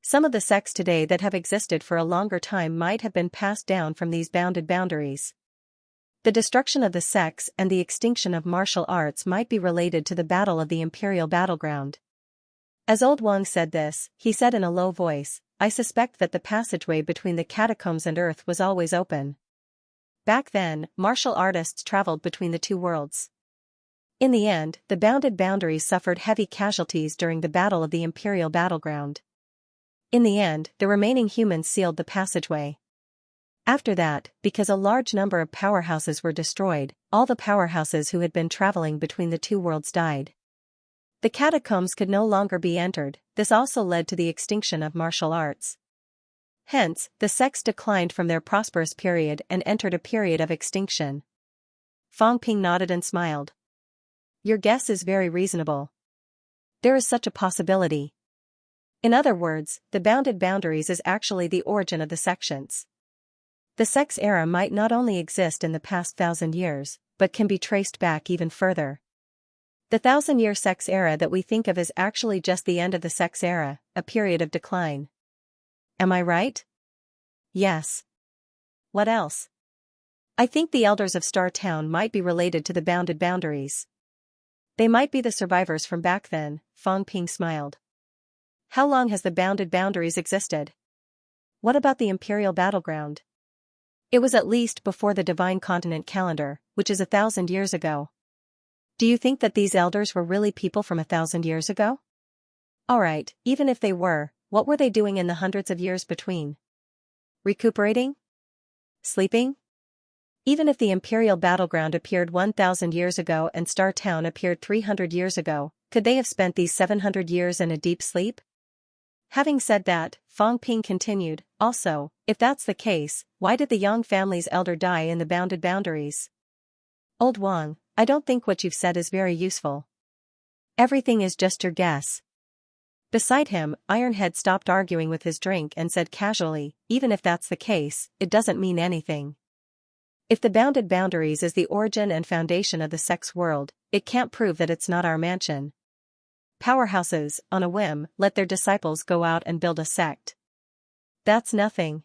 Some of the sects today that have existed for a longer time might have been passed down from these bounded boundaries. The destruction of the sects and the extinction of martial arts might be related to the battle of the imperial battleground. As Old Wang said this, he said in a low voice, I suspect that the passageway between the catacombs and Earth was always open. Back then, martial artists traveled between the two worlds. In the end, the bounded boundaries suffered heavy casualties during the battle of the imperial battleground. In the end, the remaining humans sealed the passageway. After that, because a large number of powerhouses were destroyed, all the powerhouses who had been traveling between the two worlds died. The catacombs could no longer be entered, this also led to the extinction of martial arts. Hence, the sects declined from their prosperous period and entered a period of extinction. Fang Ping nodded and smiled. Your guess is very reasonable. There is such a possibility. In other words, the bounded boundaries is actually the origin of the sections. The sects era might not only exist in the past 1,000 years, but can be traced back even further. The 1,000-year sects era that we think of is actually just the end of the sects era, a period of decline. Am I right? Yes. What else? I think the elders of Star Town might be related to the bounded boundaries. They might be the survivors from back then, Fang Ping smiled. How long has the bounded boundaries existed? What about the imperial battleground? It was at least before the divine continent calendar, which is 1,000 years ago. Do you think that these elders were really people from 1,000 years ago? Alright, even if they were, what were they doing in the hundreds of years between? Recuperating? Sleeping? Even if the imperial battleground appeared 1,000 years ago and Star Town appeared 300 years ago, could they have spent these 700 years in a deep sleep? Having said that, Fang Ping continued, also, if that's the case, why did the Yang family's elder die in the bounded boundaries? Old Wang, I don't think what you've said is very useful. Everything is just your guess. Beside him, Ironhead stopped arguing with his drink and said casually, even if that's the case, it doesn't mean anything. If the bounded boundaries is the origin and foundation of the sex world, it can't prove that it's not our mansion. Powerhouses, on a whim, let their disciples go out and build a sect. That's nothing.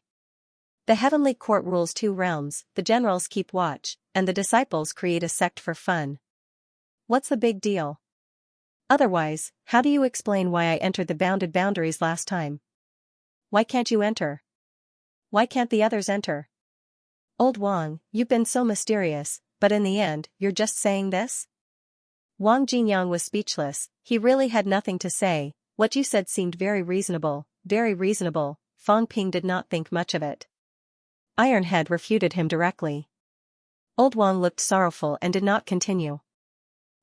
The heavenly court rules two realms, the generals keep watch, and the disciples create a sect for fun. What's the big deal? Otherwise, how do you explain why I entered the bounded boundaries last time? Why can't you enter? Why can't the others enter? Old Wang, you've been so mysterious, but in the end, you're just saying this? Wang Jinyang was speechless, he really had nothing to say. What you said seemed very reasonable, Fang Ping did not think much of it. Ironhead refuted him directly. Old Wang looked sorrowful and did not continue.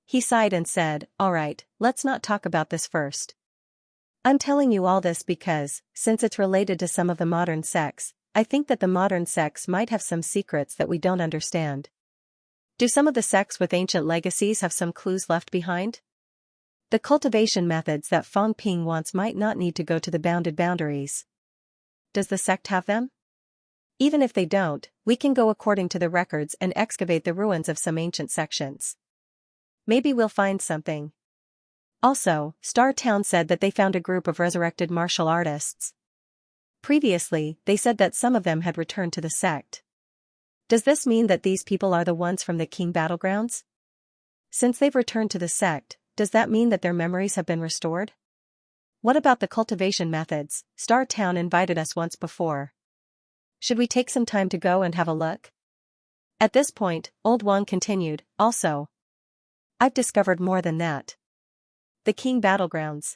He sighed and said, alright, let's not talk about this first. I'm telling you all this because, since it's related to some of the modern sects, I think that the modern sects might have some secrets that we don't understand. Do some of the sects with ancient legacies have some clues left behind? The cultivation methods that Fang Ping wants might not need to go to the bounded boundaries. Does the sect have them? Even if they don't, we can go according to the records and excavate the ruins of some ancient sections. Maybe we'll find something. Also, Star Town said that they found a group of resurrected martial artists. Previously, they said that some of them had returned to the sect. Does this mean that these people are the ones from the King Battlegrounds? Since they've returned to the sect, does that mean that their memories have been restored? What about the cultivation methods? Star Town invited us once before. Should we take some time to go and have a look? At this point, Old Wang continued, also. I've discovered more than that. The King Battlegrounds.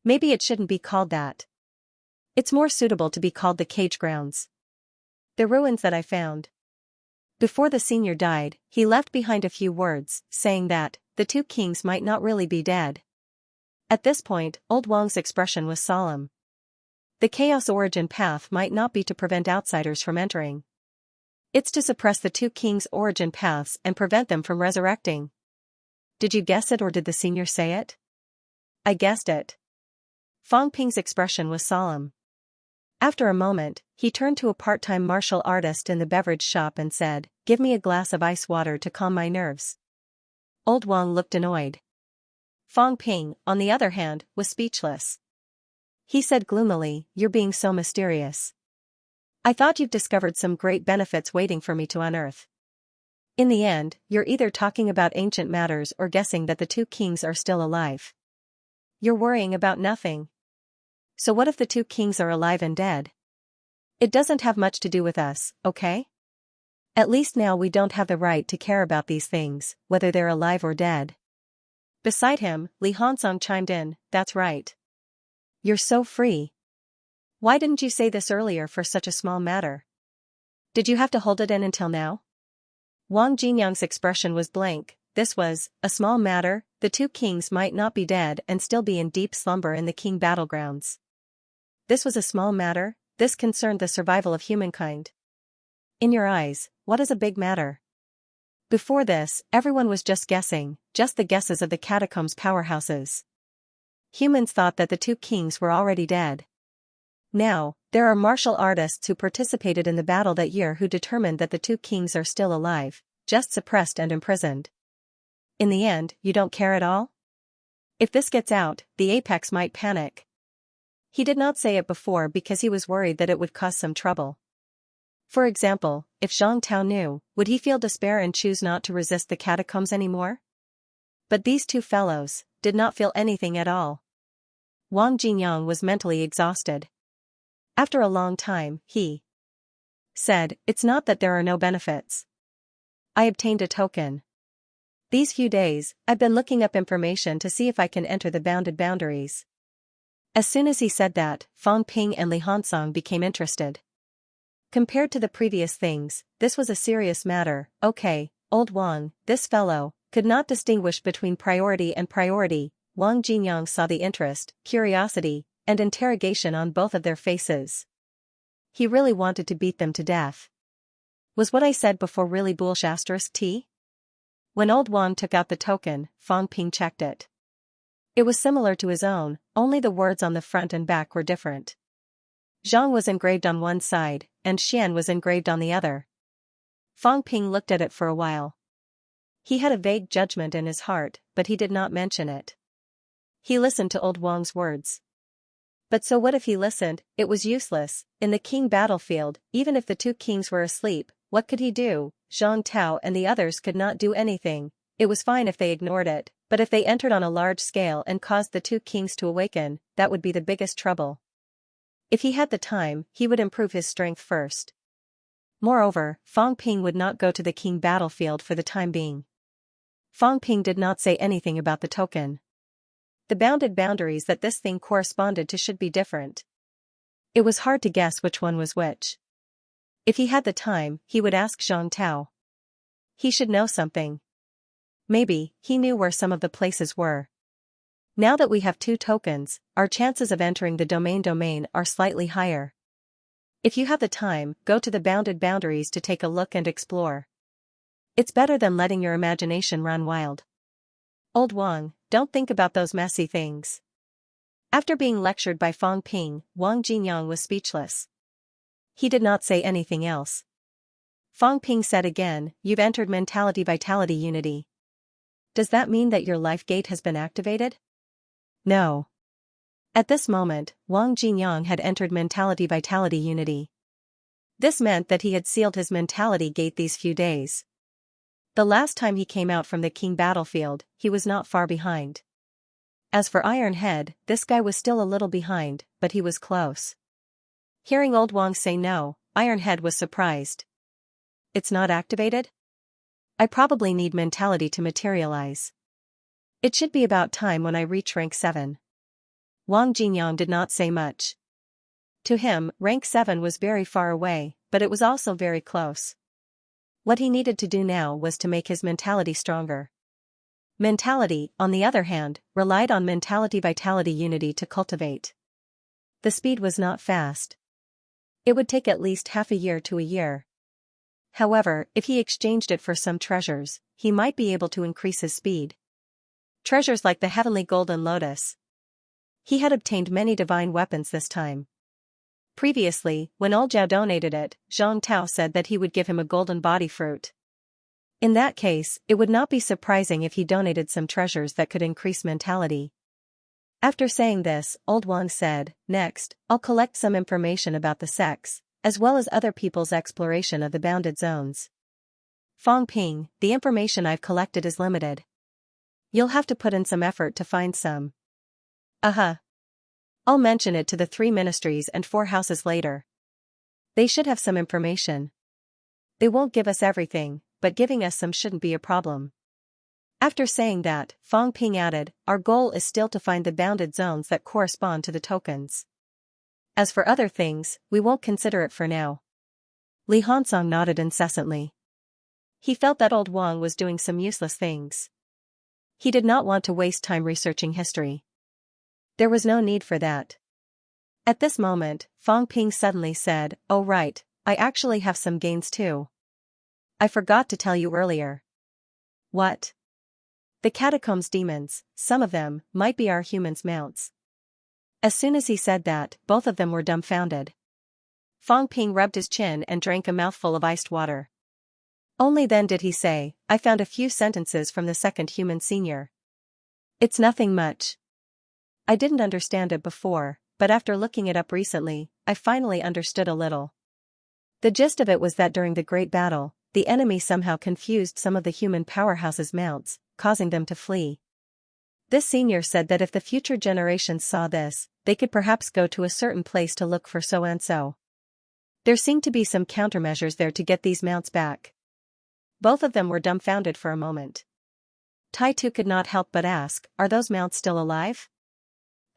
Maybe it shouldn't be called that. It's more suitable to be called the Cage Grounds. The ruins that I found. Before the senior died, he left behind a few words, saying that the two kings might not really be dead. At this point, Old Wang's expression was solemn. The Chaos Origin path might not be to prevent outsiders from entering. It's to suppress the two kings' origin paths and prevent them from resurrecting. Did you guess it or did the senior say it? I guessed it. Fang Ping's expression was solemn. After a moment, he turned to a part-time martial artist in the beverage shop and said, "Give me a glass of ice water to calm my nerves." Old Wang looked annoyed. Fang Ping, on the other hand, was speechless. He said gloomily, "You're being so mysterious. I thought you've discovered some great benefits waiting for me to unearth. In the end, you're either talking about ancient matters or guessing that the two kings are still alive. You're worrying about nothing. So what if the two kings are alive and dead? It doesn't have much to do with us, okay? At least now we don't have the right to care about these things, whether they're alive or dead." Beside him, Li Hansong chimed in, "That's right. You're so free. Why didn't you say this earlier for such a small matter? Did you have to hold it in until now?" Wang Jinyang's expression was blank. This was a small matter. The two kings might not be dead and still be in deep slumber in the King Battlegrounds. This was a small matter. This concerned the survival of humankind. In your eyes, what is a big matter? Before this, everyone was just guessing, just the guesses of the catacombs powerhouses. Humans thought that the two kings were already dead. Now, there are martial artists who participated in the battle that year who determined that the two kings are still alive, just suppressed and imprisoned. In the end, you don't care at all? If this gets out, the apex might panic. He did not say it before because he was worried that it would cause some trouble. For example, if Zhang Tao knew, would he feel despair and choose not to resist the catacombs anymore? But these two fellows did not feel anything at all. Wang Jinyang was mentally exhausted. After a long time, he said, "It's not that there are no benefits. I obtained a token. These few days, I've been looking up information to see if I can enter the bounded boundaries." As soon as he said that, Fang Ping and Li Hansong became interested. Compared to the previous things, this was a serious matter. Okay, Old Wang, this fellow, could not distinguish between priority and priority. Wang Jinyang saw the interest, curiosity, and interrogation on both of their faces. He really wanted to beat them to death. Was what I said before really bullshit? When Old Wang took out the token, Fang Ping checked it. It was similar to his own, only the words on the front and back were different. Zhang was engraved on one side, and Xian was engraved on the other. Fang Ping looked at it for a while. He had a vague judgment in his heart, but he did not mention it. He listened to Old Wang's words. But so what if he listened? It was useless. In the king battlefield, even if the two kings were asleep, what could he do? Zhang Tao and the others could not do anything. It was fine if they ignored it, but if they entered on a large scale and caused the two kings to awaken, that would be the biggest trouble. If he had the time, he would improve his strength first. Moreover, Fang Ping would not go to the king battlefield for the time being. Fang Ping did not say anything about the token. The bounded boundaries that this thing corresponded to should be different. It was hard to guess which one was which. If he had the time, he would ask Zhang Tao. He should know something. Maybe, he knew where some of the places were. Now that we have two tokens, our chances of entering the domain are slightly higher. If you have the time, go to the bounded boundaries to take a look and explore. It's better than letting your imagination run wild. Old Wang, don't think about those messy things. After being lectured by Fang Ping, Wang Jinyang was speechless. He did not say anything else. Fang Ping said again, "You've entered Mentality Vitality Unity. Does that mean that your life gate has been activated?" No. At this moment, Wang Jinyang had entered Mentality Vitality Unity. This meant that he had sealed his mentality gate these few days. The last time he came out from the king battlefield, he was not far behind. As for Iron Head, this guy was still a little behind, but he was close. Hearing Old Wang say no, Iron Head was surprised. It's not activated? I probably need mentality to materialize. It should be about time when I reach rank 7. Wang Jinyang did not say much. To him, rank 7 was very far away, but it was also very close. What he needed to do now was to make his mentality stronger. Mentality, on the other hand, relied on mentality vitality unity to cultivate. The speed was not fast. It would take at least half a year to a year. However, if he exchanged it for some treasures, he might be able to increase his speed. Treasures like the heavenly golden lotus. He had obtained many divine weapons this time. Previously, when Old Zhao donated it, Zhang Tao said that he would give him a golden body fruit. In that case, it would not be surprising if he donated some treasures that could increase mentality. After saying this, Old Wang said, "Next, I'll collect some information about the sex, as well as other people's exploration of the bounded zones. Fong Ping, the information I've collected is limited. You'll have to put in some effort to find some." I'll mention it to the 3 ministries and 4 houses later. They should have some information. They won't give us everything, but giving us some shouldn't be a problem. After saying that, Fong Ping added, "Our goal is still to find the bounded zones that correspond to the tokens. As for other things, we won't consider it for now." Li Hansong nodded incessantly. He felt that Old Wang was doing some useless things. He did not want to waste time researching history. There was no need for that. At this moment, Fong Ping suddenly said, "Oh right, I actually have some gains too. I forgot to tell you earlier." "What?" "The catacombs demons, some of them, might be our humans' mounts." As soon as he said that, both of them were dumbfounded. Fong Ping rubbed his chin and drank a mouthful of iced water. Only then did he say, "I found a few sentences from the second human senior. It's nothing much. I didn't understand it before, but after looking it up recently, I finally understood a little. The gist of it was that during the Great Battle, the enemy somehow confused some of the human powerhouse's mounts, causing them to flee. This senior said that if the future generations saw this, they could perhaps go to a certain place to look for so and so. There seemed to be some countermeasures there to get these mounts back." Both of them were dumbfounded for a moment. Tai Tu could not help but ask, "Are those mounts still alive?"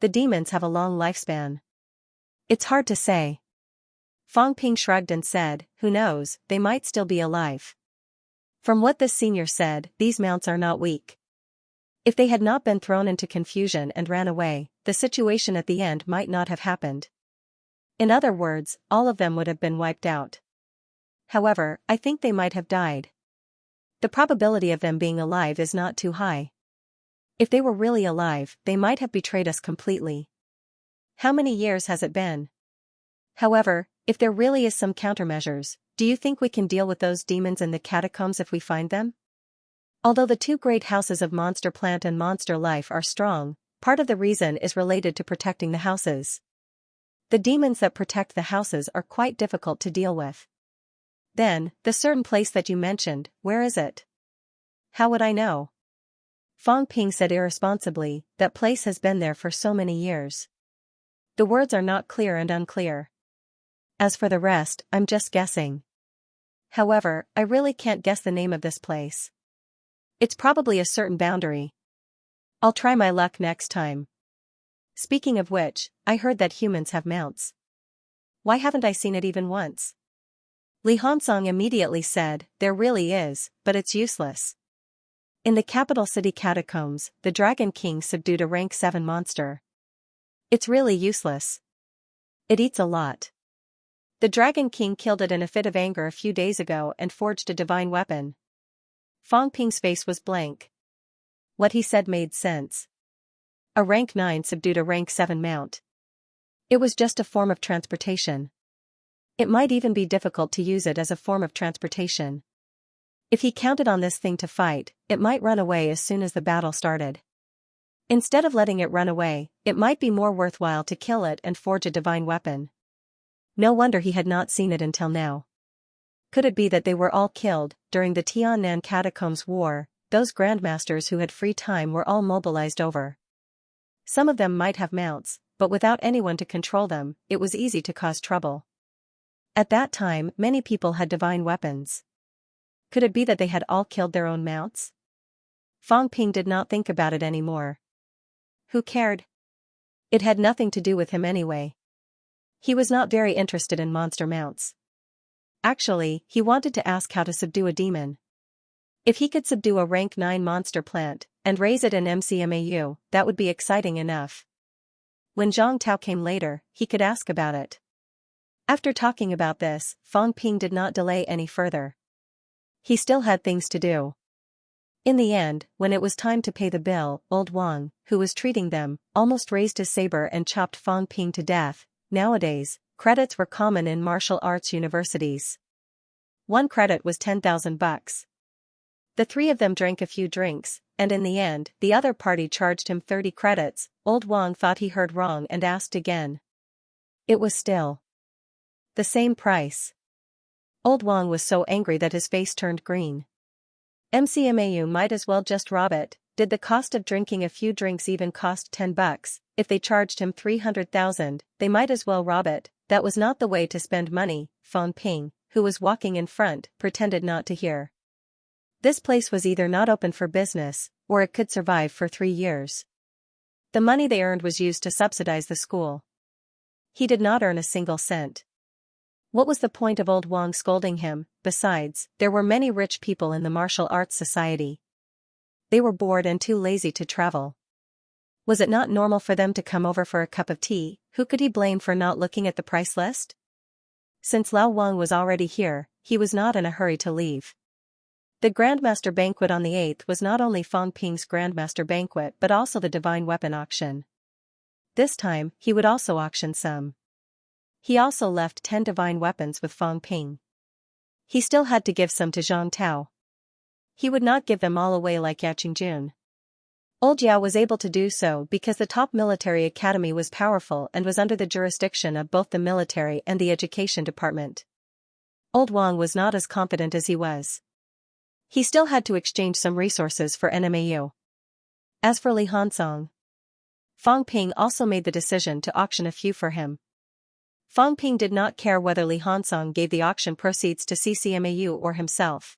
"The demons have a long lifespan. It's hard to say." Fong Ping shrugged and said, "Who knows, they might still be alive." From what this senior said, these mounts are not weak. If they had not been thrown into confusion and ran away, the situation at the end might not have happened. In other words, all of them would have been wiped out. However, I think they might have died. The probability of them being alive is not too high. If they were really alive, they might have betrayed us completely. How many years has it been? However, if there really is some countermeasures, do you think we can deal with those demons in the catacombs if we find them? Although the 2 great houses of Monster Plant and Monster Life are strong, part of the reason is related to protecting the houses. The demons that protect the houses are quite difficult to deal with. Then, the certain place that you mentioned, where is it? How would I know? Fong Ping said irresponsibly, "That place has been there for so many years." The words are not clear and unclear. As for the rest, I'm just guessing. However, I really can't guess the name of this place. It's probably a certain boundary. I'll try my luck next time. Speaking of which, I heard that humans have mounts. Why haven't I seen it even once? Li Hansong immediately said, "There really is, but it's useless. In the capital city catacombs, the Dragon King subdued a rank 7 monster. It's really useless. It eats a lot. The Dragon King killed it in a fit of anger a few days ago and forged a divine weapon." Fong Ping's face was blank. What he said made sense. A rank 9 subdued a rank 7 mount. It was just a form of transportation. It might even be difficult to use it as a form of transportation. If he counted on this thing to fight, it might run away as soon as the battle started. Instead of letting it run away, it might be more worthwhile to kill it and forge a divine weapon. No wonder he had not seen it until now. Could it be that they were all killed during the Tiannan Catacombs War? Those grandmasters who had free time were all mobilized over. Some of them might have mounts, but without anyone to control them, it was easy to cause trouble. At that time, many people had divine weapons. Could it be that they had all killed their own mounts? Fang Ping did not think about it anymore. Who cared? It had nothing to do with him anyway. He was not very interested in monster mounts. Actually, he wanted to ask how to subdue a demon. If he could subdue a rank 9 monster plant, and raise it in MCMAU, that would be exciting enough. When Zhang Tao came later, he could ask about it. After talking about this, Fang Ping did not delay any further. He still had things to do. In the end, when it was time to pay the bill, old Wang, who was treating them, almost raised his saber and chopped Fang Ping to death. Nowadays, credits were common in martial arts universities. One credit was 10,000 bucks. The three of them drank a few drinks, and in the end, the other party charged him 30 credits. Old Wang thought he heard wrong and asked again. It was still the same price. Old Wang was so angry that his face turned green. MCMAU might as well just rob it. Did the cost of drinking a few drinks even cost 10 bucks? If they charged him 300,000, they might as well rob it. That was not the way to spend money. Fang Ping, who was walking in front, pretended not to hear. This place was either not open for business, or it could survive for 3 years. The money they earned was used to subsidize the school. He did not earn a single cent. What was the point of old Wang scolding him? Besides, there were many rich people in the martial arts society. They were bored and too lazy to travel. Was it not normal for them to come over for a cup of tea? Who could he blame for not looking at the price list? Since Lao Wang was already here, he was not in a hurry to leave. The Grandmaster Banquet on the 8th was not only Fang Ping's Grandmaster Banquet but also the Divine Weapon Auction. This time, he would also auction some. He also left 10 divine weapons with Fang Ping. He still had to give some to Zhang Tao. He would not give them all away like Yaqingjun. Old Yao was able to do so because the top military academy was powerful and was under the jurisdiction of both the military and the education department. Old Wang was not as competent as he was. He still had to exchange some resources for NMAU. As for Li Hansong, Fang Ping also made the decision to auction a few for him. Fang Ping did not care whether Li Hansong gave the auction proceeds to CCMAU or himself.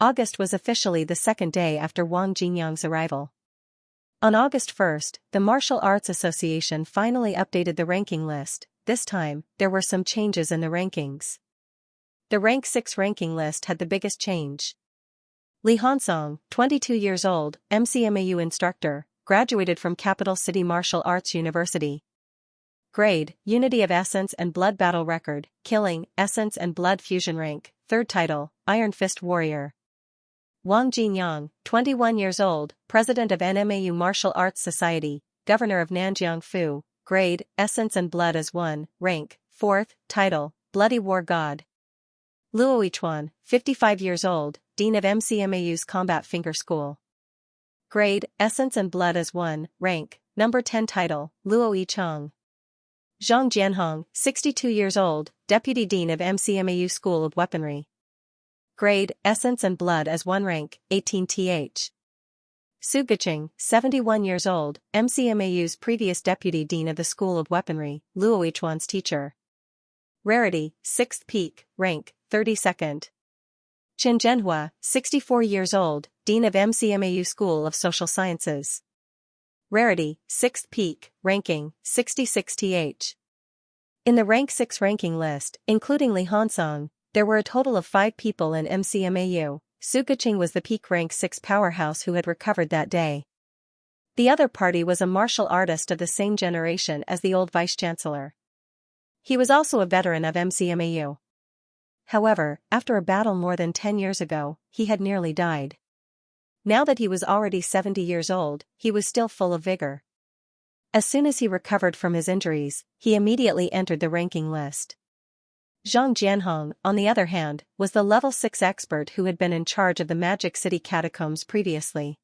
August was officially the second day after Wang Jinyang's arrival. On August 1st, the Martial Arts Association finally updated the ranking list. This time, there were some changes in the rankings. The rank 6 ranking list had the biggest change. Li Hansong, 22 years old, MCMAU instructor, graduated from Capital City Martial Arts University. Grade, Unity of Essence and Blood Battle Record, Killing, Essence and Blood Fusion Rank, 3rd title, Iron Fist Warrior. Wang Jinyang, 21 years old, President of NMAU Martial Arts Society, Governor of Nanjiang Fu, Grade, Essence and Blood as 1, Rank, 4th, title, Bloody War God. Luo Yichuan, 55 years old, Dean of MCMAU's Combat Finger School. Grade, Essence and Blood as 1, Rank, Number 10 title, Luo Yichang. Zhang Jianhong, 62 years old, Deputy Dean of MCMAU School of Weaponry. Grade, Essence and Blood as 1 rank, 18th. Su Guqing, 71 years old, MCMAU's previous Deputy Dean of the School of Weaponry, Luo Yichuan's teacher. Rarity, 6th peak, rank, 32nd. Qin Zhenhua, 64 years old, Dean of MCMAU School of Social Sciences. Rarity, 6th peak, ranking, 66th. In the rank 6 ranking list, including Li Hansong, there were a total of 5 people in MCMAU. Su Guqing was the peak rank 6 powerhouse who had recovered that day. The other party was a martial artist of the same generation as the old vice-chancellor. He was also a veteran of MCMAU. However, after a battle more than 10 years ago, he had nearly died. Now that he was already 70 years old, he was still full of vigor. As soon as he recovered from his injuries, he immediately entered the ranking list. Zhang Jianhong, on the other hand, was the level 6 expert who had been in charge of the Magic City catacombs previously.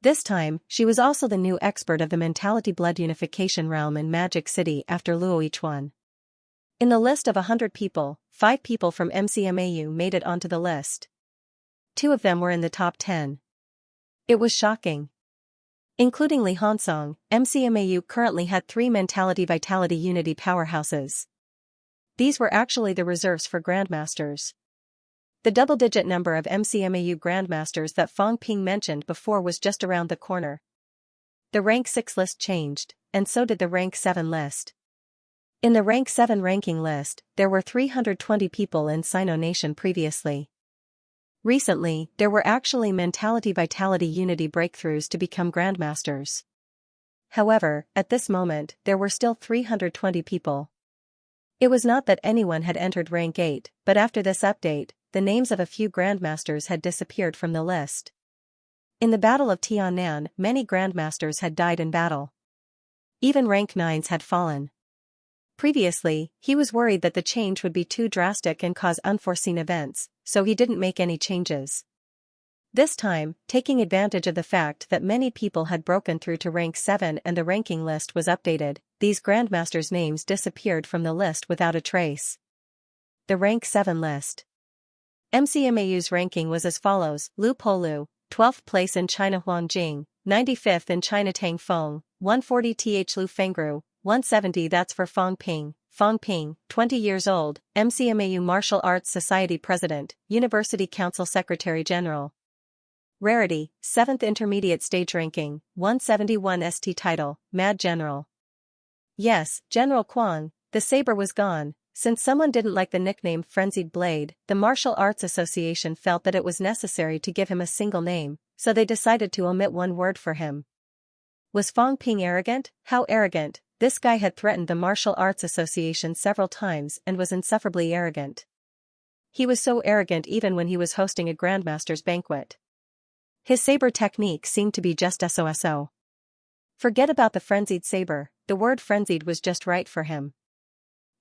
This time, she was also the new expert of the Mentality Blood Unification realm in Magic City after Luo Yichuan. In the list of 100 people, 5 people from MCMAU made it onto the list. 2 of them were in the top 10. It was shocking. Including Li Hansong, MCMAU currently had 3 Mentality Vitality Unity powerhouses. These were actually the reserves for Grandmasters. The double-digit number of MCMAU Grandmasters that Fong Ping mentioned before was just around the corner. The rank 6 list changed, and so did the rank 7 list. In the rank 7 ranking list, there were 320 people in Sino Nation previously. Recently, there were actually Mentality Vitality Unity breakthroughs to become Grandmasters. However, at this moment, there were still 320 people. It was not that anyone had entered rank 8, but after this update, the names of a few Grandmasters had disappeared from the list. In the Battle of Tiannan, many Grandmasters had died in battle. Even rank 9s had fallen. Previously, he was worried that the change would be too drastic and cause unforeseen events, so he didn't make any changes. This time, taking advantage of the fact that many people had broken through to rank 7 and the ranking list was updated, these Grandmasters' names disappeared from the list without a trace. The rank 7 list. MCMAU's ranking was as follows: Lu Polu, 12th place in China Huang Jing, 95th in China Tang Feng, 140th Lu Fengru, 170. That's for Fong Ping. Fong Ping, 20 years old, MCMAU Martial Arts Society President, University Council Secretary General. Rarity, 7th Intermediate Stage Ranking, 171 ST Title, Mad General. Yes, General Kwang, the saber was gone. Since someone didn't like the nickname Frenzied Blade, the Martial Arts Association felt that it was necessary to give him a single name, so they decided to omit one word for him. Was Fong Ping arrogant? How arrogant? This guy had threatened the Martial Arts Association several times and was insufferably arrogant. He was so arrogant even when he was hosting a Grandmaster's banquet. His saber technique seemed to be just SOSO. Forget about the frenzied saber, the word frenzied was just right for him.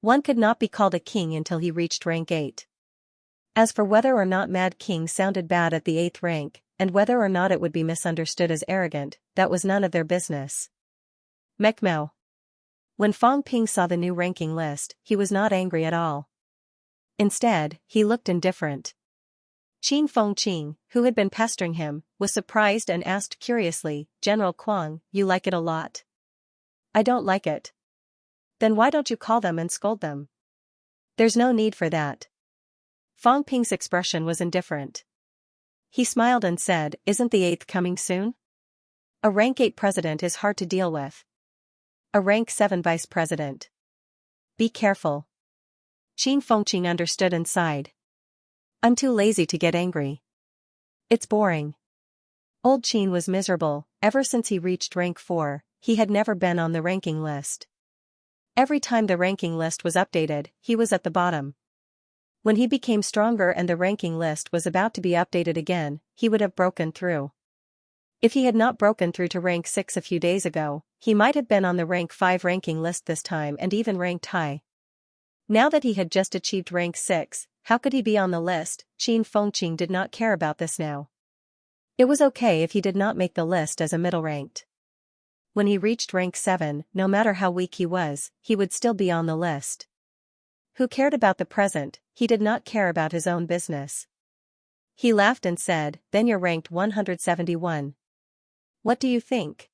One could not be called a king until he reached rank 8. As for whether or not Mad King sounded bad at the 8th rank, and whether or not it would be misunderstood as arrogant, that was none of their business. Mekmao. When Fong Ping saw the new ranking list, he was not angry at all. Instead, he looked indifferent. Qin Fengqing, who had been pestering him, was surprised and asked curiously, "General Kwang, you like it a lot?" "I don't like it." "Then why don't you call them and scold them?" "There's no need for that." Fong Ping's expression was indifferent. He smiled and said, "Isn't the 8th coming soon? A rank 8 president is hard to deal with. A rank 7 vice president. Be careful." Qin Fengqing understood and sighed. "I'm too lazy to get angry. It's boring." Old Qin was miserable. Ever since he reached rank 4, he had never been on the ranking list. Every time the ranking list was updated, he was at the bottom. When he became stronger and the ranking list was about to be updated again, he would have broken through. If he had not broken through to rank 6 a few days ago, he might have been on the rank 5 ranking list this time and even ranked high. Now that he had just achieved rank 6, how could he be on the list? Qin Fengqing did not care about this now. It was okay if he did not make the list as a middle-ranked. When he reached rank 7, no matter how weak he was, he would still be on the list. Who cared about the present? He did not care about his own business. He laughed and said, "Then you're ranked 171. What do you think?"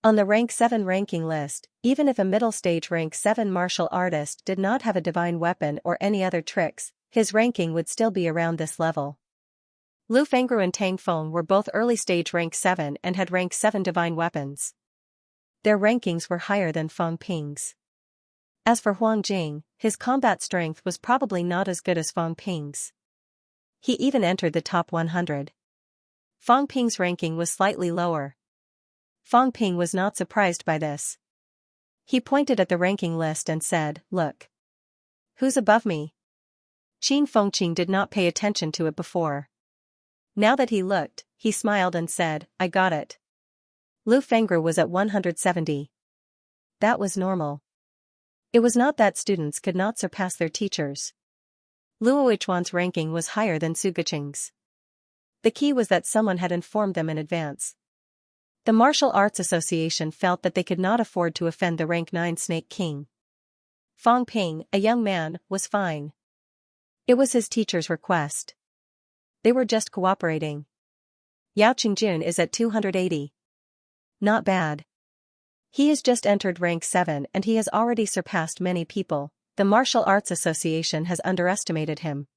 On the rank 7 ranking list, even if a middle stage rank 7 martial artist did not have a divine weapon or any other tricks, his ranking would still be around this level. Lu Fengru and Tang Feng were both early stage rank 7 and had rank 7 divine weapons. Their rankings were higher than Fong Ping's. As for Huang Jing, his combat strength was probably not as good as Fong Ping's. He even entered the top 100. Fong Ping's ranking was slightly lower. Fong Ping was not surprised by this. He pointed at the ranking list and said, "Look. Who's above me?" Qin Fengqing did not pay attention to it before. Now that he looked, he smiled and said, "I got it." Lu Fengru was at 170. That was normal. It was not that students could not surpass their teachers. Luo Yichuan's ranking was higher than Su Guqing's. The key was that someone had informed them in advance. The Martial Arts Association felt that they could not afford to offend the rank 9 Snake King. Fang Ping, a young man, was fine. It was his teacher's request. They were just cooperating. Yao Qingjun is at 280. Not bad. He has just entered rank 7 and he has already surpassed many people. The Martial Arts Association has underestimated him.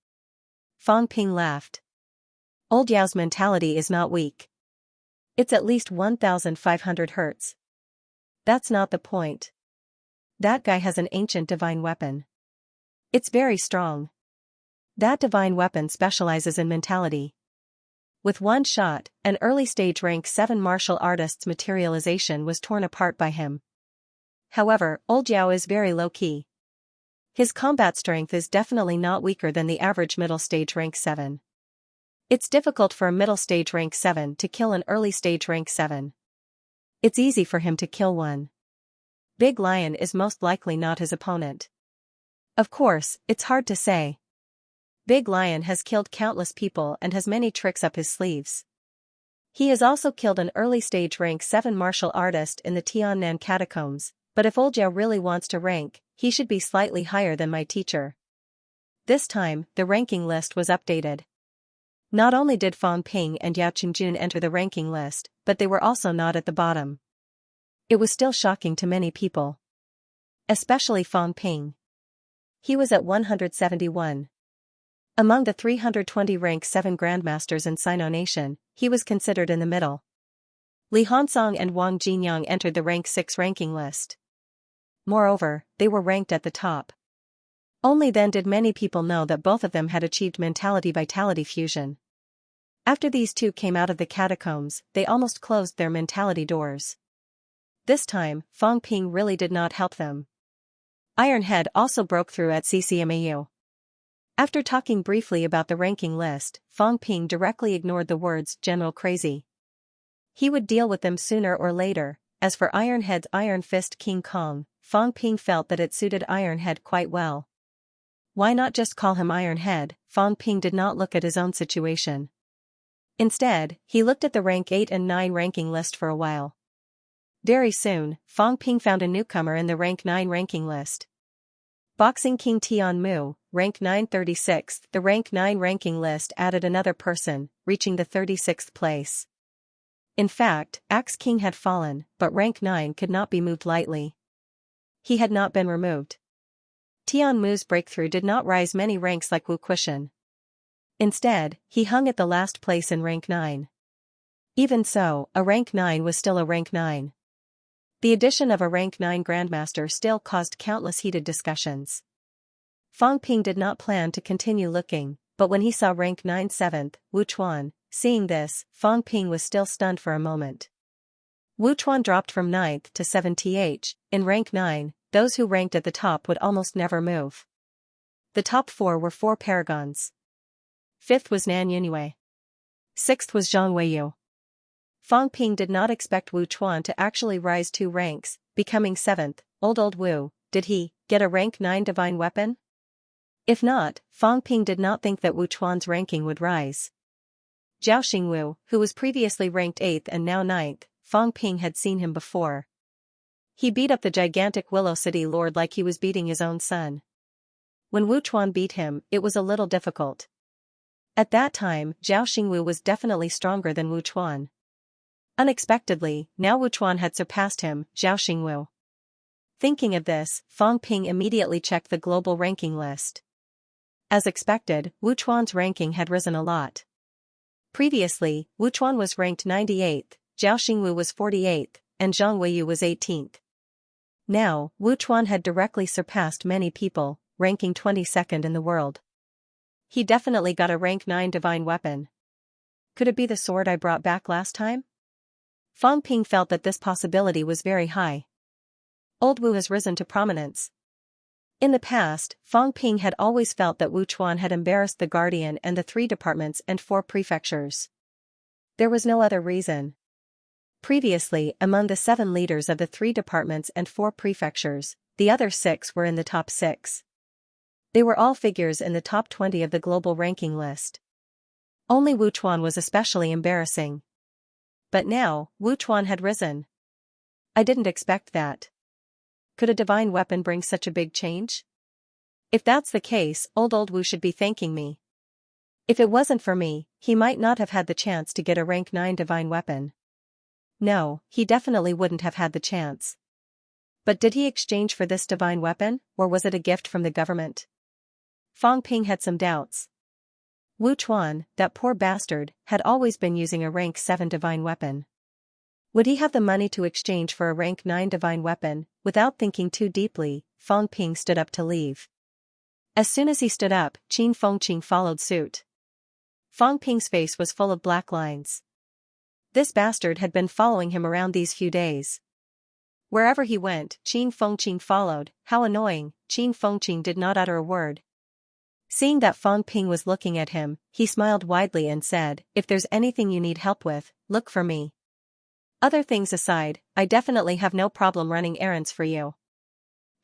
Fang Ping laughed. Old Yao's mentality is not weak. It's at least 1,500 hertz. That's not the point. That guy has an ancient divine weapon. It's very strong. That divine weapon specializes in mentality. With one shot, an early-stage rank 7 martial artist's materialization was torn apart by him. However, Old Yao is very low-key. His combat strength is definitely not weaker than the average middle-stage rank 7. It's difficult for a middle-stage rank 7 to kill an early-stage rank 7. It's easy for him to kill one. Big Lion is most likely not his opponent. Of course, it's hard to say. Big Lion has killed countless people and has many tricks up his sleeves. He has also killed an early-stage rank 7 martial artist in the Tiannan catacombs, but if Old Yao really wants to rank, he should be slightly higher than my teacher. This time, the ranking list was updated. Not only did Fang Ping and Yao Qingjun enter the ranking list, but they were also not at the bottom. It was still shocking to many people. Especially Fang Ping. He was at 171. Among the 320 rank 7 grandmasters in Sino Nation, he was considered in the middle. Li Hansong and Wang Jinyang entered the rank 6 ranking list. Moreover, they were ranked at the top. Only then did many people know that both of them had achieved mentality-vitality fusion. After these two came out of the catacombs, they almost closed their mentality doors. This time, Fang Ping really did not help them. Iron Head also broke through at CCMAU. After talking briefly about the ranking list, Fang Ping directly ignored the words "General Crazy." He would deal with them sooner or later. As for Iron Head's Iron Fist King Kong, Fang Ping felt that it suited Iron Head quite well. Why not just call him Iron Head? Fang Ping did not look at his own situation. Instead, he looked at the rank 8 and 9 ranking list for a while. Very soon, Fang Ping found a newcomer in the rank 9 ranking list. Boxing King Tian Mu, rank 936. The rank 9 ranking list added another person, reaching the 36th place. In fact, Axe King had fallen, but rank 9 could not be moved lightly. He had not been removed. Tian Mu's breakthrough did not rise many ranks like Wu Quishan. Instead, he hung at the last place in rank 9. Even so, a rank 9 was still a rank 9. The addition of a rank 9 grandmaster still caused countless heated discussions. Fang Ping did not plan to continue looking, but when he saw rank 9 7th, Wu Chuan, seeing this, Fang Ping was still stunned for a moment. Wu Chuan dropped from 9th to 7th. In rank 9, those who ranked at the top would almost never move. The top 4 were 4 paragons. 5th was Nan Yunwei. 6th was Zhang Weiyu. Fang Ping did not expect Wu Chuan to actually rise 2 ranks, becoming 7th. Old Wu, did he get a rank 9 divine weapon? If not, Fang Ping did not think that Wu Chuan's ranking would rise. Zhao Xingwu, who was previously ranked 8th and now 9th, Fang Ping had seen him before. He beat up the gigantic Willow City Lord like he was beating his own son. When Wu Chuan beat him, it was a little difficult. At that time, Zhao Xingwu was definitely stronger than Wu Chuan. Unexpectedly, now Wu Chuan had surpassed him, Zhao Xingwu. Thinking of this, Fang Ping immediately checked the global ranking list. As expected, Wu Chuan's ranking had risen a lot. Previously, Wu Chuan was ranked 98th, Zhao Xingwu was 48th, and Zhang Weiyu was 18th. Now, Wu Chuan had directly surpassed many people, ranking 22nd in the world. He definitely got a rank 9 divine weapon. Could it be the sword I brought back last time? Fang Ping felt that this possibility was very high. Old Wu has risen to prominence. In the past, Fang Ping had always felt that Wu Chuan had embarrassed the Guardian and the 3 departments and 4 prefectures. There was no other reason. Previously, among the 7 leaders of the 3 departments and 4 prefectures, the other 6 were in the top 6. They were all figures in the top 20 of the global ranking list. Only Wu Chuan was especially embarrassing. But now, Wu Chuan had risen. I didn't expect that. Could a divine weapon bring such a big change? If that's the case, old Wu should be thanking me. If it wasn't for me, he might not have had the chance to get a rank 9 divine weapon. No, he definitely wouldn't have had the chance. But did he exchange for this divine weapon, or was it a gift from the government? Fang Ping had some doubts. Wu Chuan, that poor bastard, had always been using a rank 7 divine weapon. Would he have the money to exchange for a rank 9 divine weapon? Without thinking too deeply, Fang Ping stood up to leave. As soon as he stood up, Qin Fengqing followed suit. Fang Ping's face was full of black lines. This bastard had been following him around these few days. Wherever he went, Qin Fengqing followed. How annoying. Qin Fengqing did not utter a word. Seeing that Fang Ping was looking at him, he smiled widely and said, "If there's anything you need help with, look for me. Other things aside, I definitely have no problem running errands for you."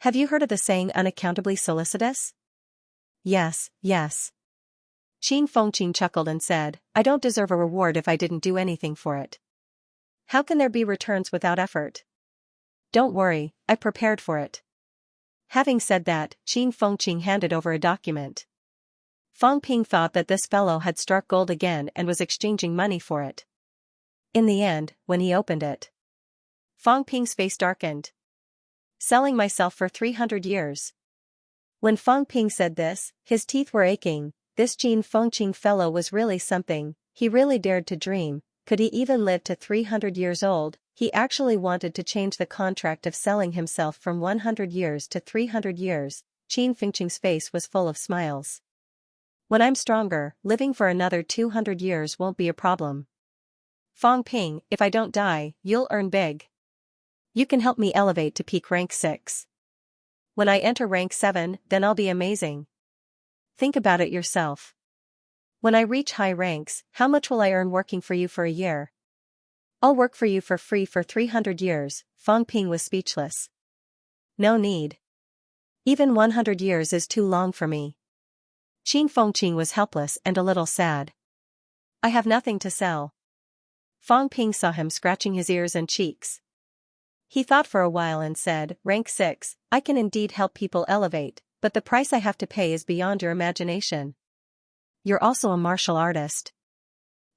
Have you heard of the saying unaccountably solicitous? Yes, yes. Qin Fengqing chuckled and said, "I don't deserve a reward if I didn't do anything for it. How can there be returns without effort? Don't worry, I prepared for it." Having said that, Qin Fengqing handed over a document. Fang Ping thought that this fellow had struck gold again and was exchanging money for it. In the end, when he opened it, Fang Ping's face darkened. "Selling myself for 300 years. When Fang Ping said this, his teeth were aching. This Qin Fengqing fellow was really something. He really dared to dream. Could he even live to 300 years old? He actually wanted to change the contract of selling himself from 100 years to 300 years. Qin Fengqing's face was full of smiles. "When I'm stronger, living for another 200 years won't be a problem. Fang Ping, if I don't die, you'll earn big. You can help me elevate to peak rank 6. When I enter rank 7, then I'll be amazing. Think about it yourself. When I reach high ranks, how much will I earn working for you for a year? I'll work for you for free for 300 years, Fang Ping was speechless. No need. Even 100 years is too long for me. Qin Fengqing was helpless and a little sad. I have nothing to sell. Fang Ping saw him scratching his ears and cheeks. He thought for a while and said, "Rank 6, I can indeed help people elevate, but the price I have to pay is beyond your imagination. You're also a martial artist.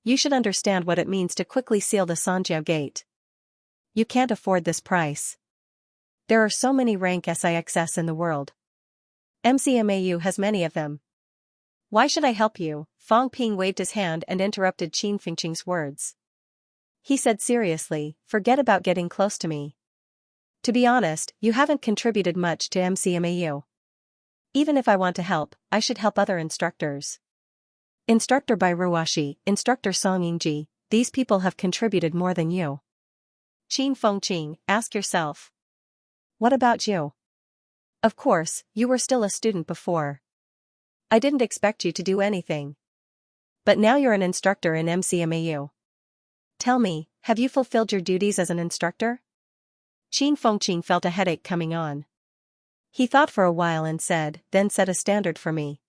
You should understand what it means to quickly seal the Xianxia gate. You can't afford this price. There are so many rank SIXS in the world. MCMAU has many of them. Why should I help you?" Fang Ping waved his hand and interrupted Qin Fengqing's words. He said seriously, "Forget about getting close to me. To be honest, you haven't contributed much to MCMAU. Even if I want to help, I should help other instructors. Instructor Bai Ruashi, Instructor Song Yingji, these people have contributed more than you. Qin Fengqing, ask yourself. What about you? Of course, you were still a student before. I didn't expect you to do anything. But now you're an instructor in MCMAU. Tell me, have you fulfilled your duties as an instructor?" Qin Fengqing felt a headache coming on. He thought for a while and said, "Then set a standard for me.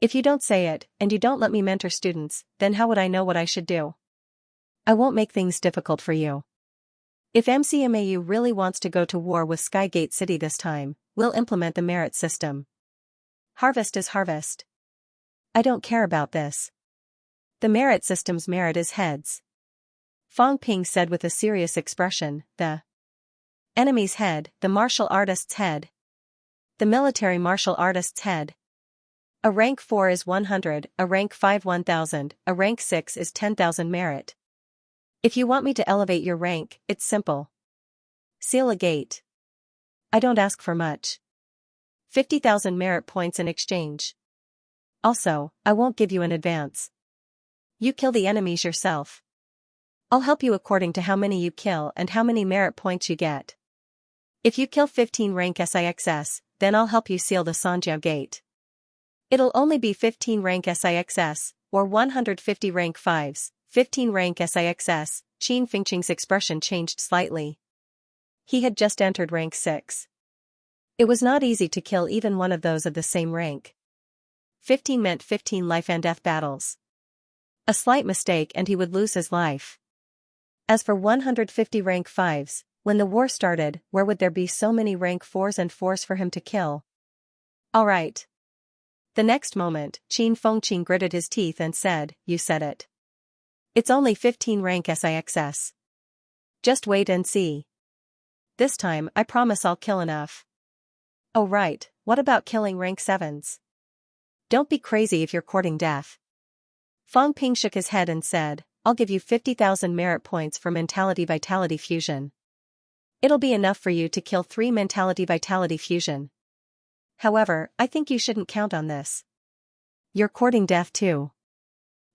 If you don't say it, and you don't let me mentor students, then how would I know what I should do? I won't make things difficult for you. If MCMAU really wants to go to war with Skygate City this time, we'll implement the merit system. Harvest is harvest. I don't care about this. The merit system's merit is heads." Fang Ping said with a serious expression, "The enemy's head, the martial artist's head. The military martial artist's head. A rank 4 is 100, a rank 5 1000, a rank 6 is 10,000 merit. If you want me to elevate your rank, it's simple. Seal a gate. I don't ask for much. 50,000 merit points in exchange. Also, I won't give you an advance. You kill the enemies yourself. I'll help you according to how many you kill and how many merit points you get. If you kill 15 rank SIXS, then I'll help you seal the Xianxia gate. It'll only be 15 rank SIXS, or 150 rank 5s, 15 rank SIXS, Qin Fengqing's expression changed slightly. He had just entered rank 6. It was not easy to kill even one of those of the same rank. 15 meant 15 life and death battles. A slight mistake and he would lose his life. As for 150 rank 5s, When the war started, where would there be so many rank 4s and 4s for him to kill? Alright. The next moment, Qin Fengqing gritted his teeth and said, "You said it. It's only 15 rank SIXS. Just wait and see. This time, I promise I'll kill enough." "Oh right, what about killing rank 7s? Don't be crazy if you're courting death." Fang Ping shook his head and said, "I'll give you 50,000 merit points for Mentality Vitality Fusion. It'll be enough for you to kill 3 Mentality Vitality Fusion. However, I think you shouldn't count on this. You're courting death too.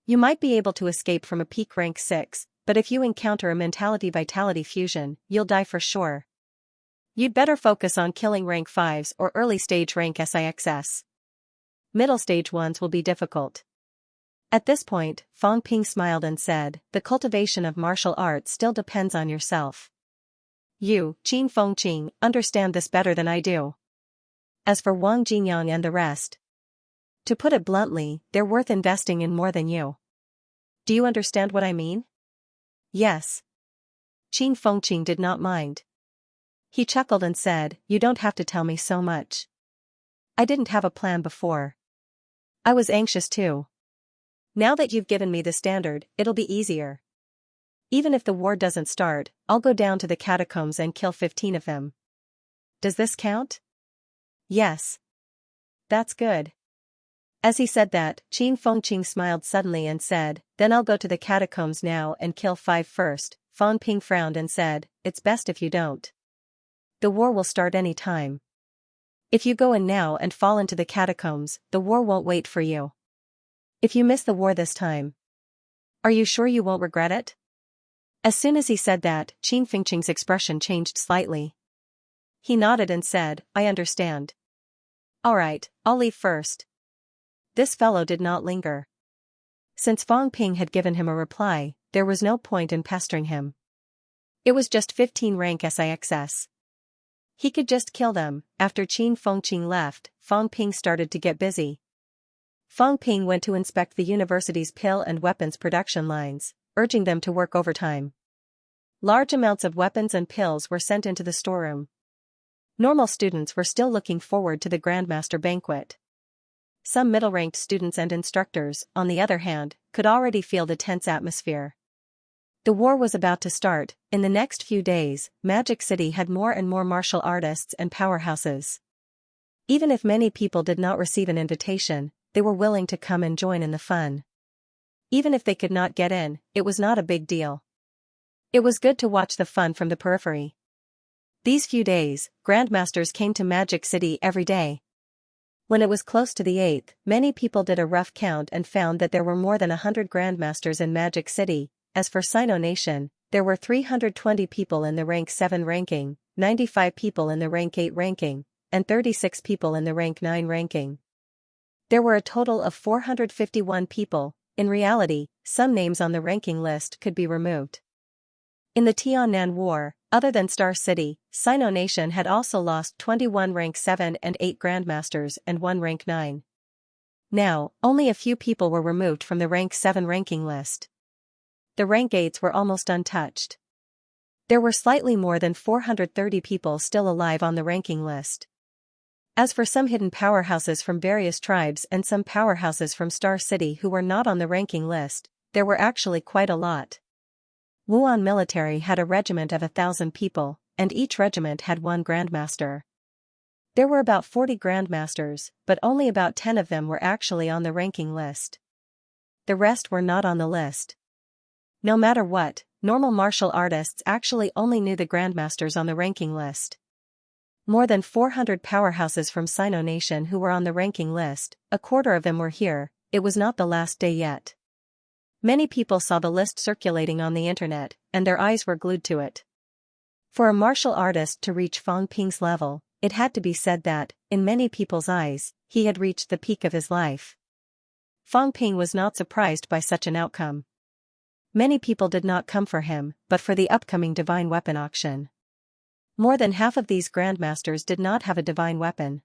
You might be able to escape from a peak rank 6, but if you encounter a Mentality Vitality Fusion, you'll die for sure. You'd better focus on killing rank 5s or early stage rank SIXS. Middle stage ones will be difficult." At this point, Fang Ping smiled and said, "The cultivation of martial arts still depends on yourself. You, Qin Fengqing, understand this better than I do. As for Wang Jingyang and the rest, to put it bluntly, they're worth investing in more than you. Do you understand what I mean?" "Yes." Qin Fengqing did not mind. He chuckled and said, "You don't have to tell me so much. I didn't have a plan before. I was anxious too. Now that you've given me the standard, it'll be easier. Even if the war doesn't start, I'll go down to the catacombs and kill 15 of them. Does this count?" "Yes. That's good." As he said that, Qin Fengqing smiled suddenly and said, "Then I'll go to the catacombs now and kill 5 first." Fang Ping frowned and said, "It's best if you don't. The war will start any time. If you go in now and fall into the catacombs, the war won't wait for you. If you miss the war this time, are you sure you won't regret it?" As soon as he said that, Qin Fengqing's expression changed slightly. He nodded and said, "I understand. Alright, I'll leave first." This fellow did not linger. Since Fang Ping had given him a reply, there was no point in pestering him. It was just 15 rank SIXS. He could just kill them. After Qin Fengqing left, Fang Ping started to get busy. Fang Ping went to inspect the university's pill and weapons production lines, urging them to work overtime. Large amounts of weapons and pills were sent into the storeroom. Normal students were still looking forward to the Grandmaster banquet. Some middle-ranked students and instructors, on the other hand, could already feel the tense atmosphere. The war was about to start. In the next few days, Magic City had more and more martial artists and powerhouses. Even if many people did not receive an invitation, they were willing to come and join in the fun. Even if they could not get in, it was not a big deal. It was good to watch the fun from the periphery. These few days, Grandmasters came to Magic City every day. When it was close to the 8th, many people did a rough count and found that there were more than 100 Grandmasters in Magic City. As for Sino Nation, there were 320 people in the rank 7 ranking, 95 people in the rank 8 ranking, and 36 people in the rank 9 ranking. There were a total of 451 people. In reality, some names on the ranking list could be removed. In the Tiannan War, other than Star City, Sino Nation had also lost 21 rank 7 and 8 Grandmasters and 1 rank 9. Now, only a few people were removed from the rank 7 ranking list. The rank 8s were almost untouched. There were slightly more than 430 people still alive on the ranking list. As for some hidden powerhouses from various tribes and some powerhouses from Star City who were not on the ranking list, there were actually quite a lot. Wuan military had a regiment of 1,000 people, and each regiment had 1 Grandmaster. There were about 40 Grandmasters, but only about 10 of them were actually on the ranking list. The rest were not on the list. No matter what, normal martial artists actually only knew the Grandmasters on the ranking list. More than 400 powerhouses from Sino Nation who were on the ranking list, a quarter of them were here. It was not the last day yet. Many people saw the list circulating on the internet, and their eyes were glued to it. For a martial artist to reach Fang Ping's level, it had to be said that, in many people's eyes, he had reached the peak of his life. Fang Ping was not surprised by such an outcome. Many people did not come for him, but for the upcoming divine weapon auction. More than half of these Grandmasters did not have a divine weapon.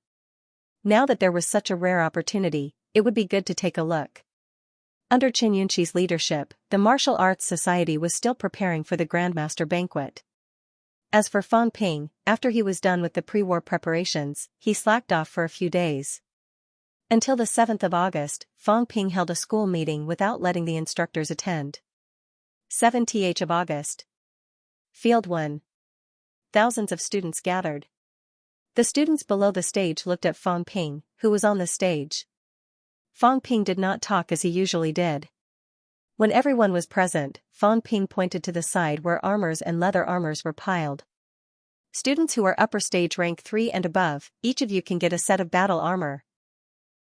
Now that there was such a rare opportunity, it would be good to take a look. Under Qin Yunqi's leadership, the Martial Arts Society was still preparing for the Grandmaster banquet. As for Fang Ping, after he was done with the pre-war preparations, he slacked off for a few days. Until the 7th of August, Fang Ping held a school meeting without letting the instructors attend. 7th of August. Field 1. Thousands of students gathered. The students below the stage looked at Fang Ping, who was on the stage. Fang Ping did not talk as he usually did. When everyone was present, Fang Ping pointed to the side where armors and leather armors were piled. Students who are upper stage rank 3 and above, each of you can get a set of battle armor.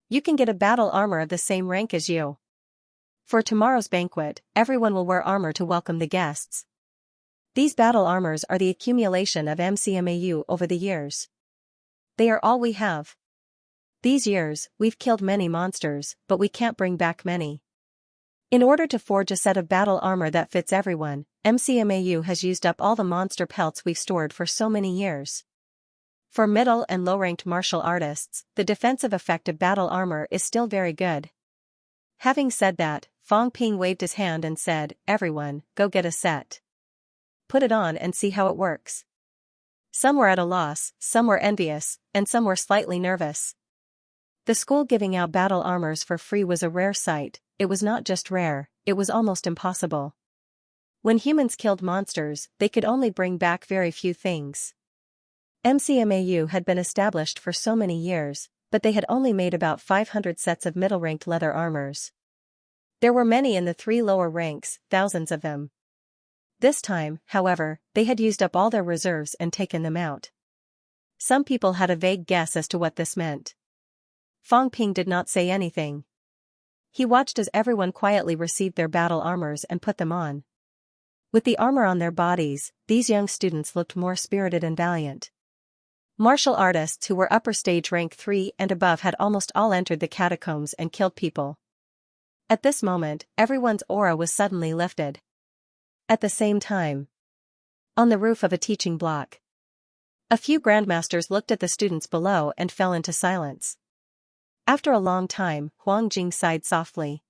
You can get a battle armor of the same rank as you. For tomorrow's banquet, everyone will wear armor to welcome the guests. These battle armors are the accumulation of MCMAU over the years. They are all we have. These years, we've killed many monsters, but we can't bring back many. In order to forge a set of battle armor that fits everyone, MCMAU has used up all the monster pelts we've stored for so many years. For middle and low-ranked martial artists, the defensive effect of battle armor is still very good. Having said that, Fang Ping waved his hand and said, "Everyone, go get a set. Put it on and see how it works." Some were at a loss, some were envious, and some were slightly nervous. The school giving out battle armors for free was a rare sight. It was not just rare, it was almost impossible. When humans killed monsters, they could only bring back very few things. MCMAU had been established for so many years, but they had only made about 500 sets of middle-ranked leather armors. There were many in the 3 lower ranks, thousands of them. This time, however, they had used up all their reserves and taken them out. Some people had a vague guess as to what this meant. Fang Ping did not say anything. He watched as everyone quietly received their battle armors and put them on. With the armor on their bodies, these young students looked more spirited and valiant. Martial artists who were upper stage rank 3 and above had almost all entered the catacombs and killed people. At this moment, everyone's aura was suddenly lifted. At the same time, on the roof of a teaching block, a few grandmasters looked at the students below and fell into silence. After a long time, Huang Jing sighed softly.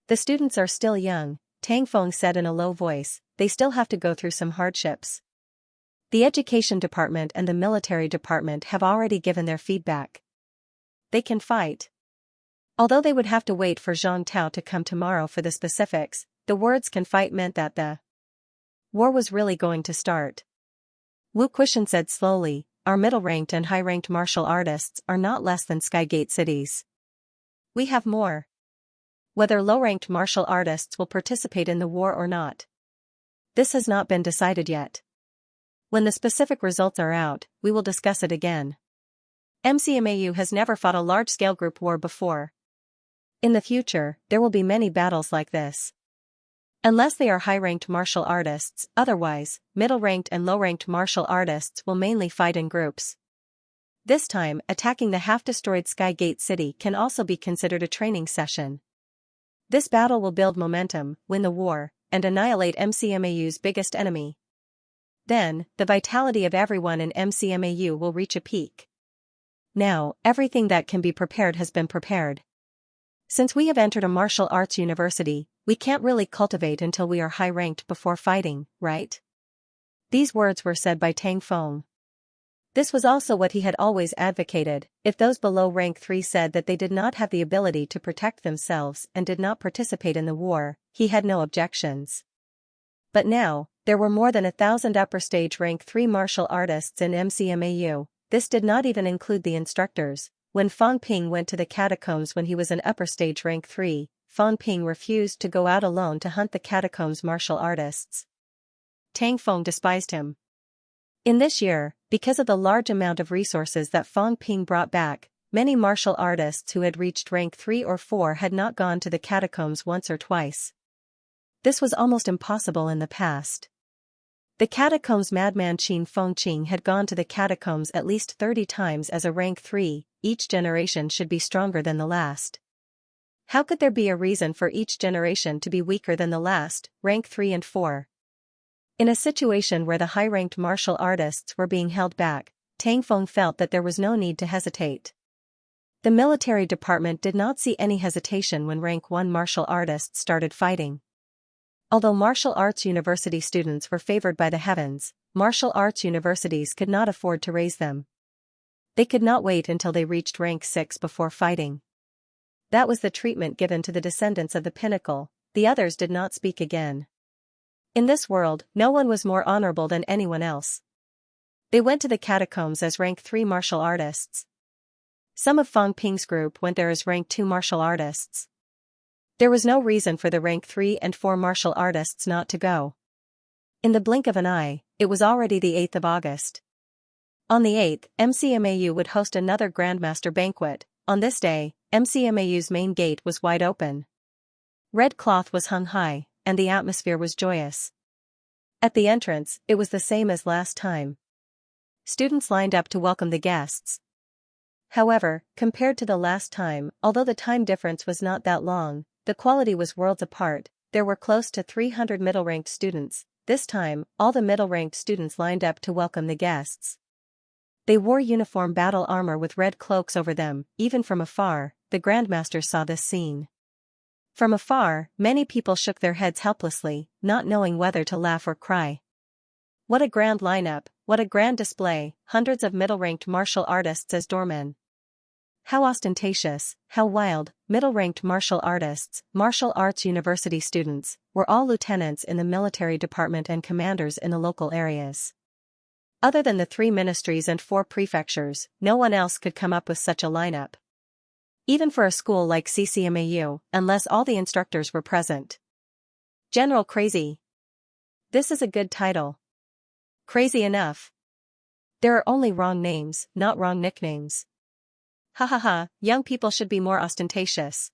"The students are still young," Tang Feng said in a low voice, "they still have to go through some hardships. The education department and the military department have already given their feedback. They can fight." Although they would have to wait for Zhang Tao to come tomorrow for the specifics, the words "can fight" meant that the war was really going to start. Wu Quishan said slowly, "Our middle-ranked and high-ranked martial artists are not less than Skygate cities. We have more. Whether low-ranked martial artists will participate in the war or not, this has not been decided yet. When the specific results are out, we will discuss it again. MCMAU has never fought a large-scale group war before. In the future, there will be many battles like this. Unless they are high-ranked martial artists, otherwise, middle-ranked and low-ranked martial artists will mainly fight in groups. This time, attacking the half-destroyed Skygate City can also be considered a training session. This battle will build momentum, win the war, and annihilate MCMAU's biggest enemy. Then, the vitality of everyone in MCMAU will reach a peak. Now, everything that can be prepared has been prepared. Since we have entered a martial arts university, we can't really cultivate until we are high-ranked before fighting, right?" These words were said by Tang Feng. This was also what he had always advocated. If those below rank 3 said that they did not have the ability to protect themselves and did not participate in the war, he had no objections. But now, there were more than 1,000 upper stage rank 3 martial artists in MCMAU. This did not even include the instructors. When Fang Ping went to the catacombs when he was an upper stage rank 3, Fang Ping refused to go out alone to hunt the catacombs martial artists. Tang Feng despised him. In this year, because of the large amount of resources that Fang Ping brought back, many martial artists who had reached rank 3 or 4 had not gone to the catacombs once or twice. This was almost impossible in the past. The catacombs madman Qin Fengqing had gone to the catacombs at least 30 times as a rank 3, each generation should be stronger than the last. How could there be a reason for each generation to be weaker than the last, rank 3 and 4? In a situation where the high-ranked martial artists were being held back, Tang Feng felt that there was no need to hesitate. The military department did not see any hesitation when rank 1 martial artists started fighting. Although martial arts university students were favored by the heavens, martial arts universities could not afford to raise them. They could not wait until they reached rank 6 before fighting. That was the treatment given to the descendants of the pinnacle. The others did not speak again. In this world, no one was more honorable than anyone else. They went to the catacombs as rank 3 martial artists. Some of Fang Ping's group went there as rank 2 martial artists. There was no reason for the rank 3 and 4 martial artists not to go. In the blink of an eye, it was already the 8th of August. On the 8th, MCMAU would host another Grandmaster banquet. On this day, MCMAU's main gate was wide open. Red cloth was hung high, and the atmosphere was joyous. At the entrance, it was the same as last time. Students lined up to welcome the guests. However, compared to the last time, although the time difference was not that long, the quality was worlds apart. There were close to 300 middle-ranked students. This time, all the middle-ranked students lined up to welcome the guests. They wore uniform battle armor with red cloaks over them. Even from afar, the Grandmasters saw this scene. From afar, many people shook their heads helplessly, not knowing whether to laugh or cry. What a grand lineup, what a grand display, hundreds of middle-ranked martial artists as doormen. How ostentatious, how wild. Middle-ranked martial artists, martial arts university students, were all lieutenants in the military department and commanders in the local areas. Other than the 3 ministries and 4 prefectures, no one else could come up with such a lineup. Even for a school like CCMAU, unless all the instructors were present. General Crazy. This is a good title. Crazy enough. There are only wrong names, not wrong nicknames. Ha ha ha, young people should be more ostentatious.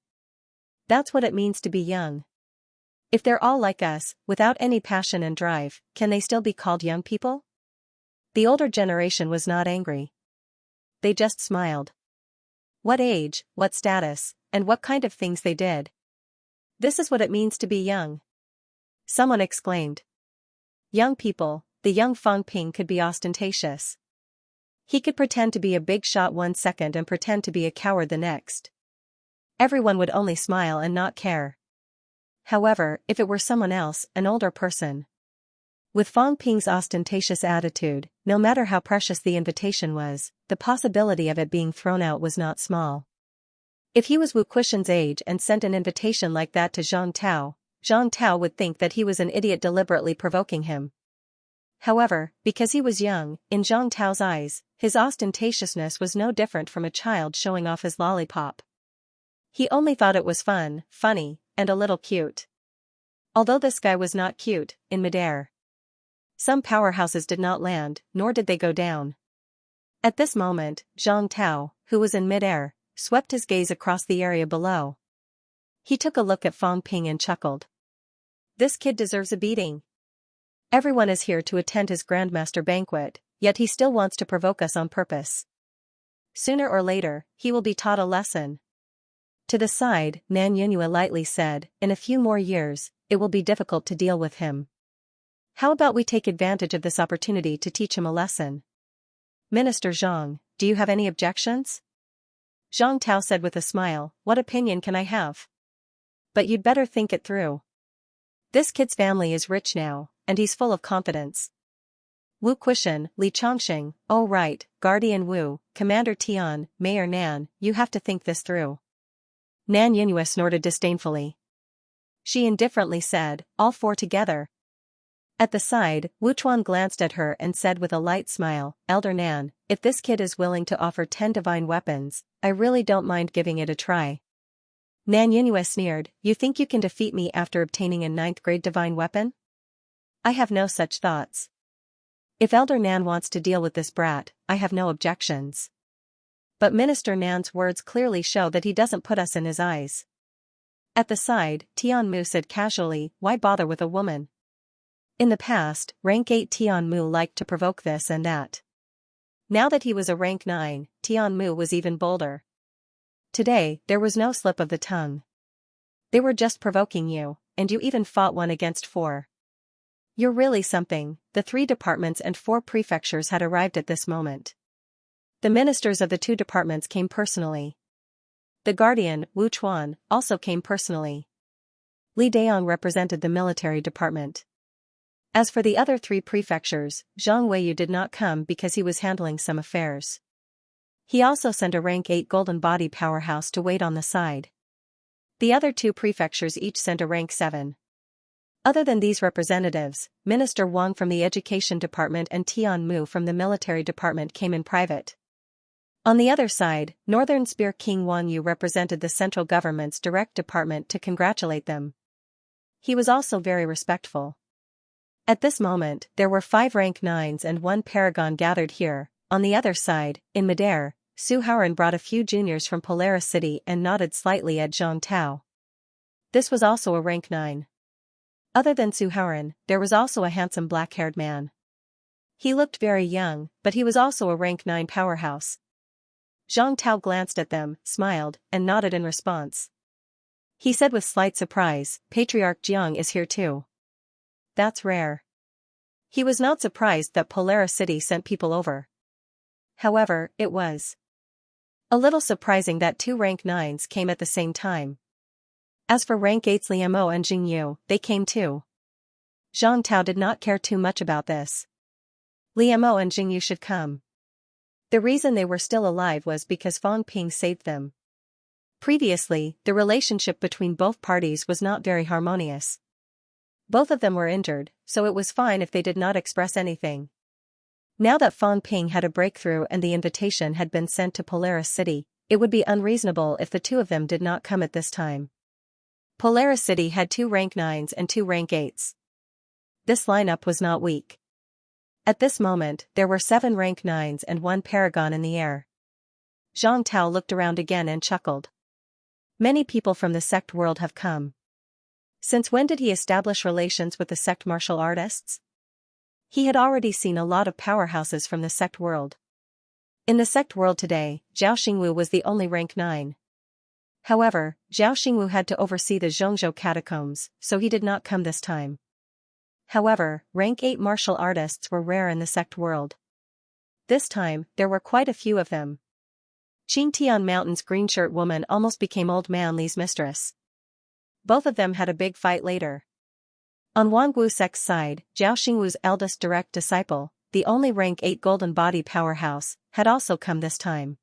That's what it means to be young. If they're all like us, without any passion and drive, can they still be called young people? The older generation was not angry. They just smiled. What age, what status, and what kind of things they did. This is what it means to be young. Someone exclaimed. Young people, the young Fang Ping could be ostentatious. He could pretend to be a big shot 1 second and pretend to be a coward the next. Everyone would only smile and not care. However, if it were someone else, an older person. With Fang Ping's ostentatious attitude, no matter how precious the invitation was, the possibility of it being thrown out was not small. If he was Wu Quishan's age and sent an invitation like that to Zhang Tao would think that he was an idiot deliberately provoking him. However, because he was young, in Zhang Tao's eyes, his ostentatiousness was no different from a child showing off his lollipop. He only thought it was fun, funny, and a little cute. Although this guy was not cute, in midair. Some powerhouses did not land, nor did they go down. At this moment, Zhang Tao, who was in midair, swept his gaze across the area below. He took a look at Fang Ping and chuckled. This kid deserves a beating. Everyone is here to attend his Grandmaster banquet, yet he still wants to provoke us on purpose. Sooner or later, he will be taught a lesson. To the side, Nan Yunhua lightly said, in a few more years, it will be difficult to deal with him. How about we take advantage of this opportunity to teach him a lesson? Minister Zhang, do you have any objections? Zhang Tao said with a smile, what opinion can I have? But you'd better think it through. This kid's family is rich now, and he's full of confidence. Wu Quishan, Li Chongqing, oh right, Guardian Wu, Commander Tian, Mayor Nan, you have to think this through. Nan Yunhua snorted disdainfully. She indifferently said, all 4 together. At the side, Wu Chuan glanced at her and said with a light smile, Elder Nan, if this kid is willing to offer 10 divine weapons, I really don't mind giving it a try. Nan Yunhua sneered, you think you can defeat me after obtaining a 9th grade divine weapon? I have no such thoughts. If Elder Nan wants to deal with this brat, I have no objections. But Minister Nan's words clearly show that he doesn't put us in his eyes. At the side, Tian Mu said casually, why bother with a woman? In the past, rank 8 Tian Mu liked to provoke this and that. Now that he was a rank 9, Tian Mu was even bolder. Today, there was no slip of the tongue. They were just provoking you, and you even fought 1 against 4. You're really something. The 3 departments and 4 prefectures had arrived at this moment. The ministers of the 2 departments came personally. The guardian, Wu Chuan, also came personally. Li Daong represented the military department. As for the other 3 prefectures, Zhang Weiyu did not come because he was handling some affairs. He also sent a rank 8 golden body powerhouse to wait on the side. The other 2 prefectures each sent a rank 7. Other than these representatives, Minister Wang from the Education Department and Tian Mu from the Military Department came in private. On the other side, Northern Spear King Wang Yu represented the central government's direct department to congratulate them. He was also very respectful. At this moment, there were 5 rank 9s and 1 paragon gathered here. On the other side, in midair, Su Haoran brought a few juniors from Polaris City and nodded slightly at Zhang Tao. This was also a rank 9. Other than Su Haoran, there was also a handsome black-haired man. He looked very young, but he was also a rank 9 powerhouse. Zhang Tao glanced at them, smiled, and nodded in response. He said with slight surprise, Patriarch Jiang is here too. That's rare. He was not surprised that Polaris City sent people over. However, it was a little surprising that 2 rank 9s came at the same time. As for rank 8s Liu Mo and Jing Yu, they came too. Zhang Tao did not care too much about this. Liu Mo and Jing Yu should come. The reason they were still alive was because Fang Ping saved them. Previously, the relationship between both parties was not very harmonious. Both of them were injured, so it was fine if they did not express anything. Now that Fang Ping had a breakthrough and the invitation had been sent to Polaris City, it would be unreasonable if the 2 of them did not come at this time. Polaris City had 2 rank 9s and 2 rank 8s. This lineup was not weak. At this moment, there were 7 rank 9s and 1 paragon in the air. Zhang Tao looked around again and chuckled. Many people from the sect world have come. Since when did he establish relations with the sect martial artists? He had already seen a lot of powerhouses from the sect world. In the sect world today, Zhao Xingwu was the only rank 9. However, Zhao Xingwu had to oversee the Zhongzhou catacombs, so he did not come this time. However, rank 8 martial artists were rare in the sect world. This time, there were quite a few of them. Qingtian Mountain's green shirt woman almost became Old Man Li's mistress. Both of them had a big fight later. On Wangwu sect's side, Zhao Xingwu's eldest direct disciple, the only rank 8 golden body powerhouse, had also come this time.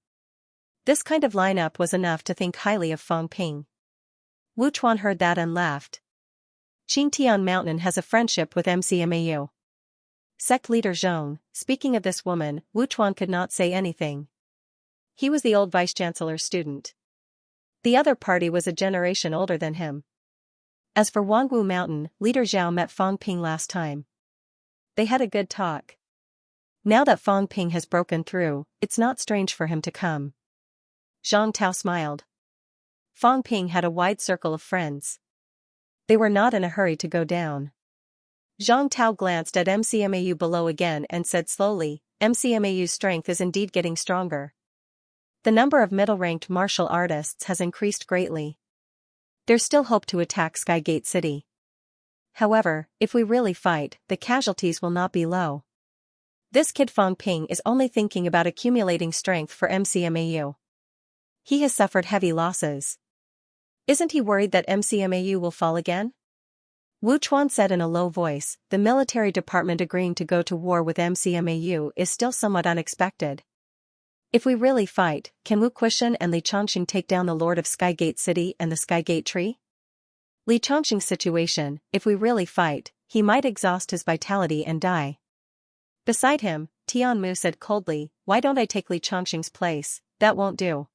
This kind of lineup was enough to think highly of Fang Ping. Wu Chuan heard that and laughed. Qingtian Mountain has a friendship with MCMAU. Sect leader Zhong, speaking of this woman, Wu Chuan could not say anything. He was the old vice-chancellor's student. The other party was a generation older than him. As for Wangwu Mountain, leader Zhao met Fang Ping last time. They had a good talk. Now that Fang Ping has broken through, it's not strange for him to come. Zhang Tao smiled. Fang Ping had a wide circle of friends. They were not in a hurry to go down. Zhang Tao glanced at MCMAU below again and said slowly, MCMAU's strength is indeed getting stronger. The number of middle-ranked martial artists has increased greatly. There's still hope to attack Skygate City. However, if we really fight, the casualties will not be low. This kid Fang Ping is only thinking about accumulating strength for MCMAU. He has suffered heavy losses. Isn't he worried that MCMAU will fall again? Wu Chuan said in a low voice, the military department agreeing to go to war with MCMAU is still somewhat unexpected. If we really fight, can Wu Quishan and Li Chongqing take down the Lord of Skygate City and the Skygate Tree? Li Chongqing's situation, if we really fight, he might exhaust his vitality and die. Beside him, Tian Mu said coldly, why don't I take Li Chongqing's place? That won't do.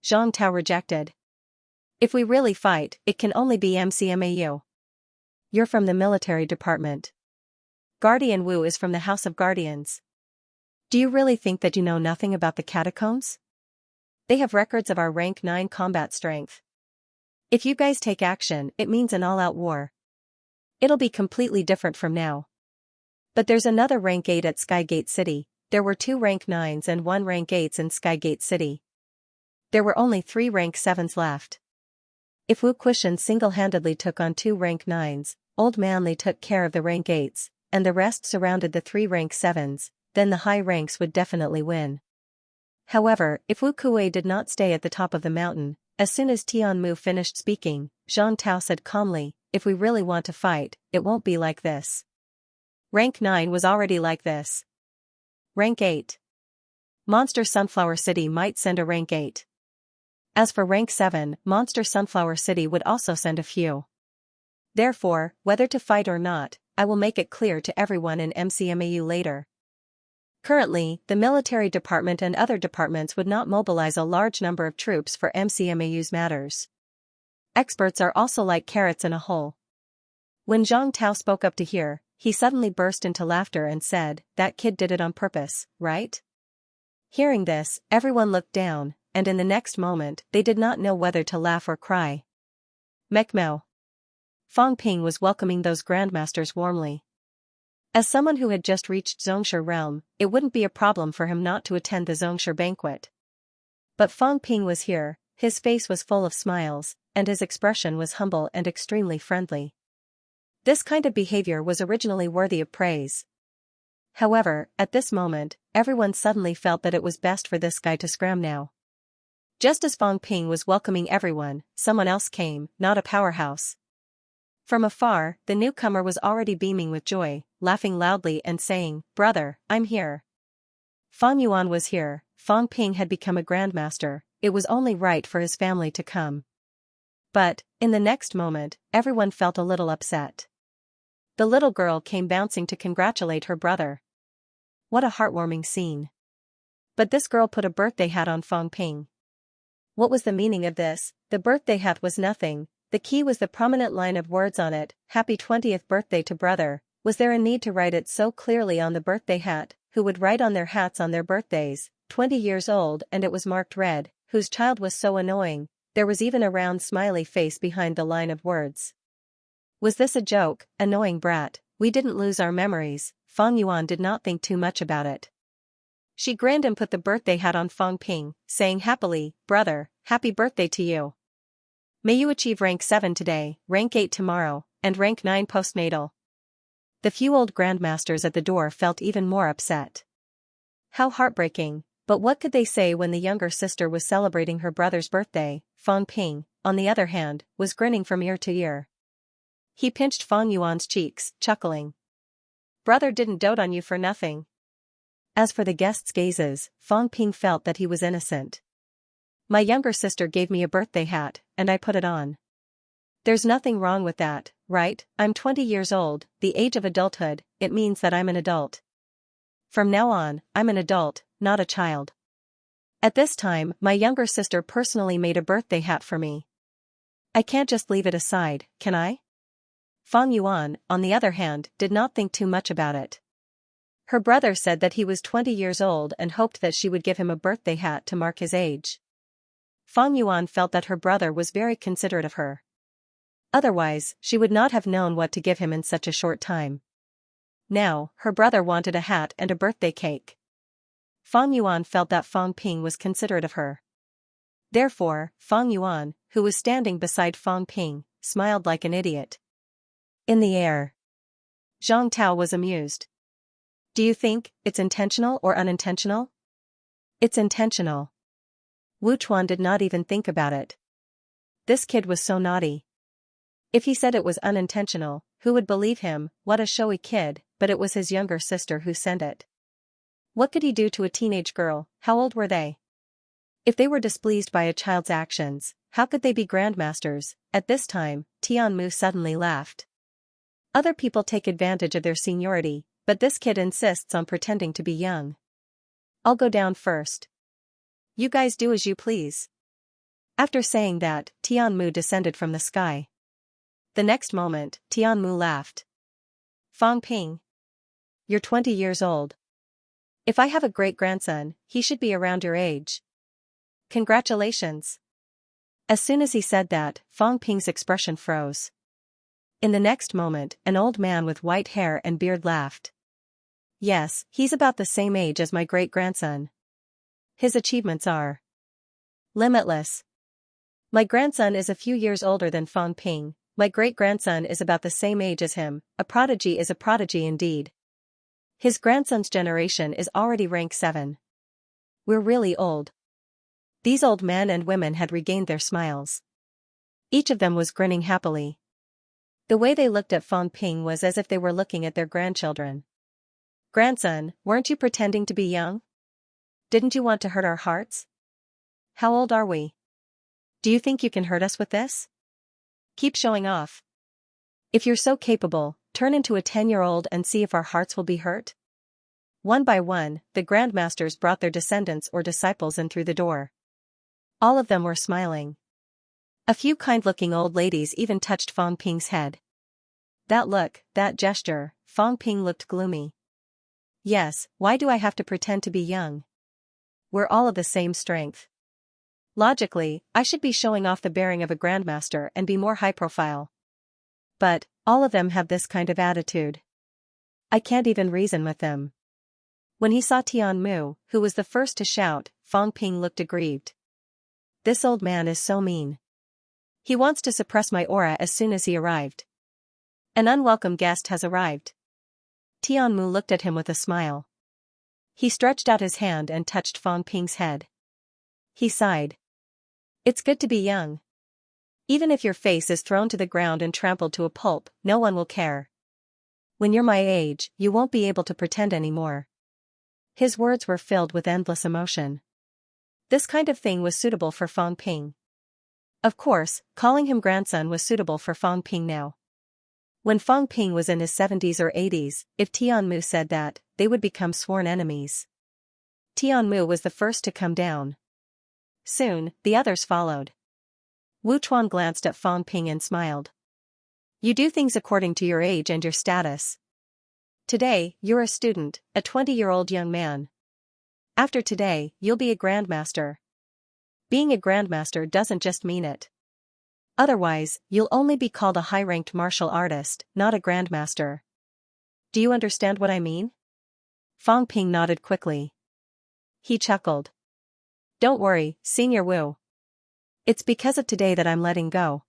Zhang Tao rejected. If we really fight, it can only be MCMAU. You're from the military department. Guardian Wu is from the House of Guardians. Do you really think that you know nothing about the catacombs? They have records of our rank 9 combat strength. If you guys take action, it means an all-out war. It'll be completely different from now. But there's another rank 8 at Skygate City. There were 2 rank 9s and 1 rank 8s in Skygate City. There were only 3 rank 7s left. If Wu Quishan single-handedly took on 2 rank 9s, Old Man Li took care of the rank 8s, and the rest surrounded the 3 rank 7s, then the high ranks would definitely win. However, if Wu Kuei did not stay at the top of the mountain, As soon as Tianmu finished speaking, Zhang Tao said calmly, if we really want to fight, it won't be like this. Rank 9 was already like this. Rank 8. Monster Sunflower City might send a rank 8. As for rank 7, Monster Sunflower City would also send a few. Therefore, whether to fight or not, I will make it clear to everyone in MCMAU later. Currently, the military department and other departments would not mobilize a large number of troops for MCMAU's matters. Experts are also like carrots in a hole. When Zhang Tao spoke up to hear, he suddenly burst into laughter and said, that kid did it on purpose, right? Hearing this, everyone looked down, and in the next moment, they did not know whether to laugh or cry. Mekmao. Fang Ping was welcoming those grandmasters warmly. As someone who had just reached Zhongshe realm, it wouldn't be a problem for him not to attend the Zhongshe banquet. But Fang Ping was here, his face was full of smiles, and his expression was humble and extremely friendly. This kind of behavior was originally worthy of praise. However, at this moment, everyone suddenly felt that it was best for this guy to scram now. Just as Fang Ping was welcoming everyone, someone else came, not a powerhouse. From afar, the newcomer was already beaming with joy, laughing loudly and saying, brother, I'm here. Fang Yuan was here, Fang Ping had become a grandmaster, it was only right for his family to come. But, in the next moment, everyone felt a little upset. The little girl came bouncing to congratulate her brother. What a heartwarming scene. But this girl put a birthday hat on Fang Ping. What was the meaning of this? The birthday hat was nothing. The key was the prominent line of words on it, Happy 20th birthday to brother. Was there a need to write it so clearly on the birthday hat? Who would write on their hats on their birthdays, 20 years old, and it was marked red, whose child was so annoying? There was even a round smiley face behind the line of words. Was this a joke? Annoying brat, we didn't lose our memories. Fang Yuan did not think too much about it. She grinned and put the birthday hat on Fang Ping, saying happily, brother, happy birthday to you. May you achieve rank 7 today, rank 8 tomorrow, and rank 9 postnatal. The few old grandmasters at the door felt even more upset. How heartbreaking, but what could they say when the younger sister was celebrating her brother's birthday? Fang Ping, on the other hand, was grinning from ear to ear. He pinched Fang Yuan's cheeks, chuckling. Brother didn't dote on you for nothing. As for the guests' gazes, Fang Ping felt that he was innocent. My younger sister gave me a birthday hat, and I put it on. There's nothing wrong with that, right? I'm 20 years old, the age of adulthood, it means that I'm an adult. From now on, I'm an adult, not a child. At this time, my younger sister personally made a birthday hat for me. I can't just leave it aside, can I? Fang Yuan, on the other hand, did not think too much about it. Her brother said that he was 20 years old and hoped that she would give him a birthday hat to mark his age. Fang Yuan felt that her brother was very considerate of her. Otherwise, she would not have known what to give him in such a short time. Now, her brother wanted a hat and a birthday cake. Fang Yuan felt that Fang Ping was considerate of her. Therefore, Fang Yuan, who was standing beside Fang Ping, smiled like an idiot. In the air. Zhang Tao was amused. Do you think it's intentional or unintentional? It's intentional. Wu Chuan did not even think about it. This kid was so naughty. If he said it was unintentional, who would believe him? What a showy kid, but it was his younger sister who sent it. What could he do to a teenage girl? How old were they? If they were displeased by a child's actions, how could they be grandmasters? At this time, Tianmu suddenly laughed. Other people take advantage of their seniority, but this kid insists on pretending to be young. I'll go down first. You guys do as you please. After saying that, Tianmu descended from the sky. The next moment, Tianmu laughed. Fang Ping. You're 20 years old. If I have a great-grandson, he should be around your age. Congratulations. As soon as he said that, Fang Ping's expression froze. In the next moment, an old man with white hair and beard laughed. Yes, he's about the same age as my great-grandson. His achievements are limitless. My grandson is a few years older than Fang Ping. My great-grandson is about the same age as him. A prodigy is a prodigy indeed. His grandson's generation is already rank 7. We're really old. These old men and women had regained their smiles. Each of them was grinning happily. The way they looked at Fang Ping was as if they were looking at their grandchildren. "Grandson, weren't you pretending to be young? Didn't you want to hurt our hearts? How old are we? Do you think you can hurt us with this? Keep showing off. If you're so capable, turn into a 10-year-old and see if our hearts will be hurt." One by one, the grandmasters brought their descendants or disciples in through the door. All of them were smiling. A few kind-looking old ladies even touched Fang Ping's head. That look, that gesture, Fang Ping looked gloomy. Yes, why do I have to pretend to be young? We're all of the same strength. Logically, I should be showing off the bearing of a grandmaster and be more high-profile. But, all of them have this kind of attitude. I can't even reason with them. When he saw Tian Mu, who was the first to shout, Fang Ping looked aggrieved. This old man is so mean. He wants to suppress my aura as soon as he arrived. An unwelcome guest has arrived. Tian Mu looked at him with a smile. He stretched out his hand and touched Fang Ping's head. He sighed. It's good to be young. Even if your face is thrown to the ground and trampled to a pulp, no one will care. When you're my age, you won't be able to pretend anymore. His words were filled with endless emotion. This kind of thing was suitable for Fang Ping. Of course, calling him grandson was suitable for Fang Ping now. When Fang Ping was in his 70s or 80s, if Tian Mu said that, they would become sworn enemies. Tian Mu was the first to come down. Soon, the others followed. Wu Chuan glanced at Fang Ping and smiled. You do things according to your age and your status. Today, you're a student, a 20-year-old young man. After today, you'll be a grandmaster. Being a grandmaster doesn't just mean it. Otherwise, you'll only be called a high-ranked martial artist, not a grandmaster. Do you understand what I mean? Fang Ping nodded quickly. He chuckled. Don't worry, Senior Wu. It's because of today that I'm letting go.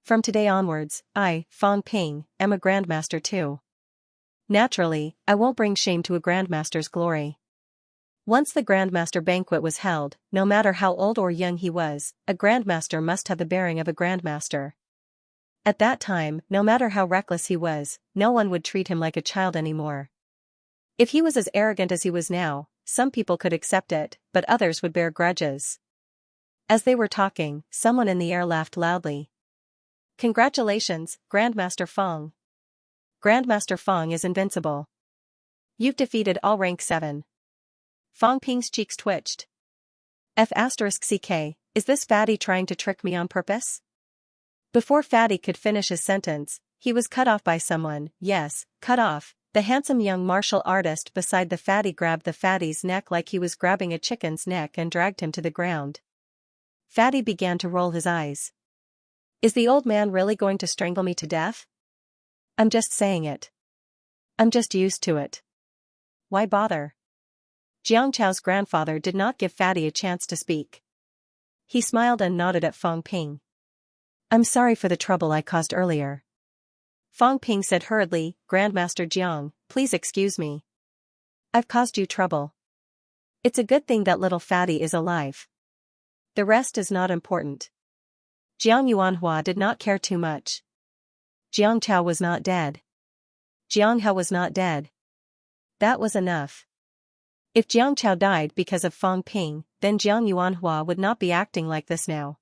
From today onwards, I, Fang Ping, am a grandmaster too. Naturally, I won't bring shame to a grandmaster's glory. Once the grandmaster banquet was held, no matter how old or young he was, a grandmaster must have the bearing of a grandmaster. At that time, no matter how reckless he was, no one would treat him like a child anymore. If he was as arrogant as he was now, some people could accept it, but others would bear grudges. As they were talking, someone in the air laughed loudly. Congratulations, Grandmaster Fang. Grandmaster Fang is invincible. You've defeated all rank 7. Fang Ping's cheeks twitched. F***ck, is this fatty trying to trick me on purpose? Before Fatty could finish his sentence, he was cut off by someone. Yes, cut off. The handsome young martial artist beside the fatty grabbed the fatty's neck like he was grabbing a chicken's neck and dragged him to the ground. Fatty began to roll his eyes. Is the old man really going to strangle me to death? I'm just saying it. I'm just used to it. Why bother? Xianxia's grandfather did not give Fatty a chance to speak. He smiled and nodded at Fang Ping. I'm sorry for the trouble I caused earlier. Fang Ping said hurriedly, Grandmaster Jiang, please excuse me. I've caused you trouble. It's a good thing that little Fatty is alive. The rest is not important. Jiang Yuanhua did not care too much. Jiang Chao was not dead. Jiang Hao was not dead. That was enough. If Jiang Chao died because of Fang Ping, then Jiang Yuanhua would not be acting like this now.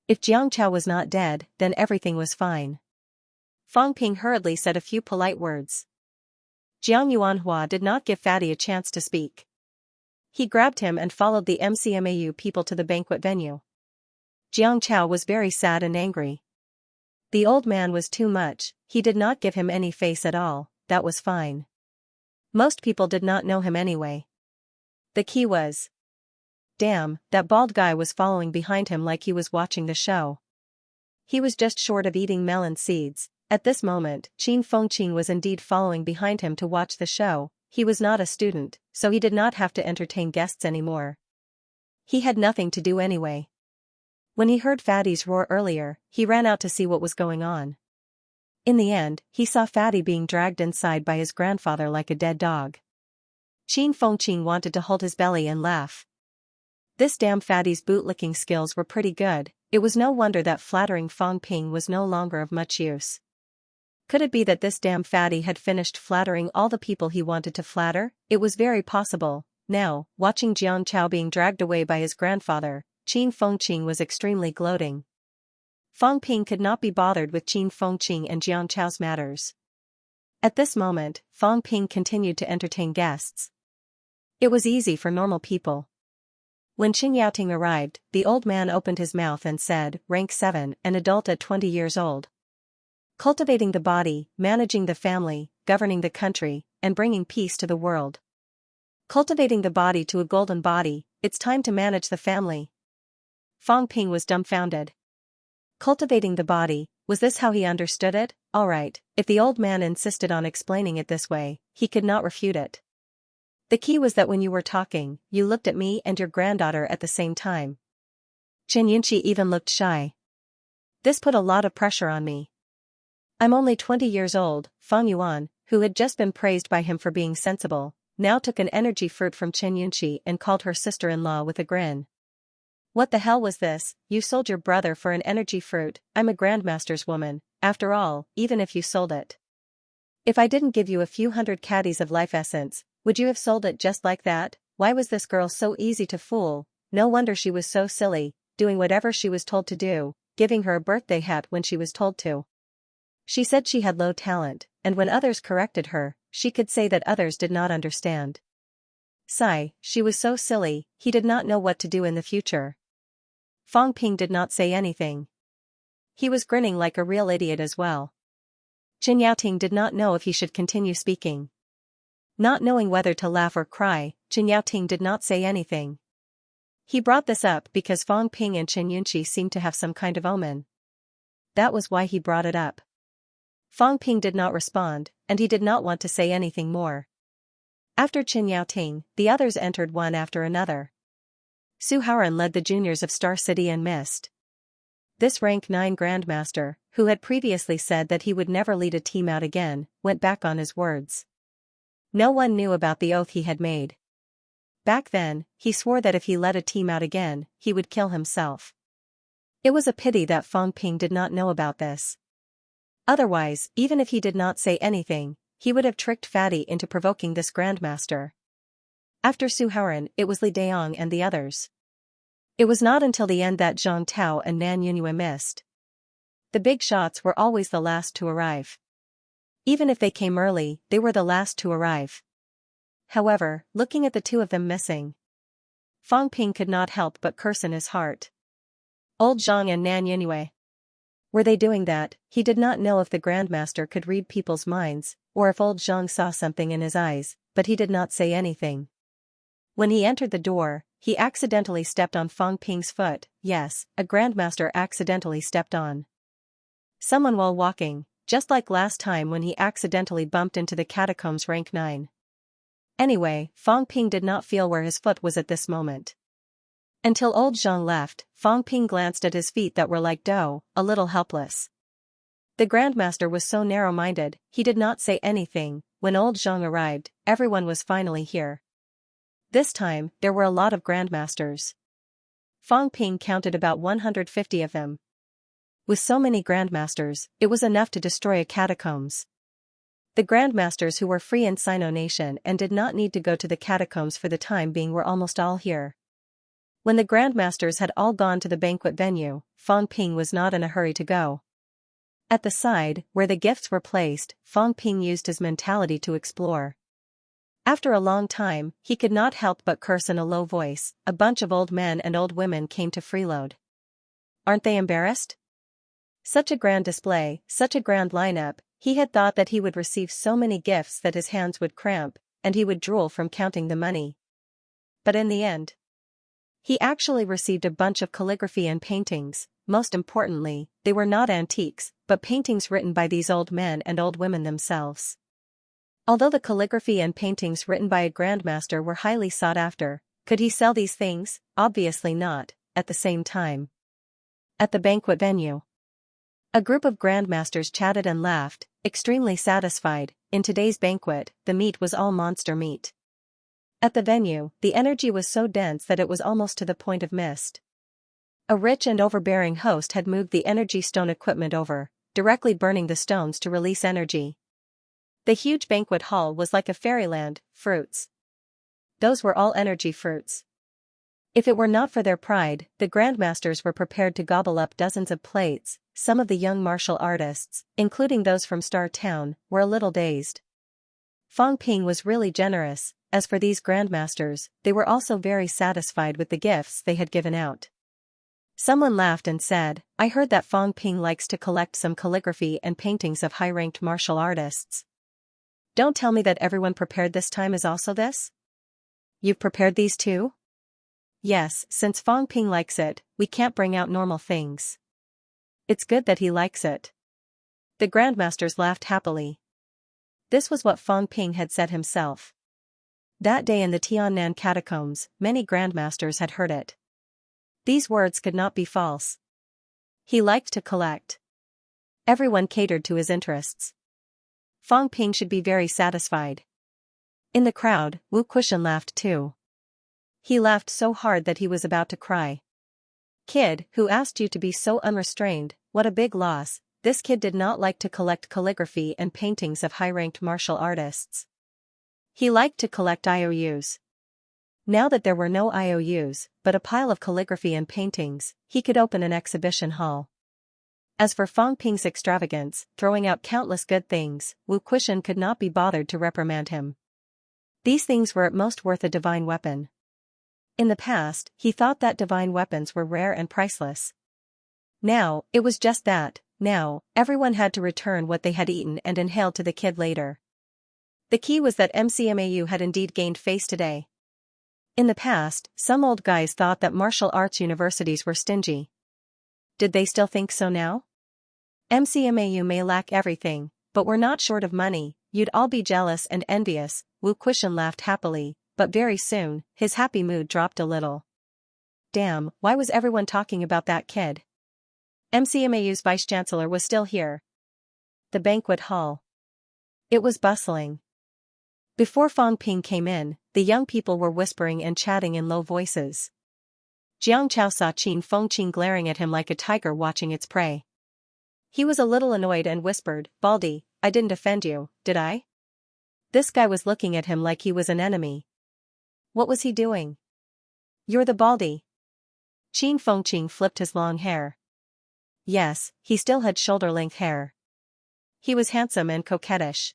If Jiang Chao was not dead, then everything was fine. Fang Ping hurriedly said a few polite words. Jiang Yuanhua did not give Fatty a chance to speak. He grabbed him and followed the MCMAU people to the banquet venue. Jiang Chao was very sad and angry. The old man was too much, he did not give him any face at all, that was fine. Most people did not know him anyway. The key was. Damn, that bald guy was following behind him like he was watching the show. He was just short of eating melon seeds. At this moment, Qin Fengqin was indeed following behind him to watch the show. He was not a student, so he did not have to entertain guests anymore. He had nothing to do anyway. When he heard Fatty's roar earlier, he ran out to see what was going on. In the end, he saw Fatty being dragged inside by his grandfather like a dead dog. Qin Fengqin wanted to hold his belly and laugh. This damn fatty's bootlicking skills were pretty good. It was no wonder that flattering Fong Ping was no longer of much use. Could it be that this damn fatty had finished flattering all the people he wanted to flatter? It was very possible. Now, watching Jiang Chao being dragged away by his grandfather, Qin Fengqing was extremely gloating. Fong Ping could not be bothered with Qin Fengqing and Jiang Chao's matters. At this moment, Fong Ping continued to entertain guests. It was easy for normal people. When Qin Yaoting arrived, the old man opened his mouth and said, "Rank 7, an adult at 20 years old. Cultivating the body, managing the family, governing the country, and bringing peace to the world. Cultivating the body to a golden body, it's time to manage the family." Fong Ping was dumbfounded. Cultivating the body, was this how he understood it? Alright, if the old man insisted on explaining it this way, he could not refute it. The key was that when you were talking, you looked at me and your granddaughter at the same time. Xianxia even looked shy. This put a lot of pressure on me. I'm only 20 years old. Fang Yuan, who had just been praised by him for being sensible, now took an energy fruit from Xianxia and called her sister-in-law with a grin. What the hell was this? You sold your brother for an energy fruit? I'm a grandmaster's woman, after all, even if you sold it. If I didn't give you a few hundred caddies of life essence, would you have sold it just like that? Why was this girl so easy to fool? No wonder she was so silly, doing whatever she was told to do, giving her a birthday hat when she was told to. She said she had low talent, and when others corrected her, she could say that others did not understand. Sigh, she was so silly, he did not know what to do in the future. Fong Ping did not say anything. He was grinning like a real idiot as well. Qin Yaoting did not know if he should continue speaking. Not knowing whether to laugh or cry, Qin Yaoting did not say anything. He brought this up because Fong Ping and Xianxia seemed to have some kind of omen. That was why he brought it up. Fong Ping did not respond, and he did not want to say anything more. After Qin Yaoting, the others entered one after another. Su Haoran led the juniors of Star City and Mist. This rank 9 grandmaster, who had previously said that he would never lead a team out again, went back on his words. No one knew about the oath he had made. Back then, he swore that if he led a team out again, he would kill himself. It was a pity that Fong Ping did not know about this. Otherwise, even if he did not say anything, he would have tricked Fatty into provoking this grandmaster. After Su Haoran, it was Li Daong and the others. It was not until the end that Zhang Tao and Nan Yunhua missed. The big shots were always the last to arrive. Even if they came early, they were the last to arrive. However, looking at the two of them missing, Fong Ping could not help but curse in his heart. Old Zhang and Nan Yunhua. Were they doing that? He did not know if the grandmaster could read people's minds, or if old Zhang saw something in his eyes, but he did not say anything. When he entered the door, he accidentally stepped on Fong Ping's foot. Yes, a grandmaster accidentally stepped on someone while walking, just like last time when he accidentally bumped into the catacombs rank 9. Anyway, Fong Ping did not feel where his foot was at this moment. Until old Zhang left, Fong Ping glanced at his feet that were like dough, a little helpless. The grandmaster was so narrow-minded, he did not say anything. When old Zhang arrived, everyone was finally here. This time, there were a lot of grandmasters. Fong Ping counted about 150 of them. With so many grandmasters, it was enough to destroy a catacombs. The grandmasters who were free in Sino Nation and did not need to go to the catacombs for the time being were almost all here. When the grandmasters had all gone to the banquet venue, Fong Ping was not in a hurry to go. At the side, where the gifts were placed, Fong Ping used his mentality to explore. After a long time, he could not help but curse in a low voice. A bunch of old men and old women came to freeload. Aren't they embarrassed? Such a grand display, such a grand lineup. He had thought that he would receive so many gifts that his hands would cramp, and he would drool from counting the money. But in the end, he actually received a bunch of calligraphy and paintings. Most importantly, they were not antiques, but paintings written by these old men and old women themselves. Although the calligraphy and paintings written by a grandmaster were highly sought after, could he sell these things? Obviously not. At the same time, at the banquet venue, a group of grandmasters chatted and laughed, extremely satisfied. In today's banquet, the meat was all monster meat. At the venue, the energy was so dense that it was almost to the point of mist. A rich and overbearing host had moved the energy stone equipment over, directly burning the stones to release energy. The huge banquet hall was like a fairyland, fruits. Those were all energy fruits. If it were not for their pride, the grandmasters were prepared to gobble up dozens of plates. Some of the young martial artists, including those from Star Town, were a little dazed. Fang Ping was really generous. As for these grandmasters, they were also very satisfied with the gifts they had given out. Someone laughed and said, "I heard that Fang Ping likes to collect some calligraphy and paintings of high-ranked martial artists. Don't tell me that everyone prepared this time is also this? You've prepared these too?" "Yes, since Fang Ping likes it, we can't bring out normal things. It's good that he likes it." The grandmasters laughed happily. This was what Fang Ping had said himself. That day in the Tiannan catacombs, many grandmasters had heard it. These words could not be false. He liked to collect. Everyone catered to his interests. Fang Ping should be very satisfied. In the crowd, Wu Kuxian laughed too. He laughed so hard that he was about to cry. "Kid, who asked you to be so unrestrained? What a big loss." This kid did not like to collect calligraphy and paintings of high-ranked martial artists. He liked to collect IOUs. Now that there were no IOUs, but a pile of calligraphy and paintings, he could open an exhibition hall. As for Fang Ping's extravagance, throwing out countless good things, Wu Kuxian could not be bothered to reprimand him. These things were at most worth a divine weapon. In the past, he thought that divine weapons were rare and priceless. Now, it was just that. Now, everyone had to return what they had eaten and inhaled to the kid later. The key was that MCMAU had indeed gained face today. In the past, some old guys thought that martial arts universities were stingy. Did they still think so now? MCMAU may lack everything, but we're not short of money. You'd all be jealous and envious. Wu Kuxian laughed happily, but very soon, his happy mood dropped a little. Damn, why was everyone talking about that kid? MCMAU's vice-chancellor was still here. The banquet hall. It was bustling. Before Fang Ping came in, the young people were whispering and chatting in low voices. Jiang Chao saw Qin Fengqing glaring at him like a tiger watching its prey. He was a little annoyed and whispered, "Baldy, I didn't offend you, did I?" This guy was looking at him like he was an enemy. What was he doing? "You're the Baldy." Qin Fengqing flipped his long hair. Yes, he still had shoulder-length hair. He was handsome and coquettish.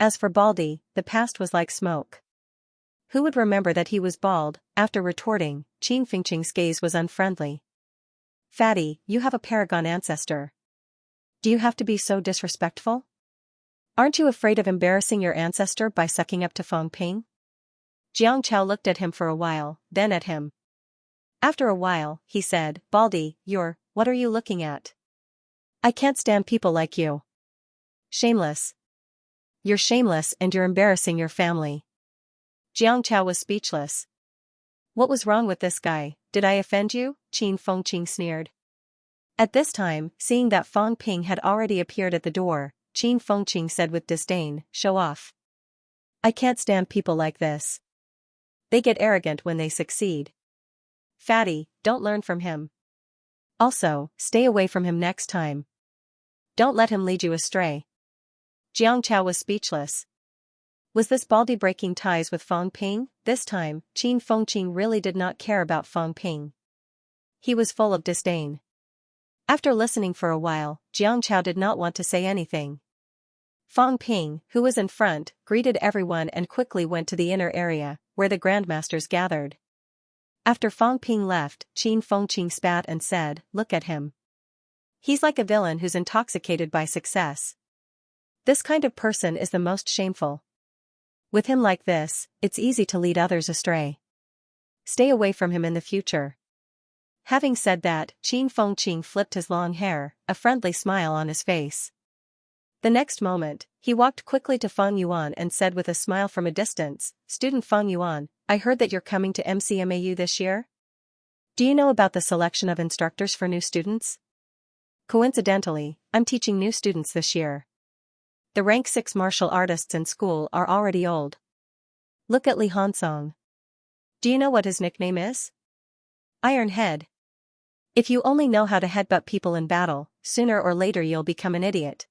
As for Baldy, the past was like smoke. Who would remember that he was bald? After retorting, Qin Fengqing's gaze was unfriendly. "Fatty, you have a paragon ancestor. Do you have to be so disrespectful? Aren't you afraid of embarrassing your ancestor by sucking up to Fang Ping?" Jiang Chao looked at him for a while, then at him. After a while, he said, "Baldy, what are you looking at? I can't stand people like you. Shameless. You're shameless and you're embarrassing your family." Jiang Chao was speechless. What was wrong with this guy? Did I offend you? Qin Fengqing sneered. At this time, seeing that Fang Ping had already appeared at the door, Qin Fengqing said with disdain, "Show off. I can't stand people like this. They get arrogant when they succeed. Fatty, don't learn from him. Also, stay away from him next time. Don't let him lead you astray." Jiang Chao was speechless. Was this Baldy breaking ties with Fang Ping? This time, Qin Fengqing really did not care about Fang Ping. He was full of disdain. After listening for a while, Jiang Chao did not want to say anything. Fang Ping, who was in front, greeted everyone and quickly went to the inner area, where the grandmasters gathered. After Fang Ping left, Qin Fengqing spat and said, "Look at him. He's like a villain who's intoxicated by success. This kind of person is the most shameful. With him like this, it's easy to lead others astray. Stay away from him in the future." Having said that, Qin Fengqing flipped his long hair, a friendly smile on his face. The next moment, he walked quickly to Fang Yuan and said with a smile from a distance, "Student Fang Yuan, I heard that you're coming to MCMAU this year? Do you know about the selection of instructors for new students? Coincidentally, I'm teaching new students this year. The rank 6 martial artists in school are already old. Look at Li Hansong. Do you know what his nickname is? Iron Head. If you only know how to headbutt people in battle, sooner or later you'll become an idiot.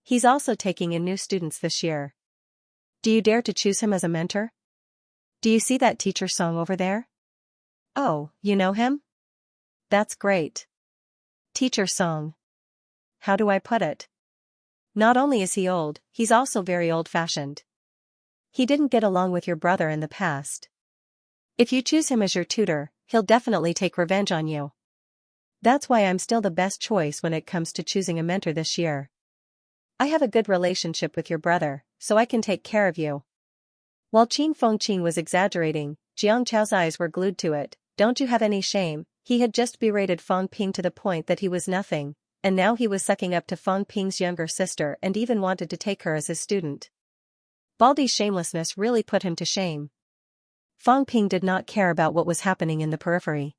He's also taking in new students this year. Do you dare to choose him as a mentor? Do you see that teacher Song over there? Oh, you know him? That's great. Teacher Song. How do I put it? Not only is he old, he's also very old-fashioned. He didn't get along with your brother in the past. If you choose him as your tutor, he'll definitely take revenge on you. That's why I'm still the best choice when it comes to choosing a mentor this year. I have a good relationship with your brother, so I can take care of you. While Qin Fengqin was exaggerating, Jiang Chao's eyes were glued to it. Don't you have any shame? He had just berated Feng Ping to the point that he was nothing, and now he was sucking up to Feng Ping's younger sister and even wanted to take her as his student. Baldy's shamelessness really put him to shame. Feng Ping did not care about what was happening in the periphery.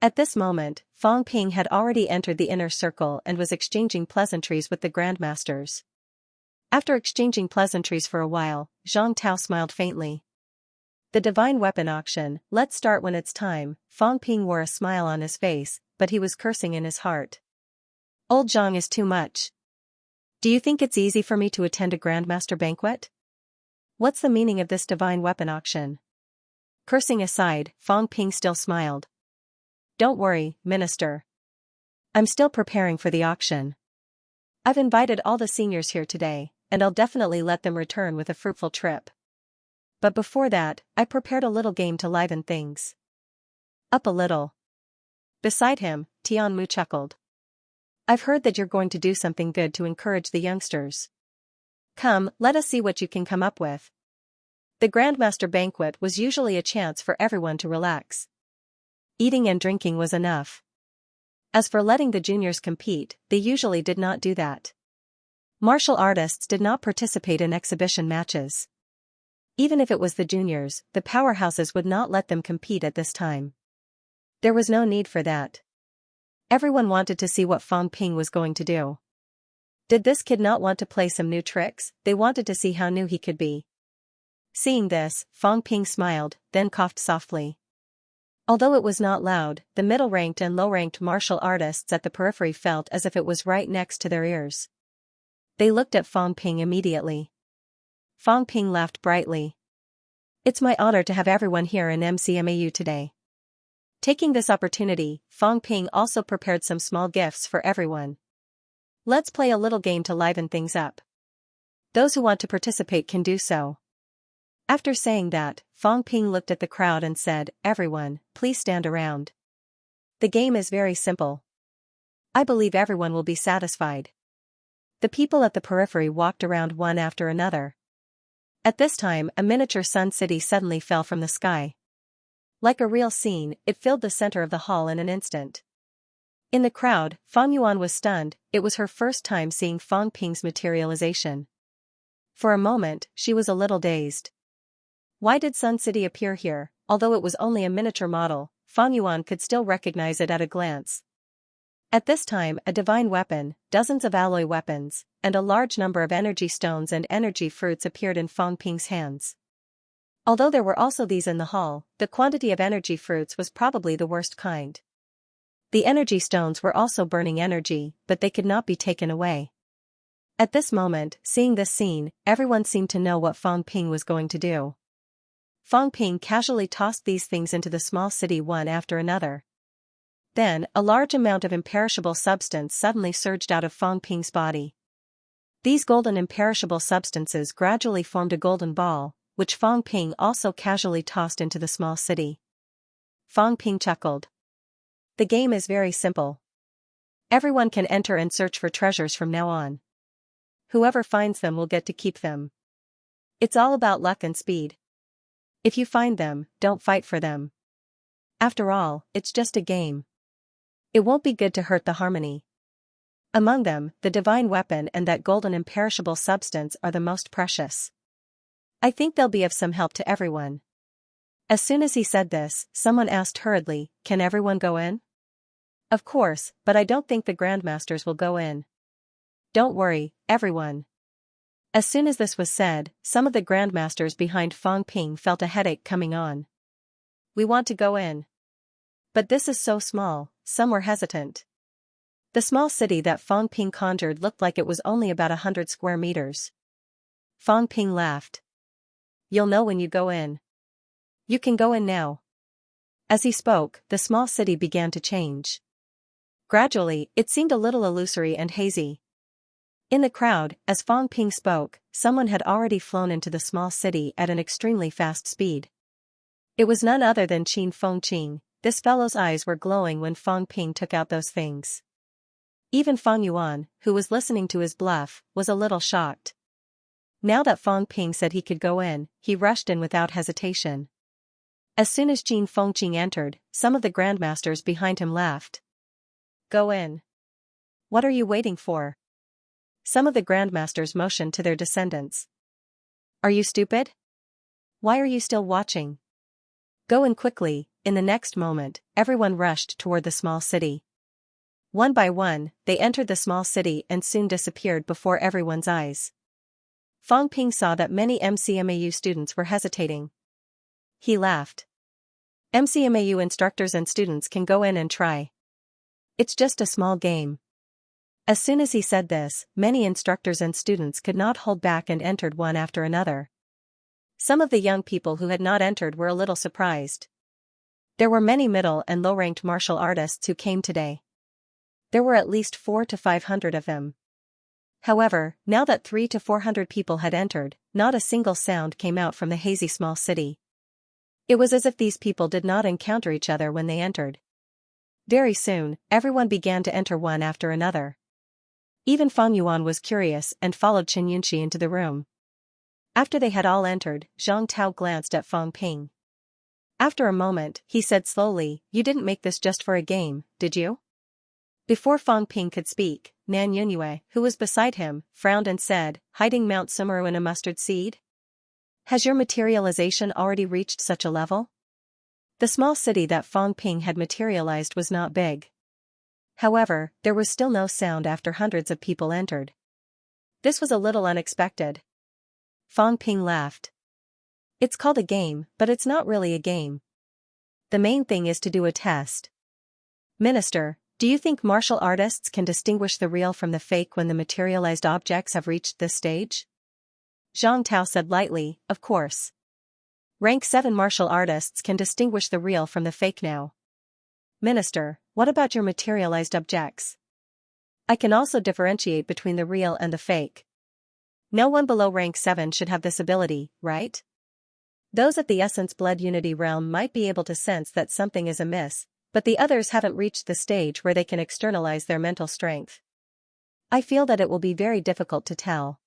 At this moment, Feng Ping had already entered the inner circle and was exchanging pleasantries with the grandmasters. After exchanging pleasantries for a while, Zhang Tao smiled faintly. The divine weapon auction, let's start when it's time. Feng Ping wore a smile on his face, but he was cursing in his heart. Old Zhang is too much. Do you think it's easy for me to attend a grandmaster banquet? What's the meaning of this divine weapon auction? Cursing aside, Feng Ping still smiled. Don't worry, Minister. I'm still preparing for the auction. I've invited all the seniors here today, and I'll definitely let them return with a fruitful trip. But before that, I prepared a little game to liven things up a little. Beside him, Tianmu chuckled. I've heard that you're going to do something good to encourage the youngsters. Come, let us see what you can come up with. The Grandmaster banquet was usually a chance for everyone to relax. Eating and drinking was enough. As for letting the juniors compete, they usually did not do that. Martial artists did not participate in exhibition matches. Even if it was the juniors, the powerhouses would not let them compete at this time. There was no need for that. Everyone wanted to see what Feng Ping was going to do. Did this kid not want to play some new tricks? They wanted to see how new he could be. Seeing this, Feng Ping smiled, then coughed softly. Although it was not loud, the middle-ranked and low-ranked martial artists at the periphery felt as if it was right next to their ears. They looked at Feng Ping immediately. Feng Ping laughed brightly. It's my honor to have everyone here in MCMAU today. Taking this opportunity, Feng Ping also prepared some small gifts for everyone. Let's play a little game to liven things up. Those who want to participate can do so. After saying that, Feng Ping looked at the crowd and said, everyone, please stand around. The game is very simple. I believe everyone will be satisfied. The people at the periphery walked around one after another. At this time, a miniature sun city suddenly fell from the sky. Like a real scene, it filled the center of the hall in an instant. In the crowd, Fang Yuan was stunned. It was her first time seeing Feng Ping's materialization. For a moment, she was a little dazed. Why did Sun City appear here? Although it was only a miniature model, Fang Yuan could still recognize it at a glance. At this time, a divine weapon, dozens of alloy weapons, and a large number of energy stones and energy fruits appeared in Feng Ping's hands. Although there were also these in the hall, the quantity of energy fruits was probably the worst kind. The energy stones were also burning energy, but they could not be taken away. At this moment, seeing this scene, everyone seemed to know what Feng Ping was going to do. Feng Ping casually tossed these things into the small city one after another. Then, a large amount of imperishable substance suddenly surged out of Feng Ping's body. These golden imperishable substances gradually formed a golden ball, which Feng Ping also casually tossed into the small city. Feng Ping chuckled. The game is very simple. Everyone can enter and search for treasures from now on. Whoever finds them will get to keep them. It's all about luck and speed. If you find them, don't fight for them. After all, it's just a game. It won't be good to hurt the harmony. Among them, the divine weapon and that golden imperishable substance are the most precious. I think they'll be of some help to everyone. As soon as he said this, someone asked hurriedly, can everyone go in? Of course, but I don't think the grandmasters will go in. Don't worry, everyone. As soon as this was said, some of the grandmasters behind Fang Ping felt a headache coming on. We want to go in. But this is so small, some were hesitant. The small city that Fang Ping conjured looked like it was only about 100 square meters. Fang Ping laughed. You'll know when you go in. You can go in now. As he spoke, the small city began to change. Gradually, it seemed a little illusory and hazy. In the crowd, as Fang Ping spoke, someone had already flown into the small city at an extremely fast speed. It was none other than Qin Fengqing. This fellow's eyes were glowing when Fang Ping took out those things. Even Fang Yuan, who was listening to his bluff, was a little shocked. Now that Fang Ping said he could go in, he rushed in without hesitation. As soon as Qin Fengqing entered, some of the grandmasters behind him laughed. Go in. What are you waiting for? Some of the grandmasters motioned to their descendants. Are you stupid? Why are you still watching? Go in quickly. In the next moment, everyone rushed toward the small city. One by one, they entered the small city and soon disappeared before everyone's eyes. Fang Ping saw that many MCMAU students were hesitating. He laughed. MCMAU instructors and students can go in and try. It's just a small game. As soon as he said this, many instructors and students could not hold back and entered one after another. Some of the young people who had not entered were a little surprised. There were many middle and low-ranked martial artists who came today. There were at least 400 to 500 of them. However, now that 300 to 400 people had entered, not a single sound came out from the hazy small city. It was as if these people did not encounter each other when they entered. Very soon, everyone began to enter one after another. Even Fang Yuan was curious and followed Xianxia into the room. After they had all entered, Zhang Tao glanced at Fang Ping. After a moment, he said slowly, "You didn't make this just for a game, did you?" Before Fang Ping could speak, Nan Yunyue, who was beside him, frowned and said, "Hiding Mount Sumeru in a mustard seed? Has your materialization already reached such a level?" The small city that Fang Ping had materialized was not big. However, there was still no sound after hundreds of people entered. This was a little unexpected. Fang Ping laughed. It's called a game, but it's not really a game. The main thing is to do a test. Minister, do you think martial artists can distinguish the real from the fake when the materialized objects have reached this stage? Zhang Tao said lightly, of course. Rank 7 martial artists can distinguish the real from the fake now. Minister, what about your materialized objects? I can also differentiate between the real and the fake. No one below rank 7 should have this ability, right? Those at the Essence Blood Unity realm might be able to sense that something is amiss, but the others haven't reached the stage where they can externalize their mental strength. I feel that it will be very difficult to tell.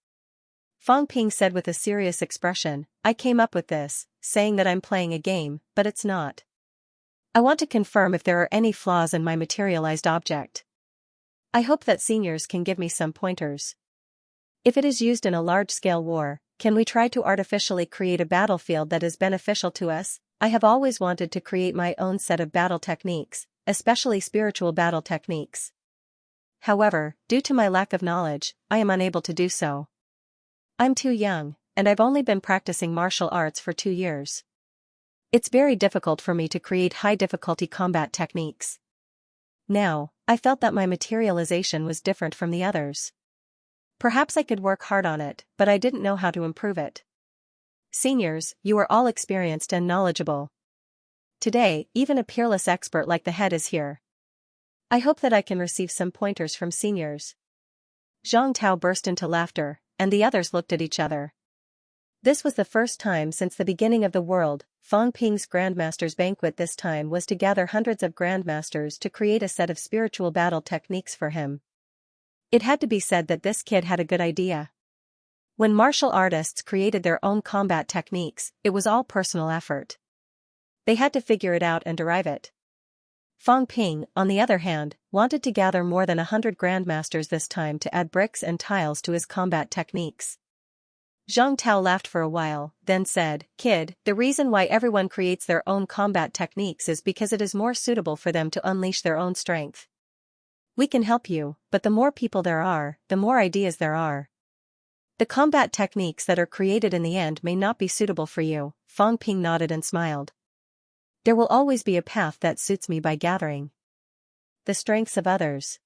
Fang Ping said with a serious expression, I came up with this, saying that I'm playing a game, but it's not. I want to confirm if there are any flaws in my materialized object. I hope that seniors can give me some pointers. If it is used in a large-scale war, can we try to artificially create a battlefield that is beneficial to us? I have always wanted to create my own set of battle techniques, especially spiritual battle techniques. However, due to my lack of knowledge, I am unable to do so. I'm too young, and I've only been practicing martial arts for 2 years. It's very difficult for me to create high-difficulty combat techniques. Now, I felt that my materialization was different from the others. Perhaps I could work hard on it, but I didn't know how to improve it. Seniors, you are all experienced and knowledgeable. Today, even a peerless expert like the head is here. I hope that I can receive some pointers from seniors. Zhang Tao burst into laughter, and the others looked at each other. This was the first time since the beginning of the world. Fang Ping's Grandmaster's Banquet this time was to gather hundreds of Grandmasters to create a set of spiritual battle techniques for him. It had to be said that this kid had a good idea. When martial artists created their own combat techniques, it was all personal effort. They had to figure it out and derive it. Fang Ping, on the other hand, wanted to gather more than 100 Grandmasters this time to add bricks and tiles to his combat techniques. Zhang Tao laughed for a while, then said, Kid, the reason why everyone creates their own combat techniques is because it is more suitable for them to unleash their own strength. We can help you, but the more people there are, the more ideas there are. The combat techniques that are created in the end may not be suitable for you. Fang Ping nodded and smiled. There will always be a path that suits me by gathering the strengths of others.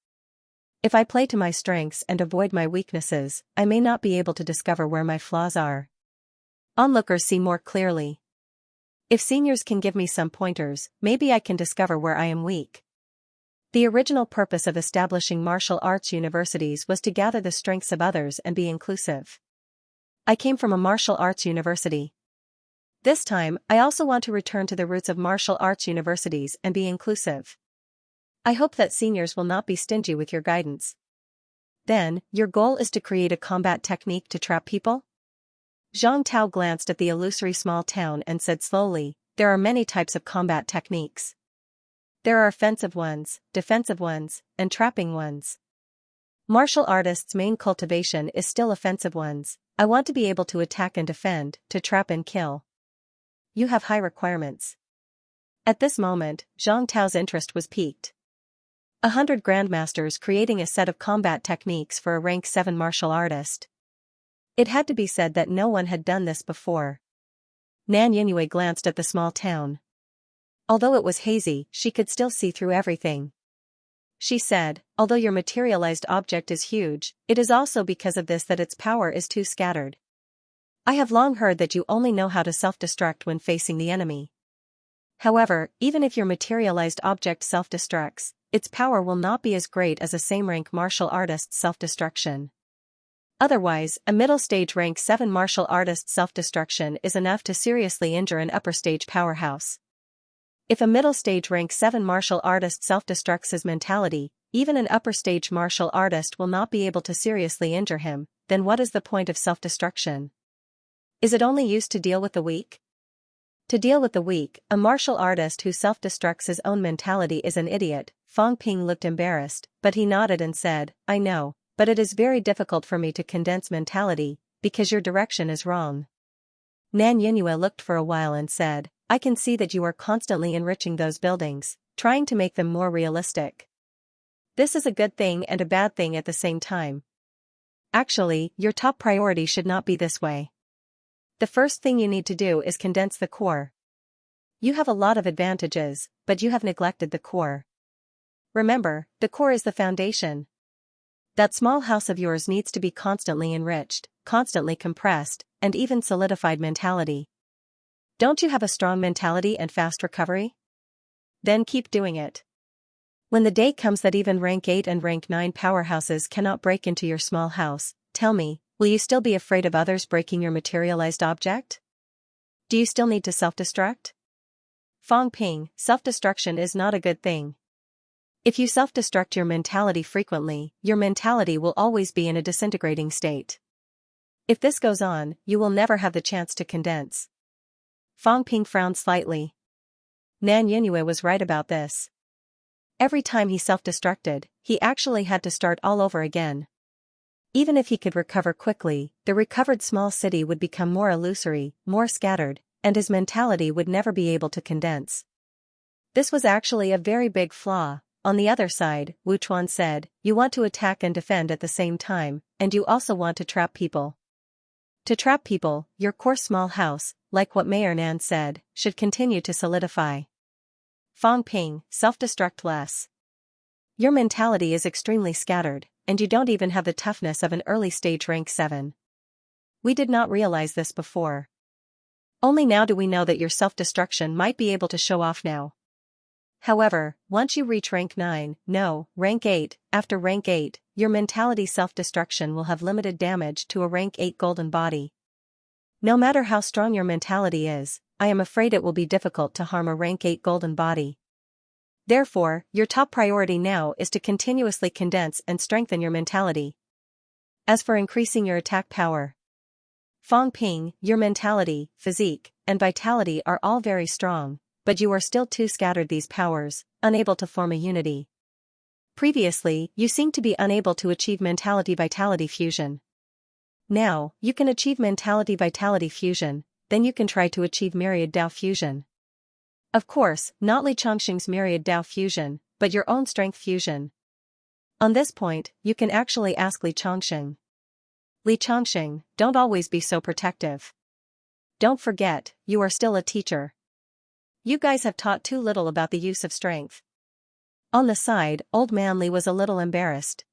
If I play to my strengths and avoid my weaknesses, I may not be able to discover where my flaws are. Onlookers see more clearly. If seniors can give me some pointers, maybe I can discover where I am weak. The original purpose of establishing martial arts universities was to gather the strengths of others and be inclusive. I came from a martial arts university. This time, I also want to return to the roots of martial arts universities and be inclusive. I hope that seniors will not be stingy with your guidance. Then, your goal is to create a combat technique to trap people? Zhang Tao glanced at the illusory small town and said slowly, there are many types of combat techniques. There are offensive ones, defensive ones, and trapping ones. Martial artists' main cultivation is still offensive ones. I want to be able to attack and defend, to trap and kill. You have high requirements. At this moment, Zhang Tao's interest was piqued. 100 grandmasters creating a set of combat techniques for a rank 7 martial artist. It had to be said that no one had done this before. Nan Yingyue glanced at the small town. Although it was hazy, she could still see through everything. She said, although your materialized object is huge, it is also because of this that its power is too scattered. I have long heard that you only know how to self-destruct when facing the enemy. However, even if your materialized object self-destructs, its power will not be as great as a same-rank martial artist's self-destruction. Otherwise, a middle-stage rank 7 martial artist's self-destruction is enough to seriously injure an upper-stage powerhouse. If a middle-stage rank 7 martial artist self-destructs his mentality, even an upper-stage martial artist will not be able to seriously injure him, then what is the point of self-destruction? Is it only used to deal with the weak? To deal with the weak, a martial artist who self-destructs his own mentality is an idiot. Fang Ping looked embarrassed, but he nodded and said, I know, but it is very difficult for me to condense mentality, because your direction is wrong. Nan Yingyue looked for a while and said, I can see that you are constantly enriching those buildings, trying to make them more realistic. This is a good thing and a bad thing at the same time. Actually, your top priority should not be this way. The first thing you need to do is condense the core. You have a lot of advantages, but you have neglected the core. Remember, the core is the foundation. That small house of yours needs to be constantly enriched, constantly compressed, and even solidified mentality. Don't you have a strong mentality and fast recovery? Then keep doing it. When the day comes that even rank 8 and rank 9 powerhouses cannot break into your small house, tell me, will you still be afraid of others breaking your materialized object? Do you still need to self-destruct? Fang Ping, self-destruction is not a good thing. If you self-destruct your mentality frequently, your mentality will always be in a disintegrating state. If this goes on, you will never have the chance to condense. Fang Ping frowned slightly. Nan Yingyue was right about this. Every time he self-destructed, he actually had to start all over again. Even if he could recover quickly, the recovered small city would become more illusory, more scattered, and his mentality would never be able to condense. This was actually a very big flaw. On the other side, Wu Chuan said, you want to attack and defend at the same time, and you also want to trap people. To trap people, your core small house, like what Mayor Nan said, should continue to solidify. Fang Ping, self-destruct less. Your mentality is extremely scattered, and you don't even have the toughness of an early-stage rank 7. We did not realize this before. Only now do we know that your self-destruction might be able to show off now. However, once you reach rank 9, no, rank 8, after rank 8, your mentality self-destruction will have limited damage to a rank 8 golden body. No matter how strong your mentality is, I am afraid it will be difficult to harm a rank 8 golden body. Therefore, your top priority now is to continuously condense and strengthen your mentality. As for increasing your attack power, Fang Ping, your mentality, physique, and vitality are all very strong, but you are still too scattered these powers, unable to form a unity. Previously, you seemed to be unable to achieve mentality-vitality fusion. Now, you can achieve mentality-vitality fusion, then you can try to achieve myriad Dao fusion. Of course, not Li Chongqing's myriad Dao fusion, but your own strength fusion. On this point, you can actually ask Li Chongqing. Li Changxing, don't always be so protective. Don't forget, you are still a teacher. You guys have taught too little about the use of strength. On the side, old man Li was a little embarrassed.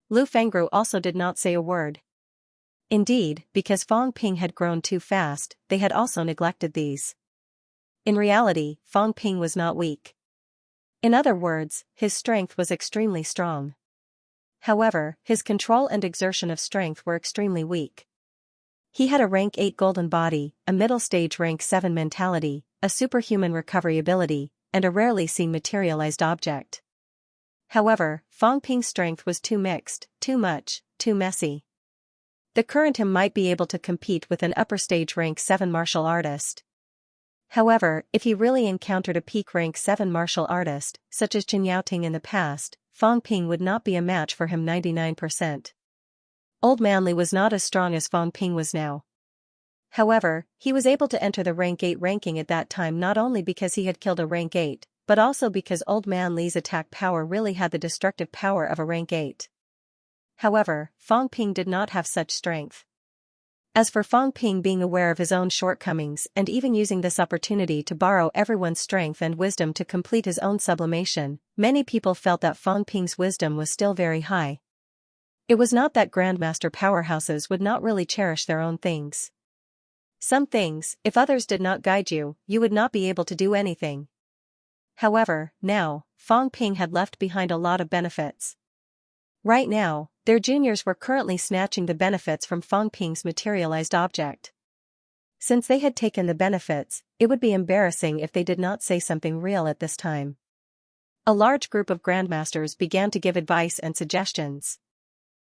Lu Fengru also did not say a word. Indeed, because Fang Ping had grown too fast, they had also neglected these. In reality, Fang Ping was not weak. In other words, his strength was extremely strong. However, his control and exertion of strength were extremely weak. He had a rank 8 golden body, a middle stage rank 7 mentality, a superhuman recovery ability, and a rarely seen materialized object. However, Fang Ping's strength was too mixed, too much, too messy. The current him might be able to compete with an upper stage rank 7 martial artist. However, if he really encountered a peak rank 7 martial artist, such as Xianxia in the past, Fang Ping would not be a match for him 99%. Old Man Li was not as strong as Fang Ping was now. However, he was able to enter the rank 8 ranking at that time not only because he had killed a rank 8, but also because Old Man Li's attack power really had the destructive power of a rank 8. However, Fang Ping did not have such strength. As for Fang Ping being aware of his own shortcomings and even using this opportunity to borrow everyone's strength and wisdom to complete his own sublimation, many people felt that Fang Ping's wisdom was still very high. It was not that grandmaster powerhouses would not really cherish their own things. Some things, if others did not guide you, you would not be able to do anything. However, now, Fang Ping had left behind a lot of benefits. Right now, their juniors were currently snatching the benefits from Fang Ping's materialized object. Since they had taken the benefits, it would be embarrassing if they did not say something real at this time. A large group of grandmasters began to give advice and suggestions.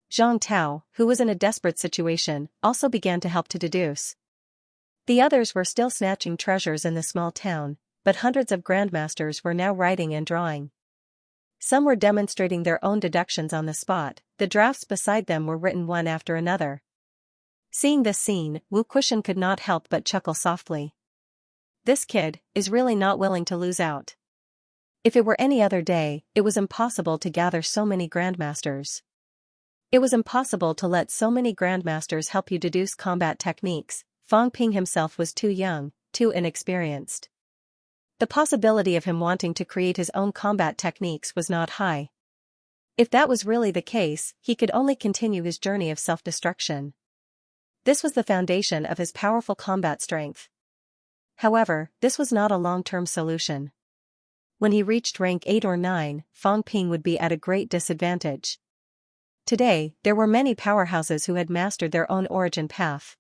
Zhang Tao, who was in a desperate situation, also began to help to deduce. The others were still snatching treasures in the small town, but hundreds of grandmasters were now writing and drawing. Some were demonstrating their own deductions on the spot, the drafts beside them were written one after another. Seeing this scene, Wu Kushan could not help but chuckle softly. This kid is really not willing to lose out. If it were any other day, it was impossible to gather so many grandmasters. It was impossible to let so many grandmasters help you deduce combat techniques. Fang Ping himself was too young, too inexperienced. The possibility of him wanting to create his own combat techniques was not high. If that was really the case, he could only continue his journey of self-destruction. This was the foundation of his powerful combat strength. However, this was not a long-term solution. When he reached rank 8 or 9, Fang Ping would be at a great disadvantage. Today, there were many powerhouses who had mastered their own origin path.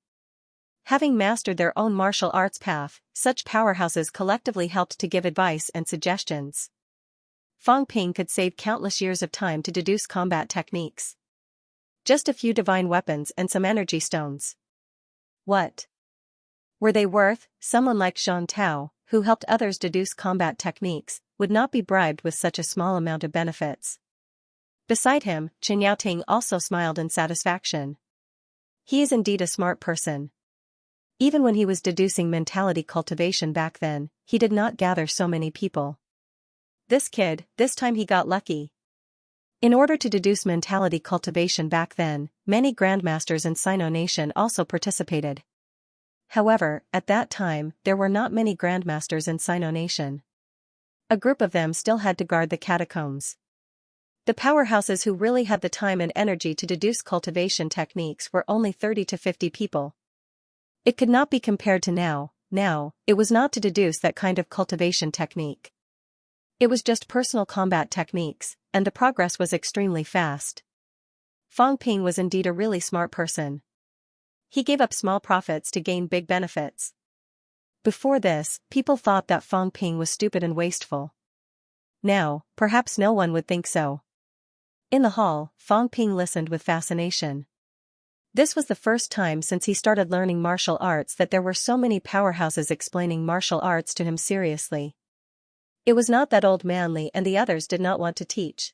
Having mastered their own martial arts path, such powerhouses collectively helped to give advice and suggestions. Fang Ping could save countless years of time to deduce combat techniques. Just a few divine weapons and some energy stones. What were they worth? Someone like Zhang Tao, who helped others deduce combat techniques, would not be bribed with such a small amount of benefits. Beside him, Chen Yaoting also smiled in satisfaction. He is indeed a smart person. Even when he was deducing mentality cultivation back then, he did not gather so many people. This kid, this time he got lucky. In order to deduce mentality cultivation back then, many grandmasters in Sino Nation also participated. However, at that time, there were not many grandmasters in Sino Nation. A group of them still had to guard the catacombs. The powerhouses who really had the time and energy to deduce cultivation techniques were only 30 to 50 people. It could not be compared to now. It was not to deduce that kind of cultivation technique. It was just personal combat techniques, and the progress was extremely fast. Fang Ping was indeed a really smart person. He gave up small profits to gain big benefits. Before this, people thought that Fang Ping was stupid and wasteful. Now, perhaps no one would think so. In the hall, Fang Ping listened with fascination. This was the first time since he started learning martial arts that there were so many powerhouses explaining martial arts to him seriously. It was not that Old Man Li and the others did not want to teach.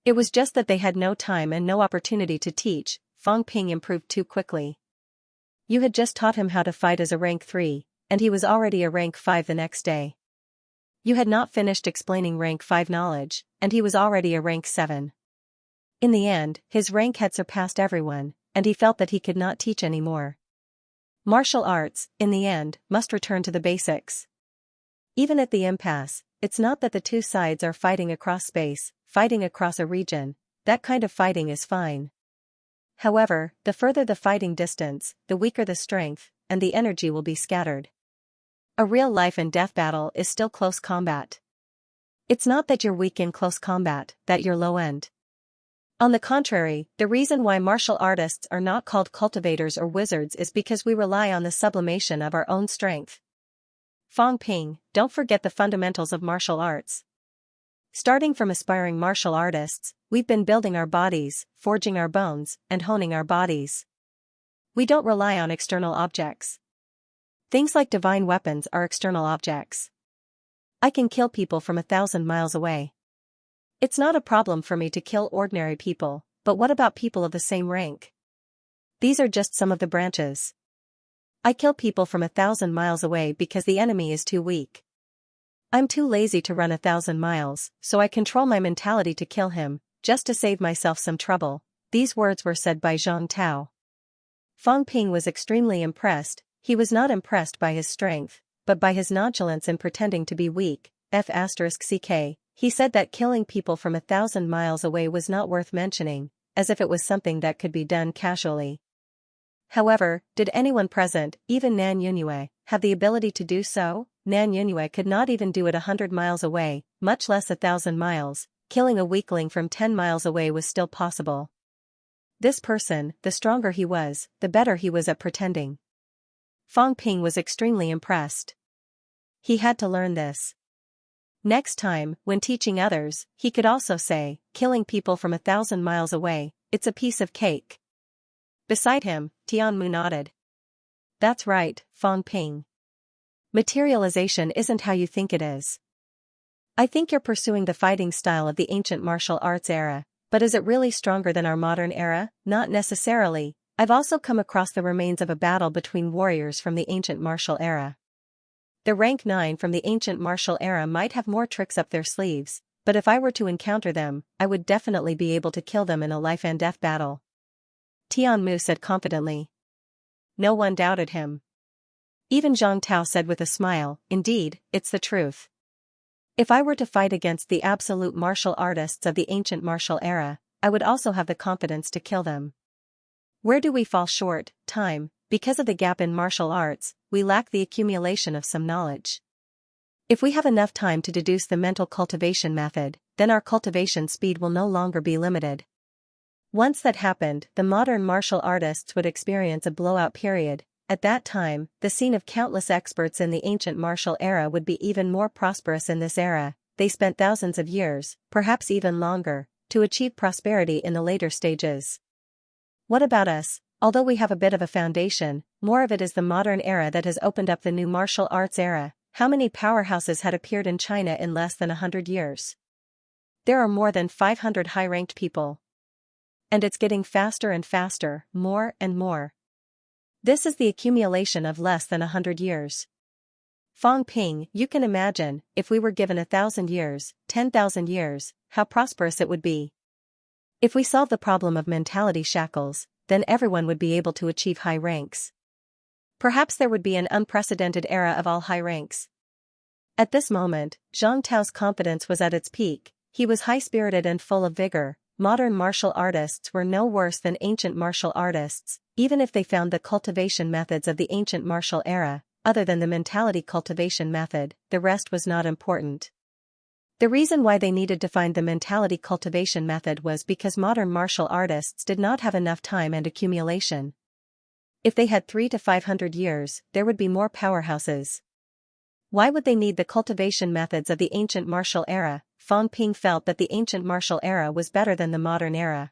It was just that they had no time and no opportunity to teach. Fang Ping improved too quickly. You had just taught him how to fight as a rank 3, and he was already a rank 5 the next day. You had not finished explaining rank 5 knowledge, and he was already a rank 7. In the end, his rank had surpassed everyone, and he felt that he could not teach anymore. Martial arts, in the end, must return to the basics. Even at the impasse, it's not that the two sides are fighting across space, fighting across a region. That kind of fighting is fine. However, the further the fighting distance, the weaker the strength, and the energy will be scattered. A real life and death battle is still close combat. It's not that you're weak in close combat, that you're low-end. On the contrary, the reason why martial artists are not called cultivators or wizards is because we rely on the sublimation of our own strength. Fang Ping, don't forget the fundamentals of martial arts. Starting from aspiring martial artists, we've been building our bodies, forging our bones, and honing our bodies. We don't rely on external objects. Things like divine weapons are external objects. I can kill people from 1,000 miles away. It's not a problem for me to kill ordinary people, but what about people of the same rank? These are just some of the branches. I kill people from 1,000 miles away because the enemy is too weak. I'm too lazy to run 1,000 miles, so I control my mentality to kill him, just to save myself some trouble. These words were said by Zhang Tao. Fang Ping was extremely impressed. He was not impressed by his strength, but by his nonchalance in pretending to be weak. F***ck, he said that killing people from 1,000 miles away was not worth mentioning, as if it was something that could be done casually. However, did anyone present, even Nan Yunue, have the ability to do so? Nan Yunue could not even do it 100 miles away, much less 1,000 miles. Killing a weakling from 10 miles away was still possible. This person, the stronger he was, the better he was at pretending. Fang Ping was extremely impressed. He had to learn this. Next time, when teaching others, he could also say, killing people from 1,000 miles away, it's a piece of cake. Beside him, Tianmu nodded. That's right, Fang Ping. Materialization isn't how you think it is. I think you're pursuing the fighting style of the ancient martial arts era, but is it really stronger than our modern era? Not necessarily. I've also come across the remains of a battle between warriors from the ancient martial era. The rank 9 from the ancient martial era might have more tricks up their sleeves, but if I were to encounter them, I would definitely be able to kill them in a life and death battle. Tianmu said confidently. No one doubted him. Even Zhang Tao said with a smile, indeed, it's the truth. If I were to fight against the absolute martial artists of the ancient martial era, I would also have the confidence to kill them. Where do we fall short? Time. Because of the gap in martial arts, we lack the accumulation of some knowledge. If we have enough time to deduce the mental cultivation method, then our cultivation speed will no longer be limited. Once that happened, the modern martial artists would experience a blowout period. At that time, the scene of countless experts in the ancient martial era would be even more prosperous. In this era, they spent thousands of years, perhaps even longer, to achieve prosperity in the later stages. What about us? Although we have a bit of a foundation, more of it is the modern era that has opened up the new martial arts era. How many powerhouses had appeared in China in less than 100 years? There are more than 500 high-ranked people. And it's getting faster and faster, more and more. This is the accumulation of less than 100 years. Fang Ping, you can imagine, if we were given 1,000 years, 10,000 years, how prosperous it would be. If we solve the problem of mentality shackles, then everyone would be able to achieve high ranks. Perhaps there would be an unprecedented era of all high ranks. At this moment, Zhang Tao's confidence was at its peak. He was high-spirited and full of vigor. Modern martial artists were no worse than ancient martial artists, even if they found the cultivation methods of the ancient martial era. Other than the mentality cultivation method, the rest was not important. The reason why they needed to find the mentality cultivation method was because modern martial artists did not have enough time and accumulation. If they had 300 to 500 years, there would be more powerhouses. Why would they need the cultivation methods of the ancient martial era? Fang Ping felt that the ancient martial era was better than the modern era.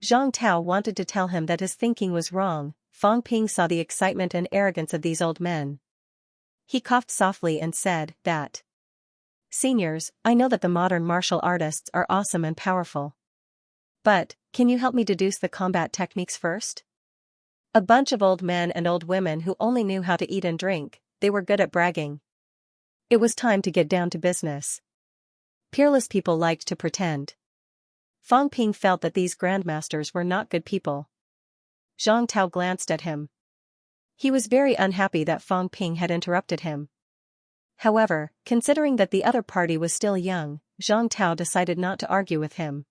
Zhang Tao wanted to tell him that his thinking was wrong. Fang Ping saw the excitement and arrogance of these old men. He coughed softly and said that, "Seniors, I know that the modern martial artists are awesome and powerful. But, can you help me deduce the combat techniques first?" A bunch of old men and old women who only knew how to eat and drink, they were good at bragging. It was time to get down to business. Peerless people liked to pretend. Fang Ping felt that these grandmasters were not good people. Zhang Tao glanced at him. He was very unhappy that Fang Ping had interrupted him. However, considering that the other party was still young, Zhang Tao decided not to argue with him.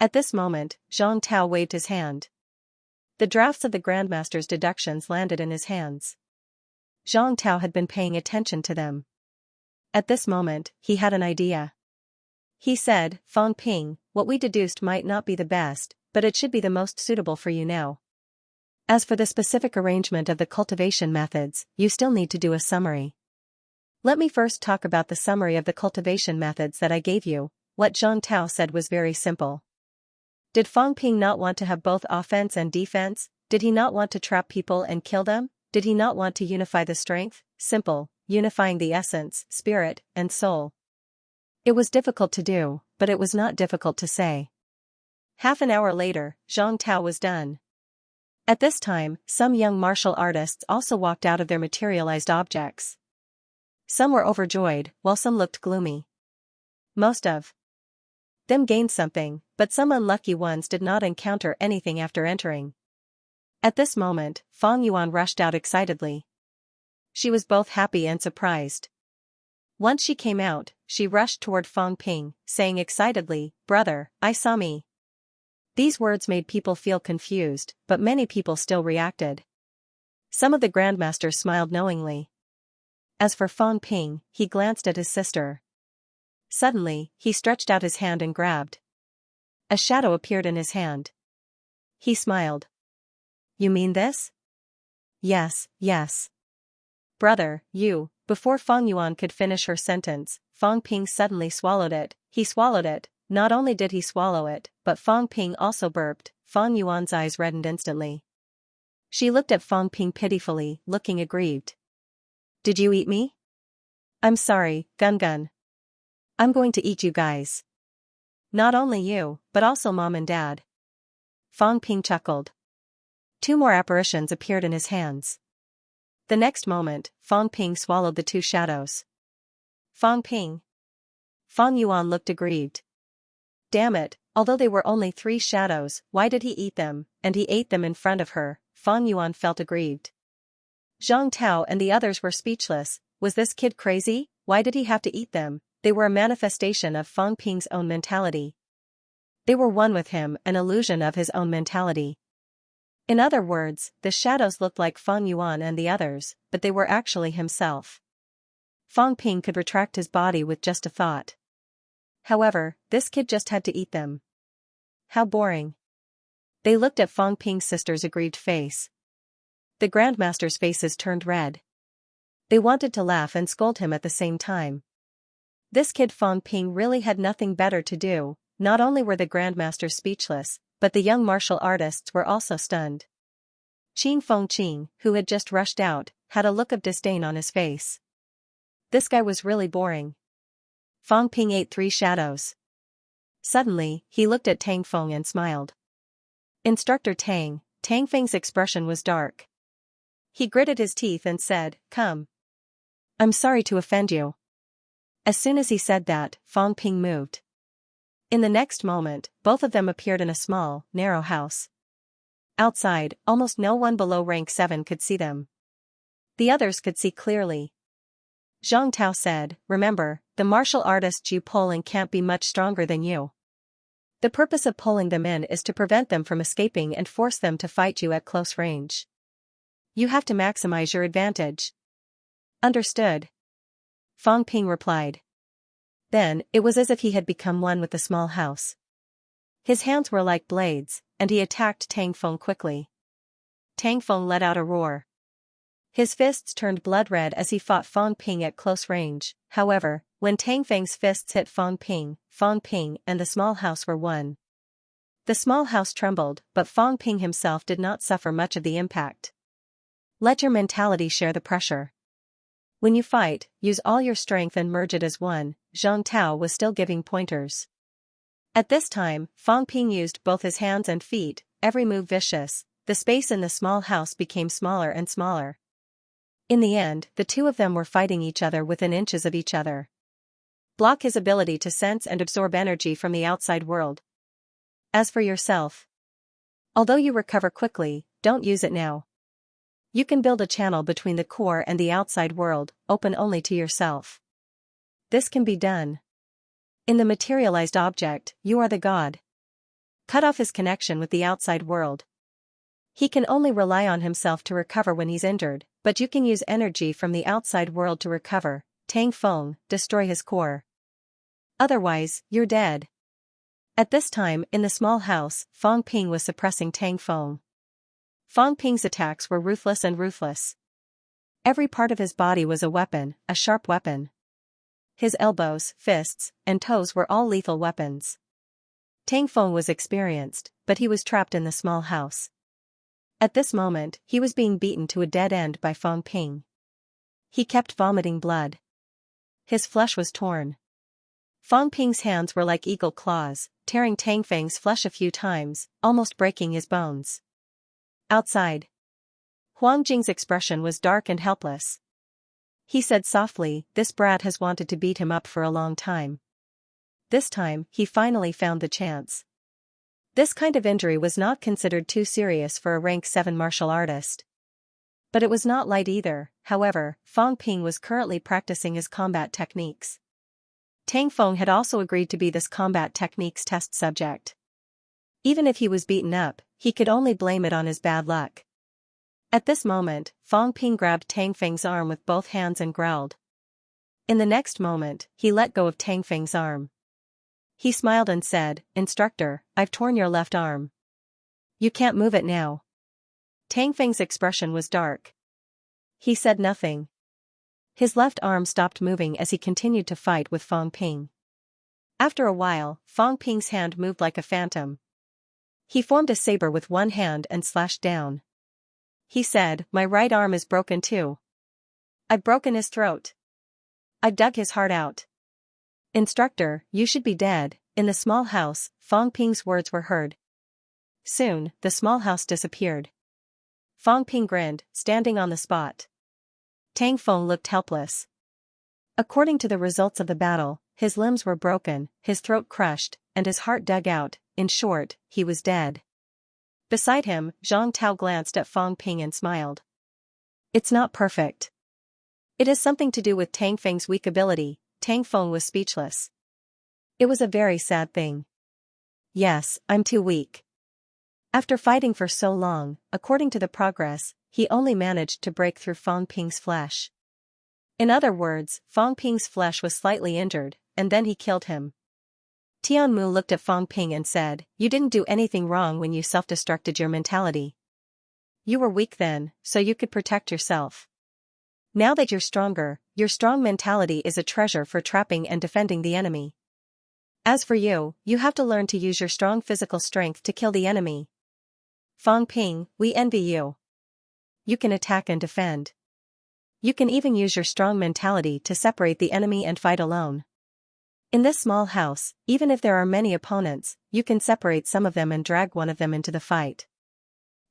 At this moment, Zhang Tao waved his hand. The drafts of the Grandmaster's deductions landed in his hands. Zhang Tao had been paying attention to them. At this moment, he had an idea. He said, Fang Ping, what we deduced might not be the best, but it should be the most suitable for you now. As for the specific arrangement of the cultivation methods, you still need to do a summary. Let me first talk about the summary of the cultivation methods that I gave you. What Zhang Tao said was very simple. Did Fang Ping not want to have both offense and defense? Did he not want to trap people and kill them? Did he not want to unify the strength? Simple, unifying the essence, spirit, and soul. It was difficult to do, but it was not difficult to say. Half an hour later, Zhang Tao was done. At this time, some young martial artists also walked out of their materialized objects. Some were overjoyed, while some looked gloomy. Most of them gained something, but some unlucky ones did not encounter anything after entering. At this moment, Fang Yuan rushed out excitedly. She was both happy and surprised. Once she came out, she rushed toward Fang Ping, saying excitedly, "Brother, I saw me." These words made people feel confused, but many people still reacted. Some of the grandmasters smiled knowingly. As for Fang Ping, he glanced at his sister. Suddenly, he stretched out his hand and grabbed. A shadow appeared in his hand. He smiled. "You mean this?" "Yes, yes." "Brother, you..." Before Fang Yuan could finish her sentence, Fang Ping suddenly swallowed it. He swallowed it. Not only did he swallow it, but Fang Ping also burped. Fang Yuan's eyes reddened instantly. She looked at Fang Ping pitifully, looking aggrieved. "Did you eat me?" "I'm sorry, Gun Gun. I'm going to eat you guys. Not only you, but also Mom and Dad." Fang Ping chuckled. 2 more apparitions appeared in his hands. The next moment, Fang Ping swallowed the 2 shadows. Fang Ping. Fang Yuan looked aggrieved. Damn it, although they were only 3 shadows, why did he eat them? And he ate them in front of her. Fang Yuan felt aggrieved. Zhang Tao and the others were speechless. Was this kid crazy? Why did he have to eat them? They were a manifestation of Fang Ping's own mentality. They were one with him, an illusion of his own mentality. In other words, the shadows looked like Fang Yuan and the others, but they were actually himself. Fang Ping could retract his body with just a thought. However, this kid just had to eat them. How boring. They looked at Fang Ping's sister's aggrieved face. The Grandmaster's faces turned red. They wanted to laugh and scold him at the same time. This kid Fang Ping really had nothing better to do. Not only were the Grandmasters speechless, but the young martial artists were also stunned. Qing Fengqing, who had just rushed out, had a look of disdain on his face. This guy was really boring. Fang Ping ate 3 shadows. Suddenly, he looked at Tang Feng and smiled. Instructor Tang Feng's expression was dark. He gritted his teeth and said, "Come. I'm sorry to offend you." As soon as he said that, Fang Ping moved. In the next moment, both of them appeared in a small, narrow house. Outside, almost no one below rank 7 could see them. The others could see clearly. Zhang Tao said, "Remember, the martial artists you pull in can't be much stronger than you. The purpose of pulling them in is to prevent them from escaping and force them to fight you at close range. You have to maximize your advantage." "Understood," Fang Ping replied. Then, it was as if he had become one with the small house. His hands were like blades, and he attacked Tang Feng quickly. Tang Feng let out a roar. His fists turned blood red as he fought Fang Ping at close range. However, when Tang Feng's fists hit Fang Ping and the small house were one. The small house trembled, but Fang Ping himself did not suffer much of the impact. Let your mentality share the pressure. When you fight, use all your strength and merge it as one. Zhang Tao was still giving pointers. At this time, Fang Ping used both his hands and feet, every move vicious. The space in the small house became smaller and smaller. In the end, the 2 of them were fighting each other within inches of each other. Block his ability to sense and absorb energy from the outside world. As for yourself, Although you recover quickly, don't use it now. You can build a channel between the core and the outside world, open only to yourself. This can be done. In the materialized object, you are the god. Cut off his connection with the outside world. He can only rely on himself to recover when he's injured, but you can use energy from the outside world to recover. Tang Feng, destroy his core. Otherwise, you're dead. At this time, in the small house, Fang Ping was suppressing Tang Feng. Fang Ping's attacks were ruthless and ruthless. Every part of his body was a weapon, a sharp weapon. His elbows, fists, and toes were all lethal weapons. Tang Feng was experienced, but he was trapped in the small house. At this moment, he was being beaten to a dead end by Fang Ping. He kept vomiting blood. His flesh was torn. Fang Ping's hands were like eagle claws, tearing Tang Feng's flesh a few times, almost breaking his bones. Outside. Huang Jing's expression was dark and helpless. He said softly, "This brat has wanted to beat him up for a long time. This time, he finally found the chance." This kind of injury was not considered too serious for a rank 7 martial artist. But it was not light either. However, Fang Ping was currently practicing his combat techniques. Tang Feng had also agreed to be this combat techniques test subject. Even if he was beaten up, he could only blame it on his bad luck. At this moment, Fang Ping grabbed Tang Feng's arm with both hands and growled. In the next moment, he let go of Tang Feng's arm. He smiled and said, "Instructor, I've torn your left arm. You can't move it now." Tang Feng's expression was dark. He said nothing. His left arm stopped moving as he continued to fight with Fang Ping. After a while, Fang Ping's hand moved like a phantom. He formed a saber with one hand and slashed down. He said, "My right arm is broken too. I've broken his throat. I've dug his heart out. Instructor, you should be dead." In the small house, Fang Ping's words were heard. Soon, the small house disappeared. Fang Ping grinned, standing on the spot. Tang Feng looked helpless. According to the results of the battle, his limbs were broken, his throat crushed, and his heart dug out. In short, he was dead. Beside him, Zhang Tao glanced at Fang Ping and smiled. "It's not perfect. It has something to do with Tang Feng's weak ability." Tang Feng was speechless. It was a very sad thing. "Yes, I'm too weak." After fighting for so long, according to the progress, he only managed to break through Fang Ping's flesh. In other words, Fang Ping's flesh was slightly injured, and then he killed him. Tianmu looked at Fang Ping and said, "You didn't do anything wrong when you self-destructed your mentality. You were weak then, so you could protect yourself. Now that you're stronger, your strong mentality is a treasure for trapping and defending the enemy. As for you, you have to learn to use your strong physical strength to kill the enemy. Fang Ping, we envy you. You can attack and defend. You can even use your strong mentality to separate the enemy and fight alone. In this small house, even if there are many opponents, you can separate some of them and drag one of them into the fight.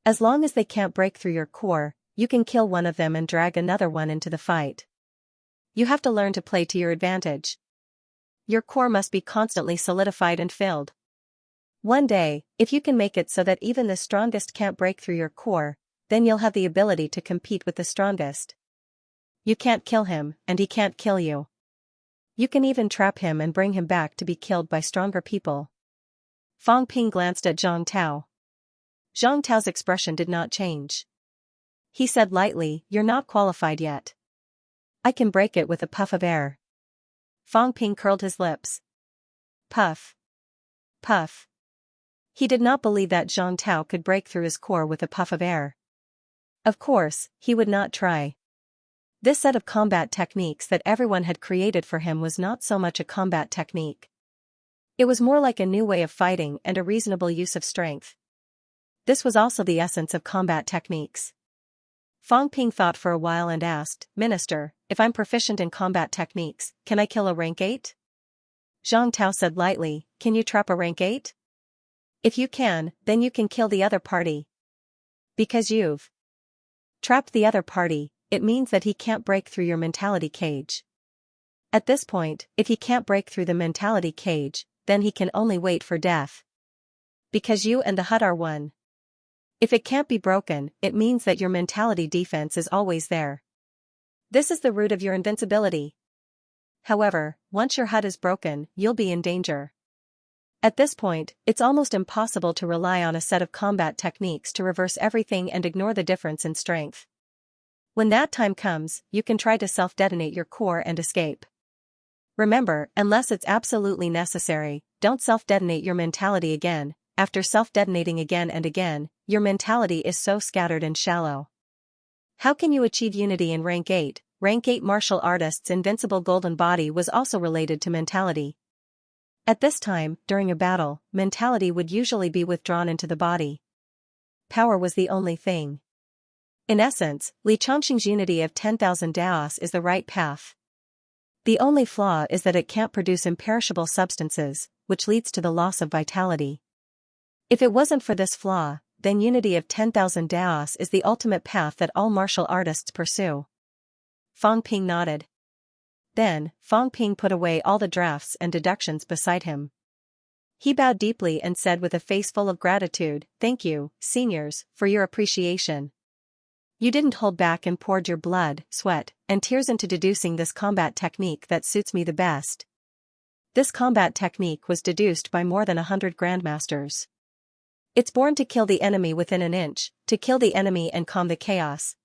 As long as they can't break through your core, you can kill one of them and drag another one into the fight. You have to learn to play to your advantage. Your core must be constantly solidified and filled. One day, if you can make it so that even the strongest can't break through your core, then you'll have the ability to compete with the strongest. You can't kill him, and he can't kill you. You can even trap him and bring him back to be killed by stronger people." Fang Ping glanced at Zhang Tao. Zhang Tao's expression did not change. He said lightly, "You're not qualified yet. I can break it with a puff of air." Fang Ping curled his lips. Puff. Puff. He did not believe that Zhang Tao could break through his core with a puff of air. Of course, he would not try. This set of combat techniques that everyone had created for him was not so much a combat technique. It was more like a new way of fighting and a reasonable use of strength. This was also the essence of combat techniques. Fang Ping thought for a while and asked, "Minister, if I'm proficient in combat techniques, can I kill a rank 8? Zhang Tao said lightly, "Can you trap a rank 8? If you can, then you can kill the other party. Because you've trapped the other party, it means that he can't break through your mentality cage. At this point, if he can't break through the mentality cage, then he can only wait for death. Because you and the hut are one. If it can't be broken, it means that your mentality defense is always there. This is the root of your invincibility. However, once your HUD is broken, you'll be in danger. At this point, it's almost impossible to rely on a set of combat techniques to reverse everything and ignore the difference in strength. When that time comes, you can try to self-detonate your core and escape. Remember, unless it's absolutely necessary, don't self-detonate your mentality again. After self-detonating again and again, your mentality is so scattered and shallow. How can you achieve unity in Rank 8? Rank 8 martial artist's invincible golden body was also related to mentality. At this time, during a battle, mentality would usually be withdrawn into the body. Power was the only thing. In essence, Li Chongqing's unity of 10,000 Daos is the right path. The only flaw is that it can't produce imperishable substances, which leads to the loss of vitality. If it wasn't for this flaw, then unity of 10,000 Daos is the ultimate path that all martial artists pursue. Fang Ping nodded. Then, Fang Ping put away all the drafts and deductions beside him. He bowed deeply and said with a face full of gratitude, "Thank you, seniors, for your appreciation. You didn't hold back and poured your blood, sweat, and tears into deducing this combat technique that suits me the best." This combat technique was deduced by more than 100 grandmasters. It's born to kill the enemy within an inch, to kill the enemy and calm the chaos.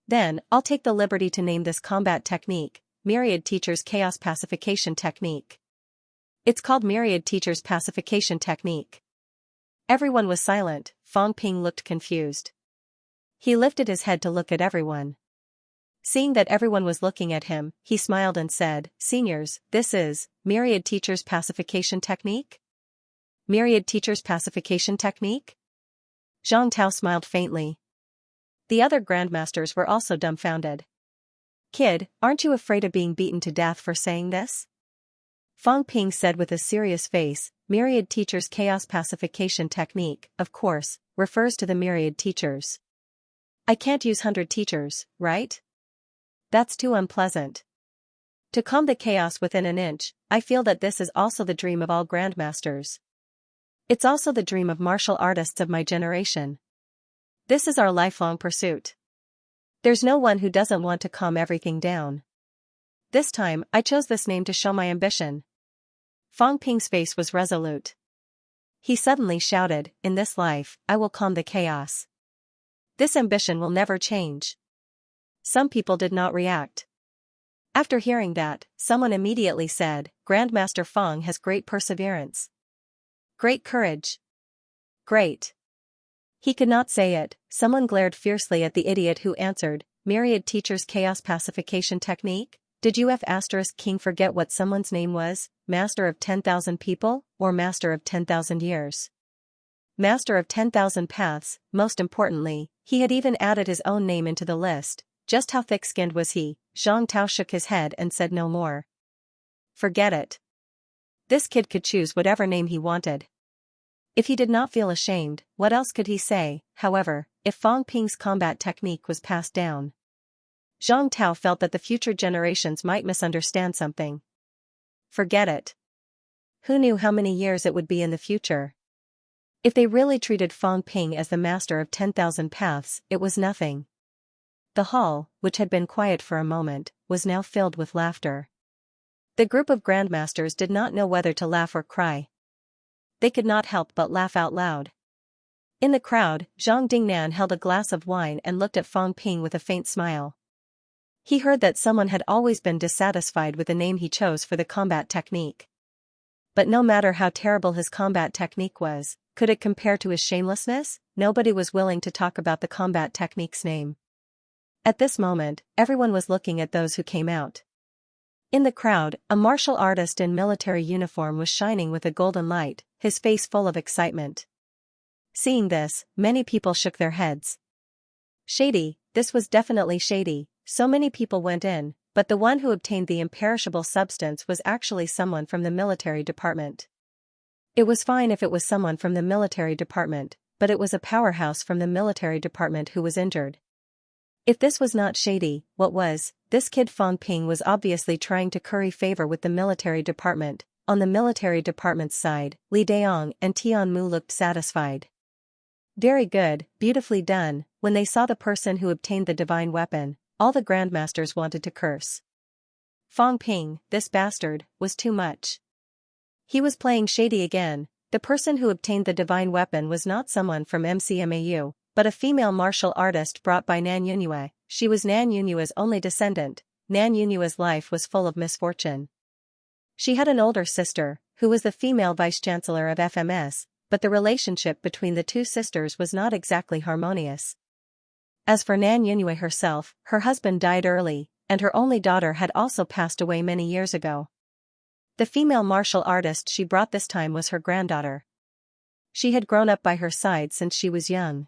Then, I'll take the liberty to name this combat technique, Myriad Teacher's Chaos Pacification Technique. It's called Myriad Teacher's Pacification Technique. Everyone was silent. Fang Ping looked confused. He lifted his head to look at everyone. Seeing that everyone was looking at him, he smiled and said, "Seniors, this is Myriad Teacher's Pacification Technique?" Myriad Teacher's Pacification Technique? Zhang Tao smiled faintly. The other grandmasters were also dumbfounded. "Kid, aren't you afraid of being beaten to death for saying this?" Fang Ping said with a serious face, "Myriad Teacher's Chaos Pacification Technique, of course, refers to the Myriad Teachers. I can't use 100 teachers, right? That's too unpleasant. To calm the chaos within an inch, I feel that this is also the dream of all grandmasters. It's also the dream of martial artists of my generation. This is our lifelong pursuit. There's no one who doesn't want to calm everything down. This time, I chose this name to show my ambition." Fang Ping's face was resolute. He suddenly shouted, "In this life, I will calm the chaos. This ambition will never change." Some people did not react. After hearing that, someone immediately said, "Grandmaster Fang has great perseverance. Great courage. Great." He could not say it. Someone glared fiercely at the idiot who answered, "Myriad Teacher's Chaos Pacification Technique? Did you King forget what someone's name was? Master of 10,000 people, or Master of 10,000 years? Master of 10,000 paths." Most importantly, he had even added his own name into the list. Just how thick-skinned was he? Zhang Tao shook his head and said no more. Forget it. This kid could choose whatever name he wanted. If he did not feel ashamed, what else could he say? However, if Fang Ping's combat technique was passed down, Zhang Tao felt that the future generations might misunderstand something. Forget it. Who knew how many years it would be in the future? If they really treated Fang Ping as the master of 10,000 paths, it was nothing. The hall, which had been quiet for a moment, was now filled with laughter. The group of grandmasters did not know whether to laugh or cry. They could not help but laugh out loud. In the crowd, Zhang Dingnan held a glass of wine and looked at Fang Ping with a faint smile. He heard that someone had always been dissatisfied with the name he chose for the combat technique. But no matter how terrible his combat technique was, could it compare to his shamelessness? Nobody was willing to talk about the combat technique's name. At this moment, everyone was looking at those who came out. In the crowd, a martial artist in military uniform was shining with a golden light, his face full of excitement. Seeing this, many people shook their heads. Shady, this was definitely shady. So many people went in, but the one who obtained the imperishable substance was actually someone from the military department. It was fine if it was someone from the military department, but it was a powerhouse from the military department who was injured. If this was not shady, what was? This kid Fang Ping was obviously trying to curry favor with the military department. On the military department's side, Li Daong and Tian Mu looked satisfied. Very good, beautifully done. When they saw the person who obtained the divine weapon, all the grandmasters wanted to curse. Fang Ping, this bastard, was too much. He was playing shady again. The person who obtained the divine weapon was not someone from MCMAU, but a female martial artist brought by Nan Yunyue. She was Nan Yunyue's only descendant. Nan Yunyue's life was full of misfortune. She had an older sister, who was the female vice-chancellor of FMS, but the relationship between the two sisters was not exactly harmonious. As for Nan Yunyue herself, her husband died early, and her only daughter had also passed away many years ago. The female martial artist she brought this time was her granddaughter. She had grown up by her side since she was young.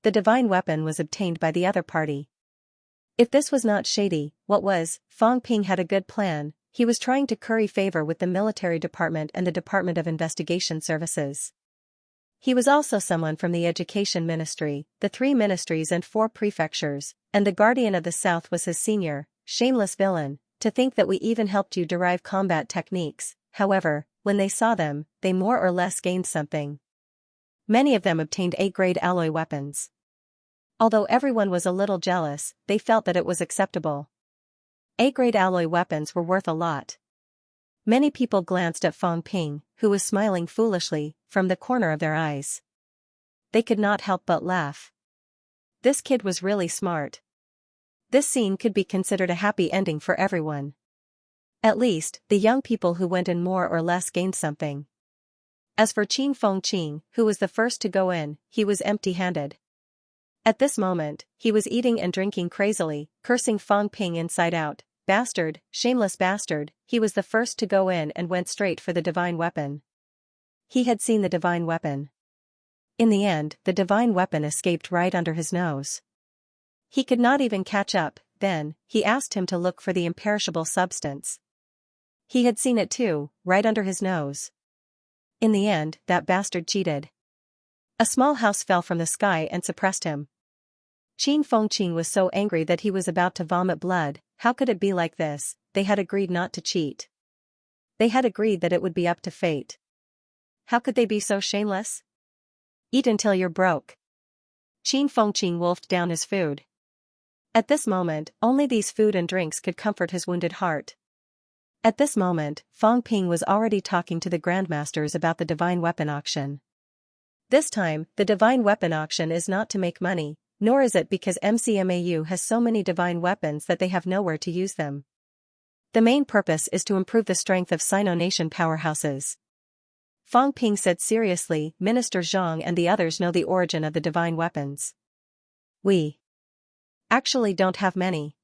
The divine weapon was obtained by the other party. If this was not shady, what was? Fang Ping had a good plan. He was trying to curry favor with the military department and the Department of Investigation Services. He was also someone from the Education Ministry, the 3 ministries and 4 prefectures, and the Guardian of the South was his senior. Shameless villain, to think that we even helped you derive combat techniques. However, when they saw them, they more or less gained something. Many of them obtained A-grade alloy weapons. Although everyone was a little jealous, they felt that it was acceptable. A-grade alloy weapons were worth a lot. Many people glanced at Fang Ping, who was smiling foolishly, from the corner of their eyes. They could not help but laugh. This kid was really smart. This scene could be considered a happy ending for everyone. At least, the young people who went in more or less gained something. As for Qin Fengqing, who was the first to go in, he was empty-handed. At this moment, he was eating and drinking crazily, cursing Fang Ping inside out. Bastard, shameless bastard, he was the first to go in and went straight for the divine weapon. He had seen the divine weapon. In the end, the divine weapon escaped right under his nose. He could not even catch up. Then, he asked him to look for the imperishable substance. He had seen it too, right under his nose. In the end, that bastard cheated. A small house fell from the sky and suppressed him. Qin Fengqing was so angry that he was about to vomit blood. How could it be like this? They had agreed not to cheat. They had agreed that it would be up to fate. How could they be so shameless? Eat until you're broke. Qin Fengqing wolfed down his food. At this moment, only these food and drinks could comfort his wounded heart. At this moment, Fang Ping was already talking to the grandmasters about the divine weapon auction. This time, the divine weapon auction is not to make money, nor is it because MCMAU has so many divine weapons that they have nowhere to use them. The main purpose is to improve the strength of Sino-nation powerhouses. Fang Ping said seriously. Minister Zhang and the others know the origin of the divine weapons. We actually don't have many.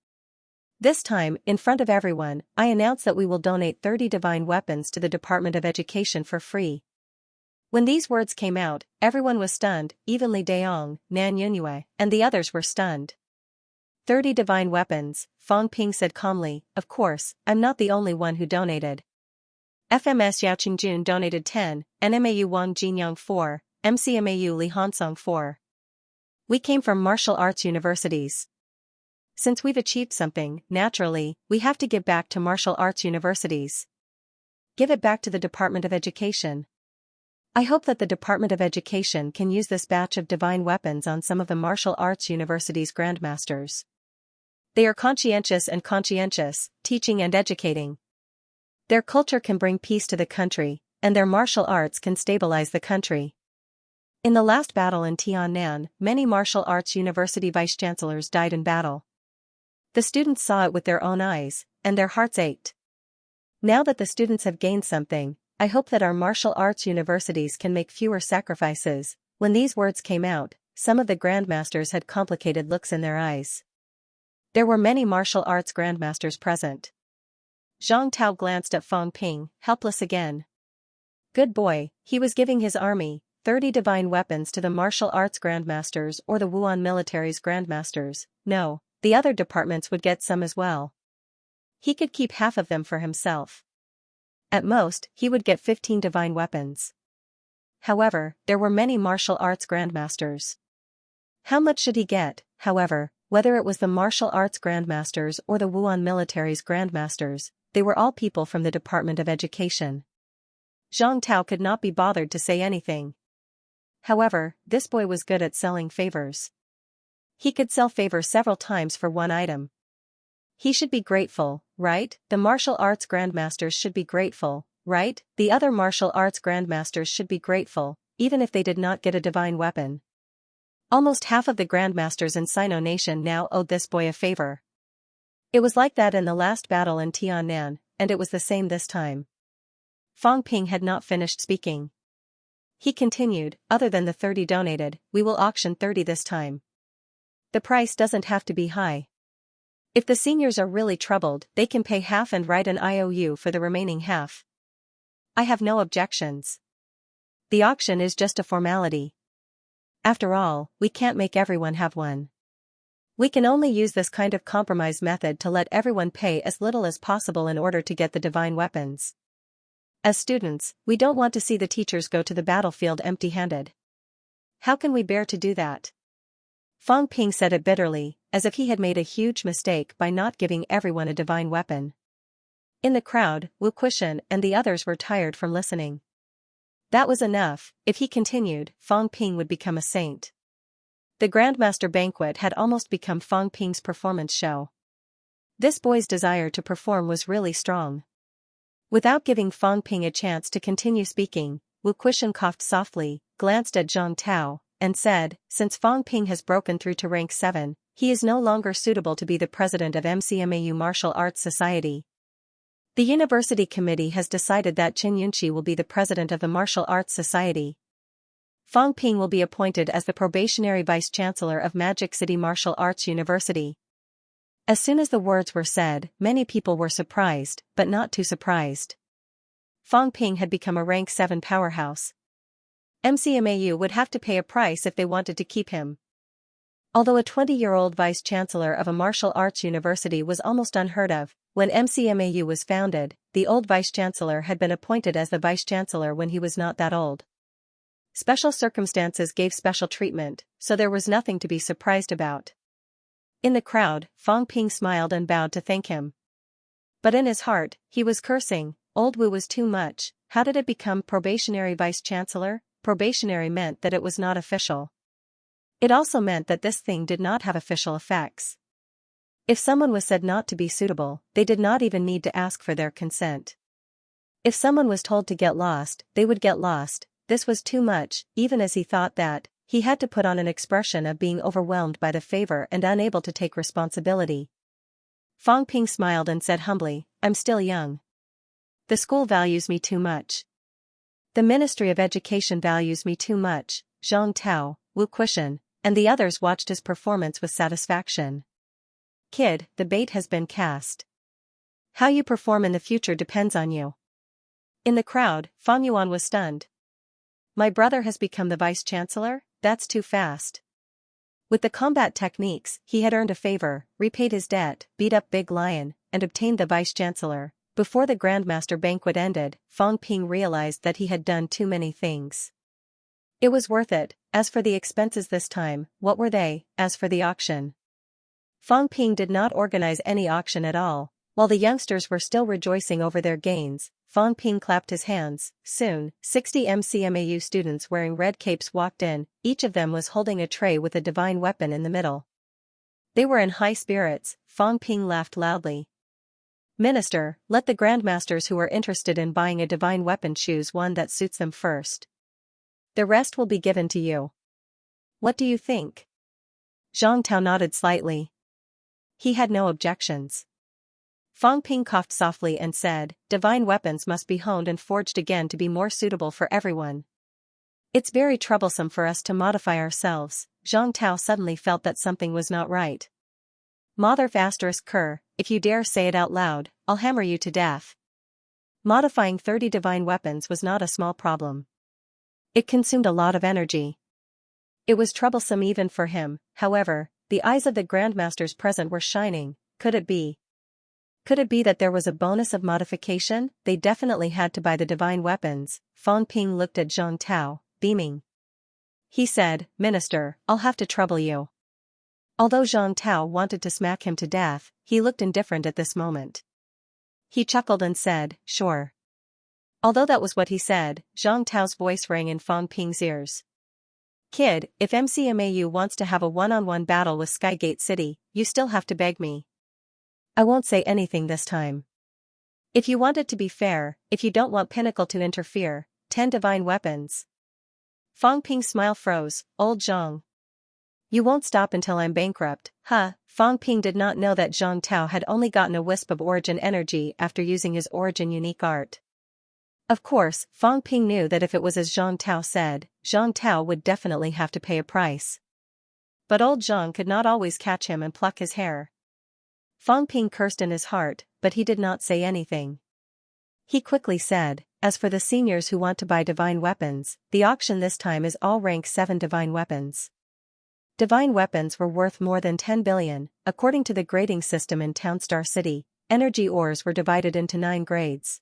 This time, in front of everyone, I announce that we will donate 30 divine weapons to the Department of Education for free. When these words came out, everyone was stunned, even Li Daong, Nan Yunyue, and the others were stunned. 30 divine weapons, Fang Ping said calmly. Of course, I'm not the only one who donated. FMS Yao Qingjun donated 10, NMAU Wang Jinyang 4, MCMAU Li Hansong 4. We came from martial arts universities. Since we've achieved something, naturally, we have to give back to martial arts universities. Give it back to the Department of Education. I hope that the Department of Education can use this batch of divine weapons on some of the martial arts universities' grandmasters. They are conscientious, teaching and educating. Their culture can bring peace to the country, and their martial arts can stabilize the country. In the last battle in Tiannan, many martial arts university vice-chancellors died in battle. The students saw it with their own eyes, and their hearts ached. Now that the students have gained something, I hope that our martial arts universities can make fewer sacrifices. When these words came out, some of the grandmasters had complicated looks in their eyes. There were many martial arts grandmasters present. Zhang Tao glanced at Fang Ping, helpless again. Good boy, he was giving his army 30 divine weapons to the martial arts grandmasters or the Wuan military's grandmasters. No, the other departments would get some as well. He could keep half of them for himself. At most, he would get 15 divine weapons. However, there were many martial arts grandmasters. How much should he get, however, whether it was the martial arts grandmasters or the Wuan military's grandmasters, they were all people from the Department of Education. Zhang Tao could not be bothered to say anything. However, this boy was good at selling favors. He could sell favors several times for one item. He should be grateful, right? The martial arts grandmasters should be grateful, right? The other martial arts grandmasters should be grateful, even if they did not get a divine weapon. Almost half of the grandmasters in Sino Nation now owed this boy a favor. It was like that in the last battle in Tiannan, and it was the same this time. Fang Ping had not finished speaking. He continued, other than the 30 donated, we will auction 30 this time. The price doesn't have to be high. If the seniors are really troubled, they can pay half and write an IOU for the remaining half. I have no objections. The auction is just a formality. After all, we can't make everyone have one. We can only use this kind of compromise method to let everyone pay as little as possible in order to get the divine weapons. As students, we don't want to see the teachers go to the battlefield empty-handed. How can we bear to do that? Fang Ping said it bitterly, as if he had made a huge mistake by not giving everyone a divine weapon. In the crowd, Wu Quishan and the others were tired from listening. That was enough. If he continued, Fang Ping would become a saint. The Grandmaster Banquet had almost become Fang Ping's performance show. This boy's desire to perform was really strong. Without giving Fang Ping a chance to continue speaking, Wu Quishan coughed softly, glanced at Zhang Tao, and said, since Fang Ping has broken through to rank 7, he is no longer suitable to be the president of MCMAU Martial Arts Society. The University Committee has decided that Qin Yunqi will be the president of the Martial Arts Society. Fang Ping will be appointed as the probationary vice-chancellor of Magic City Martial Arts University. As soon as the words were said, many people were surprised, but not too surprised. Fang Ping had become a rank 7 powerhouse. MCMAU would have to pay a price if they wanted to keep him. Although a 20-year-old vice-chancellor of a martial arts university was almost unheard of, when MCMAU was founded, the old vice-chancellor had been appointed as the vice-chancellor when he was not that old. Special circumstances gave special treatment, so there was nothing to be surprised about. In the crowd, Fang Ping smiled and bowed to thank him. But in his heart, he was cursing, old Wu was too much. How did it become probationary vice-chancellor? Probationary meant that it was not official. It also meant that this thing did not have official effects. If someone was said not to be suitable, they did not even need to ask for their consent. If someone was told to get lost, they would get lost. This was too much, even as he thought that, he had to put on an expression of being overwhelmed by the favor and unable to take responsibility. Fang Ping smiled and said humbly, I'm still young. The school values me too much. The Ministry of Education values me too much. Zhang Tao, Wu Quishan, and the others watched his performance with satisfaction. Kid, the bait has been cast. How you perform in the future depends on you. In the crowd, Fang Yuan was stunned. My brother has become the vice-chancellor? That's too fast. With the combat techniques, he had earned a favor, repaid his debt, beat up Big Lion, and obtained the vice-chancellor. Before the Grandmaster Banquet ended, Fang Ping realized that he had done too many things. It was worth it. As for the expenses this time, what were they? As for the auction, Fang Ping did not organize any auction at all. While the youngsters were still rejoicing over their gains, Fang Ping clapped his hands. Soon, 60 MCMAU students wearing red capes walked in, each of them was holding a tray with a divine weapon in the middle. They were in high spirits. Fang Ping laughed loudly. Minister, let the grandmasters who are interested in buying a divine weapon choose one that suits them first. The rest will be given to you. What do you think? Zhang Tao nodded slightly. He had no objections. Fang Ping coughed softly and said, divine weapons must be honed and forged again to be more suitable for everyone. It's very troublesome for us to modify ourselves. Zhang Tao suddenly felt that something was not right. Mother **Ker, if you dare say it out loud, I'll hammer you to death. Modifying 30 divine weapons was not a small problem. It consumed a lot of energy. It was troublesome even for him. However, the eyes of the grandmasters present were shining. Could it be? Could it be that there was a bonus of modification? They definitely had to buy the divine weapons. Fang Ping looked at Zhang Tao, beaming. He said, Minister, I'll have to trouble you. Although Zhang Tao wanted to smack him to death, he looked indifferent at this moment. He chuckled and said, sure. Although that was what he said, Zhang Tao's voice rang in Fang Ping's ears. Kid, if MCMAU wants to have a one-on-one battle with Skygate City, you still have to beg me. I won't say anything this time. If you want it to be fair, if you don't want Pinnacle to interfere, 10 divine weapons. Fang Ping's smile froze. Old Zhang. You won't stop until I'm bankrupt, huh? Fang Ping did not know that Zhang Tao had only gotten a wisp of origin energy after using his origin unique art. Of course, Fang Ping knew that if it was as Zhang Tao said, Zhang Tao would definitely have to pay a price. But old Zhang could not always catch him and pluck his hair. Fang Ping cursed in his heart, but he did not say anything. He quickly said, as for the seniors who want to buy divine weapons, the auction this time is all rank 7 divine weapons. Divine weapons were worth more than 10 billion, according to the grading system in Townstar City. Energy ores were divided into 9 grades.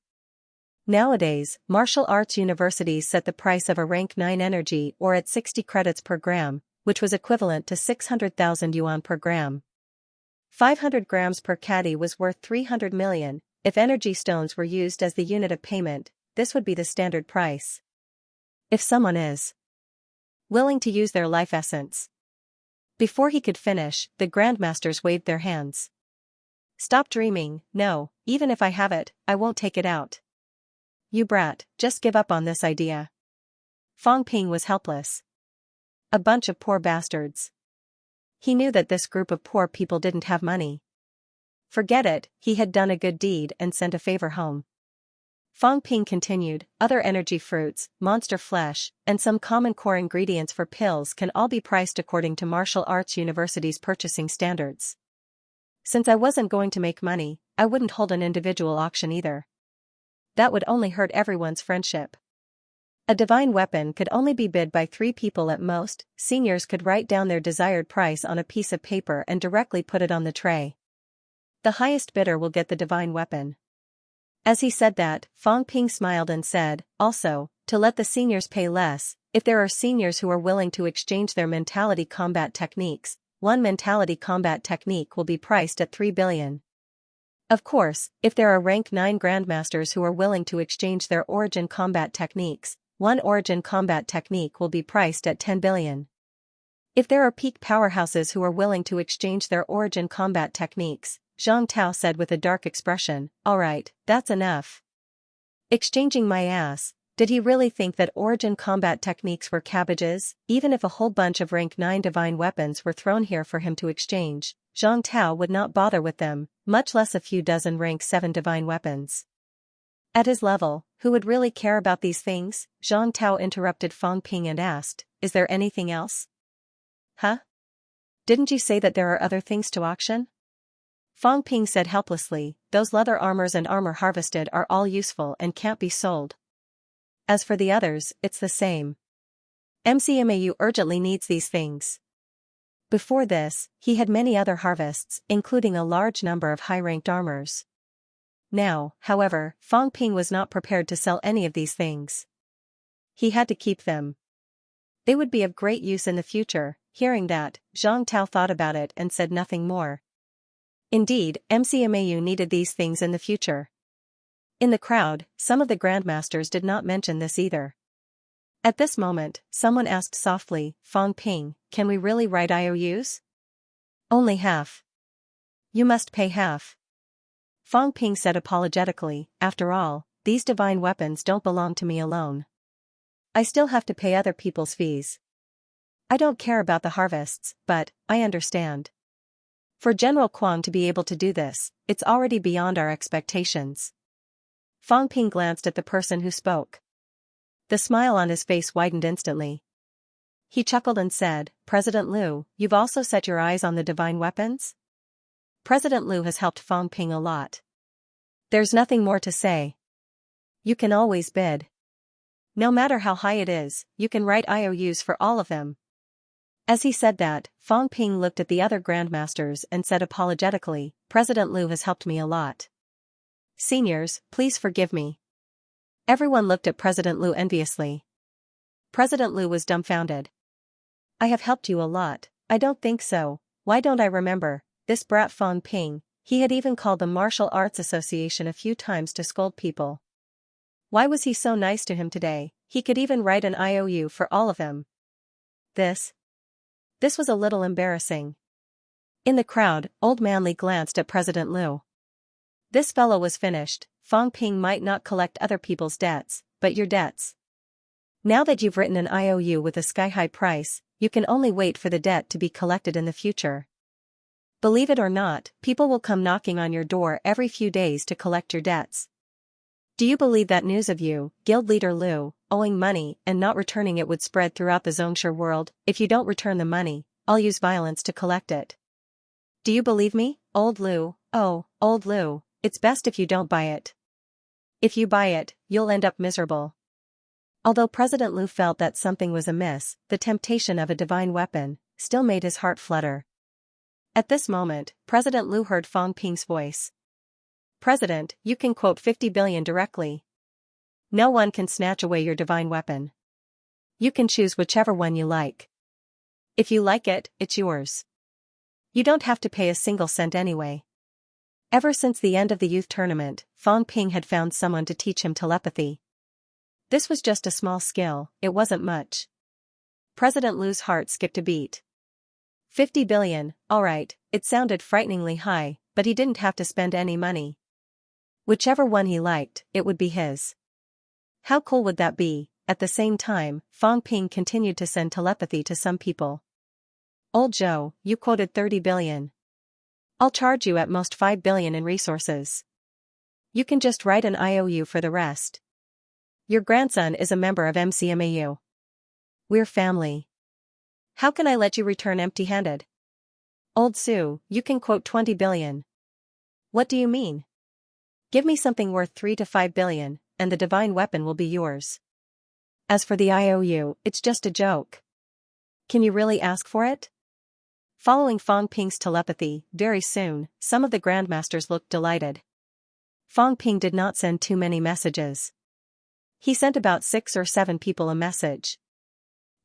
Nowadays, martial arts universities set the price of a rank 9 energy ore at 60 credits per gram, which was equivalent to 600,000 yuan per gram. 500 grams per caddy was worth 300 million. If energy stones were used as the unit of payment, this would be the standard price. If someone is willing to use their life essence. Before he could finish, the grandmasters waved their hands. Stop dreaming. No, even if I have it, I won't take it out. You brat, just give up on this idea. Fang Ping was helpless. A bunch of poor bastards. He knew that this group of poor people didn't have money. Forget it, he had done a good deed and sent a favor home. Fang Ping continued, other energy fruits, monster flesh, and some common core ingredients for pills can all be priced according to martial arts university's purchasing standards. Since I wasn't going to make money, I wouldn't hold an individual auction either. That would only hurt everyone's friendship. A divine weapon could only be bid by 3 people at most. Seniors could write down their desired price on a piece of paper and directly put it on the tray. The highest bidder will get the divine weapon. As he said that, Fang Ping smiled and said, also, to let the seniors pay less, if there are seniors who are willing to exchange their mentality combat techniques, one mentality combat technique will be priced at 3 billion. Of course, if there are rank 9 grandmasters who are willing to exchange their origin combat techniques, one origin combat technique will be priced at 10 billion. If there are peak powerhouses who are willing to exchange their origin combat techniques, Zhang Tao said with a dark expression, alright, that's enough. Exchanging my ass, did he really think that origin combat techniques were cabbages? Even if a whole bunch of rank 9 divine weapons were thrown here for him to exchange, Zhang Tao would not bother with them, much less a few dozen rank 7 divine weapons. At his level, who would really care about these things? Zhang Tao interrupted Fang Ping and asked, is there anything else? Huh? Didn't you say that there are other things to auction? Fang Ping said helplessly, those leather armors and armor harvested are all useful and can't be sold. As for the others, it's the same. MCMAU urgently needs these things. Before this, he had many other harvests, including a large number of high-ranked armors. Now, however, Fang Ping was not prepared to sell any of these things. He had to keep them. They would be of great use in the future. Hearing that, Zhang Tao thought about it and said nothing more. Indeed, MCMAU needed these things in the future. In the crowd, some of the grandmasters did not mention this either. At this moment, someone asked softly, Fang Ping, can we really write IOUs? Only half. You must pay half. Fang Ping said apologetically, after all, these divine weapons don't belong to me alone. I still have to pay other people's fees. I don't care about the harvests, but, I understand. For General Kuang to be able to do this, it's already beyond our expectations. Fang Ping glanced at the person who spoke. The smile on his face widened instantly. He chuckled and said, President Liu, you've also set your eyes on the divine weapons? President Liu has helped Fang Ping a lot. There's nothing more to say. You can always bid. No matter how high it is, you can write IOUs for all of them. As he said that, Fang Ping looked at the other grandmasters and said apologetically, President Liu has helped me a lot. Seniors, please forgive me. Everyone looked at President Liu enviously. President Liu was dumbfounded. I have helped you a lot. I don't think so. Why don't I remember? This brat Fang Ping, he had even called the Martial Arts Association a few times to scold people. Why was he so nice to him today? He could even write an IOU for all of them. This was a little embarrassing. In the crowd, Old Manly glanced at President Liu. This fellow was finished. Fang Ping might not collect other people's debts, but your debts. Now that you've written an IOU with a sky-high price, you can only wait for the debt to be collected in the future. Believe it or not, people will come knocking on your door every few days to collect your debts. Do you believe that news of you, guild leader Liu, owing money and not returning it would spread throughout the Xianxia world? If you don't return the money, I'll use violence to collect it. Do you believe me, old Liu? Oh, old Liu, it's best if you don't buy it. If you buy it, you'll end up miserable. Although President Liu felt that something was amiss, the temptation of a divine weapon still made his heart flutter. At this moment, President Liu heard Fang Ping's voice. President, you can quote 50 billion directly. No one can snatch away your divine weapon. You can choose whichever one you like. If you like it, it's yours. You don't have to pay a single cent anyway. Ever since the end of the youth tournament, Fang Ping had found someone to teach him telepathy. This was just a small skill, it wasn't much. President Liu's heart skipped a beat. 50 billion, alright, it sounded frighteningly high, but he didn't have to spend any money. Whichever one he liked, it would be his. How cool would that be? At the same time, Fang Ping continued to send telepathy to some people. Old Joe, you quoted 30 billion. I'll charge you at most 5 billion in resources. You can just write an IOU for the rest. Your grandson is a member of MCMAU. We're family. How can I let you return empty-handed? Old Sue, you can quote 20 billion. What do you mean? Give me something worth 3 to 5 billion, and the divine weapon will be yours. As for the IOU, it's just a joke. Can you really ask for it? Following Fang Ping's telepathy, very soon, some of the grandmasters looked delighted. Fang Ping did not send too many messages. He sent about 6 or 7 people a message.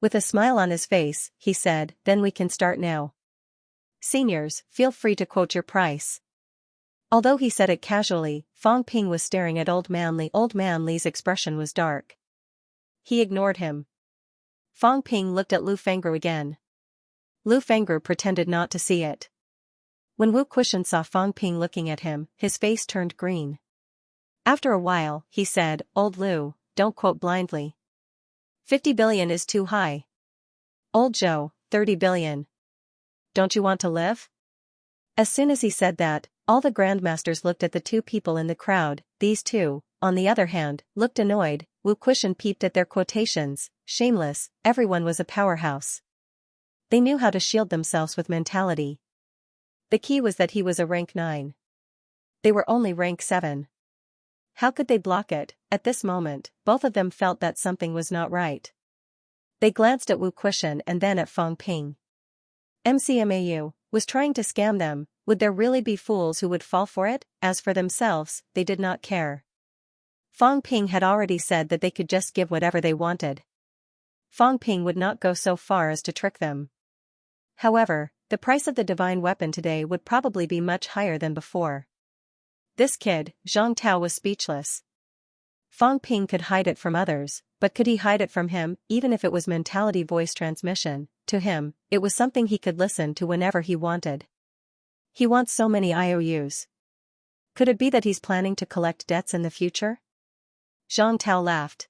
With a smile on his face, he said, then we can start now. Seniors, feel free to quote your price. Although he said it casually, Fang Ping was staring at Old Manly. Old Manly's expression was dark. He ignored him. Fang Ping looked at Lu Fengru again. Lu Fengru pretended not to see it. When Wu Quishan saw Fang Ping looking at him, his face turned green. After a while, he said, Old Lu, don't quote blindly. 50 billion is too high. Old Joe, 30 billion. Don't you want to live? As soon as he said that, all the grandmasters looked at the two people in the crowd. These two, on the other hand, looked annoyed. Wu Quishan peeped at their quotations. Shameless, everyone was a powerhouse. They knew how to shield themselves with mentality. The key was that he was a rank 9. They were only rank 7. How could they block it? At this moment, both of them felt that something was not right. They glanced at Wu Quishan and then at Fang Ping. MCMAU was trying to scam them. Would there really be fools who would fall for it? As for themselves, they did not care. Fang Ping had already said that they could just give whatever they wanted. Fang Ping would not go so far as to trick them. However, the price of the divine weapon today would probably be much higher than before. This kid, Zhang Tao, was speechless. Fang Ping could hide it from others, but could he hide it from him? Even if it was mentality voice transmission, to him, it was something he could listen to whenever he wanted. He wants so many IOUs. Could it be that he's planning to collect debts in the future? Zhang Tao laughed.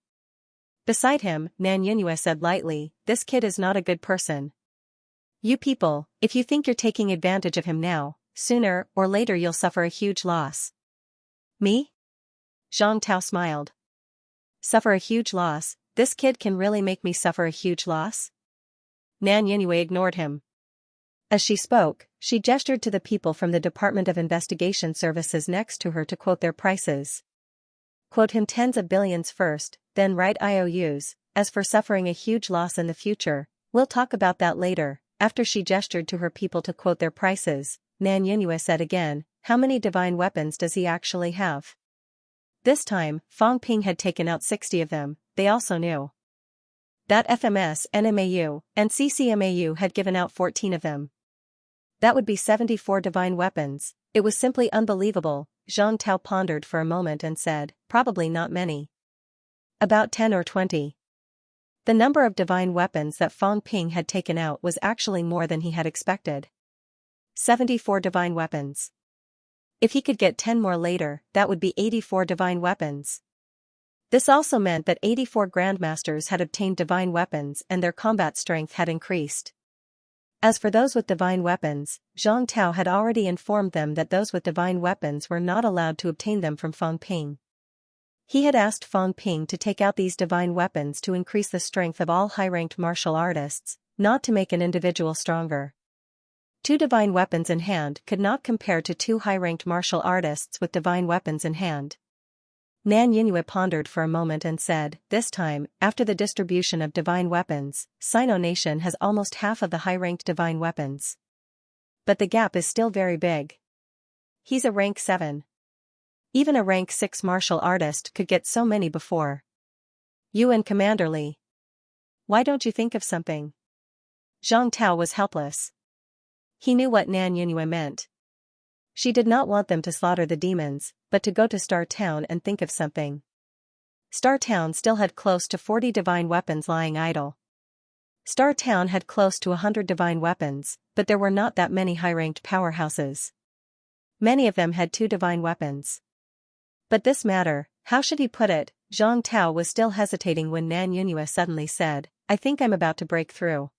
Beside him, Nan Yunhua said lightly, this kid is not a good person. You people, if you think you're taking advantage of him now, sooner or later you'll suffer a huge loss. Me? Zhang Tao smiled. Suffer a huge loss? This kid can really make me suffer a huge loss? Nan Yunhua ignored him. As she spoke, she gestured to the people from the Department of Investigation Services next to her to quote their prices. Quote him tens of billions first, then write IOUs. As for suffering a huge loss in the future, we'll talk about that later. After she gestured to her people to quote their prices, Nan Yunhua said again, how many divine weapons does he actually have? This time, Fang Ping had taken out 60 of them. They also knew that FMS, NMAU, and CCMAU had given out 14 of them. That would be 74 divine weapons. It was simply unbelievable. Zhang Tao pondered for a moment and said, probably not many. About 10 or 20. The number of divine weapons that Fang Ping had taken out was actually more than he had expected. 74 divine weapons. If he could get 10 more later, that would be 84 divine weapons. This also meant that 84 grandmasters had obtained divine weapons and their combat strength had increased. As for those with divine weapons, Zhang Tao had already informed them that those with divine weapons were not allowed to obtain them from Fang Ping. He had asked Fang Ping to take out these divine weapons to increase the strength of all high-ranked martial artists, not to make an individual stronger. 2 divine weapons in hand could not compare to 2 high-ranked martial artists with divine weapons in hand. Nan Yingyue pondered for a moment and said, this time, after the distribution of divine weapons, Sino Nation has almost half of the high-ranked divine weapons. But the gap is still very big. He's a rank 7. Even a rank 6 martial artist could get so many before. You and Commander Li. Why don't you think of something? Zhang Tao was helpless. He knew what Nan Yingyue meant. She did not want them to slaughter the demons, but to go to Star Town and think of something. Star Town still had close to 40 divine weapons lying idle. Star Town had close to 100 divine weapons, but there were not that many high-ranked powerhouses. Many of them had 2 divine weapons. But this matter, how should he put it? Zhang Tao was still hesitating when Nan Yingyue suddenly said, I think I'm about to break through.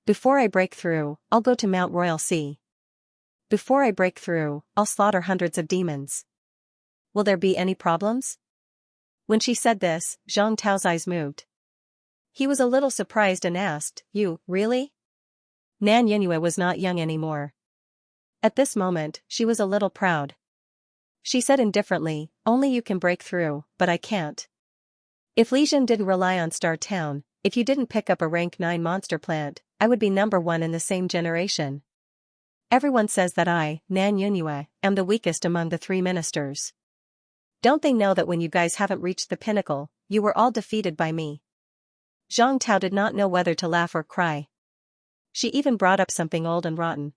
Before I break through, I'll go to Mount Royal Sea. Before I break through, I'll slaughter hundreds of demons. Will there be any problems? When she said this, Zhang Tao's eyes moved. He was a little surprised and asked, You, really? Nan Yingyue was not young anymore. At this moment, she was a little proud. She said indifferently, Only you can break through, but I can't. If Li Jin didn't rely on Star Town, if you didn't pick up a rank 9 monster plant, I would be number 1 in the same generation. Everyone says that I, Nan Yingyue, am the weakest among the 3 ministers. Don't they know that when you guys haven't reached the pinnacle, you were all defeated by me? Zhang Tao did not know whether to laugh or cry. She even brought up something old and rotten.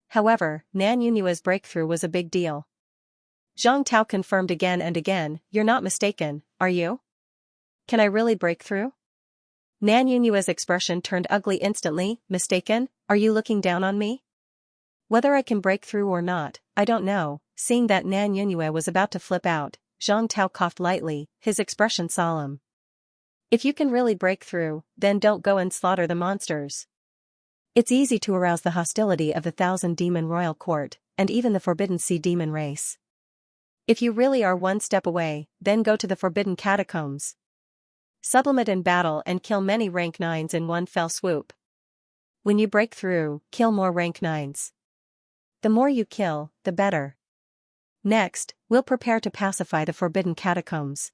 However, Nan Yingyue's breakthrough was a big deal. Zhang Tao confirmed again and again, You're not mistaken, are you? Can I really break through? Nan Yingyue's expression turned ugly instantly. Mistaken? Are you looking down on me? Whether I can break through or not, I don't know. Seeing that Nan Yingyue was about to flip out, Zhang Tao coughed lightly, his expression solemn. If you can really break through, then don't go and slaughter the monsters. It's easy to arouse the hostility of the 1,000-demon royal court, and even the Forbidden Sea demon race. If you really are one step away, then go to the Forbidden Catacombs. Sublimate in battle and kill many rank 9s in one fell swoop. When you break through, kill more rank 9s. The more you kill, the better. Next, we'll prepare to pacify the Forbidden Catacombs.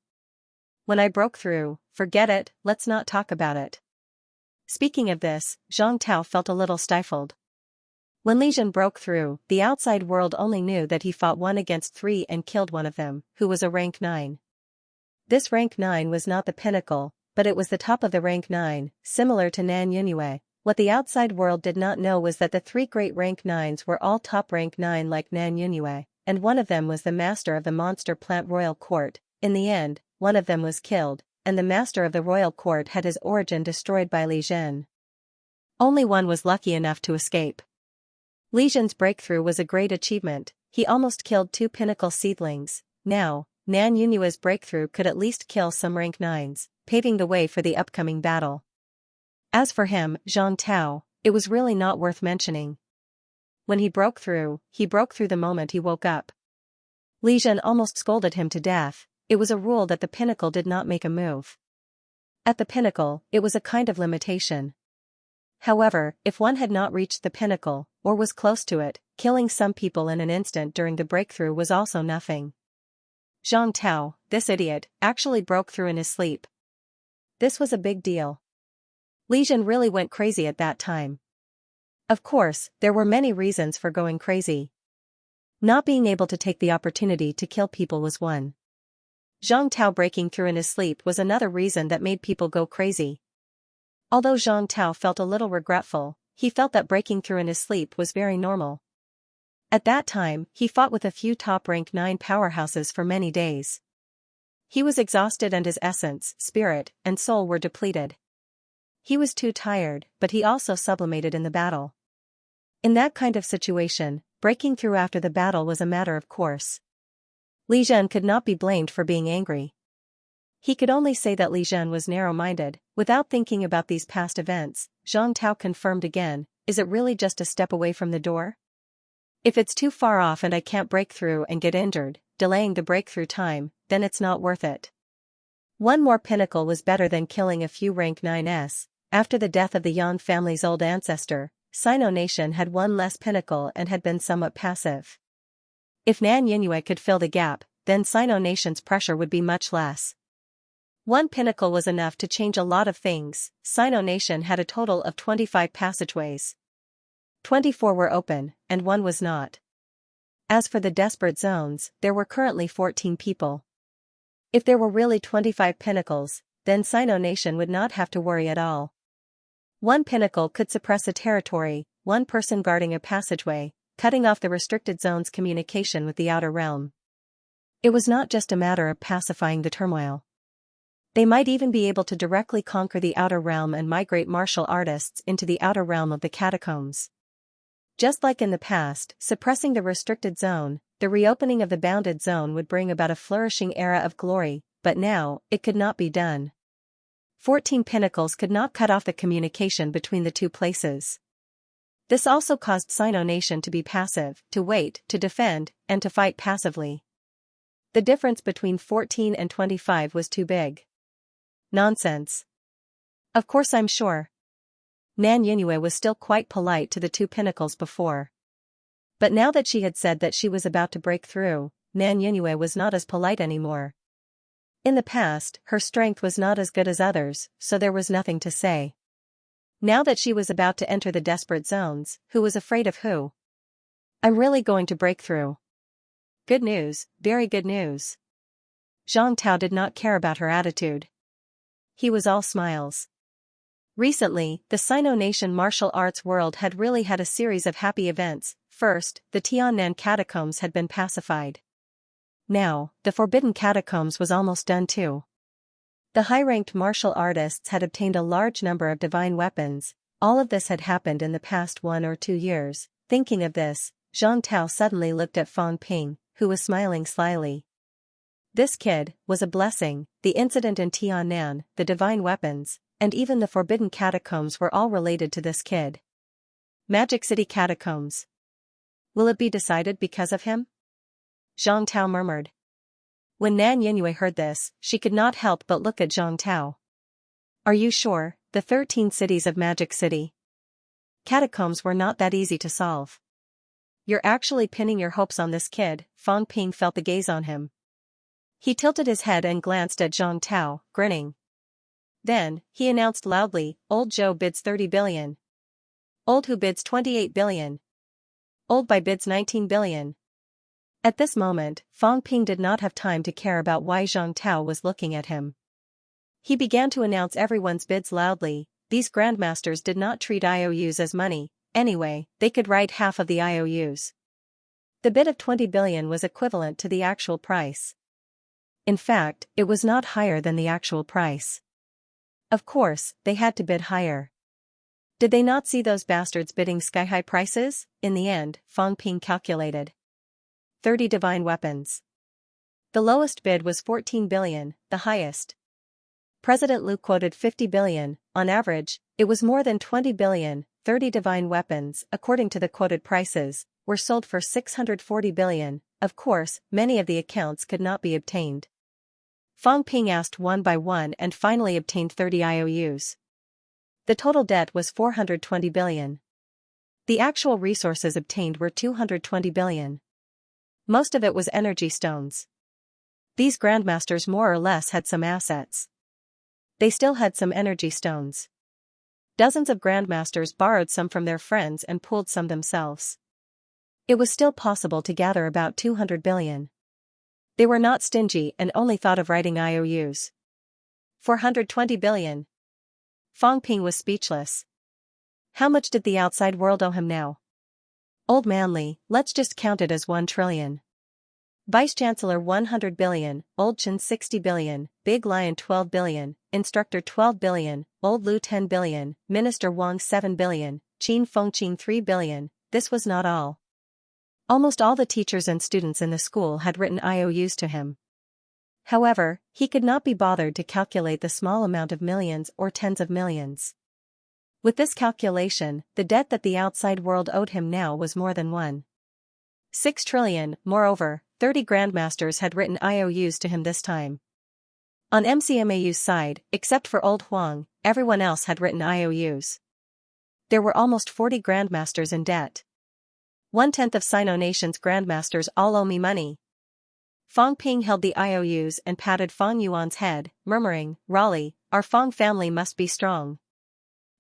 When I broke through, forget it, let's not talk about it. Speaking of this, Zhang Tao felt a little stifled. When Li Jin broke through, the outside world only knew that he fought 1 against 3 and killed one of them, who was a rank 9. This rank 9 was not the pinnacle, but it was the top of the rank 9, similar to Nan Yingyue. What the outside world did not know was that the 3 great rank 9s were all top rank 9 like Nan Yingyue, and one of them was the master of the monster plant royal court. In the end, one of them was killed, and the master of the royal court had his origin destroyed by Li Jin. Only one was lucky enough to escape. Li Jin's breakthrough was a great achievement. He almost killed 2 pinnacle seedlings. Now, Nan Yingyue's breakthrough could at least kill some rank 9s, paving the way for the upcoming battle. As for him, Zhang Tao, it was really not worth mentioning. When he broke through the moment he woke up. Li Jin almost scolded him to death. It was a rule that the pinnacle did not make a move. At the pinnacle, it was a kind of limitation. However, if one had not reached the pinnacle, or was close to it, killing some people in an instant during the breakthrough was also nothing. Zhang Tao, this idiot, actually broke through in his sleep. This was a big deal. Li Jin really went crazy at that time. Of course, there were many reasons for going crazy. Not being able to take the opportunity to kill people was one. Zhang Tao breaking through in his sleep was another reason that made people go crazy. Although Zhang Tao felt a little regretful, he felt that breaking through in his sleep was very normal. At that time, he fought with a few top rank 9 powerhouses for many days. He was exhausted and his essence, spirit, and soul were depleted. He was too tired, but he also sublimated in the battle. In that kind of situation, breaking through after the battle was a matter of course. Li Zhen could not be blamed for being angry. He could only say that Li Zhen was narrow-minded. Without thinking about these past events, Zhang Tao confirmed again, is it really just a step away from the door? If it's too far off and I can't break through and get injured, delaying the breakthrough time, then it's not worth it. One more pinnacle was better than killing a few rank 9s. After the death of the Yan family's old ancestor, Sino Nation had one less pinnacle and had been somewhat passive. If Nan Yingyue could fill the gap, then Sino Nation's pressure would be much less. One pinnacle was enough to change a lot of things. Sino Nation had a total of 25 passageways. 24 were open, and one was not. As for the desperate zones, there were currently 14 people. If there were really 25 pinnacles, then Sino Nation would not have to worry at all. One pinnacle could suppress a territory, one person guarding a passageway, cutting off the restricted zone's communication with the outer realm. It was not just a matter of pacifying the turmoil. They might even be able to directly conquer the outer realm and migrate martial artists into the outer realm of the catacombs. Just like in the past, suppressing the restricted zone, the reopening of the bounded zone would bring about a flourishing era of glory, but now, it could not be done. 14 pinnacles could not cut off the communication between the two places. This also caused Sino Nation to be passive, to wait, to defend, and to fight passively. The difference between 14 and 25 was too big. Nonsense. Of course I'm sure. Nan Yingyue was still quite polite to the two pinnacles before. But now that she had said that she was about to break through, Nan Yingyue was not as polite anymore. In the past, her strength was not as good as others, so there was nothing to say. Now that she was about to enter the desperate zones, who was afraid of who? I'm really going to break through. Good news, very good news. Zhang Tao did not care about her attitude. He was all smiles. Recently, the Sino Nation martial arts world had really had a series of happy events. First, the Tiannan catacombs had been pacified. Now, the Forbidden Catacombs was almost done too. The high-ranked martial artists had obtained a large number of divine weapons. All of this had happened in the past 1 or 2 years. Thinking of this, Zhang Tao suddenly looked at Fang Ping, who was smiling slyly. This kid was a blessing. The incident in Tiannan, the divine weapons, and even the Forbidden Catacombs were all related to this kid. Magic City Catacombs. Will it be decided because of him? Zhang Tao murmured. When Nan Yingyue heard this, she could not help but look at Zhang Tao. Are you sure? The 13 cities of Magic City. Catacombs were not that easy to solve. You're actually pinning your hopes on this kid. Fang Ping felt the gaze on him. He tilted his head and glanced at Zhang Tao, grinning. Then, he announced loudly, Old Joe bids 30 billion. Old Who bids 28 billion. Old Bai bids 19 billion. At this moment, Fang Ping did not have time to care about why Zhang Tao was looking at him. He began to announce everyone's bids loudly. These grandmasters did not treat IOUs as money. Anyway, they could write half of the IOUs. The bid of 20 billion was equivalent to the actual price. In fact, it was not higher than the actual price. Of course, they had to bid higher. Did they not see those bastards bidding sky-high prices? In the end, Fang Ping calculated. 30 divine weapons. The lowest bid was 14 billion, the highest. President Liu quoted 50 billion, on average, it was more than 20 billion. 30 divine weapons, according to the quoted prices, were sold for 640 billion. Of course, many of the accounts could not be obtained. Fang Ping asked one by one and finally obtained 30 IOUs. The total debt was 420 billion. The actual resources obtained were 220 billion. Most of it was energy stones. These grandmasters more or less had some assets. They still had some energy stones. Dozens of grandmasters borrowed some from their friends and pooled some themselves. It was still possible to gather about 200 billion. They were not stingy and only thought of writing IOUs. 420 billion. Fang Ping was speechless. How much did the outside world owe him now? Old Manly, let's just count it as 1 trillion. Vice Chancellor 100 billion, Old Chen 60 billion, Big Lion 12 billion, Instructor 12 billion, Old Lu 10 billion, Minister Wang 7 billion, Qin Fengqing 3 billion. This was not all. Almost all the teachers and students in the school had written IOUs to him. However, he could not be bothered to calculate the small amount of millions or tens of millions. With this calculation, the debt that the outside world owed him now was more than 1.6 trillion. Moreover, 30 grandmasters had written IOUs to him this time. On MCMAU's side, except for Old Huang, everyone else had written IOUs. There were almost 40 grandmasters in debt. 1/10 of Sino Nation's grandmasters all owe me money. Fang Ping held the IOUs and patted Fang Yuan's head, murmuring, "Raleigh, our Fang family must be strong.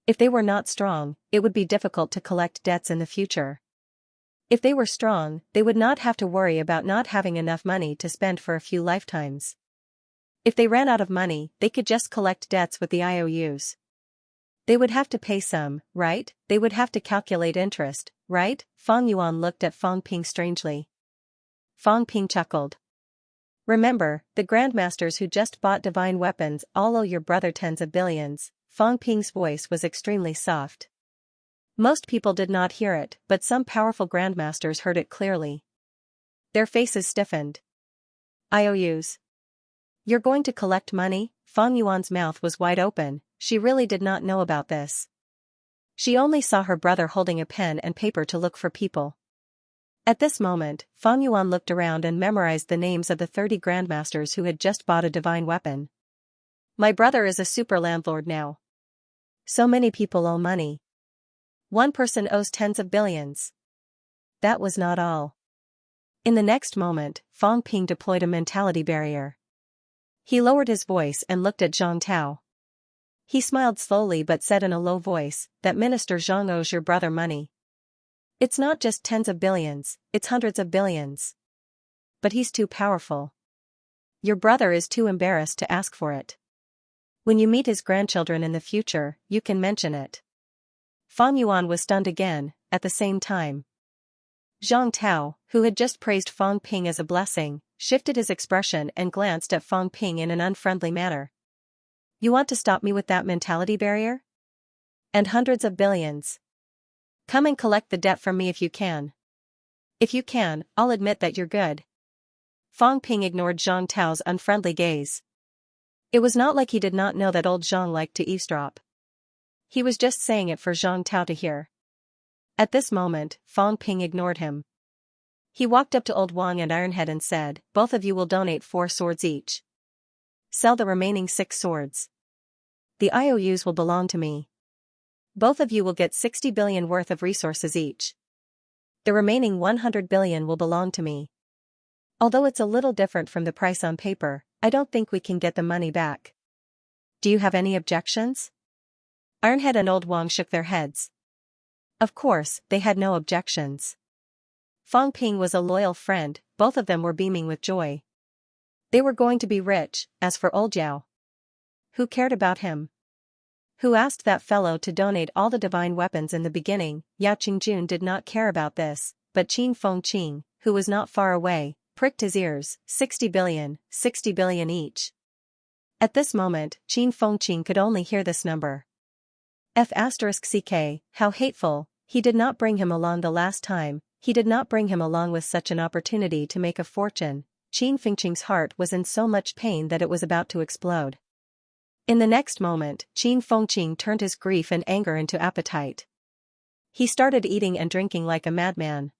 If they were not strong, it would be difficult to collect debts in the future. If they were strong, they would not have to worry about not having enough money to spend for a few lifetimes. If they ran out of money, they could just collect debts with the IOUs. They would have to pay some, right? They would have to calculate interest, right?" Fang Yuan looked at Fang Ping strangely. Fang Ping chuckled. "Remember, the grandmasters who just bought divine weapons all owe your brother tens of billions." Fang Ping's voice was extremely soft. Most people did not hear it, but some powerful grandmasters heard it clearly. Their faces stiffened. "IOUs? You're going to collect money?" Fang Yuan's mouth was wide open. She really did not know about this. She only saw her brother holding a pen and paper to look for people. At this moment, Fang Yuan looked around and memorized the names of the 30 grandmasters who had just bought a divine weapon. "My brother is a super landlord now. So many people owe money. One person owes tens of billions." That was not all. In the next moment, Fang Ping deployed a mentality barrier. He lowered his voice and looked at Zhang Tao. He smiled slowly but said in a low voice, "That Minister Zhang owes your brother money. It's not just tens of billions, it's hundreds of billions. But he's too powerful. Your brother is too embarrassed to ask for it. When you meet his grandchildren in the future, you can mention it." Fang Yuan was stunned again, at the same time. Zhang Tao, who had just praised Fang Ping as a blessing, shifted his expression and glanced at Fang Ping in an unfriendly manner. "You want to stop me with that mentality barrier? And hundreds of billions? Come and collect the debt from me if you can. If you can, I'll admit that you're good." Fang Ping ignored Zhang Tao's unfriendly gaze. It was not like he did not know that old Zhang liked to eavesdrop. He was just saying it for Zhang Tao to hear. At this moment, Fang Ping ignored him. He walked up to Old Wang and Ironhead and said, "Both of you will donate 4 swords each. Sell the remaining 6 swords. The IOUs will belong to me. Both of you will get 60 billion worth of resources each. The remaining 100 billion will belong to me. Although it's a little different from the price on paper, I don't think we can get the money back. Do you have any objections?" Ironhead and Old Wang shook their heads. Of course, they had no objections. Fang Ping was a loyal friend, both of them were beaming with joy. They were going to be rich. As for Old Yao, who cared about him? Who asked that fellow to donate all the divine weapons in the beginning? Yao Qingjun did not care about this, but Qin Fengqing, who was not far away, pricked his ears. 60 billion each. At this moment, Qin Fengqing could only hear this number. F***ck, how hateful. He did not bring him along the last time, he did not bring him along with such an opportunity to make a fortune. Qin Fengqing's heart was in so much pain that it was about to explode. In the next moment, Qin Fengqing turned his grief and anger into appetite. He started eating and drinking like a madman.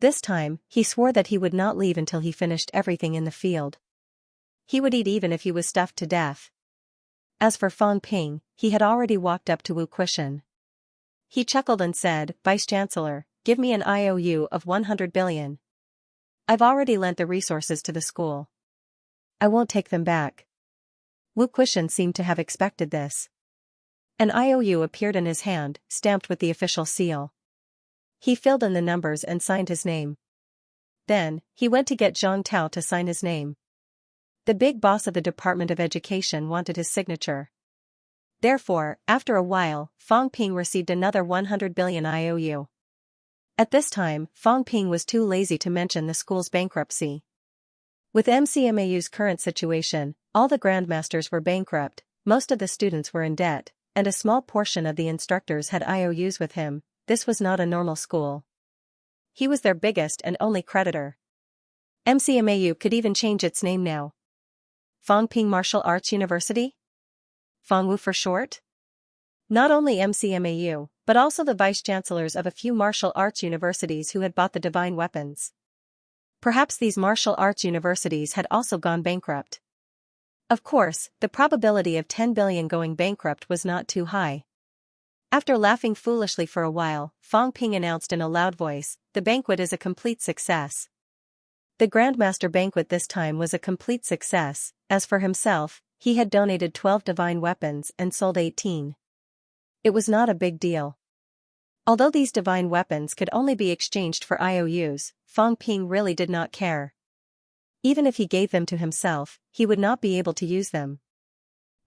This time, he swore that he would not leave until he finished everything in the field. He would eat even if he was stuffed to death. As for Fang Ping, he had already walked up to Wu Kuishan. He chuckled and said, "Vice Chancellor, give me an IOU of 100 billion. I've already lent the resources to the school. I won't take them back." Wu Kuishan seemed to have expected this. An IOU appeared in his hand, stamped with the official seal. He filled in the numbers and signed his name. Then, he went to get Zhang Tao to sign his name. The big boss of the Department of Education wanted his signature. Therefore, after a while, Fang Ping received another 100 billion IOU. At this time, Fang Ping was too lazy to mention the school's bankruptcy. With MCMAU's current situation, all the grandmasters were bankrupt, most of the students were in debt, and a small portion of the instructors had IOUs with him. This was not a normal school. He was their biggest and only creditor. MCMAU could even change its name now. Fangping Martial Arts University? Fangwu for short? Not only MCMAU, but also the vice-chancellors of a few martial arts universities who had bought the divine weapons. Perhaps these martial arts universities had also gone bankrupt. Of course, the probability of 10 billion going bankrupt was not too high. After laughing foolishly for a while, Fangping announced in a loud voice, "The banquet is a complete success." The Grandmaster banquet this time was a complete success. As for himself, he had donated 12 divine weapons and sold 18. It was not a big deal. Although these divine weapons could only be exchanged for IOUs, Fangping really did not care. Even if he gave them to himself, he would not be able to use them.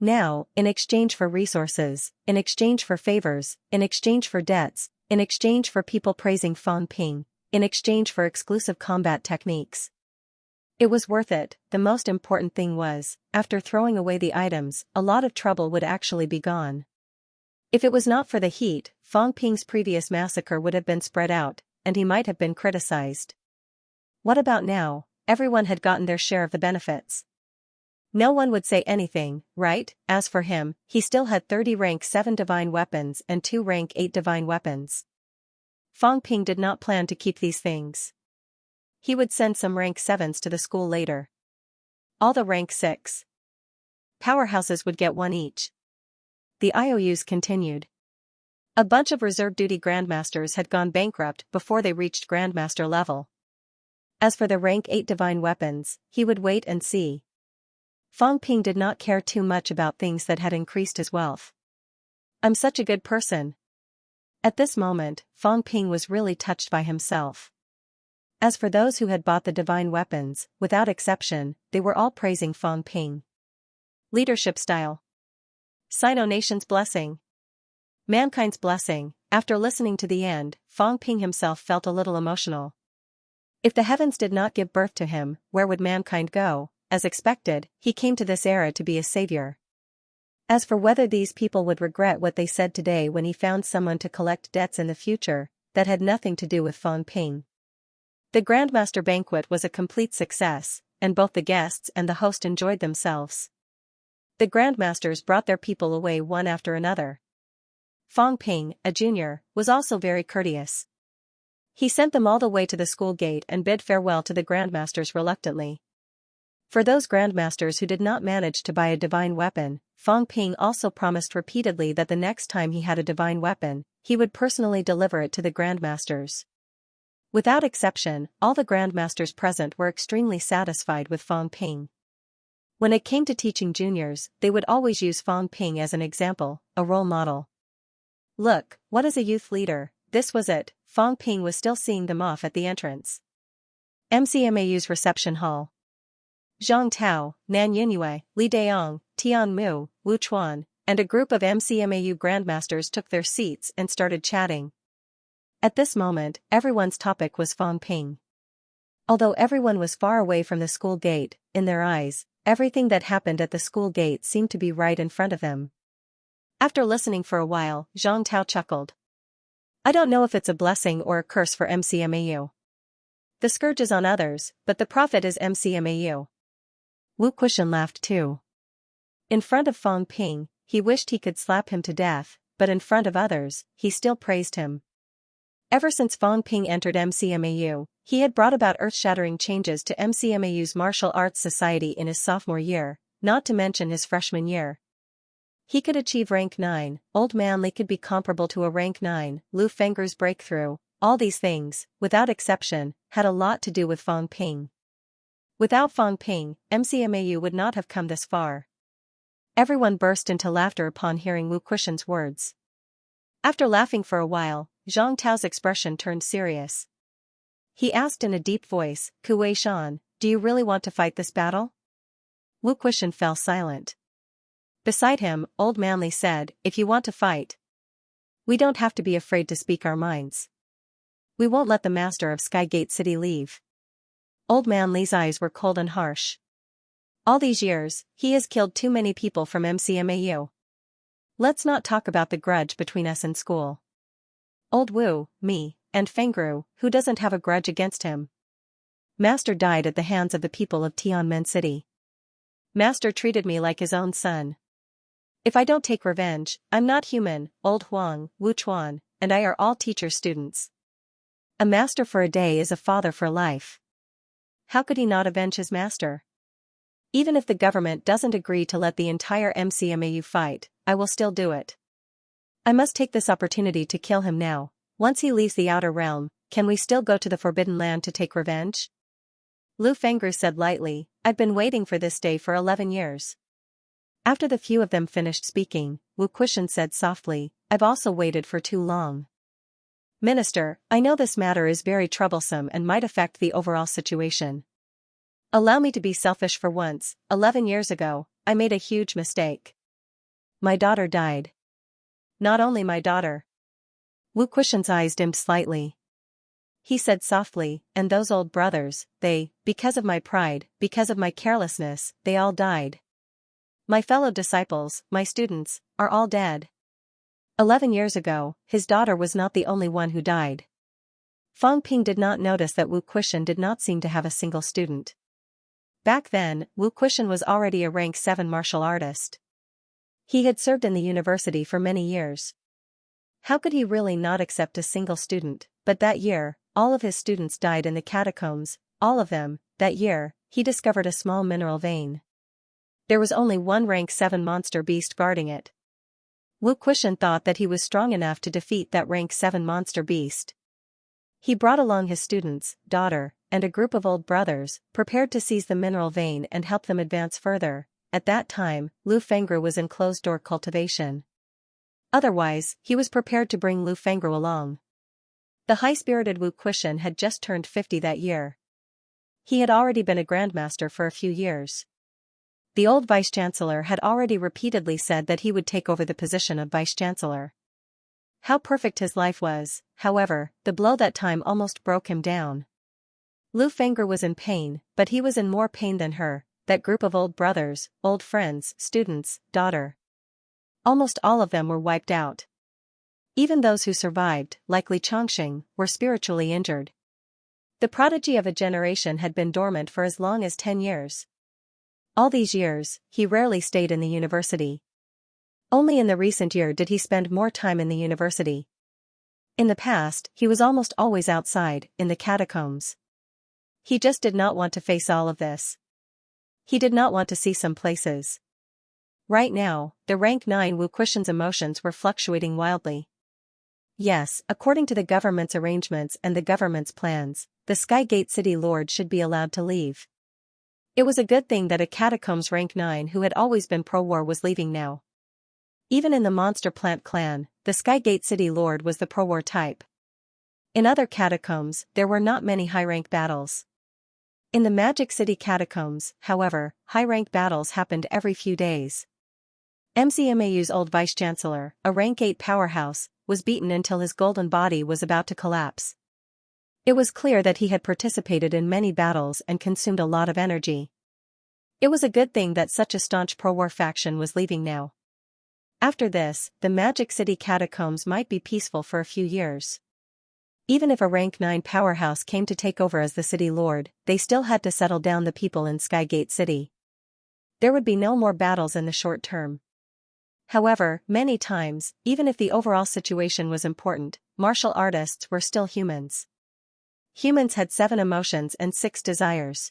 Now, in exchange for resources, in exchange for favors, in exchange for debts, in exchange for people praising Fangping, in exchange for exclusive combat techniques. It was worth it. The most important thing was, after throwing away the items, a lot of trouble would actually be gone. If it was not for the heat, Fangping's previous massacre would have been spread out, and he might have been criticized. What about now? Everyone had gotten their share of the benefits. No one would say anything, right? As for him, he still had 30 rank 7 divine weapons and 2 rank 8 divine weapons. Fangping did not plan to keep these things. He would send some rank 7s to the school later. All the rank 6 powerhouses would get one each. The IOUs continued. A bunch of reserve duty grandmasters had gone bankrupt before they reached grandmaster level. As for the rank 8 divine weapons, he would wait and see. Fangping did not care too much about things that had increased his wealth. "I'm such a good person." At this moment, Fangping was really touched by himself. As for those who had bought the divine weapons, without exception, they were all praising Fangping. Leadership style. Sino Nation's blessing. Mankind's blessing. After listening to the end, Fangping himself felt a little emotional. If the heavens did not give birth to him, where would mankind go? As expected, he came to this era to be a savior. As for whether these people would regret what they said today when he found someone to collect debts in the future, that had nothing to do with Fangping. The Grandmaster banquet was a complete success, and both the guests and the host enjoyed themselves. The Grandmasters brought their people away one after another. Fangping, a junior, was also very courteous. He sent them all the way to the school gate and bid farewell to the Grandmasters reluctantly. For those Grandmasters who did not manage to buy a divine weapon, Fangping also promised repeatedly that the next time he had a divine weapon, he would personally deliver it to the Grandmasters. Without exception, all the Grandmasters present were extremely satisfied with Fangping. When it came to teaching juniors, they would always use Fangping as an example, a role model. Look, what is a youth leader? This was it. Fangping was still seeing them off at the entrance. MCMAU's reception hall. Zhang Tao, Nan Yunyue, Li Daong, Tian Mu, Wu Chuan, and a group of MCMAU grandmasters took their seats and started chatting. At this moment, everyone's topic was Fangping. Although everyone was far away from the school gate, in their eyes, everything that happened at the school gate seemed to be right in front of them. After listening for a while, Zhang Tao chuckled. "I don't know if it's a blessing or a curse for MCMAU. The scourge is on others, but the prophet is MCMAU." Wu Kuxian laughed too. In front of Fangping, he wished he could slap him to death, but in front of others, he still praised him. Ever since Fangping entered MCMAU, he had brought about earth-shattering changes to MCMAU's martial arts society in his sophomore year, not to mention his freshman year. He could achieve rank 9, Old Man Li could be comparable to a rank 9, Lu Fengger's breakthrough. All these things, without exception, had a lot to do with Fangping. Without Fangping, MCMAU would not have come this far. Everyone burst into laughter upon hearing Wu Kuxian's words. After laughing for a while, Zhang Tao's expression turned serious. He asked in a deep voice, "Kuei Shan, do you really want to fight this battle?" Wu Kuxian fell silent. Beside him, Old Man Li said, "If you want to fight, we don't have to be afraid to speak our minds. We won't let the master of Skygate City leave." Old man Li's eyes were cold and harsh. All these years, he has killed too many people from MCMAU. Let's not talk about the grudge between us in school. Old Wu, me, and Fengru, who doesn't have a grudge against him. Master died at the hands of the people of Tianmen City. Master treated me like his own son. If I don't take revenge, I'm not human. Old Huang, Wu Chuan, and I are all teacher students. A master for a day is a father for life. How could he not avenge his master? Even if the government doesn't agree to let the entire MCMAU fight, I will still do it. I must take this opportunity to kill him now. Once he leaves the outer realm, can we still go to the Forbidden Land to take revenge? Lu Fengru said lightly, I've been waiting for this day for 11 years. After the few of them finished speaking, Wu Quishan said softly, I've also waited for too long. Minister, I know this matter is very troublesome and might affect the overall situation. Allow me to be selfish for once. 11 years ago, I made a huge mistake. My daughter died. Not only my daughter. Wu Quishan's eyes dimmed slightly. He said softly, and those old brothers, because of my pride, because of my carelessness, they all died. My fellow disciples, my students, are all dead. 11 years ago, his daughter was not the only one who died. Fang Ping did not notice that Wu Quishan did not seem to have a single student. Back then, Wu Quishan was already a rank 7 martial artist. He had served in the university for many years. How could he really not accept a single student? But that year, all of his students died in the catacombs, all of them. That year, he discovered a small mineral vein. There was only one rank 7 monster beast guarding it. Wu Quishan thought that he was strong enough to defeat that rank 7 monster beast. He brought along his students, daughter, and a group of old brothers, prepared to seize the mineral vein and help them advance further. At that time, Lu Fengru was in closed-door cultivation. Otherwise, he was prepared to bring Lu Fengru along. The high-spirited Wu Quishan had just turned 50 that year. He had already been a grandmaster for a few years. The old vice-chancellor had already repeatedly said that he would take over the position of vice-chancellor. How perfect his life was, however, the blow that time almost broke him down. Lu Fengru was in pain, but he was in more pain than her, that group of old brothers, old friends, students, daughter. Almost all of them were wiped out. Even those who survived, like Li Chongqing, were spiritually injured. The prodigy of a generation had been dormant for as long as 10 years. All these years, he rarely stayed in the university. Only in the recent year did he spend more time in the university. In the past, he was almost always outside, in the catacombs. He just did not want to face all of this. He did not want to see some places. Right now, the rank 9 Wu Quishan's emotions were fluctuating wildly. Yes, according to the government's arrangements and the government's plans, the Skygate City Lord should be allowed to leave. It was a good thing that a catacombs rank 9 who had always been pro-war was leaving now. Even in the Monster Plant clan, the Skygate City Lord was the pro-war type. In other catacombs, there were not many high-rank battles. In the Magic City catacombs, however, high-rank battles happened every few days. MCMAU's old vice-chancellor, a rank 8 powerhouse, was beaten until his golden body was about to collapse. It was clear that he had participated in many battles and consumed a lot of energy. It was a good thing that such a staunch pro-war faction was leaving now. After this, the Magic City catacombs might be peaceful for a few years. Even if a rank 9 powerhouse came to take over as the city lord, they still had to settle down the people in Skygate City. There would be no more battles in the short term. However, many times, even if the overall situation was important, martial artists were still humans. Humans had 7 emotions and 6 desires.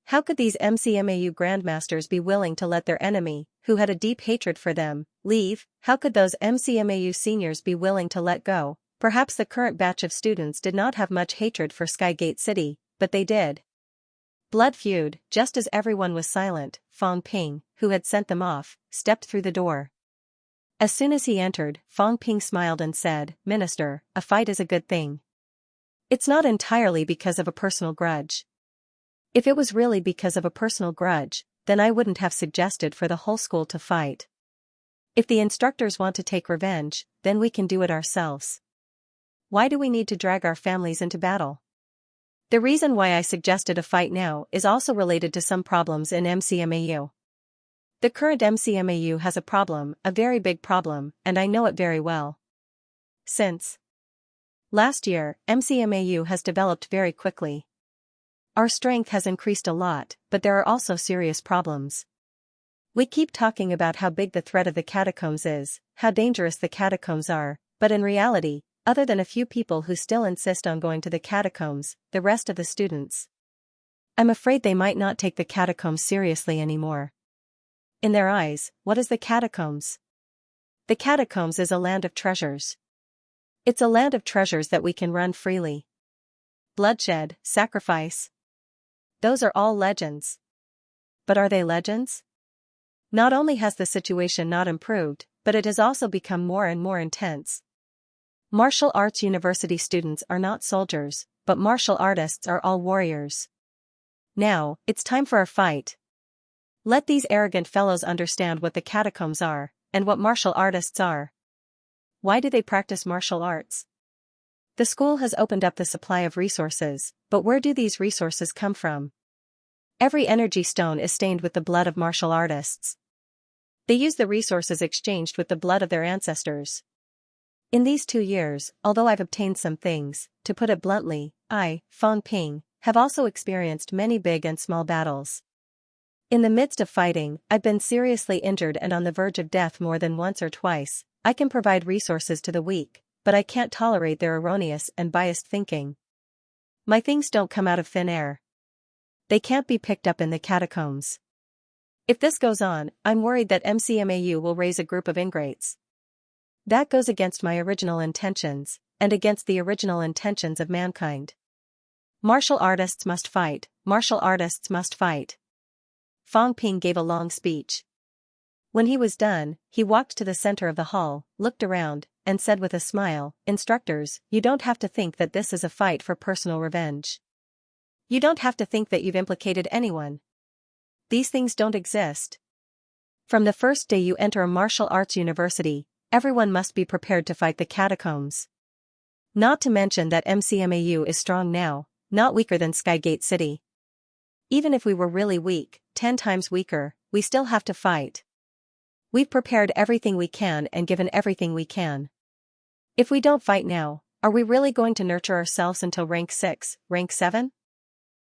How could these MCMAU grandmasters be willing to let their enemy, who had a deep hatred for them, leave? How could those MCMAU seniors be willing to let go? Perhaps the current batch of students did not have much hatred for Skygate City, but they did. Blood feud. Just as everyone was silent, Fang Ping, who had sent them off, stepped through the door. As soon as he entered, Fang Ping smiled and said, Minister, a fight is a good thing. It's not entirely because of a personal grudge. If it was really because of a personal grudge, then I wouldn't have suggested for the whole school to fight. If the instructors want to take revenge, then we can do it ourselves. Why do we need to drag our families into battle? The reason why I suggested a fight now is also related to some problems in MCMAU. The current MCMAU has a problem, a very big problem, and I know it very well. Since last year, MCMAU has developed very quickly. Our strength has increased a lot, but there are also serious problems. We keep talking about how big the threat of the catacombs is, how dangerous the catacombs are, but in reality, other than a few people who still insist on going to the catacombs, the rest of the students, I'm afraid they might not take the catacombs seriously anymore. In their eyes, what is the catacombs? The catacombs is a land of treasures. It's a land of treasures that we can run freely. Bloodshed, sacrifice. Those are all legends. But are they legends? Not only has the situation not improved, but it has also become more and more intense. Martial arts university students are not soldiers, but martial artists are all warriors. Now, it's time for a fight. Let these arrogant fellows understand what the catacombs are, and what martial artists are. Why do they practice martial arts? The school has opened up the supply of resources, but where do these resources come from? Every energy stone is stained with the blood of martial artists. They use the resources exchanged with the blood of their ancestors. In these 2 years, although I've obtained some things, to put it bluntly, I, Fang Ping, have also experienced many big and small battles. In the midst of fighting, I've been seriously injured and on the verge of death more than once or twice. I can provide resources to the weak, but I can't tolerate their erroneous and biased thinking. My things don't come out of thin air. They can't be picked up in the catacombs. If this goes on, I'm worried that MCMAU will raise a group of ingrates. That goes against my original intentions, and against the original intentions of mankind. Martial artists must fight, martial artists must fight. Fang Ping gave a long speech. When he was done, he walked to the center of the hall, looked around, and said with a smile, "Instructors, you don't have to think that this is a fight for personal revenge. You don't have to think that you've implicated anyone. These things don't exist. From the first day you enter a martial arts university, everyone must be prepared to fight the catacombs. Not to mention that MCMAU is strong now, not weaker than Skygate City. Even if we were really weak, 10 times weaker, we still have to fight. We've prepared everything we can and given everything we can. If we don't fight now, are we really going to nurture ourselves until rank 6, rank 7?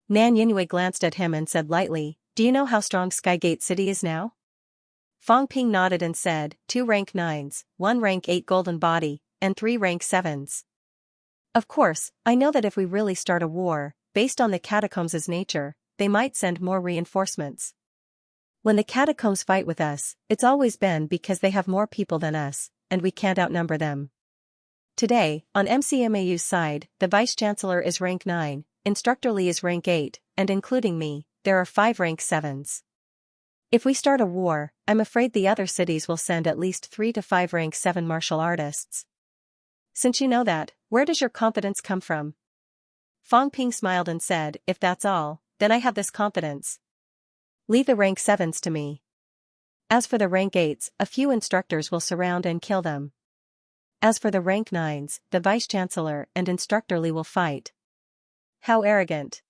Nan Yinhui glanced at him and said lightly, "Do you know how strong Skygate City is now?" Fang Ping nodded and said, 2 rank 9s, 1 rank 8 golden body, and 3 rank 7s. Of course, I know that if we really start a war, based on the catacombs' nature, they might send more reinforcements. When the catacombs fight with us, it's always been because they have more people than us, and we can't outnumber them. Today, on MCMAU's side, the Vice-Chancellor is rank 9, Instructor Li is rank 8, and including me, there are 5 rank 7s. If we start a war, I'm afraid the other cities will send at least 3 to 5 rank 7 martial artists. Since you know that, where does your confidence come from? Fang Ping smiled and said, "If that's all, then I have this confidence. Leave the rank 7s to me. As for the rank 8s, a few instructors will surround and kill them. As for the rank 9s, the Vice-Chancellor and Instructor Li will fight." How arrogant.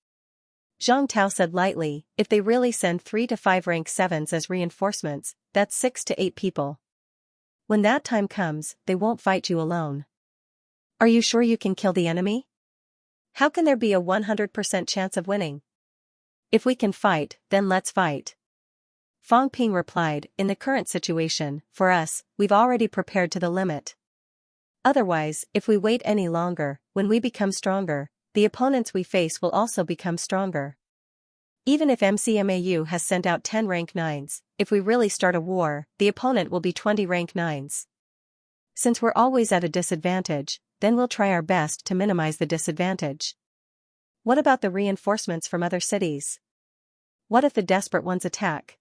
Zhang Tao said lightly, "If they really send 3 to 5 rank 7s as reinforcements, that's 6 to 8 people. When that time comes, they won't fight you alone. Are you sure you can kill the enemy? How can there be a 100% chance of winning? If we can fight, then let's fight." Fang Ping replied, "In the current situation, for us, we've already prepared to the limit. Otherwise, if we wait any longer, when we become stronger, the opponents we face will also become stronger. Even if MCMAU has sent out 10 rank 9s, if we really start a war, the opponent will be 20 rank 9s. Since we're always at a disadvantage, then we'll try our best to minimize the disadvantage. What about the reinforcements from other cities? What if the desperate ones attack?"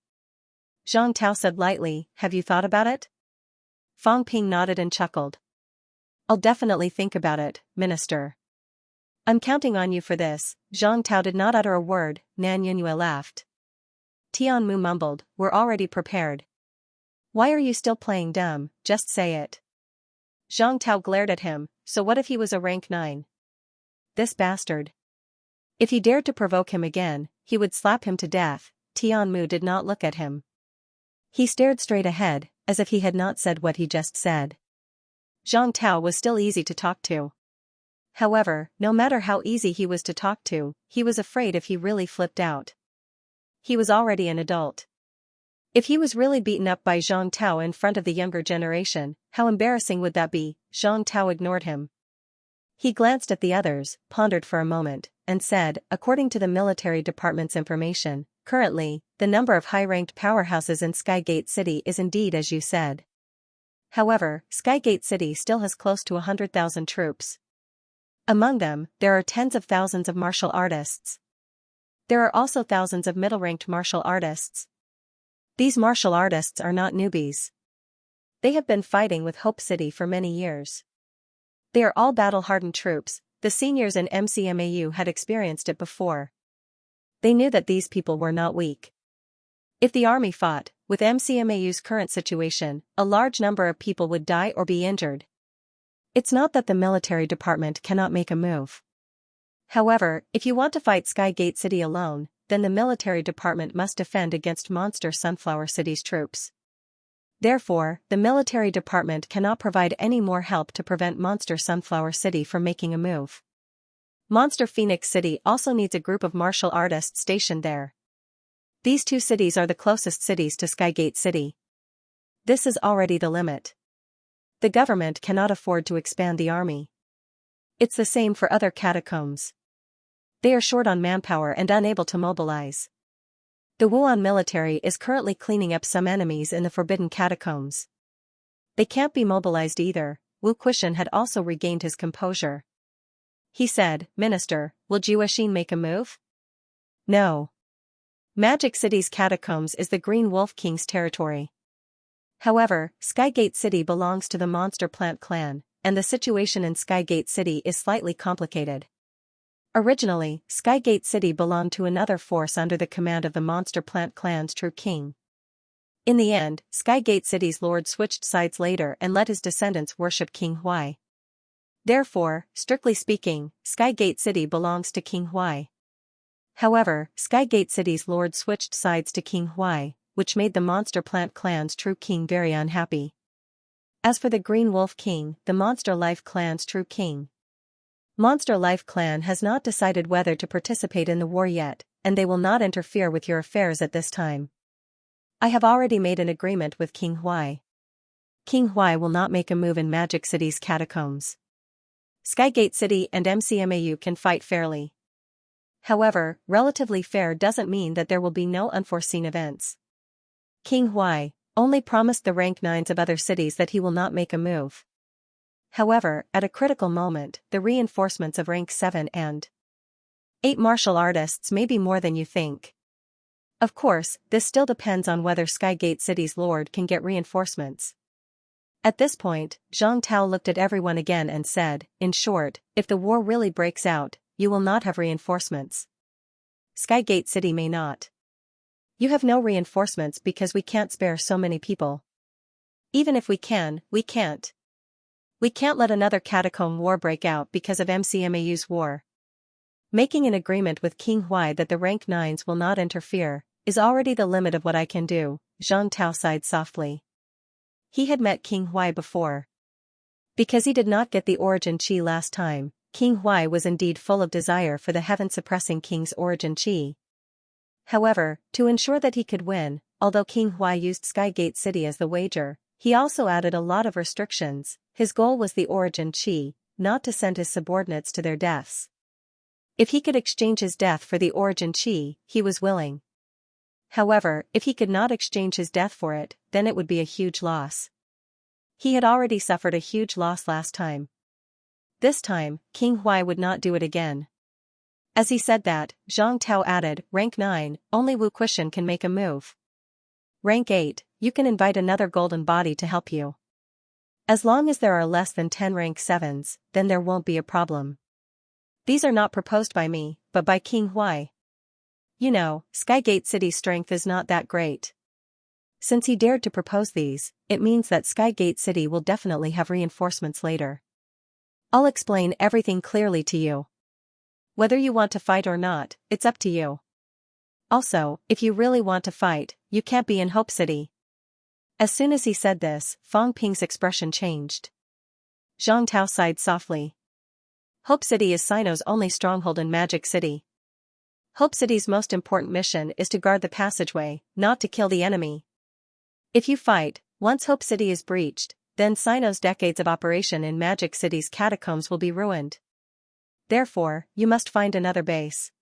Zhang Tao said lightly, "Have you thought about it?" Fang Ping nodded and chuckled. "I'll definitely think about it, Minister. I'm counting on you for this." Zhang Tao did not utter a word. Nan Yinhui laughed. Tian Mu mumbled, "We're already prepared. Why are you still playing dumb? Just say it." Zhang Tao glared at him, "So what if he was a rank 9? This bastard." If he dared to provoke him again, he would slap him to death. Tianmu did not look at him. He stared straight ahead, as if he had not said what he just said. Zhang Tao was still easy to talk to. However, no matter how easy he was to talk to, he was afraid if he really flipped out. He was already an adult. If he was really beaten up by Zhang Tao in front of the younger generation, how embarrassing would that be? Zhang Tao ignored him. He glanced at the others, pondered for a moment, and said, according to the military department's information, currently, the number of high-ranked powerhouses in Skygate City is indeed as you said. However, Skygate City still has close to 100,000 troops. Among them, there are tens of thousands of martial artists. There are also thousands of middle-ranked martial artists. These martial artists are not newbies. They have been fighting with Hope City for many years. They are all battle-hardened troops. The seniors in MCMAU had experienced it before. They knew that these people were not weak. If the army fought, with MCMAU's current situation, a large number of people would die or be injured. It's not that the military department cannot make a move. However, if you want to fight Skygate City alone, then the military department must defend against Monster Sunflower City's troops. Therefore, the military department cannot provide any more help to prevent Monster Sunflower City from making a move. Monster Phoenix City also needs a group of martial artists stationed there. These two cities are the closest cities to Skygate City. This is already the limit. The government cannot afford to expand the army. It's the same for other catacombs. They are short on manpower and unable to mobilize. The Wuan military is currently cleaning up some enemies in the Forbidden Catacombs. They can't be mobilized either. Wu Quishan had also regained his composure. He said, Minister, will Jiuexin make a move? No. Magic City's catacombs is the Green Wolf King's territory. However, Skygate City belongs to the Monster Plant clan, and the situation in Skygate City is slightly complicated. Originally, Skygate City belonged to another force under the command of the Monster Plant clan's true king. In the end, Skygate City's lord switched sides later and let his descendants worship King Huai. Therefore, strictly speaking, Skygate City belongs to King Huai. However, Skygate City's lord switched sides to King Huai, which made the Monster Plant clan's true king very unhappy. As for the Green Wolf King, the Monster Life clan's true king, Monster Life clan has not decided whether to participate in the war yet, and they will not interfere with your affairs at this time. I have already made an agreement with King Huai. King Huai will not make a move in Magic City's catacombs. Skygate City and MCMAU can fight fairly. However, relatively fair doesn't mean that there will be no unforeseen events. King Huai only promised the rank 9s of other cities that he will not make a move. However, at a critical moment, the reinforcements of rank 7 and 8 martial artists may be more than you think. Of course, this still depends on whether Skygate City's lord can get reinforcements. At this point, Zhang Tao looked at everyone again and said, in short, if the war really breaks out, you will not have reinforcements. Skygate City may not. You have no reinforcements because we can't spare so many people. Even if we can, we can't. We can't let another catacomb war break out because of MCMAU's war. Making an agreement with King Huai that the rank 9s will not interfere is already the limit of what I can do. Zhang Tao sighed softly. He had met King Huai before. Because he did not get the origin chi last time, King Huai was indeed full of desire for the heaven-suppressing king's origin chi. However, to ensure that he could win, although King Huai used Skygate City as the wager, he also added a lot of restrictions. His goal was the origin chi, not to send his subordinates to their deaths. If he could exchange his death for the origin chi, he was willing. However, if he could not exchange his death for it, then it would be a huge loss. He had already suffered a huge loss last time. This time, King Huai would not do it again. As he said that, Zhang Tao added, rank 9, only Wu Quishan can make a move. Rank 8, you can invite another golden body to help you. As long as there are less than 10 rank 7s, then there won't be a problem. These are not proposed by me, but by King Huai. You know, Skygate City's strength is not that great. Since he dared to propose these, it means that Skygate City will definitely have reinforcements later. I'll explain everything clearly to you. Whether you want to fight or not, it's up to you. Also, if you really want to fight, you can't be in Hope City. As soon as he said this, Fang Ping's expression changed. Zhang Tao sighed softly. Hope City is Sino's only stronghold in Magic City. Hope City's most important mission is to guard the passageway, not to kill the enemy. If you fight, once Hope City is breached, then Sino's decades of operation in Magic City's catacombs will be ruined. Therefore, you must find another base.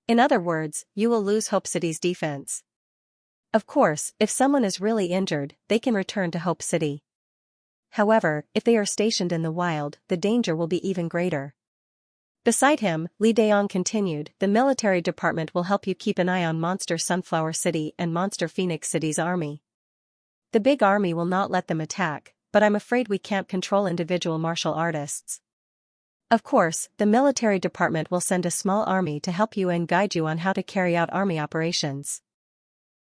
In other words, you will lose Hope City's defense. Of course, if someone is really injured, they can return to Hope City. However, if they are stationed in the wild, the danger will be even greater. Beside him, Li Daong continued, the military department will help you keep an eye on Monster Sunflower City and Monster Phoenix City's army. The big army will not let them attack, but I'm afraid we can't control individual martial artists. Of course, the military department will send a small army to help you and guide you on how to carry out army operations.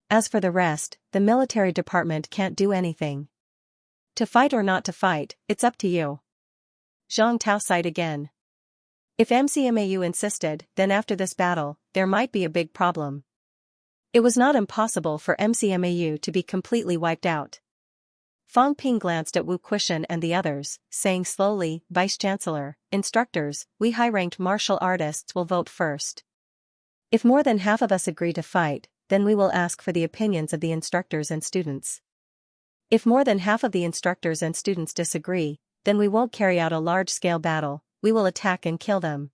As for the rest, the military department can't do anything. To fight or not to fight, it's up to you. Zhang Tao sighed again. If MCMAU insisted, then after this battle, there might be a big problem. It was not impossible for MCMAU to be completely wiped out. Fang Ping glanced at Wu Quishan and the others, saying slowly, Vice-Chancellor, instructors, we high-ranked martial artists will vote first. If more than half of us agree to fight, then we will ask for the opinions of the instructors and students. If more than half of the instructors and students disagree, then we won't carry out a large-scale battle, we will attack and kill them.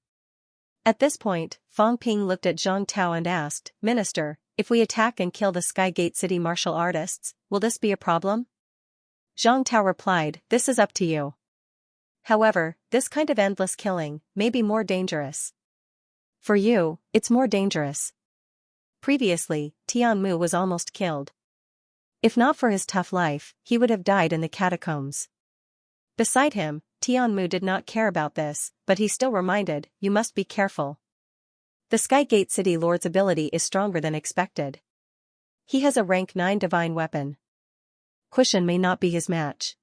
At this point, Fang Ping looked at Zhang Tao and asked, Minister, if we attack and kill the Skygate City martial artists, will this be a problem? Zhang Tao replied, this is up to you. However, this kind of endless killing may be more dangerous. For you, it's more dangerous. Previously, Tianmu was almost killed. If not for his tough life, he would have died in the catacombs. Beside him, Tianmu did not care about this, but he still reminded, you must be careful. The Skygate City Lord's ability is stronger than expected. He has a rank 9 divine weapon. Quishan may not be his match.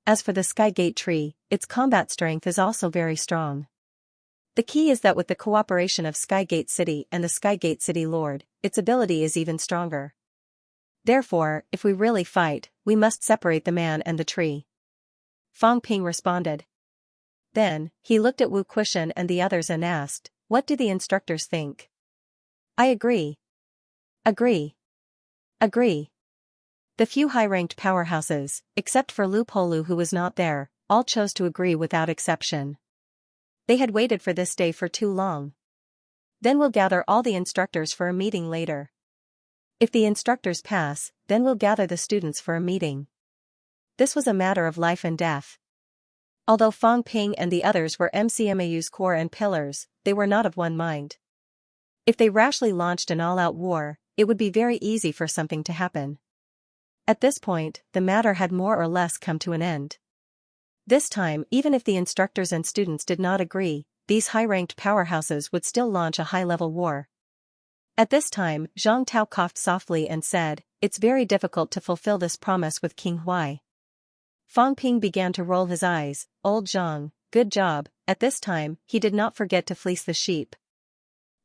As for the Skygate tree, its combat strength is also very strong. The key is that with the cooperation of Skygate City and the Skygate City Lord, its ability is even stronger. Therefore, if we really fight, we must separate the man and the tree. Fang Ping responded. Then, he looked at Wu Quishan and the others and asked, what do the instructors think? I agree. Agree. Agree. The few high-ranked powerhouses, except for Lu Polu who was not there, all chose to agree without exception. They had waited for this day for too long. Then we'll gather all the instructors for a meeting later. If the instructors pass, then we'll gather the students for a meeting. This was a matter of life and death. Although Fang Ping and the others were MCMAU's core and pillars, they were not of one mind. If they rashly launched an all-out war, it would be very easy for something to happen. At this point, the matter had more or less come to an end. This time, even if the instructors and students did not agree, these high-ranked powerhouses would still launch a high-level war. At this time, Zhang Tao coughed softly and said, it's very difficult to fulfill this promise with King Huai. Fang Ping began to roll his eyes, old Zhang, good job. At this time, he did not forget to fleece the sheep.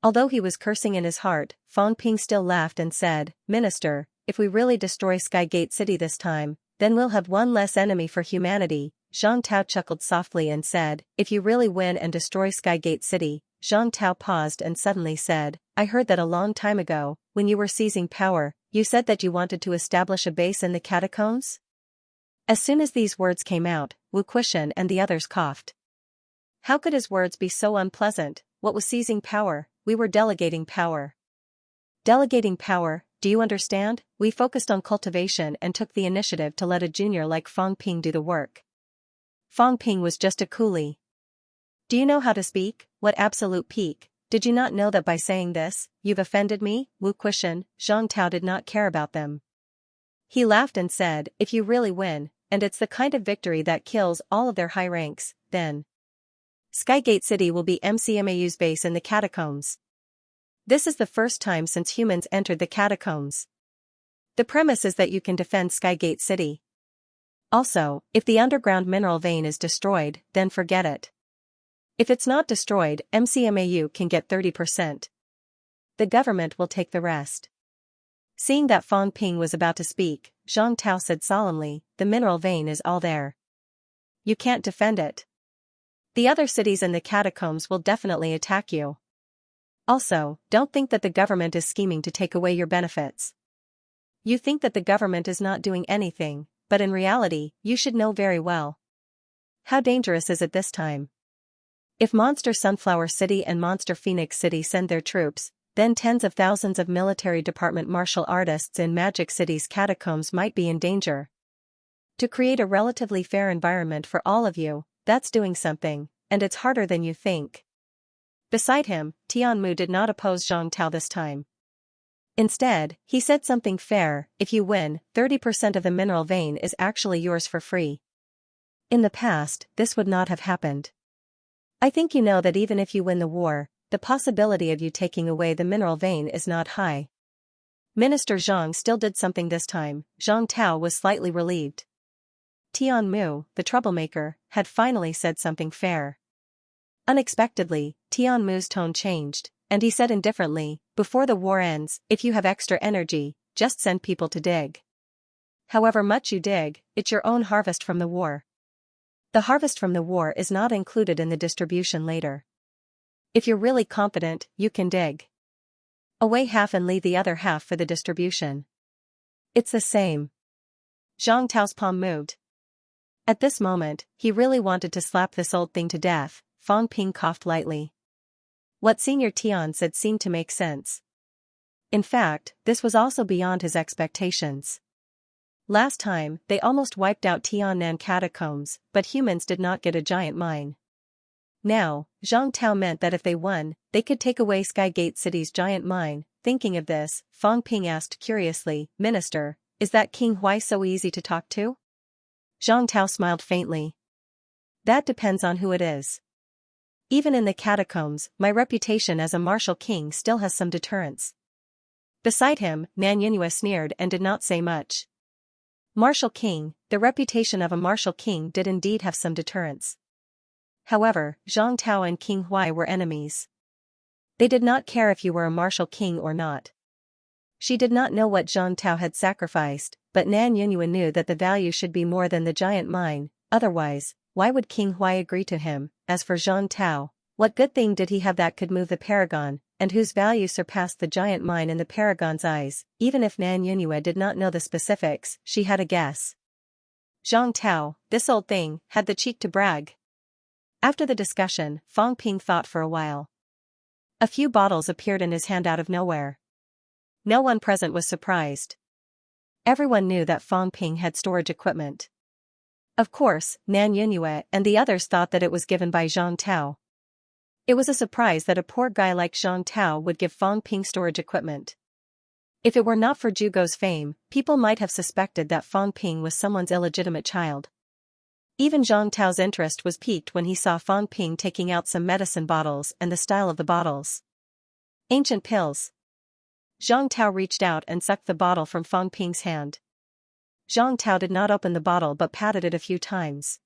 Although he was cursing in his heart, Fang Ping still laughed and said, Minister, if we really destroy Skygate City this time, then we'll have one less enemy for humanity. Zhang Tao chuckled softly and said, if you really win and destroy Skygate City. Zhang Tao paused and suddenly said, I heard that a long time ago, when you were seizing power, you said that you wanted to establish a base in the catacombs? As soon as these words came out, Wu Quishan and the others coughed. How could his words be so unpleasant? What was seizing power? We were delegating power. Delegating power, do you understand? We focused on cultivation and took the initiative to let a junior like Fang Ping do the work. Fang Ping was just a coolie. Do you know how to speak? What absolute peak? Did you not know that by saying this, you've offended me? Wu Quishan, Zhang Tao did not care about them. He laughed and said, if you really win, and it's the kind of victory that kills all of their high ranks, then Skygate City will be MCMAU's base in the catacombs. This is the first time since humans entered the catacombs. The premise is that you can defend Skygate City. Also, if the underground mineral vein is destroyed, then forget it. If it's not destroyed, MCMAU can get 30%. The government will take the rest. Seeing that Fang Ping was about to speak, Zhang Tao said solemnly, the mineral vein is all there. You can't defend it. The other cities in the catacombs will definitely attack you. Also, don't think that the government is scheming to take away your benefits. You think that the government is not doing anything, but in reality, you should know very well. How dangerous is it this time? If Monster Sunflower City and Monster Phoenix City send their troops, then tens of thousands of military department martial artists in Magic City's catacombs might be in danger. To create a relatively fair environment for all of you, that's doing something, and it's harder than you think. Beside him, Tianmu did not oppose Zhang Tao this time. Instead, he said something fair, if you win, 30% of the mineral vein is actually yours for free. In the past, this would not have happened. I think you know that even if you win the war, the possibility of you taking away the mineral vein is not high. Minister Zhang still did something this time. Zhang Tao was slightly relieved. Tianmu, the troublemaker, had finally said something fair. Unexpectedly, Tianmu's tone changed, and he said indifferently, before the war ends, if you have extra energy, just send people to dig. However much you dig, it's your own harvest from the war. The harvest from the war is not included in the distribution later. If you're really confident, you can dig away half and leave the other half for the distribution. It's the same. Zhang Tao's palm moved. At this moment, he really wanted to slap this old thing to death. Fang Ping coughed lightly. What Senior Tian said seemed to make sense. In fact, this was also beyond his expectations. Last time, they almost wiped out Tiannan catacombs, but humans did not get a giant mine. Now, Zhang Tao meant that if they won, they could take away Skygate City's giant mine. Thinking of this, Fang Ping asked curiously, Minister, is that King Huai so easy to talk to? Zhang Tao smiled faintly. That depends on who it is. Even in the catacombs, my reputation as a martial king still has some deterrence. Beside him, Nan Yinhua sneered and did not say much. Martial king, the reputation of a martial king did indeed have some deterrence. However, Zhang Tao and King Huai were enemies. They did not care if you were a martial king or not. She did not know what Zhang Tao had sacrificed, but Nan Yinhua knew that the value should be more than the giant mine, otherwise, why would King Huai agree to him? As for Zhang Tao, what good thing did he have that could move the paragon, and whose value surpassed the giant mine in the paragon's eyes? Even if Nan Yinhua did not know the specifics, she had a guess. Zhang Tao, this old thing, had the cheek to brag. After the discussion, Fang Ping thought for a while. A few bottles appeared in his hand out of nowhere. No one present was surprised. Everyone knew that Fang Ping had storage equipment. Of course, Nan Yinhua and the others thought that it was given by Zhang Tao. It was a surprise that a poor guy like Zhang Tao would give Fang Ping storage equipment. If it were not for Zhugo's fame, people might have suspected that Fang Ping was someone's illegitimate child. Even Zhang Tao's interest was piqued when he saw Fang Ping taking out some medicine bottles and the style of the bottles. Ancient pills. Zhang Tao reached out and sucked the bottle from Fang Ping's hand. Zhang Tao did not open the bottle but patted it a few times.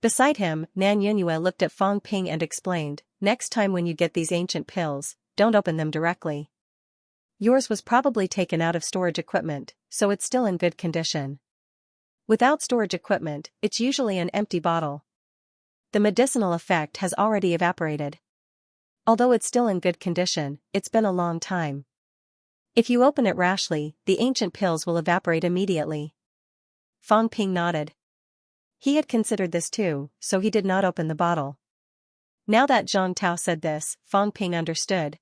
Beside him, Nan Yinhua looked at Fang Ping and explained, next time when you get these ancient pills, don't open them directly. Yours was probably taken out of storage equipment, so it's still in good condition. Without storage equipment, it's usually an empty bottle. The medicinal effect has already evaporated. Although it's still in good condition, it's been a long time. If you open it rashly, the ancient pills will evaporate immediately. Fang Ping nodded. He had considered this too, so he did not open the bottle. Now that Zhang Tao said this, Fang Ping understood.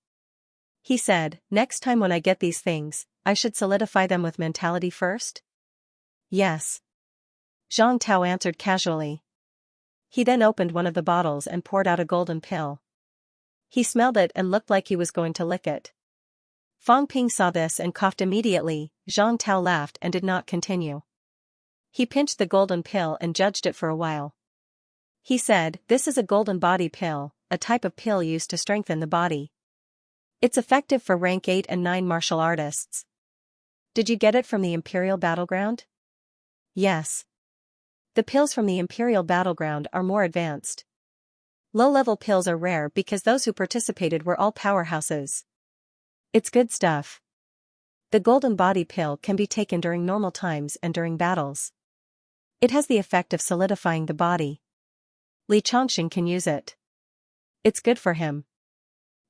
He said, next time when I get these things, I should solidify them with mentality first? Yes. Zhang Tao answered casually. He then opened one of the bottles and poured out a golden pill. He smelled it and looked like he was going to lick it. Fang Ping saw this and coughed immediately. Zhang Tao laughed and did not continue. He pinched the golden pill and judged it for a while. He said, this is a golden body pill, a type of pill used to strengthen the body. It's effective for rank 8 and 9 martial artists. Did you get it from the Imperial Battleground? Yes. The pills from the Imperial Battleground are more advanced. Low-level pills are rare because those who participated were all powerhouses. It's good stuff. The golden body pill can be taken during normal times and during battles. It has the effect of solidifying the body. Li Chongqing can use it. It's good for him.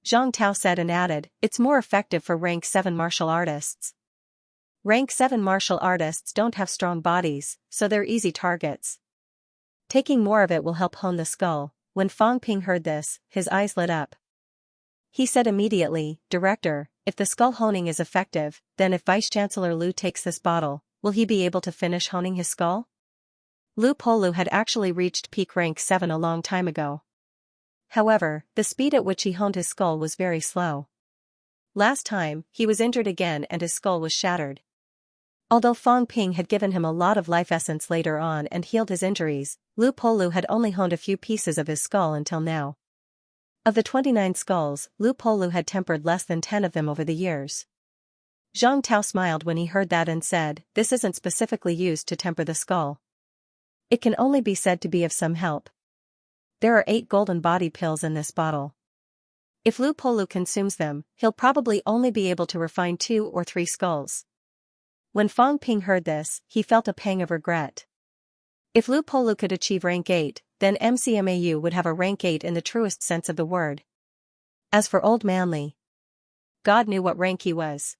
Zhang Tao said and added, it's more effective for rank 7 martial artists. Rank 7 martial artists don't have strong bodies, so they're easy targets. Taking more of it will help hone the skull. When Fang Ping heard this, his eyes lit up. He said immediately, Director, if the skull honing is effective, then if Vice-Chancellor Lu takes this bottle, will he be able to finish honing his skull? Lu Polu had actually reached peak rank 7 a long time ago. However, the speed at which he honed his skull was very slow. Last time, he was injured again and his skull was shattered. Although Fang Ping had given him a lot of life essence later on and healed his injuries, Lu Polu had only honed a few pieces of his skull until now. Of the 29 skulls, Lu Polu had tempered less than 10 of them over the years. Zhang Tao smiled when he heard that and said, this isn't specifically used to temper the skull. It can only be said to be of some help. There are 8 golden body pills in this bottle. If Lu Polu consumes them, he'll probably only be able to refine 2 or 3 skulls. When Fang Ping heard this, he felt a pang of regret. If Lu Polu could achieve rank 8, then MCMAU would have a rank 8 in the truest sense of the word. As for Old Manly, God knew what rank he was.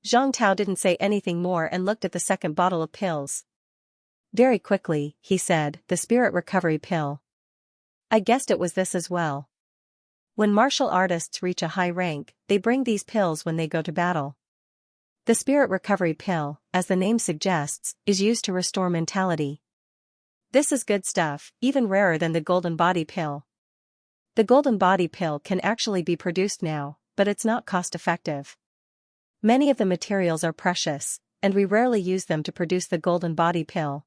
Zhang Tao didn't say anything more and looked at the second bottle of pills. Very quickly, he said, the spirit recovery pill. I guessed it was this as well. When martial artists reach a high rank, they bring these pills when they go to battle. The spirit recovery pill, as the name suggests, is used to restore mentality. This is good stuff, even rarer than the golden body pill. The golden body pill can actually be produced now, but it's not cost-effective. Many of the materials are precious, and we rarely use them to produce the golden body pill.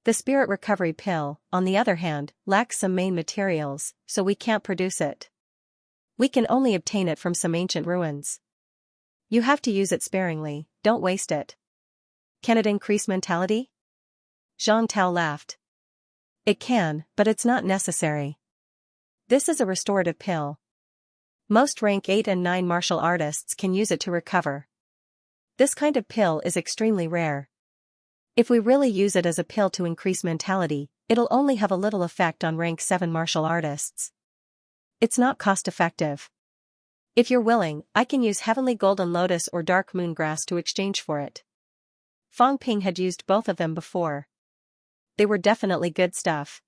The spirit recovery pill, on the other hand, lacks some main materials, so we can't produce it. We can only obtain it from some ancient ruins. You have to use it sparingly, don't waste it. Can it increase mentality? Zhang Tao laughed. It can, but it's not necessary. This is a restorative pill. Most rank 8 and 9 martial artists can use it to recover. This kind of pill is extremely rare. If we really use it as a pill to increase mentality, it'll only have a little effect on rank 7 martial artists. It's not cost-effective. If you're willing, I can use Heavenly Golden Lotus or Dark Moon Grass to exchange for it. Fang Ping had used both of them before. They were definitely good stuff.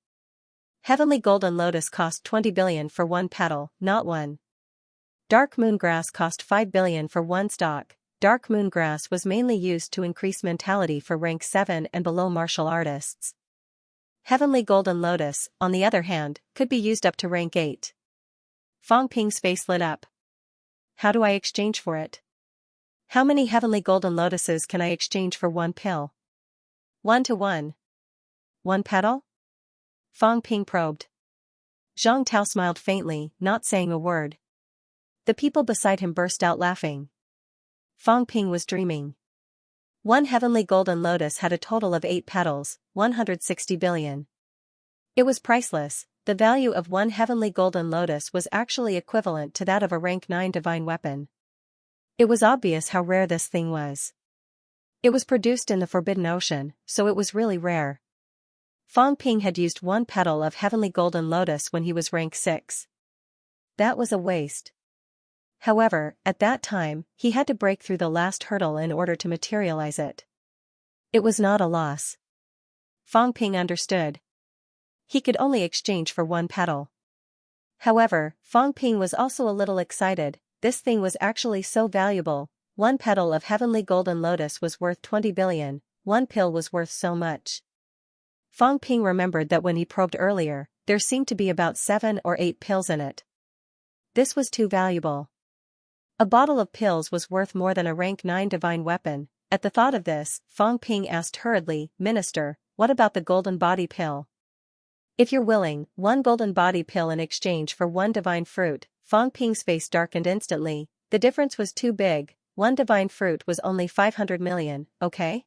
Heavenly Golden Lotus cost 20 billion for one petal, not one. Dark Moon Grass cost 5 billion for one stalk. Dark Moon Grass was mainly used to increase mentality for rank 7 and below martial artists. Heavenly Golden Lotus, on the other hand, could be used up to rank 8. Fang Ping's face lit up. How do I exchange for it? How many Heavenly Golden Lotuses can I exchange for one pill? 1 to 1. 1 petal? Fang Ping probed. Zhang Tao smiled faintly, not saying a word. The people beside him burst out laughing. Fang Ping was dreaming. One Heavenly Golden Lotus had a total of 8 petals, 160 billion. It was priceless. The value of one Heavenly Golden Lotus was actually equivalent to that of a rank 9 divine weapon. It was obvious how rare this thing was. It was produced in the Forbidden Ocean, so it was really rare. Fang Ping had used 1 petal of Heavenly Golden Lotus when he was rank 6. That was a waste. However, at that time, he had to break through the last hurdle in order to materialize it. It was not a loss. Fang Ping understood. He could only exchange for 1 petal. However, Fang Ping was also a little excited. This thing was actually so valuable. 1 petal of Heavenly Golden Lotus was worth 20 billion, 1 pill was worth so much. Fang Ping remembered that when he probed earlier, there seemed to be about 7 or 8 pills in it. This was too valuable. A bottle of pills was worth more than a rank 9 divine weapon. At the thought of this, Fang Ping asked hurriedly, Minister, what about the golden body pill? If you're willing, 1 golden body pill in exchange for 1 divine fruit. Fang Ping's face darkened instantly. The difference was too big. 1 divine fruit was only 500 million, okay?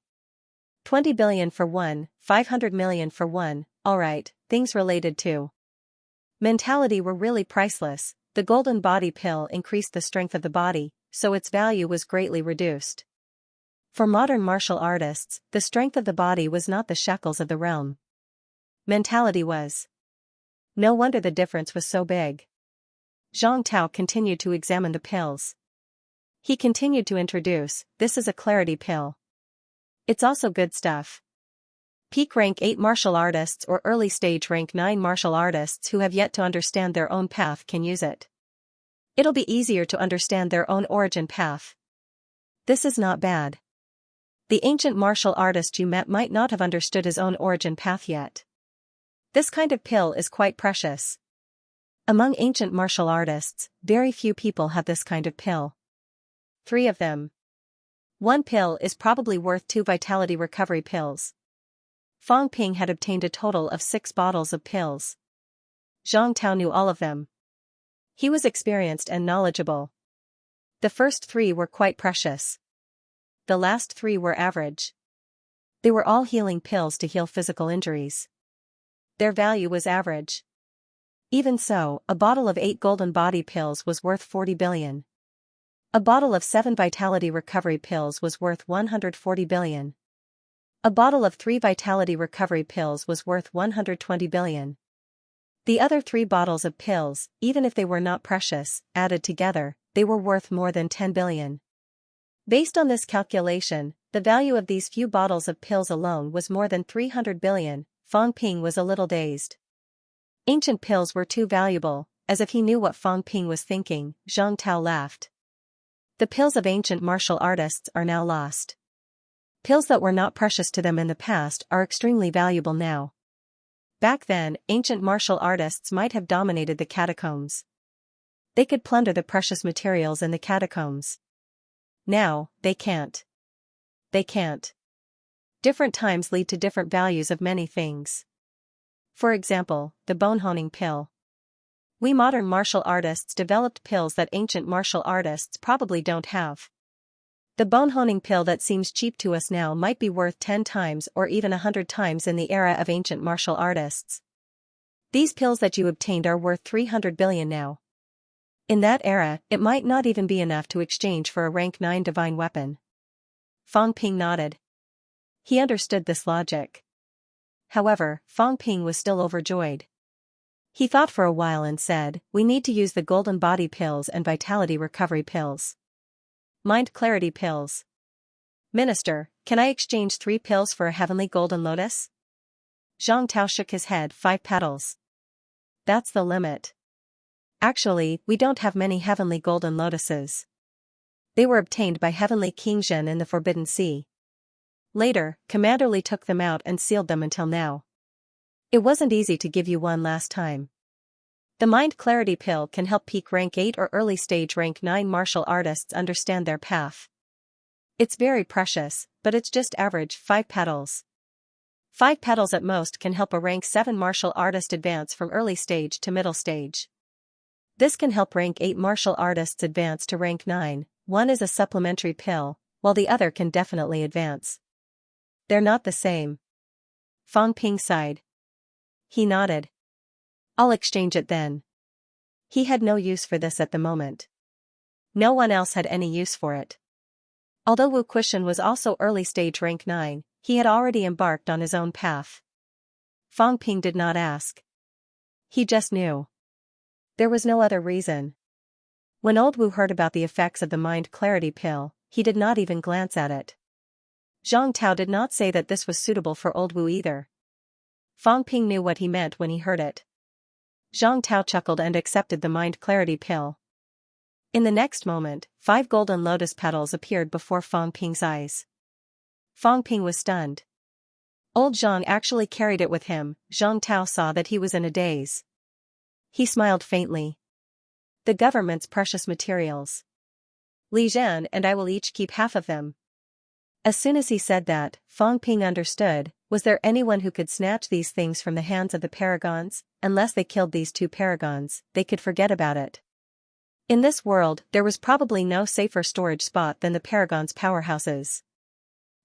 20 billion for 1, 500 million for 1, alright, things related to Mentality were really priceless. The golden body pill increased the strength of the body, so its value was greatly reduced. For modern martial artists, the strength of the body was not the shackles of the realm. Mentality was. No wonder the difference was so big. Zhang Tao continued to examine the pills. He continued to introduce, this is a clarity pill. It's also good stuff. Peak rank 8 martial artists or early stage rank 9 martial artists who have yet to understand their own path can use it. It'll be easier to understand their own origin path. This is not bad. The ancient martial artist you met might not have understood his own origin path yet. This kind of pill is quite precious. Among ancient martial artists, very few people have this kind of pill. 3 of them. One pill is probably worth 2 vitality recovery pills. Fang Ping had obtained a total of 6 bottles of pills. Zhang Tao knew all of them. He was experienced and knowledgeable. The first 3 were quite precious. The last 3 were average. They were all healing pills to heal physical injuries. Their value was average. Even so, a bottle of 8 golden body pills was worth 40 billion. A bottle of 7 vitality recovery pills was worth 140 billion. A bottle of 3 vitality recovery pills was worth 120 billion. The other 3 bottles of pills, even if they were not precious, added together, they were worth more than 10 billion. Based on this calculation, the value of these few bottles of pills alone was more than 300 billion. Fang Ping was a little dazed. Ancient pills were too valuable, as if he knew what Fang Ping was thinking. Zhang Tao laughed. The pills of ancient martial artists are now lost. Pills that were not precious to them in the past are extremely valuable now. Back then, ancient martial artists might have dominated the catacombs. They could plunder the precious materials in the catacombs. Now, they can't. They can't. Different times lead to different values of many things. For example, the bone honing pill. We modern martial artists developed pills that ancient martial artists probably don't have. The bone honing pill that seems cheap to us now might be worth 10 times or even 100 times in the era of ancient martial artists. These pills that you obtained are worth 300 billion now. In that era, it might not even be enough to exchange for a rank 9 divine weapon. Fang Ping nodded. He understood this logic. However, Fang Ping was still overjoyed. He thought for a while and said, we need to use the golden body pills and vitality recovery pills. Mind clarity pills. Minister, can I exchange 3 pills for a heavenly golden lotus? Zhang Tao shook his head. 5 petals. That's the limit. Actually, we don't have many heavenly golden lotuses. They were obtained by heavenly King Zhen in the Forbidden Sea. Later, Commander Li took them out and sealed them until now. It wasn't easy to give you one last time. The Mind Clarity Pill can help peak rank 8 or early stage rank 9 martial artists understand their path. It's very precious, but it's just average. 5 petals. 5 petals at most can help a rank 7 martial artist advance from early stage to middle stage. This can help rank 8 martial artists advance to rank 9. One is a supplementary pill, while the other can definitely advance. They're not the same. Fang Ping sighed. He nodded. I'll exchange it then. He had no use for this at the moment. No one else had any use for it. Although Wu Quishan was also early stage rank 9, he had already embarked on his own path. Fang Ping did not ask. He just knew. There was no other reason. When old Wu heard about the effects of the Mind Clarity Pill, he did not even glance at it. Zhang Tao did not say that this was suitable for old Wu either. Fang Ping knew what he meant when he heard it. Zhang Tao chuckled and accepted the Mind Clarity Pill. In the next moment, 5 golden lotus petals appeared before Fang Ping's eyes. Fang Ping was stunned. Old Zhang actually carried it with him. Zhang Tao saw that he was in a daze. He smiled faintly. The government's precious materials. Li Zhan and I will each keep half of them. As soon as he said that, Fang Ping understood. Was there anyone who could snatch these things from the hands of the paragons? Unless they killed these 2 paragons, they could forget about it. In this world, there was probably no safer storage spot than the paragons' powerhouses.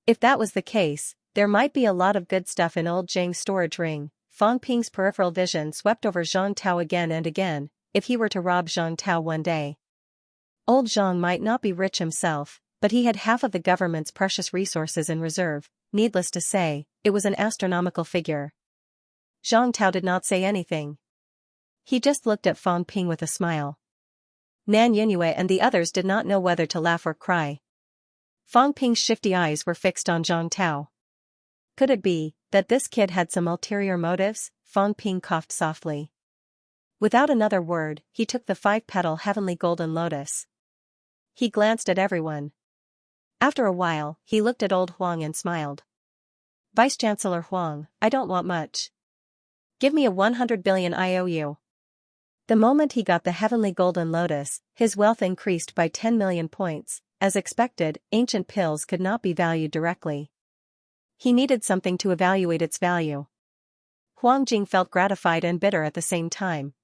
If that was the case, there might be a lot of good stuff in old Zhang's storage ring. Fang Ping's peripheral vision swept over Zhang Tao again and again. If he were to rob Zhang Tao one day. Old Zhang might not be rich himself, but he had half of the government's precious resources in reserve. Needless to say, it was an astronomical figure. Zhang Tao did not say anything. He just looked at Fang Ping with a smile. Nan Yingyue and the others did not know whether to laugh or cry. Fang Ping's shifty eyes were fixed on Zhang Tao. Could it be that this kid had some ulterior motives? Fang Ping coughed softly. Without another word, he took the 5-petal heavenly golden lotus. He glanced at everyone. After a while, he looked at old Huang and smiled. Vice-Chancellor Huang, I don't want much. Give me a 100 billion IOU. The moment he got the heavenly golden lotus, his wealth increased by 10 million points. As expected, ancient pills could not be valued directly. He needed something to evaluate its value. Huang Jing felt gratified and bitter at the same time.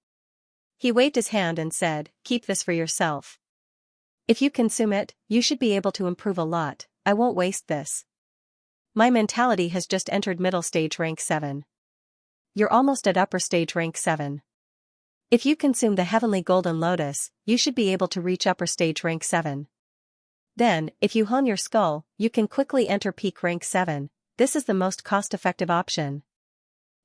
He waved his hand and said, keep this for yourself. If you consume it, you should be able to improve a lot. I won't waste this. My mentality has just entered middle stage rank 7. You're almost at upper stage rank 7. If you consume the heavenly golden lotus, you should be able to reach upper stage rank 7. Then, if you hone your skull, you can quickly enter peak rank 7. This is the most cost-effective option.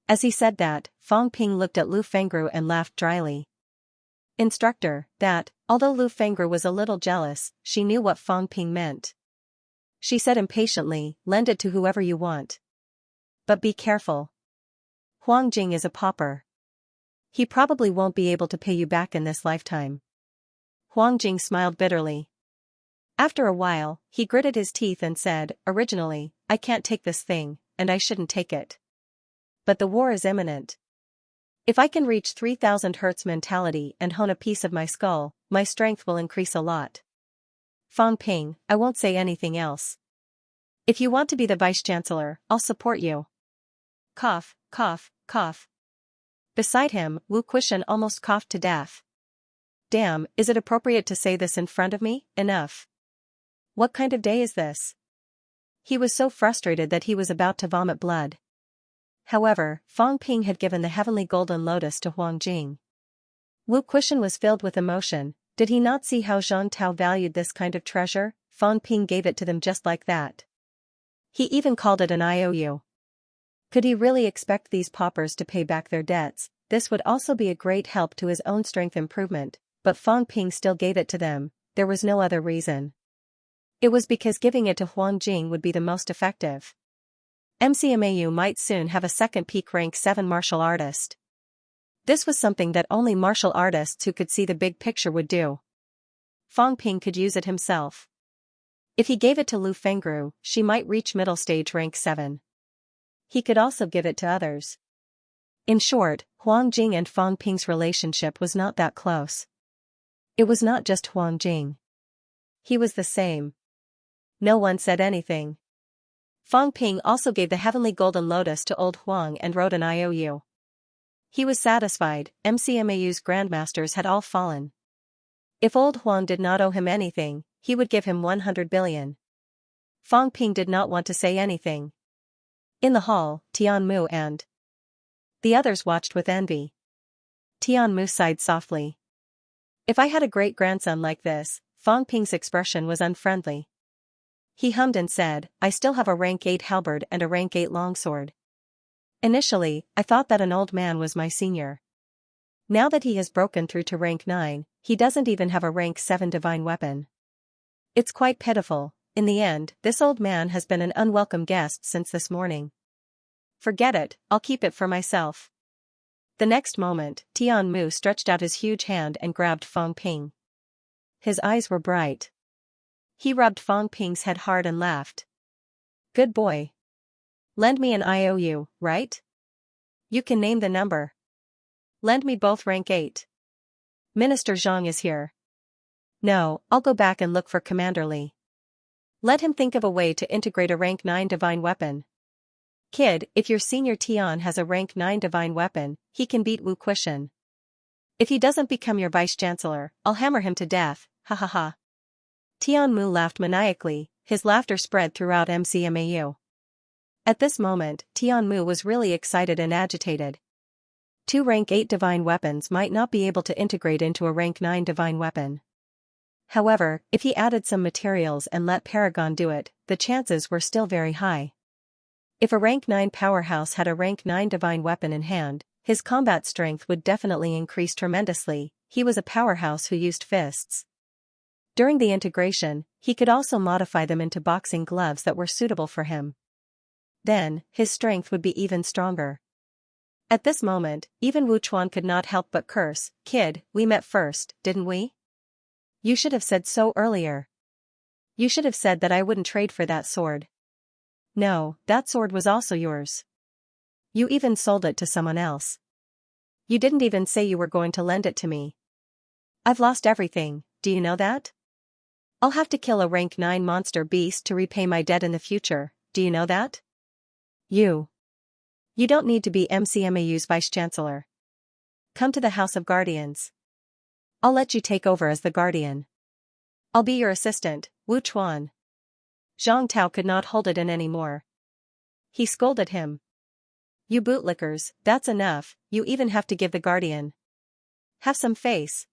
As he said that, Fang Ping looked at Lu Fengru and laughed dryly. Instructor, that, although Lu Fengru was a little jealous, she knew what Fang Ping meant. She said impatiently, lend it to whoever you want. But be careful. Huang Jing is a pauper. He probably won't be able to pay you back in this lifetime. Huang Jing smiled bitterly. After a while, he gritted his teeth and said, originally, I can't take this thing, and I shouldn't take it. But the war is imminent. If I can reach 3000 Hz mentality and hone a piece of my skull, my strength will increase a lot. Fang Ping, I won't say anything else. If you want to be the vice-chancellor, I'll support you. Cough, cough, cough. Beside him, Wu Quishan almost coughed to death. Damn, is it appropriate to say this in front of me? Enough. What kind of day is this? He was so frustrated that he was about to vomit blood. However, Fang Ping had given the heavenly golden lotus to Huang Jing. Wu Quishan was filled with emotion. Did he not see how Zhang Tao valued this kind of treasure? Fang Ping gave it to them just like that. He even called it an IOU. Could he really expect these paupers to pay back their debts? This would also be a great help to his own strength improvement, but Fang Ping still gave it to them. There was no other reason. It was because giving it to Huang Jing would be the most effective. MCMAU might soon have a second peak rank 7 martial artist. This was something that only martial artists who could see the big picture would do. Fang Ping could use it himself. If he gave it to Lu Fengru, she might reach middle stage rank 7. He could also give it to others. In short, Huang Jing and Fang Ping's relationship was not that close. It was not just Huang Jing. He was the same. No one said anything. Fang Ping also gave the heavenly golden lotus to old Huang and wrote an IOU. He was satisfied. MCMAU's grandmasters had all fallen. If old Huang did not owe him anything, he would give him 100 billion. Fang Ping did not want to say anything. In the hall, Tian Mu and the others watched with envy. Tian Mu sighed softly. If I had a great-grandson like this, Fang Ping's expression was unfriendly. He hummed and said, I still have a rank 8 halberd and a rank 8 longsword. Initially, I thought that an old man was my senior. Now that he has broken through to rank 9, he doesn't even have a rank 7 divine weapon. It's quite pitiful. In the end, this old man has been an unwelcome guest since this morning. Forget it, I'll keep it for myself. The next moment, Tian Mu stretched out his huge hand and grabbed Fang Ping. His eyes were bright. He rubbed Fang Ping's head hard and laughed. Good boy. Lend me an IOU, right? You can name the number. Lend me both rank 8. Minister Zhang is here. No, I'll go back and look for Commander Li. Let him think of a way to integrate a rank 9 divine weapon. Kid, if your senior Tian has a rank 9 divine weapon, he can beat Wu Quishan. If he doesn't become your vice-chancellor, I'll hammer him to death, ha ha ha. Tian Mu laughed maniacally, his laughter spread throughout MCMAU. At this moment, Tianmu was really excited and agitated. 2 rank 8 divine weapons might not be able to integrate into a rank 9 divine weapon. However, if he added some materials and let Paragon do it, the chances were still very high. If a rank 9 powerhouse had a rank 9 divine weapon in hand, his combat strength would definitely increase tremendously. He was a powerhouse who used fists. During the integration, he could also modify them into boxing gloves that were suitable for him. Then, his strength would be even stronger. At this moment, even Wu Chuan could not help but curse. "Kid, we met first, didn't we? You should have said so earlier. You should have said that I wouldn't trade for that sword. No, that sword was also yours. You even sold it to someone else. You didn't even say you were going to lend it to me. I've lost everything, do you know that? I'll have to kill a rank 9 monster beast to repay my debt in the future, do you know that? You don't need to be MCMAU's Vice-Chancellor. Come to the House of Guardians. I'll let you take over as the Guardian. I'll be your assistant, Wu Chuan." Zhang Tao could not hold it in anymore. He scolded him. "You bootlickers, that's enough, you even have to give the Guardian. Have some face."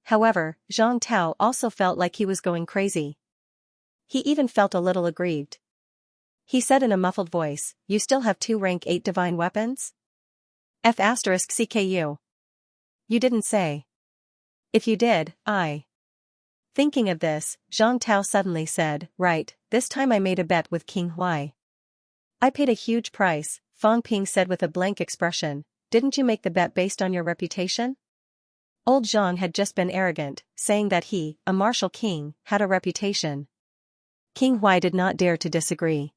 However, Zhang Tao also felt like he was going crazy. He even felt a little aggrieved. He said in a muffled voice, "You still have 2 rank 8 divine weapons? F***CKU. You didn't say. If you did, I..." Thinking of this, Zhang Tao suddenly said, "Right, this time I made a bet with King Huai. I paid a huge price," Fang Ping said with a blank expression. "Didn't you make the bet based on your reputation?" Old Zhang had just been arrogant, saying that he, a martial king, had a reputation. King Huai did not dare to disagree.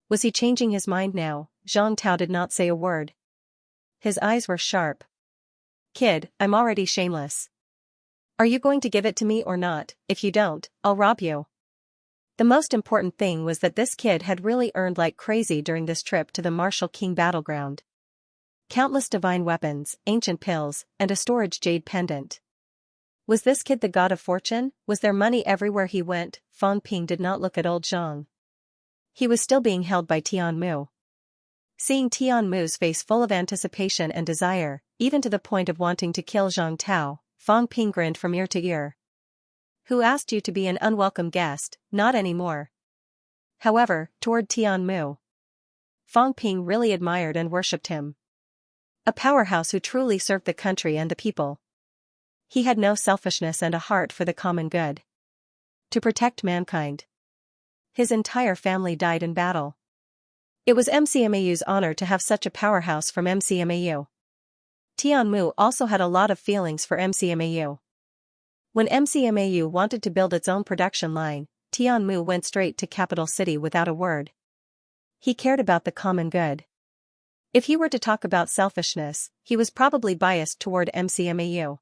Was he changing his mind now? Zhang Tao did not say a word. His eyes were sharp. "Kid, I'm already shameless. Are you going to give it to me or not? If you don't, I'll rob you." The most important thing was that this kid had really earned like crazy during this trip to the Martial King battleground. Countless divine weapons, ancient pills, and a storage jade pendant. Was this kid the god of fortune? Was there money everywhere he went? Fang Ping did not look at old Zhang. He was still being held by Tianmu. Seeing Tianmu's face full of anticipation and desire, even to the point of wanting to kill Zhang Tao, Fang Ping grinned from ear to ear. "Who asked you to be an unwelcome guest? Not anymore." However, toward Tianmu, Fang Ping really admired and worshipped him. A powerhouse who truly served the country and the people. He had no selfishness and a heart for the common good. To protect mankind. His entire family died in battle. It was MCMAU's honor to have such a powerhouse from MCMAU. Tianmu also had a lot of feelings for MCMAU. When MCMAU wanted to build its own production line, Tianmu went straight to capital city without a word. He cared about the common good. If he were to talk about selfishness, he was probably biased toward MCMAU.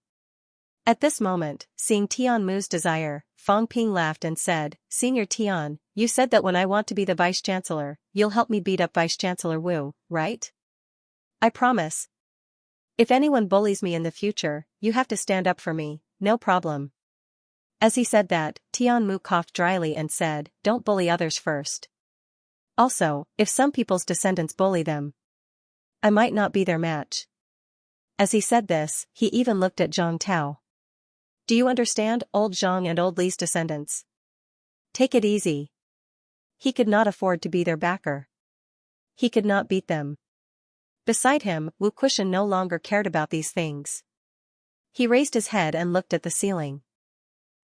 At this moment, seeing Tianmu's desire, Fang Ping laughed and said, "Senior Tian, you said that when I want to be the Vice-Chancellor, you'll help me beat up Vice-Chancellor Wu, right?" "I promise. If anyone bullies me in the future, you have to stand up for me, no problem." As he said that, Tianmu coughed dryly and said, "Don't bully others first. Also, if some people's descendants bully them, I might not be their match." As he said this, he even looked at Zhang Tao. "Do you understand, old Zhang and old Li's descendants? Take it easy. He could not afford to be their backer. He could not beat them." Beside him, Wu Kuxian no longer cared about these things. He raised his head and looked at the ceiling.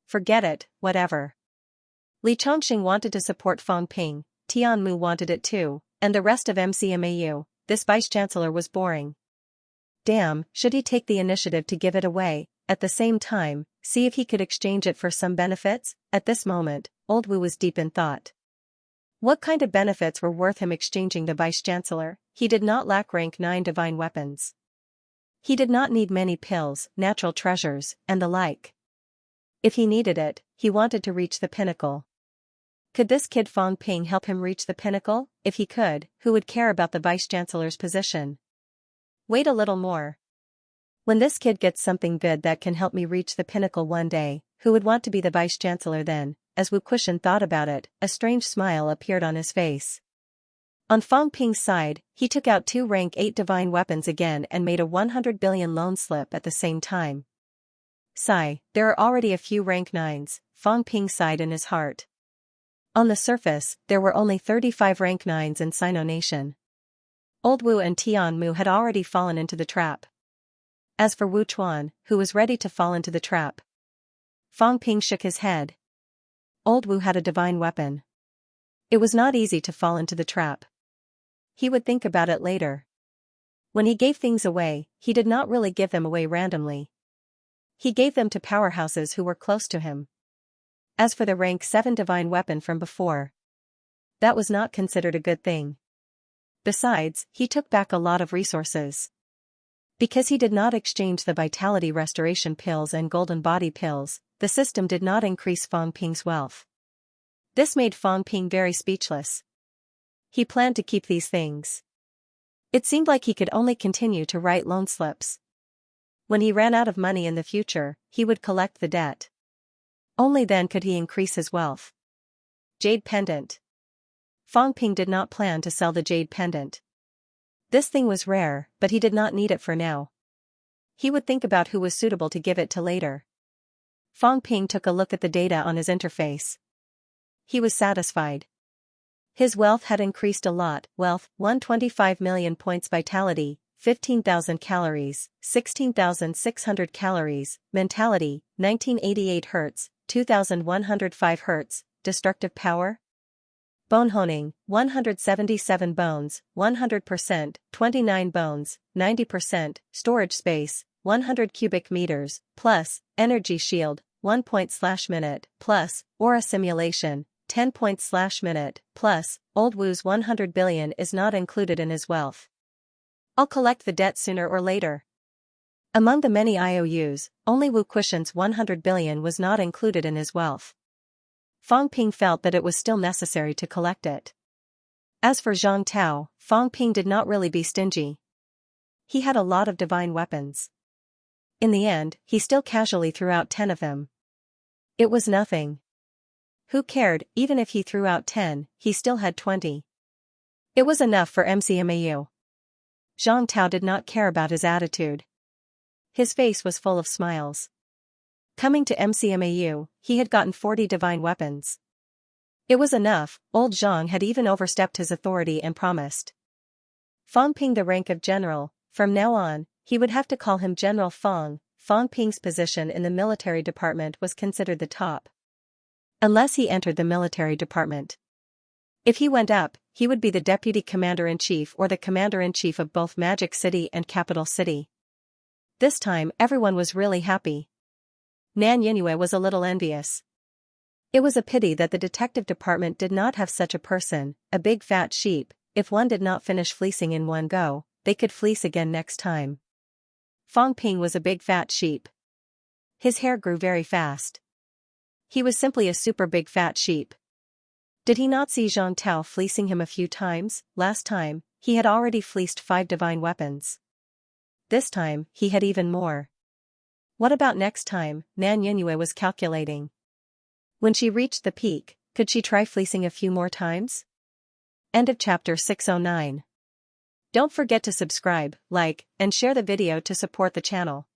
Forget it, whatever. Li Chongqing wanted to support Fang Ping, Tianmu wanted it too, and the rest of MCMAU, this vice-chancellor was boring. Damn, should he take the initiative to give it away, at the same time, see if he could exchange it for some benefits? At this moment, old Wu was deep in thought. What kind of benefits were worth him exchanging the vice-chancellor? He did not lack rank 9 divine weapons. He did not need many pills, natural treasures, and the like. If he needed it, he wanted to reach the pinnacle. Could this kid Fang Ping help him reach the pinnacle? If he could, who would care about the vice-chancellor's position? Wait a little more. When this kid gets something good that can help me reach the pinnacle one day, who would want to be the vice-chancellor then? As Wu Kuxian thought about it, a strange smile appeared on his face. On Fang Ping's side, he took out 2 rank 8 divine weapons again and made a 100 billion loan slip at the same time. Sigh, there are already a few rank 9s, Fang Ping sighed in his heart. On the surface, there were only 35 rank 9s in Sino Nation. Old Wu and Tian Mu had already fallen into the trap. As for Wu Chuan, who was ready to fall into the trap, Fang Ping shook his head. Old Wu had a divine weapon. It was not easy to fall into the trap. He would think about it later. When he gave things away, he did not really give them away randomly. He gave them to powerhouses who were close to him. As for the rank 7 divine weapon from before, that was not considered a good thing. Besides, he took back a lot of resources. Because he did not exchange the vitality restoration pills and golden body pills, the system did not increase Fang Ping's wealth. This made Fang Ping very speechless. He planned to keep these things. It seemed like he could only continue to write loan slips. When he ran out of money in the future, he would collect the debt. Only then could he increase his wealth. Jade pendant. Fang Ping did not plan to sell the jade pendant. This thing was rare, but he did not need it for now. He would think about who was suitable to give it to later. Fang Ping took a look at the data on his interface. He was satisfied. His wealth had increased a lot. Wealth, 125 million points. Vitality, 15,000 calories, 16,600 calories. Mentality, 1988 Hz, 2,105 Hz. Destructive power? Bone honing, 177 bones, 100%, 29 bones, 90%. Storage space, 100 cubic meters, plus, energy shield, 1 point/minute, plus, aura simulation, 10 points/minute, plus, Old Wu's 100 billion is not included in his wealth. I'll collect the debt sooner or later. Among the many IOUs, only Wu Kushan's 100 billion was not included in his wealth. Fang Ping felt that it was still necessary to collect it. As for Zhang Tao, Fang Ping did not really be stingy. He had a lot of divine weapons. In the end, he still casually threw out 10 of them. It was nothing. Who cared? Even if he threw out 10, he still had 20. It was enough for MCMAU. Zhang Tao did not care about his attitude. His face was full of smiles. Coming to MCMAU, he had gotten 40 divine weapons. It was enough. Old Zhang had even overstepped his authority and promised Fang Ping the rank of general. From now on, he would have to call him General Fang. Fang Ping's position in the military department was considered the top. Unless he entered the military department. If he went up, he would be the deputy commander-in-chief or the commander-in-chief of both Magic City and Capital City. This time, everyone was really happy. Nan Yinue was a little envious. It was a pity that the detective department did not have such a person, a big fat sheep. If one did not finish fleecing in one go, they could fleece again next time. Fang Ping was a big fat sheep. His hair grew very fast. He was simply a super big fat sheep. Did he not see Zhang Tao fleecing him a few times? Last time, he had already fleeced 5 divine weapons. This time, he had even more. What about next time? Nan Yinue was calculating. When she reached the peak, could she try fleecing a few more times? End of chapter 609. Don't forget to subscribe, like, and share the video to support the channel.